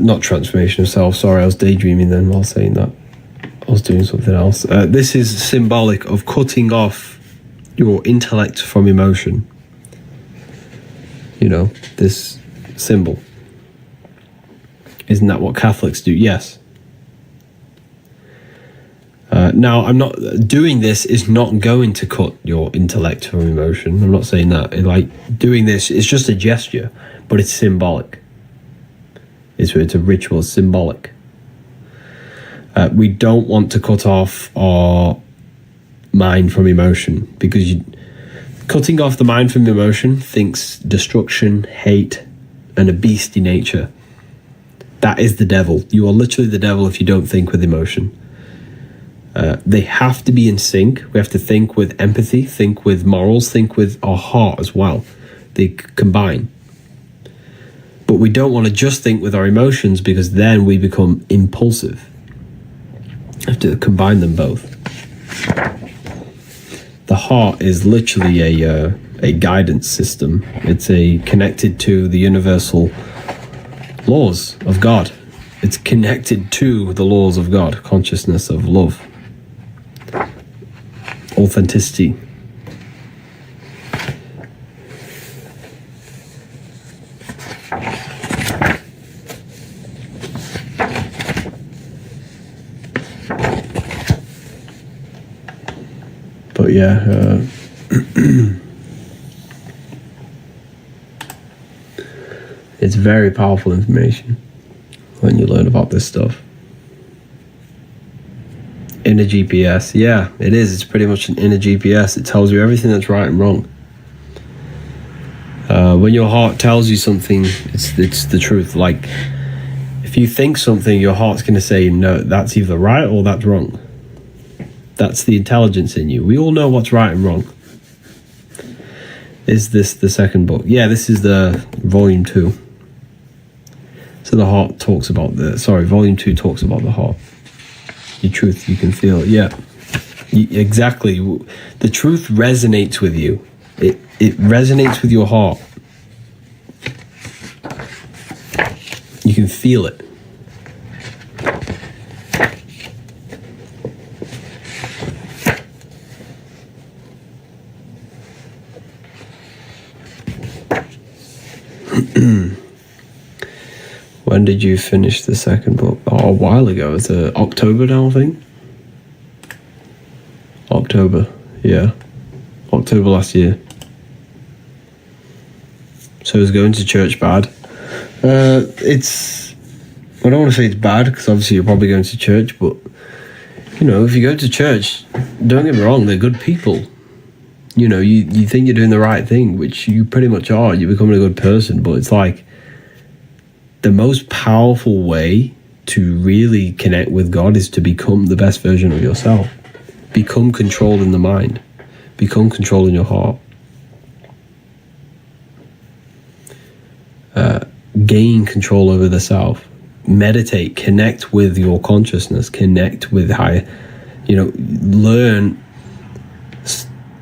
Not transformation of self, sorry, I was daydreaming then while saying that. I was doing something else. This is symbolic of cutting off your intellect from emotion. You know, this symbol. Isn't that what Catholics do? Yes. Now, I'm not doing this is not going to cut your intellect from emotion. I'm not saying that. Like, doing this is just a gesture, but it's symbolic. It's a ritual, it's symbolic. We don't want to cut off our mind from emotion, because cutting off the mind from emotion thinks destruction, hate, and a beastly nature. That is the devil. You are literally the devil if you don't think with emotion. They have to be in sync. We have to think with empathy, think with morals, think with our heart as well. They combine. But we don't want to just think with our emotions, because then we become impulsive. We have to combine them both. The heart is literally a guidance system. It's connected to the universal laws of God. It's connected to the laws of God, consciousness of love, authenticity. But yeah, It's very powerful information when you learn about this stuff. Inner GPS. Yeah, it is. It's pretty much an inner GPS. It tells you everything that's right and wrong. When your heart tells you something, it's the truth. Like, if you think something, your heart's going to say, no, that's either right or that's wrong. That's the intelligence in you. We all know what's right and wrong. Is this the second book? Yeah, this is the volume 2. So the heart talks about volume 2 talks about the heart. Your truth, you can feel it. Yeah, exactly. The truth resonates with you. It resonates with your heart. You can feel it. When did you finish the second book? Oh, a while ago. It's October now, I think. October, yeah. October last year. So is going to church bad? I don't want to say it's bad, because obviously you're probably going to church, but, you know, if you go to church, don't get me wrong, they're good people. You know, you think you're doing the right thing, which you pretty much are. You're becoming a good person, but it's like the most powerful way to really connect with God is to become the best version of yourself. Become controlled in the mind. Become controlled in your heart. Gain control over the self. Meditate. Connect with your consciousness. Connect with higher. You know, learn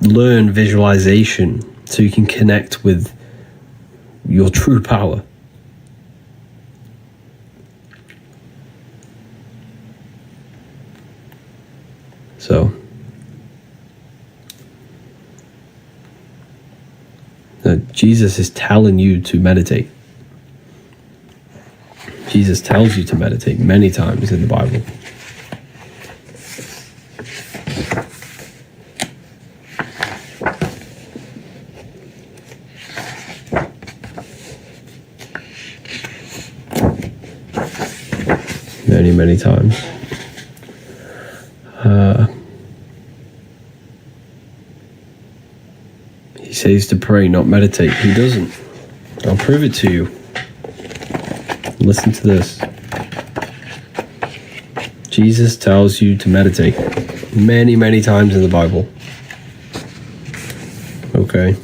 visualization so you can connect with your true power. So, Jesus is telling you to meditate. Jesus tells you to meditate many times in the Bible. Many, many times. He says to pray, not meditate. He doesn't. I'll prove it to you. Listen to this. Jesus tells you to meditate many, many times in the Bible. Okay.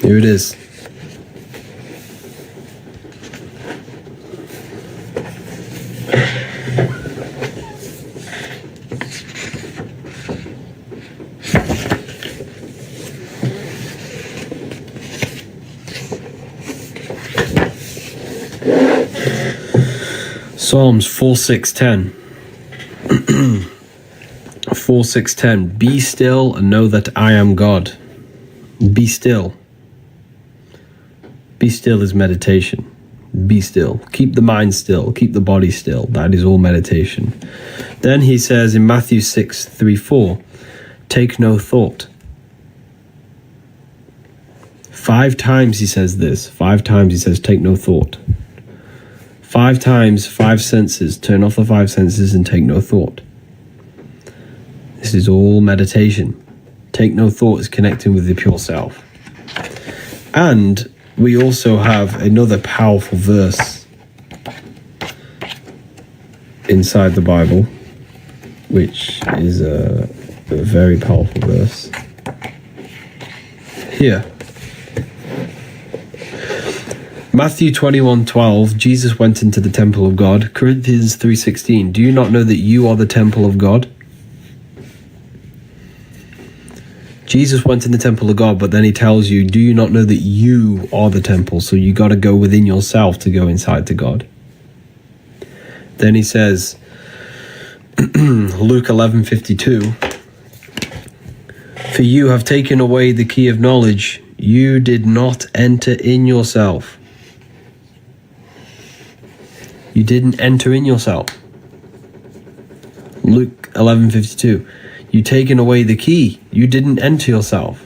Here it is. Psalms 4:6-10. 4:6-10. Be still and know that I am God. Be still. Be still is meditation. Be still. Keep the mind still. Keep the body still. That is all meditation. Then he says in Matthew 6:3-4, take no thought. 5 times he says this. 5 times he says, take no thought. 5 times, 5 senses. Turn off the 5 senses and take no thought. This is all meditation. Take no thought is connecting with the pure self. And we also have another powerful verse inside the Bible, which is a very powerful verse. Here. Matthew 21:12, Jesus went into the temple of God. Corinthians 3:16, do you not know that you are the temple of God? Jesus went in the temple of God, but then he tells you, do you not know that you are the temple? So you got to go within yourself to go inside to God. Then he says, Luke 11:52, for you have taken away the key of knowledge. You did not enter in yourself. You didn't enter in yourself. Luke 11:52. You taken away the key. You didn't enter yourself.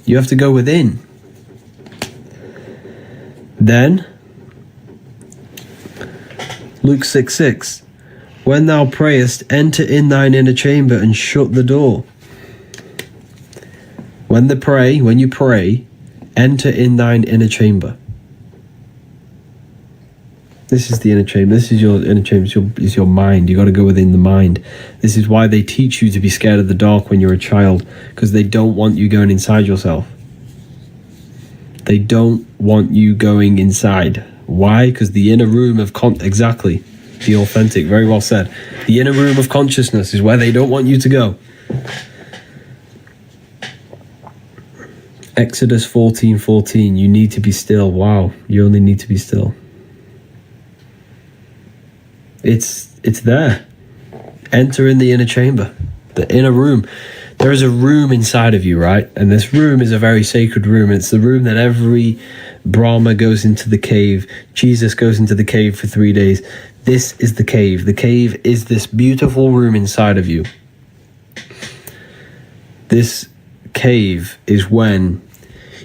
You have to go within. Then, Luke 6:6. When thou prayest, enter in thine inner chamber and shut the door. When you pray, enter in thine inner chamber. This is the inner chamber. This is your inner chamber. It's your mind. You got to go within the mind. This is why they teach you to be scared of the dark when you're a child, because they don't want you going inside yourself. They don't want you going inside. Why? Because the inner room of exactly, the authentic, very well said. The inner room of consciousness is where they don't want you to go. Exodus 14:14. You need to be still. Wow, you only need to be still. It's there. Enter in the inner chamber, the inner room. There is a room inside of you, right? And this room is a very sacred room. It's the room that every Brahma goes into the cave. Jesus goes into the cave for 3 days. This is the cave. The cave is this beautiful room inside of you. This cave is when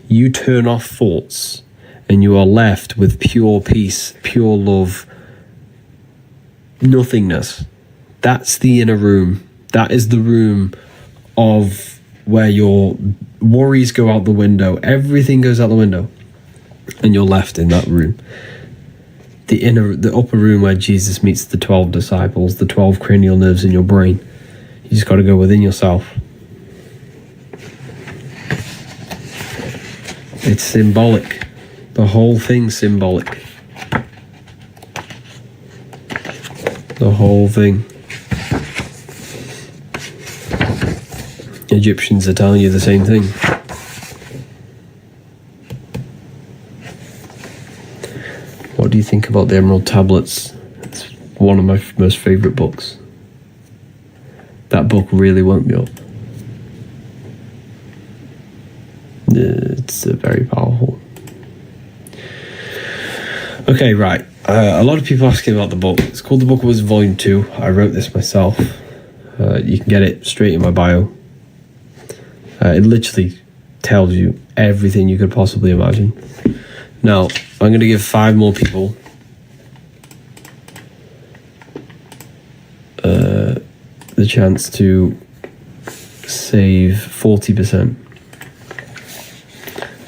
you turn off thoughts and you are left with pure peace, pure love, nothingness. That's the inner room. That is the room of where your worries go out the window. Everything goes out the window, and you're left in that room. The upper room where Jesus meets the 12 disciples, the 12 cranial nerves in your brain. You just got to go within yourself. It's symbolic. The whole thing's symbolic. The whole thing. Egyptians are telling you the same thing. What do you think about the Emerald Tablets? It's one of my most favourite books. That book really woke me up. It's very powerful. Okay, right. A lot of people asking about the book. It's called The Book of Wisdom Volume 2. I wrote this myself. You can get it straight in my bio. It literally tells you everything you could possibly imagine. Now, I'm going to give 5 more people the chance to save 40%.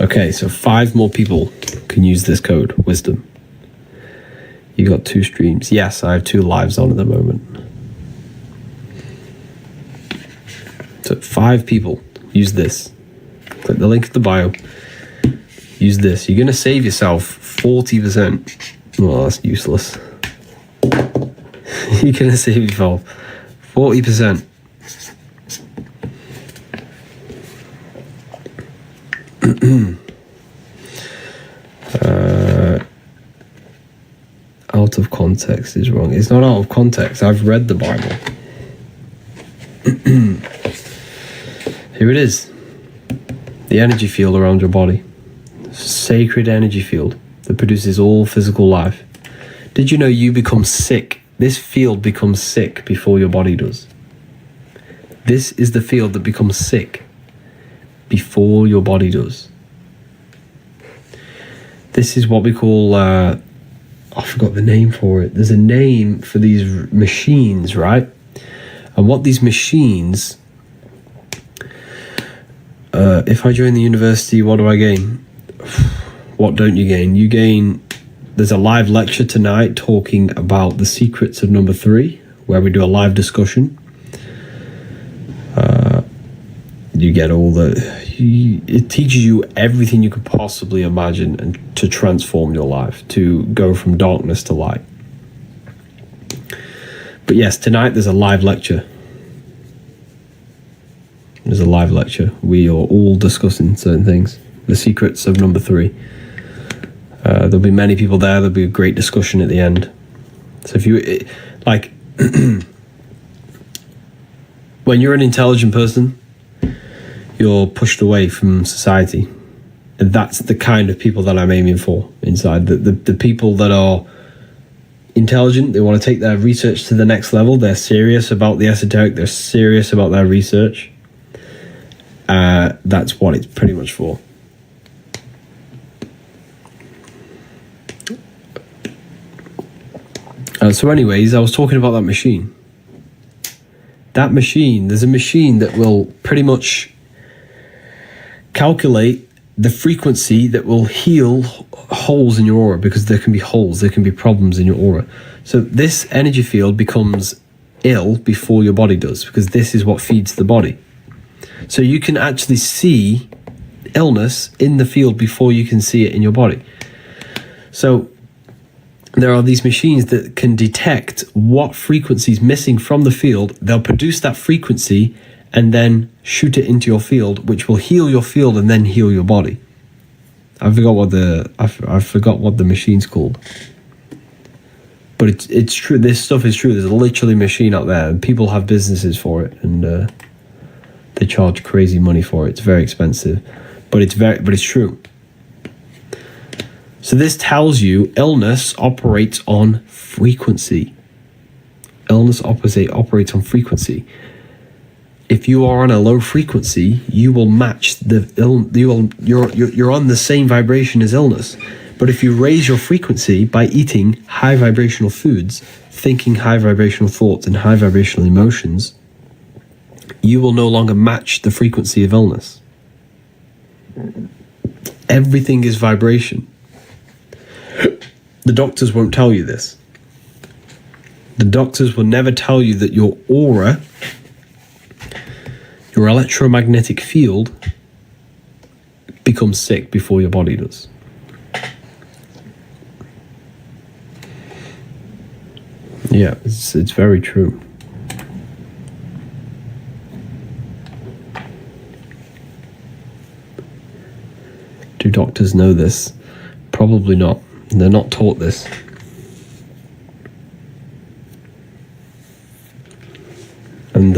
Okay, so 5 more people can use this code, Wisdom. You got 2 streams. Yes, I have 2 lives on at the moment. So 5 people, use this. Click the link in the bio. Use this. You're going to save yourself 40%. Well, that's useless. You're going to save yourself 40%. Out of context is wrong. It's not out of context. I've read the Bible. Here it is. The energy field around your body. Sacred energy field that produces all physical life. Did you know you become sick? This field becomes sick before your body does. This is the field that becomes sick before your body does. This is what we call, I forgot the name for it. There's a name for these machines, right? And what these machines, if I join the university, what do I gain? What don't you gain? You gain, there's a live lecture tonight talking about the secrets of number 3, where we do a live discussion. You get all it teaches you everything you could possibly imagine and to transform your life, to go from darkness to light. But yes, tonight there's a live lecture. There's a live lecture. We are all discussing certain things. The secrets of number 3. There'll be many people there. There'll be a great discussion at the end. So if you, like, when you're an intelligent person, you're pushed away from society. And that's the kind of people that I'm aiming for inside. The people that are intelligent. They want to take their research to the next level. They're serious about the esoteric. They're serious about their research. That's what it's pretty much for. So anyways, I was talking about that machine. That machine, there's a machine that will pretty much calculate the frequency that will heal holes in your aura, because there can be holes, there can be problems in your aura. So this energy field becomes ill before your body does, because this is what feeds the body. So you can actually see illness in the field before you can see it in your body. So there are these machines that can detect what frequency is missing from the field. They'll produce that frequency and then shoot it into your field, which will heal your field and then heal your body. I forgot what the machine's called. But it's true. This stuff is true. There's literally a machine out there, and people have businesses for it, and they charge crazy money for it. It's very expensive, but it's true. So this tells you illness operates on frequency. Illness operates on frequency. If you are on a low frequency, you will match you're on the same vibration as illness. But if you raise your frequency by eating high vibrational foods, thinking high vibrational thoughts and high vibrational emotions, you will no longer match the frequency of illness. Everything is vibration. The doctors won't tell you this. The doctors will never tell you that your aura, your electromagnetic field, becomes sick before your body does. Yeah, it's very true. Do doctors know this? Probably not. They're not taught this. And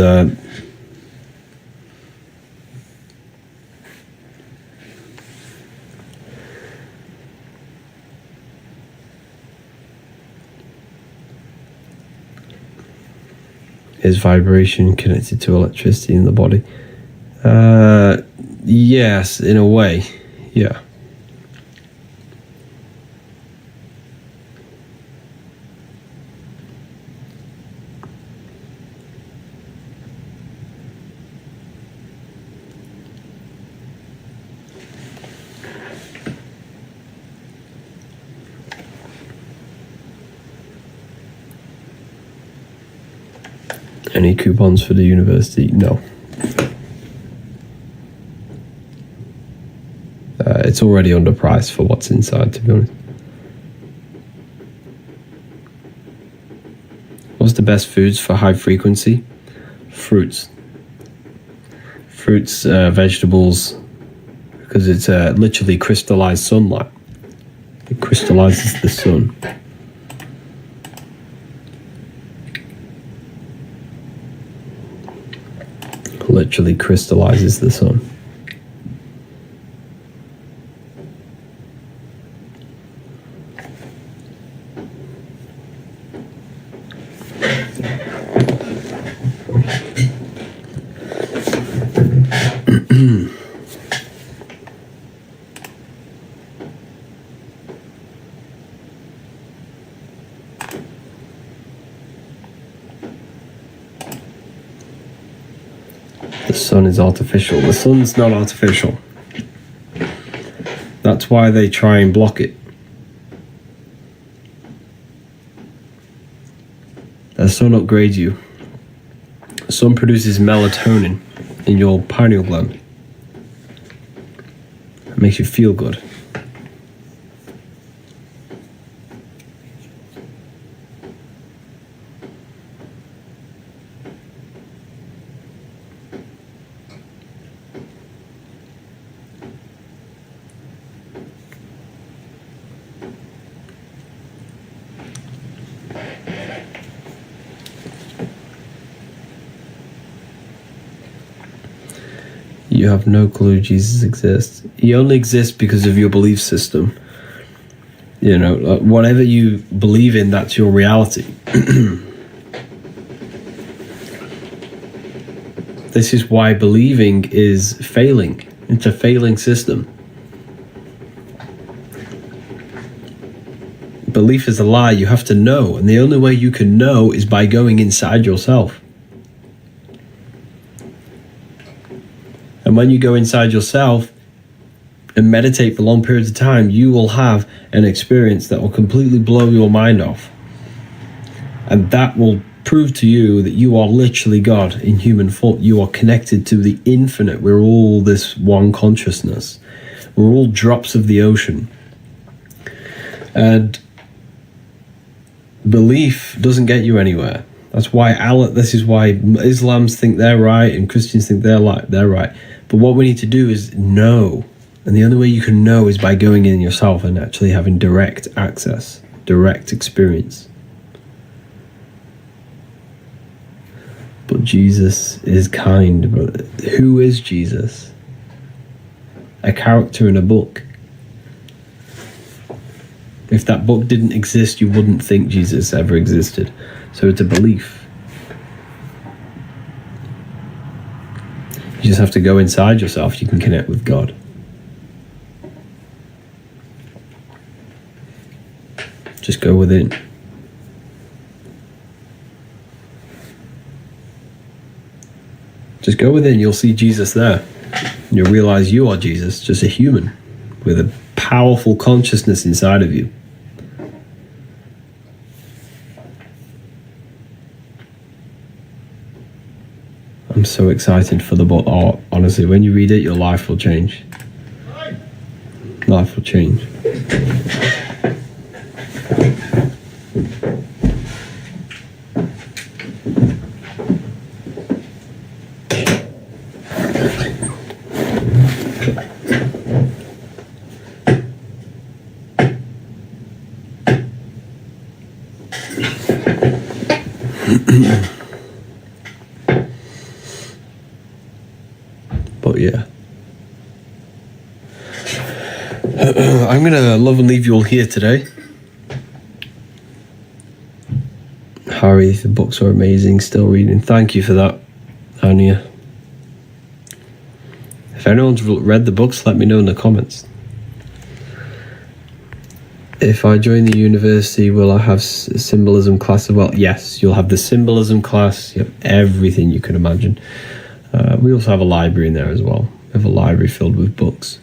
is vibration connected to electricity in the body? Yes, in a way. Yeah. Any coupons for the university? No. It's already underpriced for what's inside, to be honest. What's the best foods for high frequency? Fruits. Fruits, vegetables, because it's literally crystallized sunlight. It crystallizes the sun. Literally crystallizes the sun. The sun is artificial. The sun's not artificial. That's why they try and block it. The sun upgrades you. The sun produces melatonin in your pineal gland. It makes you feel good. You have no clue Jesus exists. He only exists because of your belief system. You know, whatever you believe in, that's your reality. This is why believing is failing. It's a failing system. Belief is a lie. You have to know. And the only way you can know is by going inside yourself. And when you go inside yourself and meditate for long periods of time, you will have an experience that will completely blow your mind off. And that will prove to you that you are literally God in human form. You are connected to the infinite. We're all this one consciousness. We're all drops of the ocean. And belief doesn't get you anywhere. That's why this is why Islams think they're right and Christians think they're right. But what we need to do is know. And the only way you can know is by going in yourself and actually having direct access, direct experience. But Jesus is kind. But who is Jesus? A character in a book. If that book didn't exist, you wouldn't think Jesus ever existed. So it's a belief. You just have to go inside yourself. You can connect with God. Just go within. Just go within. You'll see Jesus there. You'll realize you are Jesus, just a human with a powerful consciousness inside of you. I'm so excited for the book. Oh, honestly, when you read it, your life will change. Life will change. But yeah, I'm gonna love and leave you all here today. Harry, the books are amazing. Still reading. Thank you for that, Anya. If anyone's read the books, let me know in the comments. If I join the university, will I have symbolism class as well? Yes, you'll have the symbolism class. You have everything you can imagine. We also have a library in there as well. We have a library filled with books.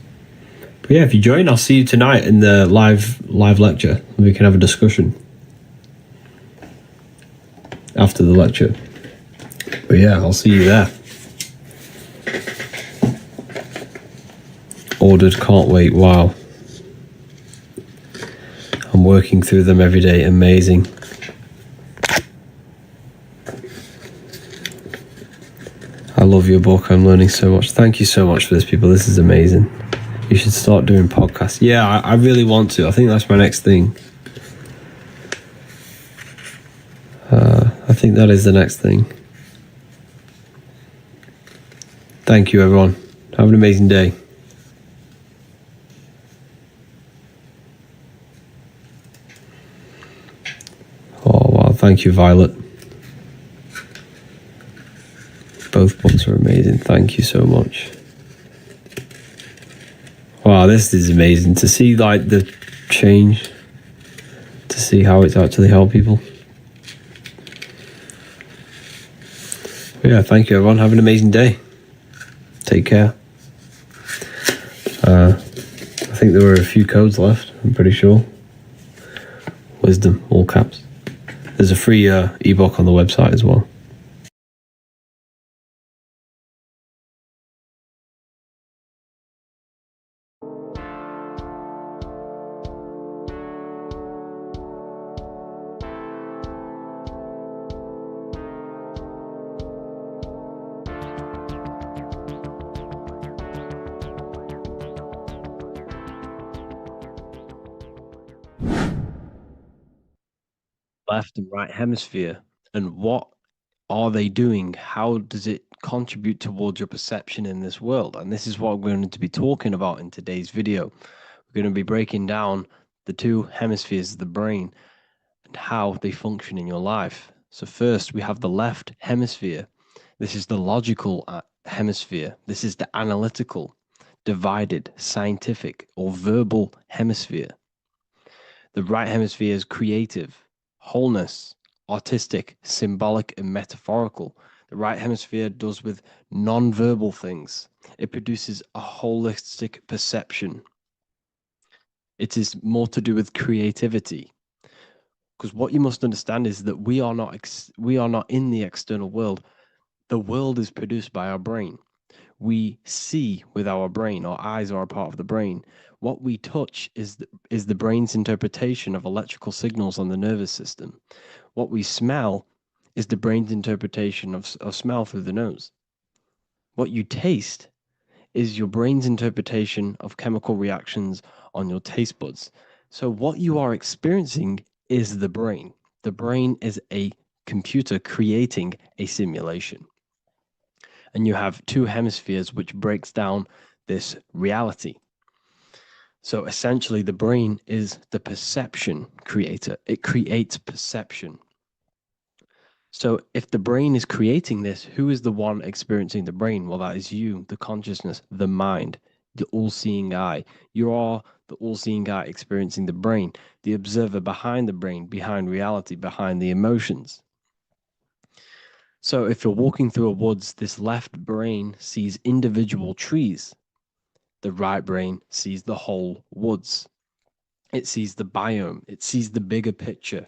But yeah, if you join, I'll see you tonight in the live lecture. We can have a discussion after the lecture. But yeah, I'll see you there. Ordered, can't wait. Wow. I'm working through them every day. Amazing. I love your book. I'm learning so much. Thank you so much for this, people. This is amazing. You should start doing podcasts. Yeah, I really want to. I think that's my next thing. I think that is the next thing. Thank you, everyone. Have an amazing day. Oh, wow. Thank you, Violet. Both books are amazing. Thank you so much. Wow, this is amazing to see, like, the change, to see how it's actually helped people. But yeah, thank you, everyone. Have an amazing day. Take care. I think there were a few codes left, I'm pretty sure. Wisdom, all caps. There's a free ebook on the website as well. Left and right hemisphere, and what are they doing? How does it contribute towards your perception in this world? And this is what we're going to be talking about in today's video. We're going to be breaking down the two hemispheres of the brain and how they function in your life. So first, we have the left hemisphere. This is the logical hemisphere. This is the analytical, divided, scientific, or verbal hemisphere. The right hemisphere is creative, wholeness, artistic, symbolic, and metaphorical. The right hemisphere does with non-verbal things. It produces a holistic perception. It is more to do with creativity. Because what you must understand is that we are not in the external world. The world is produced by our brain. We see with our brain. Our eyes are a part of the brain. What we touch is the brain's interpretation of electrical signals on the nervous system. What we smell is the brain's interpretation of smell through the nose. What you taste is your brain's interpretation of chemical reactions on your taste buds. So what you are experiencing is the brain. The brain is a computer creating a simulation. And you have two hemispheres which breaks down this reality. So essentially, the brain is the perception creator. It creates perception. So if the brain is creating this, who is the one experiencing the brain? Well, that is you, the consciousness, the mind, the all-seeing eye. You are the all-seeing eye experiencing the brain, the observer behind the brain, behind reality, behind the emotions. So if you're walking through a woods, this left brain sees individual trees. The right brain sees the whole woods. It sees the biome. It sees the bigger picture.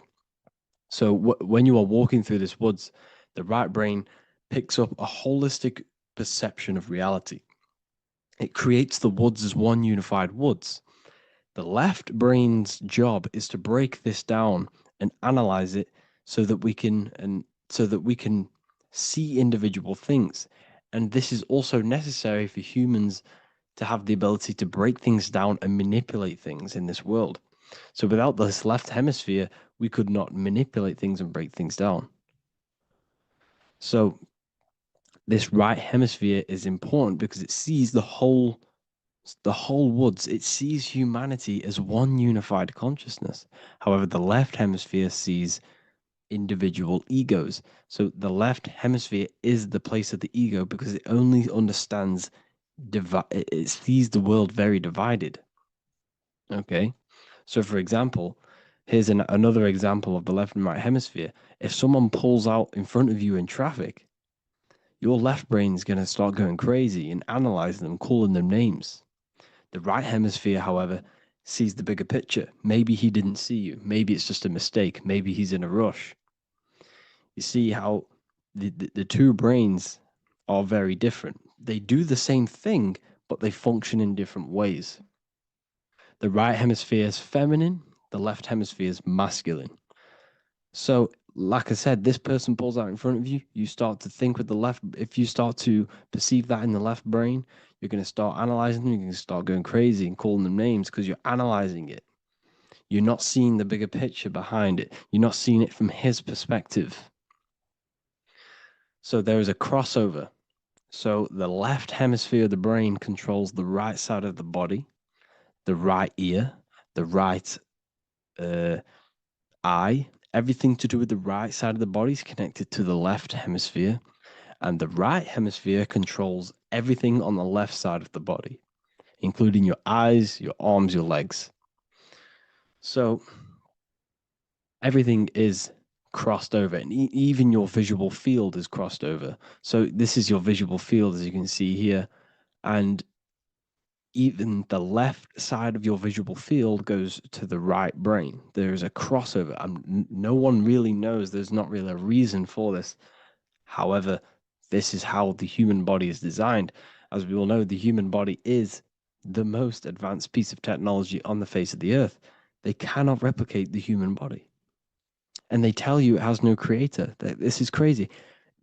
So when you are walking through this woods, the right brain picks up a holistic perception of reality. It creates the woods as one unified woods. The left brain's job is to break this down and analyze it so that we can see individual things. And this is also necessary for humans to have the ability to break things down and manipulate things in this world. So without this left hemisphere, we could not manipulate things and break things down. So this right hemisphere is important because it sees the whole woods. It sees humanity as one unified consciousness. However, the left hemisphere sees individual egos. So the left hemisphere is the place of the ego because it only understands it sees the world very divided. Okay. So for example, here's another example of the left and right hemisphere. If someone pulls out in front of you in traffic, your left brain's going to start going crazy and analyzing them, calling them names. The right hemisphere, however, sees the bigger picture. Maybe he didn't see you. Maybe it's just a mistake. Maybe he's in a rush. You see how the two brains are very different. They do the same thing, but they function in different ways. The right hemisphere is feminine, the left hemisphere is masculine. So, like I said, this person pulls out in front of you, you start to think with the left. If you start to perceive that in the left brain, you're going to start analyzing them, you're going to start going crazy and calling them names because you're analyzing it. You're not seeing the bigger picture behind it. You're not seeing it from his perspective. So there is a crossover. So the left hemisphere of the brain controls the right side of the body, the right ear, the right eye. Everything to do with the right side of the body is connected to the left hemisphere, and the right hemisphere controls everything on the left side of the body, including your eyes, your arms, your legs. So everything is crossed over, and even your visual field is crossed over. So this is your visual field, as you can see here, and even the left side of your visual field goes to the right brain. There's a crossover. No one really knows. There's not really a reason for this. However, this is how the human body is designed. As we all know, the human body is the most advanced piece of technology on the face of the earth. They cannot replicate the human body. And they tell you it has no creator. This is crazy.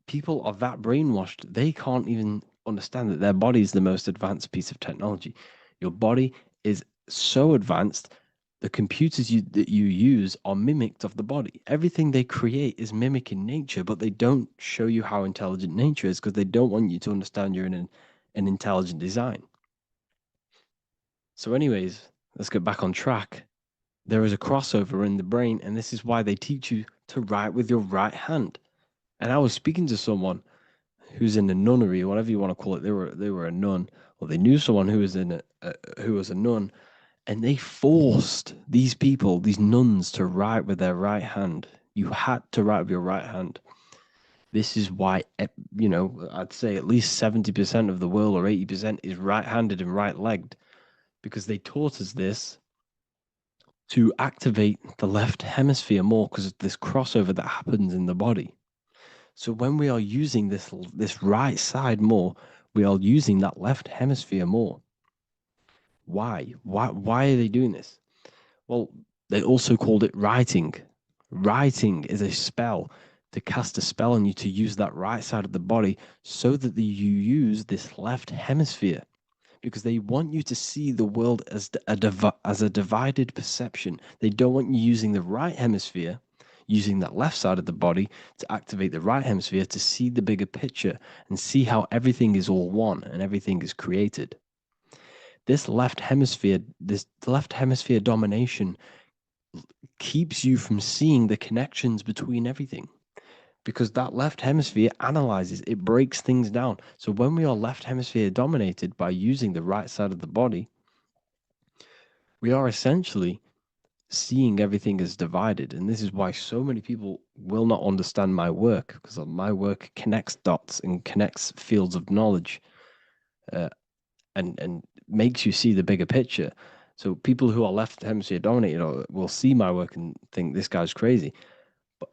People are that brainwashed, they can't even understand that their body is the most advanced piece of technology. Your body is so advanced, the computers that you use are mimicked of the body. Everything they create is mimicking nature, but they don't show you how intelligent nature is because they don't want you to understand you're in an intelligent design. So anyways, let's get back on track. there is a crossover in the brain, and this is why they teach you to write with your right hand. And I was speaking to someone who's in a nunnery, or whatever you want to call it. They were a nun, or they knew someone who was who was a nun, and they forced these people, these nuns, to write with their right hand. You had to write with your right hand. This is why, I'd say at least 70% of the world, or 80%, is right-handed and right-legged, because they taught us this to activate the left hemisphere more, because of this crossover that happens in the body. So when we are using this right side more, we are using that left hemisphere more. Why? Why are they doing this? Well, they also called it writing. Writing is a spell, to cast a spell on you, to use that right side of the body so that you use this left hemisphere, because they want you to see the world as a divided perception. They don't want you using the right hemisphere, using that left side of the body to activate the right hemisphere to see the bigger picture and see how everything is all one and everything is created. This left hemisphere domination keeps you from seeing the connections between everything, because that left hemisphere analyzes, it breaks things down. So when we are left hemisphere dominated by using the right side of the body, we are essentially seeing everything as divided. And this is why so many people will not understand my work, because my work connects dots and connects fields of knowledge, and makes you see the bigger picture. So people who are left hemisphere dominated will see my work and think this guy's crazy. But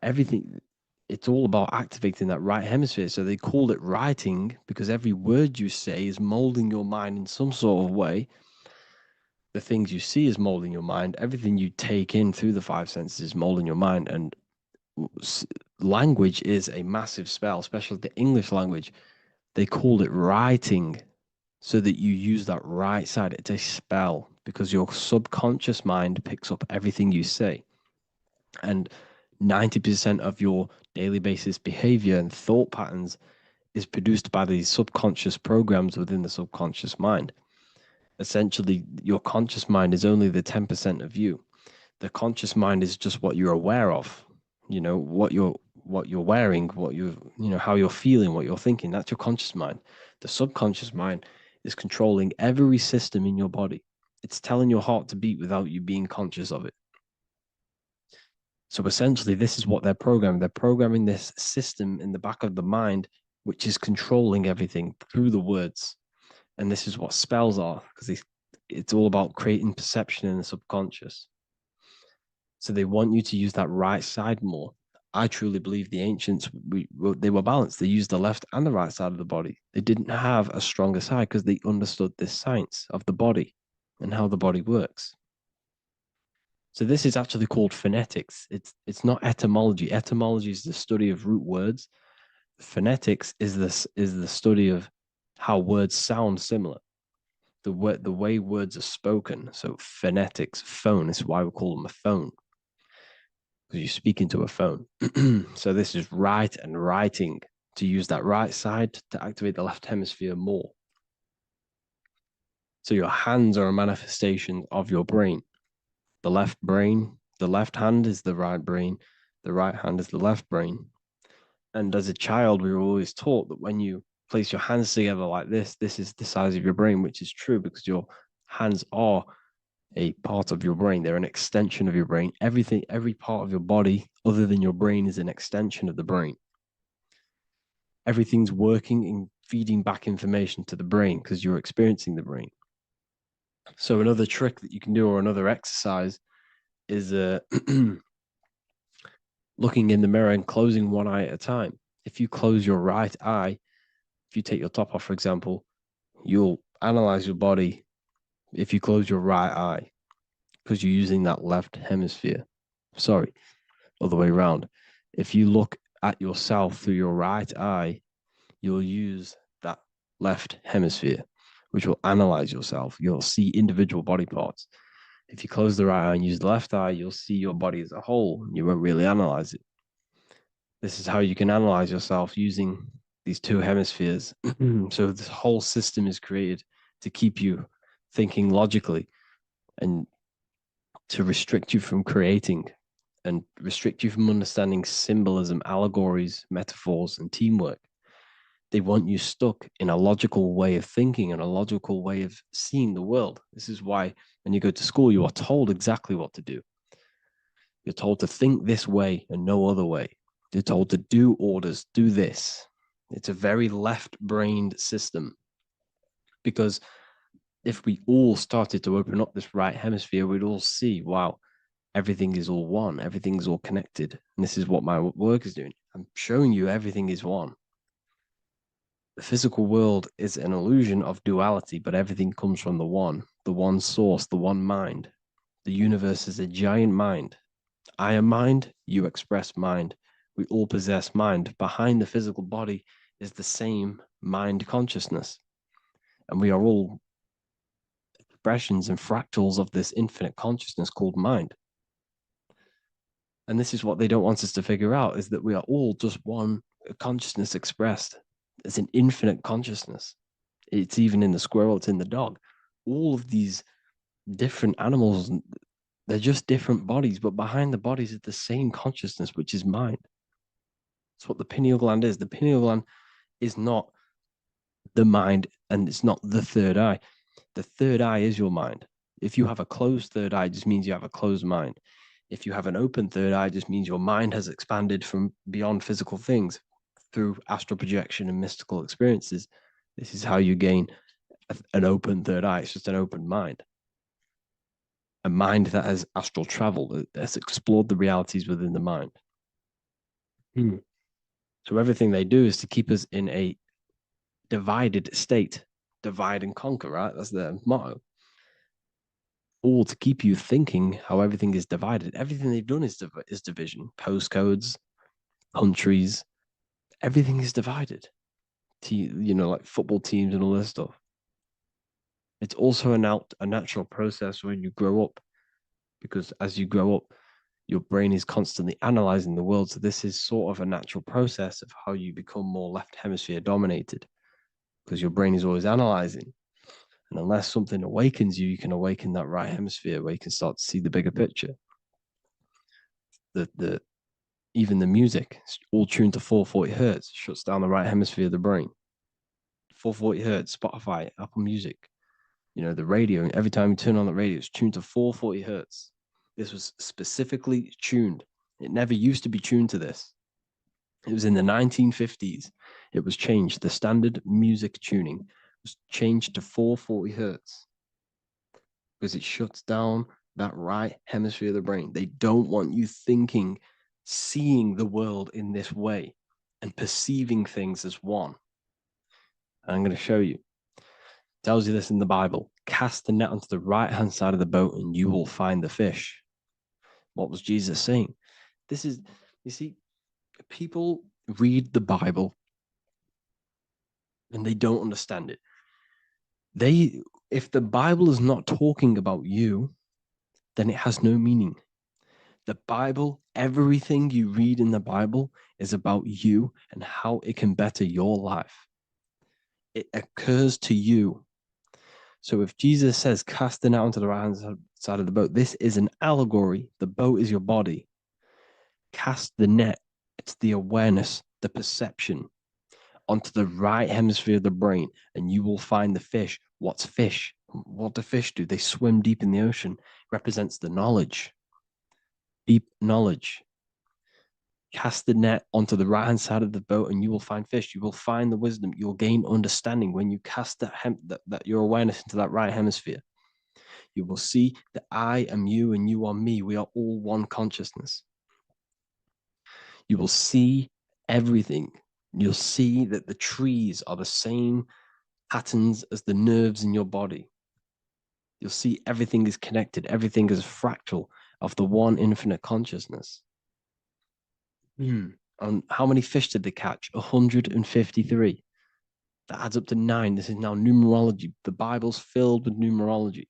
it's all about activating that right hemisphere. So they called it writing, because every word you say is molding your mind in some sort of way. The things you see is molding your mind. Everything you take in through the five senses is molding your mind. And language is a massive spell, especially the English language. They called it writing, so that you use that right side. It's a spell, because your subconscious mind picks up everything you say. And 90% of your daily basis behavior and thought patterns is produced by these subconscious programs within the subconscious mind. Essentially, your conscious mind is only the 10% of you. The conscious mind is just what you're aware of, what you're wearing, how you're feeling, what you're thinking. That's your conscious mind. The subconscious mind is controlling every system in your body. It's telling your heart to beat without you being conscious of it. So essentially, this is what they're programming. They're programming this system in the back of the mind, which is controlling everything through the words. And this is what spells are, because it's all about creating perception in the subconscious. So they want you to use that right side more. I truly believe the ancients, they were balanced. They used the left and the right side of the body. They didn't have a stronger side, because they understood this science of the body and how the body works. So this is actually called phonetics. It's not etymology. Etymology is the study of root words. Phonetics is the study of how words sound similar. The way words are spoken. So phonetics, phone, is why we call them a phone, because you speak into a phone. So this is write and writing, to use that right side to activate the left hemisphere more. So your hands are a manifestation of your brain. The left hand is the right brain, the right hand is the left brain. And as a child, we were always taught that when you place your hands together like this is the size of your brain, which is true, because your hands are a part of your brain. They're an extension of your brain. Every part of your body other than your brain is an extension of the brain. Everything's working and feeding back information to the brain, because you're experiencing the brain. So another trick that you can do, or another exercise, is looking in the mirror and closing one eye at a time. If you close your right eye, if you take your top off, for example, you'll analyze your body if you close your right eye, because you're using that left hemisphere. Sorry, other way around. If you look at yourself through your right eye, you'll use that left hemisphere, which will analyze yourself. You'll see individual body parts. If you close the right eye and use the left eye, you'll see your body as a whole. You won't really analyze it. This is how you can analyze yourself, using these two hemispheres. So this whole system is created to keep you thinking logically. And to restrict you from creating and restrict you from understanding symbolism, allegories, metaphors, and teamwork. They want you stuck in a logical way of thinking and a logical way of seeing the world. This is why when you go to school, you are told exactly what to do. You're told to think this way and no other way. You're told to do orders, do this. It's a very left-brained system, because if we all started to open up this right hemisphere, we'd all see, wow, everything is all one, everything's all connected. And this is what my work is doing. I'm showing you everything is one. The physical world is an illusion of duality, but everything comes from the one source, the one mind. The universe is a giant mind. I am mind, you express mind. We all possess mind. Behind the physical body is the same mind consciousness. And we are all expressions and fractals of this infinite consciousness called mind. And this is what they don't want us to figure out, is that we are all just one consciousness expressed. It's an infinite consciousness. It's even in the squirrel, it's in the dog. All of these different animals, they're just different bodies, but behind the bodies is the same consciousness, which is mind. That's what the pineal gland is. The pineal gland is not the mind, and it's not the third eye. The third eye is your mind. If you have a closed third eye, it just means you have a closed mind. If you have an open third eye, it just means your mind has expanded from beyond physical things through astral projection and mystical experiences. This is how you gain an open third eye. It's just an open mind. A mind that has astral traveled, that has explored the realities within the mind. So everything they do is to keep us in a divided state. Divide and conquer, right? That's their motto. All to keep you thinking how everything is divided. Everything they've done is division. Postcodes, countries, everything is divided. Like football teams and all this stuff. It's also a natural process when you grow up, because as you grow up, your brain is constantly analyzing the world. So this is sort of a natural process of how you become more left hemisphere dominated, because your brain is always analyzing. And unless something awakens you, you can awaken that right hemisphere where you can start to see the bigger picture. Even the music, it's all tuned to 440 hertz, shuts down the right hemisphere of the brain. 440 hertz, Spotify, Apple Music, the radio. Every time you turn on the radio, it's tuned to 440 hertz. This was specifically tuned. It never used to be tuned to this. It was in the 1950s. It was changed. The standard music tuning was changed to 440 hertz because it shuts down that right hemisphere of the brain. They don't want you thinking, seeing the world in this way and perceiving things as one. And I'm going to show you. It tells you this in the Bible. Cast the net onto the right-hand side of the boat and you will find the fish. What was Jesus saying? This is, you see, people read the Bible and they don't understand it. If the Bible is not talking about you, then it has no meaning. The Bible, everything you read in the Bible is about you and how it can better your life. It occurs to you. So if Jesus says, cast the net onto the right-hand side of the boat, this is an allegory. The boat is your body. Cast the net. It's the awareness, the perception onto the right hemisphere of the brain, and you will find the fish. What's fish? What do fish do? They swim deep in the ocean. It represents the knowledge. Deep knowledge. Cast the net onto the right-hand side of the boat and you will find fish. You will find the wisdom. You will gain understanding when you cast that your awareness into that right hemisphere. You will see that I am you and you are me. We are all one consciousness. You will see everything. You'll see that the trees are the same patterns as the nerves in your body. You'll see everything is connected. Everything is a fractal of the one infinite consciousness. And how many fish did they catch? 153. That adds up to 9. This is now numerology. The Bible's filled with numerology.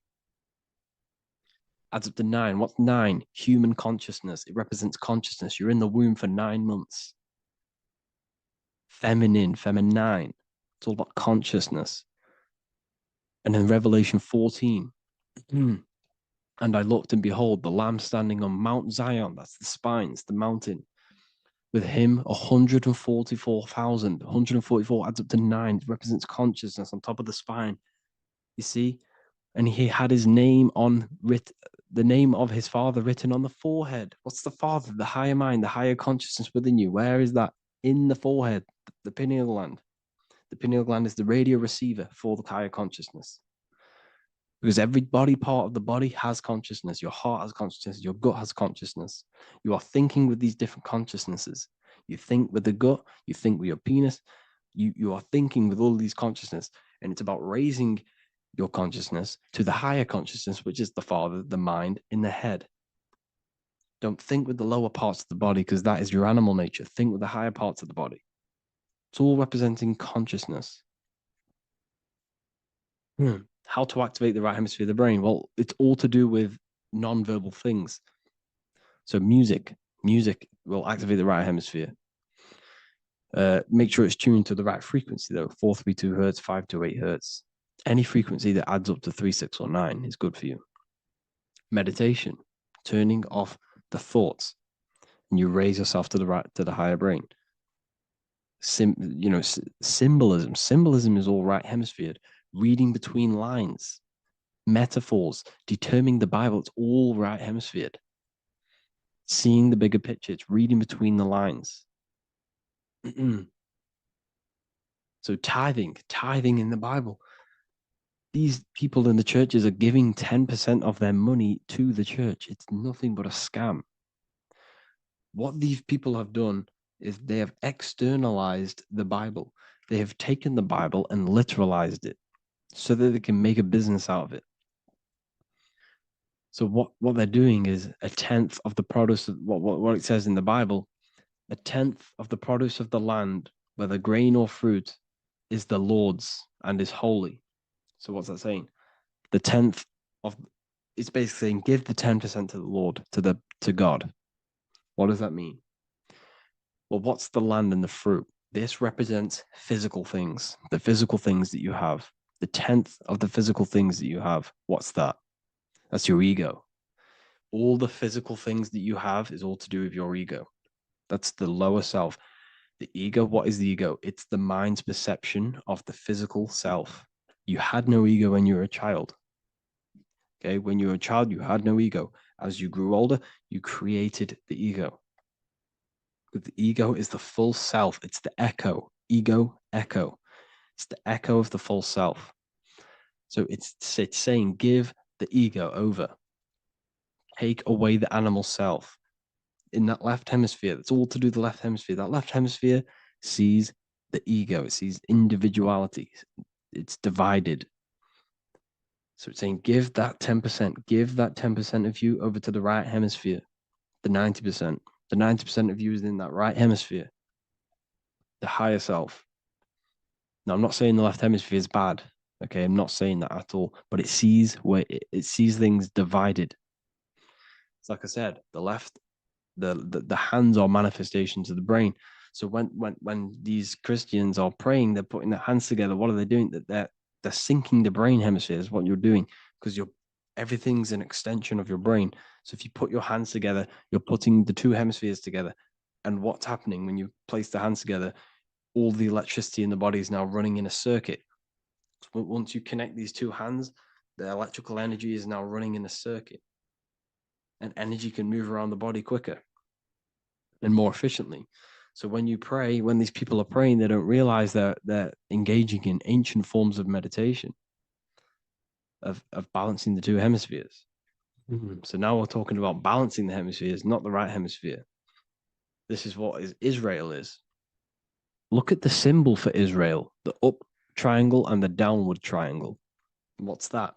Adds up to 9. What's 9? Human consciousness. It represents consciousness. You're in the womb for 9 months. Feminine. It's all about consciousness. And then Revelation 14. And I looked, and behold, the Lamb standing on Mount Zion, that's the spines, the mountain, with him 144,000. 144 adds up to 9, it represents consciousness on top of the spine. You see? And he had his name the name of his Father written on the forehead. What's the Father? The higher mind, the higher consciousness within you. Where is that? In the forehead, the pineal gland. The pineal gland is the radio receiver for the higher consciousness. Because every body part of the body has consciousness. Your heart has consciousness. Your gut has consciousness. You are thinking with these different consciousnesses. You think with the gut. You think with your penis. You are thinking with all these consciousness. And it's about raising your consciousness to the higher consciousness, which is the Father, the mind in the head. Don't think with the lower parts of the body, because that is your animal nature. Think with the higher parts of the body. It's all representing consciousness. How to activate the right hemisphere of the brain? Well, it's all to do with non-verbal things. So music will activate the right hemisphere. Make sure it's tuned to the right frequency though, 432 hertz, 528 hertz. Any frequency that adds up to 3, 6, or 9 is good for you. Meditation, turning off the thoughts, and you raise yourself to the higher brain. Symbolism. Symbolism is all right hemisphere. Reading between lines, metaphors, determining the Bible, it's all right hemisphere. Seeing the bigger picture, it's reading between the lines. So tithing in the Bible. These people in the churches are giving 10% of their money to the church. It's nothing but a scam. What these people have done is they have externalized the Bible. They have taken the Bible and literalized it so that they can make a business out of it. So what they're doing is 1/10 of the produce of what it says in the Bible, 1/10 of the produce of the land, whether grain or fruit, is the Lord's and is holy. So what's that saying? The 10th of it's basically saying give the 10% to the Lord, to God. What does that mean? Well, what's the land and the fruit? This represents physical things, the physical things that you have. The 10th of the physical things that you have. What's that? That's your ego. All the physical things that you have is all to do with your ego. That's the lower self. The ego, what is the ego? It's the mind's perception of the physical self. You had no ego when you were a child. Okay, when you were a child, you had no ego. As you grew older, you created the ego. But the ego is the full self. It's the echo. Ego, echo. It's the echo of the full self. So it's saying give the ego over. Take away the animal self. In that left hemisphere, that's all to do with the left hemisphere. That left hemisphere sees the ego. It sees individuality. It's divided. So it's saying give that 10%. Give that 10% of you over to the right hemisphere. The 90%. The 90% of you is in that right hemisphere. The higher self. Now, I'm not saying the left hemisphere is bad. Okay, I'm not saying that at all. But it sees it sees things divided. It's like I said, the left, the hands are manifestations of the brain. So when these Christians are praying, they're putting their hands together. What are they doing? They're syncing the brain hemisphere is what you're doing, because everything's an extension of your brain. So if you put your hands together, you're putting the two hemispheres together. And what's happening when you place the hands together? All the electricity in the body is now running in a circuit. So once you connect these two hands, the electrical energy is now running in a circuit. And energy can move around the body quicker and more efficiently. So when you pray, when these people are praying, they don't realize that they're engaging in ancient forms of meditation, of balancing the two hemispheres. So now we're talking about balancing the hemispheres, not the right hemisphere. This is what Israel is. Look at the symbol for Israel, the up triangle and the downward triangle. What's that?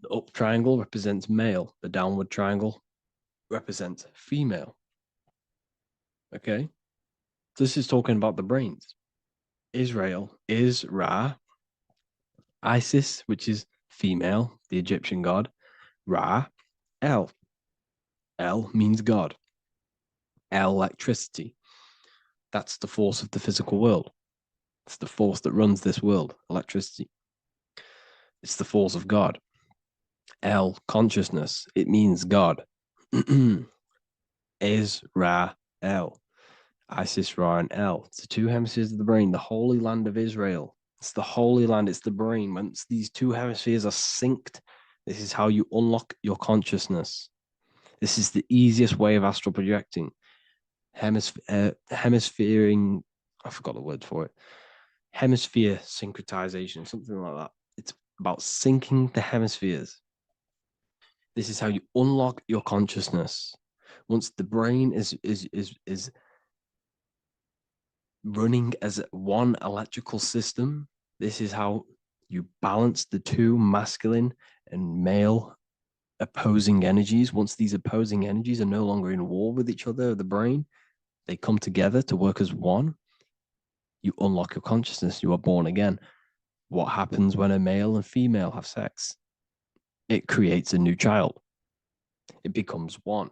The up triangle represents male. The downward triangle represents female. Okay? This is talking about the brains. Israel is Ra. Isis, which is female, the Egyptian god. Ra, El. El means God. Electricity. That's the force of the physical world. It's the force that runs this world, electricity. It's the force of God. El, consciousness. It means God. Israel. Isis, Ra, and El. It's the two hemispheres of the brain, the holy land of Israel. It's the holy land, it's the brain. Once these two hemispheres are synced, this is how you unlock your consciousness. This is the easiest way of astral projecting. Hemisphering, I forgot the word for it. Hemisphere syncretization, something like that. It's about syncing the hemispheres. This is how you unlock your consciousness. Once the brain is running as one electrical system, this is how you balance the two masculine and male opposing energies. Once these opposing energies are no longer in war with each other, the brain, they come together to work as one. You unlock your consciousness. You are born again. What happens when a male and female have sex? It creates a new child. It becomes one.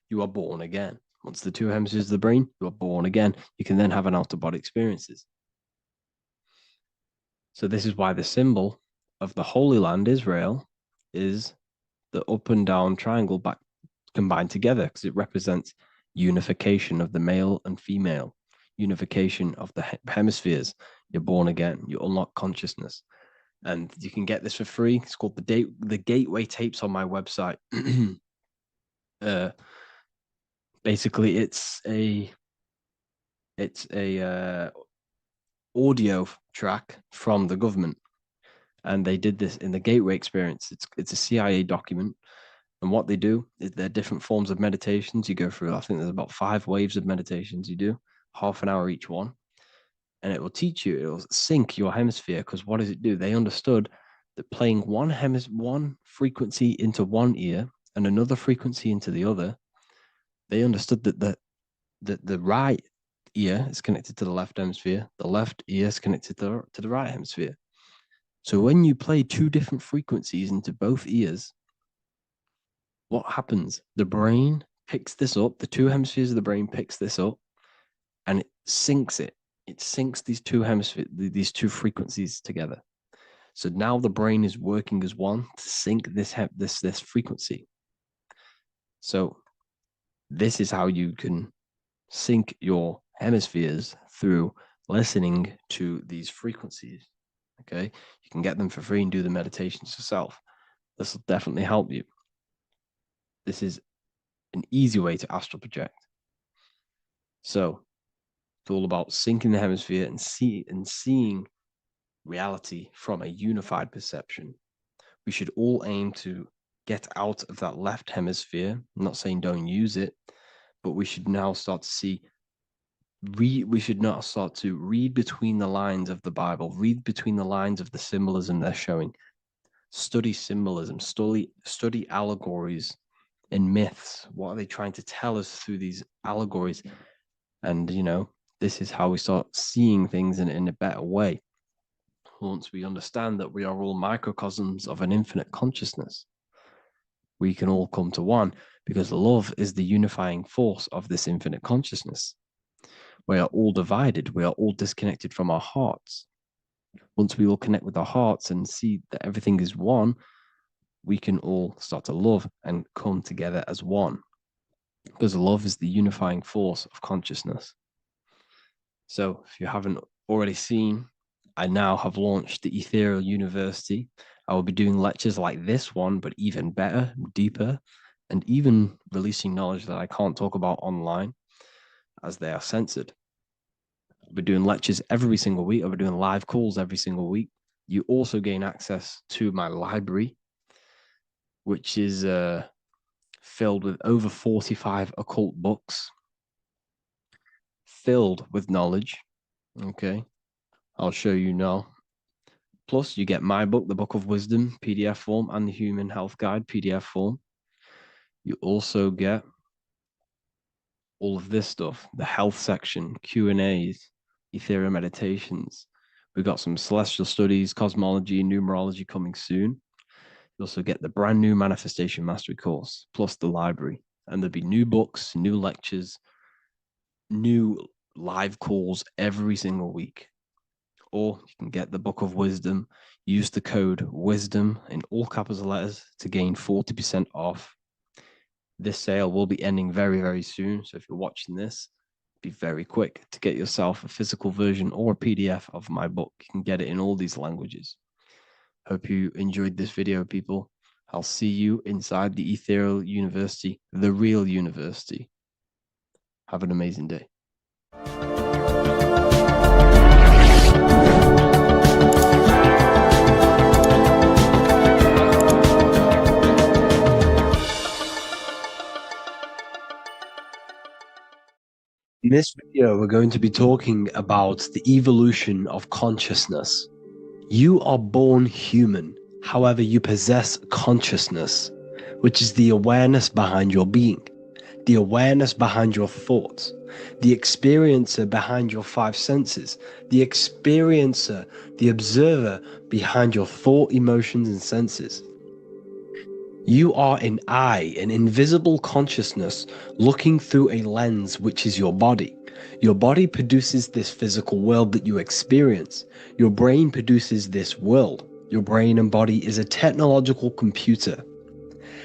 You are born again. Once the two hemispheres of the brain, you are born again. You can then have an out-of-body experiences. So this is why the symbol of the Holy Land, Israel, is the up and down triangle back combined together, because it represents unification of the male and female, unification of the hemispheres. You're born again. You unlock consciousness. And you can get this for free. It's called the Gateway Tapes on my website. Basically, it's a audio track from the government, and they did this in the Gateway Experience. It's a CIA document, and what they do is there are different forms of meditations you go through. I think there's about 5 waves of meditations you do, half an hour each one, and it will teach you. It will sync your hemisphere, because what does it do? They understood that playing one frequency into one ear and another frequency into the other, they understood that the right ear is connected to the left hemisphere, the left ear is connected to the right hemisphere. So when you play 2 different frequencies into both ears, what happens? The brain picks this up, the 2 hemispheres of the brain picks this up, and it syncs it. It syncs these 2 hemispheres, these 2 frequencies together. So now the brain is working as one to sync this frequency. So this is how you can sync your hemispheres through listening to these frequencies. Okay, you can get them for free and do the meditations yourself. This will definitely help you. This is an easy way to astral project. So it's all about syncing the hemisphere and seeing reality from a unified perception. We should all aim to get out of that left hemisphere. I'm not saying don't use it, but we should now start to see we should not start to read between the lines of the Bible, read between the lines of the symbolism they're showing, study symbolism, study allegories and myths. What are they trying to tell us through these allegories? And, this is how we start seeing things in a better way. Once we understand that we are all microcosms of an infinite consciousness, we can all come to one, because love is the unifying force of this infinite consciousness. We are all divided. We are all disconnected from our hearts. Once we all connect with our hearts and see that everything is one, we can all start to love and come together as one, because love is the unifying force of consciousness. So if you haven't already seen, I now have launched the Ethereal University. I will be doing lectures like this one, but even better, deeper, and even releasing knowledge that I can't talk about online, as they are censored. I'll be doing lectures every single week. I'll be doing live calls every single week. You also gain access to my library, which is filled with over 45 occult books, filled with knowledge. Okay, I'll show you now. Plus, you get my book, The Book of Wisdom, PDF form, and the Human Health Guide, PDF form. You also get all of this stuff, the health section, Q&As, Ethereal meditations. We've got some celestial studies, cosmology, and numerology coming soon. You also get the brand new Manifestation Mastery course, plus the library. And there'll be new books, new lectures, new live calls every single week. or you can get the Book of Wisdom. Use the code WISDOM in all capital letters to gain 40% off. This sale will be ending very, very soon. So if you're watching this, be very quick to get yourself a physical version or a PDF of my book. You can get it in all these languages. Hope you enjoyed this video, people. I'll see you inside the Ethereal University, the real university. Have an amazing day. In this video, we're going to be talking about the evolution of consciousness. You are born human, however, you possess consciousness, which is the awareness behind your being, the awareness behind your thoughts, the experiencer behind your five senses, the experiencer, the observer behind your thought, emotions, and senses. You are an eye, an invisible consciousness looking through a lens, which is your body. Your body produces this physical world that you experience. Your brain produces this world. Your brain and body is a technological computer.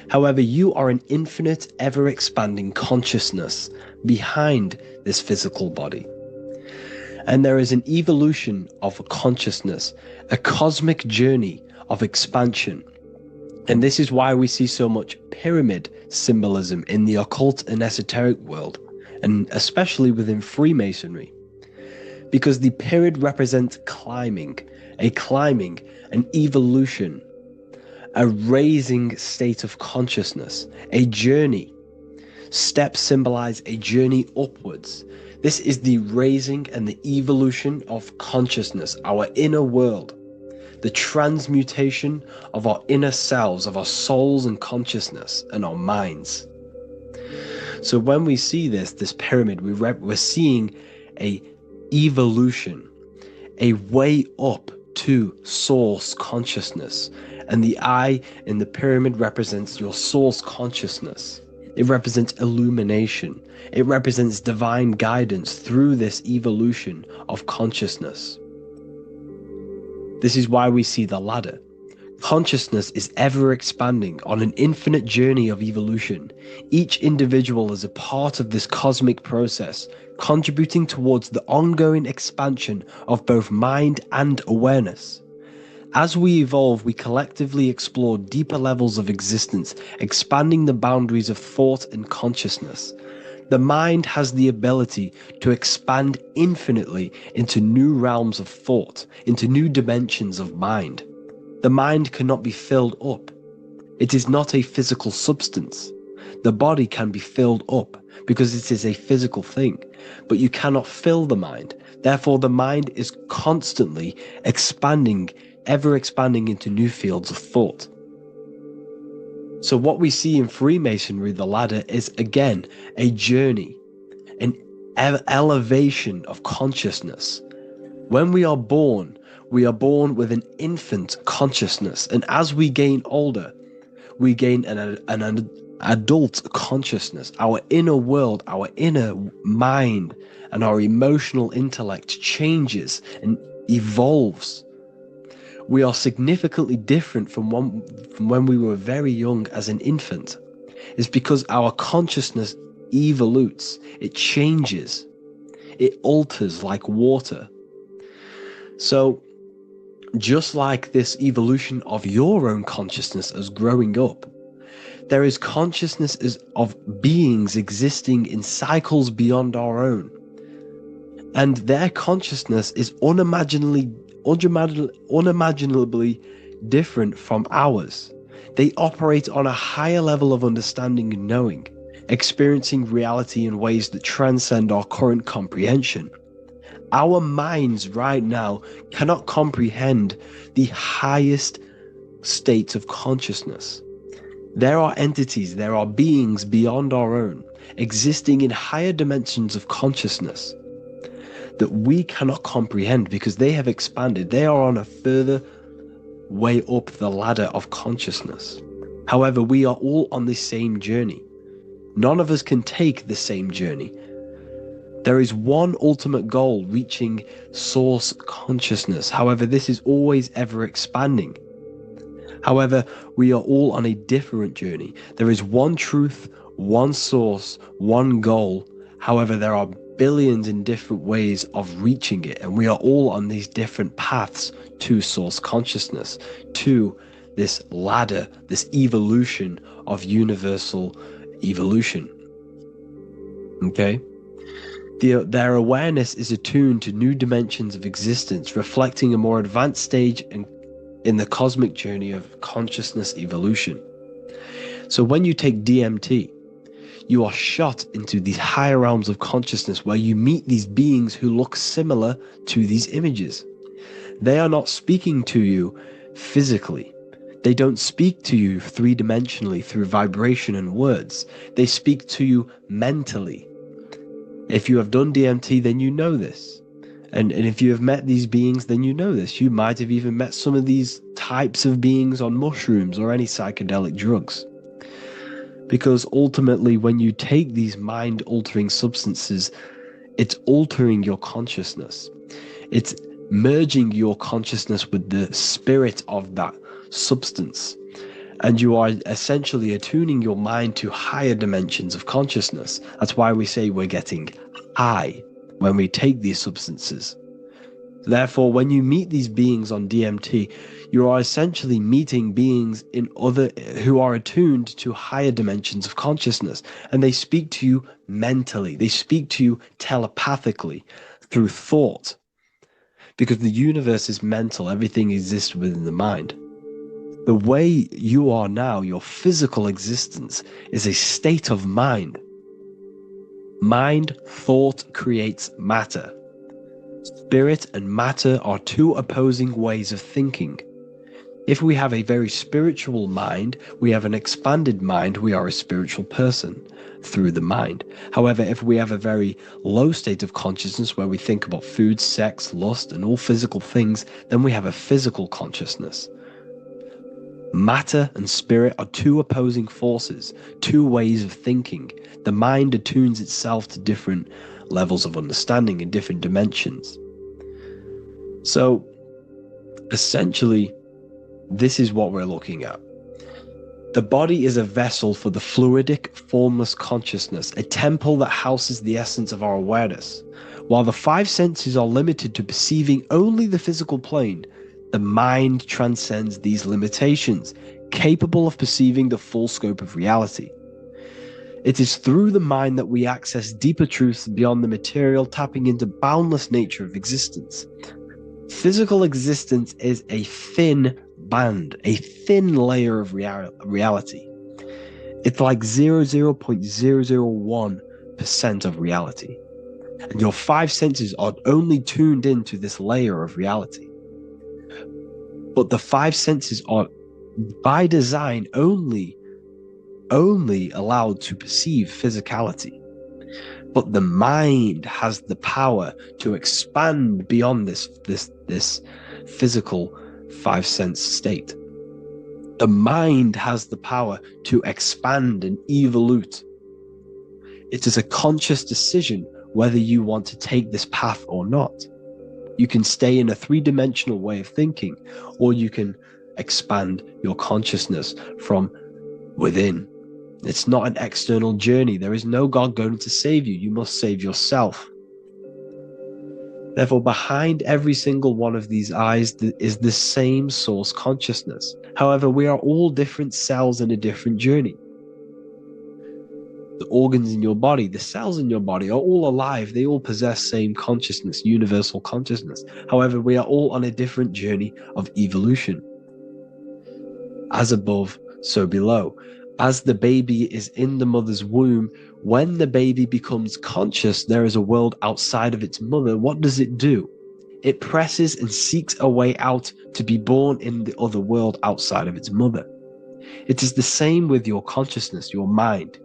However, you are an infinite, ever-expanding consciousness behind this physical body. And there is an evolution of consciousness, a cosmic journey of expansion. And this is why we see so much pyramid symbolism in the occult and esoteric world, and especially within Freemasonry. Because the pyramid represents climbing, an evolution, a raising state of consciousness, a journey. Steps symbolize a journey upwards. This is the raising and the evolution of consciousness, our inner world. The transmutation of our inner selves, of our souls and consciousness and our minds. So when we see this pyramid, we're seeing a evolution, a way up to source consciousness. And the eye in the pyramid represents your source consciousness. It represents illumination. It represents divine guidance through this evolution of consciousness. This is why we see the ladder. Consciousness is ever expanding on an infinite journey of evolution. Each individual is a part of this cosmic process, contributing towards the ongoing expansion of both mind and awareness. As we evolve, we collectively explore deeper levels of existence, expanding the boundaries of thought and consciousness. The mind has the ability to expand infinitely into new realms of thought, into new dimensions of mind. The mind cannot be filled up. It is not a physical substance. The body can be filled up because it is a physical thing, but you cannot fill the mind. Therefore, the mind is constantly expanding, ever expanding into new fields of thought. So what we see in Freemasonry, the ladder, is again a journey, an elevation of consciousness. When we are born with an infant consciousness, and as we gain older, we gain an adult consciousness. Our inner world, our inner mind, and our emotional intellect changes and evolves. We are significantly different from when we were very young as an infant. It's because our consciousness evolutes, it changes, it alters like water. So just like this evolution of your own consciousness as growing up, there is consciousness of beings existing in cycles beyond our own. And their consciousness is unimaginably different from ours. They operate on a higher level of understanding and knowing, experiencing reality in ways that transcend our current comprehension. Our minds right now cannot comprehend the highest states of consciousness. There are entities, there are beings beyond our own, existing in higher dimensions of consciousness that we cannot comprehend because they have expanded. They are on a further way up the ladder of consciousness. However, we are all on the same journey. None of us can take the same journey. There is one ultimate goal, reaching source consciousness. However, this is always ever expanding. However, we are all on a different journey. There is one truth, one source, one goal. However, there are billions in different ways of reaching it, and we are all on these different paths to source consciousness, to this ladder, this evolution of universal evolution. Okay? Their awareness is attuned to new dimensions of existence, reflecting a more advanced stage in the cosmic journey of consciousness evolution. So when you take DMT, you are shot into these higher realms of consciousness where you meet these beings who look similar to these images. They are not speaking to you physically. They don't speak to you three-dimensionally through vibration and words. They speak to you mentally. If you have done DMT, then you know this. And if you have met these beings, then you know this. You might have even met some of these types of beings on mushrooms or any psychedelic drugs. Because ultimately, when you take these mind-altering substances, it's altering your consciousness. It's merging your consciousness with the spirit of that substance. And you are essentially attuning your mind to higher dimensions of consciousness. That's why we say we're getting high when we take these substances. Therefore, when you meet these beings on DMT, you are essentially meeting beings who are attuned to higher dimensions of consciousness, and they speak to you mentally. They speak to you telepathically through thought, because the universe is mental. Everything exists within the mind. The way you are now, your physical existence, is a state of mind. Mind, thought creates matter. Spirit and matter are two opposing ways of thinking. If we have a very spiritual mind, we have an expanded mind, we are a spiritual person through the mind. However, if we have a very low state of consciousness where we think about food, sex, lust, and all physical things, then we have a physical consciousness. Matter and spirit are two opposing forces, two ways of thinking. The mind attunes itself to different levels of understanding in different dimensions. So, essentially, this is what we're looking at. The body is a vessel for the fluidic, formless consciousness, a temple that houses the essence of our awareness. While the five senses are limited to perceiving only the physical plane, the mind transcends these limitations, capable of perceiving the full scope of reality. It is through the mind that we access deeper truths beyond the material, tapping into boundless nature of existence. Physical existence is a thin band, a thin layer of reality. It's like 0.001% of reality. And your five senses are only tuned into this layer of reality. But the five senses are, by design, only allowed to perceive physicality. But the mind has the power to expand beyond this physical five sense state. The mind has the power to expand and evolute. It is a conscious decision whether you want to take this path or not. You can stay in a three-dimensional way of thinking, or you can expand your consciousness from within. It's not an external journey. There is no God going to save you. You must save yourself. Therefore, behind every single one of these eyes is the same source consciousness. However, we are all different cells in a different journey. The organs in your body, the cells in your body are all alive. They all possess same consciousness, universal consciousness. However, we are all on a different journey of evolution. As above, so below. As the baby is in the mother's womb, when the baby becomes conscious, there is a world outside of its mother. What does it do? It presses and seeks a way out to be born in the other world outside of its mother. It is the same with your consciousness, your mind.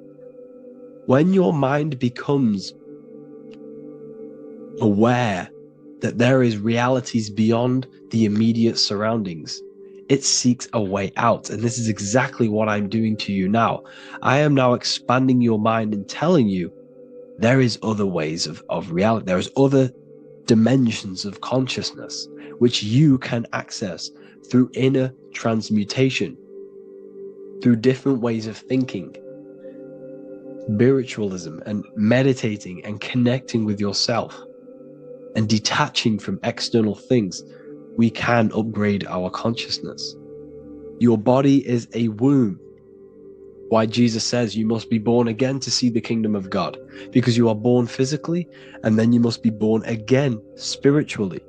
When your mind becomes aware that there is realities beyond the immediate surroundings, it seeks a way out. And this is exactly what I'm doing to you now. I am now expanding your mind and telling you there is other ways of reality. There is other dimensions of consciousness which you can access through inner transmutation, through different ways of thinking, spiritualism, and meditating and connecting with yourself and detaching from external things. We can upgrade our consciousness. Your body is a womb. Why Jesus says you must be born again to see the kingdom of God, because you are born physically and then you must be born again spiritually,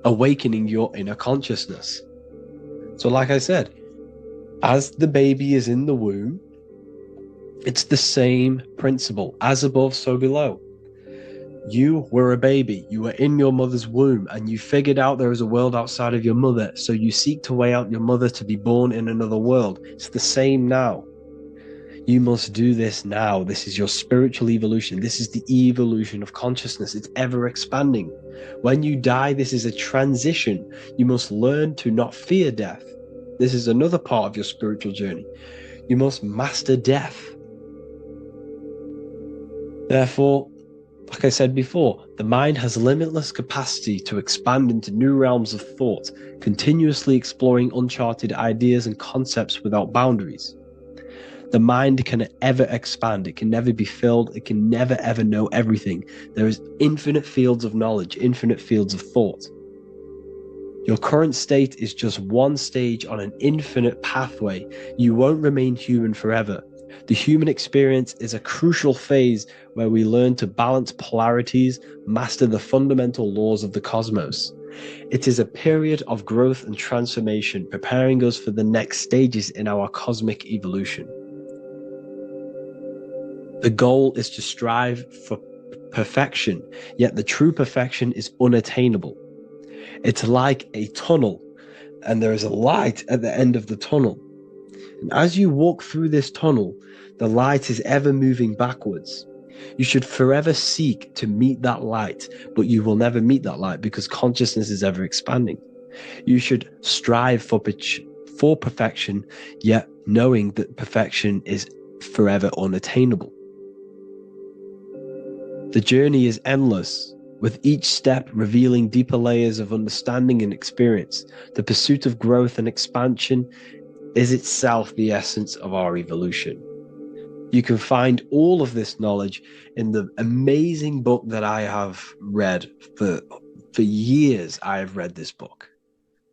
awakening your inner consciousness. So like I said, as the baby is in the womb, it's the same principle, as above, so below. You were a baby, you were in your mother's womb, and you figured out there is a world outside of your mother, so you seek to weigh out your mother to be born in another world. It's the same now. You must do this now. This is your spiritual evolution. This is the evolution of consciousness. It's ever expanding. When you die, this is a transition. You must learn to not fear death. This is another part of your spiritual journey. You must master death. Therefore, like I said before, the mind has limitless capacity to expand into new realms of thought, continuously exploring uncharted ideas and concepts without boundaries. The mind can ever expand. It can never be filled. It can never ever know everything. There is infinite fields of knowledge, infinite fields of thought. Your current state is just one stage on an infinite pathway. You won't remain human forever. The human experience is a crucial phase where we learn to balance polarities, master the fundamental laws of the cosmos. It is a period of growth and transformation, preparing us for the next stages in our cosmic evolution. The goal is to strive for perfection, yet the true perfection is unattainable. It's like a tunnel, and there is a light at the end of the tunnel. And as you walk through this tunnel, the light is ever moving backwards. You should forever seek to meet that light, but you will never meet that light because consciousness is ever expanding. You should strive for perfection, yet knowing that perfection is forever unattainable. The journey is endless, with each step revealing deeper layers of understanding and experience. The pursuit of growth and expansion is itself the essence of our evolution. You can find all of this knowledge in the amazing book that I have read for years. I have read this book,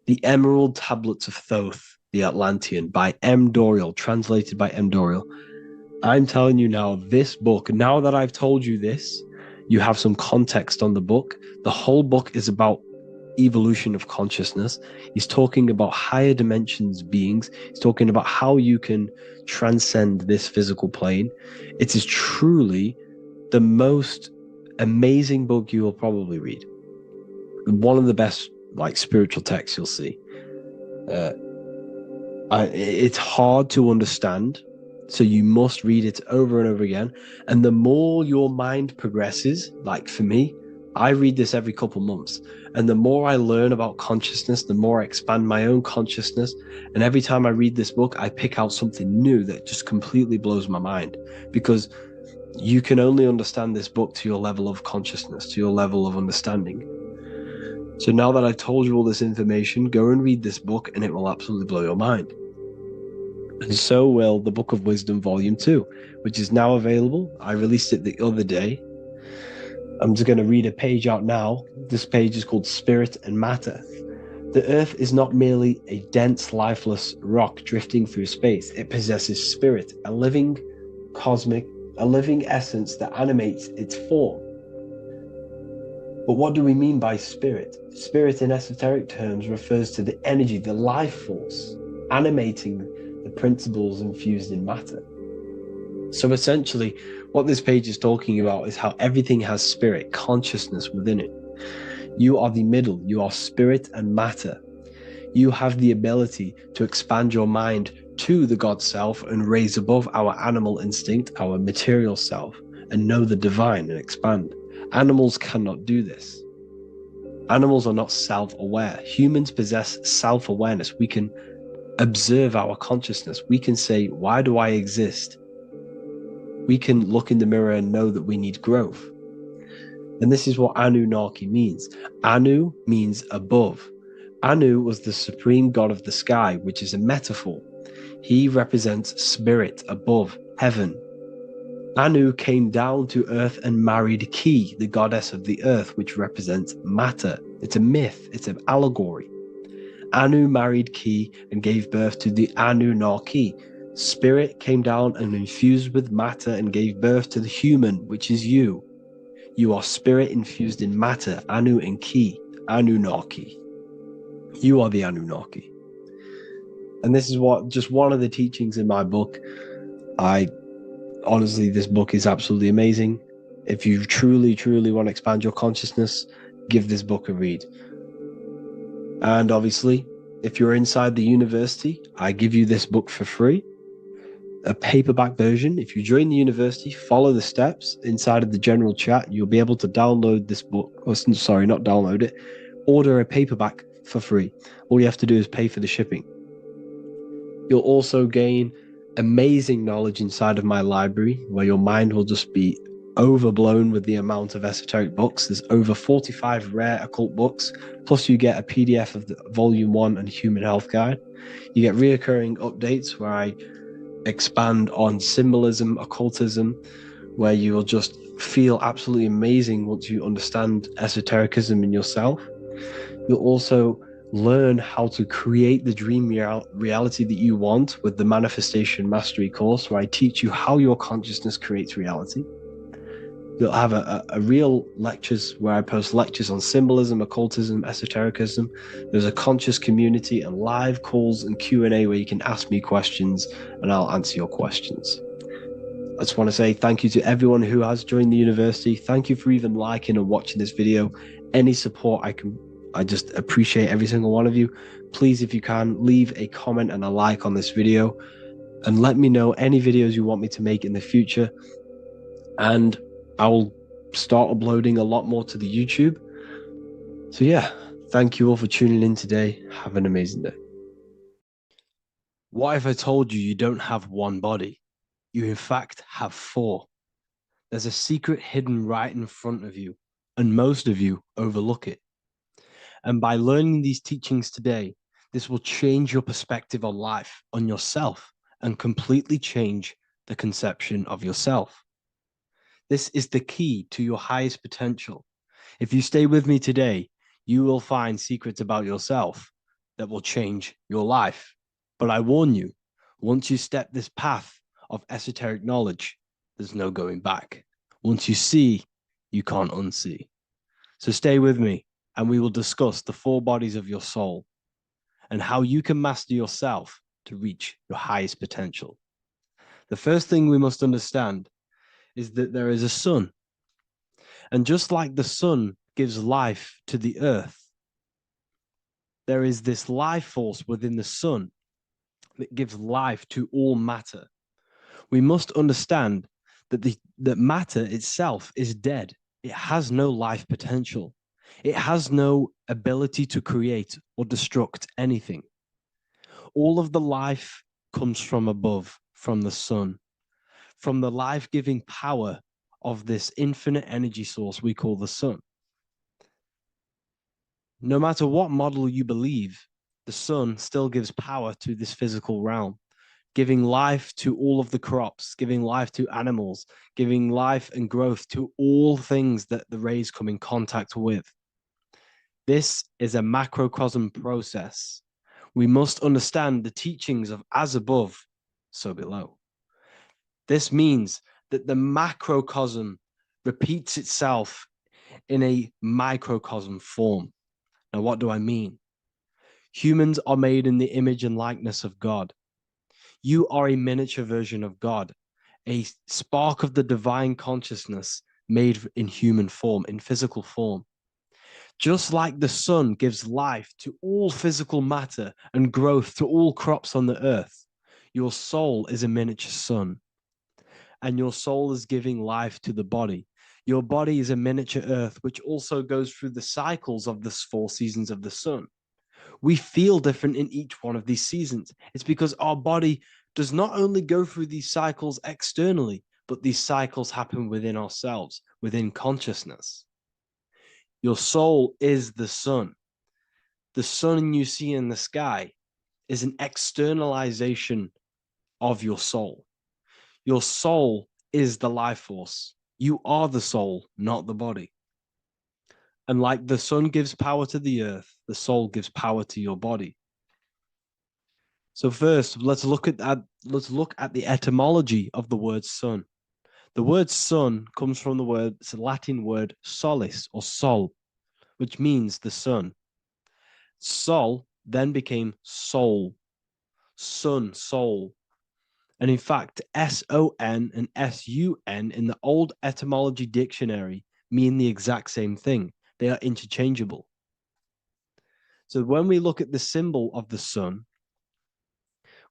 The Emerald Tablets of Thoth, the Atlantean, by M. Dorial, translated by M. Dorial. I'm telling you now, this book, now that I've told you this, you have some context on the book. The whole book is about evolution of consciousness. He's talking about higher dimensions beings. He's talking about how you can transcend this physical plane. It is truly the most amazing book you will probably read. One of the best spiritual texts you'll see. It's hard to understand, so you must read it over and over again. And the more your mind progresses, like for me, I read this every couple months. And the more I learn about consciousness, the more I expand my own consciousness. And every time I read this book, I pick out something new that just completely blows my mind, because you can only understand this book to your level of consciousness, to your level of understanding. So now that I've told you all this information, go and read this book and it will absolutely blow your mind. And so will the Book of Wisdom Volume 2, which is now available. I released it the other day. I'm just going to read a page out now. This page is called Spirit and Matter. The Earth is not merely a dense, lifeless rock drifting through space. It possesses spirit, a living essence that animates its form. But what do we mean by spirit? Spirit in esoteric terms refers to the energy, the life force, animating the principles infused in matter. So essentially, what this page is talking about is how everything has spirit, consciousness within it. You are the middle, you are spirit and matter. You have the ability to expand your mind to the God self and raise above our animal instinct, our material self, and know the divine and expand. Animals cannot do this. Animals are not self-aware. Humans possess self-awareness. We can observe our consciousness. We can say, why do I exist? we can look in the mirror and know that we need growth. And this is what Anunnaki means. Anu means above. Anu was the supreme god of the sky, which is a metaphor. He represents spirit above, heaven. Anu came down to earth and married Ki, the goddess of the earth, which represents matter. It's a myth, it's an allegory. Anu married Ki and gave birth to the Anunnaki. Spirit came down and infused with matter and gave birth to the human, which is you. You are spirit infused in matter, Anu and Ki, Anunnaki. You are the Anunnaki. And this is just one of the teachings in my book. Honestly, this book is absolutely amazing. If you truly, truly want to expand your consciousness, give this book a read. And obviously, if you're inside the university, I give you this book for free. A paperback version. If you join the university, follow the steps inside of the general chat, you'll be able to download this book, or sorry, not download it, order a paperback for free. All you have to do is pay for the shipping. You'll also gain amazing knowledge inside of my library, where your mind will just be overblown with the amount of esoteric books. There's over 45 rare occult books, plus you get a PDF of the Volume 1 and Human Health Guide. You get reoccurring updates where I expand on symbolism, occultism, where you will just feel absolutely amazing once you understand esotericism in yourself. You'll also learn how to create the dream reality that you want with the Manifestation Mastery course, where I teach you how your consciousness creates reality. You'll have a real lectures where I post lectures on symbolism, occultism, esotericism. There's a conscious community and live calls and Q&A where you can ask me questions and I'll answer your questions. I just want to say thank you to everyone who has joined the university. Thank you for even liking and watching this video. Any support I just appreciate every single one of you. Please, if you can, leave a comment and a like on this video and let me know any videos you want me to make in the future. And I will start uploading a lot more to the YouTube. So yeah, thank you all for tuning in today. Have an amazing day. What if I told you you don't have one body? You in fact have four. There's a secret hidden right in front of you, and most of you overlook it. And by learning these teachings today, this will change your perspective on life, on yourself, and completely change the conception of yourself. This is the key to your highest potential. If you stay with me today, you will find secrets about yourself that will change your life. But I warn you, once you step this path of esoteric knowledge, there's no going back. Once you see, you can't unsee. So stay with me, and we will discuss the four bodies of your soul and how you can master yourself to reach your highest potential. The first thing we must understand is that there is a sun. And just like the sun gives life to the earth, there is this life force within the sun that gives life to all matter. We must understand that matter itself is dead. It has no life potential. It has no ability to create or destruct anything. All of the life comes from above, from the sun, from the life-giving power of this infinite energy source we call the sun. No matter what model you believe, the sun still gives power to this physical realm, giving life to all of the crops, giving life to animals, giving life and growth to all things that the rays come in contact with. This is a macrocosm process. We must understand the teachings of as above, so below. This means that the macrocosm repeats itself in a microcosm form. Now, what do I mean? Humans are made in the image and likeness of God. You are a miniature version of God, a spark of the divine consciousness made in human form, in physical form. Just like the sun gives life to all physical matter and growth to all crops on the earth, your soul is a miniature sun. And your soul is giving life to the body. Your body is a miniature earth, which also goes through the cycles of the 4 seasons of the sun. We feel different in each one of these seasons. It's because our body does not only go through these cycles externally, but these cycles happen within ourselves, within consciousness. Your soul is the sun. The sun you see in the sky is an externalization of your soul. Your soul is the life force. You are the soul, not the body. And like the sun gives power to the earth, the soul gives power to your body. So first, let's look at the etymology of the word sun. The word sun comes from it's a Latin word solis or sol, which means the sun. Sol then became soul, sun, soul. And in fact, S-O-N and S-U-N in the old etymology dictionary mean the exact same thing. They are interchangeable. So when we look at the symbol of the sun,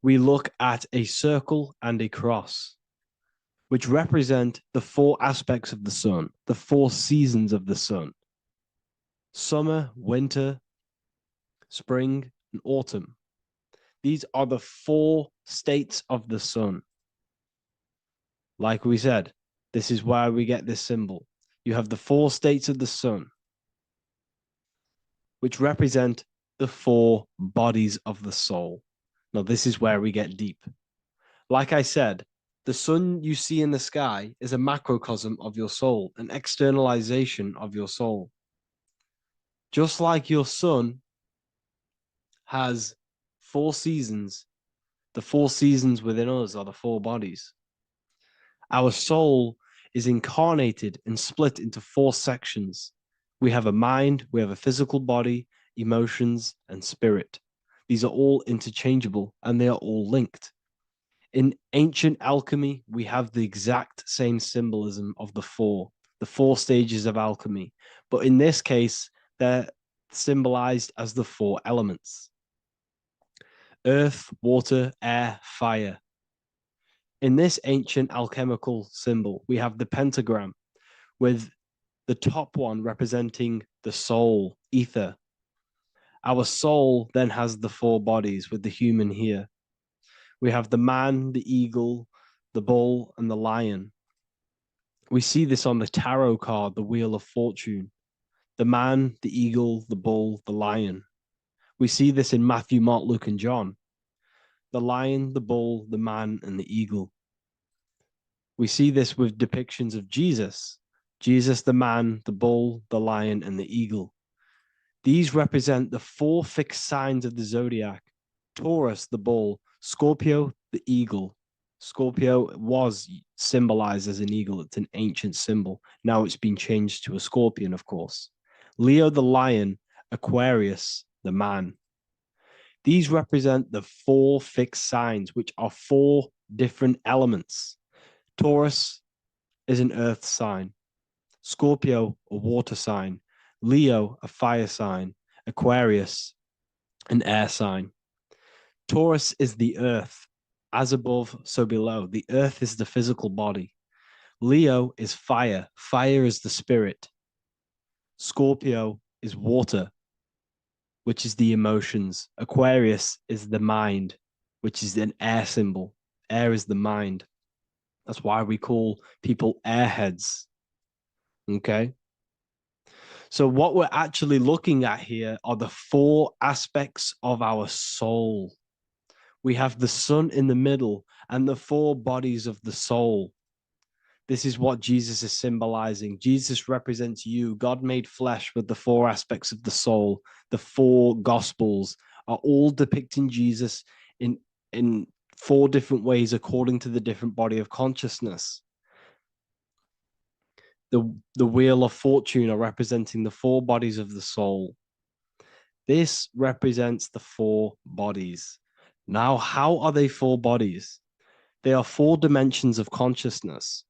we look at a circle and a cross, which represent the four aspects of the sun, the four seasons of the sun: summer, winter, spring, and autumn. These are the four states of the sun. Like we said, this is why we get this symbol. You have the four states of the sun, which represent the four bodies of the soul. Now, this is where we get deep. Like I said, the sun you see in the sky is a macrocosm of your soul, an externalization of your soul. Just like your sun has four seasons, the four seasons within us are the four bodies. Our soul is incarnated and split into four sections. We have a mind, we have a physical body, emotions, and spirit. These are all interchangeable and they are all linked. In ancient alchemy, we have the exact same symbolism of the four stages of alchemy. But in this case, they're symbolized as the four elements: earth, water, air, fire. In this ancient alchemical symbol, we have the pentagram, with the top one representing the soul, ether. Our soul then has the four bodies, with the human here. We have the man, the eagle, the bull, and the lion. We see this on the tarot card, the Wheel of Fortune. The man, the eagle, the bull, the lion. We see this in Matthew, Mark, Luke, and John. The lion, the bull, the man, and the eagle. We see this with depictions of Jesus. Jesus, the man, the bull, the lion, and the eagle. These represent the four fixed signs of the zodiac: Taurus, the bull; Scorpio, the eagle. Scorpio was symbolized as an eagle. It's an ancient symbol. Now it's been changed to a scorpion, of course. Leo, the lion; Aquarius, the man. These represent the four fixed signs, which are four different elements. Taurus is an earth sign. Scorpio, a water sign. Leo, a fire sign. Aquarius, an air sign. Taurus is the earth. As above, so below. The earth is the physical body. Leo is fire. Fire is the spirit. Scorpio is water, which is the emotions. Aquarius is the mind, which is an air symbol. Air is the mind. That's why we call people airheads. Okay? So what we're actually looking at here are the four aspects of our soul. We have the sun in the middle and the four bodies of the soul. This is what Jesus is symbolizing. Jesus represents you. God made flesh with the four aspects of the soul. The four gospels are all depicting Jesus in four different ways according to the different body of consciousness. The Wheel of Fortune are representing the four bodies of the soul. This represents the four bodies. Now, how are they four bodies? They are four dimensions of consciousness.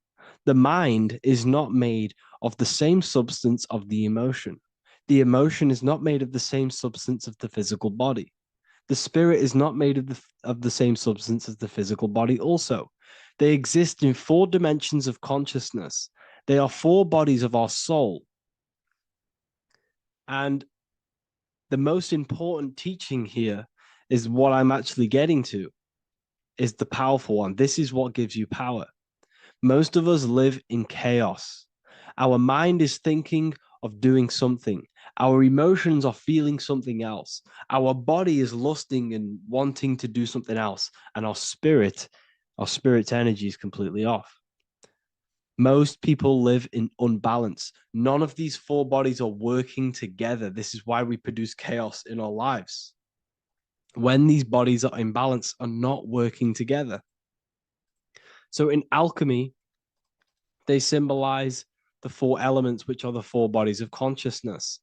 The mind is not made of the same substance of the emotion. The emotion is not made of the same substance of the physical body. The spirit is not made of the same substance as the physical body also. They exist in four dimensions of consciousness. They are four bodies of our soul. And the most important teaching here is what I'm actually getting to, is the powerful one. This is what gives you power. Most of us live in chaos. Our mind is thinking of doing something. Our emotions are feeling something else. Our body is lusting and wanting to do something else. And our spirit's energy is completely off. Most people live in unbalance. None of these four bodies are working together. This is why we produce chaos in our lives. When these bodies are in balance, are not working together. So in alchemy, they symbolize the four elements, which are the four bodies of consciousness.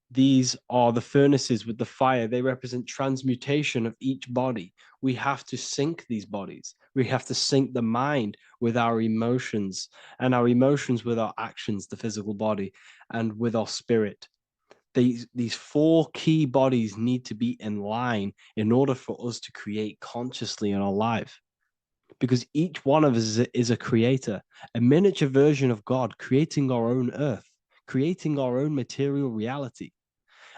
These are the furnaces with the fire. They represent transmutation of each body. We have to sync these bodies. We have to sync the mind with our emotions, and our emotions with our actions, the physical body, and with our spirit. These four key bodies need to be in line in order for us to create consciously in our life. Because each one of us is a creator, a miniature version of God, creating our own earth, creating our own material reality.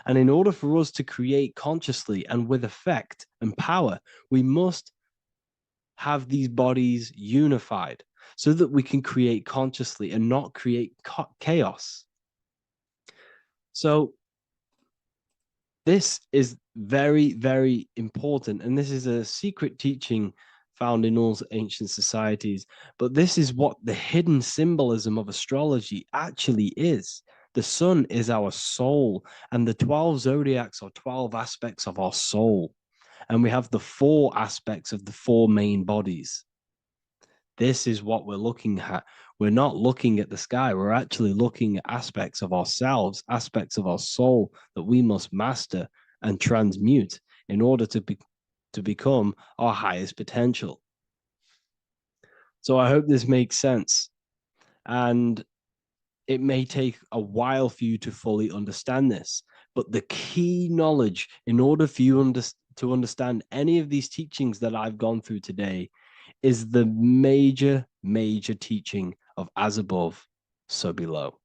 And in order for us to create consciously and with effect and power, we must have these bodies unified so that we can create consciously and not create chaos. So this is very, very important. And this is a secret teaching found in all ancient societies. But this is what the hidden symbolism of astrology actually is. The sun is our soul, and the 12 zodiacs are 12 aspects of our soul. And we have the four aspects of the four main bodies. This is what we're looking at. We're not looking at the sky. We're actually looking at aspects of ourselves, aspects of our soul that we must master and transmute in order to become our highest potential. So I hope this makes sense. And it may take a while for you to fully understand this, but the key knowledge in order for you to understand any of these teachings that I've gone through today is the major teaching of as above, so below.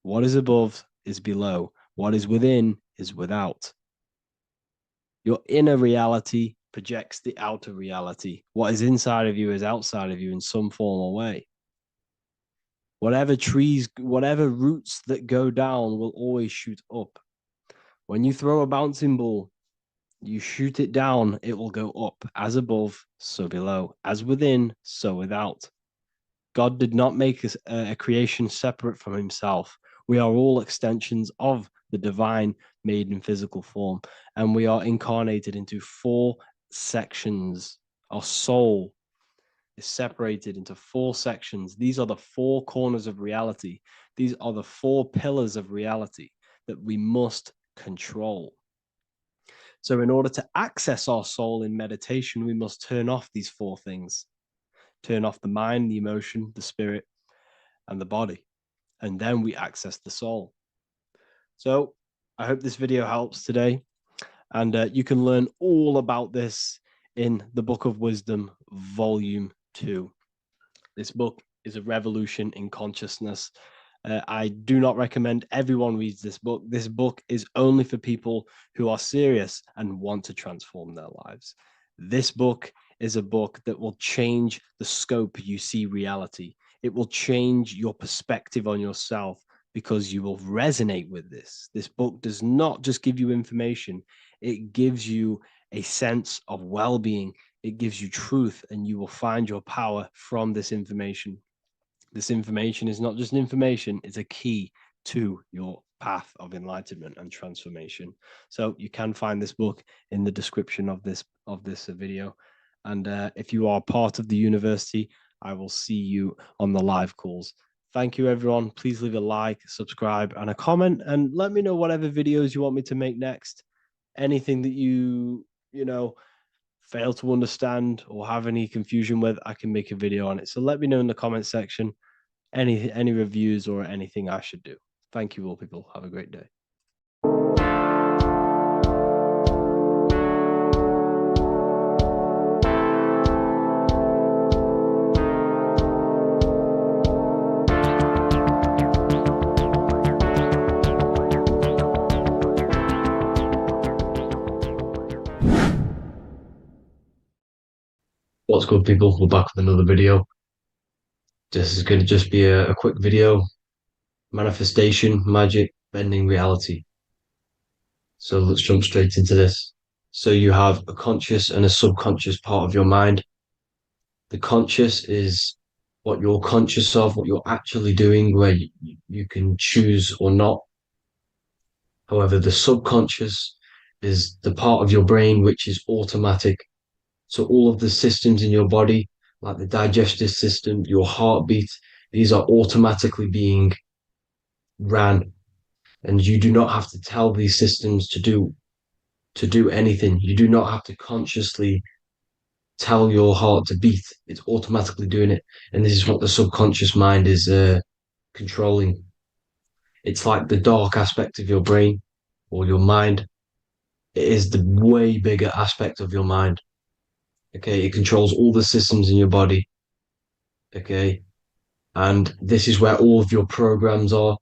What is above is below. What is within is without. Your inner reality projects the outer reality. What is inside of you is outside of you in some form or way. Whatever trees, whatever roots that go down will always shoot up. When you throw a bouncing ball, you shoot it down, it will go up. As above, so below. As within, so without. God did not make a creation separate from himself. We are all extensions of the divine made in physical form. And we are incarnated into four sections. Our soul is separated into four sections. These are the four corners of reality. These are the four pillars of reality that we must control. So in order to access our soul in meditation, we must turn off these four things. Turn off the mind, the emotion, the spirit, and the body. And then we access the soul. So I hope this video helps today. And you can learn all about this in the Book of Wisdom, Volume 2. This book is a revolution in consciousness. I do not recommend everyone reads this book. This book is only for people who are serious and want to transform their lives. This book is a book that will change the scope you see reality. It will change your perspective on yourself because you will resonate with this. This book does not just give you information. It gives you a sense of well-being. It gives you truth, and you will find your power from this information. This information is not just information, it's a key to your path of enlightenment and transformation. So you can find this book in the description of this video. And if you are part of the university, I will see you on the live calls. Thank you, everyone. Please leave a like, subscribe, and a comment, and let me know whatever videos you want me to make next. Anything that you fail to understand or have any confusion with, I can make a video on it. So let me know in the comment section any reviews or anything I should do. Thank you all, people. Have a great day. What's good, people? We're back with another video. This is going to just be a quick video. Manifestation, magic, bending reality. So let's jump straight into this. So you have a conscious and a subconscious part of your mind. The conscious is what you're conscious of, what you're actually doing, where you can choose or not. However, the subconscious is the part of your brain which is automatic. So all of the systems in your body, like the digestive system, your heartbeat, these are automatically being ran, and you do not have to tell these systems to do anything. You do not have to consciously tell your heart to beat. It's automatically doing it, and this is what the subconscious mind is controlling. It's like the dark aspect of your brain or your mind. It is the way bigger aspect of your mind. Okay, it controls all the systems in your body. Okay, and this is where all of your programs are.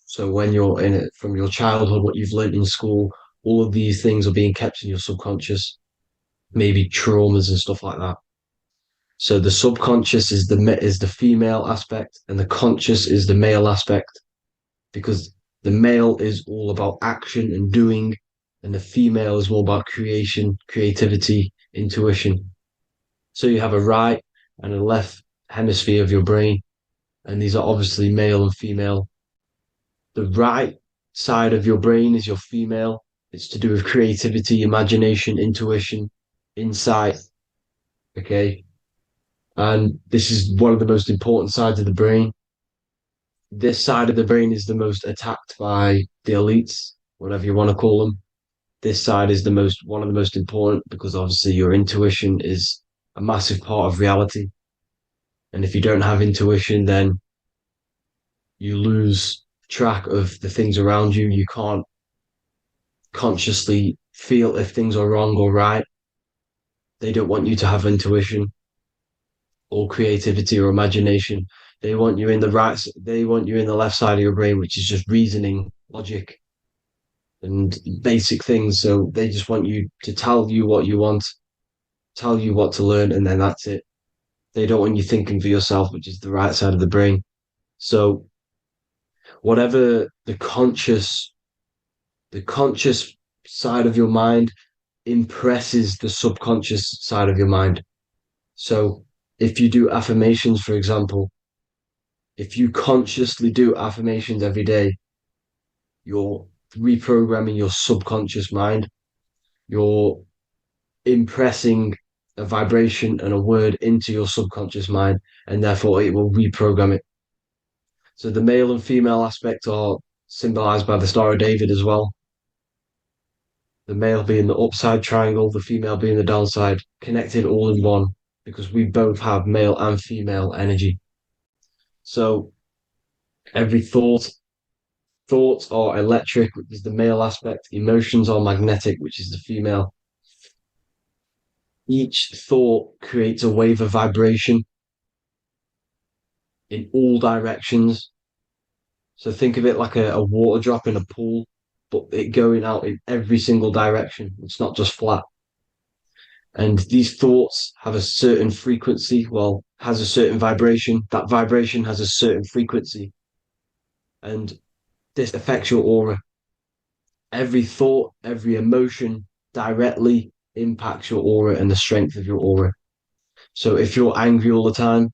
So when you're in it from your childhood, what you've learned in school, all of these things are being kept in your subconscious, maybe traumas and stuff like that. So the subconscious is the female aspect, and the conscious is the male aspect, because the male is all about action and doing, and the female is more about creation, creativity, intuition. So you have a right and a left hemisphere of your brain, and these are obviously male and female. The right side of your brain is your female. It's to do with creativity, imagination, intuition, insight. Okay. And this is one of the most important sides of the brain. This side of the brain is the most attacked by the elites, whatever you want to call them. This side is one of the most important because obviously your intuition is a massive part of reality. And if you don't have intuition, then you lose track of the things around you. You can't consciously feel if things are wrong or right. They don't want you to have intuition or creativity or imagination. They want you in they want you in the left side of your brain, which is just reasoning, logic, and basic things. So they just want you to tell you what you want, tell you what to learn, and then that's it. They don't want you thinking for yourself, which is the right side of the brain. So whatever the conscious side of your mind impresses the subconscious side of your mind. So if you do affirmations, for example, if you consciously do affirmations every day, you're reprogramming your subconscious mind. You're impressing a vibration and a word into your subconscious mind, and therefore it will reprogram it. So the male and female aspect are symbolized by the Star of David as well. The male being the upside triangle, the female being the downside, connected all in one, because we both have male and female energy. So every thoughts are electric, which is the male aspect. Emotions are magnetic, which is the female. Each thought creates a wave of vibration in all directions. So think of it like a water drop in a pool, but it going out in every single direction. It's not just flat. And these thoughts have a certain frequency, well, has a certain vibration. That vibration has a certain frequency. And this affects your aura. Every thought, every emotion directly impacts your aura and the strength of your aura. So if you're angry all the time,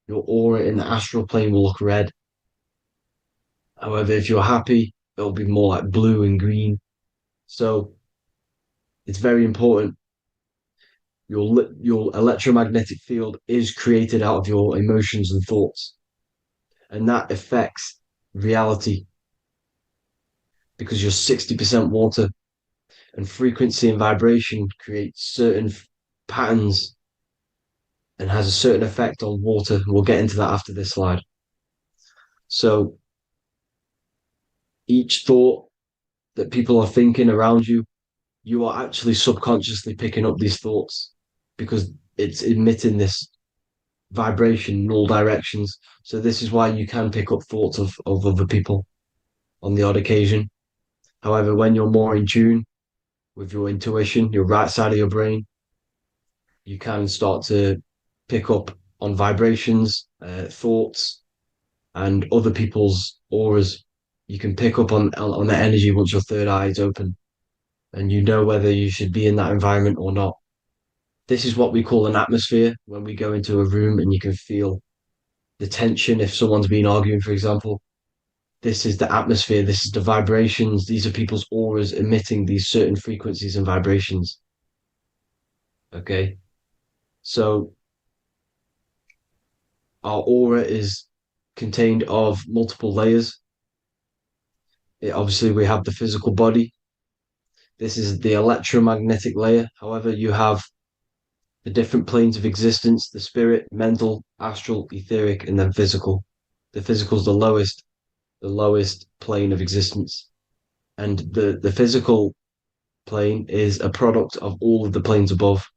your aura in the astral plane will look red. However, if you're happy, it'll be more like blue and green. So it's very important. Your electromagnetic field is created out of your emotions and thoughts, and that affects reality because you're 60% water, and frequency and vibration create certain patterns and has a certain effect on water. We'll get into that after this slide. So each thought that people are thinking around you, you are actually subconsciously picking up these thoughts because it's emitting this vibration in all directions. So this is why you can pick up thoughts of other people on the odd occasion. However, when you're more in tune with your intuition, your right side of your brain, you can start to pick up on vibrations thoughts, and other people's auras. You can pick up on the energy once your third eye is open, and you know whether you should be in that environment or not. This is what we call an atmosphere when we go into a room and you can feel the tension if someone's been arguing, for example. This is the atmosphere, this is the vibrations, these are people's auras emitting these certain frequencies and vibrations. Okay. So our aura is contained of multiple layers. Obviously, we have the physical body. This is the electromagnetic layer. However, you have the different planes of existence, the spirit, mental, astral, etheric, and then physical. The physical is the lowest plane of existence. And the physical plane is a product of all of the planes above.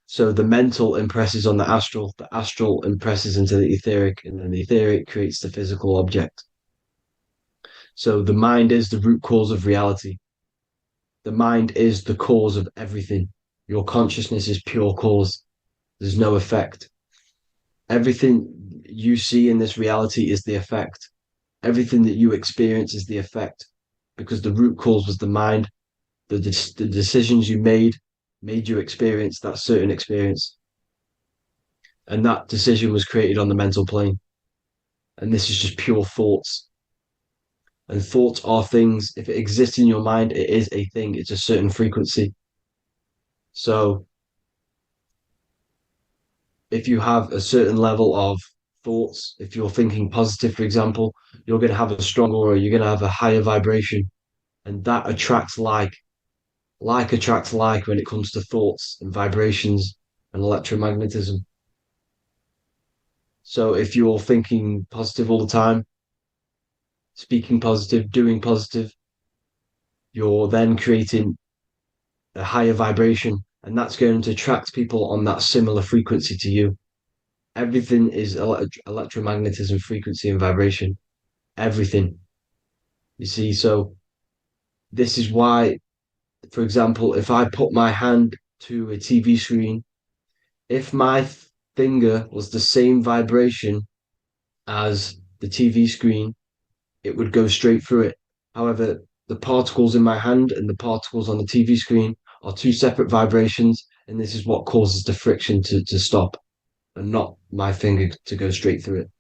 So the mental impresses on the astral impresses into the etheric, and then the etheric creates the physical object. So the mind is the root cause of reality. The mind is the cause of everything. Your consciousness is pure cause. There's no effect. Everything you see in this reality is the effect. Everything that you experience is the effect, because the root cause was the mind. The decisions you made you experience that certain experience. And that decision was created on the mental plane. And this is just pure thoughts. And thoughts are things. If it exists in your mind, it is a thing. It's a certain frequency. So if you have a certain level of thoughts, if you're thinking positive, for example, you're going to have a strong aura, you're going to have a higher vibration. And that attracts like. Like attracts like when it comes to thoughts and vibrations and electromagnetism. So if you're thinking positive all the time, speaking positive, doing positive, you're then creating a higher vibration, and that's going to attract people on that similar frequency to you. Everything is electromagnetism, frequency, and vibration. Everything. You see, so this is why, for example, if I put my hand to a TV screen, if my finger was the same vibration as the TV screen, it would go straight through it. However, the particles in my hand and the particles on the TV screen are two separate vibrations, and this is what causes the friction to stop and not my finger to go straight through it.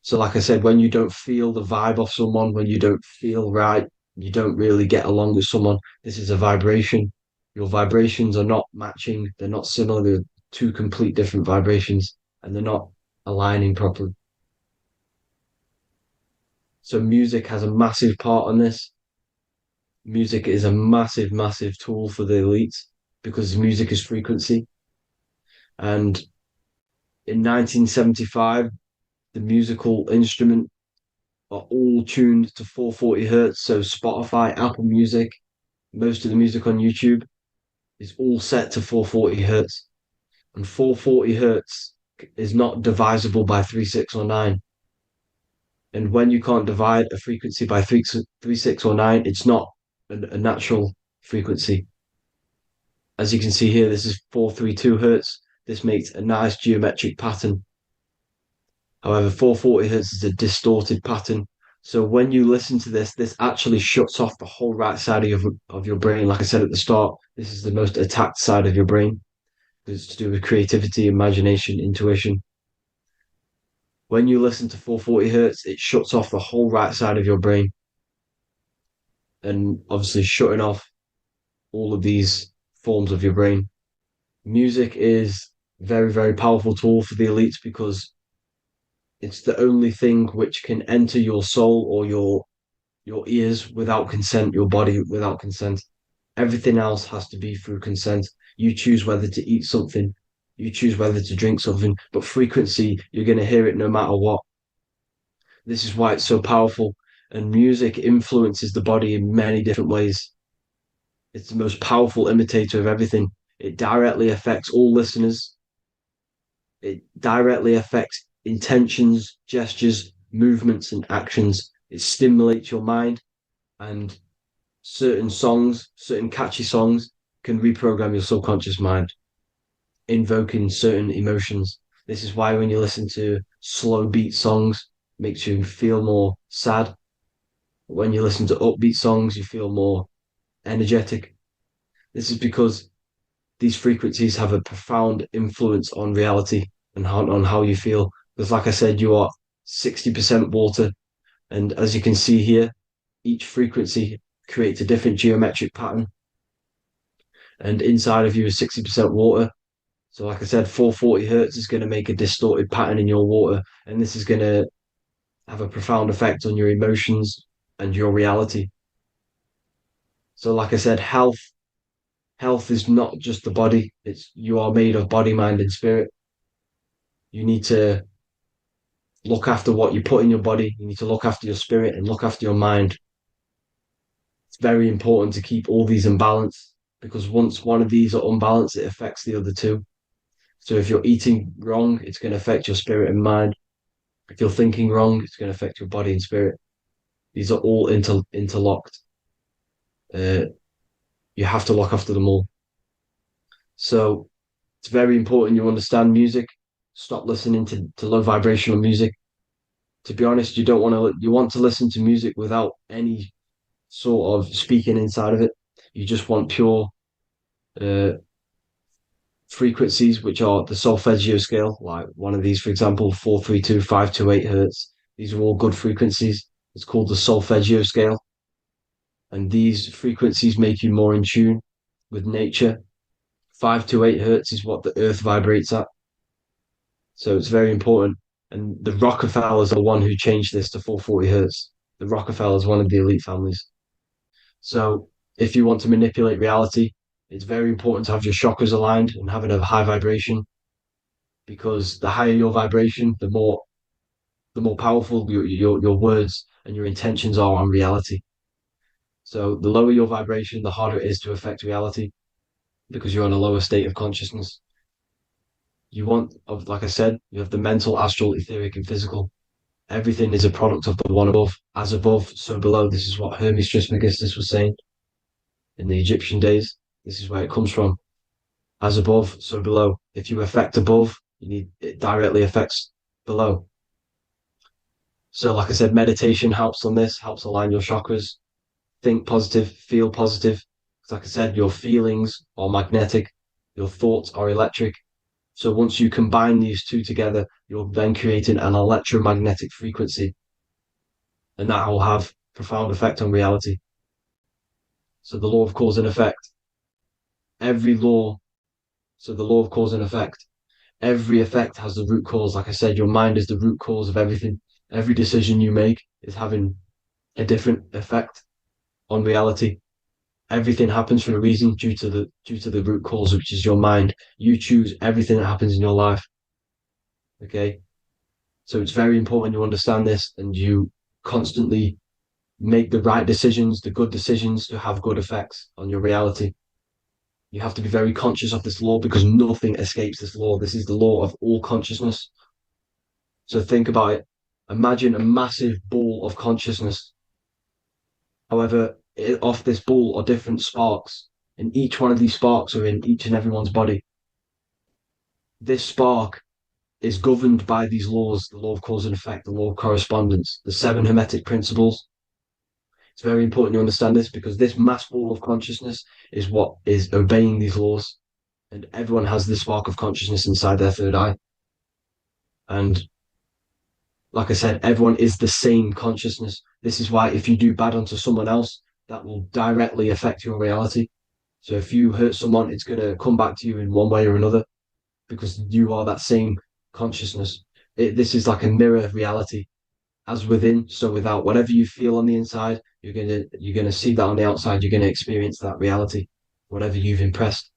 So, like I said, when you don't feel the vibe of someone, when you don't feel right, you don't really get along with someone, this is a vibration. Your vibrations are not matching, they're not similar, they're two complete different vibrations, and they're not aligning properly. So music has a massive part on this. Music is a massive, massive tool for the elites because music is frequency. And in 1975, the musical instrument are all tuned to 440 hertz. So Spotify, Apple Music, most of the music on YouTube is all set to 440 hertz. And 440 hertz is not divisible by 3, 6, or 9. And when you can't divide a frequency by 3, 6, or 9, it's not a natural frequency. As you can see here, this is 432 hertz. This makes a nice geometric pattern. However, 440 hertz is a distorted pattern. So when you listen to this, this actually shuts off the whole right side of your brain. Like I said at the start, this is the most attacked side of your brain. It's to do with creativity, imagination, intuition. When you listen to 440 hertz, it shuts off the whole right side of your brain. And obviously shutting off all of these forms of your brain. Music is a very, very powerful tool for the elites because it's the only thing which can enter your soul or your ears without consent, your body without consent. Everything else has to be through consent. You choose whether to eat something, you choose whether to drink something, but frequency, you're going to hear it no matter what. This is why it's so powerful. And music influences the body in many different ways. It's the most powerful imitator of everything. It directly affects all listeners. It directly affects intentions, gestures, movements, and actions. It stimulates your mind, and certain songs, certain catchy songs, can reprogram your subconscious mind, invoking certain emotions. This is why when you listen to slow beat songs, it makes you feel more sad. When you listen to upbeat songs, you feel more energetic. This is because these frequencies have a profound influence on reality and on how you feel. Because, like I said, you are 60% water. And as you can see here, each frequency creates a different geometric pattern. And inside of you is 60% water. So, like I said, 440 hertz is going to make a distorted pattern in your water. And this is going to have a profound effect on your emotions and your reality. So, like I said, health is not just the body. It's you are made of body, mind, and spirit. You need to look after what you put in your body. You need to look after your spirit and look after your mind. It's very important to keep all these in balance because once one of these are unbalanced, it affects the other two. So if you're eating wrong, it's going to affect your spirit and mind. If you're thinking wrong, it's going to affect your body and spirit. These are all interlocked. Uh, you have to look after them all. So it's very important you understand music. Stop listening to low vibrational music. To be honest, you want to listen to music without any sort of speaking inside of it. You just want pure uh, frequencies, which are the solfeggio scale, like one of these, for example, 432, 528 hertz. These are all good frequencies. It's called the solfeggio scale. And these frequencies make you more in tune with nature. 528 hertz is what the earth vibrates at. So it's very important. And the Rockefellers are the one who changed this to 440 hertz. The Rockefellers, one of the elite families. So if you want to manipulate reality, it's very important to have your chakras aligned and having a high vibration because the higher your vibration, the more powerful your words and your intentions are on reality. So the lower your vibration, the harder it is to affect reality because you're on a lower state of consciousness. Like I said, you have the mental, astral, etheric, and physical. Everything is a product of the one above. As above, so below. This is what Hermes Trismegistus was saying in the Egyptian days. This is where it comes from. As above, so below. If you affect above, it directly affects below. So, like I said, meditation helps on this, helps align your chakras. Think positive, feel positive. Like I said, your feelings are magnetic, your thoughts are electric. So once you combine these two together, you're then creating an electromagnetic frequency, and that will have profound effect on reality. So the law of cause and effect. Every law, so the law of cause and effect. Every effect has the root cause. Like I said, your mind is the root cause of everything. Every decision you make is having a different effect on reality. Everything happens for a reason due to the root cause, which is your mind. You choose everything that happens in your life. Okay. So it's very important you understand this and you constantly make the right decisions, the good decisions to have good effects on your reality. You have to be very conscious of this law because nothing escapes this law. This is the law of all consciousness. So think about it. Imagine a massive ball of consciousness. However, off this ball are different sparks, and each one of these sparks are in each and everyone's body. This spark is governed by these laws, the law of cause and effect, the law of correspondence, the seven hermetic principles. It's very important you understand this because this mass ball of consciousness is what is obeying these laws. And everyone has this spark of consciousness inside their third eye. And like I said, everyone is the same consciousness. This is why if you do bad onto someone else, that will directly affect your reality. So if you hurt someone, it's going to come back to you in one way or another because you are that same consciousness. This is like a mirror reality, as within, so without. Whatever you feel on the inside, you're gonna see that on the outside. You're gonna experience that reality, whatever you've impressed.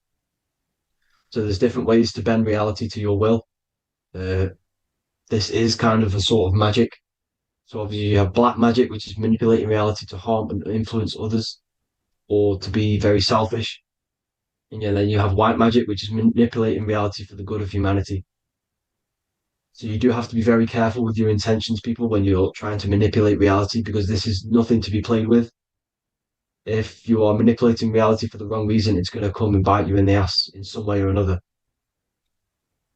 So there's different ways to bend reality to your will. This is kind of a sort of magic. So obviously you have black magic, which is manipulating reality to harm and influence others, or to be very selfish. And yeah, then you have white magic, which is manipulating reality for the good of humanity. So you do have to be very careful with your intentions, people, when you're trying to manipulate reality, because this is nothing to be played with. If you are manipulating reality for the wrong reason, it's going to come and bite you in the ass in some way or another.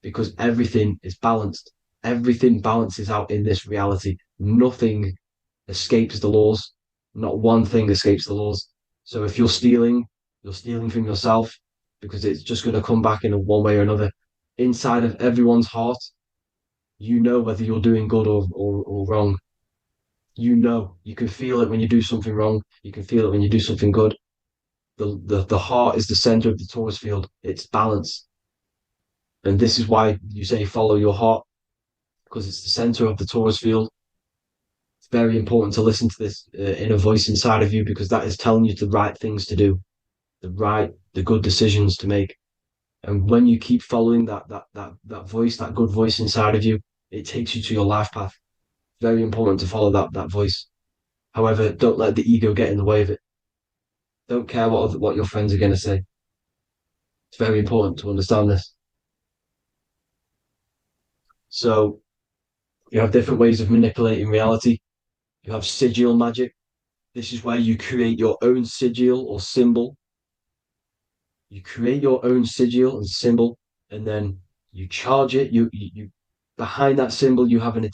because everything is balanced. Everything balances out in this reality. Nothing escapes the laws. Not one thing escapes the laws. So if you're stealing from yourself because it's just going to come back in one way or another. Inside of everyone's heart, you know whether you're doing good or wrong. You know, you can feel it when you do something wrong. You can feel it when you do something good. The heart is the center of the torus field. It's balance. And this is why you say follow your heart, because it's the center of the torus field. It's very important to listen to this inner voice inside of you, because that is telling you the right things to do, the good decisions to make. And when you keep following that voice, that good voice inside of you, it takes you to your life path. Very important to follow that voice. However, don't let the ego get in the way of it. Don't care what your friends are going to say. It's very important to understand this. So you have different ways of manipulating reality. You have sigil magic. This is where you create your own sigil or symbol. You create your own sigil and symbol, and then you charge it. You behind that symbol you have an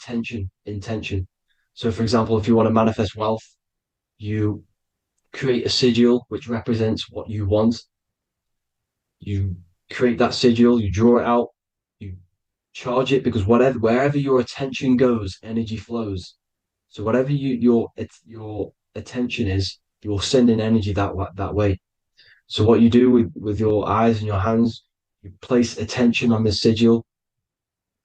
intention. So, for example, if you want to manifest wealth, you create a sigil which represents what you want. You create that sigil, you draw it out, you charge it, because wherever your attention goes, energy flows. So whatever your attention is, you're sending energy that way. So what you do with your eyes and your hands, you place attention on the sigil.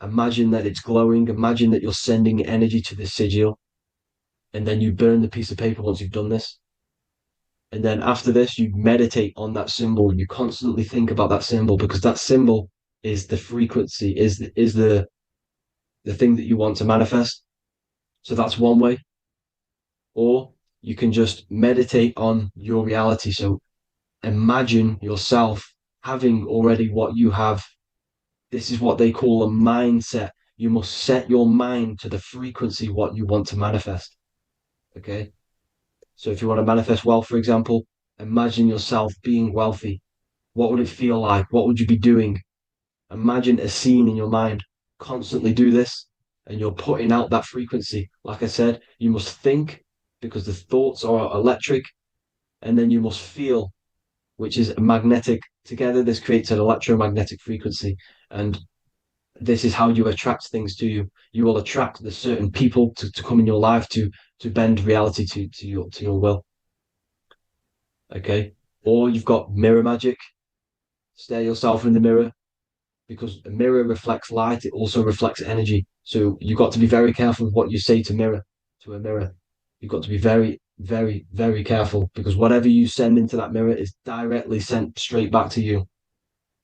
Imagine that it's glowing. Imagine that you're sending energy to the sigil, and then you burn the piece of paper once you've done this. And then after this, you meditate on that symbol. You constantly think about that symbol, because that symbol is the frequency, is the thing that you want to manifest. So that's one way. Or you can just meditate on your reality. So imagine yourself having already what you have. This is what they call a mindset. You must set your mind to the frequency what you want to manifest. Okay. So if you want to manifest wealth, for example, imagine yourself being wealthy. What would it feel like? What would you be doing? Imagine a scene in your mind. Constantly do this, and you're putting out that frequency. Like I said, you must think, because the thoughts are electric, and then you must feel, which is magnetic. Together, this creates an electromagnetic frequency, and this is how you attract things to you. You will attract the certain people to come in your life to bend reality to your will. Okay. Or you've got mirror magic. Stare yourself in the mirror, because a mirror reflects light. It also reflects energy. So you've got to be very careful with what you say to a mirror. You've got to be very, very, very careful, because whatever you send into that mirror is directly sent straight back to you.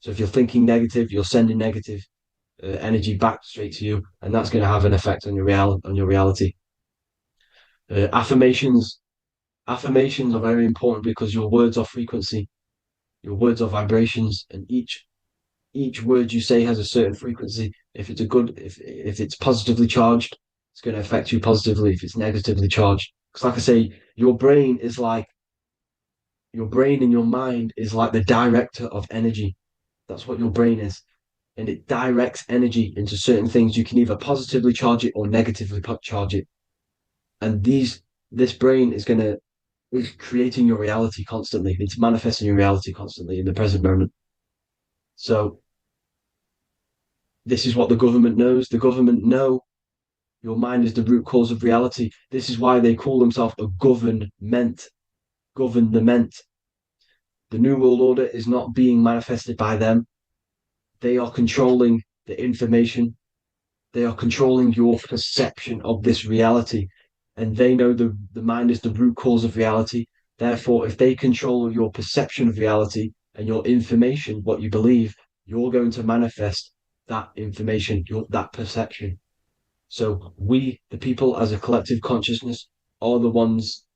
So if you're thinking negative, you're sending negative energy back straight to you, and that's going to have an effect on your reality. Affirmations are very important, because your words are frequency, your words are vibrations, and each word you say has a certain frequency. If it's positively charged, it's going to affect you positively. If it's negatively charged, because like I say, your brain and your mind is like the director of energy. That's what your brain is, and it directs energy into certain things. You can either positively charge it or negatively charge it, and this brain is creating your reality constantly. It's manifesting your reality constantly in the present moment. So this is what the government knows. The government know your mind is the root cause of reality. This is why they call themselves a government. Government. The New World Order is not being manifested by them. They are controlling the information. They are controlling your perception of this reality. And they know the mind is the root cause of reality. Therefore, if they control your perception of reality and your information, what you believe, you're going to manifest that information, that perception. So we, the people as a collective consciousness, are the ones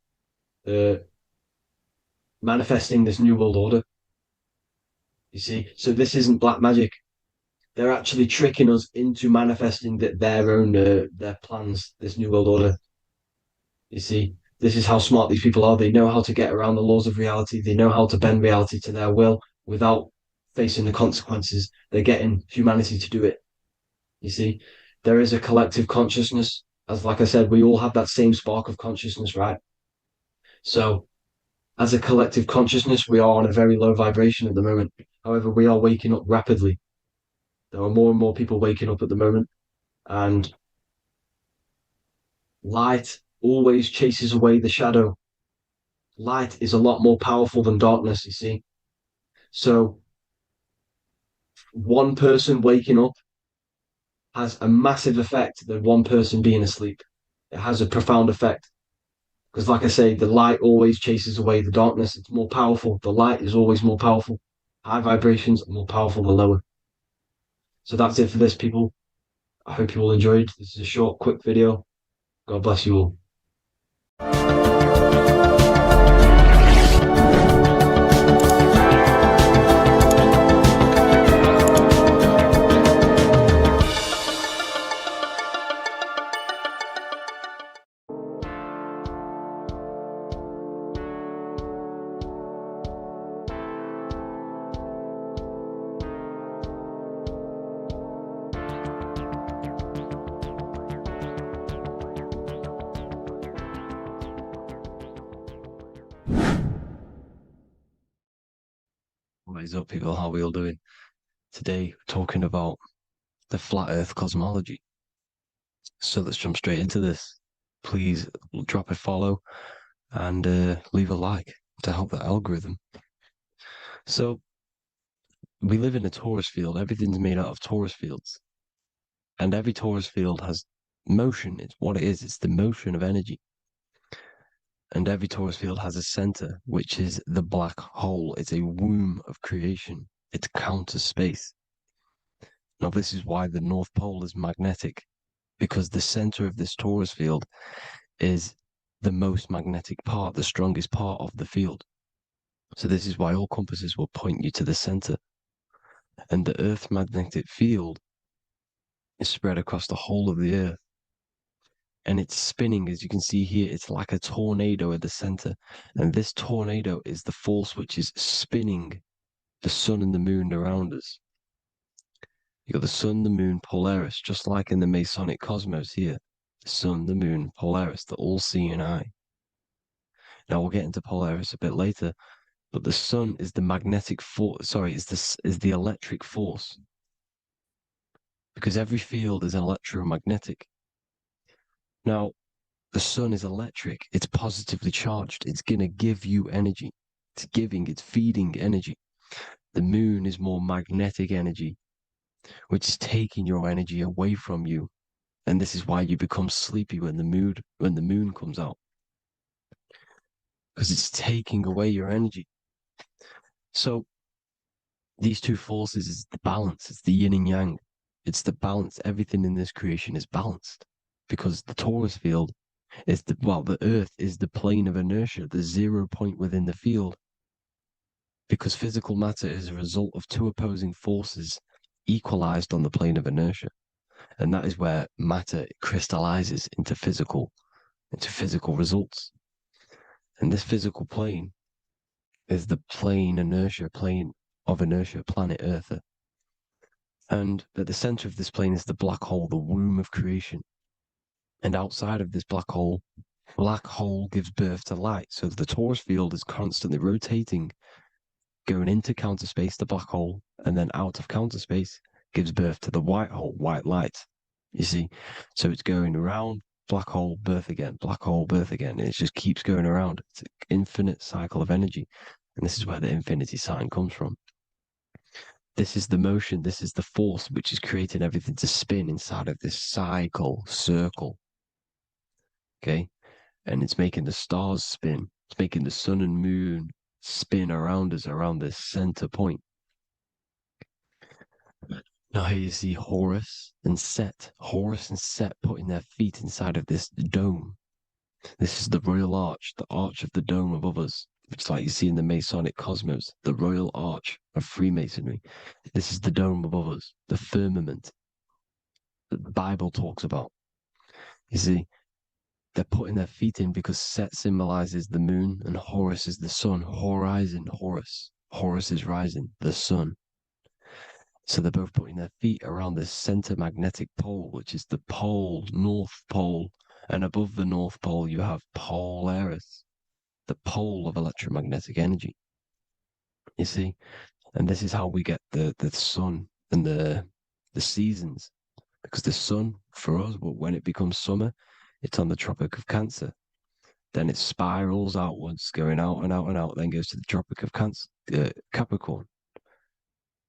manifesting this New World Order. You see, so this isn't black magic. They're actually tricking us into manifesting their own their plans, this New World Order. You see, this is how smart these people are. They know how to get around the laws of reality. They know how to bend reality to their will without facing the consequences. They're getting humanity to do it. You see, there is a collective consciousness. As like I said, we all have that same spark of consciousness, right? So as a collective consciousness, we are on a very low vibration at the moment. However, we are waking up rapidly. There are more and more people waking up at the moment, and light always chases away the shadow. Light is a lot more powerful than darkness, you see. So one person waking up has a massive effect than one person being asleep. It has a profound effect. Because, like I say, the light always chases away the darkness. It's more powerful. The light is always more powerful. High vibrations are more powerful than lower. So that's it for this, people. I hope you all enjoyed. This is a short, quick video. God bless you all. What is up, people? How are we all doing? Today, we're talking about the flat earth cosmology. So let's jump straight into this. Please drop a follow and leave a like to help the algorithm. So we live in a torus field. Everything's made out of torus fields. And every torus field has motion. It's what it is. It's the motion of energy. And every torus field has a center, which is the black hole. It's a womb of creation. It's counter space. Now, this is why the North Pole is magnetic, because the center of this torus field is the most magnetic part, the strongest part of the field. So this is why all compasses will point you to the center. And the Earth's magnetic field is spread across the whole of the Earth. And it's spinning, as you can see here, it's like a tornado at the center. And this tornado is the force which is spinning the sun and the moon around us. You got the sun, the moon, Polaris, just like in the Masonic cosmos here. The sun, the moon, Polaris, the all-seeing eye. Now we'll get into Polaris a bit later, but the sun is the magnetic force. Sorry, is the electric force, because every field is electromagnetic. Now, the sun is electric. It's positively charged. It's gonna give you energy. It's feeding energy. The moon is more magnetic energy, which is taking your energy away from you. And this is why you become sleepy when the moon comes out. Because it's taking away your energy. So these two forces is the balance. It's the yin and yang. It's the balance. Everything in this creation is balanced. Because the torus field is the Earth is the plane of inertia, the 0 point within the field. Because physical matter is a result of two opposing forces equalized on the plane of inertia. And that is where matter crystallizes into physical results. And this physical plane is the plane of inertia, planet Earth. And at the center of this plane is the black hole, the womb of creation. And outside of this black hole gives birth to light. So the torus field is constantly rotating, going into counter space, the black hole, and then out of counter space gives birth to the white hole, white light. You see? So it's going around, black hole, birth again, black hole, birth again. And it just keeps going around. It's an infinite cycle of energy. And this is where the infinity sign comes from. This is the motion, this is the force which is creating everything to spin inside of this circle. Okay? And it's making the stars spin. It's making the sun and moon spin around us, around this center point. Now here you see Horus and Set. Horus and Set putting their feet inside of this dome. This is the royal arch, the arch of the dome above us, which like you see in the Masonic cosmos, the royal arch of Freemasonry. This is the dome above us, the firmament that the Bible talks about. You see, they're putting their feet in because Set symbolizes the moon and Horus is the sun. Horizon, Horus. Horus is rising, the sun. So they're both putting their feet around the center magnetic pole, which is the pole, North Pole. And above the North Pole, you have Polaris, the pole of electromagnetic energy. You see? And this is how we get the sun and the seasons. Because the sun, for us, when it becomes summer, it's on the Tropic of Cancer. Then it spirals outwards, going out and out and out, then goes to the Tropic of Capricorn.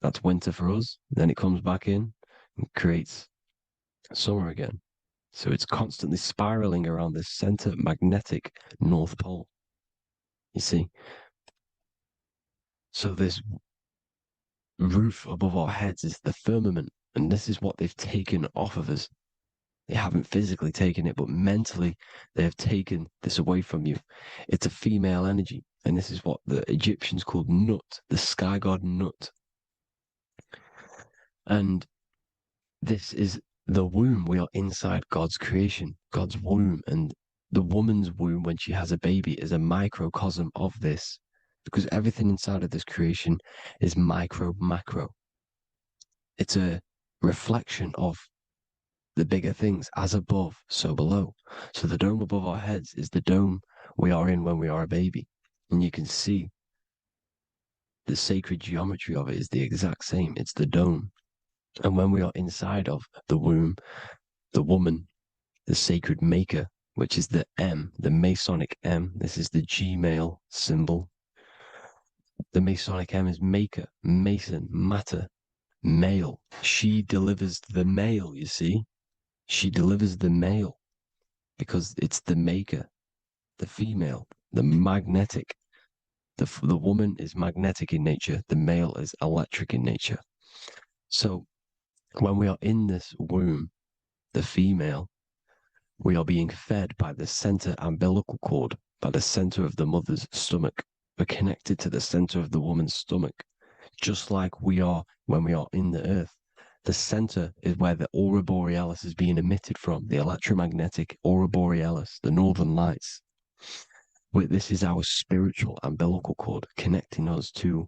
That's winter for us. Then it comes back in and creates summer again. So it's constantly spiraling around this center magnetic North Pole. You see? So this roof above our heads is the firmament, and this is what they've taken off of us. They haven't physically taken it, but mentally they have taken this away from you. It's a female energy, and this is what the Egyptians called Nut, the sky god Nut. And this is the womb. We are inside God's creation, God's womb, and the woman's womb when she has a baby is a microcosm of this, because everything inside of this creation is micro, macro. It's a reflection of the bigger things, as above, so below. So the dome above our heads is the dome we are in when we are a baby. And you can see the sacred geometry of it is the exact same. It's the dome. And when we are inside of the womb, the woman, the sacred maker, which is the M, the Masonic M, this is the Gmail symbol. The Masonic M is maker, mason, matter, male. She delivers the male, you see. She delivers the male because it's the maker, the female, the magnetic. The woman is magnetic in nature, the male is electric in nature. So when we are in this womb, the female, we are being fed by the center umbilical cord, by the center of the mother's stomach. We're connected to the center of the woman's stomach, just like we are when we are in the earth. The center is where the aurora borealis is being emitted from, the electromagnetic aurora borealis, the northern lights. This is our spiritual umbilical cord, connecting us to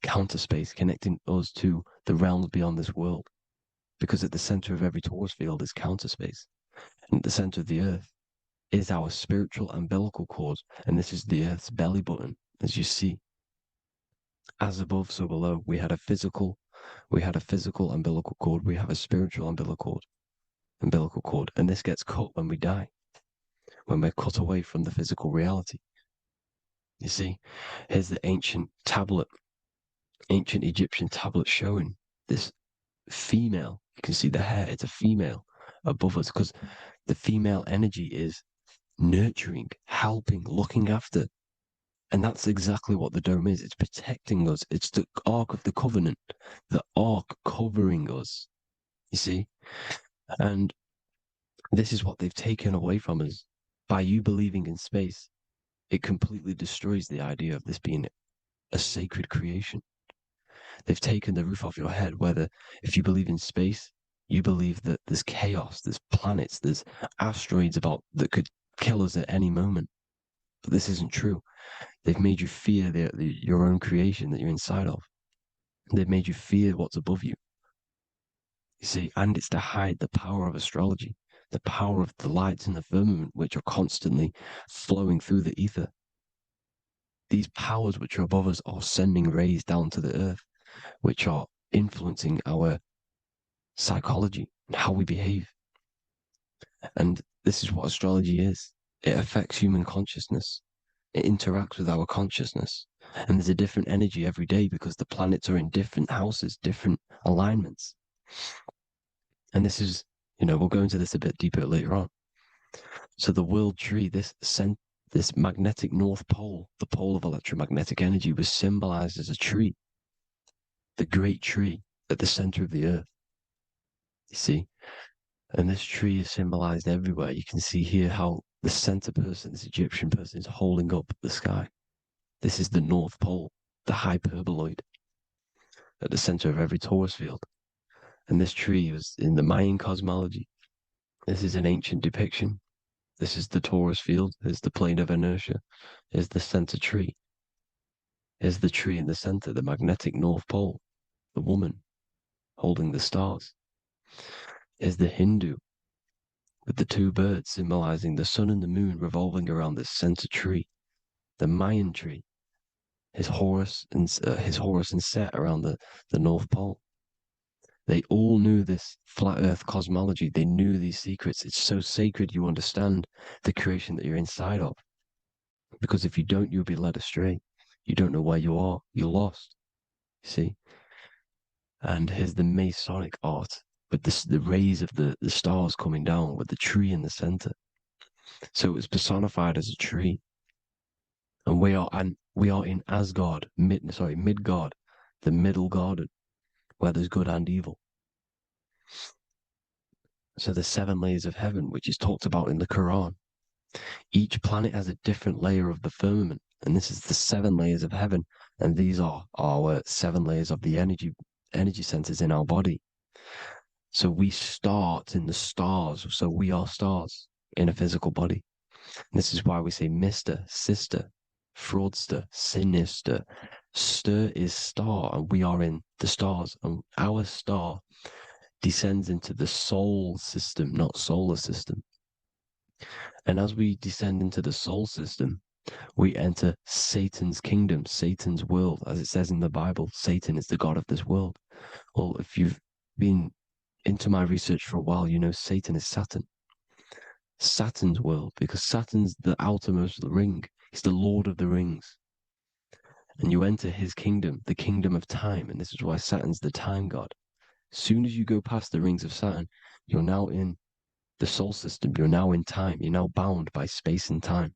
counter space, connecting us to the realms beyond this world. Because at the center of every torus field is counter space. And at the center of the earth is our spiritual umbilical cord. And this is the earth's belly button, as you see. As above, so below. We had a physical umbilical cord. We have a spiritual umbilical cord. And this gets cut when we die, when we're cut away from the physical reality. You see, here's the ancient Egyptian tablet showing this female. You can see the hair, it's a female above us, because the female energy is nurturing, helping, looking after. And that's exactly what the dome is. It's protecting us. It's the Ark of the Covenant, the Ark covering us, you see? And this is what they've taken away from us. By you believing in space, it completely destroys the idea of this being a sacred creation. They've taken the roof off your head, whether if you believe in space, you believe that there's chaos, there's planets, there's asteroids that could kill us at any moment. But this isn't true. They've made you fear your own creation that you're inside of. They've made you fear what's above you. You see, and it's to hide the power of astrology, the power of the lights in the firmament, which are constantly flowing through the ether. These powers which are above us are sending rays down to the earth, which are influencing our psychology and how we behave. And this is what astrology is. It affects human consciousness. It interacts with our consciousness. And there's a different energy every day because the planets are in different houses, different alignments. And this is, we'll go into this a bit deeper later on. So the world tree, this magnetic North Pole, the pole of electromagnetic energy, was symbolized as a tree, the great tree at the center of the earth. You see? And this tree is symbolized everywhere. You can see here how the center person, this Egyptian person, is holding up the sky. This is the North Pole, the hyperboloid, at the center of every torus field. And this tree was in the Mayan cosmology. This is an ancient depiction. This is the torus field. There's the plane of inertia. Here's the center tree. Here's the tree in the center, the magnetic North Pole, the woman. holding the stars. Is the Hindu with the two birds symbolizing the sun and the moon revolving around this center tree. The Mayan tree, his Horus and Set around the North Pole. They all knew this flat earth cosmology. They knew these secrets. It's so sacred you understand the creation that you're inside of. Because if you don't, you'll be led astray. You don't know where you are. You're lost. You see? And here's the Masonic art with the rays of the stars coming down with the tree in the center. So it was personified as a tree. And we are in Asgard, Midgard, the middle garden, where there's good and evil. So the 7 layers of heaven, which is talked about in the Quran. Each planet has a different layer of the firmament, and this is the 7 layers of heaven, and these are our 7 layers of the energy centers in our body. So we start in the stars, so we are stars in a physical body. And this is why we say Mr., sister, fraudster, sinister. Stir is star, and we are in the stars, and our star descends into the soul system, not solar system. And as we descend into the soul system, we enter Satan's kingdom, Satan's world. As it says in the Bible, Satan is the god of this world. Well, if you've been into my research for a while, you know Satan is Saturn. Saturn's world, because Saturn's the outermost ring. He's the Lord of the Rings. And you enter his kingdom, the kingdom of time. And this is why Saturn's the time god. As soon as you go past the rings of Saturn, you're now in the soul system. You're now in time. You're now bound by space and time.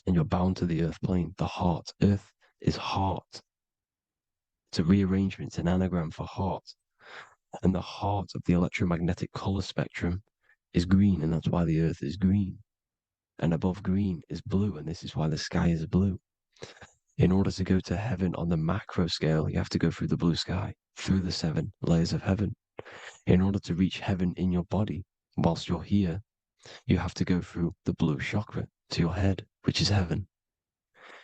And you're bound to the earth plane, the heart. Earth is heart. It's a rearrangement, it's an anagram for heart. And the heart of the electromagnetic color spectrum is green, and that's why the earth is green. And above green is blue, and this is why the sky is blue. In order to go to heaven on the macro scale, you have to go through the blue sky, through the 7 layers of heaven. In order to reach heaven in your body, whilst you're here, you have to go through the blue chakra to your head, which is heaven.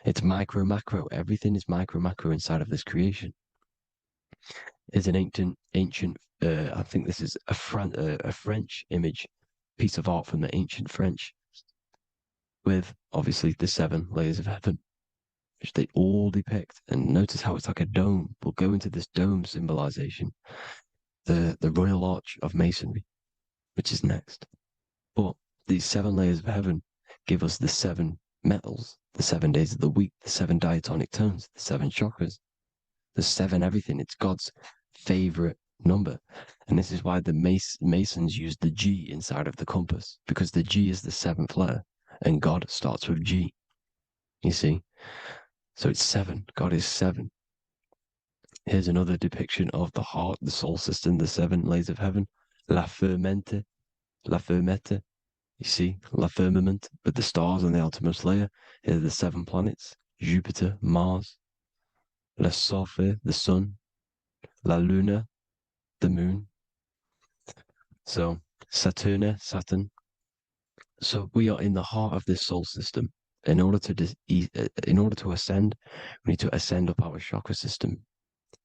It's micro, macro. Everything is micro, macro inside of this creation. It's an ancient, I think this is a French image, piece of art from the ancient French, with obviously the 7 layers of heaven, which they all depict. And notice how it's like a dome. We'll go into this dome symbolization, the Royal Arch of Masonry, which is next. But these 7 layers of heaven give us the 7 metals, the 7 days of the week, the 7 diatonic tones, the 7 chakras, the 7 everything. It's God's favorite number. And this is why the Masons use the G inside of the compass, because the G is the 7th letter, and God starts with G. You see? So it's 7. God is 7. Here's another depiction of the heart, the soul system, the 7 layers of heaven. La fermente. You see, la firmament, with the stars on the outermost layer. Here are the 7 planets: Jupiter, Mars, la Sophie, the sun, la luna, the moon. So Saturn. So we are in the heart of this soul system. In order to ascend, we need to ascend up our chakra system,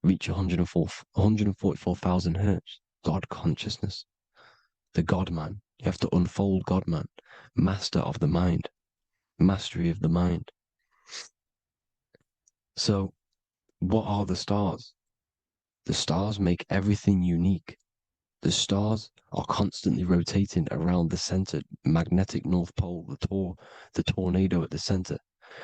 reach 144,000 hertz, God consciousness, the God man. You have to unfold God man, master of the mind, mastery of the mind. So what are the stars? The stars make everything unique. The stars are constantly rotating around the center, magnetic North Pole, the tornado at the center,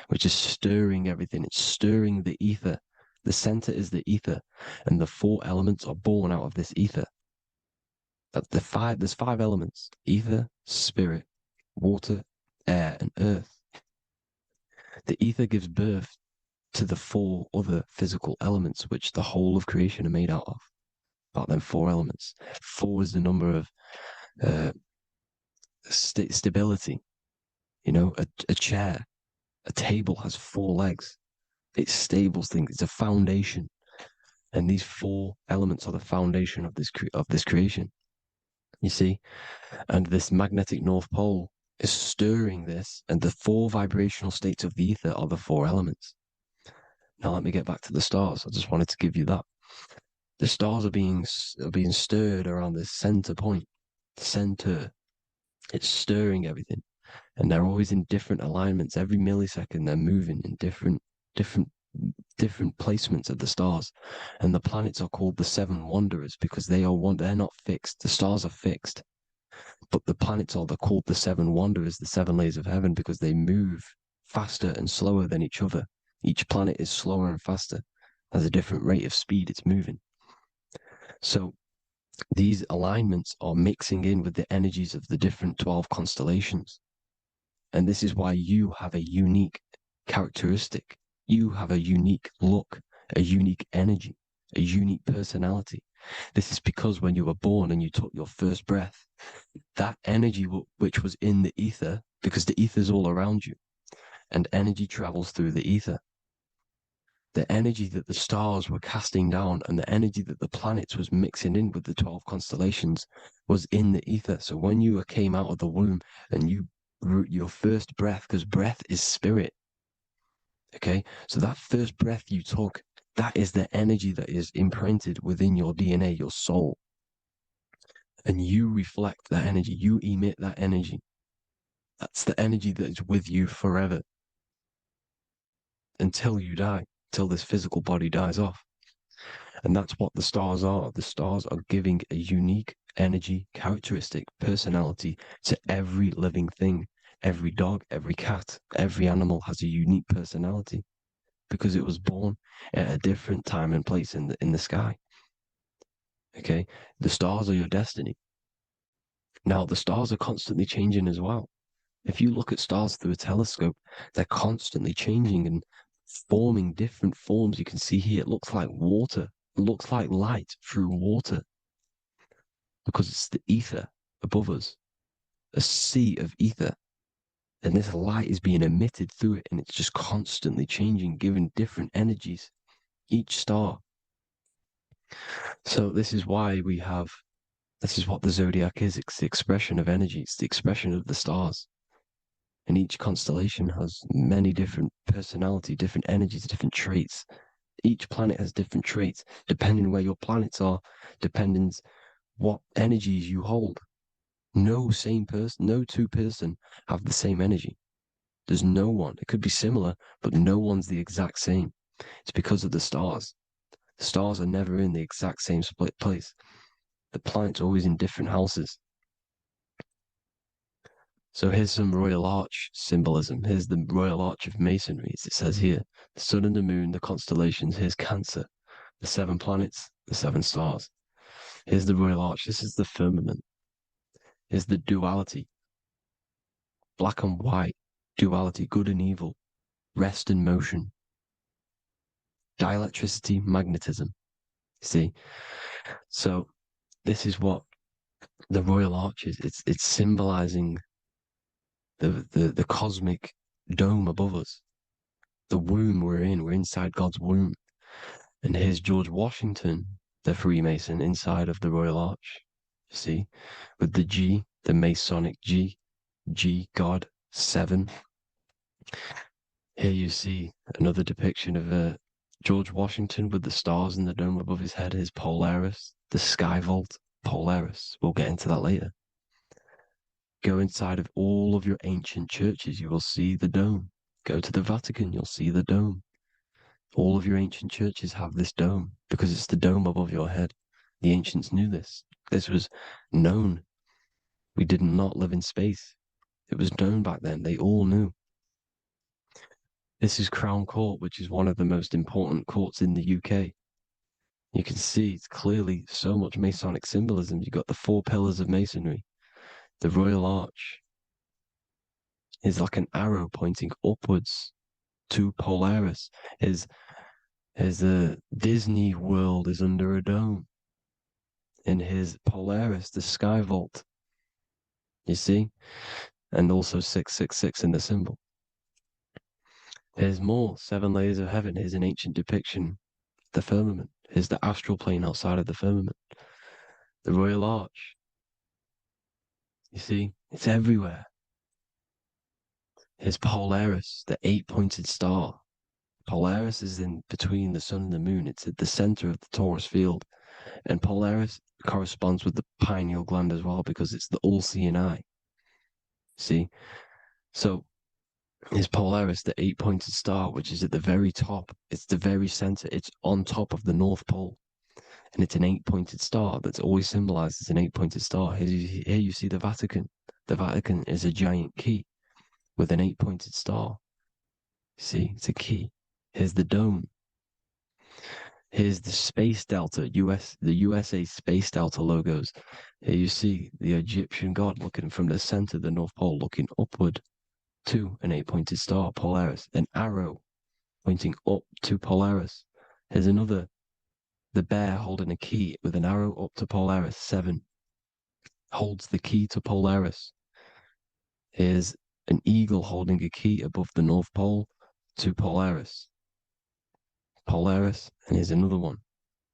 which is stirring everything. It's stirring the ether. The center is the ether, and the 4 elements are born out of this ether. There's 5 elements: ether, spirit, water, air, and earth. The ether gives birth to the 4 other physical elements, which the whole of creation are made out of. About them 4 elements. 4 is the number of stability. You know, a chair, a table has 4 legs. It stables things. It's a foundation, and these 4 elements are the foundation of this creation. You see, and this magnetic North Pole is stirring this, and the 4 vibrational states of the ether are the 4 elements. Now let me get back to the stars. I just wanted to give you that. The stars are being stirred around this center point. Center. It's stirring everything. And they're always in different alignments. Every millisecond they're moving in different placements of the stars. And the planets are called the seven wanderers because they're not fixed. The stars are fixed. But the planets they're called the seven wanderers, the seven layers of heaven, because they move faster and slower than each other. Each planet is slower and faster, has a different rate of speed it's moving. So these alignments are mixing in with the energies of the different 12 constellations. And this is why you have a unique characteristic. You have a unique look, a unique energy, a unique personality. This is because when you were born and you took your first breath, that energy which was in the ether, because the ether is all around you, and energy travels through the ether. The energy that the stars were casting down and the energy that the planets was mixing in with the 12 constellations was in the ether. So when you came out of the womb and your first breath, because breath is spirit, okay? So that first breath you took, that is the energy that is imprinted within your DNA, your soul. And you reflect that energy, you emit that energy. That's the energy that is with you forever until you die, till this physical body dies off. And that's what the stars are. The stars are giving a unique energy, characteristic, personality to every living thing. Every dog, every cat, every animal has a unique personality because it was born at a different time and place in the sky. Okay, the stars are your destiny. Now, the stars are constantly changing as well. If you look at stars through a telescope, they're constantly changing and forming different forms. You can see here, it looks like water. It looks like light through water because it's the ether above us, a sea of ether. And this light is being emitted through it and it's just constantly changing, giving different energies, each star. So this is why this is what the zodiac is. It's the expression of energy. It's the expression of the stars. And each constellation has many different personality, different energies, different traits. Each planet has different traits, depending where your planets are, depending what energies you hold. No two person have the same energy. There's no one. It could be similar, but no one's the exact same. It's because of the stars. The stars are never in the exact same split place. The planets are always in different houses. So here's some Royal Arch symbolism. Here's the Royal Arch of Masonry, as it says here. The sun and the moon, the constellations. Here's Cancer, the 7 planets, the 7 stars. Here's the Royal Arch. This is the firmament. Here's the duality. Black and white, duality, good and evil, rest and motion, dielectricity, magnetism. See? So this is what the Royal Arch is. It's symbolizing the cosmic dome above us. The womb we're in. We're inside God's womb. And here's George Washington, the Freemason, inside of the Royal Arch. See? With the G, the Masonic G, God, 7. Here you see another depiction of George Washington with the stars in the dome above his head, his Polaris, the sky vault, Polaris. We'll get into that later. Go inside of all of your ancient churches, you will see the dome. Go to the Vatican, you'll see the dome. All of your ancient churches have this dome because it's the dome above your head. The ancients knew this. This was known. We did not live in space. It was known back then. They all knew. This is Crown Court, which is one of the most important courts in the UK. You can see it's clearly so much Masonic symbolism. You've got the 4 pillars of Masonry. The Royal Arch is like an arrow pointing upwards to Polaris. His Disney World is under a dome. In his Polaris, the sky vault. You see? And also 666 in the symbol. Here's more 7 layers of heaven. Here's an ancient depiction. The firmament. Here's the astral plane outside of the firmament. The Royal Arch. You see? It's everywhere. Here's Polaris, the 8-pointed star. Polaris is in between the sun and the moon. It's at the center of the Taurus field. And Polaris corresponds with the pineal gland as well because it's the all-seeing eye. See? So is Polaris the 8-pointed star, which is at the very top. It's the very center. It's on top of the North Pole. And it's an 8-pointed star that's always symbolized as an 8-pointed star. Here you see the Vatican. The Vatican is a giant key with an 8-pointed star. See, it's a key. Here's the dome. Here's the space delta, the USA space delta logos. Here you see the Egyptian god looking from the center of the North Pole, looking upward to an 8-pointed star, Polaris. An arrow pointing up to Polaris. Here's another, the bear holding a key with an arrow up to Polaris. 7 holds the key to Polaris. Here's an eagle holding a key above the North Pole to Polaris. Polaris, and here's another one.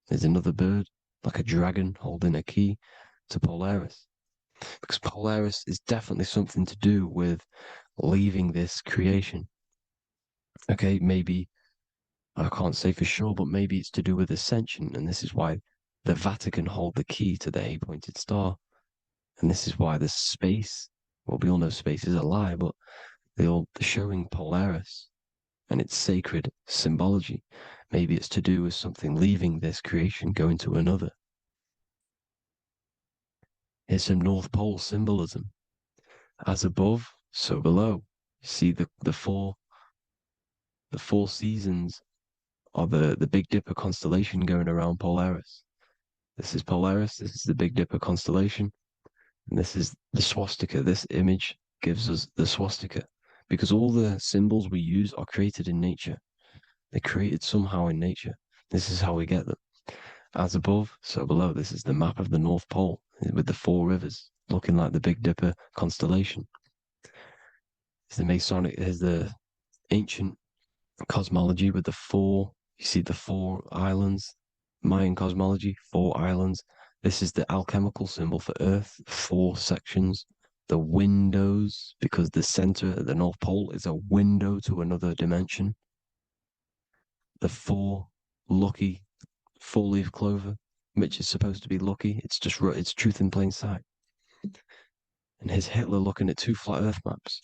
There's another bird, like a dragon, holding a key to Polaris. Because Polaris is definitely something to do with leaving this creation. Okay, maybe, I can't say for sure, but maybe it's to do with ascension, and this is why the Vatican hold the key to the 8-pointed star. And this is why the space, well, we all know space is a lie, but they're showing Polaris and its sacred symbology. Maybe it's to do with something leaving this creation, going to another. Here's some North Pole symbolism. As above, so below. See the four seasons of the Big Dipper constellation going around Polaris. This is Polaris, this is the Big Dipper constellation, and this is the swastika. This image gives us the swastika, because all the symbols we use are created in nature. They're created somehow in nature. This is how we get them. As above, so below. This is the map of the North Pole with the 4 rivers, looking like the Big Dipper constellation. It's the Masonic, here's the ancient cosmology with the 4, you see the 4 islands, Mayan cosmology, 4 islands. This is the alchemical symbol for Earth, 4 sections. The windows, because the center of the North Pole is a window to another dimension. The 4 lucky 4-leaf clover, which is supposed to be lucky. It's just, it's truth in plain sight. And here's Hitler looking at 2 flat Earth maps.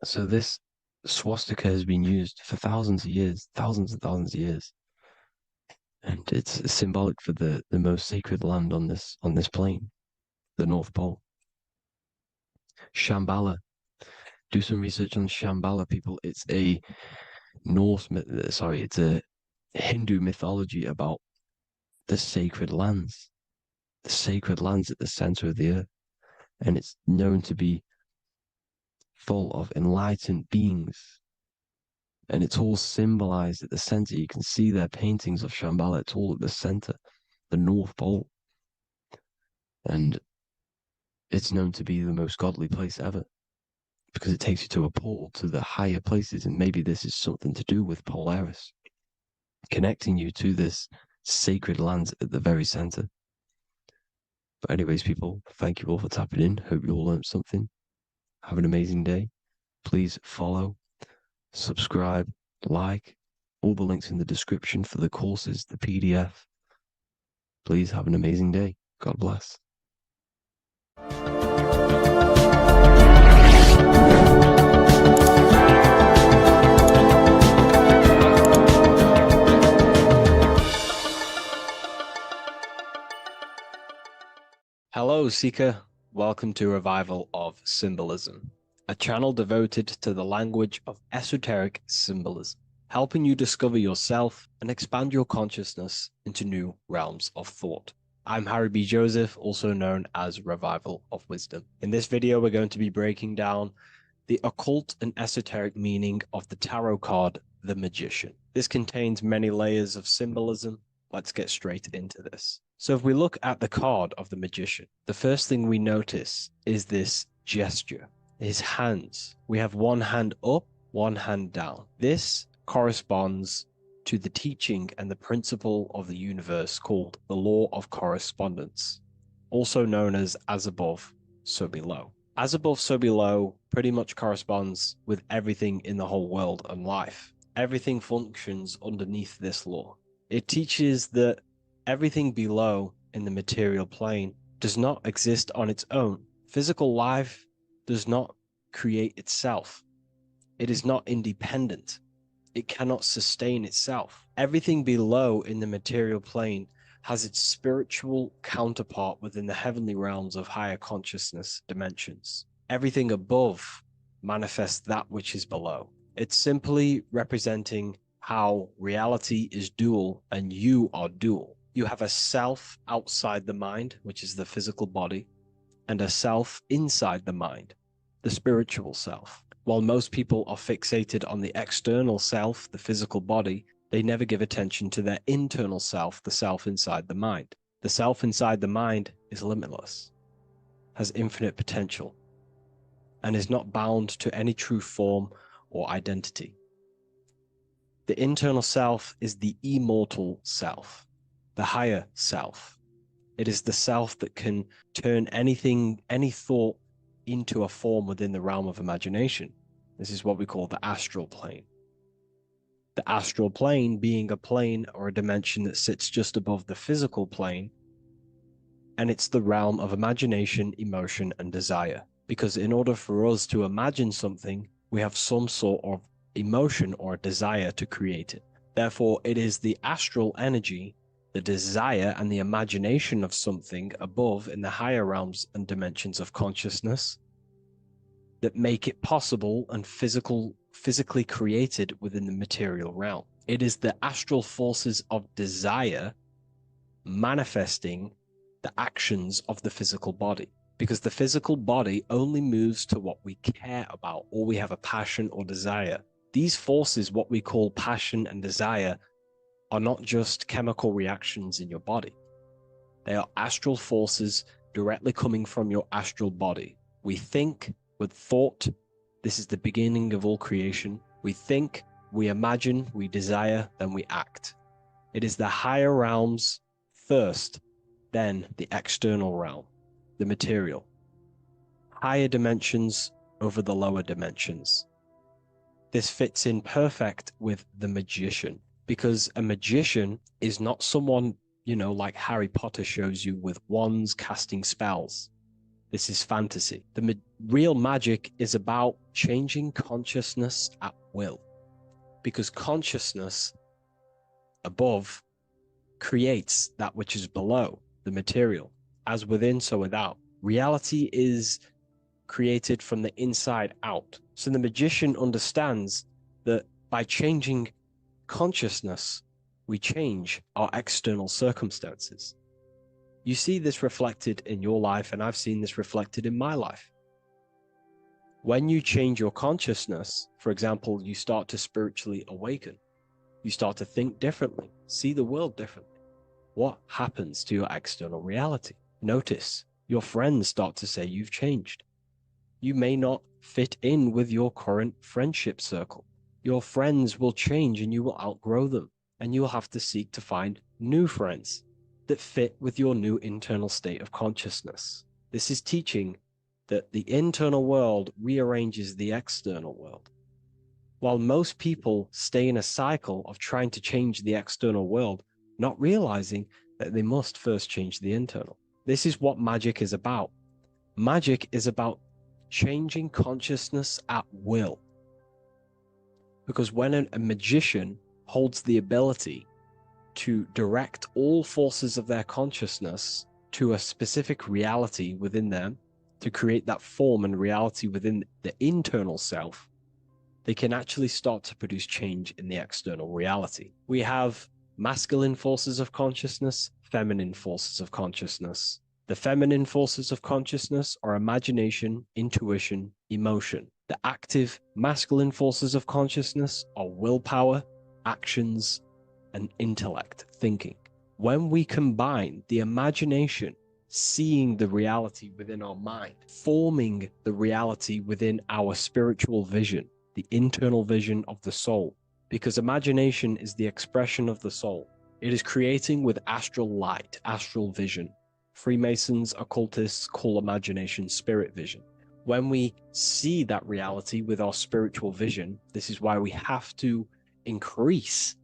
So this swastika has been used for thousands of years, thousands and thousands of years. And it's symbolic for the most sacred land on this plane, the North Pole. Shambhala. Do some research on Shambhala, people. It's a it's a Hindu mythology about the sacred lands at the center of the earth. And it's known to be full of enlightened beings. And it's all symbolized at the center. You can see their paintings of Shambhala. It's all at the center, the North Pole. And it's known to be the most godly place ever, because it takes you to a portal to the higher places. And maybe this is something to do with Polaris, connecting you to this sacred land at the very center. But anyways, people, thank you all for tapping in. Hope you all learned something. Have an amazing day. Please follow, subscribe, like, all the links in the description for the courses, the PDF. Please have an amazing day. God bless. Hello, Seeker. Welcome to Revival of Symbolism, a channel devoted to the language of esoteric symbolism, helping you discover yourself and expand your consciousness into new realms of thought. I'm Harry B. Joseph, also known as Revival of Wisdom. In this video, we're going to be breaking down the occult and esoteric meaning of the tarot card, the Magician. This contains many layers of symbolism. Let's get straight into this. So if we look at the card of the Magician, the first thing we notice is this gesture, his hands. We have one hand up, one hand down. This corresponds to the teaching and the principle of the universe called the law of correspondence, also known as above, so below. As above, so below pretty much corresponds with everything in the whole world and life. Everything functions underneath this law. It teaches that Everything below in the material plane does not exist on its own. Physical life does not create itself. It is not independent. It cannot sustain itself. Everything below in the material plane has its spiritual counterpart within the heavenly realms of higher consciousness dimensions. Everything above manifests that which is below. It's simply representing how reality is dual and you are dual. You have a self outside the mind, which is the physical body, and a self inside the mind, the spiritual self. While most people are fixated on the external self, the physical body, they never give attention to their internal self, the self inside the mind. The self inside the mind is limitless, has infinite potential, and is not bound to any true form or identity. The internal self is the immortal self, the higher self. It is the self that can turn anything, any thought, into a form within the realm of imagination. This is what we call the astral plane. The astral plane being a plane or a dimension that sits just above the physical plane, and it's the realm of imagination, emotion, and desire. Because in order for us to imagine something, we have some sort of emotion or desire to create it. Therefore, it is the astral energy, the desire and the imagination of something above in the higher realms and dimensions of consciousness that make it possible and physically created within the material realm. It is the astral forces of desire manifesting the actions of the physical body, because the physical body only moves to what we care about or we have a passion or desire. These forces, what we call passion and desire, are not just chemical reactions in your body. They are astral forces directly coming from your astral body. We think with thought. This is the beginning of all creation. We think, we imagine, we desire, then we act. It is the higher realms first, then the external realm, the material. Higher dimensions over the lower dimensions. This fits in perfect with the magician, because a magician is not someone, like Harry Potter shows you with wands casting spells. This is fantasy. The real magic is about changing consciousness at will, because consciousness above creates that which is below, the material. As within, so without. Reality is created from the inside out. So the magician understands that by changing consciousness, we change our external circumstances. You see this reflected in your life, and I've seen this reflected in my life. When you change your consciousness, for example, you start to spiritually awaken. You start to think differently, see the world differently. What happens to your external reality? Notice your friends start to say you've changed. You may not fit in with your current friendship circle. Your friends will change and you will outgrow them, and you will have to seek to find new friends that fit with your new internal state of consciousness. This is teaching that the internal world rearranges the external world. While most people stay in a cycle of trying to change the external world, not realizing that they must first change the internal. This is what magic is about. Magic is about changing consciousness at will. Because when a magician holds the ability to direct all forces of their consciousness to a specific reality within them, to create that form and reality within the internal self, they can actually start to produce change in the external reality. We have masculine forces of consciousness, feminine forces of consciousness. The feminine forces of consciousness are imagination, intuition, emotion. The active masculine forces of consciousness are willpower, actions, and intellect, thinking. When we combine the imagination, seeing the reality within our mind, forming the reality within our spiritual vision, the internal vision of the soul, because imagination is the expression of the soul. It is creating with astral light, astral vision. Freemasons, occultists call imagination spirit vision. When we see that reality with our spiritual vision, this is why we have to increase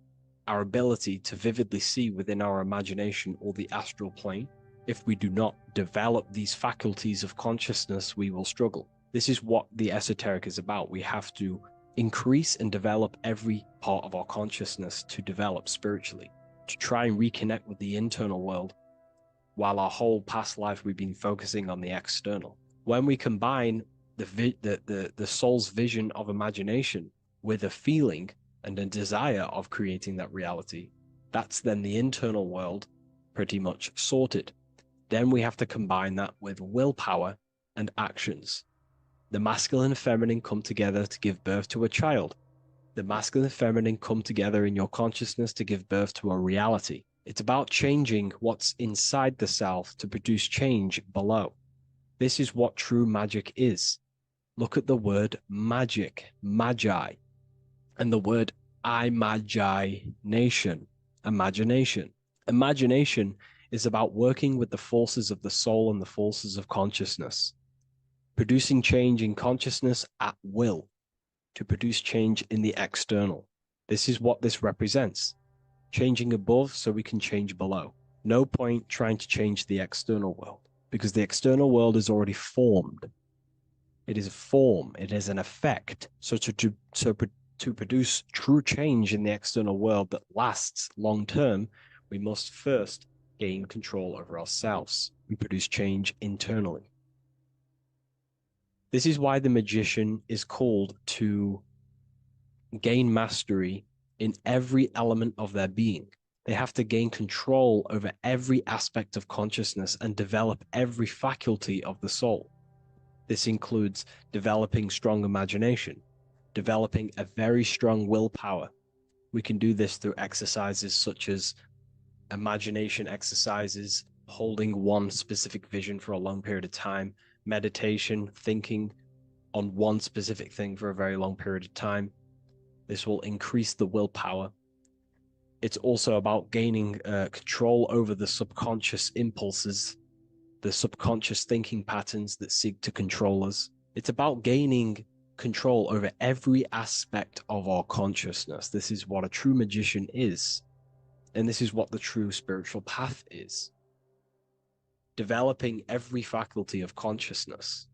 our ability to vividly see within our imagination or the astral plane. If we do not develop these faculties of consciousness, we will struggle. This is what the esoteric is about. We have to increase and develop every part of our consciousness to develop spiritually, to try and reconnect with the internal world, while our whole past life we've been focusing on the external. When we combine the soul's vision of imagination with a feeling and a desire of creating that reality, that's then the internal world pretty much sorted. Then we have to combine that with willpower and actions. The masculine and feminine come together to give birth to a child. The masculine and feminine come together in your consciousness to give birth to a reality. It's about changing what's inside the self to produce change below. This is what true magic is. Look at the word magic, magi, and the word imagination, imagination. Imagination is about working with the forces of the soul and the forces of consciousness, producing change in consciousness at will to produce change in the external. This is what this represents. Changing above so we can change below. No point trying to change the external world because the external world is already formed. It is a form, it is an effect. So to produce true change in the external world that lasts long term, we must first gain control over ourselves. We produce change internally. This is why the magician is called to gain mastery in every element of their being. They have to gain control over every aspect of consciousness and develop every faculty of the soul. This includes developing strong imagination, developing a very strong willpower. We can do this through exercises such as imagination exercises, holding one specific vision for a long period of time, meditation, thinking on one specific thing for a very long period of time. This will increase the willpower. It's also about gaining control over the subconscious impulses, the subconscious thinking patterns that seek to control us. It's about gaining control over every aspect of our consciousness. This is what a true magician is. And this is what the true spiritual path is. Developing every faculty of consciousness.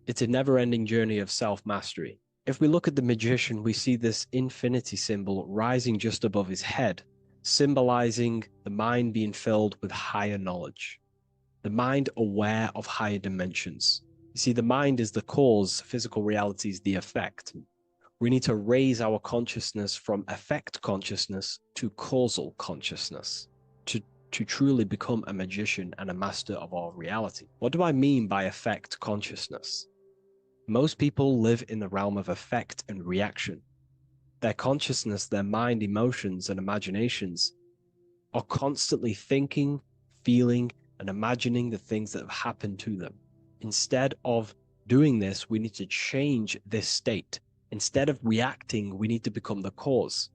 It's a never-ending journey of self-mastery. If we look at the magician, we see this infinity symbol rising just above his head, symbolizing the mind being filled with higher knowledge. The mind aware of higher dimensions. You see, the mind is the cause, physical reality is the effect. We need to raise our consciousness from effect consciousness to causal consciousness to truly become a magician and a master of our reality. What do I mean by effect consciousness? Most people live in the realm of effect and reaction. Their consciousness, their mind, emotions, and imaginations are constantly thinking, feeling, and imagining the things that have happened to them. Instead of doing this, we need to change this state. Instead of reacting, we need to become the cause.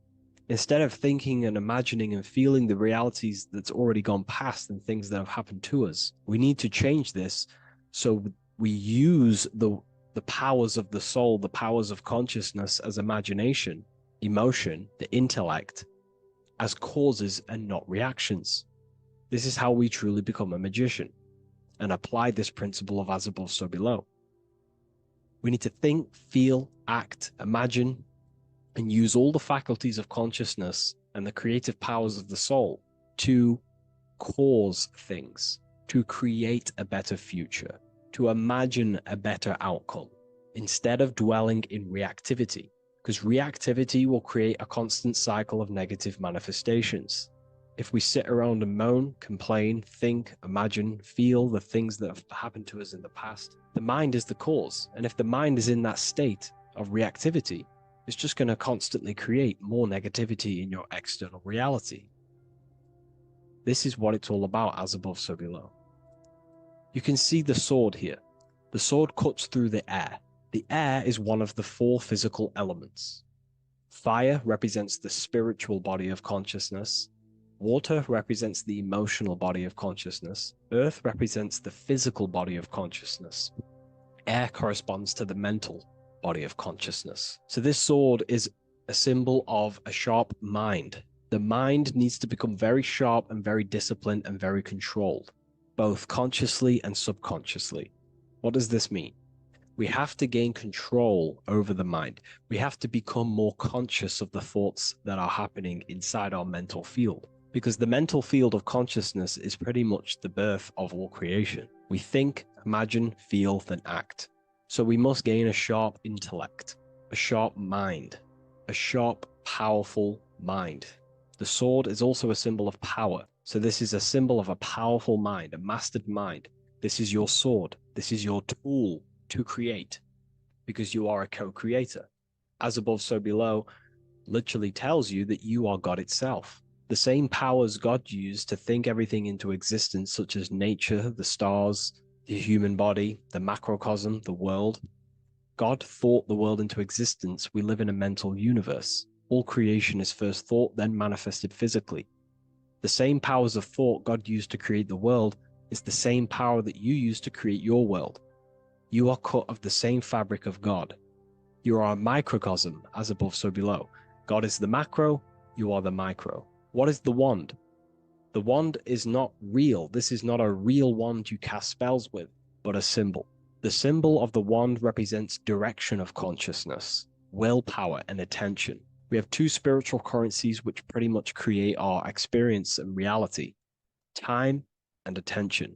Instead of thinking and imagining and feeling the realities that's already gone past and things that have happened to us, we need to change this so we use the powers of the soul, the powers of consciousness as imagination, emotion, the intellect, as causes and not reactions. This is how we truly become a magician and apply this principle of as above, so below. We need to think, feel, act, imagine, and use all the faculties of consciousness and the creative powers of the soul to cause things, to create a better future, to imagine a better outcome, instead of dwelling in reactivity, because reactivity will create a constant cycle of negative manifestations. If we sit around and moan, complain, think, imagine, feel the things that have happened to us in the past, the mind is the cause. And if the mind is in that state of reactivity, it's just going to constantly create more negativity in your external reality. This is what it's all about, as above, so below. You can see the sword here. The sword cuts through the air. The air is one of the 4 physical elements. Fire represents the spiritual body of consciousness. Water represents the emotional body of consciousness. Earth represents the physical body of consciousness. Air corresponds to the mental body of consciousness. So this sword is a symbol of a sharp mind. The mind needs to become very sharp and very disciplined and very controlled, both consciously and subconsciously. What does this mean? We have to gain control over the mind. We have to become more conscious of the thoughts that are happening inside our mental field, because the mental field of consciousness is pretty much the birth of all creation. We think, imagine, feel, then act. So we must gain a sharp intellect, a sharp mind, a sharp, powerful mind. The sword is also a symbol of power. So this is a symbol of a powerful mind, a mastered mind. This is your sword. This is your tool to create, because you are a co-creator. As above, so below literally tells you that you are God itself. The same powers God used to think everything into existence, such as nature, the stars, the human body, the macrocosm, the world. God thought the world into existence. We live in a mental universe. All creation is first thought, then manifested physically. The same powers of thought God used to create the world is the same power that you use to create your world. You are cut of the same fabric of God. You are a microcosm, as above, so below. God is the macro, you are the micro. What is the wand? The wand is not real. This is not a real wand you cast spells with, but a symbol. The symbol of the wand represents direction of consciousness, willpower, and attention. We have two spiritual currencies which pretty much create our experience and reality: time and attention.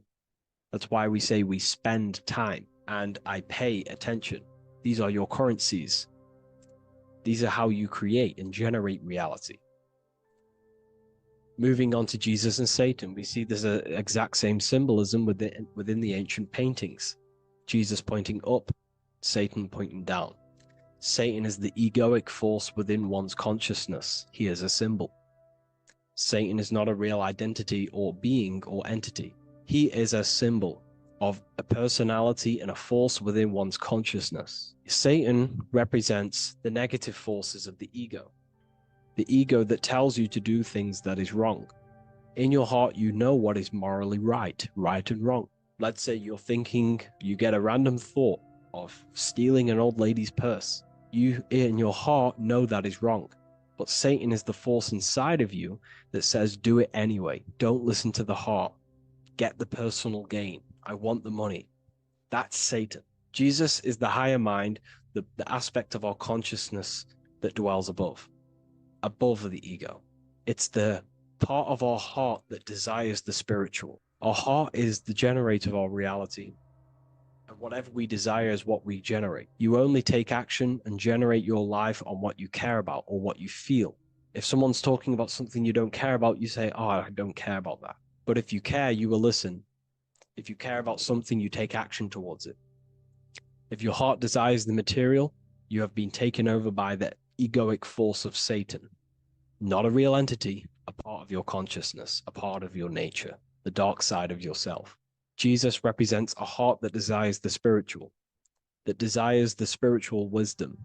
That's why we say we spend time and I pay attention. These are your currencies. These are how you create and generate reality. Moving on to Jesus and Satan, we see there's an exact same symbolism within the ancient paintings. Jesus pointing up, Satan pointing down. Satan is the egoic force within one's consciousness. He is a symbol. Satan is not a real identity or being or entity. He is a symbol of a personality and a force within one's consciousness. Satan represents the negative forces of the ego that tells you to do things that is wrong. In your heart, you know what is morally right and wrong. Let's say you're thinking, you get a random thought of stealing an old lady's purse. You, in your heart, know that is wrong. But Satan is the force inside of you that says, do it anyway. Don't listen to the heart. Get the personal gain. I want the money. That's Satan. Jesus is the higher mind, the aspect of our consciousness that dwells above the ego. It's the part of our heart that desires the spiritual. Our heart is the generator of our reality. And whatever we desire is what we generate. You only take action and generate your life on what you care about or what you feel. If someone's talking about something you don't care about, you say, oh, I don't care about that. But if you care, you will listen. If you care about something, you take action towards it. If your heart desires the material, you have been taken over by the egoic force of Satan. Not a real entity, a part of your consciousness, a part of your nature, the dark side of yourself. Jesus represents a heart that desires the spiritual wisdom,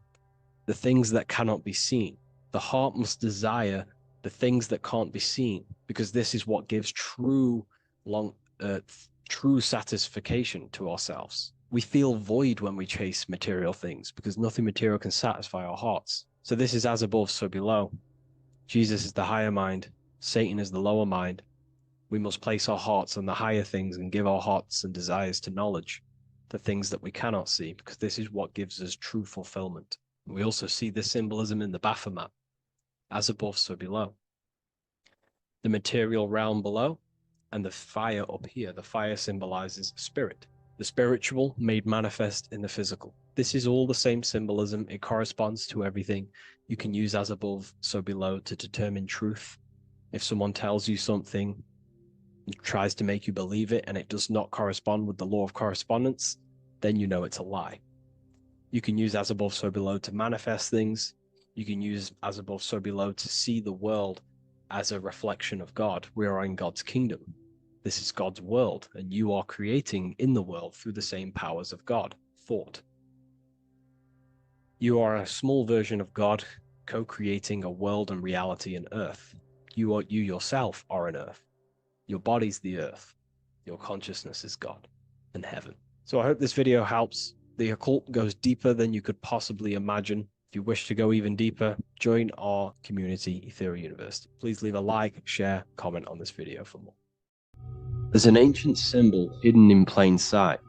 the things that cannot be seen. The heart must desire the things that can't be seen, because this is what gives true satisfaction to ourselves. We feel void when we chase material things, because nothing material can satisfy our hearts. So this is as above, so below. Jesus is the higher mind. Satan is the lower mind. We must place our hearts on the higher things and give our hearts and desires to knowledge, the things that we cannot see, because this is what gives us true fulfillment. We also see this symbolism in the Baphomet. As above, so below. The material realm below and the fire up here. The fire symbolizes spirit. The spiritual made manifest in the physical. This is all the same symbolism. It corresponds to everything. You can use as above, so below to determine truth. If someone tells you something, tries to make you believe it, and it does not correspond with the law of correspondence, then you know it's a lie. You can use as above, so below to manifest things. You can use as above, so below to see the world as a reflection of God. We are in God's kingdom. This is God's world, and you are creating in the world through the same powers of God, thought. You are a small version of God, co-creating a world and reality in earth. You yourself are an earth. Your body's the earth. Your consciousness is God and heaven. So I hope this video helps. The occult goes deeper than you could possibly imagine. If you wish to go even deeper, join our community, Ethereal University. Please leave a like, share, comment on this video for more. There's an ancient symbol hidden in plain sight,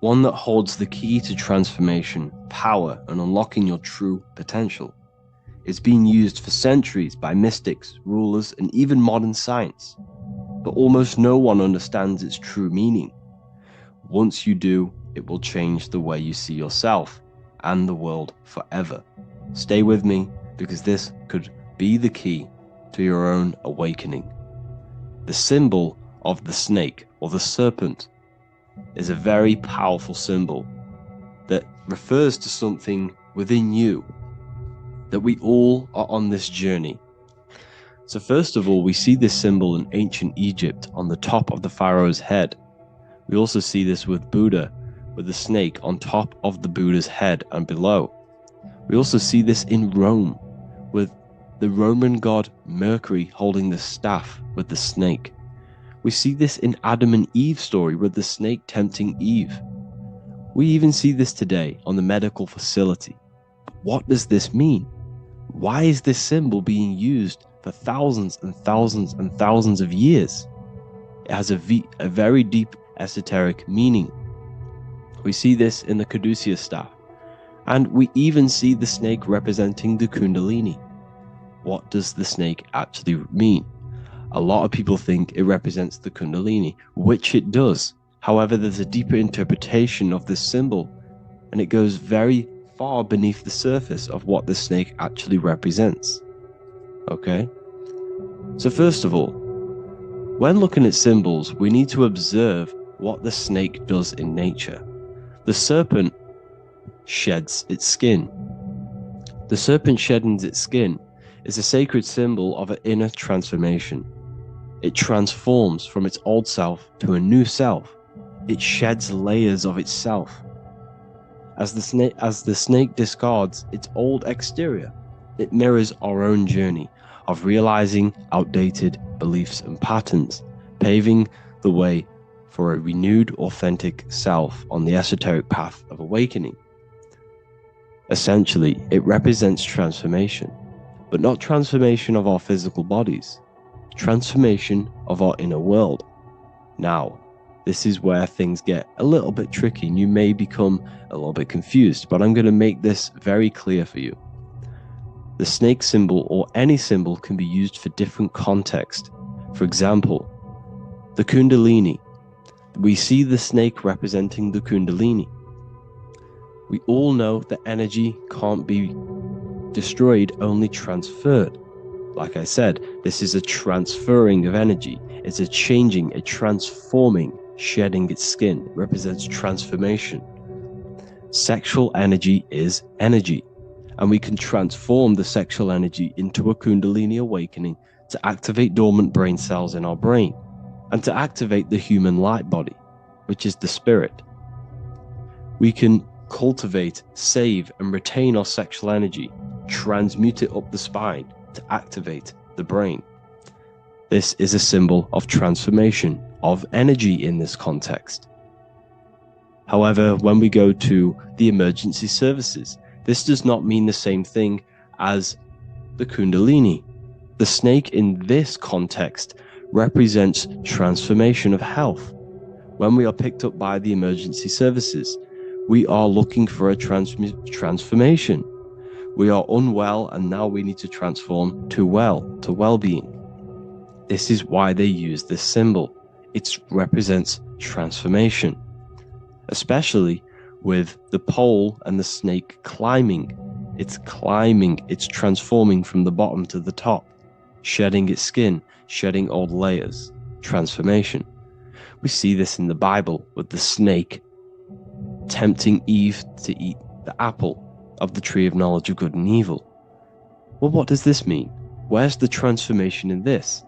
one that holds the key to transformation, power, and unlocking your true potential. It's been used for centuries by mystics, rulers, and even modern science, but almost no one understands its true meaning. Once you do, it will change the way you see yourself and the world forever. Stay with me, because this could be the key to your own awakening. The symbol of the snake, or the serpent, is a very powerful symbol that refers to something within you, that we all are on this journey. So first of all, we see this symbol in ancient Egypt on the top of the pharaoh's head. We also see this with Buddha, with the snake on top of the Buddha's head and below. We also see this in Rome, with the Roman god Mercury holding the staff with the snake. We see this in Adam and Eve's story with the snake tempting Eve. We even see this today on the medical facility. But what does this mean? Why is this symbol being used for thousands and thousands and thousands of years? It has a very deep esoteric meaning. We see this in the caduceus staff, and we even see the snake representing the Kundalini. What does the snake actually mean? A lot of people think it represents the Kundalini, which it does. However, there's a deeper interpretation of this symbol, and it goes very far beneath the surface of what the snake actually represents. Okay? So first of all, when looking at symbols, we need to observe what the snake does in nature. The serpent sheds its skin. The serpent shedding its skin is a sacred symbol of an inner transformation. It transforms from its old self to a new self. It sheds layers of itself. As the snake discards its old exterior, it mirrors our own journey of realizing outdated beliefs and patterns, paving the way for a renewed, authentic self on the esoteric path of awakening. Essentially, it represents transformation, but not transformation of our physical bodies, transformation of our inner world. Now, this is where things get a little bit tricky and you may become a little bit confused, but I'm going to make this very clear for you. The snake symbol, or any symbol, can be used for different contexts. For example, the Kundalini. We see the snake representing the Kundalini. We all know that energy can't be destroyed, only transferred. Like I said, this is a transferring of energy. It's a changing, a transforming, shedding its skin. It represents transformation. Sexual energy is energy, and we can transform the sexual energy into a Kundalini awakening to activate dormant brain cells in our brain, and to activate the human light body, which is the spirit. We can cultivate, save, and retain our sexual energy, transmute it up the spine to activate the brain. This is a symbol of transformation, of energy in this context. However, when we go to the emergency services, this does not mean the same thing as the Kundalini. The snake in this context represents transformation of health. When we are picked up by the emergency services, we are looking for a transformation. We are unwell, and now we need to transform to well-being. This is why they use this symbol. It represents transformation, especially with the pole and the snake climbing. It's climbing, it's transforming from the bottom to the top, shedding its skin, shedding old layers, transformation. We see this in the Bible with the snake tempting Eve to eat the apple of the tree of knowledge of good and evil. Well, what does this mean? Where's the transformation in this?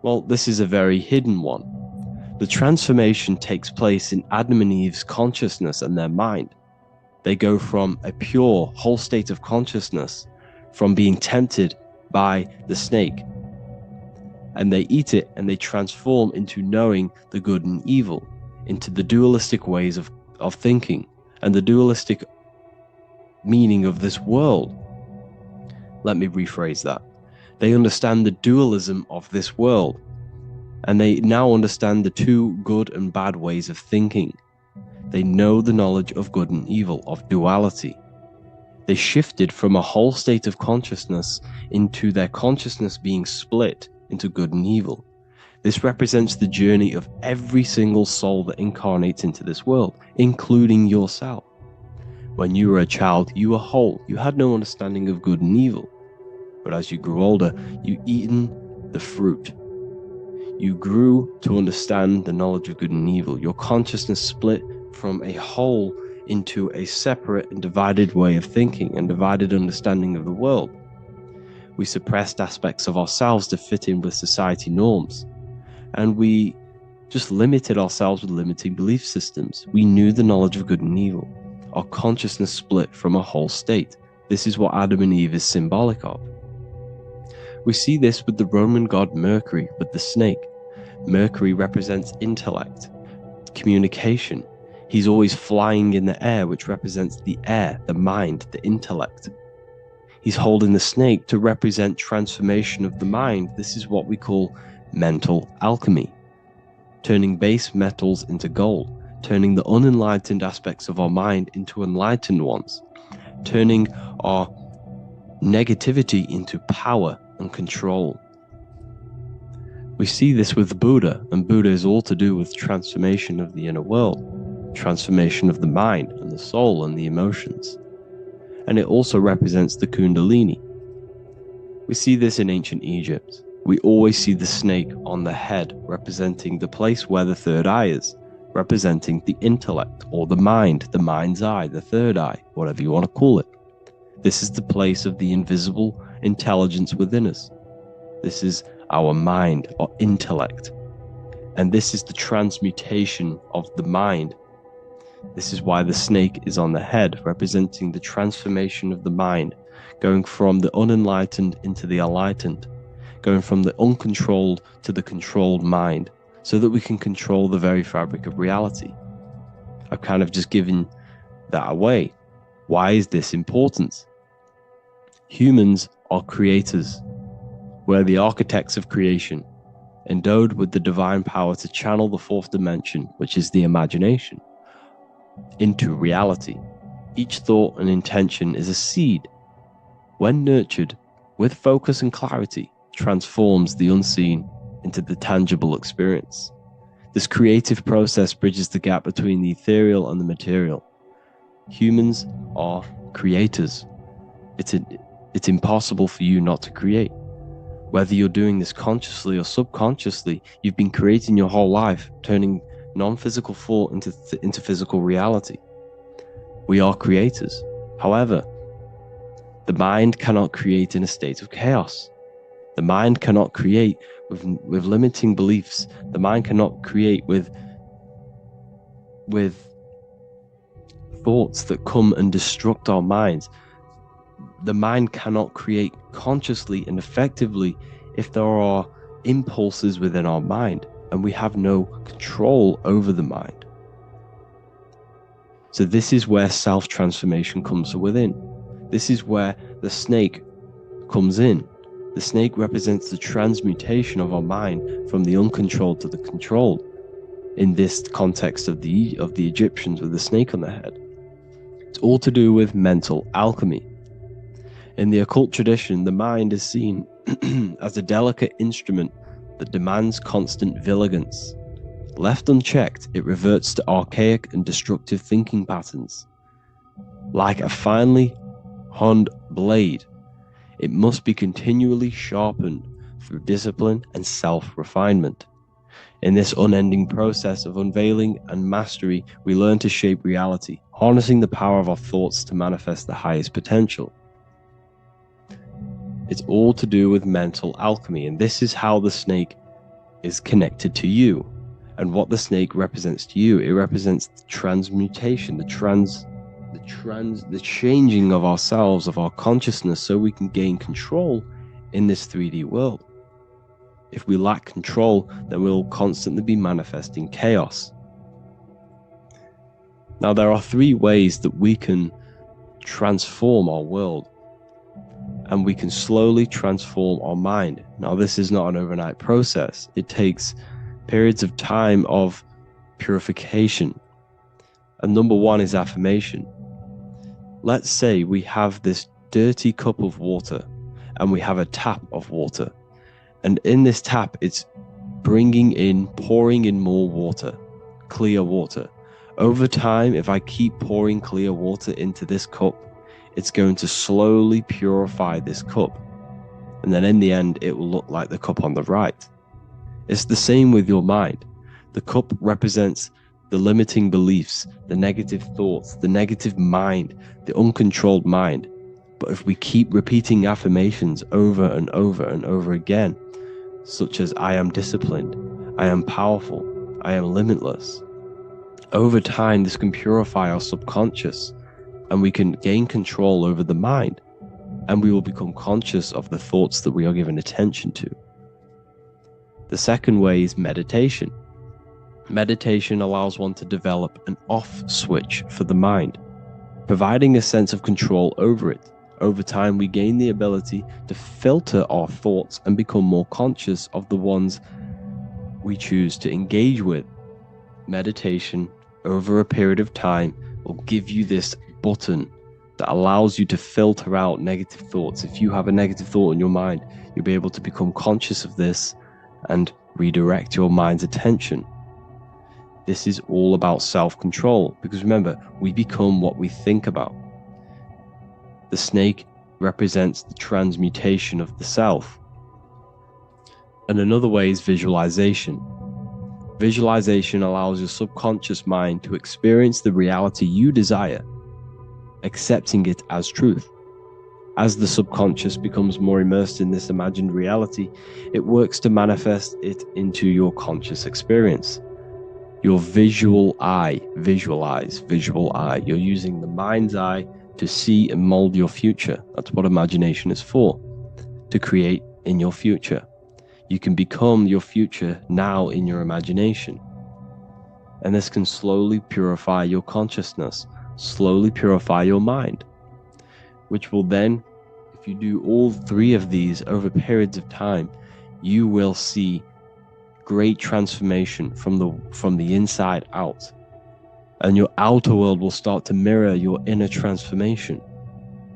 Well, this is a very hidden one. The transformation takes place in Adam and Eve's consciousness and their mind. They go from a pure, whole state of consciousness, from being tempted by the snake, and they eat it and they transform into knowing the good and evil, into the dualistic ways of thinking and the dualistic meaning of this world. Let me rephrase that. They understand the dualism of this world, and they now understand the two good and bad ways of thinking. They know the knowledge of good and evil, of duality. They shifted from a whole state of consciousness into their consciousness being split into good and evil. This represents the journey of every single soul that incarnates into this world, including yourself. When you were a child, you were whole. You had no understanding of good and evil. But as you grew older, you eaten the fruit. You grew to understand the knowledge of good and evil. Your consciousness split from a whole into a separate and divided way of thinking and divided understanding of the world. We suppressed aspects of ourselves to fit in with society norms. And we just limited ourselves with limiting belief systems. We knew the knowledge of good and evil. Our consciousness split from a whole state. This is what Adam and Eve is symbolic of. We see this with the Roman god Mercury, with the snake. Mercury represents intellect, communication. He's always flying in the air, which represents the air, the mind, the intellect. He's holding the snake to represent transformation of the mind. This is what we call mental alchemy. Turning base metals into gold, turning the unenlightened aspects of our mind into enlightened ones, turning our negativity into power and control. We see this with Buddha, and Buddha is all to do with transformation of the inner world, transformation of the mind and the soul and the emotions. And it also represents the Kundalini. We see this in ancient Egypt. We always see the snake on the head, representing the place where the third eye is, representing the intellect or the mind, the mind's eye, the third eye, whatever you want to call it. This is the place of the invisible intelligence within us. This is our mind, or intellect. And this is the transmutation of the mind. This is why the snake is on the head, representing the transformation of the mind, going from the unenlightened into the enlightened, going from the uncontrolled to the controlled mind, so that we can control the very fabric of reality. I've kind of just given that away. Why is this important? Humans are creators. We're the architects of creation, endowed with the divine power to channel the fourth dimension, which is the imagination, into reality. Each thought and intention is a seed. When nurtured with focus and clarity, transforms the unseen into the tangible experience. This creative process bridges the gap between the ethereal and the material. Humans are creators. It's impossible for you not to create. Whether you're doing this consciously or subconsciously, you've been creating your whole life, turning non-physical thought into physical reality. We are creators. However, the mind cannot create in a state of chaos. The mind cannot create with limiting beliefs. The mind cannot create with thoughts that come and destruct our minds. The mind cannot create consciously and effectively if there are impulses within our mind and we have no control over the mind. So this is where self-transformation comes from within. This is where the snake comes in. The snake represents the transmutation of our mind from the uncontrolled to the controlled. In this context of the Egyptians with the snake on their head. It's all to do with mental alchemy. In the occult tradition, the mind is seen as a delicate instrument that demands constant vigilance. Left unchecked, it reverts to archaic and destructive thinking patterns. Like a finely honed blade, it must be continually sharpened through discipline and self-refinement. In this unending process of unveiling and mastery, we learn to shape reality, harnessing the power of our thoughts to manifest the highest potential. It's all to do with mental alchemy, and this is how the snake is connected to you. And what the snake represents to you, it represents the transmutation, the changing of ourselves, of our consciousness, so we can gain control in this 3D world. If we lack control, then we'll constantly be manifesting chaos. Now, there are 3 ways that we can transform our world. and we can slowly transform our mind. Now, this is not an overnight process. It takes periods of time of purification. And number one is affirmation. Let's say we have this dirty cup of water and we have a tap of water. And in this tap, it's pouring in more water, clear water. Over time, if I keep pouring clear water into this cup, it's going to slowly purify this cup. And then in the end, it will look like the cup on the right. It's the same with your mind. The cup represents the limiting beliefs, the negative thoughts, the negative mind, the uncontrolled mind. But if we keep repeating affirmations over and over and over again, such as I am disciplined, I am powerful, I am limitless, over time this can purify our subconscious and we can gain control over the mind, and we will become conscious of the thoughts that we are giving attention to. The second way is meditation. Meditation allows one to develop an off switch for the mind, providing a sense of control over it. Over time, we gain the ability to filter our thoughts and become more conscious of the ones we choose to engage with. Meditation, over a period of time, will give you this button that allows you to filter out negative thoughts. If you have a negative thought in your mind, you'll be able to become conscious of this and redirect your mind's attention. This is all about self-control, because remember, we become what we think about. The snake represents the transmutation of the self. And another way is visualization. Visualization allows your subconscious mind to experience the reality you desire, accepting it as truth. As the subconscious becomes more immersed in this imagined reality, it works to manifest it into your conscious experience. Your visual eye, visual eye. You're using the mind's eye to see and mold your future. That's what imagination is for, to create in your future. You can become your future now in your imagination. And this can slowly purify your consciousness, slowly purify your mind, which will then, if you do all three of these over periods of time, you will see great transformation from the inside out. And your outer world will start to mirror your inner transformation,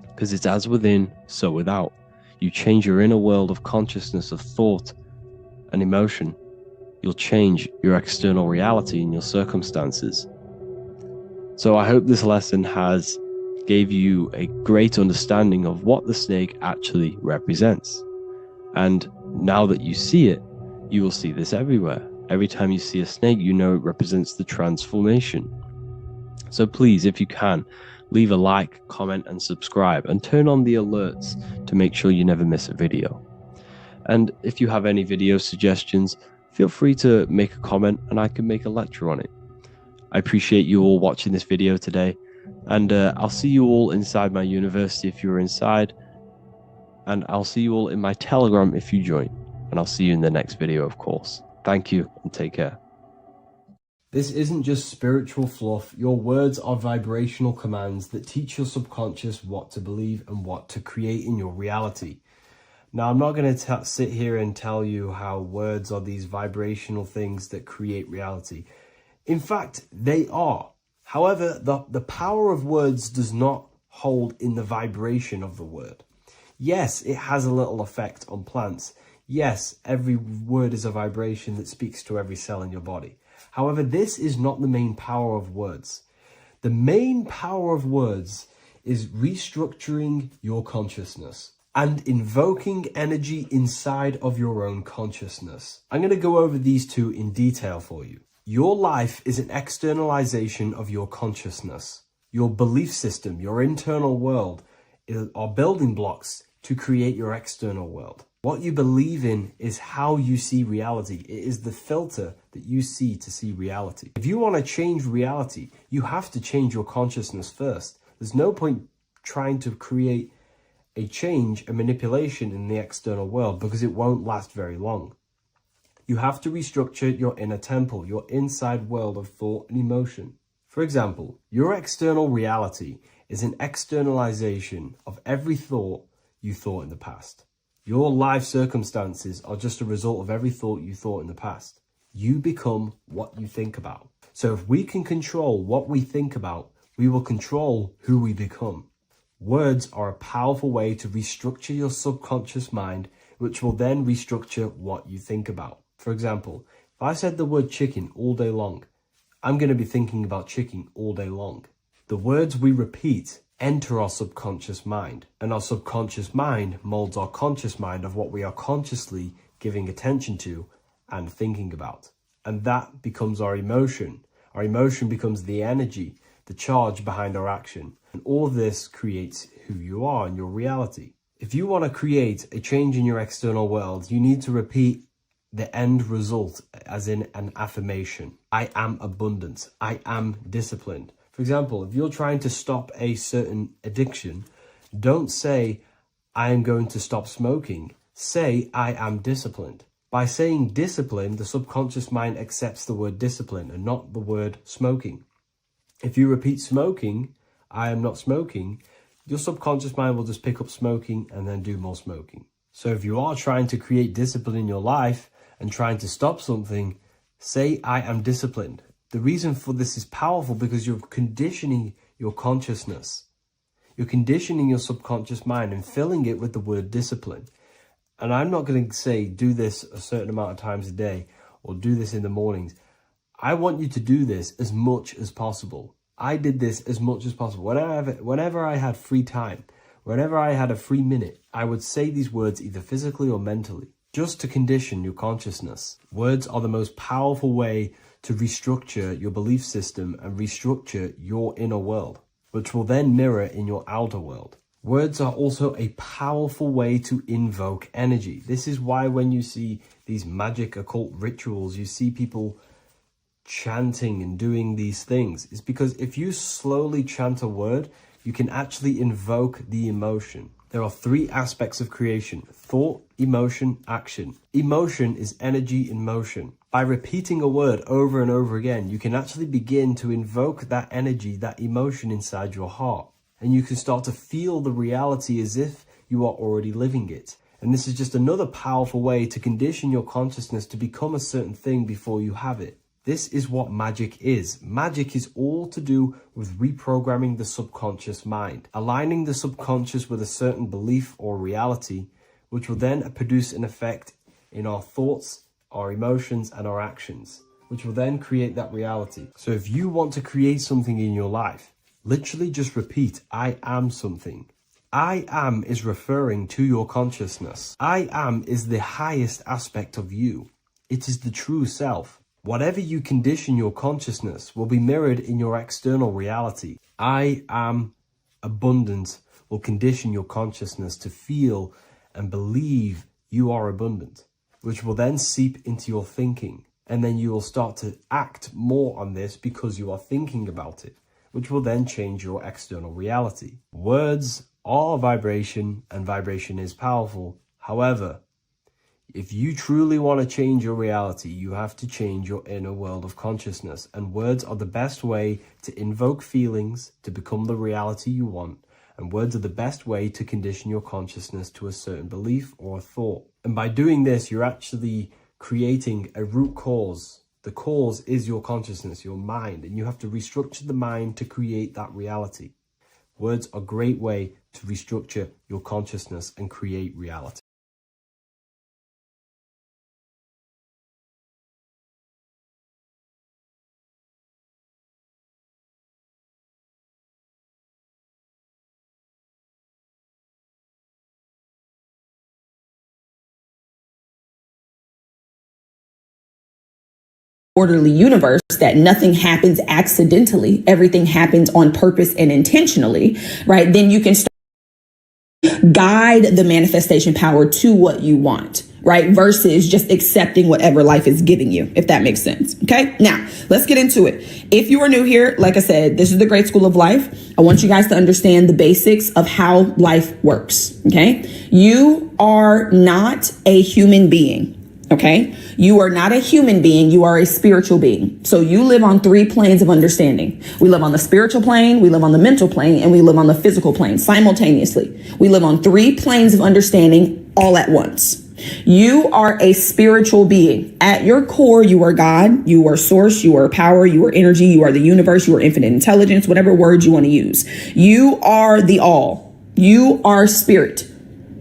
because it's as within, so without. You change your inner world of consciousness, of thought and emotion, you'll change your external reality and your circumstances. So I hope this lesson has gave you a great understanding of what the snake actually represents. And now that you see it, you will see this everywhere. Every time you see a snake, you know it represents the transformation. So please, if you can, leave a like, comment, and subscribe, and turn on the alerts to make sure you never miss a video. And if you have any video suggestions, feel free to make a comment and I can make a lecture on it. I appreciate you all watching this video today, and I'll see you all inside my university if you're inside, and I'll see you all in my Telegram if you join, and I'll see you in the next video, of course. Thank you and take care. This isn't just spiritual fluff. Your words are vibrational commands that teach your subconscious what to believe and what to create in your reality. Now, I'm not going to sit here and tell you how words are these vibrational things that create reality. In fact, they are. However, the power of words does not hold in the vibration of the word. Yes, it has a little effect on plants. Yes, every word is a vibration that speaks to every cell in your body. However, this is not the main power of words. The main power of words is restructuring your consciousness and invoking energy inside of your own consciousness. I'm going to go over these two in detail for you. Your life is an externalization of your consciousness. Your belief system, your internal world, are building blocks to create your external world. What you believe in is how you see reality. It is the filter that you see to see reality. If you want to change reality, you have to change your consciousness first. There's no point trying to create a change, a manipulation in the external world, because it won't last very long. You have to restructure your inner temple, your inside world of thought and emotion. For example, your external reality is an externalization of every thought you thought in the past. Your life circumstances are just a result of every thought you thought in the past. You become what you think about. So if we can control what we think about, we will control who we become. Words are a powerful way to restructure your subconscious mind, which will then restructure what you think about. For example, if I said the word chicken all day long, I'm going to be thinking about chicken all day long. The words we repeat enter our subconscious mind, and our subconscious mind molds our conscious mind of what we are consciously giving attention to and thinking about. And that becomes our emotion. Our emotion becomes the energy, the charge behind our action. And all of this creates who you are and your reality. If you want to create a change in your external world, you need to repeat the end result as in an affirmation. I am abundant. I am disciplined. For example, if you're trying to stop a certain addiction, don't say, I am going to stop smoking. Say, I am disciplined. By saying discipline, the subconscious mind accepts the word discipline and not the word smoking. If you repeat smoking, I am not smoking, your subconscious mind will just pick up smoking and then do more smoking. So if you are trying to create discipline in your life and trying to stop something, say, I am disciplined. The reason for this is powerful because you're conditioning your consciousness. You're conditioning your subconscious mind and filling it with the word discipline. And I'm not going to say do this a certain amount of times a day or do this in the mornings. I want you to do this as much as possible. I did this as much as possible. Whenever I had free time, whenever I had a free minute, I would say these words either physically or mentally, just to condition your consciousness. Words are the most powerful way to restructure your belief system and restructure your inner world, which will then mirror in your outer world. Words are also a powerful way to invoke energy. This is why when you see these magic occult rituals, you see people chanting and doing these things. It's because if you slowly chant a word, you can actually invoke the emotion. There are three aspects of creation: thought, emotion, action. Emotion is energy in motion. By repeating a word over and over again, you can actually begin to invoke that energy, that emotion inside your heart. And you can start to feel the reality as if you are already living it. And this is just another powerful way to condition your consciousness to become a certain thing before you have it. This is what magic is. Magic is all to do with reprogramming the subconscious mind, aligning the subconscious with a certain belief or reality, which will then produce an effect in our thoughts, our emotions, and our actions, which will then create that reality. So if you want to create something in your life, literally just repeat, I am something. I am is referring to your consciousness. I am is the highest aspect of you. It is the true self. Whatever you condition your consciousness will be mirrored in your external reality. I am abundant will condition your consciousness to feel and believe you are abundant, which will then seep into your thinking. And then you will start to act more on this because you are thinking about it, which will then change your external reality. Words are vibration, and vibration is powerful. However, if you truly want to change your reality, you have to change your inner world of consciousness. And words are the best way to invoke feelings to become the reality you want. And words are the best way to condition your consciousness to a certain belief or a thought. And by doing this, you're actually creating a root cause. The cause is your consciousness, your mind, and you have to restructure the mind to create that reality. Words are a great way to restructure your consciousness and create reality. Orderly universe, that nothing happens accidentally, everything happens on purpose and intentionally, right? Then you can guide the manifestation power to what you want, right? Versus just accepting whatever life is giving you, if that makes sense. Okay. Now let's get into it. If you are new here, like I said, this is the Great School of Life. I want you guys to understand the basics of how life works. Okay. You are not a human being. Okay. You are not a human being. You are a spiritual being. So you live on 3 planes of understanding. We live on the spiritual plane, we live on the mental plane, and we live on the physical plane simultaneously. We live on 3 planes of understanding all at once. You are a spiritual being. At your core, you are God, you are source, you are power, you are energy, you are the universe, you are infinite intelligence, whatever word you want to use. You are the all. You are spirit.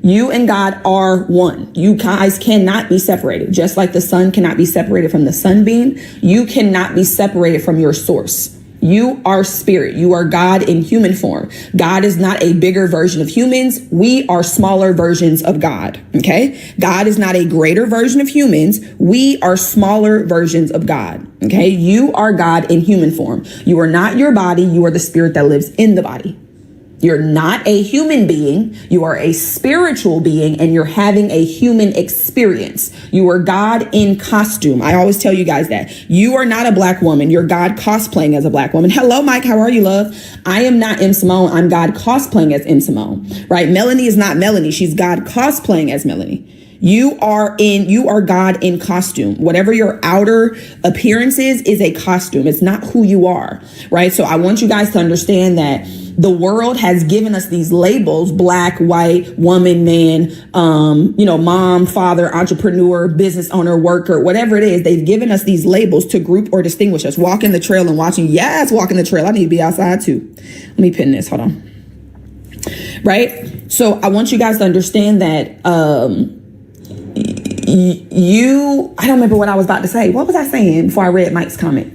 You and God are one. You guys cannot be separated. Just like the sun cannot be separated from the sunbeam, you cannot be separated from your source. You are spirit. You are God in human form. God is not a bigger version of humans. We are smaller versions of God. Okay. God is not a greater version of humans. We are smaller versions of God. Okay. You are God in human form. You are not your body. You are the spirit that lives in the body. You're not a human being. You are a spiritual being, and you're having a human experience. You are God in costume. I always tell you guys that. You are not a black woman. You're God cosplaying as a black woman. Hello, Mike. How are you, love? I am not M. Simone. I'm God cosplaying as M. Simone, right? Melanie is not Melanie. She's God cosplaying as Melanie. You are God in costume. Whatever your outer appearance is a costume. It's not who you are, right? So I want you guys to understand that the world has given us these labels: black, white, woman, man, mom, father, entrepreneur, business owner, worker, whatever it is. They've given us these labels to group or distinguish us. Walking the trail and watching. Yes, walking the trail. I need to be outside too. Let me pin this. Hold on. Right. So I want you guys to understand that, I don't remember what I was about to say. What was I saying before I read Mike's comment?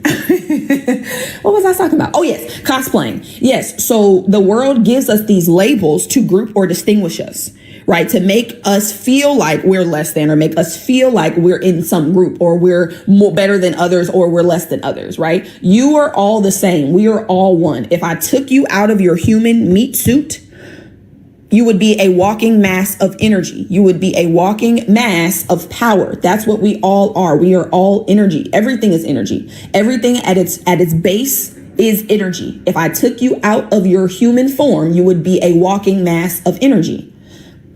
What was I talking about? Oh, yes. Cosplaying. Yes. So the world gives us these labels to group or distinguish us, right? To make us feel like we're less than, or make us feel like we're in some group, or we're more better than others, or we're less than others, right? You are all the same. We are all one. If I took you out of your human meat suit, you would be a walking mass of energy. You would be a walking mass of power. That's what we all are. We are all energy. Everything is energy. Everything at its base is energy. If I took you out of your human form, you would be a walking mass of energy,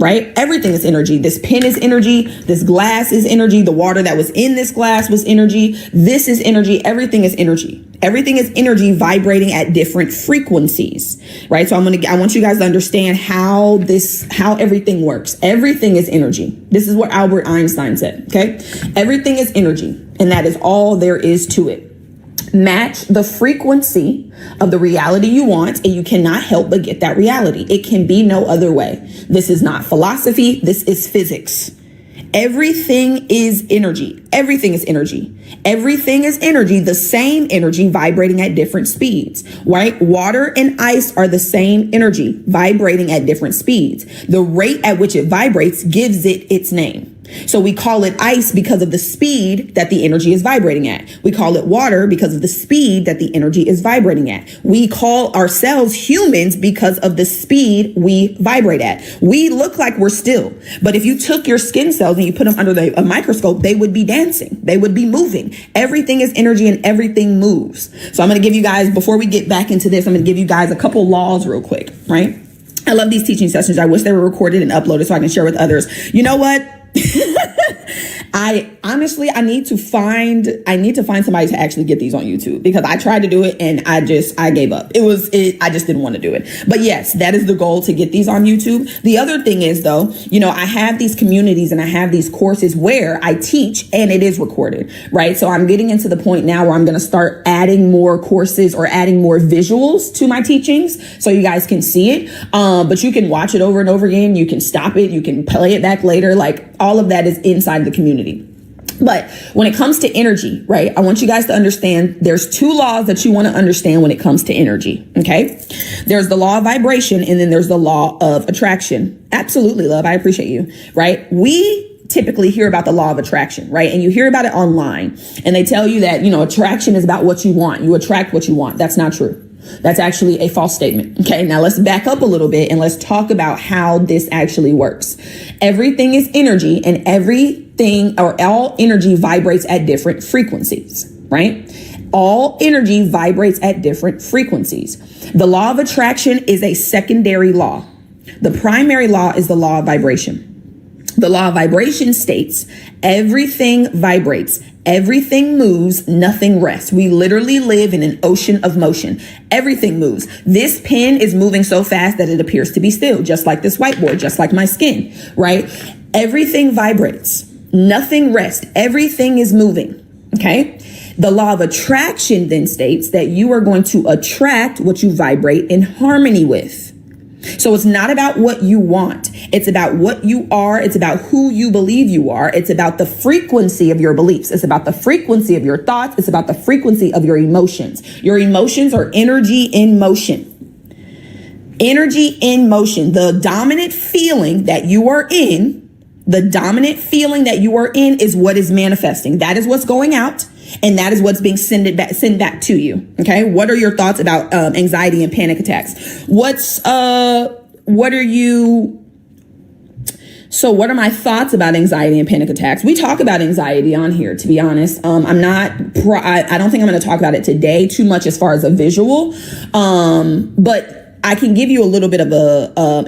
right? Everything is energy. This pen is energy. This glass is energy. The water that was in this glass was energy. This is energy. Everything is energy. Everything is energy vibrating at different frequencies, right? So I want you guys to understand how everything works. Everything is energy. This is what Albert Einstein said. Okay. Everything is energy, and that is all there is to it. Match the frequency of the reality you want, and you cannot help but get that reality. It can be no other way. This is not philosophy. This is physics. Everything is energy. Everything is energy. Everything is energy, the same energy vibrating at different speeds, right? Water and ice are the same energy vibrating at different speeds. The rate at which it vibrates gives it its name. So we call it ice because of the speed that the energy is vibrating at. We call it water because of the speed that the energy is vibrating at. We call ourselves humans because of the speed we vibrate at. We look like we're still, but if you took your skin cells and you put them under a microscope, they would be dancing. They would be moving. Everything is energy and everything moves. So I'm going to give you guys, before we get back into this, I'm going to give you guys a couple laws real quick, right? I love these teaching sessions. I wish they were recorded and uploaded so I can share with others. You know what? I need to find somebody to actually get these on YouTube, because I tried to do it and I gave up. I just didn't want to do it. But yes, that is the goal, to get these on YouTube. The other thing is, though, I have these communities and I have these courses where I teach and it is recorded, right? So I'm getting into the point now where I'm going to start adding more courses or adding more visuals to my teachings so you guys can see it. But you can watch it over and over again. You can stop it. You can play it back later. Like, all of that is inside the community. But when it comes to energy, right, I want you guys to understand there's 2 laws that you want to understand when it comes to energy. OK, there's the law of vibration, and then there's the law of attraction. Absolutely, love. I appreciate you. Right. We typically hear about the law of attraction, right? And you hear about it online, and they tell you that, attraction is about what you want. You attract what you want. That's not true. That's actually a false statement. Okay, now let's back up a little bit and let's talk about how this actually works. Everything is energy, and all energy vibrates at different frequencies, right? All energy vibrates at different frequencies. The law of attraction is a secondary law. The primary law is the law of vibration. The law of vibration states everything vibrates, everything moves, nothing rests. We literally live in an ocean of motion. Everything moves. This pen is moving so fast that it appears to be still, just like this whiteboard, just like my skin, right? Everything vibrates, nothing rests, everything is moving, okay? The law of attraction then states that you are going to attract what you vibrate in harmony with. So it's not about what you want. It's about what you are. It's about who you believe you are. It's about the frequency of your beliefs. It's about the frequency of your thoughts. It's about the frequency of your emotions. Your emotions are energy in motion. Energy in motion. The dominant feeling that you are in, is what is manifesting. That is what's going out. And that is what's being sent back to you. Okay. What are your thoughts about anxiety and panic attacks? What are my thoughts about anxiety and panic attacks? We talk about anxiety on here, to be honest. I don't think I'm going to talk about it today too much as far as a visual. But I can give you a little bit of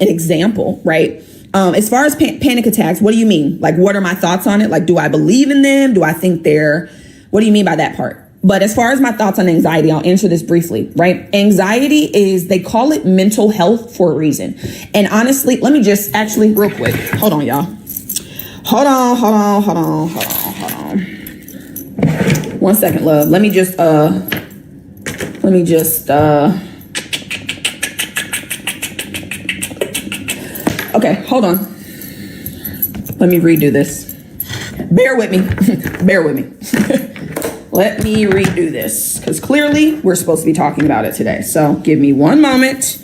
an example, right? As far as panic attacks, what do you mean? Like, what are my thoughts on it? Like, do I believe in them? Do I think what do you mean by that part? But as far as my thoughts on anxiety, I'll answer this briefly, right? Anxiety they call it mental health for a reason. And honestly, let me just actually real quick. Hold on, y'all. Hold on. 1 second, love. Let me just, okay, hold on. Let me redo this. Bear with me. Let me redo this, because clearly we're supposed to be talking about it today. So give me 1 moment.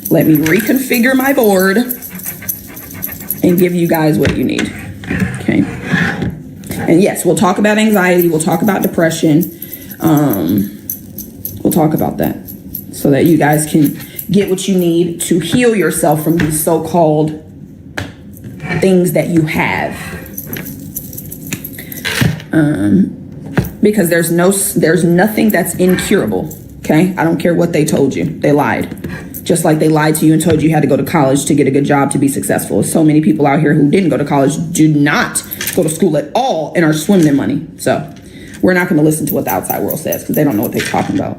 Let me reconfigure my board and give you guys what you need. Okay. And yes, we'll talk about anxiety. We'll talk about depression. We'll talk about that so that you guys can get what you need to heal yourself from these so-called things that you have. Because there's nothing that's incurable. Okay. I don't care what they told you. They lied. Just like they lied to you and told you had to go to college to get a good job to be successful. So many people out here who didn't go to college, do not go to school at all, and are swimming in money. So we're not going to listen to what the outside world says, because they don't know what they're talking about.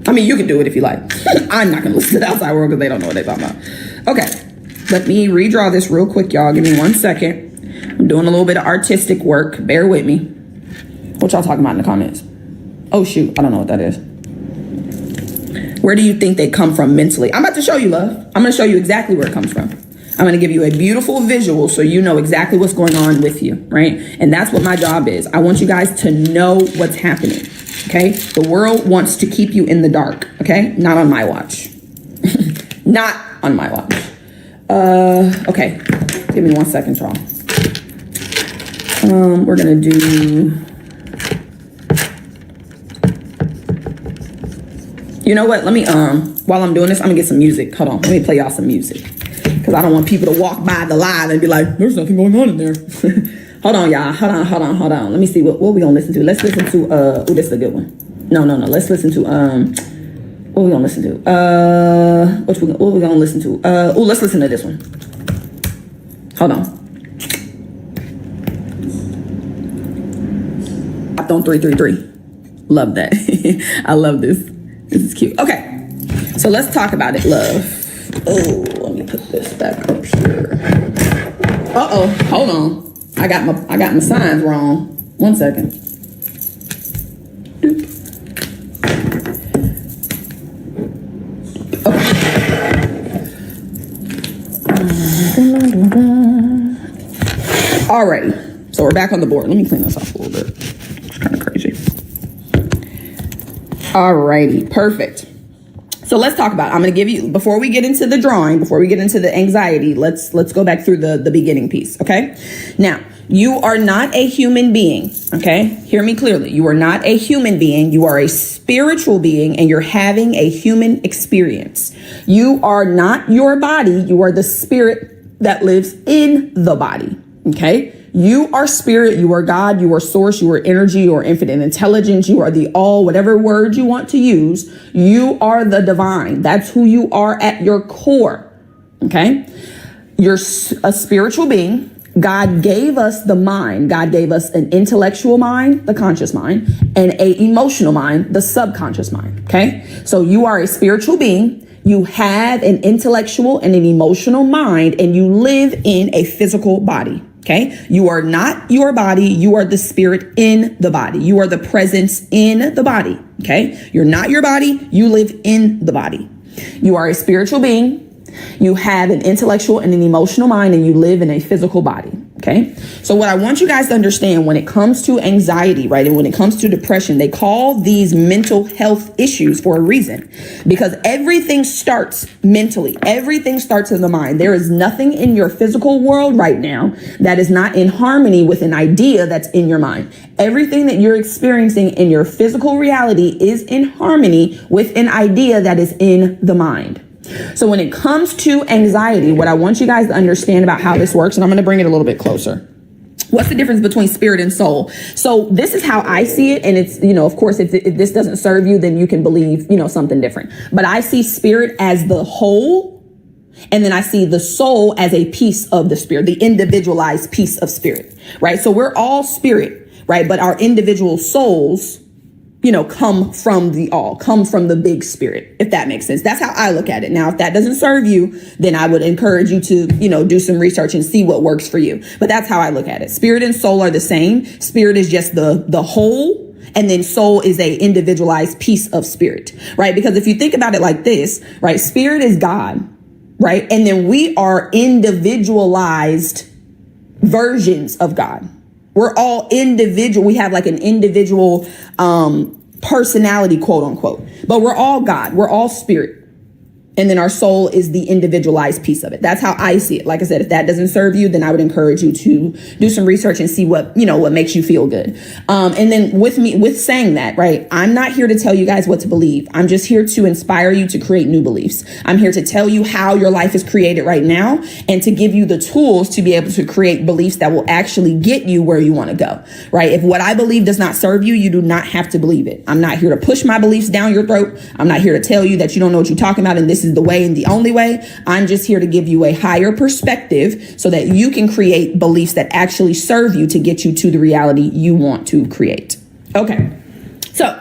I mean, you can do it if you like. I'm not going to listen to the outside world because they don't know what they're talking about. Okay. Let me redraw this real quick, y'all. Give me 1 second. I'm doing a little bit of artistic work. Bear with me. What y'all talking about in the comments? Oh, shoot. I don't know what that is. Where do you think they come from mentally? I'm about to show you, love. I'm going to show you exactly where it comes from. I'm going to give you a beautiful visual so you know exactly what's going on with you, right? And that's what my job is. I want you guys to know what's happening, okay? The world wants to keep you in the dark, okay? Not on my watch. Not on my watch. Okay. Give me 1 second, y'all. We're going to do... You know what? Let me, while I'm doing this, I'm gonna get some music. Hold on. Let me play y'all some music. Because I don't want people to walk by the live and be like, there's nothing going on in there. Hold on, y'all. Hold on. Let me see what we gonna listen to. Let's listen to, oh, this is a good one. No. Let's listen to, what we gonna listen to? What we gonna listen to? Oh, let's listen to this one. Hold on. Popped on 333. Love that. I love this. This is cute. Okay, so let's talk about it, love. Oh, let me put this back up here. Uh-oh, hold on. I got my signs wrong. 1 second. Doop. Okay. Alrighty, so we're back on the board. Let me clean this off a little bit. It's kind of crazy. Alrighty, perfect. So let's talk about it. I'm going to give you, before we get into the drawing, before we get into the anxiety, let's go back through the beginning piece, okay? Now, you are not a human being, okay? Hear me clearly. You are not a human being. You are a spiritual being, and you're having a human experience. You are not your body. You are the spirit that lives in the body, okay? You are spirit, you are God, you are source, you are energy, you are infinite intelligence, you are the all, whatever word you want to use, you are the divine. That's who you are at your core, okay? You're a spiritual being. God gave us the mind. God gave us an intellectual mind, the conscious mind, and an emotional mind, the subconscious mind. Okay. So you are a spiritual being. You have an intellectual and an emotional mind, and you live in a physical body. Okay. You are not your body. You are the spirit in the body. You are the presence in the body. Okay. You're not your body. You live in the body. You are a spiritual being. You have an intellectual and an emotional mind, and you live in a physical body. Okay. So what I want you guys to understand when it comes to anxiety, right, and when it comes to depression, they call these mental health issues for a reason, because everything starts mentally. Everything starts in the mind. There is nothing in your physical world right now that is not in harmony with an idea that's in your mind. Everything that you're experiencing in your physical reality is in harmony with an idea that is in the mind. So when it comes to anxiety, what I want you guys to understand about how this works, and I'm going to bring it a little bit closer. What's the difference between spirit and soul? So this is how I see it. And it's, of course, if this doesn't serve you, then you can believe, something different. But I see spirit as the whole. And then I see the soul as a piece of the spirit, the individualized piece of spirit, right? So we're all spirit, right? But our individual souls, come from come from the big spirit, if that makes sense. That's how I look at it. Now, if that doesn't serve you, then I would encourage you to, do some research and see what works for you. But that's how I look at it. Spirit and soul are the same. Spirit is just the whole. And then soul is a individualized piece of spirit, right? Because if you think about it like this, right, spirit is God, right? And then we are individualized versions of God. We're all individual. We have like an individual personality, quote unquote, but we're all God. We're all spirit. And then our soul is the individualized piece of it. That's how I see it. Like I said, if that doesn't serve you, then I would encourage you to do some research and see what makes you feel good. And then with saying that, right, I'm not here to tell you guys what to believe. I'm just here to inspire you to create new beliefs. I'm here to tell you how your life is created right now and to give you the tools to be able to create beliefs that will actually get you where you want to go, right? If what I believe does not serve you, you do not have to believe it. I'm not here to push my beliefs down your throat. I'm not here to tell you that you don't know what you're talking about and this is the way and the only way. I'm just here to give you a higher perspective so that you can create beliefs that actually serve you to get you to the reality you want to create. Okay. So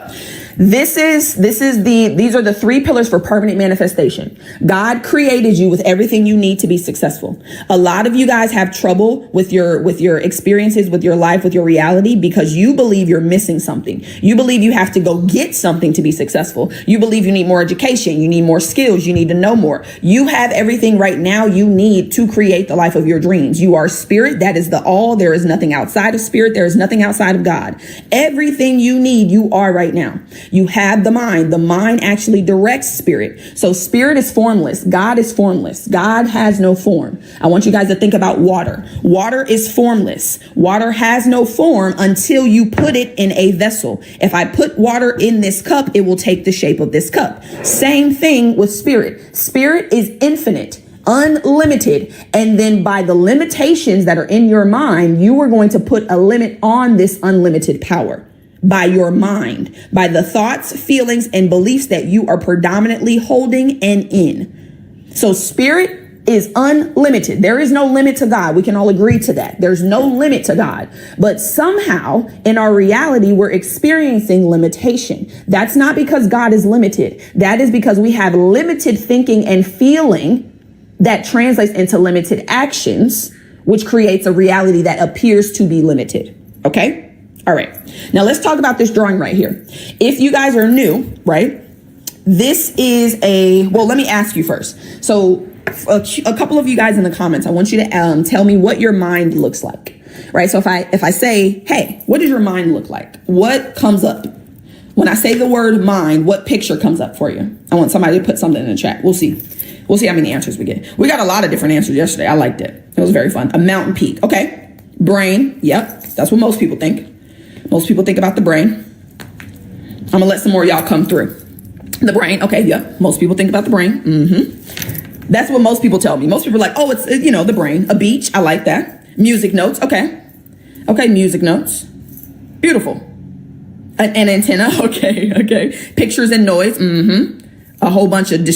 these are the three pillars for permanent manifestation. God created you with everything you need to be successful. A lot of you guys have trouble with your experiences, with your life, with your reality, because you believe you're missing something. You believe you have to go get something to be successful. You believe you need more education. You need more skills. You need to know more. You have everything right now you need to create the life of your dreams. You are spirit. That is the all. There is nothing outside of spirit. There is nothing outside of God. Everything you need, you are right now. You have the mind. The mind actually directs spirit. So spirit is formless. God is formless. God has no form. I want you guys to think about water. Water is formless. Water has no form until you put it in a vessel. If I put water in this cup, it will take the shape of this cup. Same thing with spirit. Spirit is infinite, unlimited. And then by the limitations that are in your mind, you are going to put a limit on this unlimited power. By your mind, by the thoughts, feelings, and beliefs that you are predominantly holding and in. So spirit is unlimited. There is no limit to God. We can all agree to that. There's no limit to God. But somehow in our reality, we're experiencing limitation. That's not because God is limited. That is because we have limited thinking and feeling that translates into limited actions, which creates a reality that appears to be limited. Okay? All right. Now let's talk about this drawing right here. If you guys are new, right, this is let me ask you first. So a couple of you guys in the comments, I want you to tell me what your mind looks like, right? So if I say, hey, what does your mind look like? What comes up? When I say the word mind, what picture comes up for you? I want somebody to put something in the chat. We'll see. We'll see how many answers we get. We got a lot of different answers yesterday. I liked it. It was very fun. A mountain peak. Okay. Brain. Yep. That's what most people think. Most people think about the brain. I'm going to let some more of y'all come through. The brain. Okay. Yeah. Most people think about the brain. That's what most people tell me. Most people are like, oh, it's, the brain. A beach. I like that. Music notes. Okay. Okay. Music notes. Beautiful. An antenna. Okay. Okay. Pictures and noise. A whole bunch of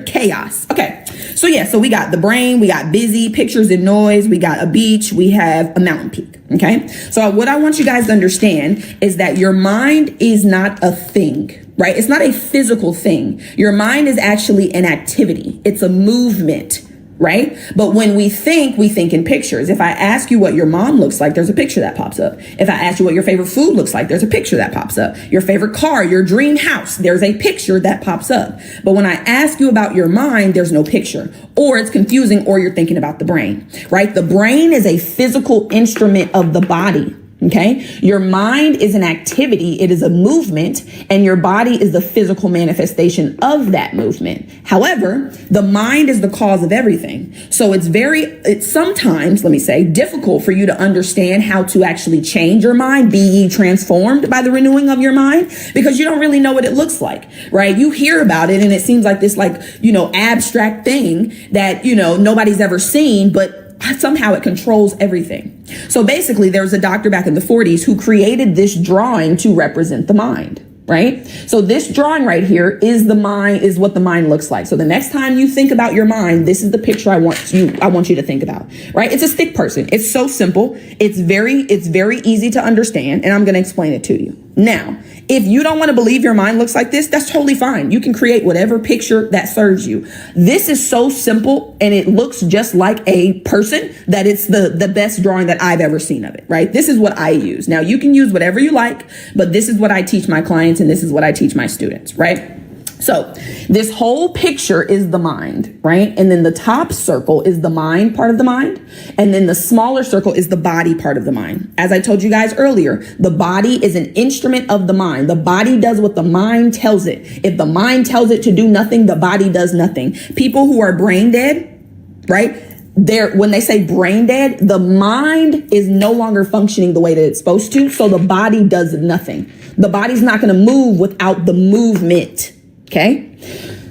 chaos. Okay. So yeah, so we got the brain, we got busy, pictures and noise, we got a beach, we have a mountain peak. Okay. So what I want you guys to understand is that your mind is not a thing, right? It's not a physical thing. Your mind is actually an activity. It's a movement. Right? But when we think in pictures. If I ask you what your mom looks like, there's a picture that pops up. If I ask you what your favorite food looks like, there's a picture that pops up. Your favorite car, your dream house, there's a picture that pops up. But when I ask you about your mind, there's no picture, or it's confusing, or you're thinking about the brain, right? The brain is a physical instrument of the body. Okay. Your mind is an activity. It is a movement, and your body is the physical manifestation of that movement. However, the mind is the cause of everything. So it's sometimes, let me say, difficult for you to understand how to actually change your mind, be ye transformed by the renewing of your mind, because you don't really know what it looks like, right? You hear about it and it seems like this, abstract thing that, nobody's ever seen, but somehow it controls everything. So basically, there was a doctor back in the 40s who created this drawing to represent the mind, right? So this drawing right here is what the mind looks like. So the next time you think about your mind, this is the picture I want you to think about, right? It's a stick person. It's so simple. It's very easy to understand, and I'm going to explain it to you. Now, if you don't want to believe your mind looks like this, that's totally fine. You can create whatever picture that serves you. This is so simple, and it looks just like a person, that it's the best drawing that I've ever seen of it, right? This is what I use. Now, you can use whatever you like, but this is what I teach my clients, and this is what I teach my students, right? So this whole picture is the mind, right? And then the top circle is the mind part of the mind. And then the smaller circle is the body part of the mind. As I told you guys earlier, the body is an instrument of the mind. The body does what the mind tells it. If the mind tells it to do nothing, the body does nothing. People who are brain dead, right? When they say brain dead, the mind is no longer functioning the way that it's supposed to. So the body does nothing. The body's not going to move without the movement. Okay.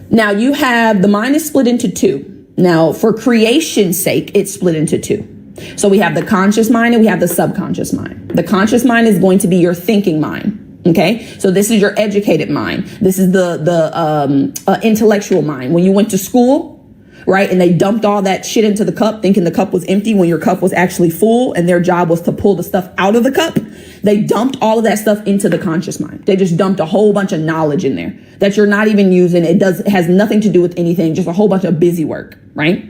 Now the mind is split into two. Now, for creation's sake, it's split into two. So we have the conscious mind and we have the subconscious mind. The conscious mind is going to be your thinking mind. Okay. So this is your educated mind. This is the intellectual mind. When you went to school, right, and they dumped all that shit into the cup thinking the cup was empty when your cup was actually full, and their job was to pull the stuff out of the cup. They dumped all of that stuff into the conscious mind. They just dumped a whole bunch of knowledge in there that you're not even using. It has nothing to do with anything, just a whole bunch of busy work, right?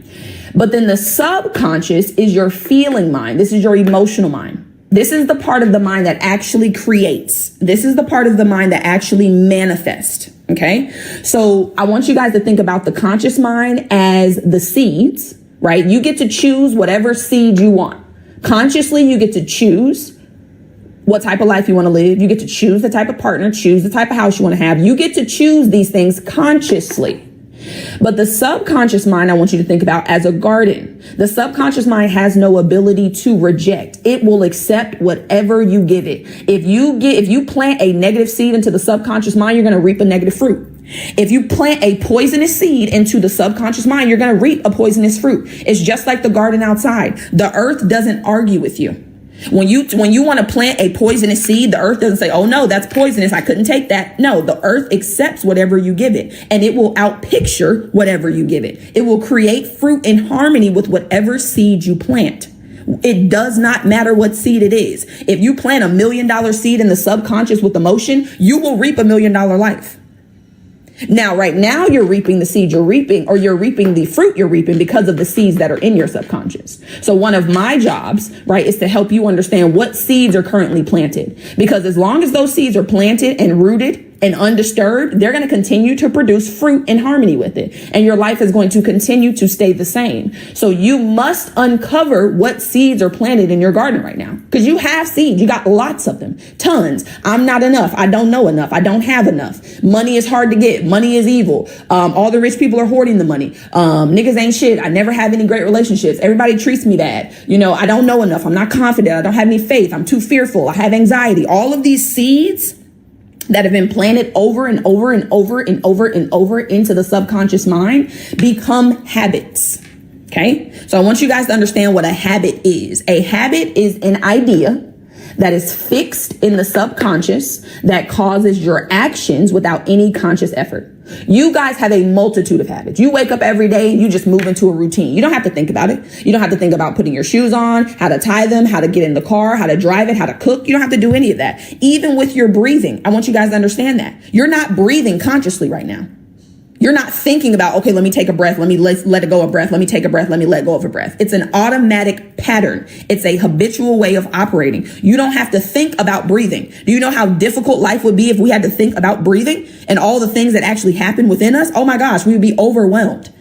But then the subconscious is your feeling mind. This is your emotional mind. This is the part of the mind that actually creates. This is the part of the mind that actually manifests. Okay. So I want you guys to think about the conscious mind as the seeds, right? You get to choose whatever seed you want. Consciously, you get to choose what type of life you want to live. You get to choose the type of partner, choose the type of house you want to have. You get to choose these things consciously. But the subconscious mind, I want you to think about as a garden. The subconscious mind has no ability to reject. It will accept whatever you give it. If you plant a negative seed into the subconscious mind, you're going to reap a negative fruit. If you plant a poisonous seed into the subconscious mind, you're going to reap a poisonous fruit. It's just like the garden outside. The earth doesn't argue with you. When you want to plant a poisonous seed, the earth doesn't say, oh no, that's poisonous, I couldn't take that. No, the earth accepts whatever you give it, and it will outpicture whatever you give it. It will create fruit in harmony with whatever seed you plant. It does not matter what seed it is. If you plant $1 million seed in the subconscious with emotion, you will reap $1 million life. Now, right now you're reaping the seed you're reaping, or you're reaping the fruit you're reaping because of the seeds that are in your subconscious. So one of my jobs, right, is to help you understand what seeds are currently planted, because as long as those seeds are planted and rooted and undisturbed, they're going to continue to produce fruit in harmony with it. And your life is going to continue to stay the same. So you must uncover what seeds are planted in your garden right now, because you have seeds. You got lots of them, tons. I'm not enough. I don't know enough. I don't have enough. Money is hard to get. Money is evil. All the rich people are hoarding the money. Niggas ain't shit. I never have any great relationships. Everybody treats me bad. I don't know enough. I'm not confident. I don't have any faith. I'm too fearful. I have anxiety. All of these seeds that have been planted over and over and over and over and over into the subconscious mind become habits. Okay. So I want you guys to understand what a habit is. A habit is an idea that is fixed in the subconscious that causes your actions without any conscious effort. You guys have a multitude of habits. You wake up every day and you just move into a routine. You don't have to think about it. You don't have to think about putting your shoes on, how to tie them, how to get in the car, how to drive it, how to cook. You don't have to do any of that. Even with your breathing, I want you guys to understand that. You're not breathing consciously right now. You're not thinking about, okay, let me take a breath. Let me let it go of breath. Let me take a breath. Let me let go of a breath. It's an automatic pattern. It's a habitual way of operating. You don't have to think about breathing. Do you know how difficult life would be if we had to think about breathing and all the things that actually happen within us? Oh my gosh, we would be overwhelmed.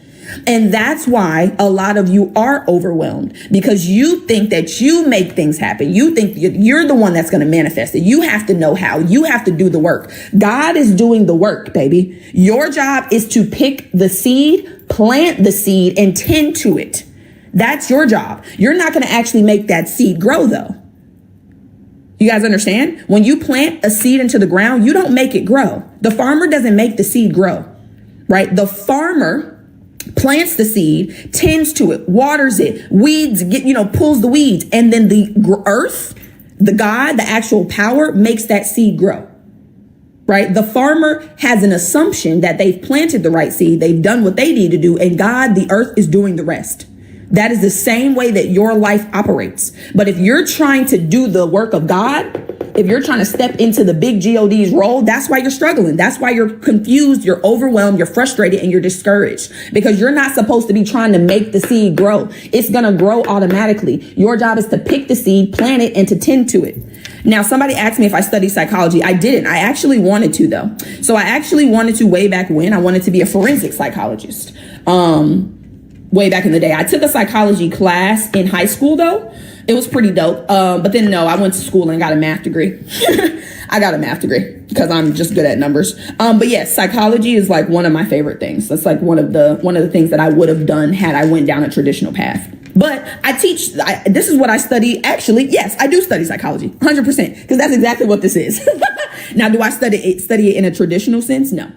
And that's why a lot of you are overwhelmed, because you think that you make things happen. You think you're the one that's going to manifest it. You have to know how. You have to do the work. God is doing the work, baby. Your job is to pick the seed, plant the seed, and tend to it. That's your job. You're not going to actually make that seed grow, though. You guys understand? When you plant a seed into the ground, you don't make it grow. The farmer doesn't make the seed grow, right? The farmer plants the seed, tends to it, waters it, weeds, pulls the weeds. And then the earth, the God, the actual power makes that seed grow, right? The farmer has an assumption that they've planted the right seed. They've done what they need to do. And God, the earth, is doing the rest. That is the same way that your life operates. But if you're trying to do the work of God, if you're trying to step into the big God's role, that's why you're struggling. That's why you're confused, you're overwhelmed, you're frustrated, and you're discouraged, because you're not supposed to be trying to make the seed grow. It's going to grow automatically. Your job is to pick the seed, plant it, and to tend to it. Now, somebody asked me if I studied psychology. I didn't. I actually wanted to, though. So I actually wanted to way back when. I wanted to be a forensic psychologist. Way back in the day. I took a psychology class in high school, though. It was pretty dope. But then no, I went to school and got a math degree. I got a math degree because I'm just good at numbers. But yes, psychology is like one of my favorite things. That's like one of the things that I would have done had I went down a traditional path. But this is what I study. Actually, yes, I do study psychology 100%, because that's exactly what this is. Now, do I study it in a traditional sense? No.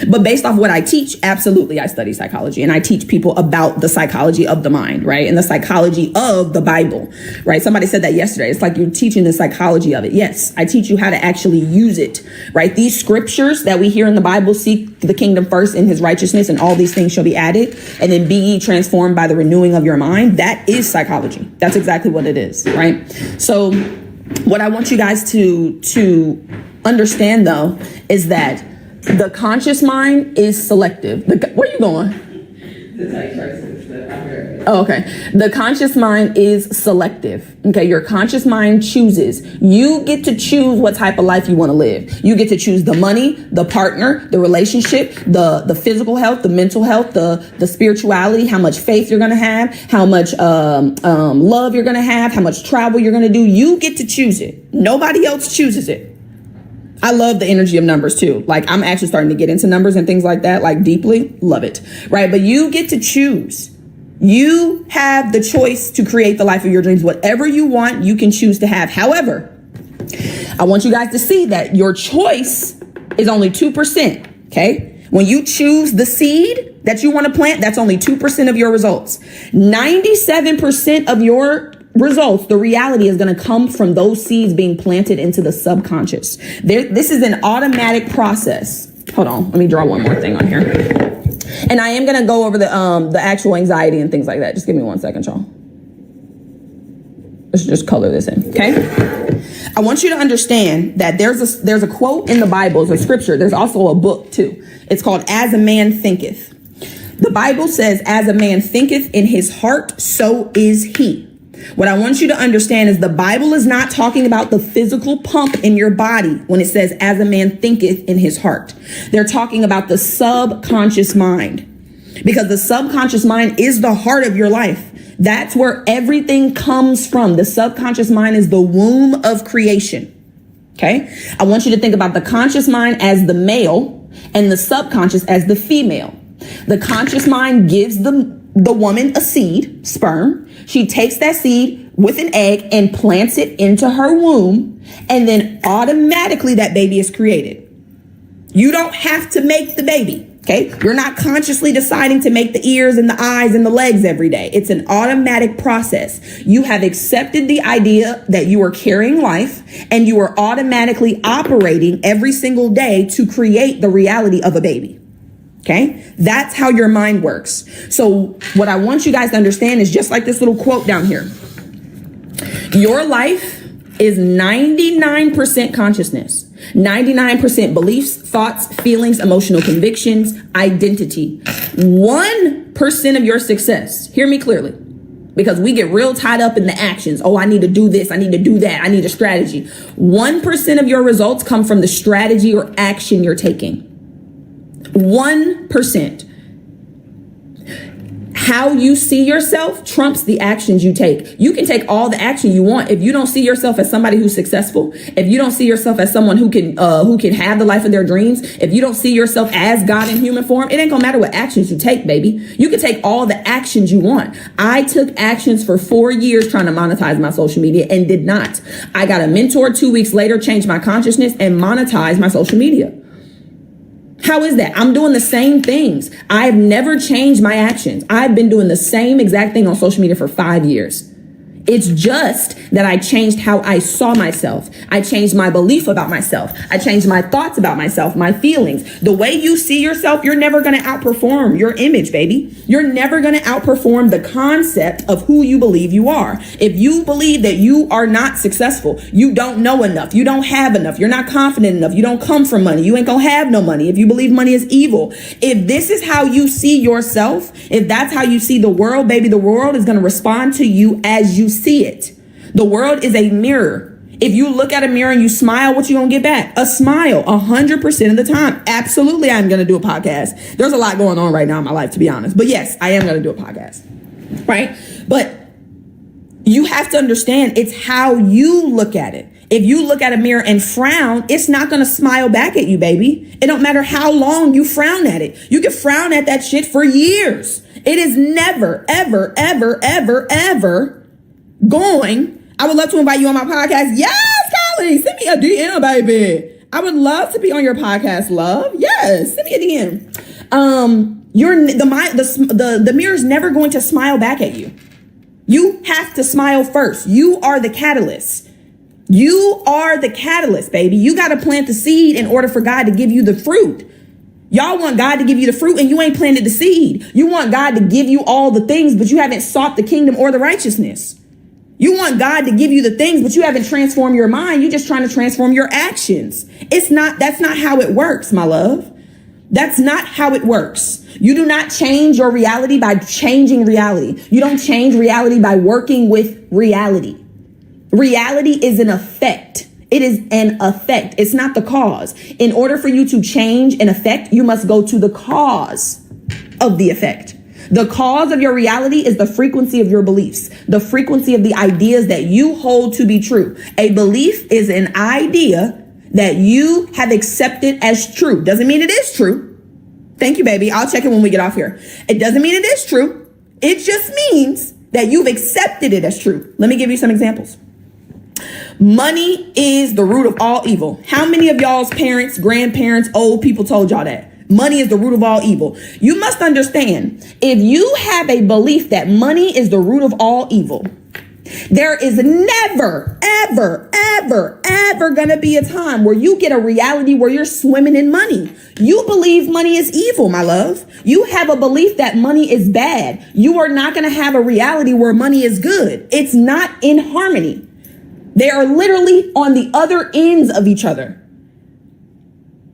But based off what I teach, absolutely, I study psychology, and I teach people about the psychology of the mind, right? And the psychology of the Bible, right? Somebody said that yesterday. It's like you're teaching the psychology of it. Yes, I teach you how to actually use it, right? These scriptures that we hear in the Bible, seek the kingdom first and his righteousness, and all these things shall be added. And then be ye transformed by the renewing of your mind. That is psychology. That's exactly what it is, right? So what I want you guys to understand, though, is that the conscious mind is selective. Where are you going? Oh, okay. The conscious mind is selective. Okay. Your conscious mind chooses. You get to choose what type of life you want to live. You get to choose the money, the partner, the relationship, the physical health, the mental health, the spirituality, how much faith you're going to have, how much love you're going to have, how much travel you're going to do. You get to choose it. Nobody else chooses it. I love the energy of numbers too. Like, I'm actually starting to get into numbers and things like that, like deeply. Love it. Right. But you get to choose. You have the choice to create the life of your dreams. Whatever you want, you can choose to have. However, I want you guys to see that your choice is only 2%. Okay. When you choose the seed that you want to plant, that's only 2% of your results. 97% of your results, the reality, is going to come from those seeds being planted into the subconscious. This is an automatic process. Hold on. Let me draw one more thing on here. And I am going to go over the actual anxiety and things like that. Just give me 1 second, y'all. Let's just color this in. Okay. I want you to understand that there's a quote in the Bible, it's a scripture. There's also a book too. It's called As a Man Thinketh. The Bible says, as a man thinketh in his heart, so is he. What I want you to understand is the Bible is not talking about the physical pump in your body when it says, as a man thinketh in his heart. They're talking about the subconscious mind, because the subconscious mind is the heart of your life. That's where everything comes from. The subconscious mind is the womb of creation. Okay. I want you to think about the conscious mind as the male and the subconscious as the female. The conscious mind gives the woman a seed, sperm. She takes that seed with an egg and plants it into her womb. And then automatically that baby is created. You don't have to make the baby. Okay, you're not consciously deciding to make the ears and the eyes and the legs every day. It's an automatic process. You have accepted the idea that you are carrying life and you are automatically operating every single day to create the reality of a baby. Okay, that's how your mind works. So what I want you guys to understand is just like this little quote down here. Your life is 99% consciousness, 99% beliefs, thoughts, feelings, emotional convictions, identity. 1% of your success, hear me clearly, because we get real tied up in the actions. Oh, I need to do this. I need to do that. I need a strategy. 1% of your results come from the strategy or action you're taking. 1%. How you see yourself trumps the actions you take. You can take all the action you want. If you don't see yourself as somebody who's successful, if you don't see yourself as someone who can have the life of their dreams, if you don't see yourself as God in human form, it ain't gonna matter what actions you take, baby. You can take all the actions you want. I took actions for 4 years trying to monetize my social media and did not. I got a mentor 2 weeks later, changed my consciousness and monetized my social media. How is that? I'm doing the same things. I've never changed my actions. I've been doing the same exact thing on social media for 5 years. It's just that I changed how I saw myself. I changed my belief about myself. I changed my thoughts about myself, my feelings. The way you see yourself, you're never going to outperform your image, baby. You're never going to outperform the concept of who you believe you are. If you believe that you are not successful, you don't know enough, you don't have enough, you're not confident enough, you don't come from money, you ain't going to have no money. If you believe money is evil, if this is how you see yourself, if that's how you see the world, baby, the world is going to respond to you as you see it. The world is a mirror. If you look at a mirror and you smile, what you gonna get back? A smile 100% of the time. Absolutely, I'm gonna do a podcast. There's a lot going on right now in my life, to be honest. But yes, I am gonna do a podcast, right? But you have to understand it's how you look at it. If you look at a mirror and frown, it's not going to smile back at you, baby. It don't matter how long you frown at it. You can frown at that shit for years. It is never, ever, ever, ever, ever going. I would love to invite you on my podcast. Yes, Kylie, send me a DM, baby. I would love to be on your podcast, love. Yes, send me a DM. The mirror is never going to smile back at you. You have to smile first. You are the catalyst. You are the catalyst, baby. You got to plant the seed in order for God to give you the fruit. Y'all want God to give you the fruit and you ain't planted the seed. You want God to give you all the things, but you haven't sought the kingdom or the righteousness. You want God to give you the things, but you haven't transformed your mind. You're just trying to transform your actions. That's not how it works, my love. That's not how it works. You do not change your reality by changing reality. You don't change reality by working with reality. Reality is an effect. It is an effect. It's not the cause. In order for you to change an effect, you must go to the cause of the effect. The cause of your reality is the frequency of your beliefs, the frequency of the ideas that you hold to be true. A belief is an idea that you have accepted as true. Doesn't mean it is true. Thank you, baby. I'll check it when we get off here. It doesn't mean it is true. It just means that you've accepted it as true. Let me give you some examples. Money is the root of all evil. How many of y'all's parents, grandparents, old people told y'all that? Money is the root of all evil. You must understand, if you have a belief that money is the root of all evil, there is never, ever, ever, ever going to be a time where you get a reality where you're swimming in money. You believe money is evil, my love. You have a belief that money is bad. You are not going to have a reality where money is good. It's not in harmony. They are literally on the other ends of each other.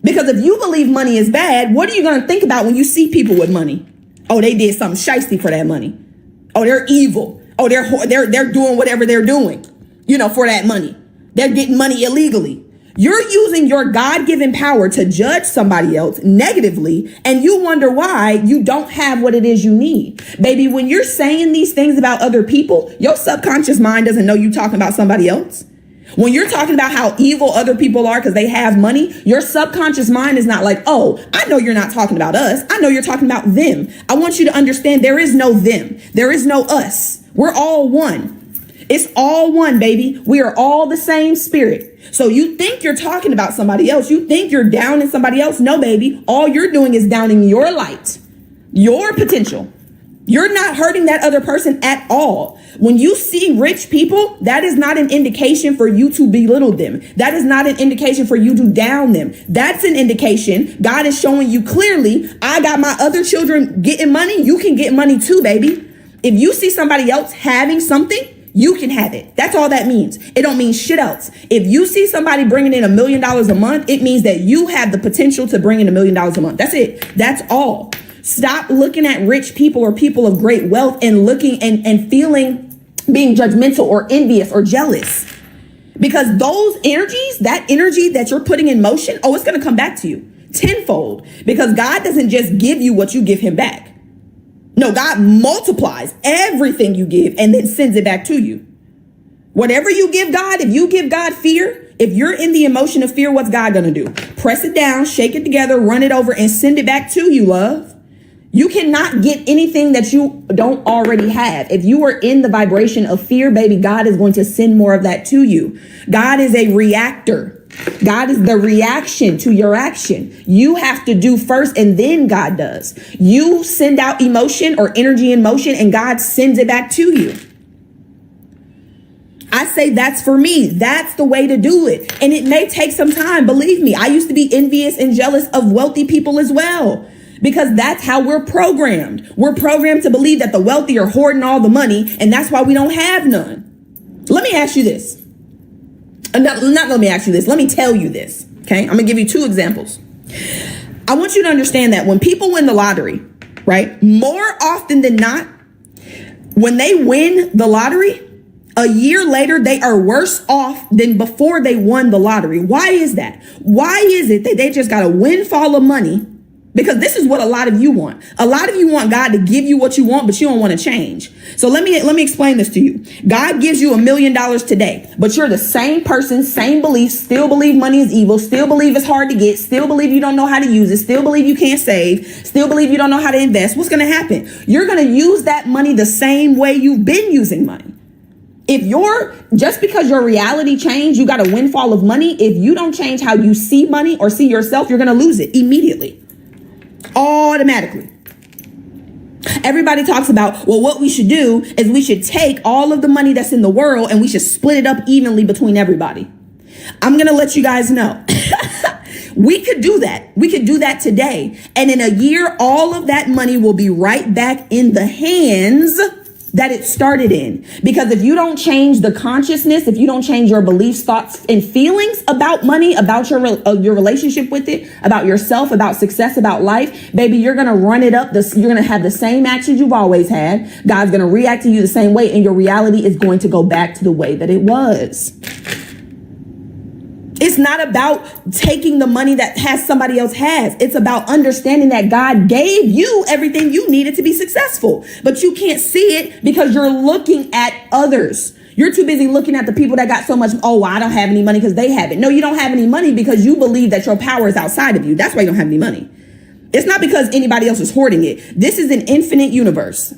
Because if you believe money is bad, what are you going to think about when you see people with money? Oh, they did something shiesty for that money. Oh, they're evil. Oh, they're doing whatever they're doing, for that money. They're getting money illegally. You're using your God-given power to judge somebody else negatively, and you wonder why you don't have what it is you need. Baby, when you're saying these things about other people, your subconscious mind doesn't know you talking about somebody else. When you're talking about how evil other people are because they have money, your subconscious mind is not like, oh, I know you're not talking about us. I know you're talking about them. I want you to understand there is no them. There is no us. We're all one. It's all one, baby. We are all the same spirit. So you think you're talking about somebody else. You think you're downing somebody else. No, baby. All you're doing is downing your light, your potential. You're not hurting that other person at all. When you see rich people, that is not an indication for you to belittle them. That is not an indication for you to down them. That's an indication God is showing you clearly, I got my other children getting money. You can get money too, baby. If you see somebody else having something, you can have it. That's all that means. It don't mean shit else. If you see somebody bringing in $1 million a month, it means that you have the potential to bring in $1 million a month. That's it. That's all. Stop looking at rich people or people of great wealth and looking and feeling, being judgmental or envious or jealous. Because those energies, that energy that you're putting in motion, it's going to come back to you tenfold. Because God doesn't just give you what you give him back. No, God multiplies everything you give and then sends it back to you. Whatever you give God, if you give God fear, if you're in the emotion of fear, what's God going to do? Press it down, shake it together, run it over, and send it back to you, love. You cannot get anything that you don't already have. If you are in the vibration of fear, baby, God is going to send more of that to you. God is a reactor. God is the reaction to your action. You have to do first and then God does. You send out emotion or energy in motion and God sends it back to you. I say that's for me. That's the way to do it. And it may take some time. Believe me, I used to be envious and jealous of wealthy people as well. Because that's how we're programmed. We're programmed to believe that the wealthy are hoarding all the money, and that's why we don't have none. Let me ask you this. Not let me ask you this. Let me tell you this. Okay, I'm going to give you 2 examples. I want you to understand that when people win the lottery, right, more often than not, when they win the lottery, a year later, they are worse off than before they won the lottery. Why is that? Why is it that they just got a windfall of money? Because this is what a lot of you want. A lot of you want God to give you what you want, but you don't want to change. So let me explain this to you. God gives you $1 million today, but you're the same person, same beliefs, still believe money is evil, still believe it's hard to get, still believe you don't know how to use it, still believe you can't save, still believe you don't know how to invest. What's going to happen? You're going to use that money the same way you've been using money. Just because your reality changed, you got a windfall of money. If you don't change how you see money or see yourself, you're going to lose it immediately. Automatically. Everybody talks about, well, what we should do is we should take all of the money that's in the world and we should split it up evenly between everybody. I'm going to let you guys know. We could do that. We could do that today. And in a year, all of that money will be right back in the hands that it started in. Because if you don't change the consciousness, if you don't change your beliefs, thoughts, and feelings about money, about your relationship with it, about yourself, about success, about life, baby, you're going to run it up. You're going to have the same actions you've always had. God's going to react to you the same way, and your reality is going to go back to the way that it was. It's not about taking the money that somebody else has. It's about understanding that God gave you everything you needed to be successful, but you can't see it because you're looking at others. You're too busy looking at the people that got so much. Oh, I don't have any money because they have it. No, you don't have any money because you believe that your power is outside of you. That's why you don't have any money. It's not because anybody else is hoarding it. This is an infinite universe.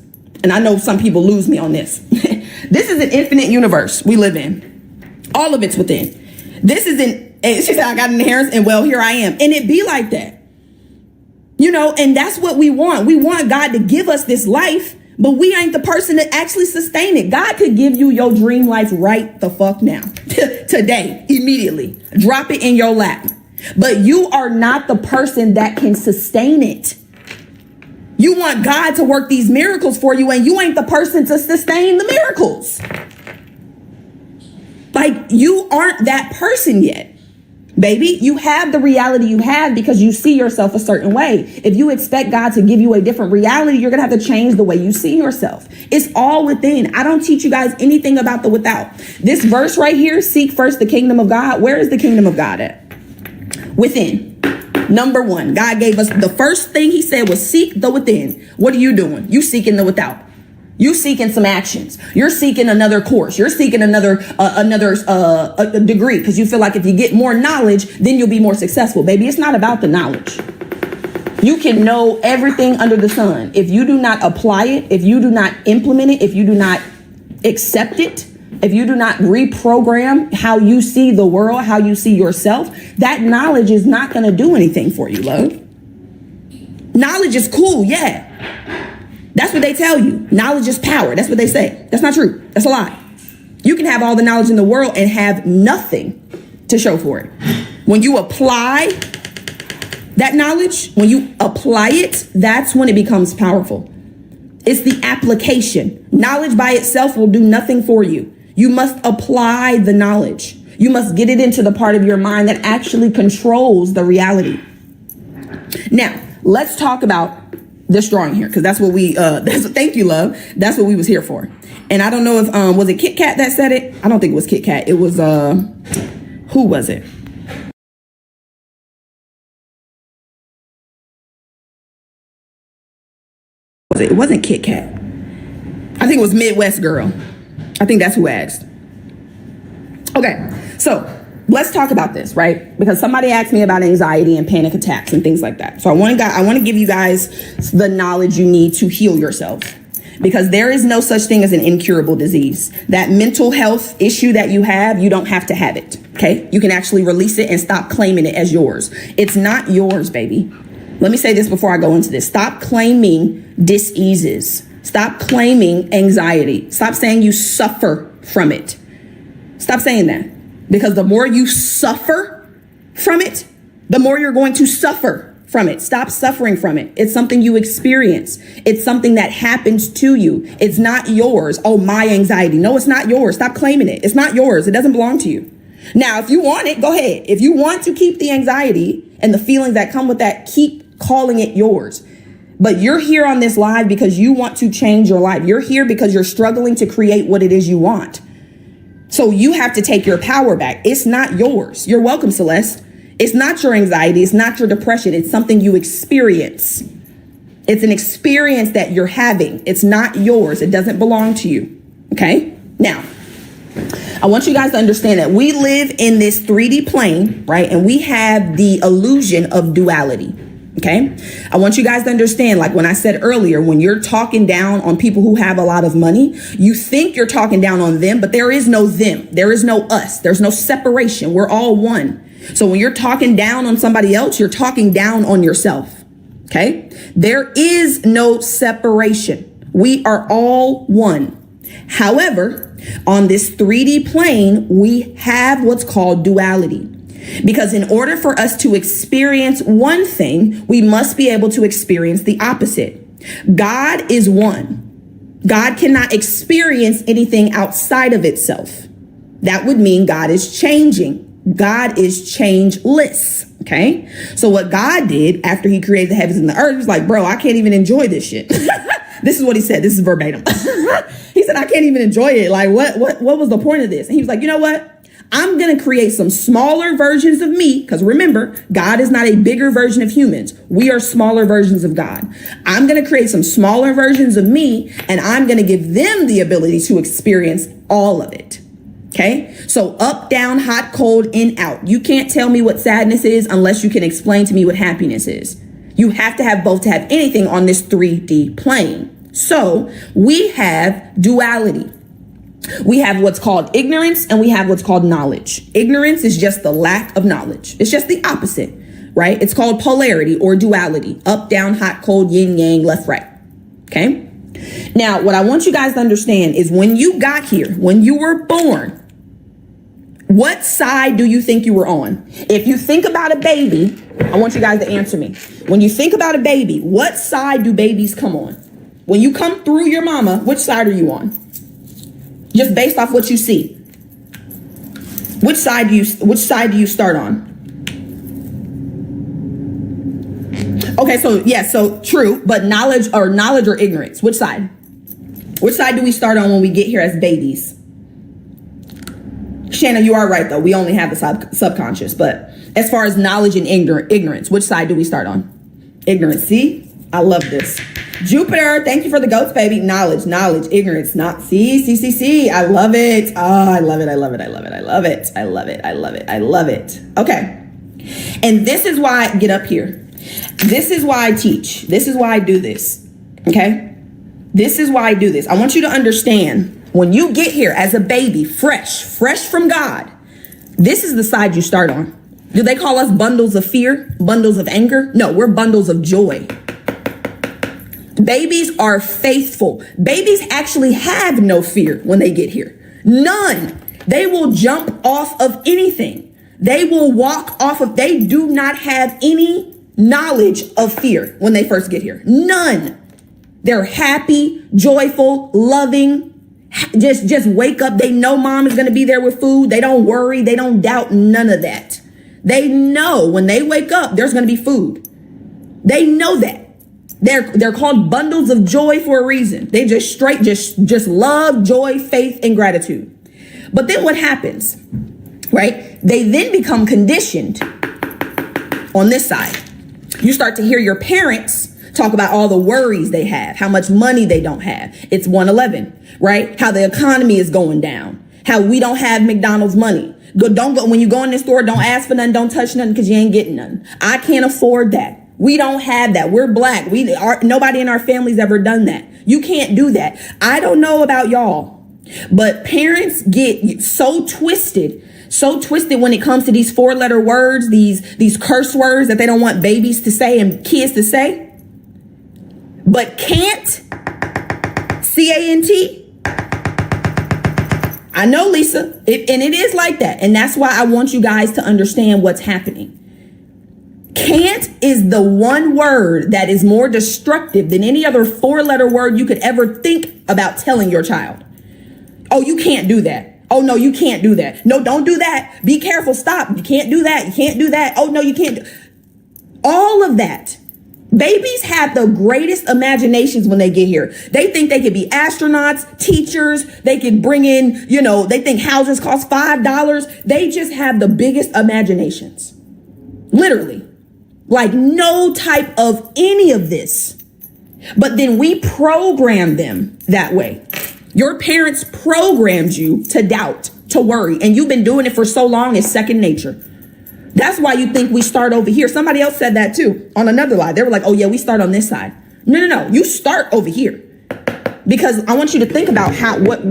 And I know some people lose me on this. This is an infinite universe we live in. All of it's within. This isn't, she said, I got an inheritance and well, here I am. And it be like that. And that's what we want. We want God to give us this life, but we ain't the person to actually sustain it. God could give you your dream life right the fuck now, today, immediately. Drop it in your lap. But you are not the person that can sustain it. You want God to work these miracles for you, and you ain't the person to sustain the miracles. Like, you aren't that person yet. Baby, you have the reality you have because you see yourself a certain way. If you expect God to give you a different reality, you're going to have to change the way you see yourself. It's all within. I don't teach you guys anything about the without. This verse right here, seek first the kingdom of God. Where is the kingdom of God at? Within. Number 1, God gave us the first thing he said was seek the within. What are you doing? You seeking the without. You seeking some actions. You're seeking another course. You're seeking another degree because you feel like if you get more knowledge, then you'll be more successful. Baby, it's not about the knowledge. You can know everything under the sun. If you do not apply it, if you do not implement it, if you do not accept it, if you do not reprogram how you see the world, how you see yourself, that knowledge is not going to do anything for you, love. Knowledge is cool, yeah. That's what they tell you. Knowledge is power. That's what they say. That's not true. That's a lie. You can have all the knowledge in the world and have nothing to show for it. When you apply that knowledge, when you apply it, that's when it becomes powerful. It's the application. Knowledge by itself will do nothing for you. You must apply the knowledge. You must get it into the part of your mind that actually controls the reality. Now, let's talk about this drawing here, because that's what we, thank you, love. That's what we was here for. And I don't know if, was it Kit Kat that said it? I don't think it was Kit Kat. It was, who was it? It wasn't Kit Kat. I think it was Midwest Girl. I think that's who asked. Okay, so let's talk about this, right? Because somebody asked me about anxiety and panic attacks and things like that. So I want to give you guys the knowledge you need to heal yourself, because there is no such thing as an incurable disease. That mental health issue that you don't have to have it, okay? You can actually release it and stop claiming it as yours. It's not yours, baby. Let me say this before I go into this. Stop claiming diseases. Stop claiming anxiety. Stop saying you suffer from it. Stop saying that. Because the more you suffer from it, the more you're going to suffer from it. Stop suffering from it. It's something you experience. It's something that happens to you. It's not yours. Oh, my anxiety. No, it's not yours. Stop claiming it. It's not yours. It doesn't belong to you. Now, if you want it, go ahead. If you want to keep the anxiety and the feelings that come with that, keep calling it yours. But you're here on this live because you want to change your life. You're here because you're struggling to create what it is you want. So you have to take your power back. It's not yours. You're welcome, Celeste. It's not your anxiety. It's not your depression. It's something you experience. It's an experience that you're having. It's not yours. It doesn't belong to you. Okay? Now, I want you guys to understand that we live in this 3D plane, right? And we have the illusion of duality. Okay. I want you guys to understand, like when I said earlier, when you're talking down on people who have a lot of money, you think you're talking down on them, but there is no them. There is no us. There's no separation. We're all one. So when you're talking down on somebody else, you're talking down on yourself. Okay. There is no separation. We are all one. However, on this 3D plane, we have what's called duality. Because in order for us to experience one thing, we must be able to experience the opposite. God is one. God cannot experience anything outside of itself. That would mean God is changing. God is changeless. Okay. So what God did after he created the heavens and the earth was like, bro, I can't even enjoy this shit. This is what he said. This is verbatim. He said, I can't even enjoy it. Like, what was the point of this? And he was like, you know what? I'm going to create some smaller versions of me, because remember, God is not a bigger version of humans. We are smaller versions of God. I'm going to create some smaller versions of me, and I'm going to give them the ability to experience all of it. Okay, so up, down, hot, cold, in, out. You can't tell me what sadness is unless you can explain to me what happiness is. You have to have both to have anything on this 3D plane. So we have duality. We have what's called ignorance and we have what's called knowledge. Ignorance is just the lack of knowledge. It's just the opposite, right? It's called polarity or duality. Up, down, hot, cold, yin, yang, left, right. Okay. Now, what I want you guys to understand is when you got here, when you were born, what side do you think you were on? If you think about a baby, I want you guys to answer me. When you think about a baby, what side do babies come on? When you come through your mama, which side are you on? Just based off what you see. Which side do you start on? Okay, so yeah, so true, but knowledge or ignorance, which side? Which side do we start on when we get here as babies? Shannon, you are right though. We only have the subconscious, but as far as knowledge and ignorance, which side do we start on? Ignorance. See, I love this. Jupiter, thank you for the goats, baby. Knowledge, ignorance, not see. I love it. Oh, I love it. I love it. Okay. And this is why I get up here. This is why I teach. This is why I do this. Okay. This is why I do this. I want you to understand When you get here as a baby, fresh from God, this is the side you start on. Do they call us bundles of fear, bundles of anger? No, we're bundles of joy. Babies are faithful. Babies actually have no fear when they get here. None. They will jump off of anything. They will walk off of, they do not have any knowledge of fear when they first get here. None. They're happy, joyful, loving. Just wake up. They know mom is going to be there with food. They don't worry. They don't doubt none of that. They know when they wake up, there's going to be food. They know that. They're called bundles of joy for a reason. They just love, joy, faith, and gratitude. But then what happens, right? They then become conditioned on this side. You start to hear your parents talk about all the worries they have, how much money they don't have. It's 111, right? How the economy is going down, how we don't have McDonald's money. Don't go when you go in the store, don't ask for nothing, don't touch nothing because you ain't getting nothing. I can't afford that. We don't have that. We're black. Nobody in our family's ever done that. You can't do that. I don't know about y'all, but parents get so twisted when it comes to these 4-letter words, these curse words that they don't want babies to say and kids to say. But can't, C-A-N-T. I know, Lisa, and it is like that. And that's why I want you guys to understand what's happening. Can't is the one word that is more destructive than any other 4-letter word you could ever think about telling your child. Oh, you can't do that. Oh, no, you can't do that. No, don't do that. Be careful. Stop. You can't do that. You can't do that. Oh, no, you can't. All of that. Babies have the greatest imaginations when they get here. They think they could be astronauts, teachers. They can bring in, they think houses cost $5. They just have the biggest imaginations. Literally. Like no type of any of this. But then we program them that way. Your parents programmed you to doubt, to worry, and you've been doing it for so long, it's second nature. That's why you think we start over here. Somebody else said that too on another line. They were like, oh yeah, we start on this side. No. You start over here because I want you to think about what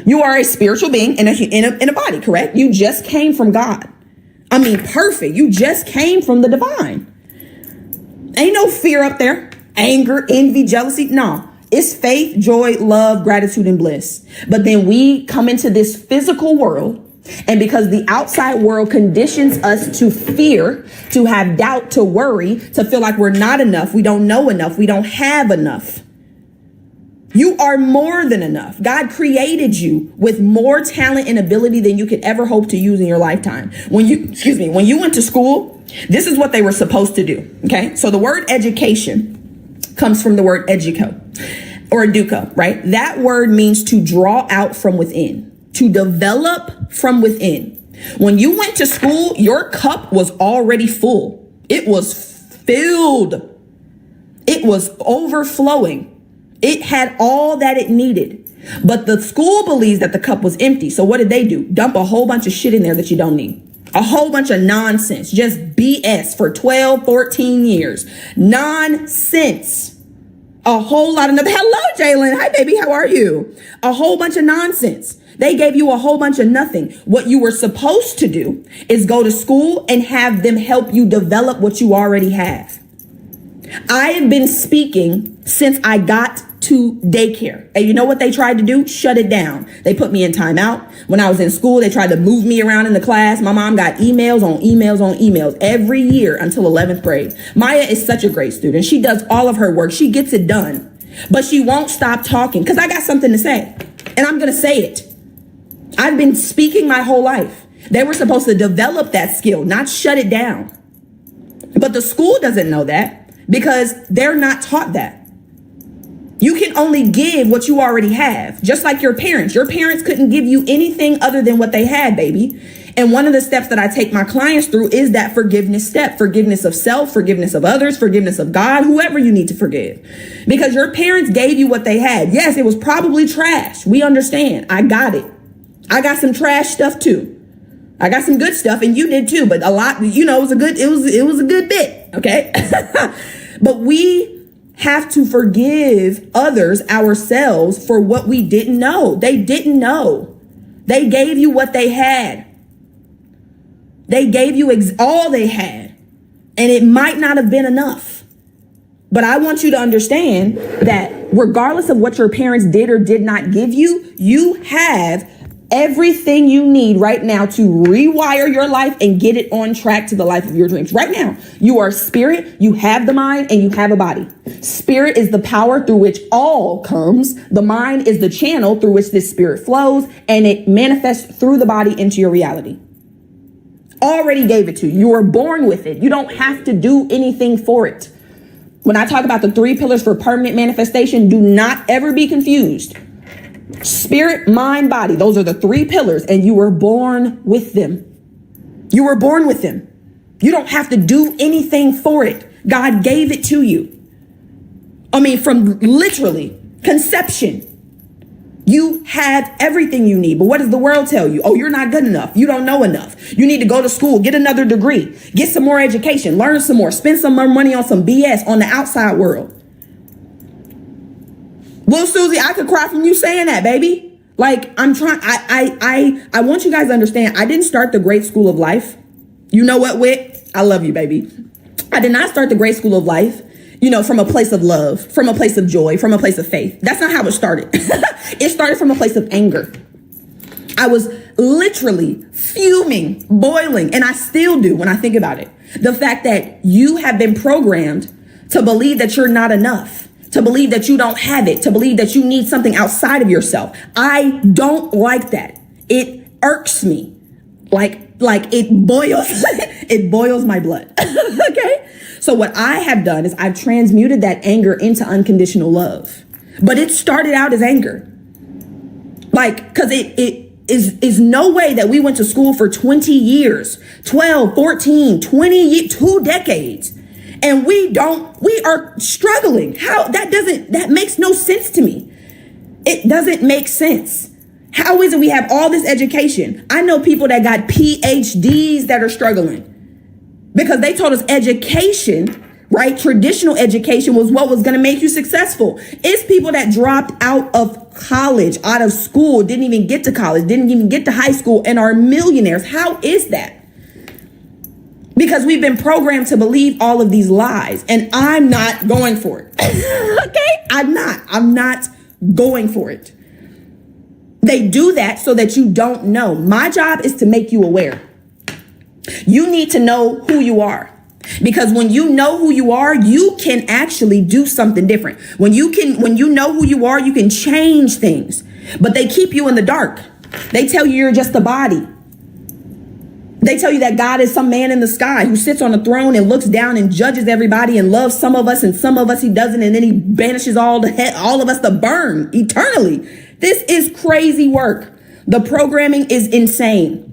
you are a spiritual being in a body, correct? You just came from God. I mean, perfect. You just came from the divine. Ain't no fear up there. Anger, envy, jealousy. No. It's faith, joy, love, gratitude, and bliss. But then we come into this physical world, and because the outside world conditions us to fear, to have doubt, to worry, to feel like we're not enough, we don't know enough, we don't have enough. You are more than enough. God created you with more talent and ability than you could ever hope to use in your lifetime. When you went to school, this is what they were supposed to do. Okay. So the word education comes from the word educo or educo, right? That word means to draw out from within, to develop from within. When you went to school, your cup was already full. It was filled. It was overflowing. It had all that it needed. But the school believes that the cup was empty. So what did they do? Dump a whole bunch of shit in there that you don't need. A whole bunch of nonsense, just BS for 12, 14 years. Nonsense. A whole lot of nothing. Hello, Jalen. Hi, baby. How are you? A whole bunch of nonsense. They gave you a whole bunch of nothing. What you were supposed to do is go to school and have them help you develop what you already have. I have been speaking since I got to daycare. And you know what they tried to do? Shut it down. They put me in timeout. When I was in school, they tried to move me around in the class. My mom got emails on emails on emails every year until 11th grade. Maya is such a great student. She does all of her work. She gets it done, but she won't stop talking because I got something to say and I'm going to say it. I've been speaking my whole life. They were supposed to develop that skill, not shut it down. But the school doesn't know that because they're not taught that. You can only give what you already have, just like your parents. Your parents couldn't give you anything other than what they had, baby. And one of the steps that I take my clients through is that forgiveness step, forgiveness of self, forgiveness of others, forgiveness of God, whoever you need to forgive. Because your parents gave you what they had. Yes, it was probably trash. We understand. I got it. I got some trash stuff too. I got some good stuff and you did too, but a lot, it was a good bit. Okay. But we have to forgive others, ourselves, for what we didn't know. They didn't know. They gave you what they had. They gave you all they had, and it might not have been enough. But I want you to understand that regardless of what your parents did or did not give you, you have everything you need right now to rewire your life and get it on track to the life of your dreams. Right now, you are spirit, you have the mind, and you have a body. Spirit is the power through which all comes. The mind is the channel through which this spirit flows, and it manifests through the body into your reality. Already gave it to you. You were born with it. You don't have to do anything for it. When I talk about the 3 pillars for permanent manifestation, do not ever be confused. Spirit, mind, body. Those are the 3 pillars, and you were born with them. You were born with them. You don't have to do anything for it. God gave it to you. I mean, from literally conception. You have everything you need. But what does the world tell you? Oh, you're not good enough. You don't know enough. You need to go to school, get another degree, get some more education, learn some more, spend some more money on some BS on the outside world. Well, Susie, I could cry from you saying that, baby. Like, I'm trying. I want you guys to understand. I didn't start the great school of life. You know what, Wit? I love you, baby. I did not start the great school of life, from a place of love, from a place of joy, from a place of faith. That's not how it started. It started from a place of anger. I was literally fuming, boiling, and I still do when I think about it. The fact that you have been programmed to believe that you're not enough, to believe that you don't have it, to believe that you need something outside of yourself. I don't like that. It irks me. Like it boils, it boils my blood. Okay. So what I have done is I've transmuted that anger into unconditional love, but it started out as anger. Cause it is no way that we went to school for 20 years, 12, 14, 20, 2 decades. And we are struggling. That makes no sense to me. It doesn't make sense. How is it we have all this education? I know people that got PhDs that are struggling because they told us education, right? Traditional education was what was going to make you successful. It's people that dropped out of college, out of school, didn't even get to college, didn't even get to high school, and are millionaires. How is that? Because we've been programmed to believe all of these lies, and I'm not going for it. Okay? I'm not going for it. They do that so that you don't know. My job is to make you aware. You need to know who you are. Because when you know who you are, you can actually do something different. When you know who you are, you can change things. But they keep you in the dark. They tell you you're just a body. They tell you that God is some man in the sky who sits on a throne and looks down and judges everybody and loves some of us and some of us he doesn't. And then he banishes all of us to burn eternally. This is crazy work. The programming is insane.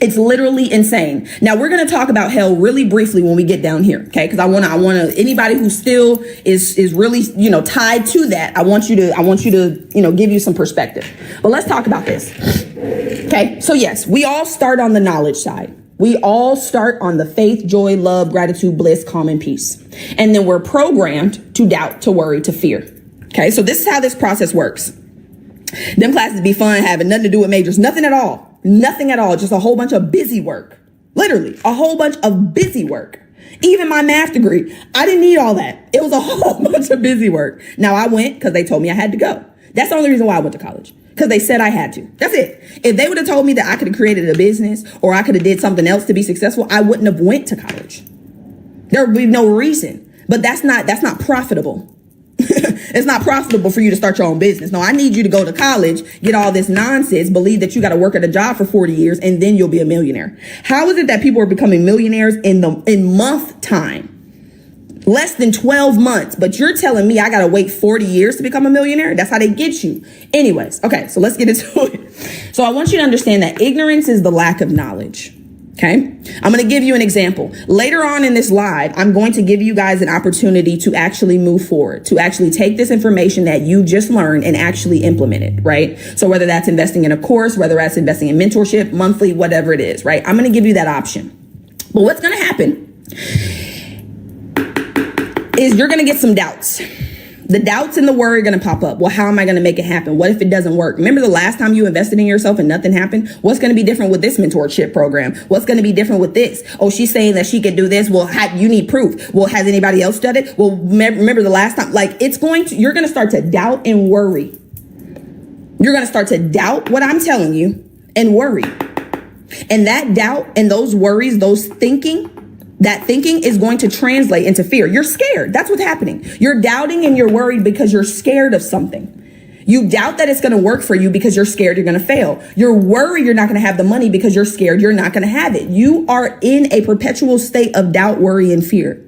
It's literally insane. Now we're going to talk about hell really briefly when we get down here. Okay. Cause I want to, anybody who still is really, tied to that. I want you to, give you some perspective, but let's talk about this. Okay. So yes, we all start on the knowledge side. We all start on the faith, joy, love, gratitude, bliss, calm, and peace. And then we're programmed to doubt, to worry, to fear. Okay. So this is how this process works. Them classes be fun, having nothing to do with majors, nothing at all. Nothing at all. Just a whole bunch of busy work. Literally a whole bunch of busy work. Even my math degree, I didn't need all that. It was a whole bunch of busy work. Now I went because they told me I had to go. That's the only reason why I went to college. Because they said I had to. That's it. If they would have told me that I could have created a business or I could have did something else to be successful, I wouldn't have went to college. There would be no reason. But that's not profitable. It's not profitable for you to start your own business. No, I need you to go to college, get all this nonsense, believe that you got to work at a job for 40 years, and then you'll be a millionaire. How is it that people are becoming millionaires in month time? Less than 12 months. But you're telling me I got to wait 40 years to become a millionaire? That's how they get you. Anyways, okay, so let's get into it. So I want you to understand that ignorance is the lack of knowledge. Okay, I'm going to give you an example. Later on in this live, I'm going to give you guys an opportunity to actually move forward, to actually take this information that you just learned and actually implement it, right? So whether that's investing in a course, whether that's investing in mentorship, monthly, whatever it is, right? I'm going to give you that option. But what's going to happen is you're going to get some doubts. The doubts and the worry are going to pop up. Well, how am I going to make it happen? What if it doesn't work? Remember the last time you invested in yourself and nothing happened? What's going to be different with this mentorship program? What's going to be different with this? Oh, she's saying that she could do this. Well, you need proof. Well, has anybody else done it? Well, remember the last time, like you're going to start to doubt and worry. You're going to start to doubt what I'm telling you and worry. And that doubt and those worries, that thinking is going to translate into fear. You're scared. That's what's happening. You're doubting and you're worried because you're scared of something. You doubt that it's going to work for you because you're scared you're going to fail. You're worried you're not going to have the money because you're scared you're not going to have it. You are in a perpetual state of doubt, worry, and fear.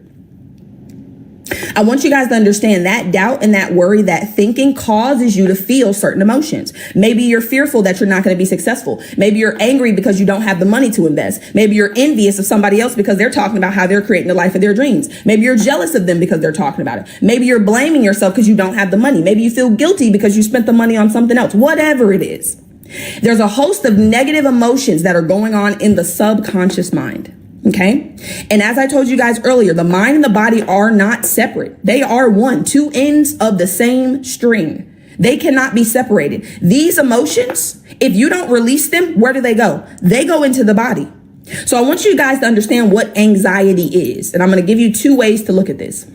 I want you guys to understand that doubt and that worry, that thinking causes you to feel certain emotions. Maybe you're fearful that you're not going to be successful. Maybe you're angry because you don't have the money to invest. Maybe you're envious of somebody else because they're talking about how they're creating the life of their dreams. Maybe you're jealous of them because they're talking about it. Maybe you're blaming yourself because you don't have the money. Maybe you feel guilty because you spent the money on something else. Whatever it is. There's a host of negative emotions that are going on in the subconscious mind. Okay. And as I told you guys earlier, the mind and the body are not separate. They are one, two ends of the same string. They cannot be separated. These emotions, if you don't release them, where do they go? They go into the body. So I want you guys to understand what anxiety is. And I'm going to give you two ways to look at this.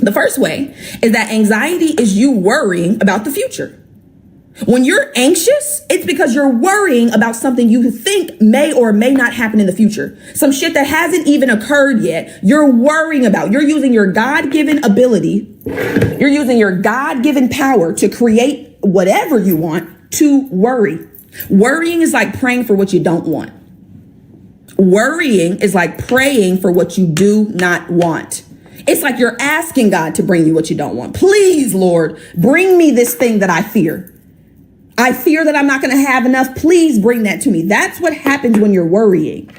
The first way is that anxiety is you worrying about the future. When you're anxious, it's because you're worrying about something you think may or may not happen in the future. Some shit that hasn't even occurred yet, you're worrying about. You're using your God-given ability. You're using your God-given power to create whatever you want to worry. Worrying is like praying for what you don't want. Worrying is like praying for what you do not want. It's like you're asking God to bring you what you don't want. Please, Lord, bring me this thing that I fear. I fear that I'm not going to have enough. Please bring that to me. That's what happens when you're worrying.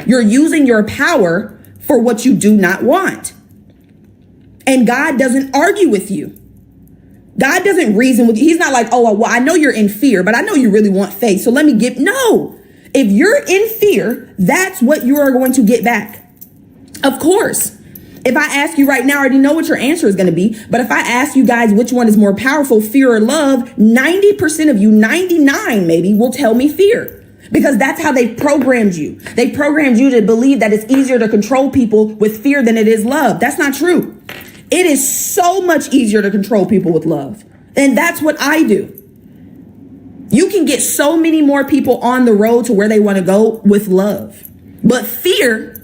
You're using your power for what you do not want. And God doesn't argue with you. God doesn't reason with you. He's not like, oh, well, I know you're in fear, but I know you really want faith. So let me no. If you're in fear, that's what you are going to get back. Of course. If I ask you right now, I already know what your answer is going to be. But if I ask you guys which one is more powerful, fear or love, 90% of you, 99 maybe, will tell me fear. Because that's how they programmed you. They programmed you to believe that it's easier to control people with fear than it is love. That's not true. It is so much easier to control people with love. And that's what I do. You can get so many more people on the road to where they want to go with love. But fear,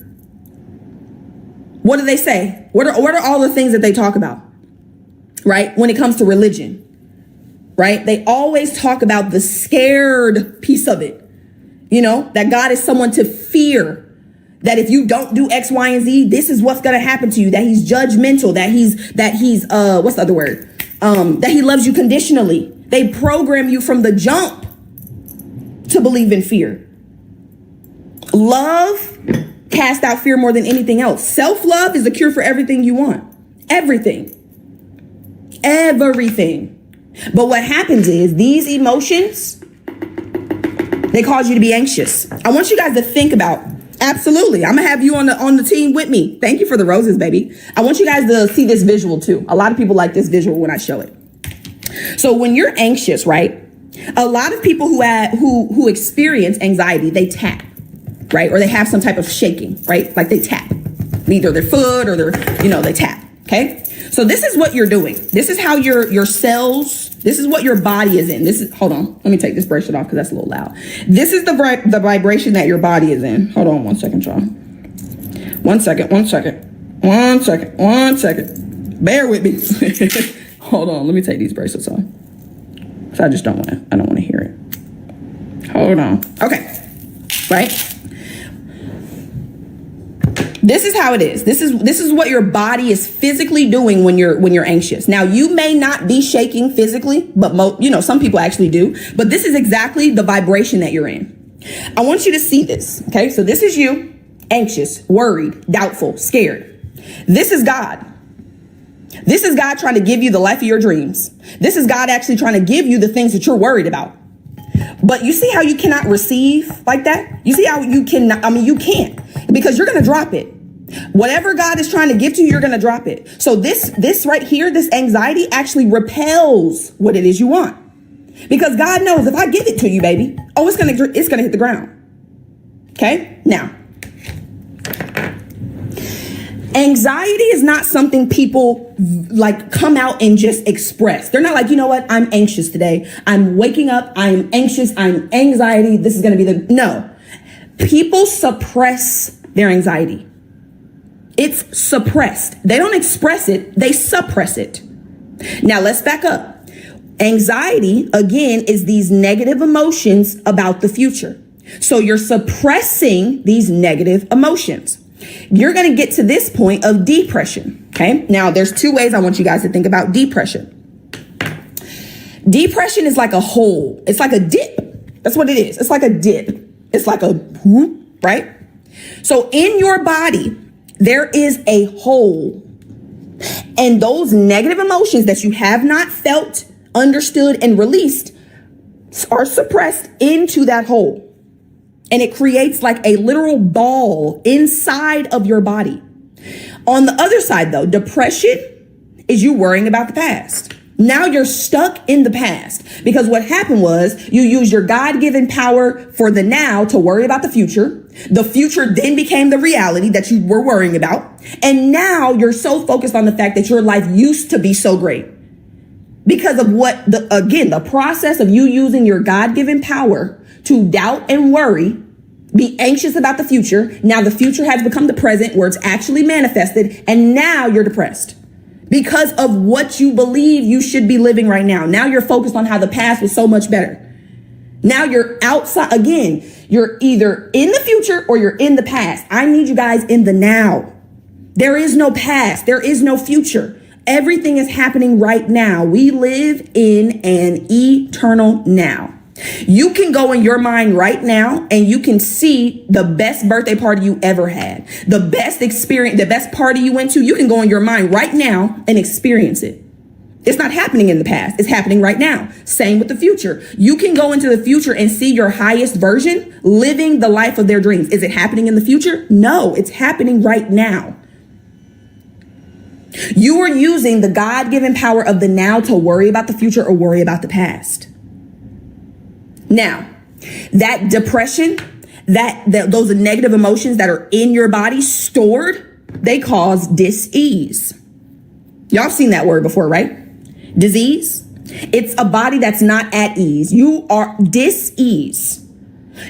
what do they say? What are all the things that they talk about? Right? When it comes to religion, right? They always talk about the scared piece of it. You know, that God is someone to fear, that if you don't do X, Y, and Z, this is what's going to happen to you, that he's judgmental, that he's what's the other word? That he loves you conditionally. They program you from the jump to believe in fear. Love cast out fear more than anything else. Self-love is the cure for everything you want. Everything. But what happens is these emotions, they cause you to be anxious. I want you guys to think about, absolutely, I'm gonna have you on the team with me. Thank you for the roses, baby. I want you guys to see this visual too. A lot of people like this visual when I show it. So when you're anxious, right? A lot of people who experience anxiety, they tap. Right? Or they have some type of shaking, right? Like they tap, either their foot or they tap. Okay. So this is what you're doing. This is how your cells, this is what your body is in. Hold on. Let me take this bracelet off because that's a little loud. This is the vibration that your body is in. Hold on 1 second, y'all. 1 second. Bear with me. Hold on. Let me take these bracelets off. So I don't want to hear it. Hold on. Okay. Right? This is how it is. This is what your body is physically doing when you're anxious. Now, you may not be shaking physically, but some people actually do. But this is exactly the vibration that you're in. I want you to see this. Okay, so this is you, anxious, worried, doubtful, scared. This is God. This is God trying to give you the life of your dreams. This is God actually trying to give you the things that you're worried about. But you see how you cannot receive like that? You see how you cannot, you can't, because you're going to drop it. Whatever God is trying to give to you, you're going to drop it. So this right here, this anxiety actually repels what it is you want. Because God knows if I give it to you, baby, it's going to hit the ground. Okay? Now, anxiety is not something people like come out and just express. They're not like, you know what? I'm anxious today. I'm waking up. I'm anxious. I'm anxiety. This is going to be no. People suppress their anxiety. It's suppressed. They don't express it. They suppress it. Now let's back up. Anxiety, again, is these negative emotions about the future. So you're suppressing these negative emotions. You're going to get to this point of depression. Okay. Now there's two ways I want you guys to think about depression. Depression is like a hole. It's like a dip. That's what it is. It's like a dip. It's like a whoop, right? So in your body, there is a hole. And those negative emotions that you have not felt, understood, and released are suppressed into that hole. And it creates like a literal ball inside of your body. On the other side, though, depression is you worrying about the past. Now you're stuck in the past because what happened was you used your God-given power for the now to worry about the future. The future then became the reality that you were worrying about. And now you're so focused on the fact that your life used to be so great because of the process of you using your God-given power to doubt and worry, be anxious about the future. Now the future has become the present where it's actually manifested. And now you're depressed. Because of what you believe you should be living right now. Now you're focused on how the past was so much better. Now you're outside. Again, you're either in the future or you're in the past. I need you guys in the now. There is no past. There is no future. Everything is happening right now. We live in an eternal now. You can go in your mind right now and you can see the best birthday party you ever had, the best experience, the best party you went to. You can go in your mind right now and experience it. It's not happening in the past. It's happening right now. Same with the future. You can go into the future and see your highest version living the life of their dreams. Is it happening in the future? No, it's happening right now. You are using the God-given power of the now to worry about the future or worry about the past. Now, that depression, those negative emotions that are in your body stored, they cause dis-ease. Y'all have seen that word before, right? Disease. It's a body that's not at ease. You are dis-ease.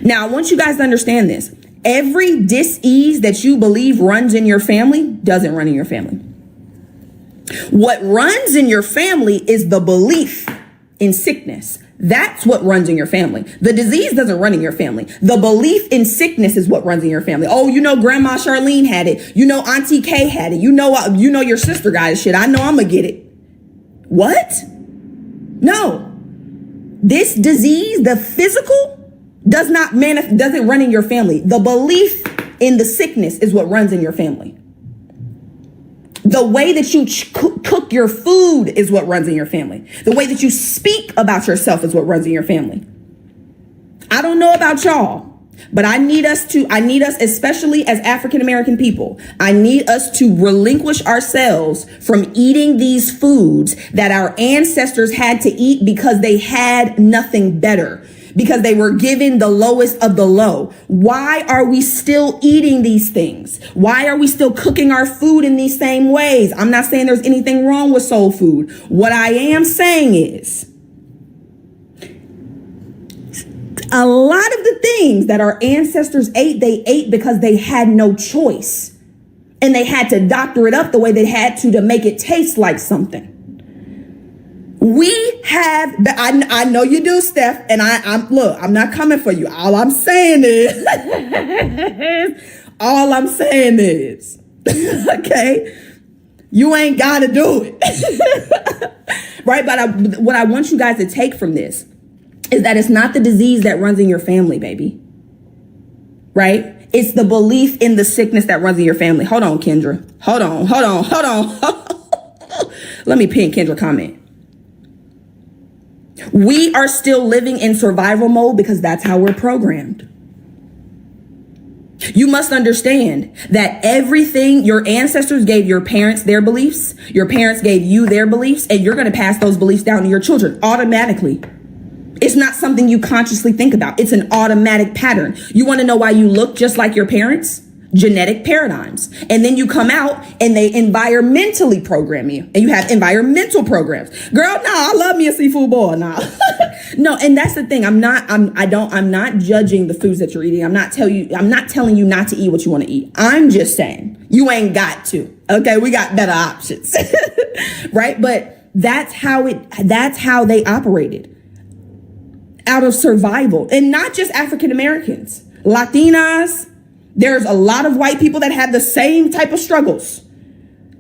Now, I want you guys to understand this. Every dis-ease that you believe runs in your family doesn't run in your family. What runs in your family is the belief in sickness. That's what runs in your family. The disease doesn't run in your family. The belief in sickness is what runs in your family. Oh, you know, Grandma Charlene had it. You know, Auntie Kay had it. You know, your sister got it. Shit, I know I'm gonna get it. What? No. This disease, the physical, doesn't run in your family. The belief in the sickness is what runs in your family. The way that you cook your food is what runs in your family. The way that you speak about yourself is what runs in your family. I don't know about y'all, but I need us, especially as African American people, I need us to relinquish ourselves from eating these foods that our ancestors had to eat because they had nothing better. Because they were given the lowest of the low. Why are we still eating these things? Why are we still cooking our food in these same ways? I'm not saying there's anything wrong with soul food. What I am saying is a lot of the things that our ancestors ate, they ate because they had no choice. And they had to doctor it up the way they had to make it taste like something. We have, I know you do, Steph, and I'm not coming for you. All I'm saying is, okay, you ain't got to do it. Right? But what I want you guys to take from this is that it's not the disease that runs in your family, baby. Right? It's the belief in the sickness that runs in your family. Hold on, Kendra. Hold on. Let me pin Kendra comment. We are still living in survival mode because that's how we're programmed. You must understand that everything your ancestors gave your parents their beliefs, your parents gave you their beliefs, and you're going to pass those beliefs down to your children automatically. It's not something you consciously think about. It's an automatic pattern. You want to know why you look just like your parents? Genetic paradigms. And then you come out and they environmentally program you, and you have environmental programs. Girl, no, I love me a seafood boil. Nah. No, and that's the thing. I'm not judging the foods that you're eating. I'm not telling you not to eat what you want to eat. I'm just saying you ain't got to. Okay, we got better options. Right? But that's how they operated. Out of survival. And not just African Americans, Latinas. There's a lot of white people that have the same type of struggles,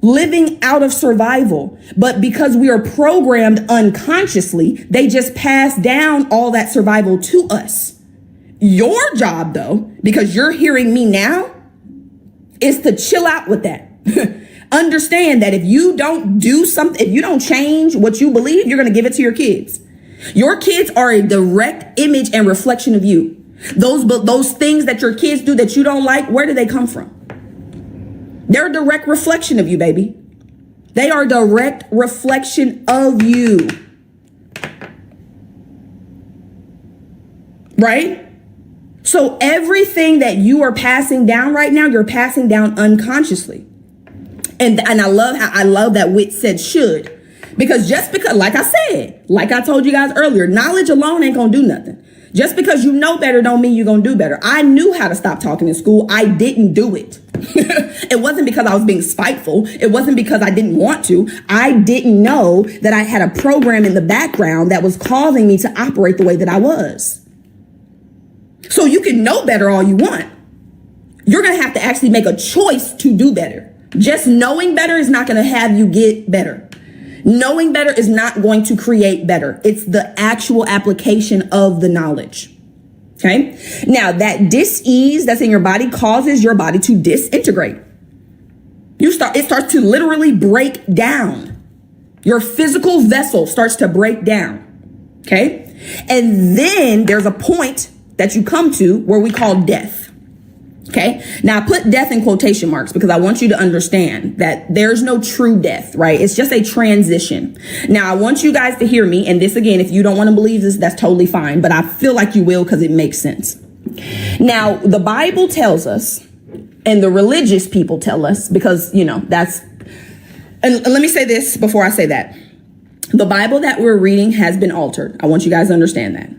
living out of survival. But because we are programmed unconsciously, they just pass down all that survival to us. Your job, though, because you're hearing me now, is to chill out with that. Understand that if you don't do something, if you don't change what you believe, you're going to give it to your kids. Your kids are a direct image and reflection of you. Those things that your kids do that you don't like, where do they come from? They're a direct reflection of you, baby. They are a direct reflection of you. Right? So everything that you are passing down right now, you're passing down unconsciously. And I love that Wit said should. Because just because, like I told you guys earlier, knowledge alone ain't gonna do nothing. Just because you know better don't mean you're going to do better. I knew how to stop talking in school. I didn't do it. It wasn't because I was being spiteful. It wasn't because I didn't want to. I didn't know that I had a program in the background that was causing me to operate the way that I was. So you can know better all you want. You're going to have to actually make a choice to do better. Just knowing better is not going to have you get better. Knowing better is not going to create better. It's the actual application of the knowledge. Okay. Now that dis-ease that's in your body causes your body to disintegrate. It starts to literally break down. Your physical vessel starts to break down. Okay. And then there's a point that you come to where we call death. Okay. Now I put death in quotation marks because I want you to understand that there's no true death, right? It's just a transition. Now I want you guys to hear me. And this again, if you don't want to believe this, that's totally fine. But I feel like you will because it makes sense. Now the Bible tells us, and the religious people tell us, because, and let me say this before I say that. The Bible that we're reading has been altered. I want you guys to understand that.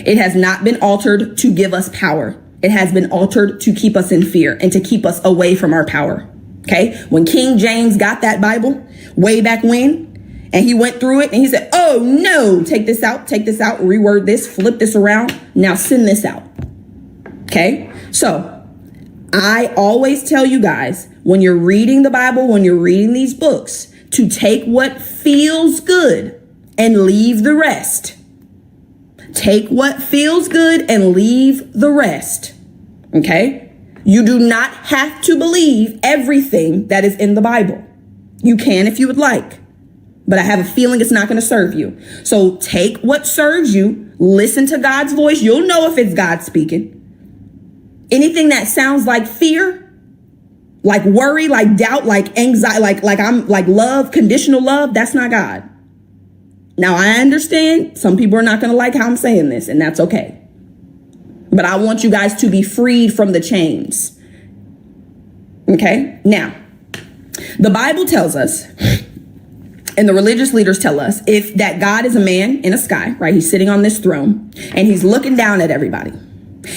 It has not been altered to give us power. It has been altered to keep us in fear and to keep us away from our power. Okay. When King James got that Bible way back when, and he went through it and he said, oh no, take this out, reword this, flip this around. Now send this out. Okay. So I always tell you guys, when you're reading the Bible, when you're reading these books, to take what feels good and leave the rest. Take what feels good and leave the rest. Okay? You do not have to believe everything that is in the Bible. You can if you would like, but I have a feeling it's not going to serve you. So take what serves you, listen to God's voice. You'll know if it's God speaking. Anything that sounds like fear, like worry, like doubt, like anxiety, like love, conditional love, that's not God. Now, I understand some people are not going to like how I'm saying this, and that's okay. But I want you guys to be freed from the chains. Okay? Now, the Bible tells us, and the religious leaders tell us, if that God is a man in a sky, right? He's sitting on this throne, and he's looking down at everybody.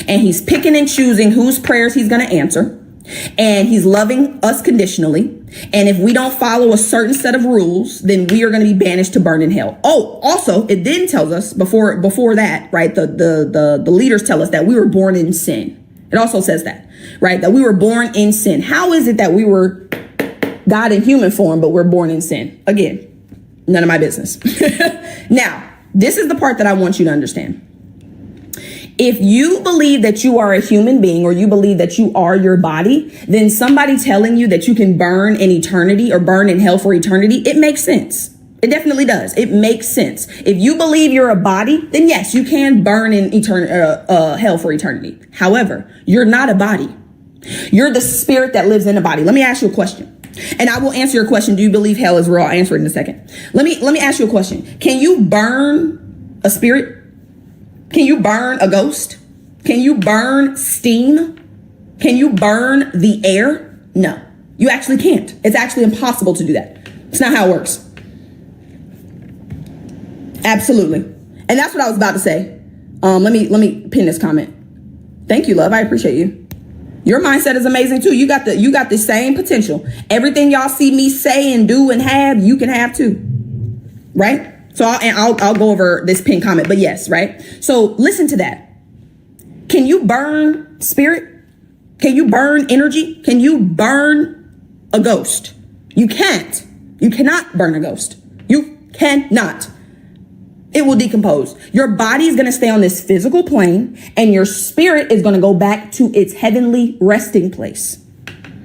And he's picking and choosing whose prayers he's going to answer. And he's loving us conditionally. And if we don't follow a certain set of rules, then we are going to be banished to burn in hell. Oh, also, it then tells us before that, right? The leaders tell us that we were born in sin. It also says that, right? That we were born in sin. How is it that we were God in human form, but we're born in sin? Again, none of my business. Now, this is the part that I want you to understand. If you believe that you are a human being or you believe that you are your body, then somebody telling you that you can burn in eternity or burn in hell for eternity, it makes sense. It definitely does. It makes sense. If you believe you're a body, then yes, you can burn in hell for eternity. However, you're not a body. You're the spirit that lives in the body. Let me ask you a question. And I will answer your question. Do you believe hell is real? I'll answer it in a second. Let me ask you a question. Can you burn a spirit? Can you burn a ghost? Can you burn steam? Can you burn the air? No, you actually can't. It's actually impossible to do that. It's not how it works. Absolutely. And that's what I was about to say. Let me pin this comment. Thank you, love. I appreciate you. Your mindset is amazing too. You got the same potential. Everything y'all see me say and do and have, you can have too. Right? So I'll go over this pin comment, but yes, right? So listen to that. Can you burn spirit? Can you burn energy? Can you burn a ghost? You can't. You cannot burn a ghost. You cannot. It will decompose. Your body is going to stay on this physical plane, and your spirit is going to go back to its heavenly resting place.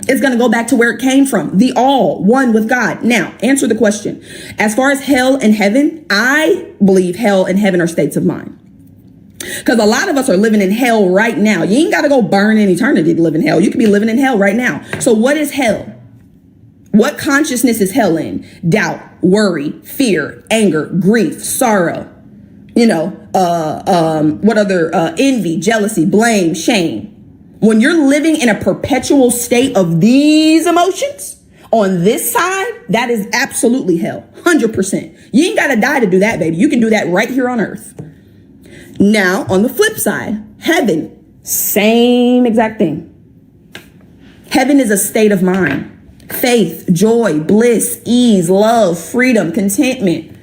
It's going to go back to where it came from, the all, one with God. Now, answer the question. As far as hell and heaven, I believe hell and heaven are states of mind. Because a lot of us are living in hell right now. You ain't got to go burn in eternity to live in hell. You could be living in hell right now. So what is hell? What consciousness is hell in? Doubt, worry, fear, anger, grief, sorrow, what other, envy, jealousy, blame, shame. When you're living in a perpetual state of these emotions on this side, that is absolutely hell. 100%. You ain't got to die to do that, baby. You can do that right here on earth. Now, on the flip side, heaven, same exact thing. Heaven is a state of mind. Faith, joy, bliss, ease, love, freedom, contentment,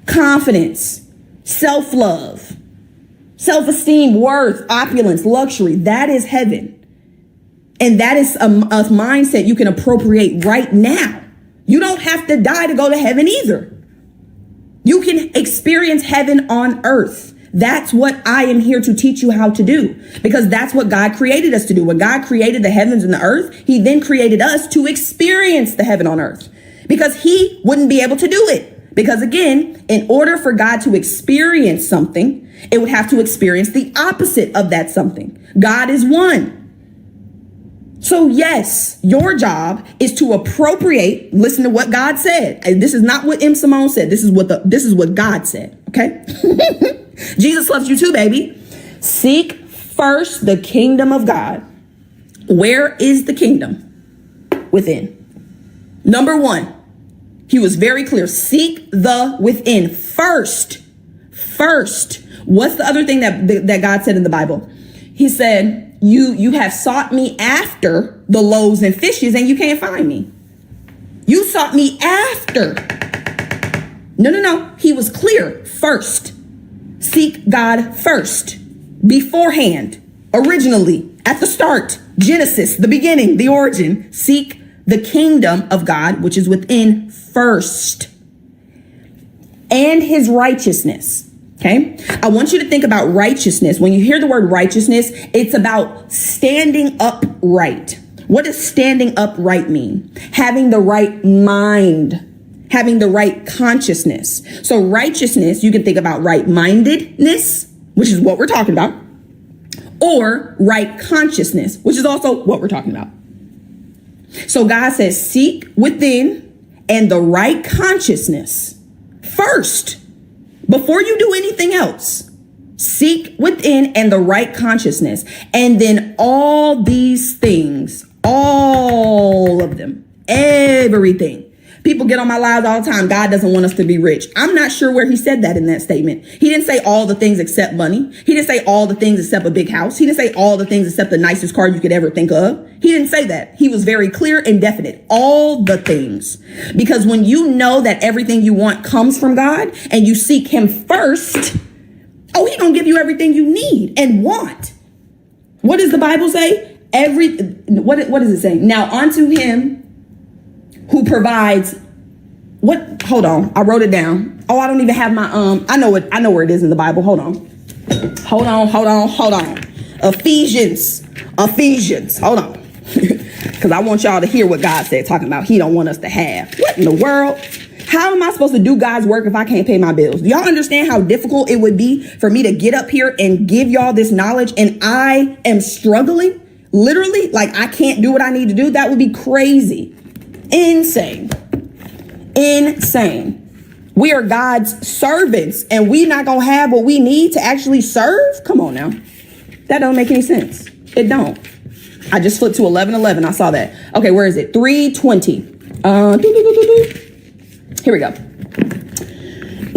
confidence, self-love, self-esteem, worth, opulence, luxury. That is heaven. And that is a mindset you can appropriate right now. You don't have to die to go to heaven either. You can experience heaven on earth. That's what I am here to teach you how to do, because that's what God created us to do. When God created the heavens and the earth, he then created us to experience the heaven on earth, because he wouldn't be able to do it. Because again, in order for God to experience something, it would have to experience the opposite of that something. God is one. So yes, your job is to appropriate, listen to what God said. And this is not what M. Simone said. This is what God said. Okay. Jesus loves you too, baby. Seek first the kingdom of God. Where is the kingdom? Within. Number one, he was very clear. Seek the within first. First. What's the other thing that God said in the Bible? He said, you have sought me after the loaves and fishes and you can't find me. You sought me after. No. He was clear. First. Seek God first, beforehand, originally, at the start, Genesis, the beginning, the origin. Seek the kingdom of God, which is within first, and his righteousness. Okay. I want you to think about righteousness. When you hear the word righteousness, it's about standing upright. What does standing upright mean? Having the right mind. Having the right consciousness. So righteousness, you can think about right-mindedness, which is what we're talking about, or right consciousness, which is also what we're talking about. So God says, seek within and the right consciousness first, before you do anything else. Seek within and the right consciousness. And then all these things, all of them, everything. People get on my lives all the time. God doesn't want us to be rich. I'm not sure where he said that in that statement. He didn't say all the things except money. He didn't say all the things except a big house. He didn't say all the things except the nicest car you could ever think of. He didn't say that. He was very clear and definite. All the things. Because when you know that everything you want comes from God and you seek him first, he's going to give you everything you need and want. What does the Bible say? What is it saying? Now unto him who provides what? Hold on. I wrote it down. I don't even have my, I know where it is in the Bible. Hold on. Ephesians. Hold on. Cause I want y'all to hear what God said, talking about he don't want us to have. What in the world? How am I supposed to do God's work if I can't pay my bills? Do y'all understand how difficult it would be for me to get up here and give y'all this knowledge and I am struggling? Literally, like I can't do what I need to do. That would be crazy. Insane. Insane. We are God's servants and we not going to have what we need to actually serve? Come on now. That don't make any sense. It don't. I just flipped to 11:11. I saw that. Okay, where is it? 3:20. Here we go.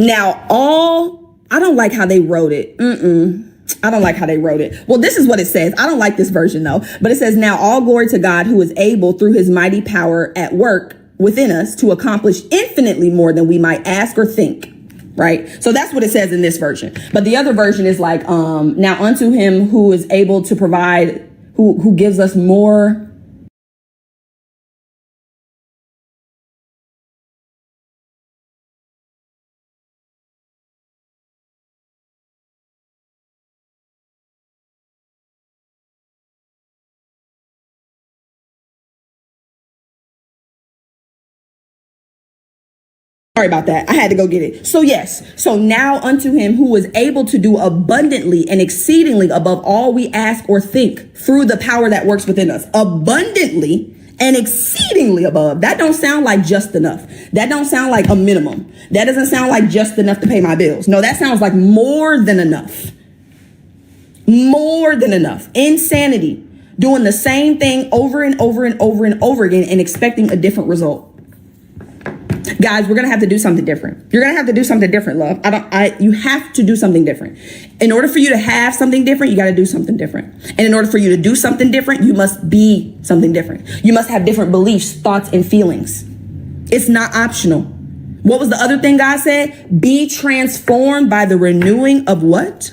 Now, I don't like how they wrote it. I don't like how they wrote it. Well, this is what it says. I don't like this version though, but it says, now all glory to God who is able through his mighty power at work within us to accomplish infinitely more than we might ask or think. Right. So that's what it says in this version. But the other version is like, now unto him who is able to provide, who gives us more. Sorry about that. I had to go get it. So yes. So now unto him who is able to do abundantly and exceedingly above all we ask or think through the power that works within us. Abundantly and exceedingly above. That don't sound like just enough. That don't sound like a minimum. That doesn't sound like just enough to pay my bills. No, that sounds like more than enough. More than enough. Insanity. Doing the same thing over and over and over and over again and expecting a different result. Guys, we're going to have to do something different. You're going to have to do something different, love. You have to do something different. In order for you to have something different, you got to do something different. And in order for you to do something different, you must be something different. You must have different beliefs, thoughts, and feelings. It's not optional. What was the other thing God said? Be transformed by the renewing of what?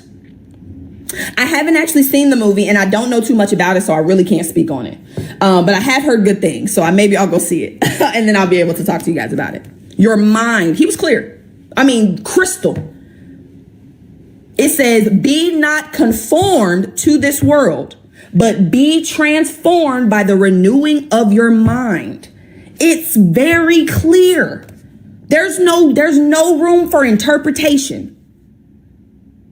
I haven't actually seen the movie and I don't know too much about it, so I really can't speak on it. But I have heard good things, so maybe I'll go see it and then I'll be able to talk to you guys about it. Your mind. He was clear. I mean, crystal. It says, be not conformed to this world, but be transformed by the renewing of your mind. It's very clear. There's no room for interpretation.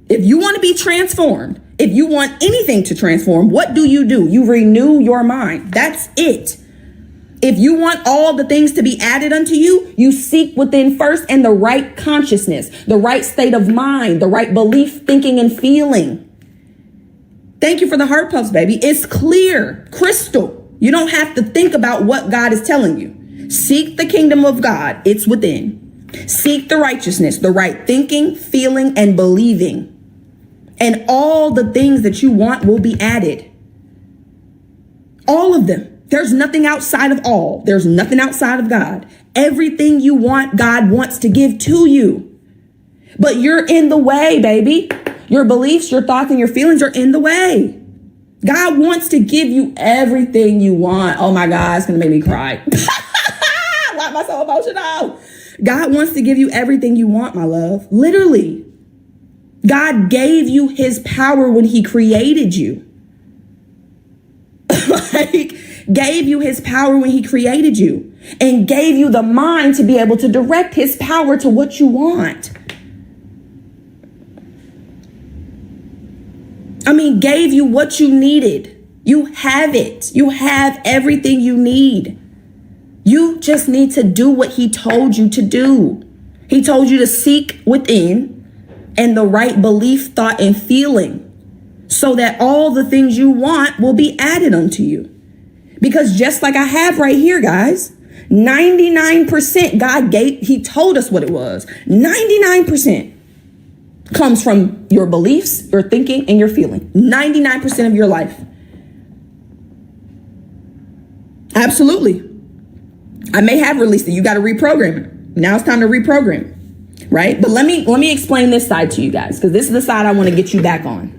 If you want to be transformed, if you want anything to transform, what do? You renew your mind. That's it. If you want all the things to be added unto you, you seek within first and the right consciousness, the right state of mind, the right belief, thinking, and feeling. Thank you for the heart puffs, baby. It's clear, crystal. You don't have to think about what God is telling you. Seek the kingdom of God. It's within. Seek the righteousness, the right thinking, feeling, and believing. And all the things that you want will be added. All of them. There's nothing outside of all. There's nothing outside of God. Everything you want, God wants to give to you. But you're in the way, baby. Your beliefs, your thoughts, and your feelings are in the way. God wants to give you everything you want. Oh my God, it's going to make me cry. Why am I so emotional? God wants to give you everything you want, my love. Literally. God gave you his power when he created you. Gave you his power when he created you and gave you the mind to be able to direct his power to what you want. I mean, gave you what you needed. You have it. You have everything you need. You just need to do what he told you to do. He told you to seek within and the right belief, thought, and feeling so that all the things you want will be added unto you. Because just like I have right here, guys, 99% God gave, he told us what it was. 99% comes from your beliefs, your thinking, and your feeling. 99% of your life. Absolutely. I may have released it. You got to reprogram it. Now it's time to reprogram it, right? But let me explain this side to you guys, because this is the side I want to get you back on.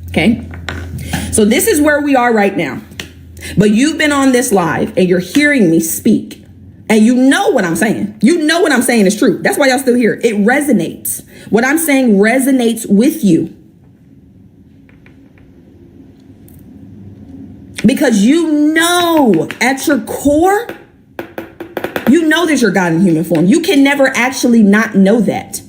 Okay. So this is where we are right now. But you've been on this live and you're hearing me speak and you know what I'm saying. You know what I'm saying is true. That's why y'all still here. It resonates. What I'm saying resonates with you. Because you know at your core, you know that you're God in human form. You can never actually not know that.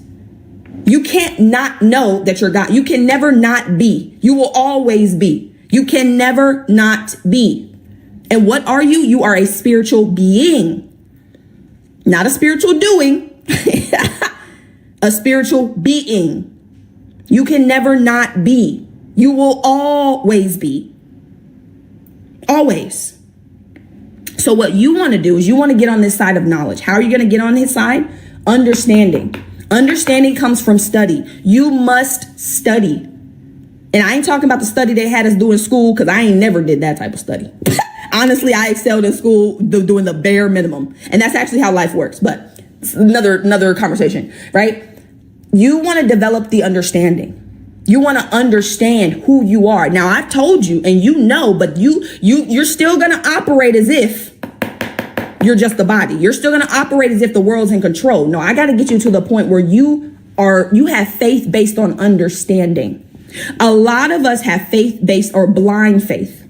You can't not know that you're God. You can never not be. You will always be. You can never not be. And what are you? You are a spiritual being, not a spiritual doing, a spiritual being. You can never not be. You will always be. Always. So what you want to do is you want to get on this side of knowledge. How are you going to get on his side? Understanding. Understanding comes from study. You must study. And I ain't talking about the study they had us do in school, because I ain't never did that type of study. Honestly, I excelled in school doing the bare minimum. And that's actually how life works. But it's another conversation, right? You want to develop the understanding. You want to understand who you are. Now, I've told you, and you know, but you're still going to operate as if you're just the body. You're still going to operate as if the world's in control. No, I got to get you to the point where you have faith based on understanding. A lot of us have faith based or blind faith.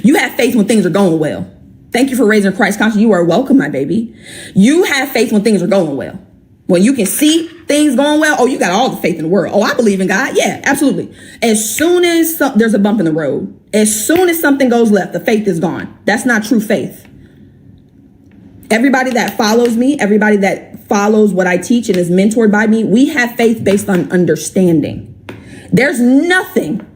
You have faith when things are going well. Thank you for raising Christ conscious. You are welcome, my baby. You have faith when things are going well. When you can see things going well, oh, you got all the faith in the world. Oh, I believe in God. Yeah, absolutely. As soon as there's a bump in the road, as soon as something goes left, the faith is gone. That's not true faith. Everybody that follows me, everybody that follows what I teach and is mentored by me, we have faith based on understanding. There's nothing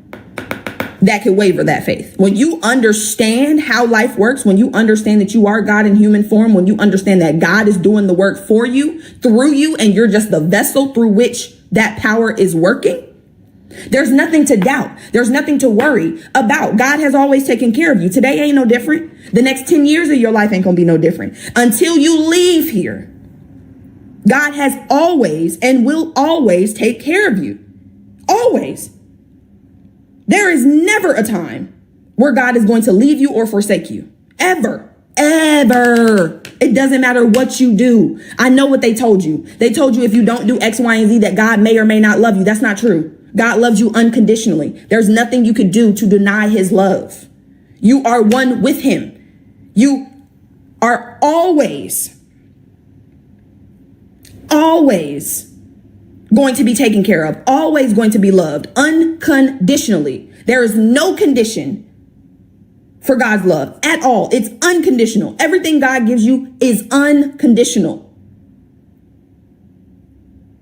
that can waver that faith. When you understand how life works, when you understand that you are God in human form, when you understand that God is doing the work for you, through you, and you're just the vessel through which that power is working, there's nothing to doubt. There's nothing to worry about. God has always taken care of you. Today ain't no different. The next 10 years of your life ain't gonna be no different. Until you leave here, God has always and will always take care of you. Always. There is never a time where God is going to leave you or forsake you. Ever. Ever. It doesn't matter what you do. I know what they told you. They told you if you don't do X, Y, and Z that God may or may not love you. That's not true. God loves you unconditionally. There's nothing you could do to deny his love. You are one with him. You are always going to be taken care of, always going to be loved unconditionally. There is no condition for God's love at all. It's unconditional. Everything God gives you is unconditional.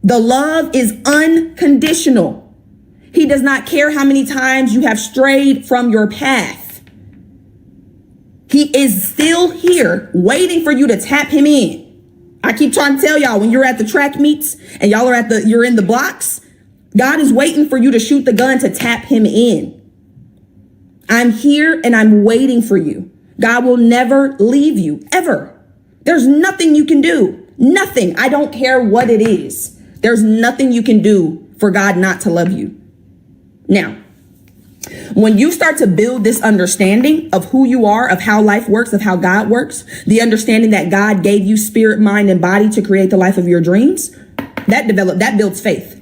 The love is unconditional. He does not care how many times you have strayed from your path. He is still here waiting for you to tap him in. I keep trying to tell y'all, when you're at the track meets and y'all are you're in the blocks, God is waiting for you to shoot the gun to tap him in. I'm here and I'm waiting for you. God will never leave you, ever. There's nothing you can do. Nothing. I don't care what it is. There's nothing you can do for God not to love you. Now, when you start to build this understanding of who you are, of how life works, of how God works, the understanding that God gave you spirit, mind, and body to create the life of your dreams, that builds faith.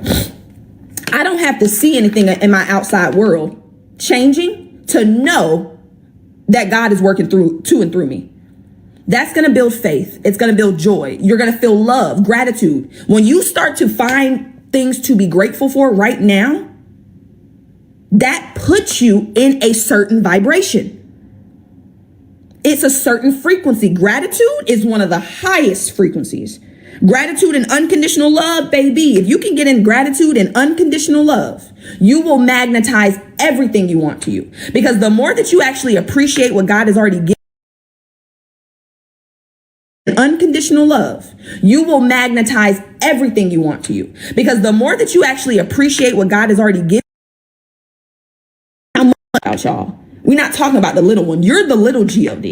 I don't have to see anything in my outside world changing to know that God is working to and through me. That's going to build faith. It's going to build joy. You're going to feel love, gratitude. When you start to find things to be grateful for right now, that puts you in a certain vibration. It's a certain frequency. Gratitude is one of the highest frequencies. Gratitude and unconditional love, baby. If you can get in gratitude and unconditional love, you will magnetize everything you want to you. Because the more that you actually appreciate what God has already given, unconditional love, you will magnetize everything you want to you. Because the more that you actually appreciate what God has already given, out, y'all. We're not talking about the little one. You're the little God.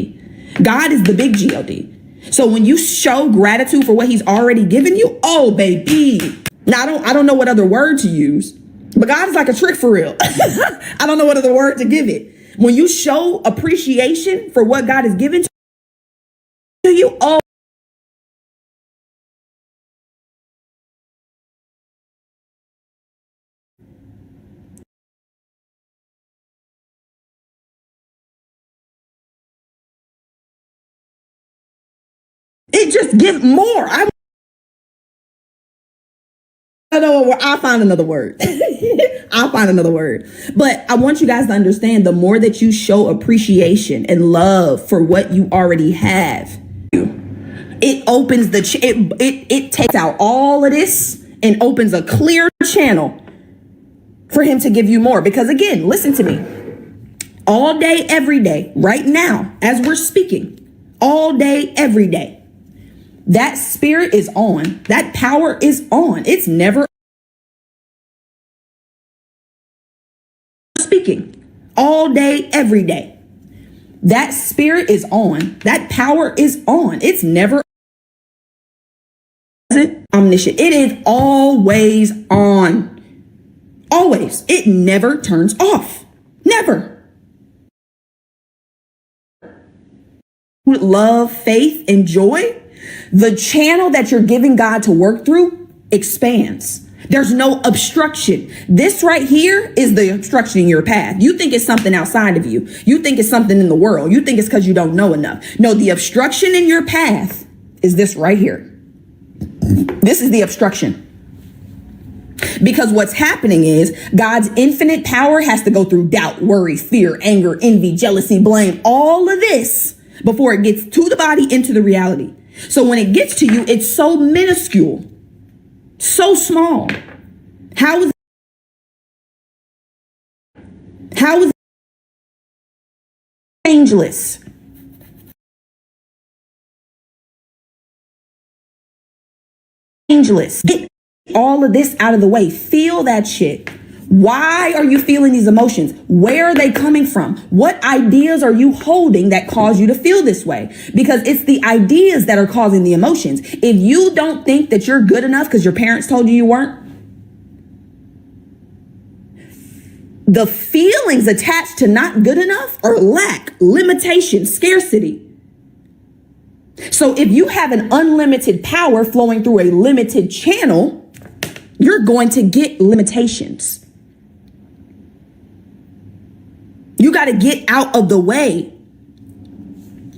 God is the big God. So when you show gratitude for what he's already given you, oh baby. Now I don't know what other word to use, but God is like a trick for real. I don't know what other word to give it. When you show appreciation for what God has given to you, oh, it just gives more. I I'll find another word. I'll find another word. But I want you guys to understand, the more that you show appreciation and love for what you already have, it opens it takes out all of this and opens a clear channel for him to give you more. Because again, listen to me. All day, every day, right now, as we're speaking, all day, every day, that spirit is on. That power is on. It's never speaking. All day, every day. That spirit is on. That power is on. It's never omniscient. It is always on. Always. It never turns off. Never. With love, faith, and joy, the channel that you're giving God to work through expands. There's no obstruction. This right here is the obstruction in your path. You think it's something outside of you. You think it's something in the world. You think it's because you don't know enough. No, the obstruction in your path is this right here. This is the obstruction. Because what's happening is God's infinite power has to go through doubt, worry, fear, anger, envy, jealousy, blame, all of this before it gets to the body, into the reality. So when it gets to you, it's so minuscule, so small. How is it changeless? Changeless. Get all of this out of the way. Feel that shit. Why are you feeling these emotions? Where are they coming from? What ideas are you holding that cause you to feel this way? Because it's the ideas that are causing the emotions. If you don't think that you're good enough because your parents told you you weren't, the feelings attached to not good enough are lack, limitation, scarcity. So if you have an unlimited power flowing through a limited channel, you're going to get limitations. You got to get out of the way.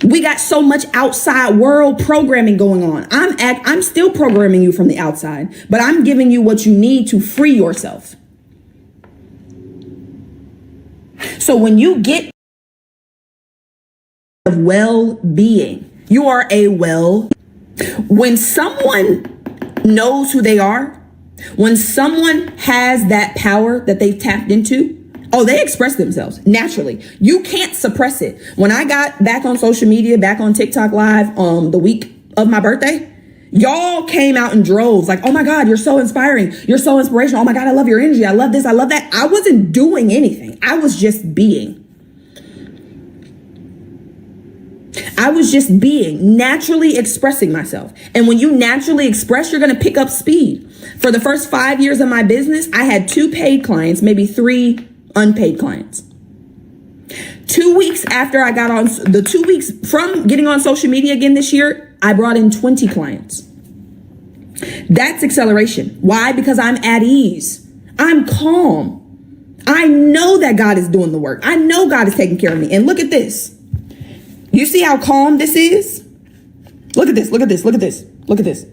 We got so much outside world programming going on. I'm still programming you from the outside, but I'm giving you what you need to free yourself. So when you get of well-being, you are when someone knows who they are, when someone has that power that they've tapped into, they express themselves naturally. You can't suppress it. When I got back on social media, back on TikTok live the week of my birthday, y'all came out in droves like, oh my God, you're so inspiring. You're so inspirational. Oh my God, I love your energy. I love this. I love that. I wasn't doing anything. I was just being. I was just being, naturally expressing myself. And when you naturally express, you're going to pick up speed. For the first 5 years of my business, I had 2 paid clients, maybe 3 unpaid clients. 2 weeks after I got on, the 2 weeks from getting on social media again this year, I brought in 20 clients. That's acceleration. Why? Because I'm at ease. I'm calm. I know that God is doing the work. I know God is taking care of me. And look at this. You see how calm this is? Look at this. Look at this. Look at this. Look at this.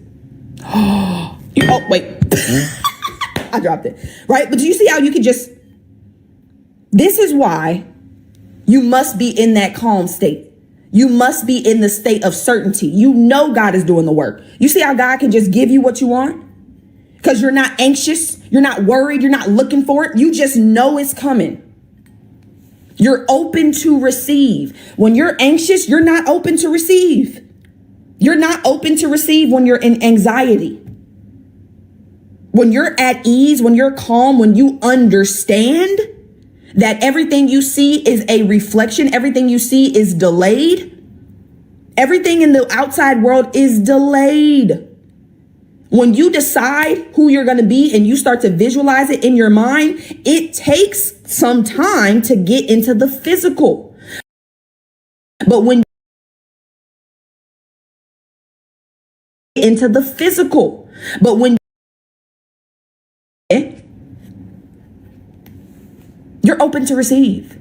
Oh, wait. I dropped it. Right? But do you see how you can just... This is why you must be in that calm state. You must be in the state of certainty. You know God is doing the work. You see how God can just give you what you want? Because you're not anxious. You're not worried. You're not looking for it. You just know it's coming. You're open to receive. When you're anxious, you're not open to receive. You're not open to receive when you're in anxiety. When you're at ease, when you're calm, when you understand that everything you see is a reflection, everything you see is delayed. Everything in the outside world is delayed. When you decide who you're going to be and you start to visualize it in your mind, it takes some time to get into the physical. But when you're open to receive.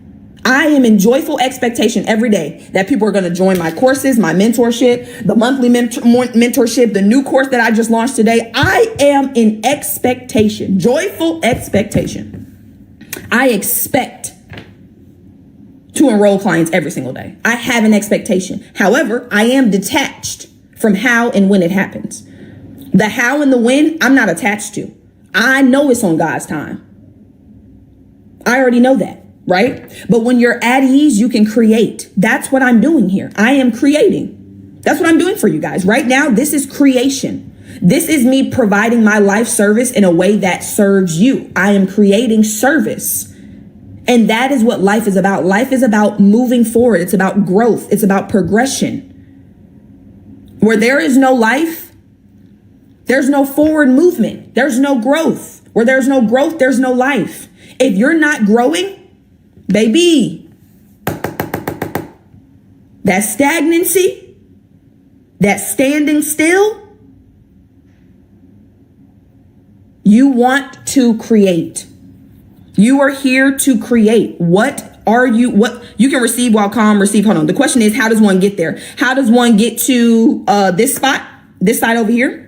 I am in joyful expectation every day that people are going to join my courses, my mentorship, the monthly mentorship, the new course that I just launched today. I am in expectation, joyful expectation. I expect to enroll clients every single day. I have an expectation. However, I am detached from how and when it happens. The how and the when, I'm not attached to. I know it's on God's time. I already know that, right? But when you're at ease, you can create. That's what I'm doing here. I am creating. That's what I'm doing for you guys. Right now, this is creation. This is me providing my life service in a way that serves you. I am creating service. And that is what life is about. Life is about moving forward. It's about growth. It's about progression. Where there is no life, there's no forward movement. There's no growth. Where there's no growth, there's no life. If you're not growing, baby, that stagnancy, that standing still, you want to create. You are here to create. What you can receive while calm, receive. Hold on. The question is, how does one get there? How does one get to this spot, this side over here?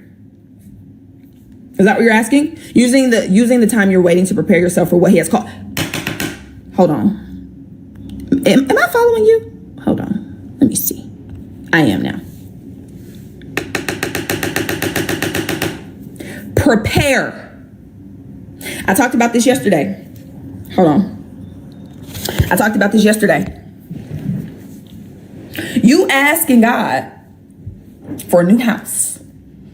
Is that what you're asking? Using the time you're waiting to prepare yourself for what he has called. Hold on. Am I following you? Hold on. Let me see. I am now. Prepare. I talked about this yesterday. Hold on. I talked about this yesterday. You asking God for a new house.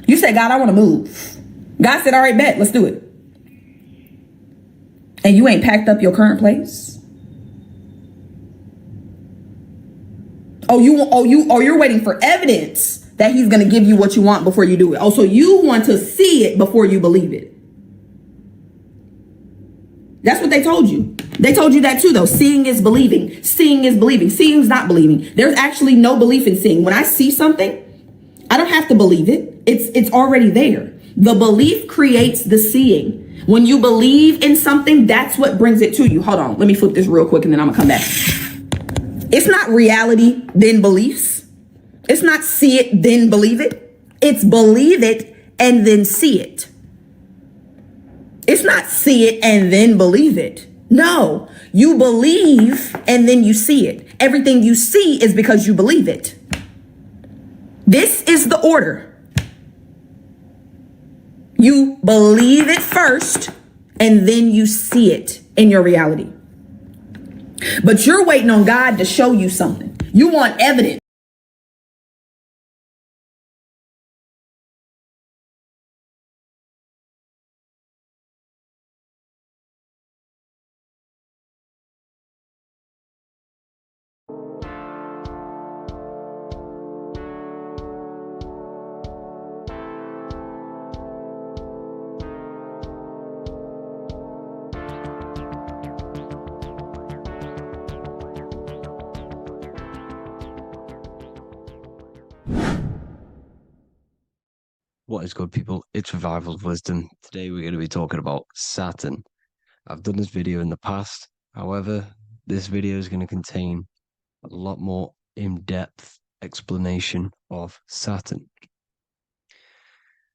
You said, God, I want to move. God said, all right, bet, let's do it. And you ain't packed up your current place. You're waiting for evidence that he's going to give you what you want before you do it. Oh, so you want to see it before you believe it. That's what they told you. They told you that too, though. Seeing is believing. Seeing is believing. Seeing is not believing. There's actually no belief in seeing. When I see something, I don't have to believe it. It's already there. The belief creates the seeing. When you believe in something, that's what brings it to you. Hold on. Let me flip this real quick and then I'm going to come back. It's not reality, then beliefs. It's not see it, then believe it. It's believe it and then see it. It's not see it and then believe it. No, you believe and then you see it. Everything you see is because you believe it. This is the order. You believe it first and then you see it in your reality. But you're waiting on God to show you something. You want evidence. What is good, people? It's Revival Wisdom. Today we're going to be talking about Saturn. I've done this video in the past. However, this video is going to contain a lot more in-depth explanation of Saturn.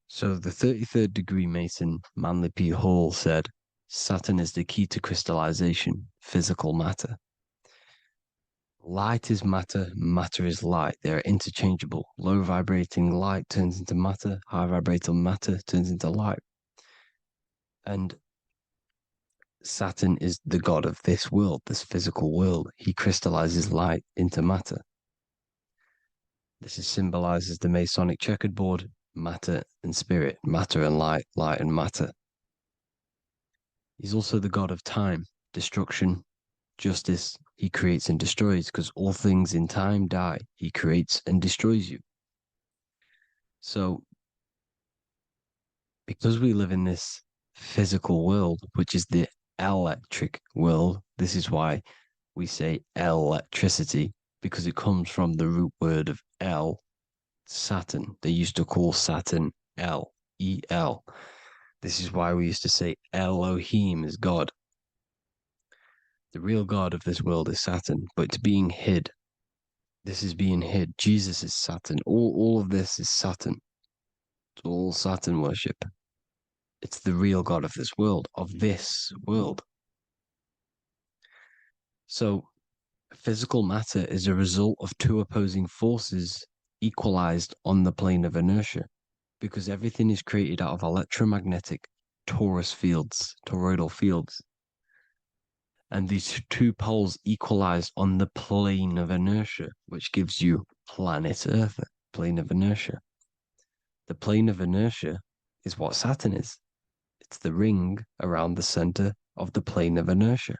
So the 33rd degree Mason, Manly P. Hall, said, Saturn is the key to crystallization, physical matter. Light is matter, matter is light. They are interchangeable. Low vibrating light turns into matter, high vibrating matter turns into light. And Saturn is the god of this world, this physical world. He crystallizes light into matter. This is symbolized as the Masonic checkered board, matter and spirit, matter and light, light and matter. He's also the god of time, destruction, justice. He creates and destroys, because all things in time die. He creates and destroys you. So, because we live in this physical world, which is the electric world, this is why we say electricity, because it comes from the root word of El, Saturn. They used to call Saturn El, E-L. This is why we used to say Elohim is God. The real God of this world is Saturn, but it's being hid. This is being hid. Jesus is Saturn. All of this is Saturn. It's all Saturn worship. It's the real God of this world, So physical matter is a result of two opposing forces equalized on the plane of inertia, because everything is created out of electromagnetic toroidal fields. And these two poles equalize on the plane of inertia, which gives you planet Earth, plane of inertia. The plane of inertia is what Saturn is. It's the ring around the center of the plane of inertia.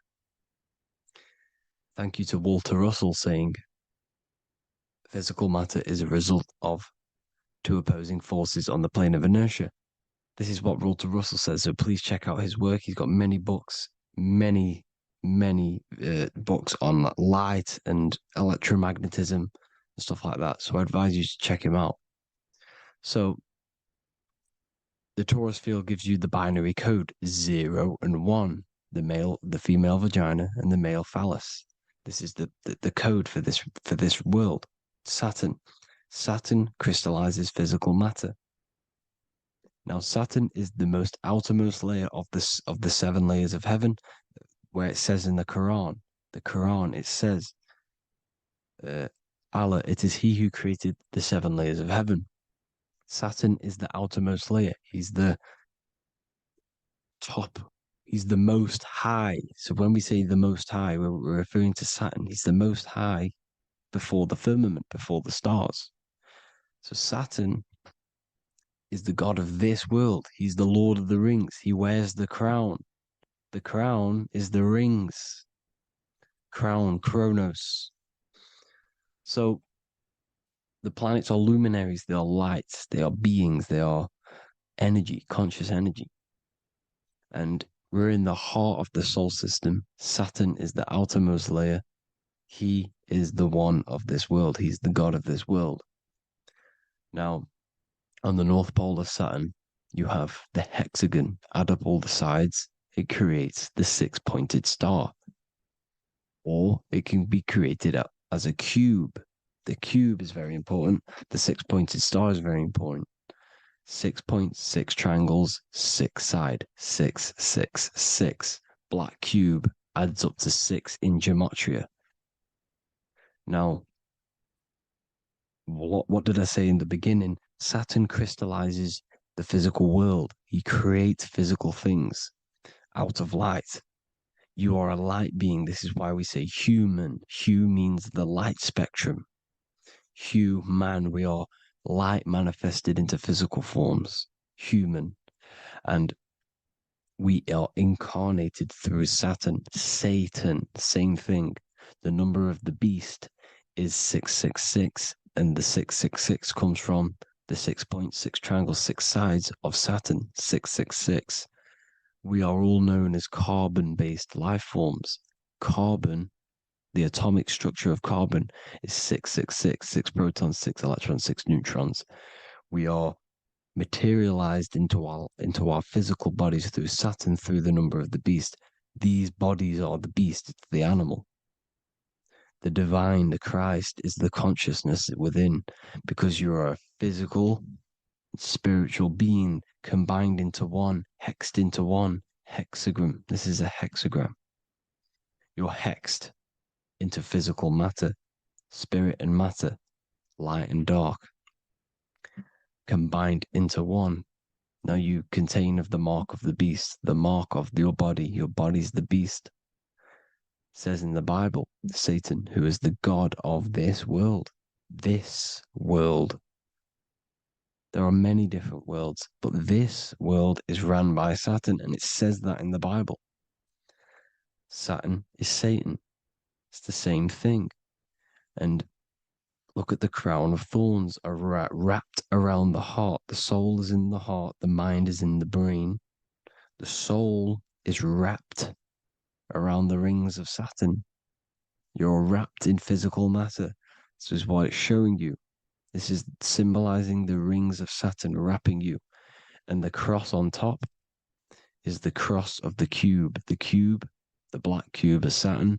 Thank you to Walter Russell saying, physical matter is a result of two opposing forces on the plane of inertia. This is what Walter Russell says, so please check out his work. He's got many books, many books on light and electromagnetism and stuff like that. So I advise you to check him out. So the torus field gives you the binary code 0 and 1, the female vagina and the male phallus. This is the code for this world. Saturn crystallizes physical matter. Now Saturn is the most outermost layer of the 7 layers of heaven, where it says in the Quran, it says, Allah, it is He who created the 7 layers of heaven. Saturn is the outermost layer. He's the top. He's the most high. So when we say the most high, we're referring to Saturn. He's the most high before the firmament, before the stars. So Saturn is the god of this world. He's the Lord of the Rings. He wears the crown. The crown is the rings. Crown, Kronos. So the planets are luminaries. They are lights. They are beings. They are energy, conscious energy. And we're in the heart of the solar system. Saturn is the outermost layer. He is the one of this world. He's the god of this world. Now, on the North Pole of Saturn, you have the hexagon. Add up all the sides. It creates the 6-pointed star. Or it can be created as a cube. The cube is very important. The 6-pointed star is very important. 6 points, 6 triangles, 6 side, 6, 6, 6. Black cube adds up to 6 in gematria. Now, what did I say in the beginning? Saturn crystallizes the physical world. He creates physical things out of light. You are a light being. This is why we say human. Hue means the light spectrum. Hue, man, we are light manifested into physical forms. Human. And we are incarnated through Saturn. Satan, same thing. The number of the beast is 666, and the 666 comes from the 6.6 triangle, 6 sides of Saturn, 666. We are all known as carbon-based life forms. Carbon, the atomic structure of carbon, is 666, 6 protons, 6 electrons, 6 neutrons. We are materialized into our physical bodies through Saturn, through the number of the beast. These bodies are the beast, it's the animal. The divine, the Christ, is the consciousness within, because you're a physical, spiritual being combined into one, hexed into one. Hexagram. This is a hexagram. You're hexed into physical matter, spirit and matter, light and dark, combined into one. Now you contain of the mark of the beast, the mark of your body. Your body's the beast. It says in the Bible, Satan, who is the god of this world. This world. There are many different worlds, but this world is run by Saturn, and it says that in the Bible. Saturn is Satan. It's the same thing. And look at the crown of thorns are wrapped around the heart. The soul is in the heart. The mind is in the brain. The soul is wrapped around the rings of Saturn. You're wrapped in physical matter. This is what it's showing you. This is symbolizing the rings of Saturn wrapping you. And the cross on top is the cross of the cube. The cube The black cube of Saturn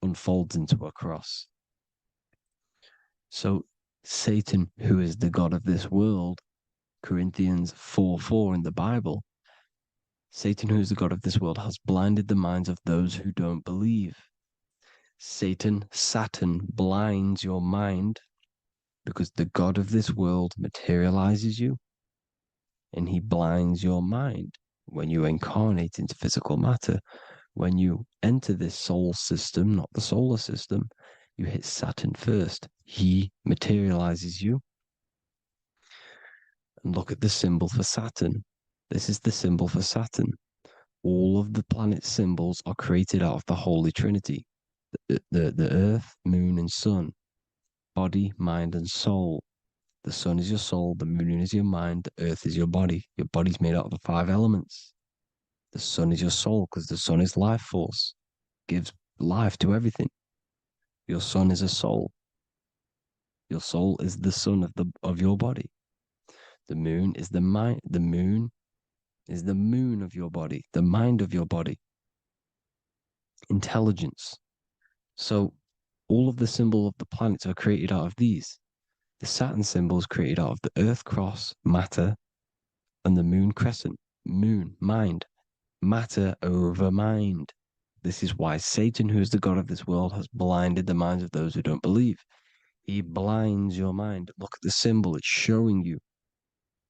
unfolds into a cross. So Satan, who is the god of this world, Corinthians 4:4 in the Bible, Satan, who is the god of this world, has blinded the minds of those who don't believe. Satan blinds your mind because the god of this world materializes you and he blinds your mind when you incarnate into physical matter. When you enter this soul system, not the solar system, you hit Saturn first. He materializes you. And look at the symbol for Saturn. This is the symbol for Saturn. All of the planet symbols are created out of the Holy Trinity. The Earth, Moon, and Sun. Body, mind, and soul. The Sun is your soul, the Moon is your mind, the Earth is your body. Your body's made out of the 5 elements. The Sun is your soul because the Sun is life force. Gives life to everything. Your Sun is a soul. Your soul is the sun of your body. The Moon is the mind. The Moon is the moon of your body, the mind of your body. Intelligence. So all of the symbol of the planets are created out of these. The Saturn symbol is created out of the Earth cross, matter, and the Moon crescent, moon, mind, matter over mind. This is why Satan, who is the god of this world, has blinded the minds of those who don't believe. He blinds your mind. Look at the symbol, it's showing you.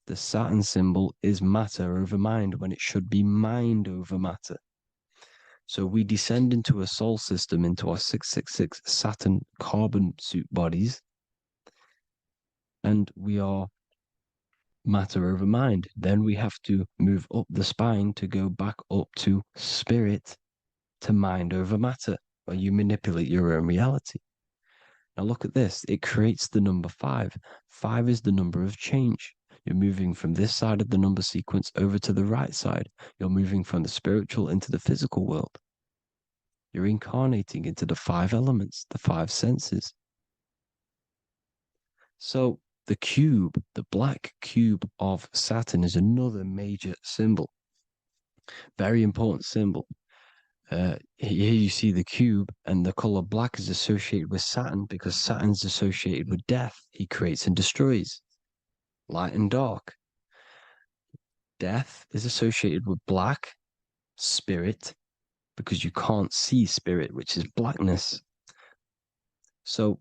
The Saturn symbol is matter over mind when it should be mind over matter. So we descend into a soul system, into our 666 Saturn carbon suit bodies, and we are matter over mind. Then we have to move up the spine to go back up to spirit, to mind over matter, where you manipulate your own reality. Now look at this. It creates the number 5. 5 is the number of change. You're moving from this side of the number sequence over to the right side. You're moving from the spiritual into the physical world. You're incarnating into the 5 elements, the 5 senses. So the cube, the black cube of Saturn, is another major symbol. Very important symbol. Here you see the cube, and the color black is associated with Saturn because Saturn's associated with death. He creates and destroys. Light and dark. Death is associated with black, spirit, because you can't see spirit, which is blackness. So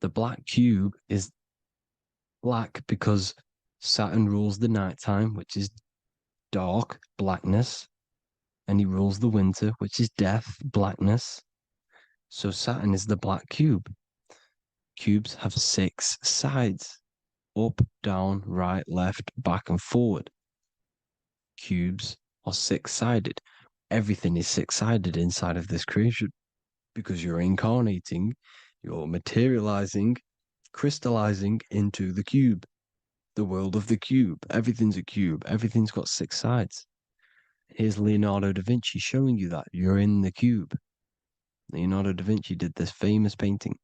the black cube is black because Saturn rules the nighttime, which is dark, blackness, and he rules the winter, which is death, blackness. So Saturn is the black cube. Cubes have 6 sides. Up, down, right, left, back, and forward. Cubes are 6-sided. Everything is 6-sided inside of this creation because you're incarnating, you're materializing, crystallizing into the cube, the world of the cube. Everything's a cube. Everything's got 6 sides. Here's Leonardo da Vinci showing you that you're in the cube. Leonardo da Vinci did this famous painting.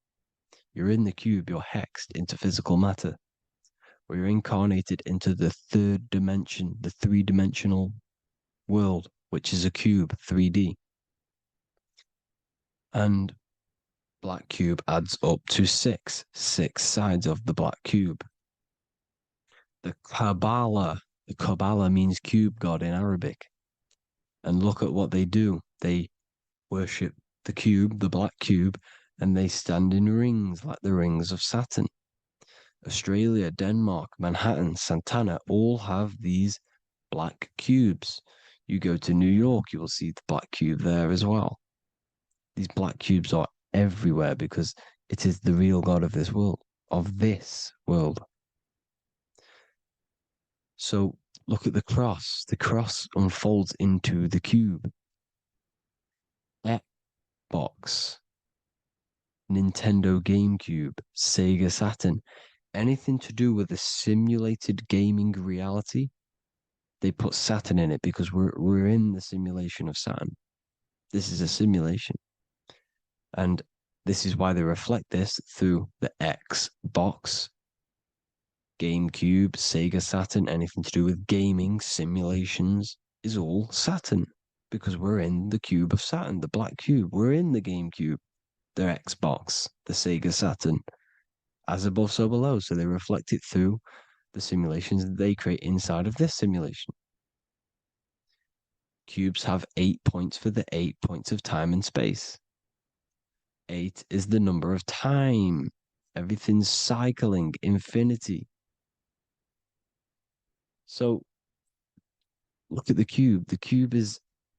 You're in the cube, you're hexed into physical matter. We're incarnated into the 3rd dimension, the 3-dimensional world, which is a cube, 3D. And black cube adds up to 6 sides of the black cube. The Kabbalah means cube god in Arabic. And look at what they do. They worship the cube, the black cube, and they stand in rings like the rings of Saturn. Australia, Denmark, Manhattan, Santana all have these black cubes. You go to New York, you will see the black cube there as well. These black cubes are everywhere because it is the real God of this world, So look at the cross. The cross unfolds into the cube. Xbox, Nintendo GameCube, Sega Saturn. Anything to do with a simulated gaming reality, they put Saturn in it because we're in the simulation of Saturn. This is a simulation. And this is why they reflect this through the Xbox, GameCube, Sega Saturn. Anything to do with gaming, simulations is all Saturn. because we're in the cube of Saturn, the black cube. We're in the GameCube, the Xbox, the Sega Saturn. As above, so below. So they reflect it through the simulations that they create inside of this simulation. Cubes have 8 points for the 8 points of time and space. 8 is the number of time. Everything's cycling, infinity. So look at the cube. The cube is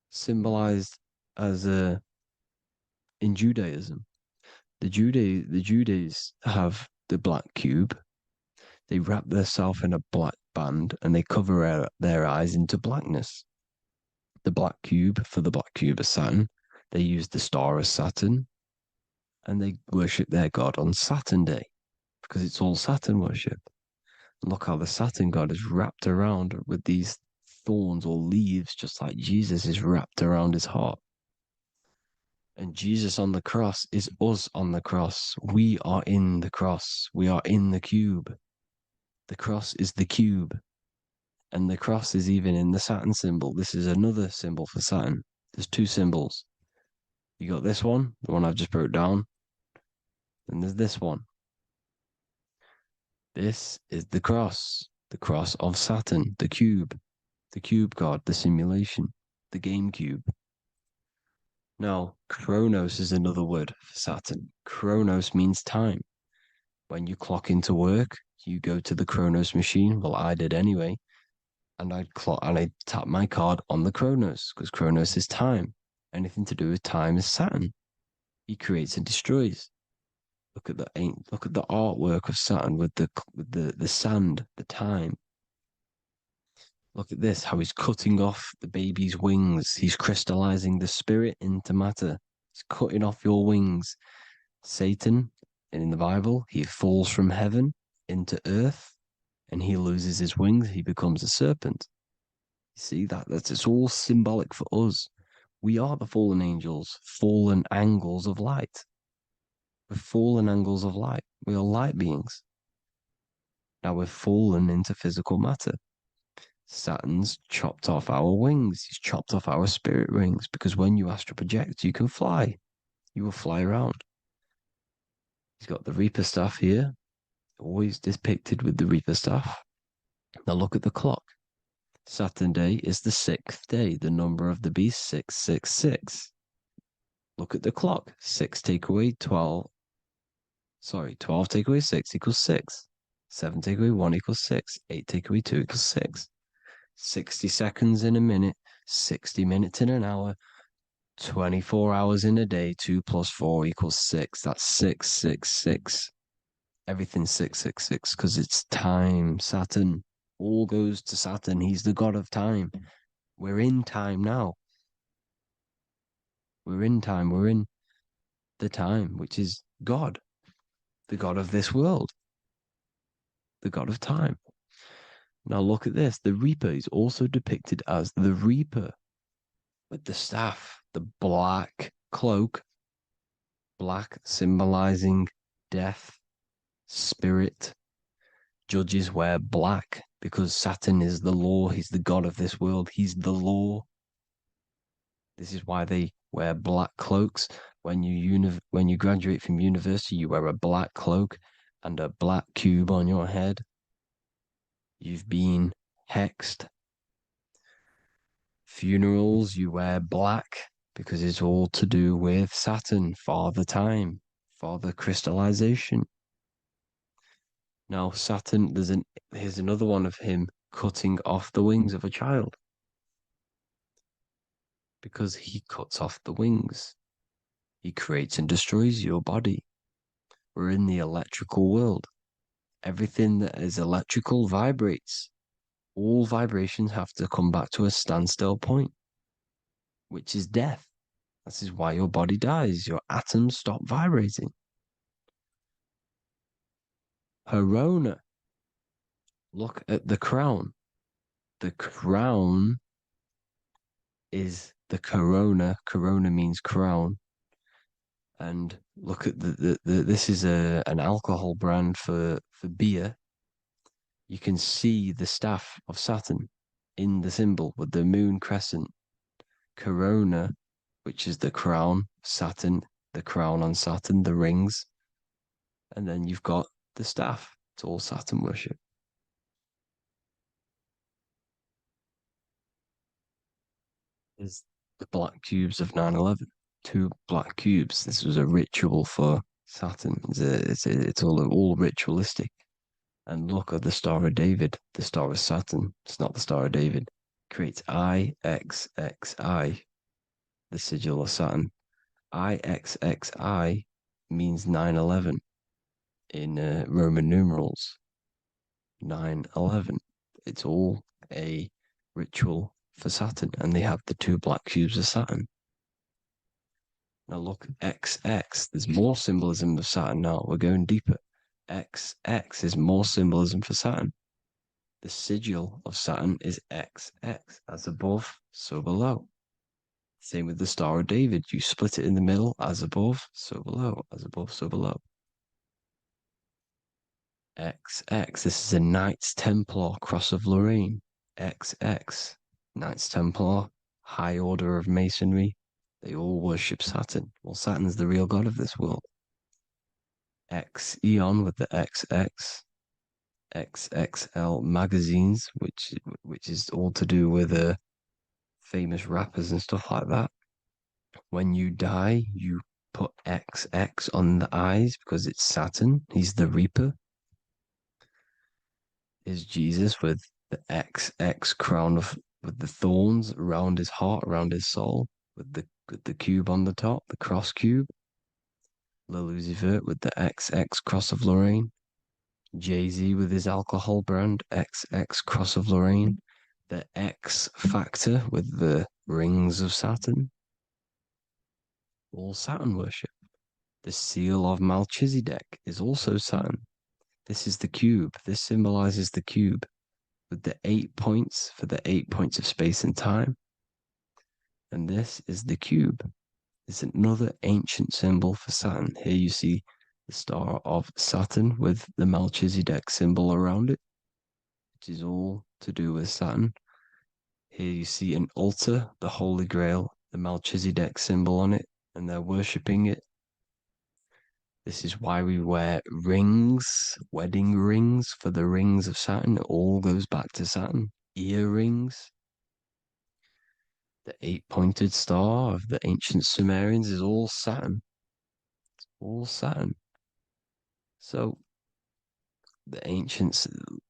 symbolized as in Judaism. The Judays have the black cube. They wrap themselves in a black band and they cover their eyes into blackness. The black cube, for the black cube of Saturn, they use the star of Saturn and they worship their god on Saturn Day because it's all Saturn worship. And look how the Saturn god is wrapped around with these thorns or leaves, just like Jesus is wrapped around his heart. And Jesus on the cross is us on the cross. We are in the cross. We are in the cube. The cross is the cube. And the cross is even in the Saturn symbol. This is another symbol for Saturn. There's two symbols. You got this one, the one I've just broke down. And there's this one. This is the cross of Saturn, the cube god, the simulation, the game cube. Now, Chronos is another word for Saturn. Chronos means time. When you clock into work, you go to the Chronos machine. Well, I did anyway. And I'd tap my card on the Chronos because Chronos is time. Anything to do with time is Saturn. He creates and destroys. Look at the artwork of Saturn with the sand, the time. Look at this, how he's cutting off the baby's wings. He's crystallizing the spirit into matter. He's cutting off your wings. Satan, in the Bible, he falls from heaven into earth and he loses his wings. He becomes a serpent. You see, it's all symbolic for us. We are the fallen angels, fallen angles of light. We're fallen angles of light. We are light beings. Now we're fallen into physical matter. Saturn's chopped off our wings. He's chopped off our spirit wings because when you astral project, you can fly. You will fly around. He's got the Reaper staff here, always depicted with the Reaper staff. Now look at the clock. Saturn Day is the 6th day, the number of the beast, 666. Look at the clock. 6 take away 12. 12 take away 6 equals 6. 7 take away 1 equals 6. 8 take away 2 equals 6. 60 seconds in a minute, 60 minutes in an hour, 24 hours in a day, 2 plus 4 equals 6. That's 666. Everything's 666 because it's time. Saturn. All goes to Saturn. He's the god of time. We're in time now. We're in time. We're in the time, which is God, the god of this world, the god of time. Now look at this. The Reaper is also depicted as the Reaper with the staff, the black cloak, black symbolizing death, spirit. Judges wear black because Saturn is the law. He's the god of this world. He's the law. This is why they wear black cloaks. When you graduate from university, you wear a black cloak and a black cube on your head. You've been hexed. Funerals, you wear black because it's all to do with Saturn, Father Time, Father Crystallization. Now, Saturn, here's another one of him cutting off the wings of a child. Because he cuts off the wings. He creates and destroys your body. We're in the electrical world. Everything that is electrical vibrates. All vibrations have to come back to a standstill point, which is death. This is why your body dies. Your atoms stop vibrating. Corona. Look at the crown. The crown is the corona. Corona means crown. And look at this is an alcohol brand for beer. You can see the staff of Saturn in the symbol with the moon crescent. corona, which is the crown, Saturn, the crown on Saturn, the rings, and then you've got the staff. It's all Saturn worship. Is the black cubes of 9/11. 2 black cubes. This was a ritual for Saturn. It's all ritualistic. And look at the Star of David, the Star of Saturn. It's not the Star of David. Creates IXXI, the sigil of Saturn. IXXI means 9/11 in Roman numerals. 9/11. It's all a ritual for Saturn, and they have the 2 black cubes of Saturn. Now look, XX, there's more symbolism of Saturn now. We're going deeper. XX is more symbolism for Saturn. The sigil of Saturn is XX, as above, so below. Same with the Star of David. You split it in the middle, as above, so below, as above, so below. XX, this is a Knights Templar Cross of Lorraine. XX, Knights Templar, High Order of Masonry. They all worship Saturn. Well, Saturn's the real god of this world. X Eon with the XX, XXL magazines, which is all to do with famous rappers and stuff like that. When you die, you put XX on the eyes because it's Saturn. He's the Reaper. Is Jesus with the XX crown with the thorns around his heart, around his soul, with the cube on the top, the cross cube. Lucifer with the XX Cross of Lorraine. Jay-Z with his alcohol brand, XX Cross of Lorraine. The X Factor with the rings of Saturn. All Saturn worship. The seal of Melchizedek is also Saturn. This is the cube. This symbolizes the cube with the 8 points for the 8 points of space and time. And this is the cube. It's another ancient symbol for Saturn. Here you see the star of Saturn with the Melchizedek symbol around it, which is all to do with Saturn. Here you see an altar, the Holy Grail, the Melchizedek symbol on it, and they're worshipping it. This is why we wear rings, wedding rings for the rings of Saturn. It all goes back to Saturn. Earrings. The 8-pointed star of the ancient Sumerians is all Saturn. It's all Saturn. So the ancients,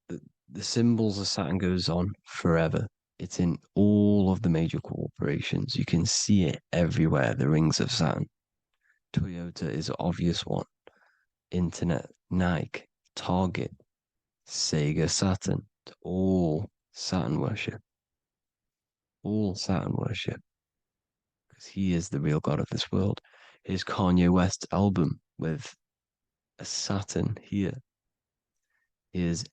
the symbols of Saturn goes on forever. It's in all of the major corporations. You can see it everywhere, the rings of Saturn. Toyota is an obvious one. Internet, Nike, Target, Sega, Saturn. All Saturn worship. All Saturn worship. Because he is the real god of this world. Here's Kanye West's album with a Saturn here. Here's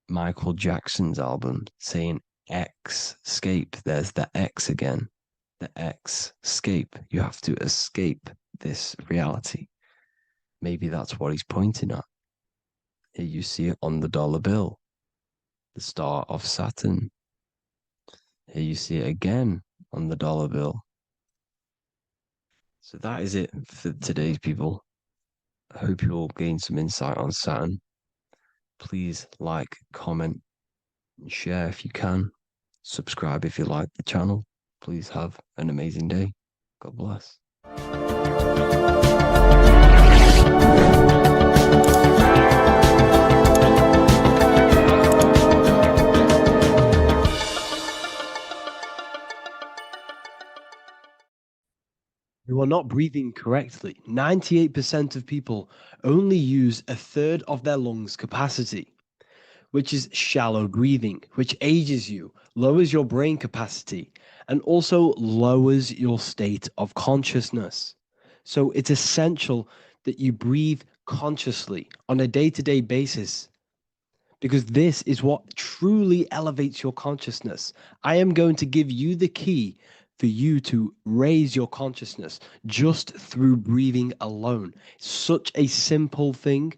Michael Jackson's album saying X escape. There's the X again. The X escape. You have to escape this reality. Maybe that's what he's pointing at. Here you see it on the dollar bill. The star of Saturn. Here you see it again on the dollar bill. So that is it for today's people. I hope you all gain some insight on Saturn. Please like, comment, and share if you can. Subscribe if you like the channel. Please have an amazing day. God bless. You are not breathing correctly. 98% of people only use a third of their lungs capacity, which is shallow breathing, which ages you, lowers your brain capacity, and also lowers your state of consciousness. So it's essential that you breathe consciously on a day-to-day basis, because this is what truly elevates your consciousness. I am going to give you the key for you to raise your consciousness just through breathing alone. Such a simple thing,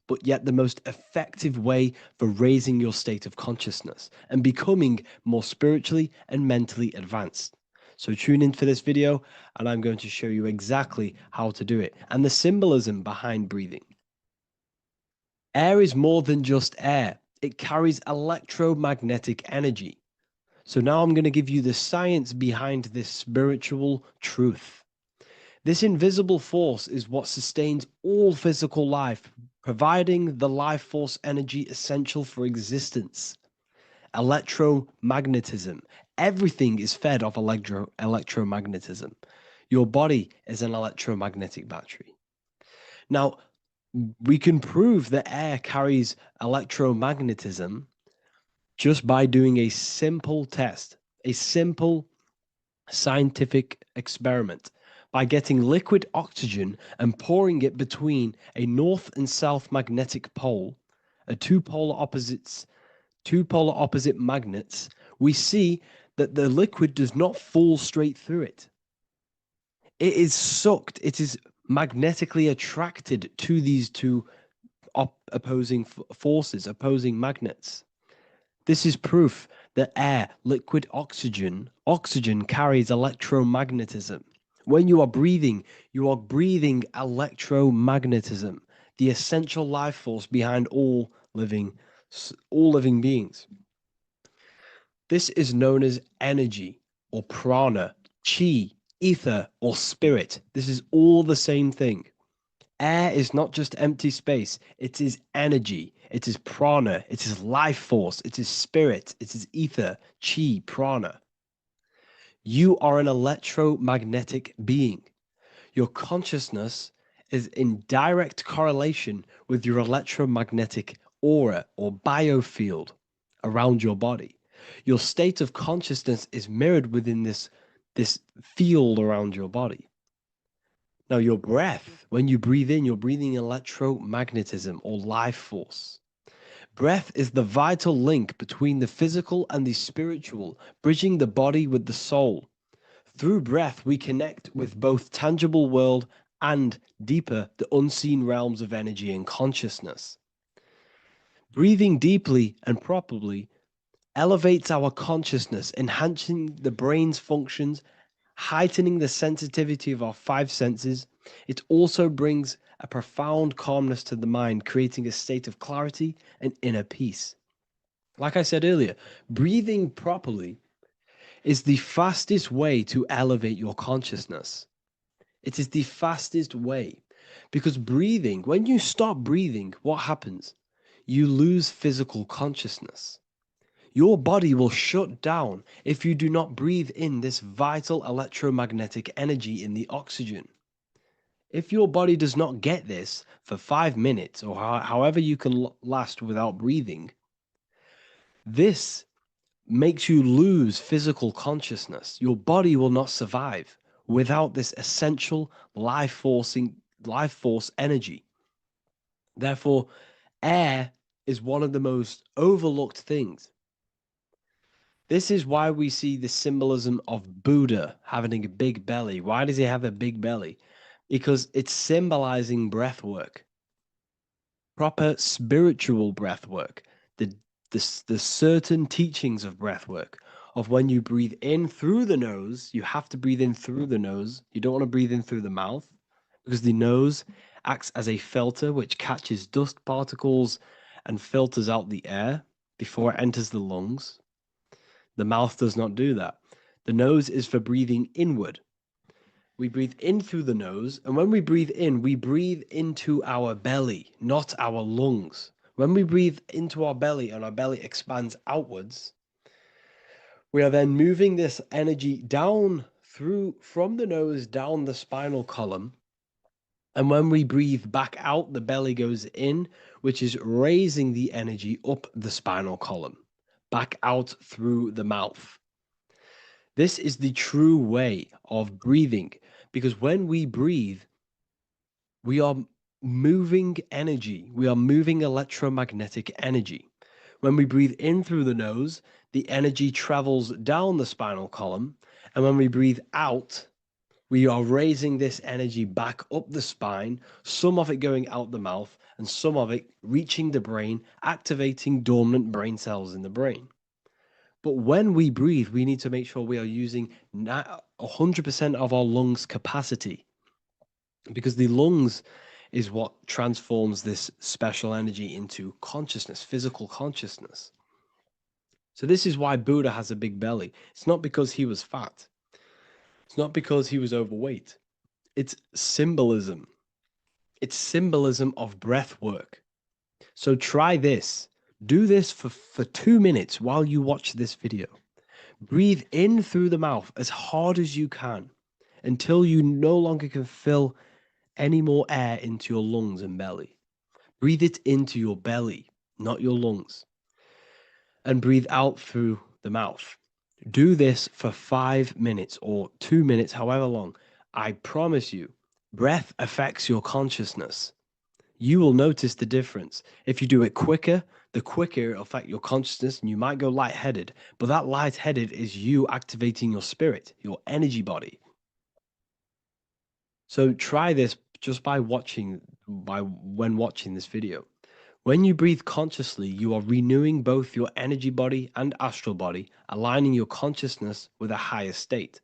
but yet the most effective way for raising your state of consciousness and becoming more spiritually and mentally advanced. So tune in for this video and I'm going to show you exactly how to do it and the symbolism behind breathing. Air is more than just air. It carries electromagnetic energy. So now I'm going to give you the science behind this spiritual truth. This invisible force is what sustains all physical life, providing the life force energy essential for existence. Electromagnetism. Everything is fed off electromagnetism. Your body is an electromagnetic battery. Now, we can prove that air carries electromagnetism just by doing a simple test, a simple scientific experiment, by getting liquid oxygen and pouring it between a north and south magnetic pole, two polar opposite magnets. We see that the liquid does not fall straight through it. It is sucked, it is magnetically attracted to these two opposing forces, opposing magnets. This is proof that air, liquid oxygen carries electromagnetism. When you are breathing electromagnetism, the essential life force behind all living beings. This is known as energy or prana, chi, ether, or spirit. This is all the same thing. Air is not just empty space. It is energy. It is prana. It is life force. It is spirit. It is ether, chi, prana. You are an electromagnetic being. Your consciousness is in direct correlation with your electromagnetic aura or biofield around your body. Your state of consciousness is mirrored within this field around your body. Now, your breath, when you breathe in, you're breathing electromagnetism or life force. Breath is the vital link between the physical and the spiritual, bridging the body with the soul. Through breath, we connect with both tangible world and deeper, the unseen realms of energy and consciousness. Breathing deeply and properly elevates our consciousness, enhancing the brain's functions, heightening the sensitivity of our five senses. It also brings a profound calmness to the mind, creating a state of clarity and inner peace. Like I said earlier, breathing properly is the fastest way to elevate your consciousness. It is the fastest way because breathing, when you stop breathing, what happens? You lose physical consciousness. Your body will shut down if you do not breathe in this vital electromagnetic energy in the oxygen. If your body does not get this for 5 minutes or however you can last without breathing, this makes you lose physical consciousness. Your body will not survive without this essential life force energy. Therefore, air is one of the most overlooked things. This is why we see the symbolism of Buddha having a big belly. Why does he have a big belly? Because it's symbolizing breath work, proper spiritual breath work, the certain teachings of breath work, of when you breathe in through the nose, you have to breathe in through the nose. You don't want to breathe in through the mouth because the nose acts as a filter which catches dust particles and filters out the air before it enters the lungs. The mouth does not do that. The nose is for breathing inward. We breathe in through the nose, and when we breathe in, we breathe into our belly, not our lungs. When we breathe into our belly and our belly expands outwards, we are then moving this energy down from the nose down the spinal column. And when we breathe back out, the belly goes in, which is raising the energy up the spinal column, back out through the mouth. This is the true way of breathing, because when we breathe, we are moving energy. We are moving electromagnetic energy. When we breathe in through the nose, the energy travels down the spinal column. And when we breathe out, we are raising this energy back up the spine, some of it going out the mouth and some of it reaching the brain, activating dormant brain cells in the brain. But when we breathe, we need to make sure we are using 100% of our lungs capacity, because the lungs is what transforms this special energy into consciousness, physical consciousness. So this is why Buddha has a big belly. It's not because he was fat. It's not because he was overweight. It's symbolism. It's symbolism of breath work. So try this. Do this for 2 minutes while you watch this video. Breathe in through the mouth as hard as you can until you no longer can fill any more air into your lungs and belly. Breathe it into your belly, not your lungs. And breathe out through the mouth. Do this for 5 minutes or 2 minutes, however long. I promise you, breath affects your consciousness. You will notice the difference. If you do it quicker, the quicker it'll affect your consciousness, and you might go lightheaded. But that lightheaded is you activating your spirit, your energy body. So try this just when watching this video. When you breathe consciously, you are renewing both your energy body and astral body, aligning your consciousness with a higher state.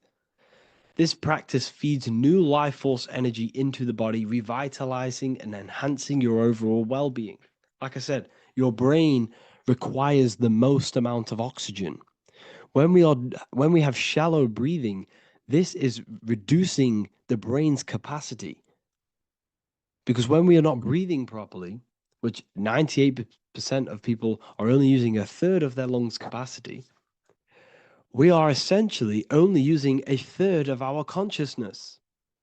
This practice feeds new life force energy into the body, revitalizing and enhancing your overall well-being. Like I said, your brain requires the most amount of oxygen. When we have shallow breathing, this is reducing the brain's capacity. Because when we are not breathing properly, which 98% of people are only using a third of their lungs capacity, we are essentially only using a third of our consciousness,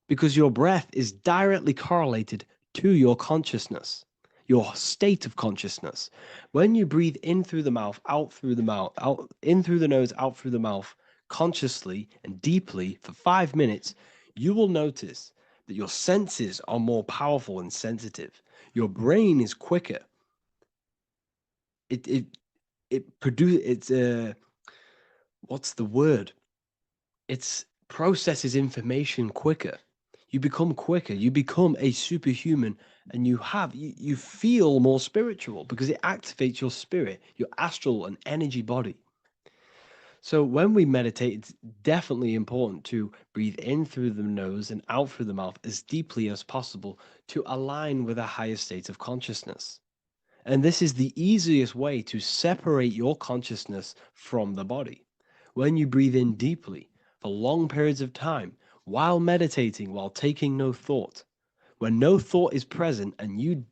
because your breath is directly correlated to your consciousness, your state of consciousness. When you breathe in through the mouth, out through the mouth, out in through the nose, out through the mouth, consciously and deeply for 5 minutes, you will notice that your senses are more powerful and sensitive. Your brain is quicker. What's the word? It processes information quicker. You become quicker. You become a superhuman, and you feel more spiritual because it activates your spirit, your astral and energy body. So when we meditate, it's definitely important to breathe in through the nose and out through the mouth as deeply as possible to align with a higher state of consciousness. And this is the easiest way to separate your consciousness from the body. When you breathe in deeply for long periods of time, while meditating, while taking no thought, when no thought is present and you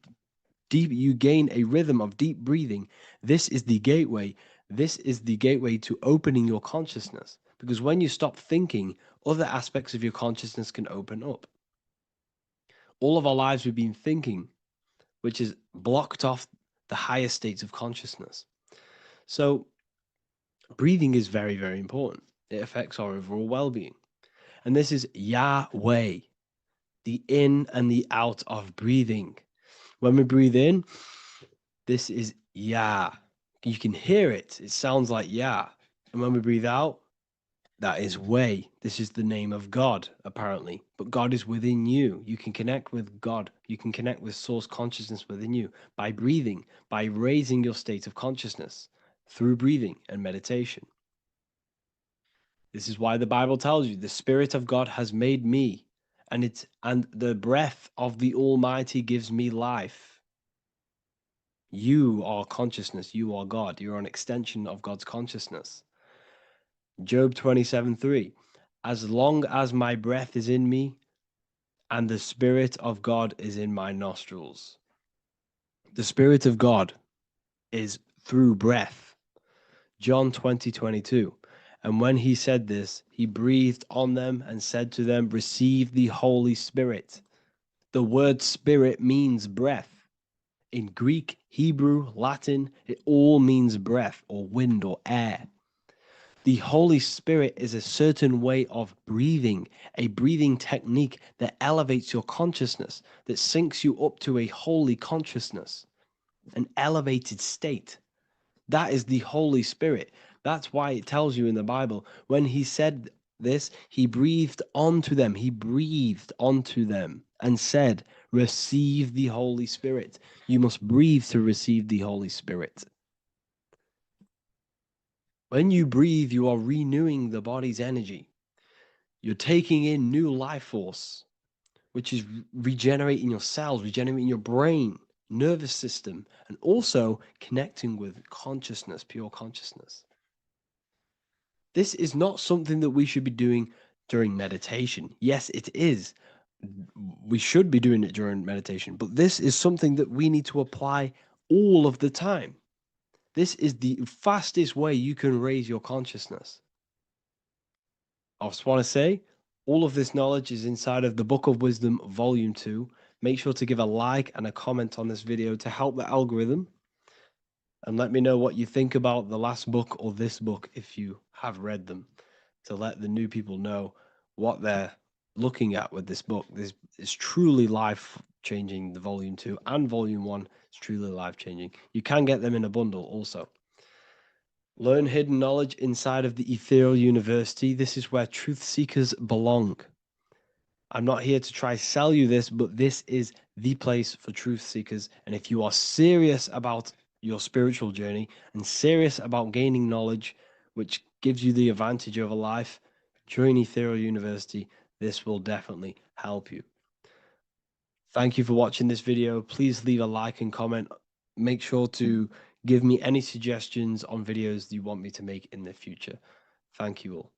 gain a rhythm of deep breathing, this is the gateway. This is the gateway to opening your consciousness. Because when you stop thinking, other aspects of your consciousness can open up. All of our lives we've been thinking, which is blocked off the higher states of consciousness. So breathing is very, very important. It affects our overall well-being. And this is Yahweh, the in and the out of breathing. When we breathe in, this is Yah. You can hear it. It sounds like Yah. And when we breathe out, that is Way. This is the name of God, apparently. But God is within you. You can connect with God. You can connect with source consciousness within you by breathing, by raising your state of consciousness through breathing and meditation. This is why the Bible tells you the Spirit of God has made me, and the breath of the Almighty gives me life. You are consciousness. You are God. You're an extension of God's consciousness. Job 27:3. As long as my breath is in me and the Spirit of God is in my nostrils. The Spirit of God is through breath. John 20:22. And when he said this, he breathed on them and said to them, receive the Holy Spirit. The word spirit means breath. In Greek, Hebrew, Latin, it all means breath or wind or air. The Holy Spirit is a certain way of breathing, a breathing technique that elevates your consciousness, that syncs you up to a holy consciousness, an elevated state. That is the Holy Spirit. That's why it tells you in the Bible, when he said this, he breathed onto them. He breathed onto them and said, receive the Holy Spirit. You must breathe to receive the Holy Spirit. When you breathe, you are renewing the body's energy. You're taking in new life force, which is regenerating your cells, regenerating your brain, nervous system, and also connecting with consciousness, pure consciousness. This is not something that we should be doing during meditation. Yes, it is. We should be doing it during meditation, but this is something that we need to apply all of the time. This is the fastest way you can raise your consciousness. I just want to say, all of this knowledge is inside of the Book of Wisdom, Volume 2. Make sure to give a like and a comment on this video to help the algorithm. And let me know what you think about the last book or this book if you have read them, to let the new people know what they're looking at with this book. This is truly life-changing, the Volume 2 and Volume 1 is truly life-changing. You can get them in a bundle also. Learn hidden knowledge inside of the Ethereal University. This is where truth seekers belong. I'm not here to try sell you this, but this is the place for truth seekers. And if you are serious about your spiritual journey and serious about gaining knowledge, which gives you the advantage over life, join Ethereal University. This will definitely help you. Thank you for watching this video. Please leave a like and comment. Make sure to give me any suggestions on videos you want me to make in the future. Thank you all.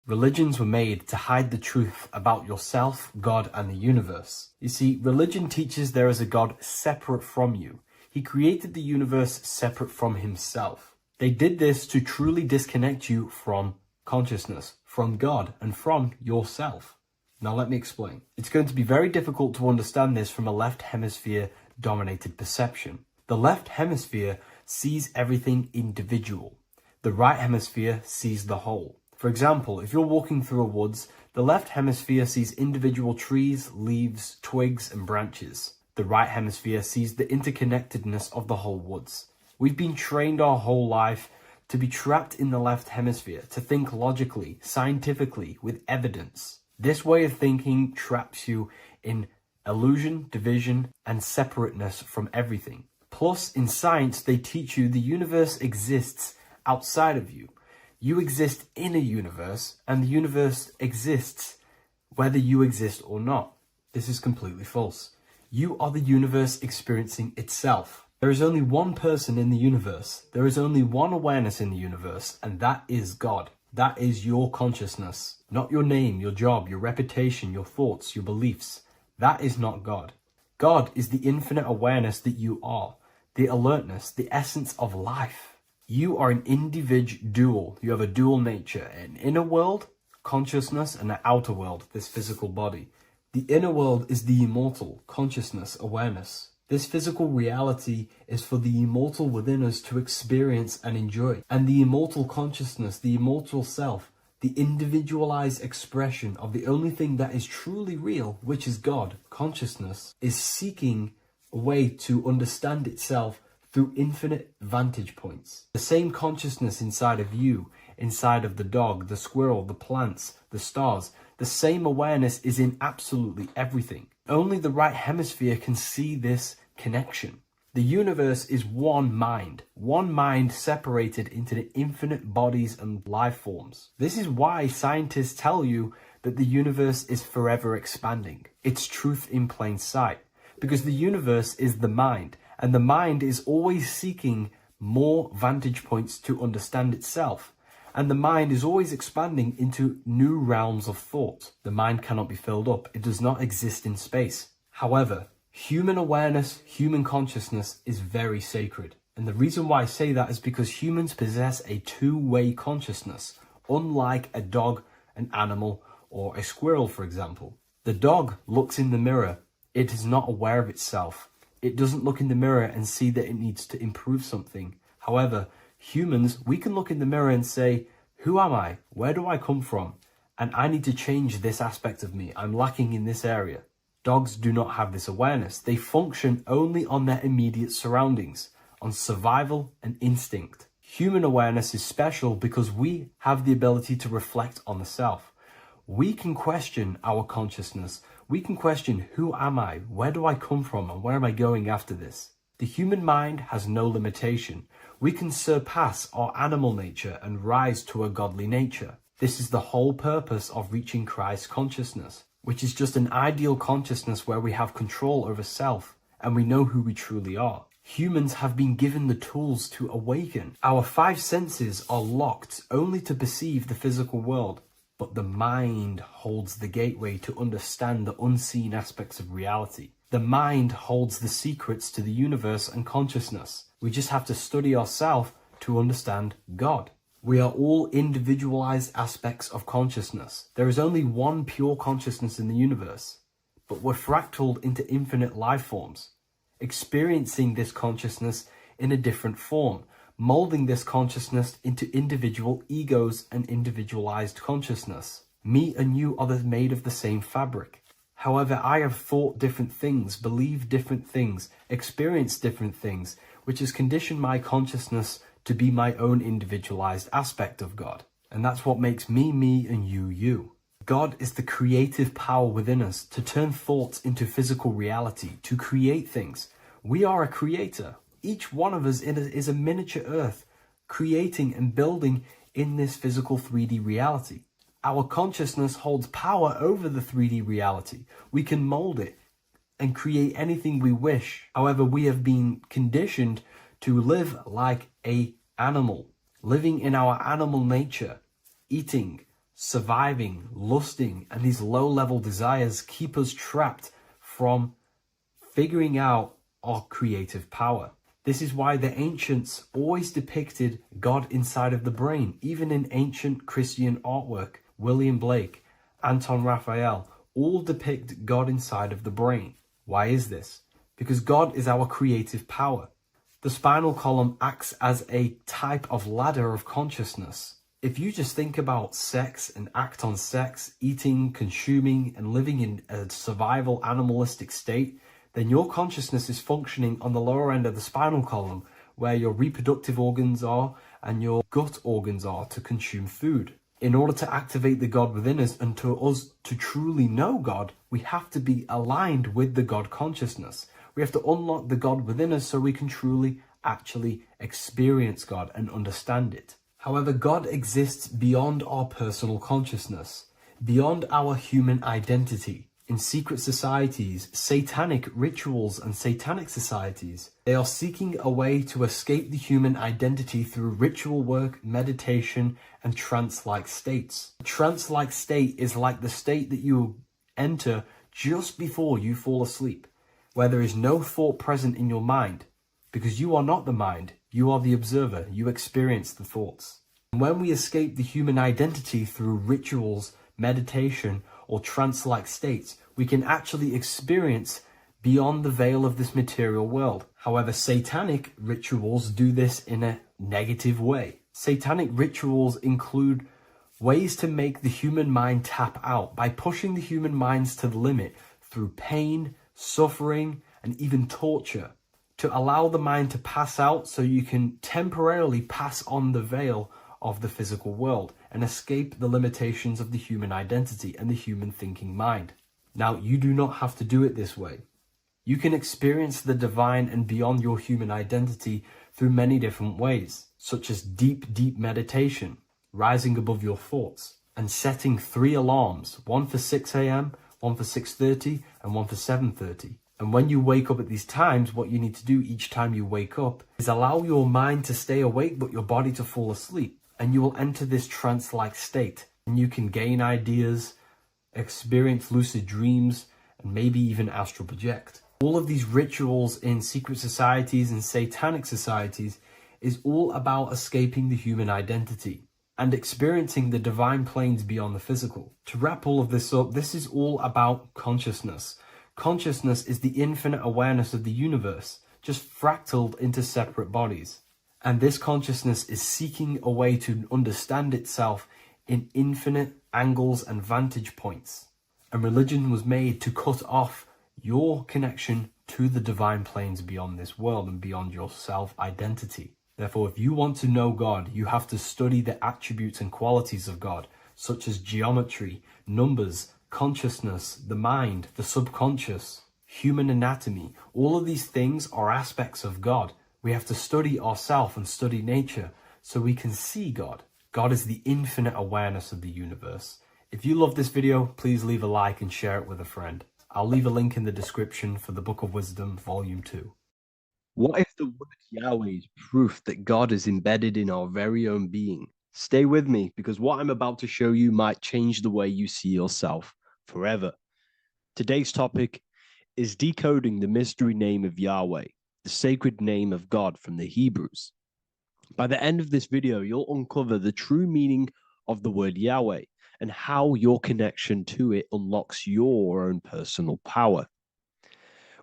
Religions were made to hide the truth about yourself, God, and the universe. You see, religion teaches there is a God separate from you. He created the universe separate from himself. They did this to truly disconnect you from consciousness, from God, and from yourself. Now let me explain. It's going to be very difficult to understand this from a left hemisphere dominated perception. The left hemisphere sees everything individual. The right hemisphere sees the whole. For example, if you're walking through a woods, the left hemisphere sees individual trees, leaves, twigs, and branches. The right hemisphere sees the interconnectedness of the whole woods. We've been trained our whole life to be trapped in the left hemisphere, to think logically, scientifically, with evidence. This way of thinking traps you in illusion, division, and separateness from everything. Plus, in science, they teach you the universe exists outside of you. You exist in a universe, and the universe exists whether you exist or not. This is completely false. You are the universe experiencing itself. There is only one person in the universe. There is only one awareness in the universe, and that is God. That is your consciousness. Not your name, your job, your reputation, your thoughts, your beliefs. That is not God. God is the infinite awareness that you are, the alertness, the essence of life. You are an individual. You have a dual nature, an inner world, consciousness, and an outer world, this physical body. The inner world is the immortal, consciousness, awareness. This physical reality is for the immortal within us to experience and enjoy. And the immortal consciousness, the immortal self, the individualized expression of the only thing that is truly real, which is God, consciousness, is seeking a way to understand itself through infinite vantage points. The same consciousness inside of you, inside of the dog, the squirrel, the plants, the stars, the same awareness is in absolutely everything. Only the right hemisphere can see this connection. The universe is one mind separated into the infinite bodies and life forms. This is why scientists tell you that the universe is forever expanding. It's truth in plain sight, because the universe is the mind, and the mind is always seeking more vantage points to understand itself. And the mind is always expanding into new realms of thought. The mind cannot be filled up. It does not exist in space. However, human awareness, human consciousness is very sacred. And the reason why I say that is because humans possess a two-way consciousness, unlike a dog, an animal, or a squirrel, for example. The dog looks in the mirror. It is not aware of itself. It doesn't look in the mirror and see that it needs to improve something. However, humans, we can look in the mirror and say, who am I? Where do I come from? And I need to change this aspect of me. I'm lacking in this area. Dogs do not have this awareness. They function only on their immediate surroundings, on survival and instinct. Human awareness is special because we have the ability to reflect on the self. We can question our consciousness. We can question, who am I? Where do I come from? And where am I going after this? The human mind has no limitation. We can surpass our animal nature and rise to a godly nature. This is the whole purpose of reaching Christ consciousness, which is just an ideal consciousness where we have control over self and we know who we truly are. Humans have been given the tools to awaken. Our five senses are locked only to perceive the physical world, but the mind holds the gateway to understand the unseen aspects of reality. The mind holds the secrets to the universe and consciousness. We just have to study ourselves to understand God. We are all individualized aspects of consciousness. There is only one pure consciousness in the universe, but we're fractaled into infinite life forms, experiencing this consciousness in a different form, molding this consciousness into individual egos and individualized consciousness. Me and you are made of the same fabric. However, I have thought different things, believed different things, experienced different things, which has conditioned my consciousness to be my own individualized aspect of God. And that's what makes me, me, and you. God is the creative power within us to turn thoughts into physical reality, to create things. We are a creator. Each one of us is a miniature earth, creating and building in this physical 3D reality. Our consciousness holds power over the 3D reality. We can mold it and create anything we wish. However, we have been conditioned to live like an animal, living in our animal nature, eating, surviving, lusting, and these low-level desires keep us trapped from figuring out our creative power. This is why the ancients always depicted God inside of the brain. Even in ancient Christian artwork, William Blake, Anton Raphael, all depict God inside of the brain. Why is this? Because God is our creative power. The spinal column acts as a type of ladder of consciousness. If you just think about sex and act on sex, eating, consuming, and living in a survival animalistic state, then your consciousness is functioning on the lower end of the spinal column, where your reproductive organs are and your gut organs are to consume food. In order to activate the God within us and to us to truly know God, we have to be aligned with the God consciousness. We have to unlock the God within us so we can truly actually experience God and understand it. However, God exists beyond our personal consciousness, beyond our human identity. In secret societies, satanic rituals and satanic societies, they are seeking a way to escape the human identity through ritual work, meditation, and trance-like states. A trance-like state is like the state that you enter just before you fall asleep, where there is no thought present in your mind, because you are not the mind, you are the observer, you experience the thoughts. And when we escape the human identity through rituals, meditation, or trance-like states, we can actually experience beyond the veil of this material world. However, satanic rituals do this in a negative way. Satanic rituals include ways to make the human mind tap out by pushing the human minds to the limit through pain, suffering, and even torture, to allow the mind to pass out so you can temporarily pass on the veil of the physical world and escape the limitations of the human identity and the human thinking mind. Now, you do not have to do it this way. You can experience the divine and beyond your human identity through many different ways, such as deep, deep meditation, rising above your thoughts, and setting 3 alarms, one for 6 a.m., one for 6:30, and one for 7:30. And when you wake up at these times, what you need to do each time you wake up is allow your mind to stay awake but your body to fall asleep. And you will enter this trance-like state. And you can gain ideas, experience lucid dreams, and maybe even astral project. All of these rituals in secret societies and satanic societies is all about escaping the human identity and experiencing the divine planes beyond the physical. To wrap all of this up, this is all about consciousness. Consciousness is the infinite awareness of the universe, just fractaled into separate bodies. And this consciousness is seeking a way to understand itself in infinite angles and vantage points. And religion was made to cut off your connection to the divine planes beyond this world and beyond your self-identity. Therefore, if you want to know God, you have to study the attributes and qualities of God, such as geometry, numbers, consciousness, the mind, the subconscious, human anatomy. All of these things are aspects of God, We have to study ourselves and study nature so we can see God. God is the infinite awareness of the universe. If you love this video, please leave a like and share it with a friend. I'll leave a link in the description for the Book of Wisdom, Volume 2. What if the word Yahweh is proof that God is embedded in our very own being? Stay with me, because what I'm about to show you might change the way you see yourself forever. Today's topic is decoding the mystery name of Yahweh, the sacred name of God from the Hebrews. By the end of this video, you'll uncover the true meaning of the word Yahweh and how your connection to it unlocks your own personal power.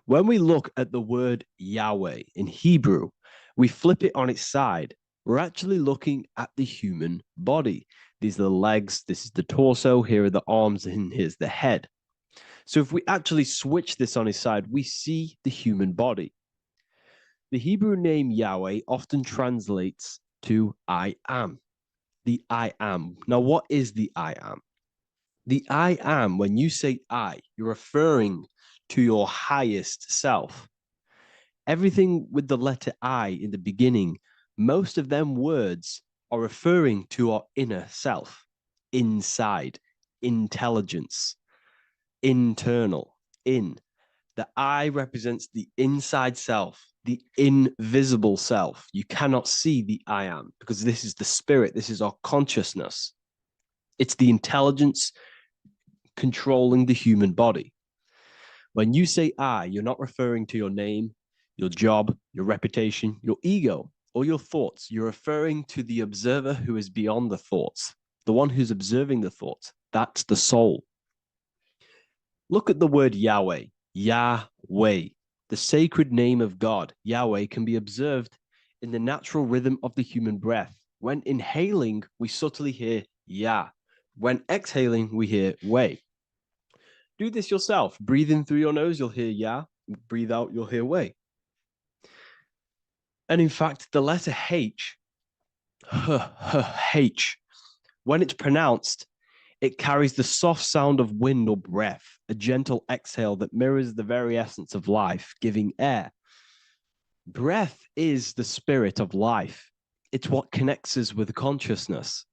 When we look at the word Yahweh in Hebrew, we flip it on its side. We're actually looking at the human body. These are the legs, this is the torso, here are the arms, and here's the head. So if we actually switch this on its side, we see the human body. The Hebrew name Yahweh often translates to I am. The I am. Now, what is the I am? The I am, when you say I, you're referring to your highest self. Everything with the letter I in the beginning, most of them words are referring to our inner self, inside, intelligence, internal, in. The I represents the inside self, the invisible self. You cannot see the I am because this is the spirit, this is our consciousness. It's the intelligence controlling the human body. When you say I, you're not referring to your name, your job, your reputation, your ego, or your thoughts. You're referring to the observer who is beyond the thoughts, the one who's observing the thoughts. That's the soul. Look at the word Yahweh, Yahweh, the sacred name of God. Yahweh can be observed in the natural rhythm of the human breath. When inhaling, we subtly hear Yah. When exhaling, we hear Wei. Do this yourself. Breathe in through your nose, you'll hear Yah. Breathe out, you'll hear Wei. And in fact, the letter H, H, when it's pronounced, it carries the soft sound of wind or breath, a gentle exhale that mirrors the very essence of life, giving air. Breath is the spirit of life. It's what connects us with consciousness.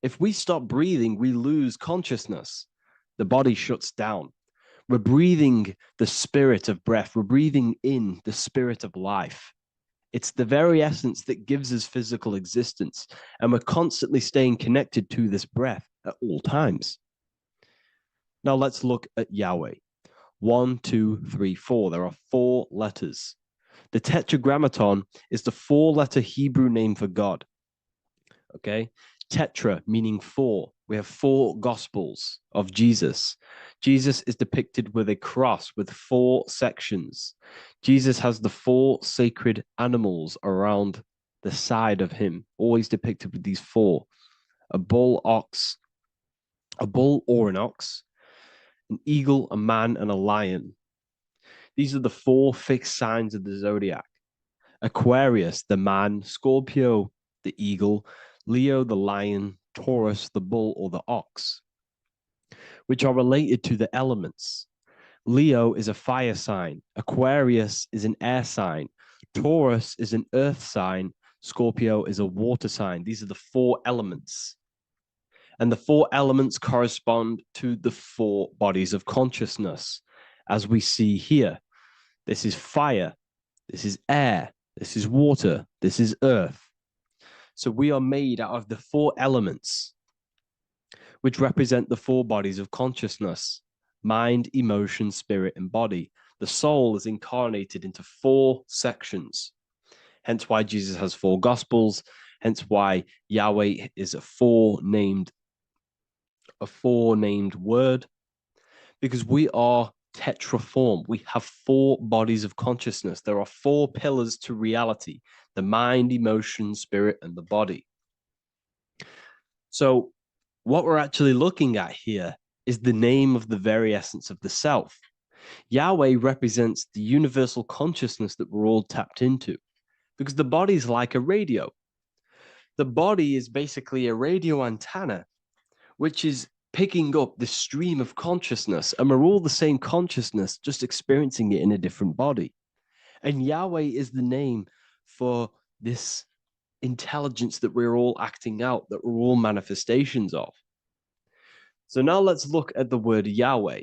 If we stop breathing, we lose consciousness. The body shuts down. We're breathing the spirit of breath. We're breathing in the spirit of life. It's the very essence that gives us physical existence, and we're constantly staying connected to this breath at all times. Now let's look at Yahweh. 1, 2, 3, 4. There are 4 letters. The tetragrammaton is the 4-letter Hebrew name for God. Okay? Tetra, meaning 4. We have 4 gospels of Jesus. Jesus is depicted with a cross with 4 sections. Jesus has the 4 sacred animals around the side of him, always depicted with these 4. A bull or an ox, an eagle, a man, and a lion. These are the 4 fixed signs of the zodiac. Aquarius, the man, Scorpio, the eagle, Leo, the lion, Taurus, the bull or the ox, which are related to the elements. Leo is a fire sign. Aquarius is an air sign. Taurus is an earth sign. Scorpio is a water sign. These are the 4 elements. And the 4 elements correspond to the 4 bodies of consciousness, as we see here. This is fire. This is air. This is water. This is earth. So we are made out of the 4 elements, which represent the 4 bodies of consciousness: mind, emotion, spirit, and body. The soul is incarnated into 4 sections. Hence why Jesus has 4 gospels. Hence why Yahweh is a 4-named word, because we are tetraform. We have 4 bodies of consciousness. There are 4 pillars to reality: the mind, emotion, spirit, and the body. So what we're actually looking at here is the name of the very essence of the self. Yahweh represents the universal consciousness that we're all tapped into, because the body is like a radio. The body is basically a radio antenna, which is picking up the stream of consciousness, and we're all the same consciousness, just experiencing it in a different body. And Yahweh is the name for this intelligence that we're all acting out, that we're all manifestations of. So now let's look at the word Yahweh,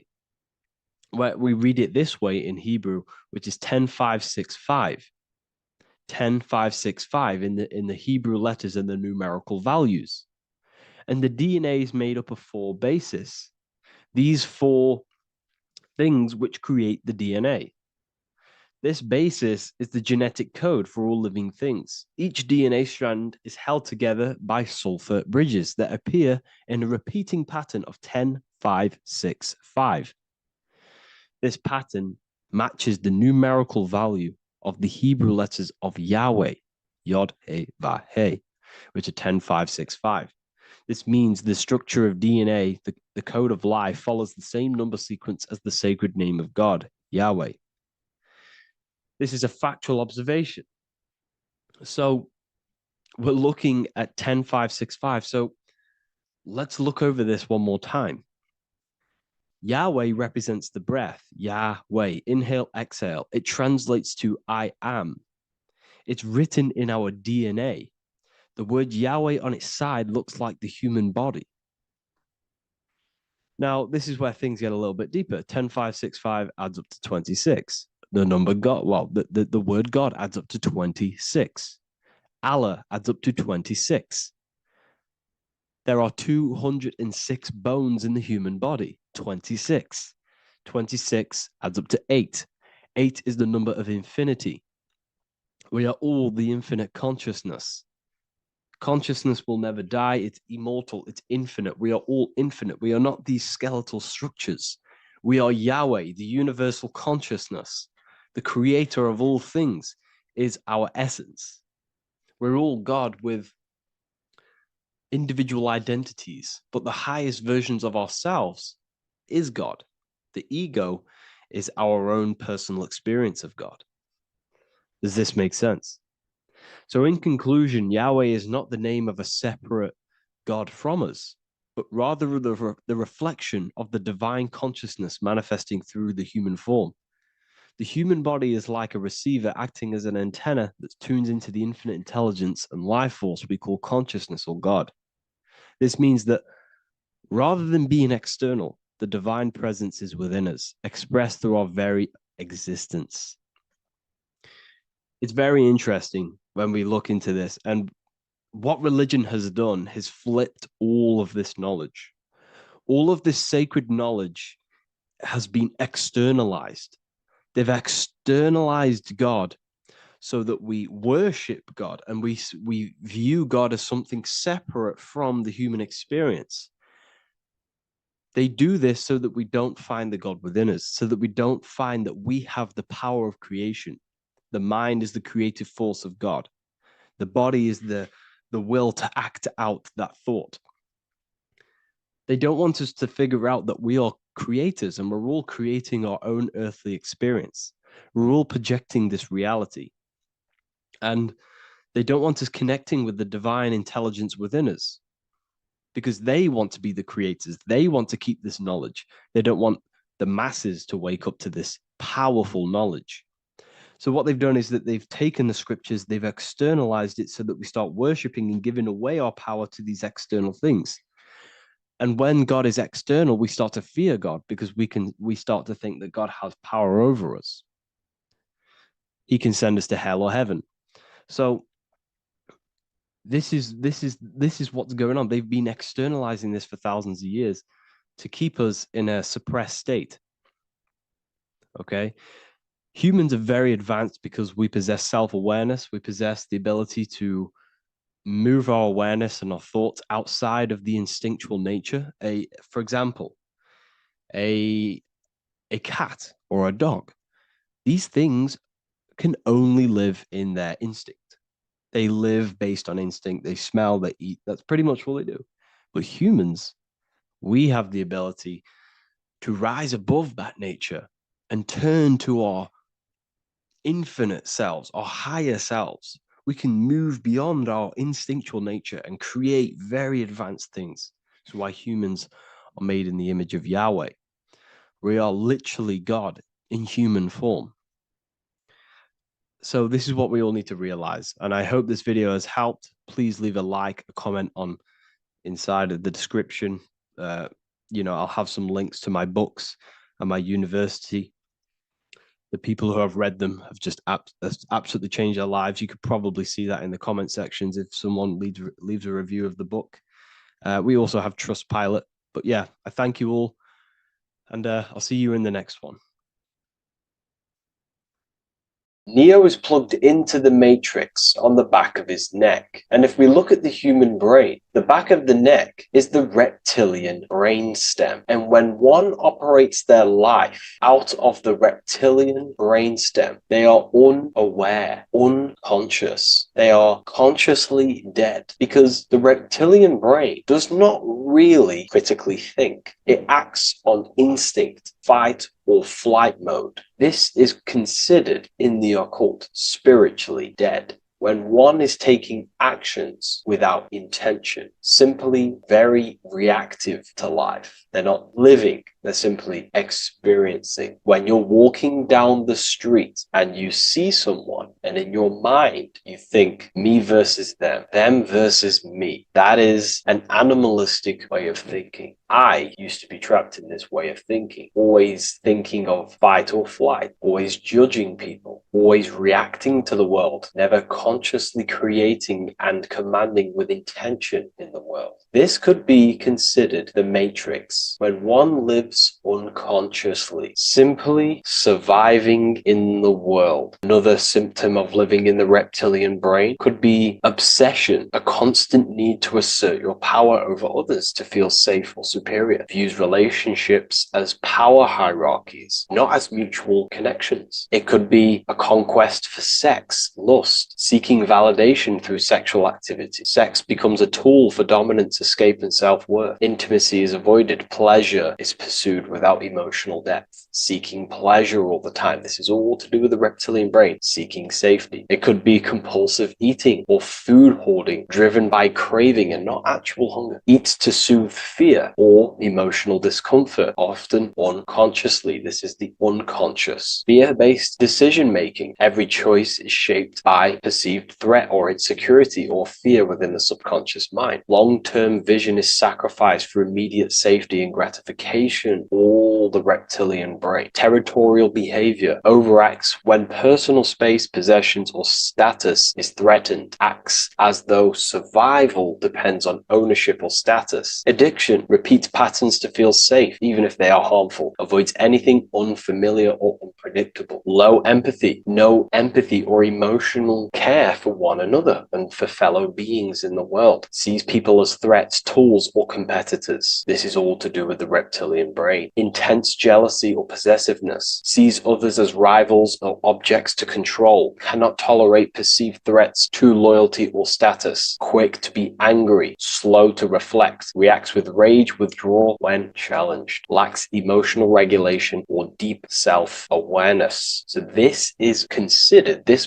where we read it this way in Hebrew, which is 10,565. 10,565 in the Hebrew letters and the numerical values. And the DNA is made up of 4 bases. These 4 things which create the DNA. This basis is the genetic code for all living things. Each DNA strand is held together by sulfur bridges that appear in a repeating pattern of 10,565. This pattern matches the numerical value of the Hebrew letters of Yahweh, Yod, He, Va, He, which are 10,565. This means the structure of DNA, the code of life, follows the same number sequence as the sacred name of God, Yahweh. This is a factual observation. So we're looking at 10,565. So let's look over this one more time. Yahweh represents the breath, Yahweh, inhale, exhale. It translates to I am. It's written in our DNA. The word Yahweh on its side looks like the human body. Now, this is where things get a little bit deeper. 10,565 adds up to 26. The number God, well, the word God adds up to 26. Allah adds up to 26. There are 206 bones in the human body, 26. 26 adds up to 8. 8 is the number of infinity. We are all the infinite consciousness. Consciousness will never die. It's immortal. It's infinite. We are all infinite. We are not these skeletal structures. We are Yahweh, the universal consciousness. The creator of all things is our essence. We're all God with individual identities, but the highest versions of ourselves is God. The ego is our own personal experience of God. Does this make sense? So in conclusion, Yahweh is not the name of a separate God from us, but rather the reflection of the divine consciousness manifesting through the human form. The human body is like a receiver acting as an antenna that tunes into the infinite intelligence and life force we call consciousness or God. This means that rather than being external, the divine presence is within us, expressed through our very existence. It's very interesting when we look into this, and what religion has done has flipped all of this knowledge. All of this sacred knowledge has been externalized. They've externalized God so that we worship God and we view God as something separate from the human experience. They do this so that we don't find the God within us, so that we don't find that we have the power of creation. The mind is the creative force of God. The body is the will to act out that thought. They don't want us to figure out that we are creators and we're all creating our own earthly experience. We're all projecting this reality. And they don't want us connecting with the divine intelligence within us because they want to be the creators. They want to keep this knowledge. They don't want the masses to wake up to this powerful knowledge. So what they've done is that they've taken the scriptures, they've externalized it so that we start worshiping and giving away our power to these external things. And when God is external, we start to fear God because we start to think that God has power over us. He can send us to hell or heaven. So this is what's going on. They've been externalizing this for thousands of years to keep us in a suppressed state. Okay? Humans are very advanced because we possess self-awareness. We possess the ability to move our awareness and our thoughts outside of the instinctual nature. For example, a cat or a dog. These things can only live in their instinct. They live based on instinct. They smell, they eat. That's pretty much what they do. But humans, we have the ability to rise above that nature and turn to our infinite selves, our higher selves. We can move beyond our instinctual nature and create very advanced things. That's why humans are made in the image of Yahweh. We are literally God in human form. So this is what we all need to realize. And I hope this video has helped. Please leave a like, a comment on inside of the description. I'll have some links to my books and my university. The people who have read them have just absolutely changed their lives. You could probably see that in the comment sections if someone leaves a review of the book. We also have Trustpilot. But yeah, I thank you all, and I'll see you in the next one. Neo is plugged into the matrix on the back of his neck. And if we look at the human brain, the back of the neck is the reptilian brain stem. And when one operates their life out of the reptilian brain stem, they are unaware, unconscious. They are consciously dead because the reptilian brain does not really critically think. It acts on instinct, fight or flight mode. This is considered in the occult spiritually dead. When one is taking actions without intention, simply very reactive to life. They're not living, they're simply experiencing. When you're walking down the street and you see someone, and in your mind you think me versus them versus me. That is an animalistic way of thinking. I used to be trapped in this way of thinking, always thinking of fight or flight, always judging people, always reacting to the world, never consciously creating and commanding with intention in the world. This could be considered the matrix, when one lives unconsciously, simply surviving in the world. Another symptom of living in the reptilian brain could be obsession, a constant need to assert your power over others to feel safe or superior. Views relationships as power hierarchies, not as mutual connections. It could be a conquest for sex, lust, seeking validation through sexual activity. Sex becomes a tool for dominance, escape, and self-worth. Intimacy is avoided. Pleasure is pursued without emotional depth. Seeking pleasure all the time. This is all to do with the reptilian brain. Seeking safety. It could be compulsive eating or food hoarding, driven by craving and not actual hunger. Eat to soothe fear or emotional discomfort, often unconsciously. This is the unconscious. Fear-based decision-making. Every choice is shaped by perceived threat or insecurity or fear within the subconscious mind. Long-term vision is sacrificed for immediate safety and gratification. All the reptilian brain. Territorial behavior overacts when personal space, possessions, or status is threatened. Acts as though survival depends on ownership or status. Addiction repeats patterns to feel safe, even if they are harmful. Avoids anything unfamiliar or unpredictable. Low empathy. No empathy or emotional care for one another and for fellow beings in the world. Sees people as threats, tools, or competitors. This is all to do with the reptilian brain. Intense jealousy or possessiveness. Sees others as rivals or objects to control. Cannot tolerate perceived threats to loyalty or status. Quick to be angry. Slow to reflect. Reacts with rage, withdrawal when challenged. Lacks emotional regulation or deep self-awareness. So this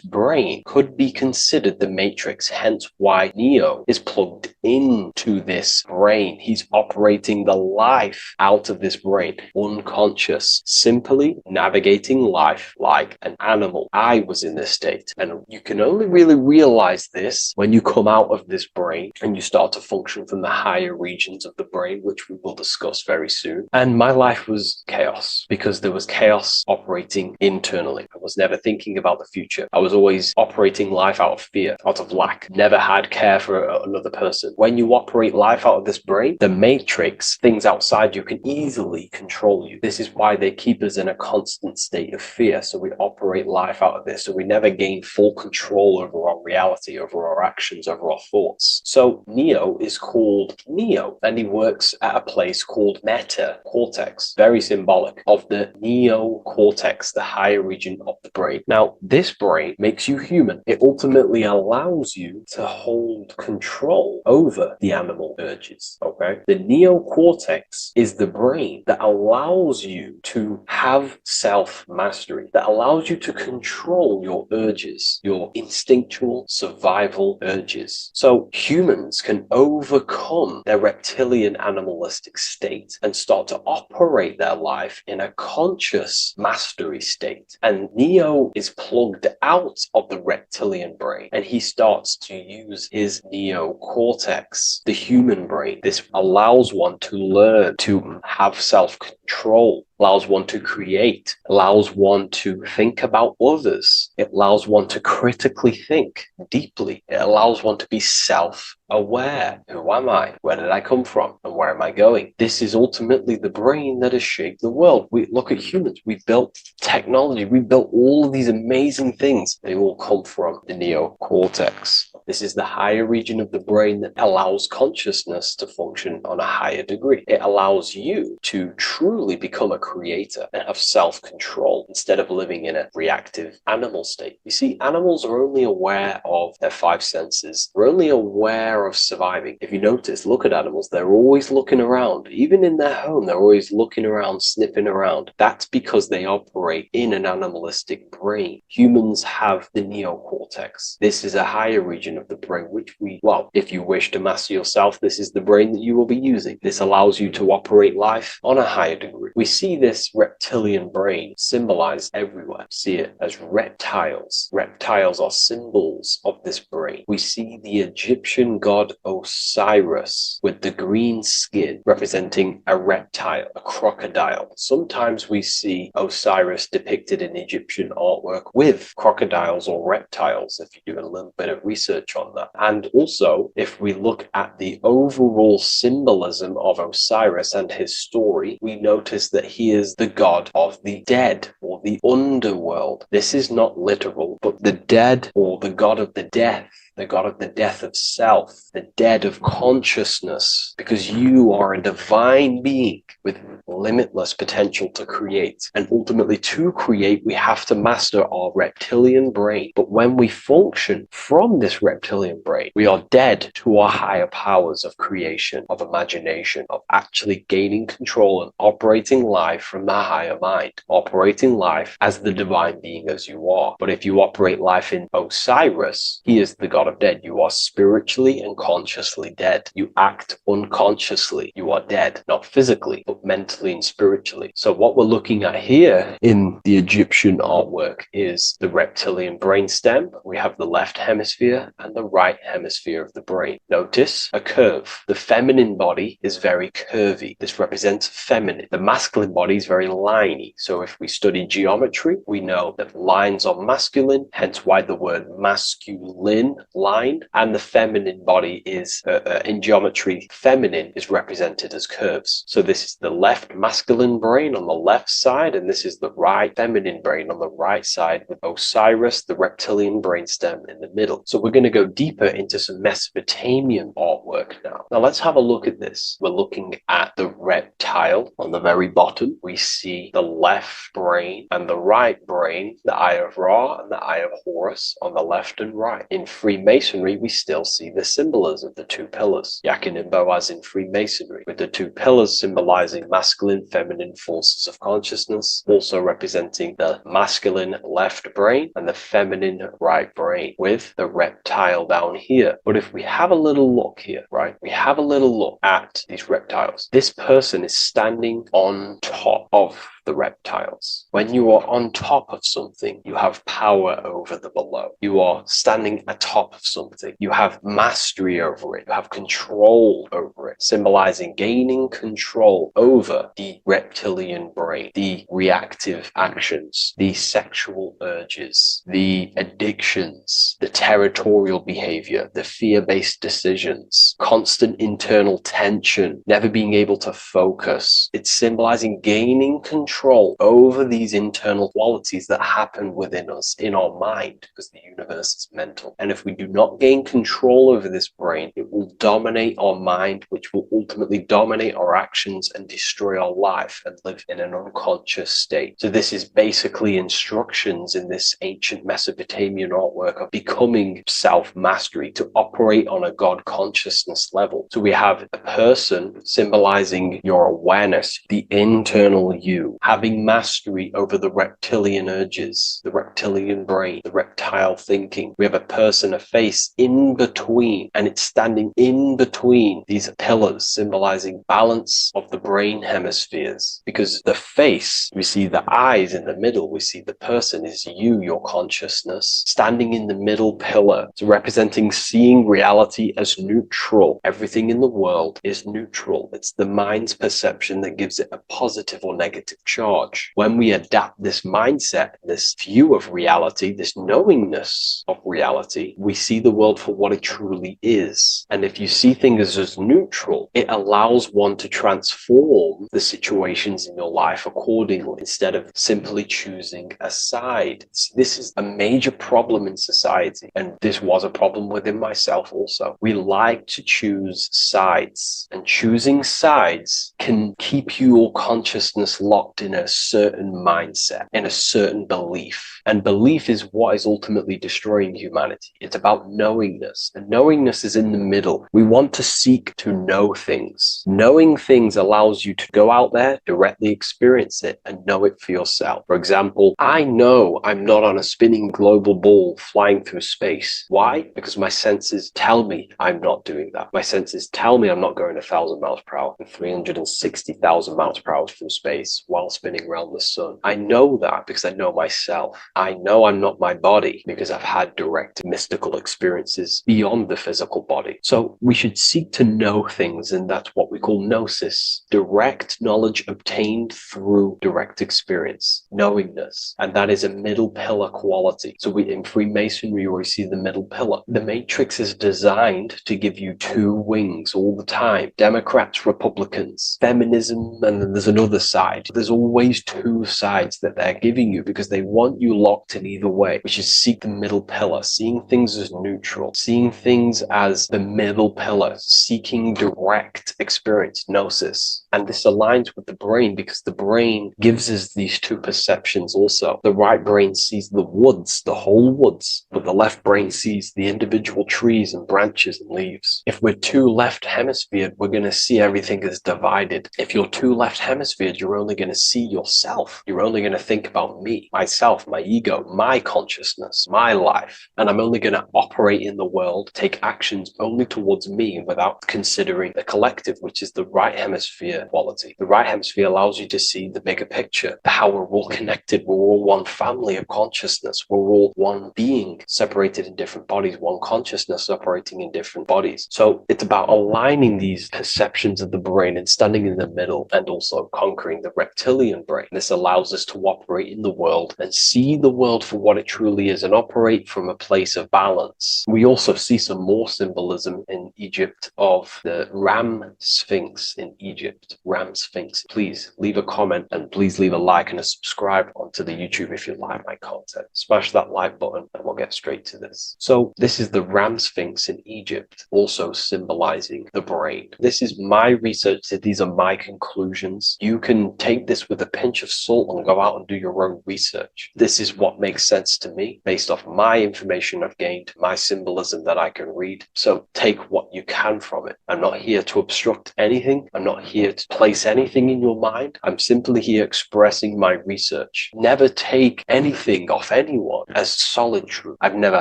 brain could be considered the matrix, hence why Neo is plugged into this brain. He's operating the life out of this brain, unconscious, simply navigating life like an animal. I was in this state, and you can only really realize this when you come out of this brain and you start to function from the higher regions of the brain, which we will discuss very soon. And my life was chaos because there was chaos operating internally. I was never thinking about the future. I was always operating life out of fear, out of lack, never had care for another person. When you operate life out of this brain, the matrix, things outside you, can easily control you. This is why they keep us in a constant state of fear. So we operate life out of this. So we never gain full control over our reality, over our actions, over our thoughts. So Neo is called Neo, and he works at a place called meta cortex, very symbolic of the neocortex, the higher region of the brain. Now, this brain makes you human. It ultimately allows you to hold control over the animal urges. Okay, the neocortex is the brain that allows you to have self-mastery, that allows you to control your urges, your instinctual survival urges. So humans can overcome their reptilian animalistic state and start to operate their life in a conscious mastery state. And Neo is plugged out of the reptilian brain and he starts to use his neocortex, the human brain. This allows one to learn, to have self-control, allows one to create, allows one to think about others. It allows one to critically think deeply. It allows one to be self-aware. Who am I? Where did I come from? And where am I going? This is ultimately the brain that has shaped the world. We look at humans. We built technology. We built all of these amazing things. They all come from the neocortex. This is the higher region of the brain that allows consciousness to function on a higher degree. It allows you to truly become a creator and have self-control instead of living in a reactive animal state. You see, animals are only aware of their five senses. They're only aware of surviving. If you notice, look at animals, they're always looking around. Even in their home, they're always looking around, sniffing around. That's because they operate in an animalistic brain. Humans have the neocortex. This is a higher region of the brain, which well, if you wish to master yourself, this is the brain that you will be using. This allows you to operate life on a higher degree. We see this reptilian brain symbolized everywhere. See it as reptiles. Reptiles are symbols of this brain. We see the Egyptian god Osiris with the green skin representing a reptile, a crocodile. Sometimes we see Osiris depicted in Egyptian artwork with crocodiles or reptiles, if you do a little bit of research on that. And also, if we look at the overall symbolism of Osiris and his story, we notice that he is the god of the dead or the underworld. This is not literal, but the dead or the god of the death, the god of the death of self, the dead of consciousness, because you are a divine being with limitless potential to create. And ultimately, to create, we have to master our reptilian brain. But when we function from this reptilian brain, we are dead to our higher powers of creation, of imagination, of actually gaining control and operating life from the higher mind, operating life as the divine being as you are. But if you operate life in Osiris, he is the god of dead. You are spiritually and consciously dead. You act unconsciously. You are dead, not physically, but mentally and spiritually. So what we're looking at here in the Egyptian artwork is the reptilian brainstem. We have the left hemisphere and the right hemisphere of the brain. Notice a curve. The feminine body is very curvy. This represents feminine. The masculine body is very liney. So if we study geometry, we know that lines are masculine, hence why the word masculine, line, and the feminine body is, in geometry, feminine is represented as curves. So this is the left masculine brain on the left side, and this is the right feminine brain on the right side, with Osiris, the reptilian brainstem, in the middle. So we're going to go deeper into some Mesopotamian artwork now. Now let's have a look at this. We're looking at the reptile on the very bottom. We see the left brain and the right brain, the Eye of Ra and the Eye of Horus on the left and right. In Freemasonry, we still see the symbolism of the two pillars. Yakin and Boaz in Freemasonry, with the two pillars symbolizing masculine, feminine forces of consciousness, also representing the masculine left brain and the feminine right brain, with the reptile down here. But if we have a little look here, right, we have a little look at these reptiles. This person is standing on top of the reptiles. When you are on top of something, you have power over the below. You are standing atop of something. You have mastery over it. You have control over it, symbolizing gaining control over the reptilian brain, the reactive actions, the sexual urges, the addictions, the territorial behavior, the fear-based decisions, constant internal tension, never being able to focus. It's symbolizing gaining control over these internal qualities that happen within us, in our mind, because the universe is mental. And if we do not gain control over this brain, it will dominate our mind, which will ultimately dominate our actions and destroy our life and live in an unconscious state. So this is basically instructions in this ancient Mesopotamian artwork of becoming self-mastery, to operate on a God consciousness level. So we have a person symbolizing your awareness, the internal you, having mastery over the reptilian urges, the reptilian brain, the reptile thinking. We have a person, a face in between, and it's standing in between these pillars, symbolizing balance of the brain hemispheres. Because the face, we see the eyes in the middle, we see the person is you, your consciousness, standing in the middle pillar. It's representing seeing reality as neutral. Everything in the world is neutral. It's the mind's perception that gives it a positive or negative charge. When we adapt this mindset, this view of reality, this knowingness of reality, we see the world for what it truly is. And if you see things as neutral, it allows one to transform the situations in your life accordingly, instead of simply choosing a side. This is a major problem in society, and this was a problem within myself also. We like to choose sides, and choosing sides can keep your consciousness locked in a certain mindset, in a certain belief. And belief is what is ultimately destroying humanity. It's about knowingness, and knowingness is in the middle. We want to seek to know things. Knowing things allows you to go out there, directly experience it, and know it for yourself. For example, I know I'm not on a spinning global ball flying through space. Why? Because my senses tell me I'm not doing that. My senses tell me I'm not going 1,000 miles per hour and 360,000 miles per hour through space while spinning around the sun. I know that because I know myself. I know I'm not my body because I've had direct mystical experiences beyond the physical body. So we should seek to know things, and that's what we call gnosis, direct knowledge obtained through direct experience, knowingness. And that is a middle pillar quality. So in Freemasonry, we see the middle pillar. The matrix is designed to give you two wings all the time. Democrats, Republicans, feminism, and then there's another side. There's always two sides that they're giving you because they want you locked in either way. We should seek the middle pillar, seeing things as neutral, seeing things as the middle pillar, seeking direct experience, gnosis. And this aligns with the brain because the brain gives us these two perceptions also. The right brain sees the woods, the whole woods, but the left brain sees the individual trees and branches and leaves. If we're too left hemisphered, we're going to see everything as divided. If you're too left hemisphered, you're only going to see yourself. You're only going to think about me, myself, my ego, my consciousness, my life. And I'm only going to operate in the world, take actions only towards me without considering the collective, which is the right hemisphere quality. The right hemisphere allows you to see the bigger picture, how we're all connected. We're all one family of consciousness. We're all one being separated in different bodies, one consciousness operating in different bodies. So it's about aligning these perceptions of the brain and standing in the middle, and also conquering the reptilian brain. This allows us to operate in the world and see the world for what it truly is and operate from a place of balance. We also see some more symbolism in Egypt of the Ram Sphinx in Egypt. Ram Sphinx. Please leave a comment and please leave a like and a subscribe onto the YouTube if you like my content. Smash that like button and we'll get straight to this. So this is the Ram Sphinx in Egypt, also symbolizing the brain. This is my research. These are my conclusions. You can take this with a pinch of salt and go out and do your own research. This is what makes sense to me based off my information I've gained, my symbolism that I can read. So take what you can from it. I'm not here to obstruct anything. I'm not here to place anything in your mind. I'm simply here expressing my research. Never take anything off anyone as solid truth. I've never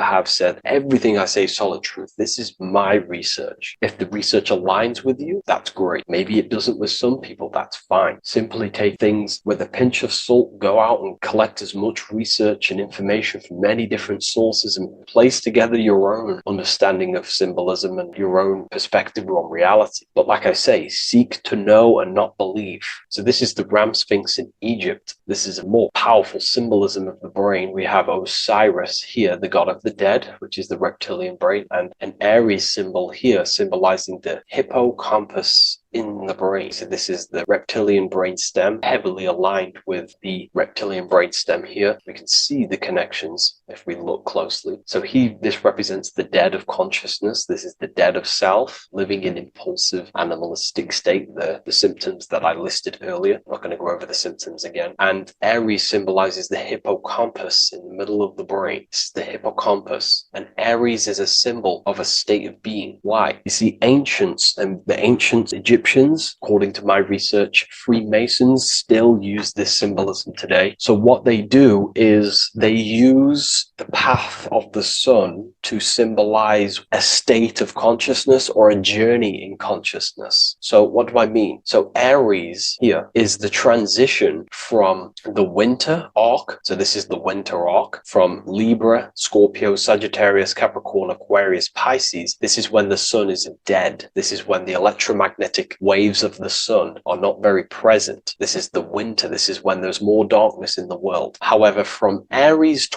have said everything I say is solid truth. This is my research. If the research aligns with you, that's great. Maybe it doesn't with some people, that's fine. Simply take things with a pinch of salt, go out and collect as much research and information from many different sources and place together your own understanding of symbolism and your own perspective on reality. But like I say, seek to know and not believe. So this is the Ram Sphinx in Egypt. This is a more powerful symbolism of the brain. We have Osiris here, the god of the dead, which is the reptilian brain, and an Aries symbol here symbolizing the hippocampus in the brain. So this is the reptilian brain stem, heavily aligned with the reptilian brain stem here. We can see the connections if we look closely. So this represents the dead of consciousness. This is the dead of self, living in impulsive, animalistic state, the symptoms that I listed earlier. I'm not going to go over the symptoms again. And Aries symbolizes the hippocampus in the middle of the brain. It's the hippocampus. And Aries is a symbol of a state of being. Why? You see, ancients and the ancient Egyptians, according to my research, Freemasons still use this symbolism today. So what they do is they use the path of the sun to symbolize a state of consciousness or a journey in consciousness. So what do I mean? So Aries here is the transition from the winter arc. So this is the winter arc from Libra, Scorpio, Sagittarius, Capricorn, Aquarius, Pisces. This is when the sun is dead. This is when the electromagnetic waves of the sun are not very present. This is the winter. This is when there's more darkness in the world. However, from Aries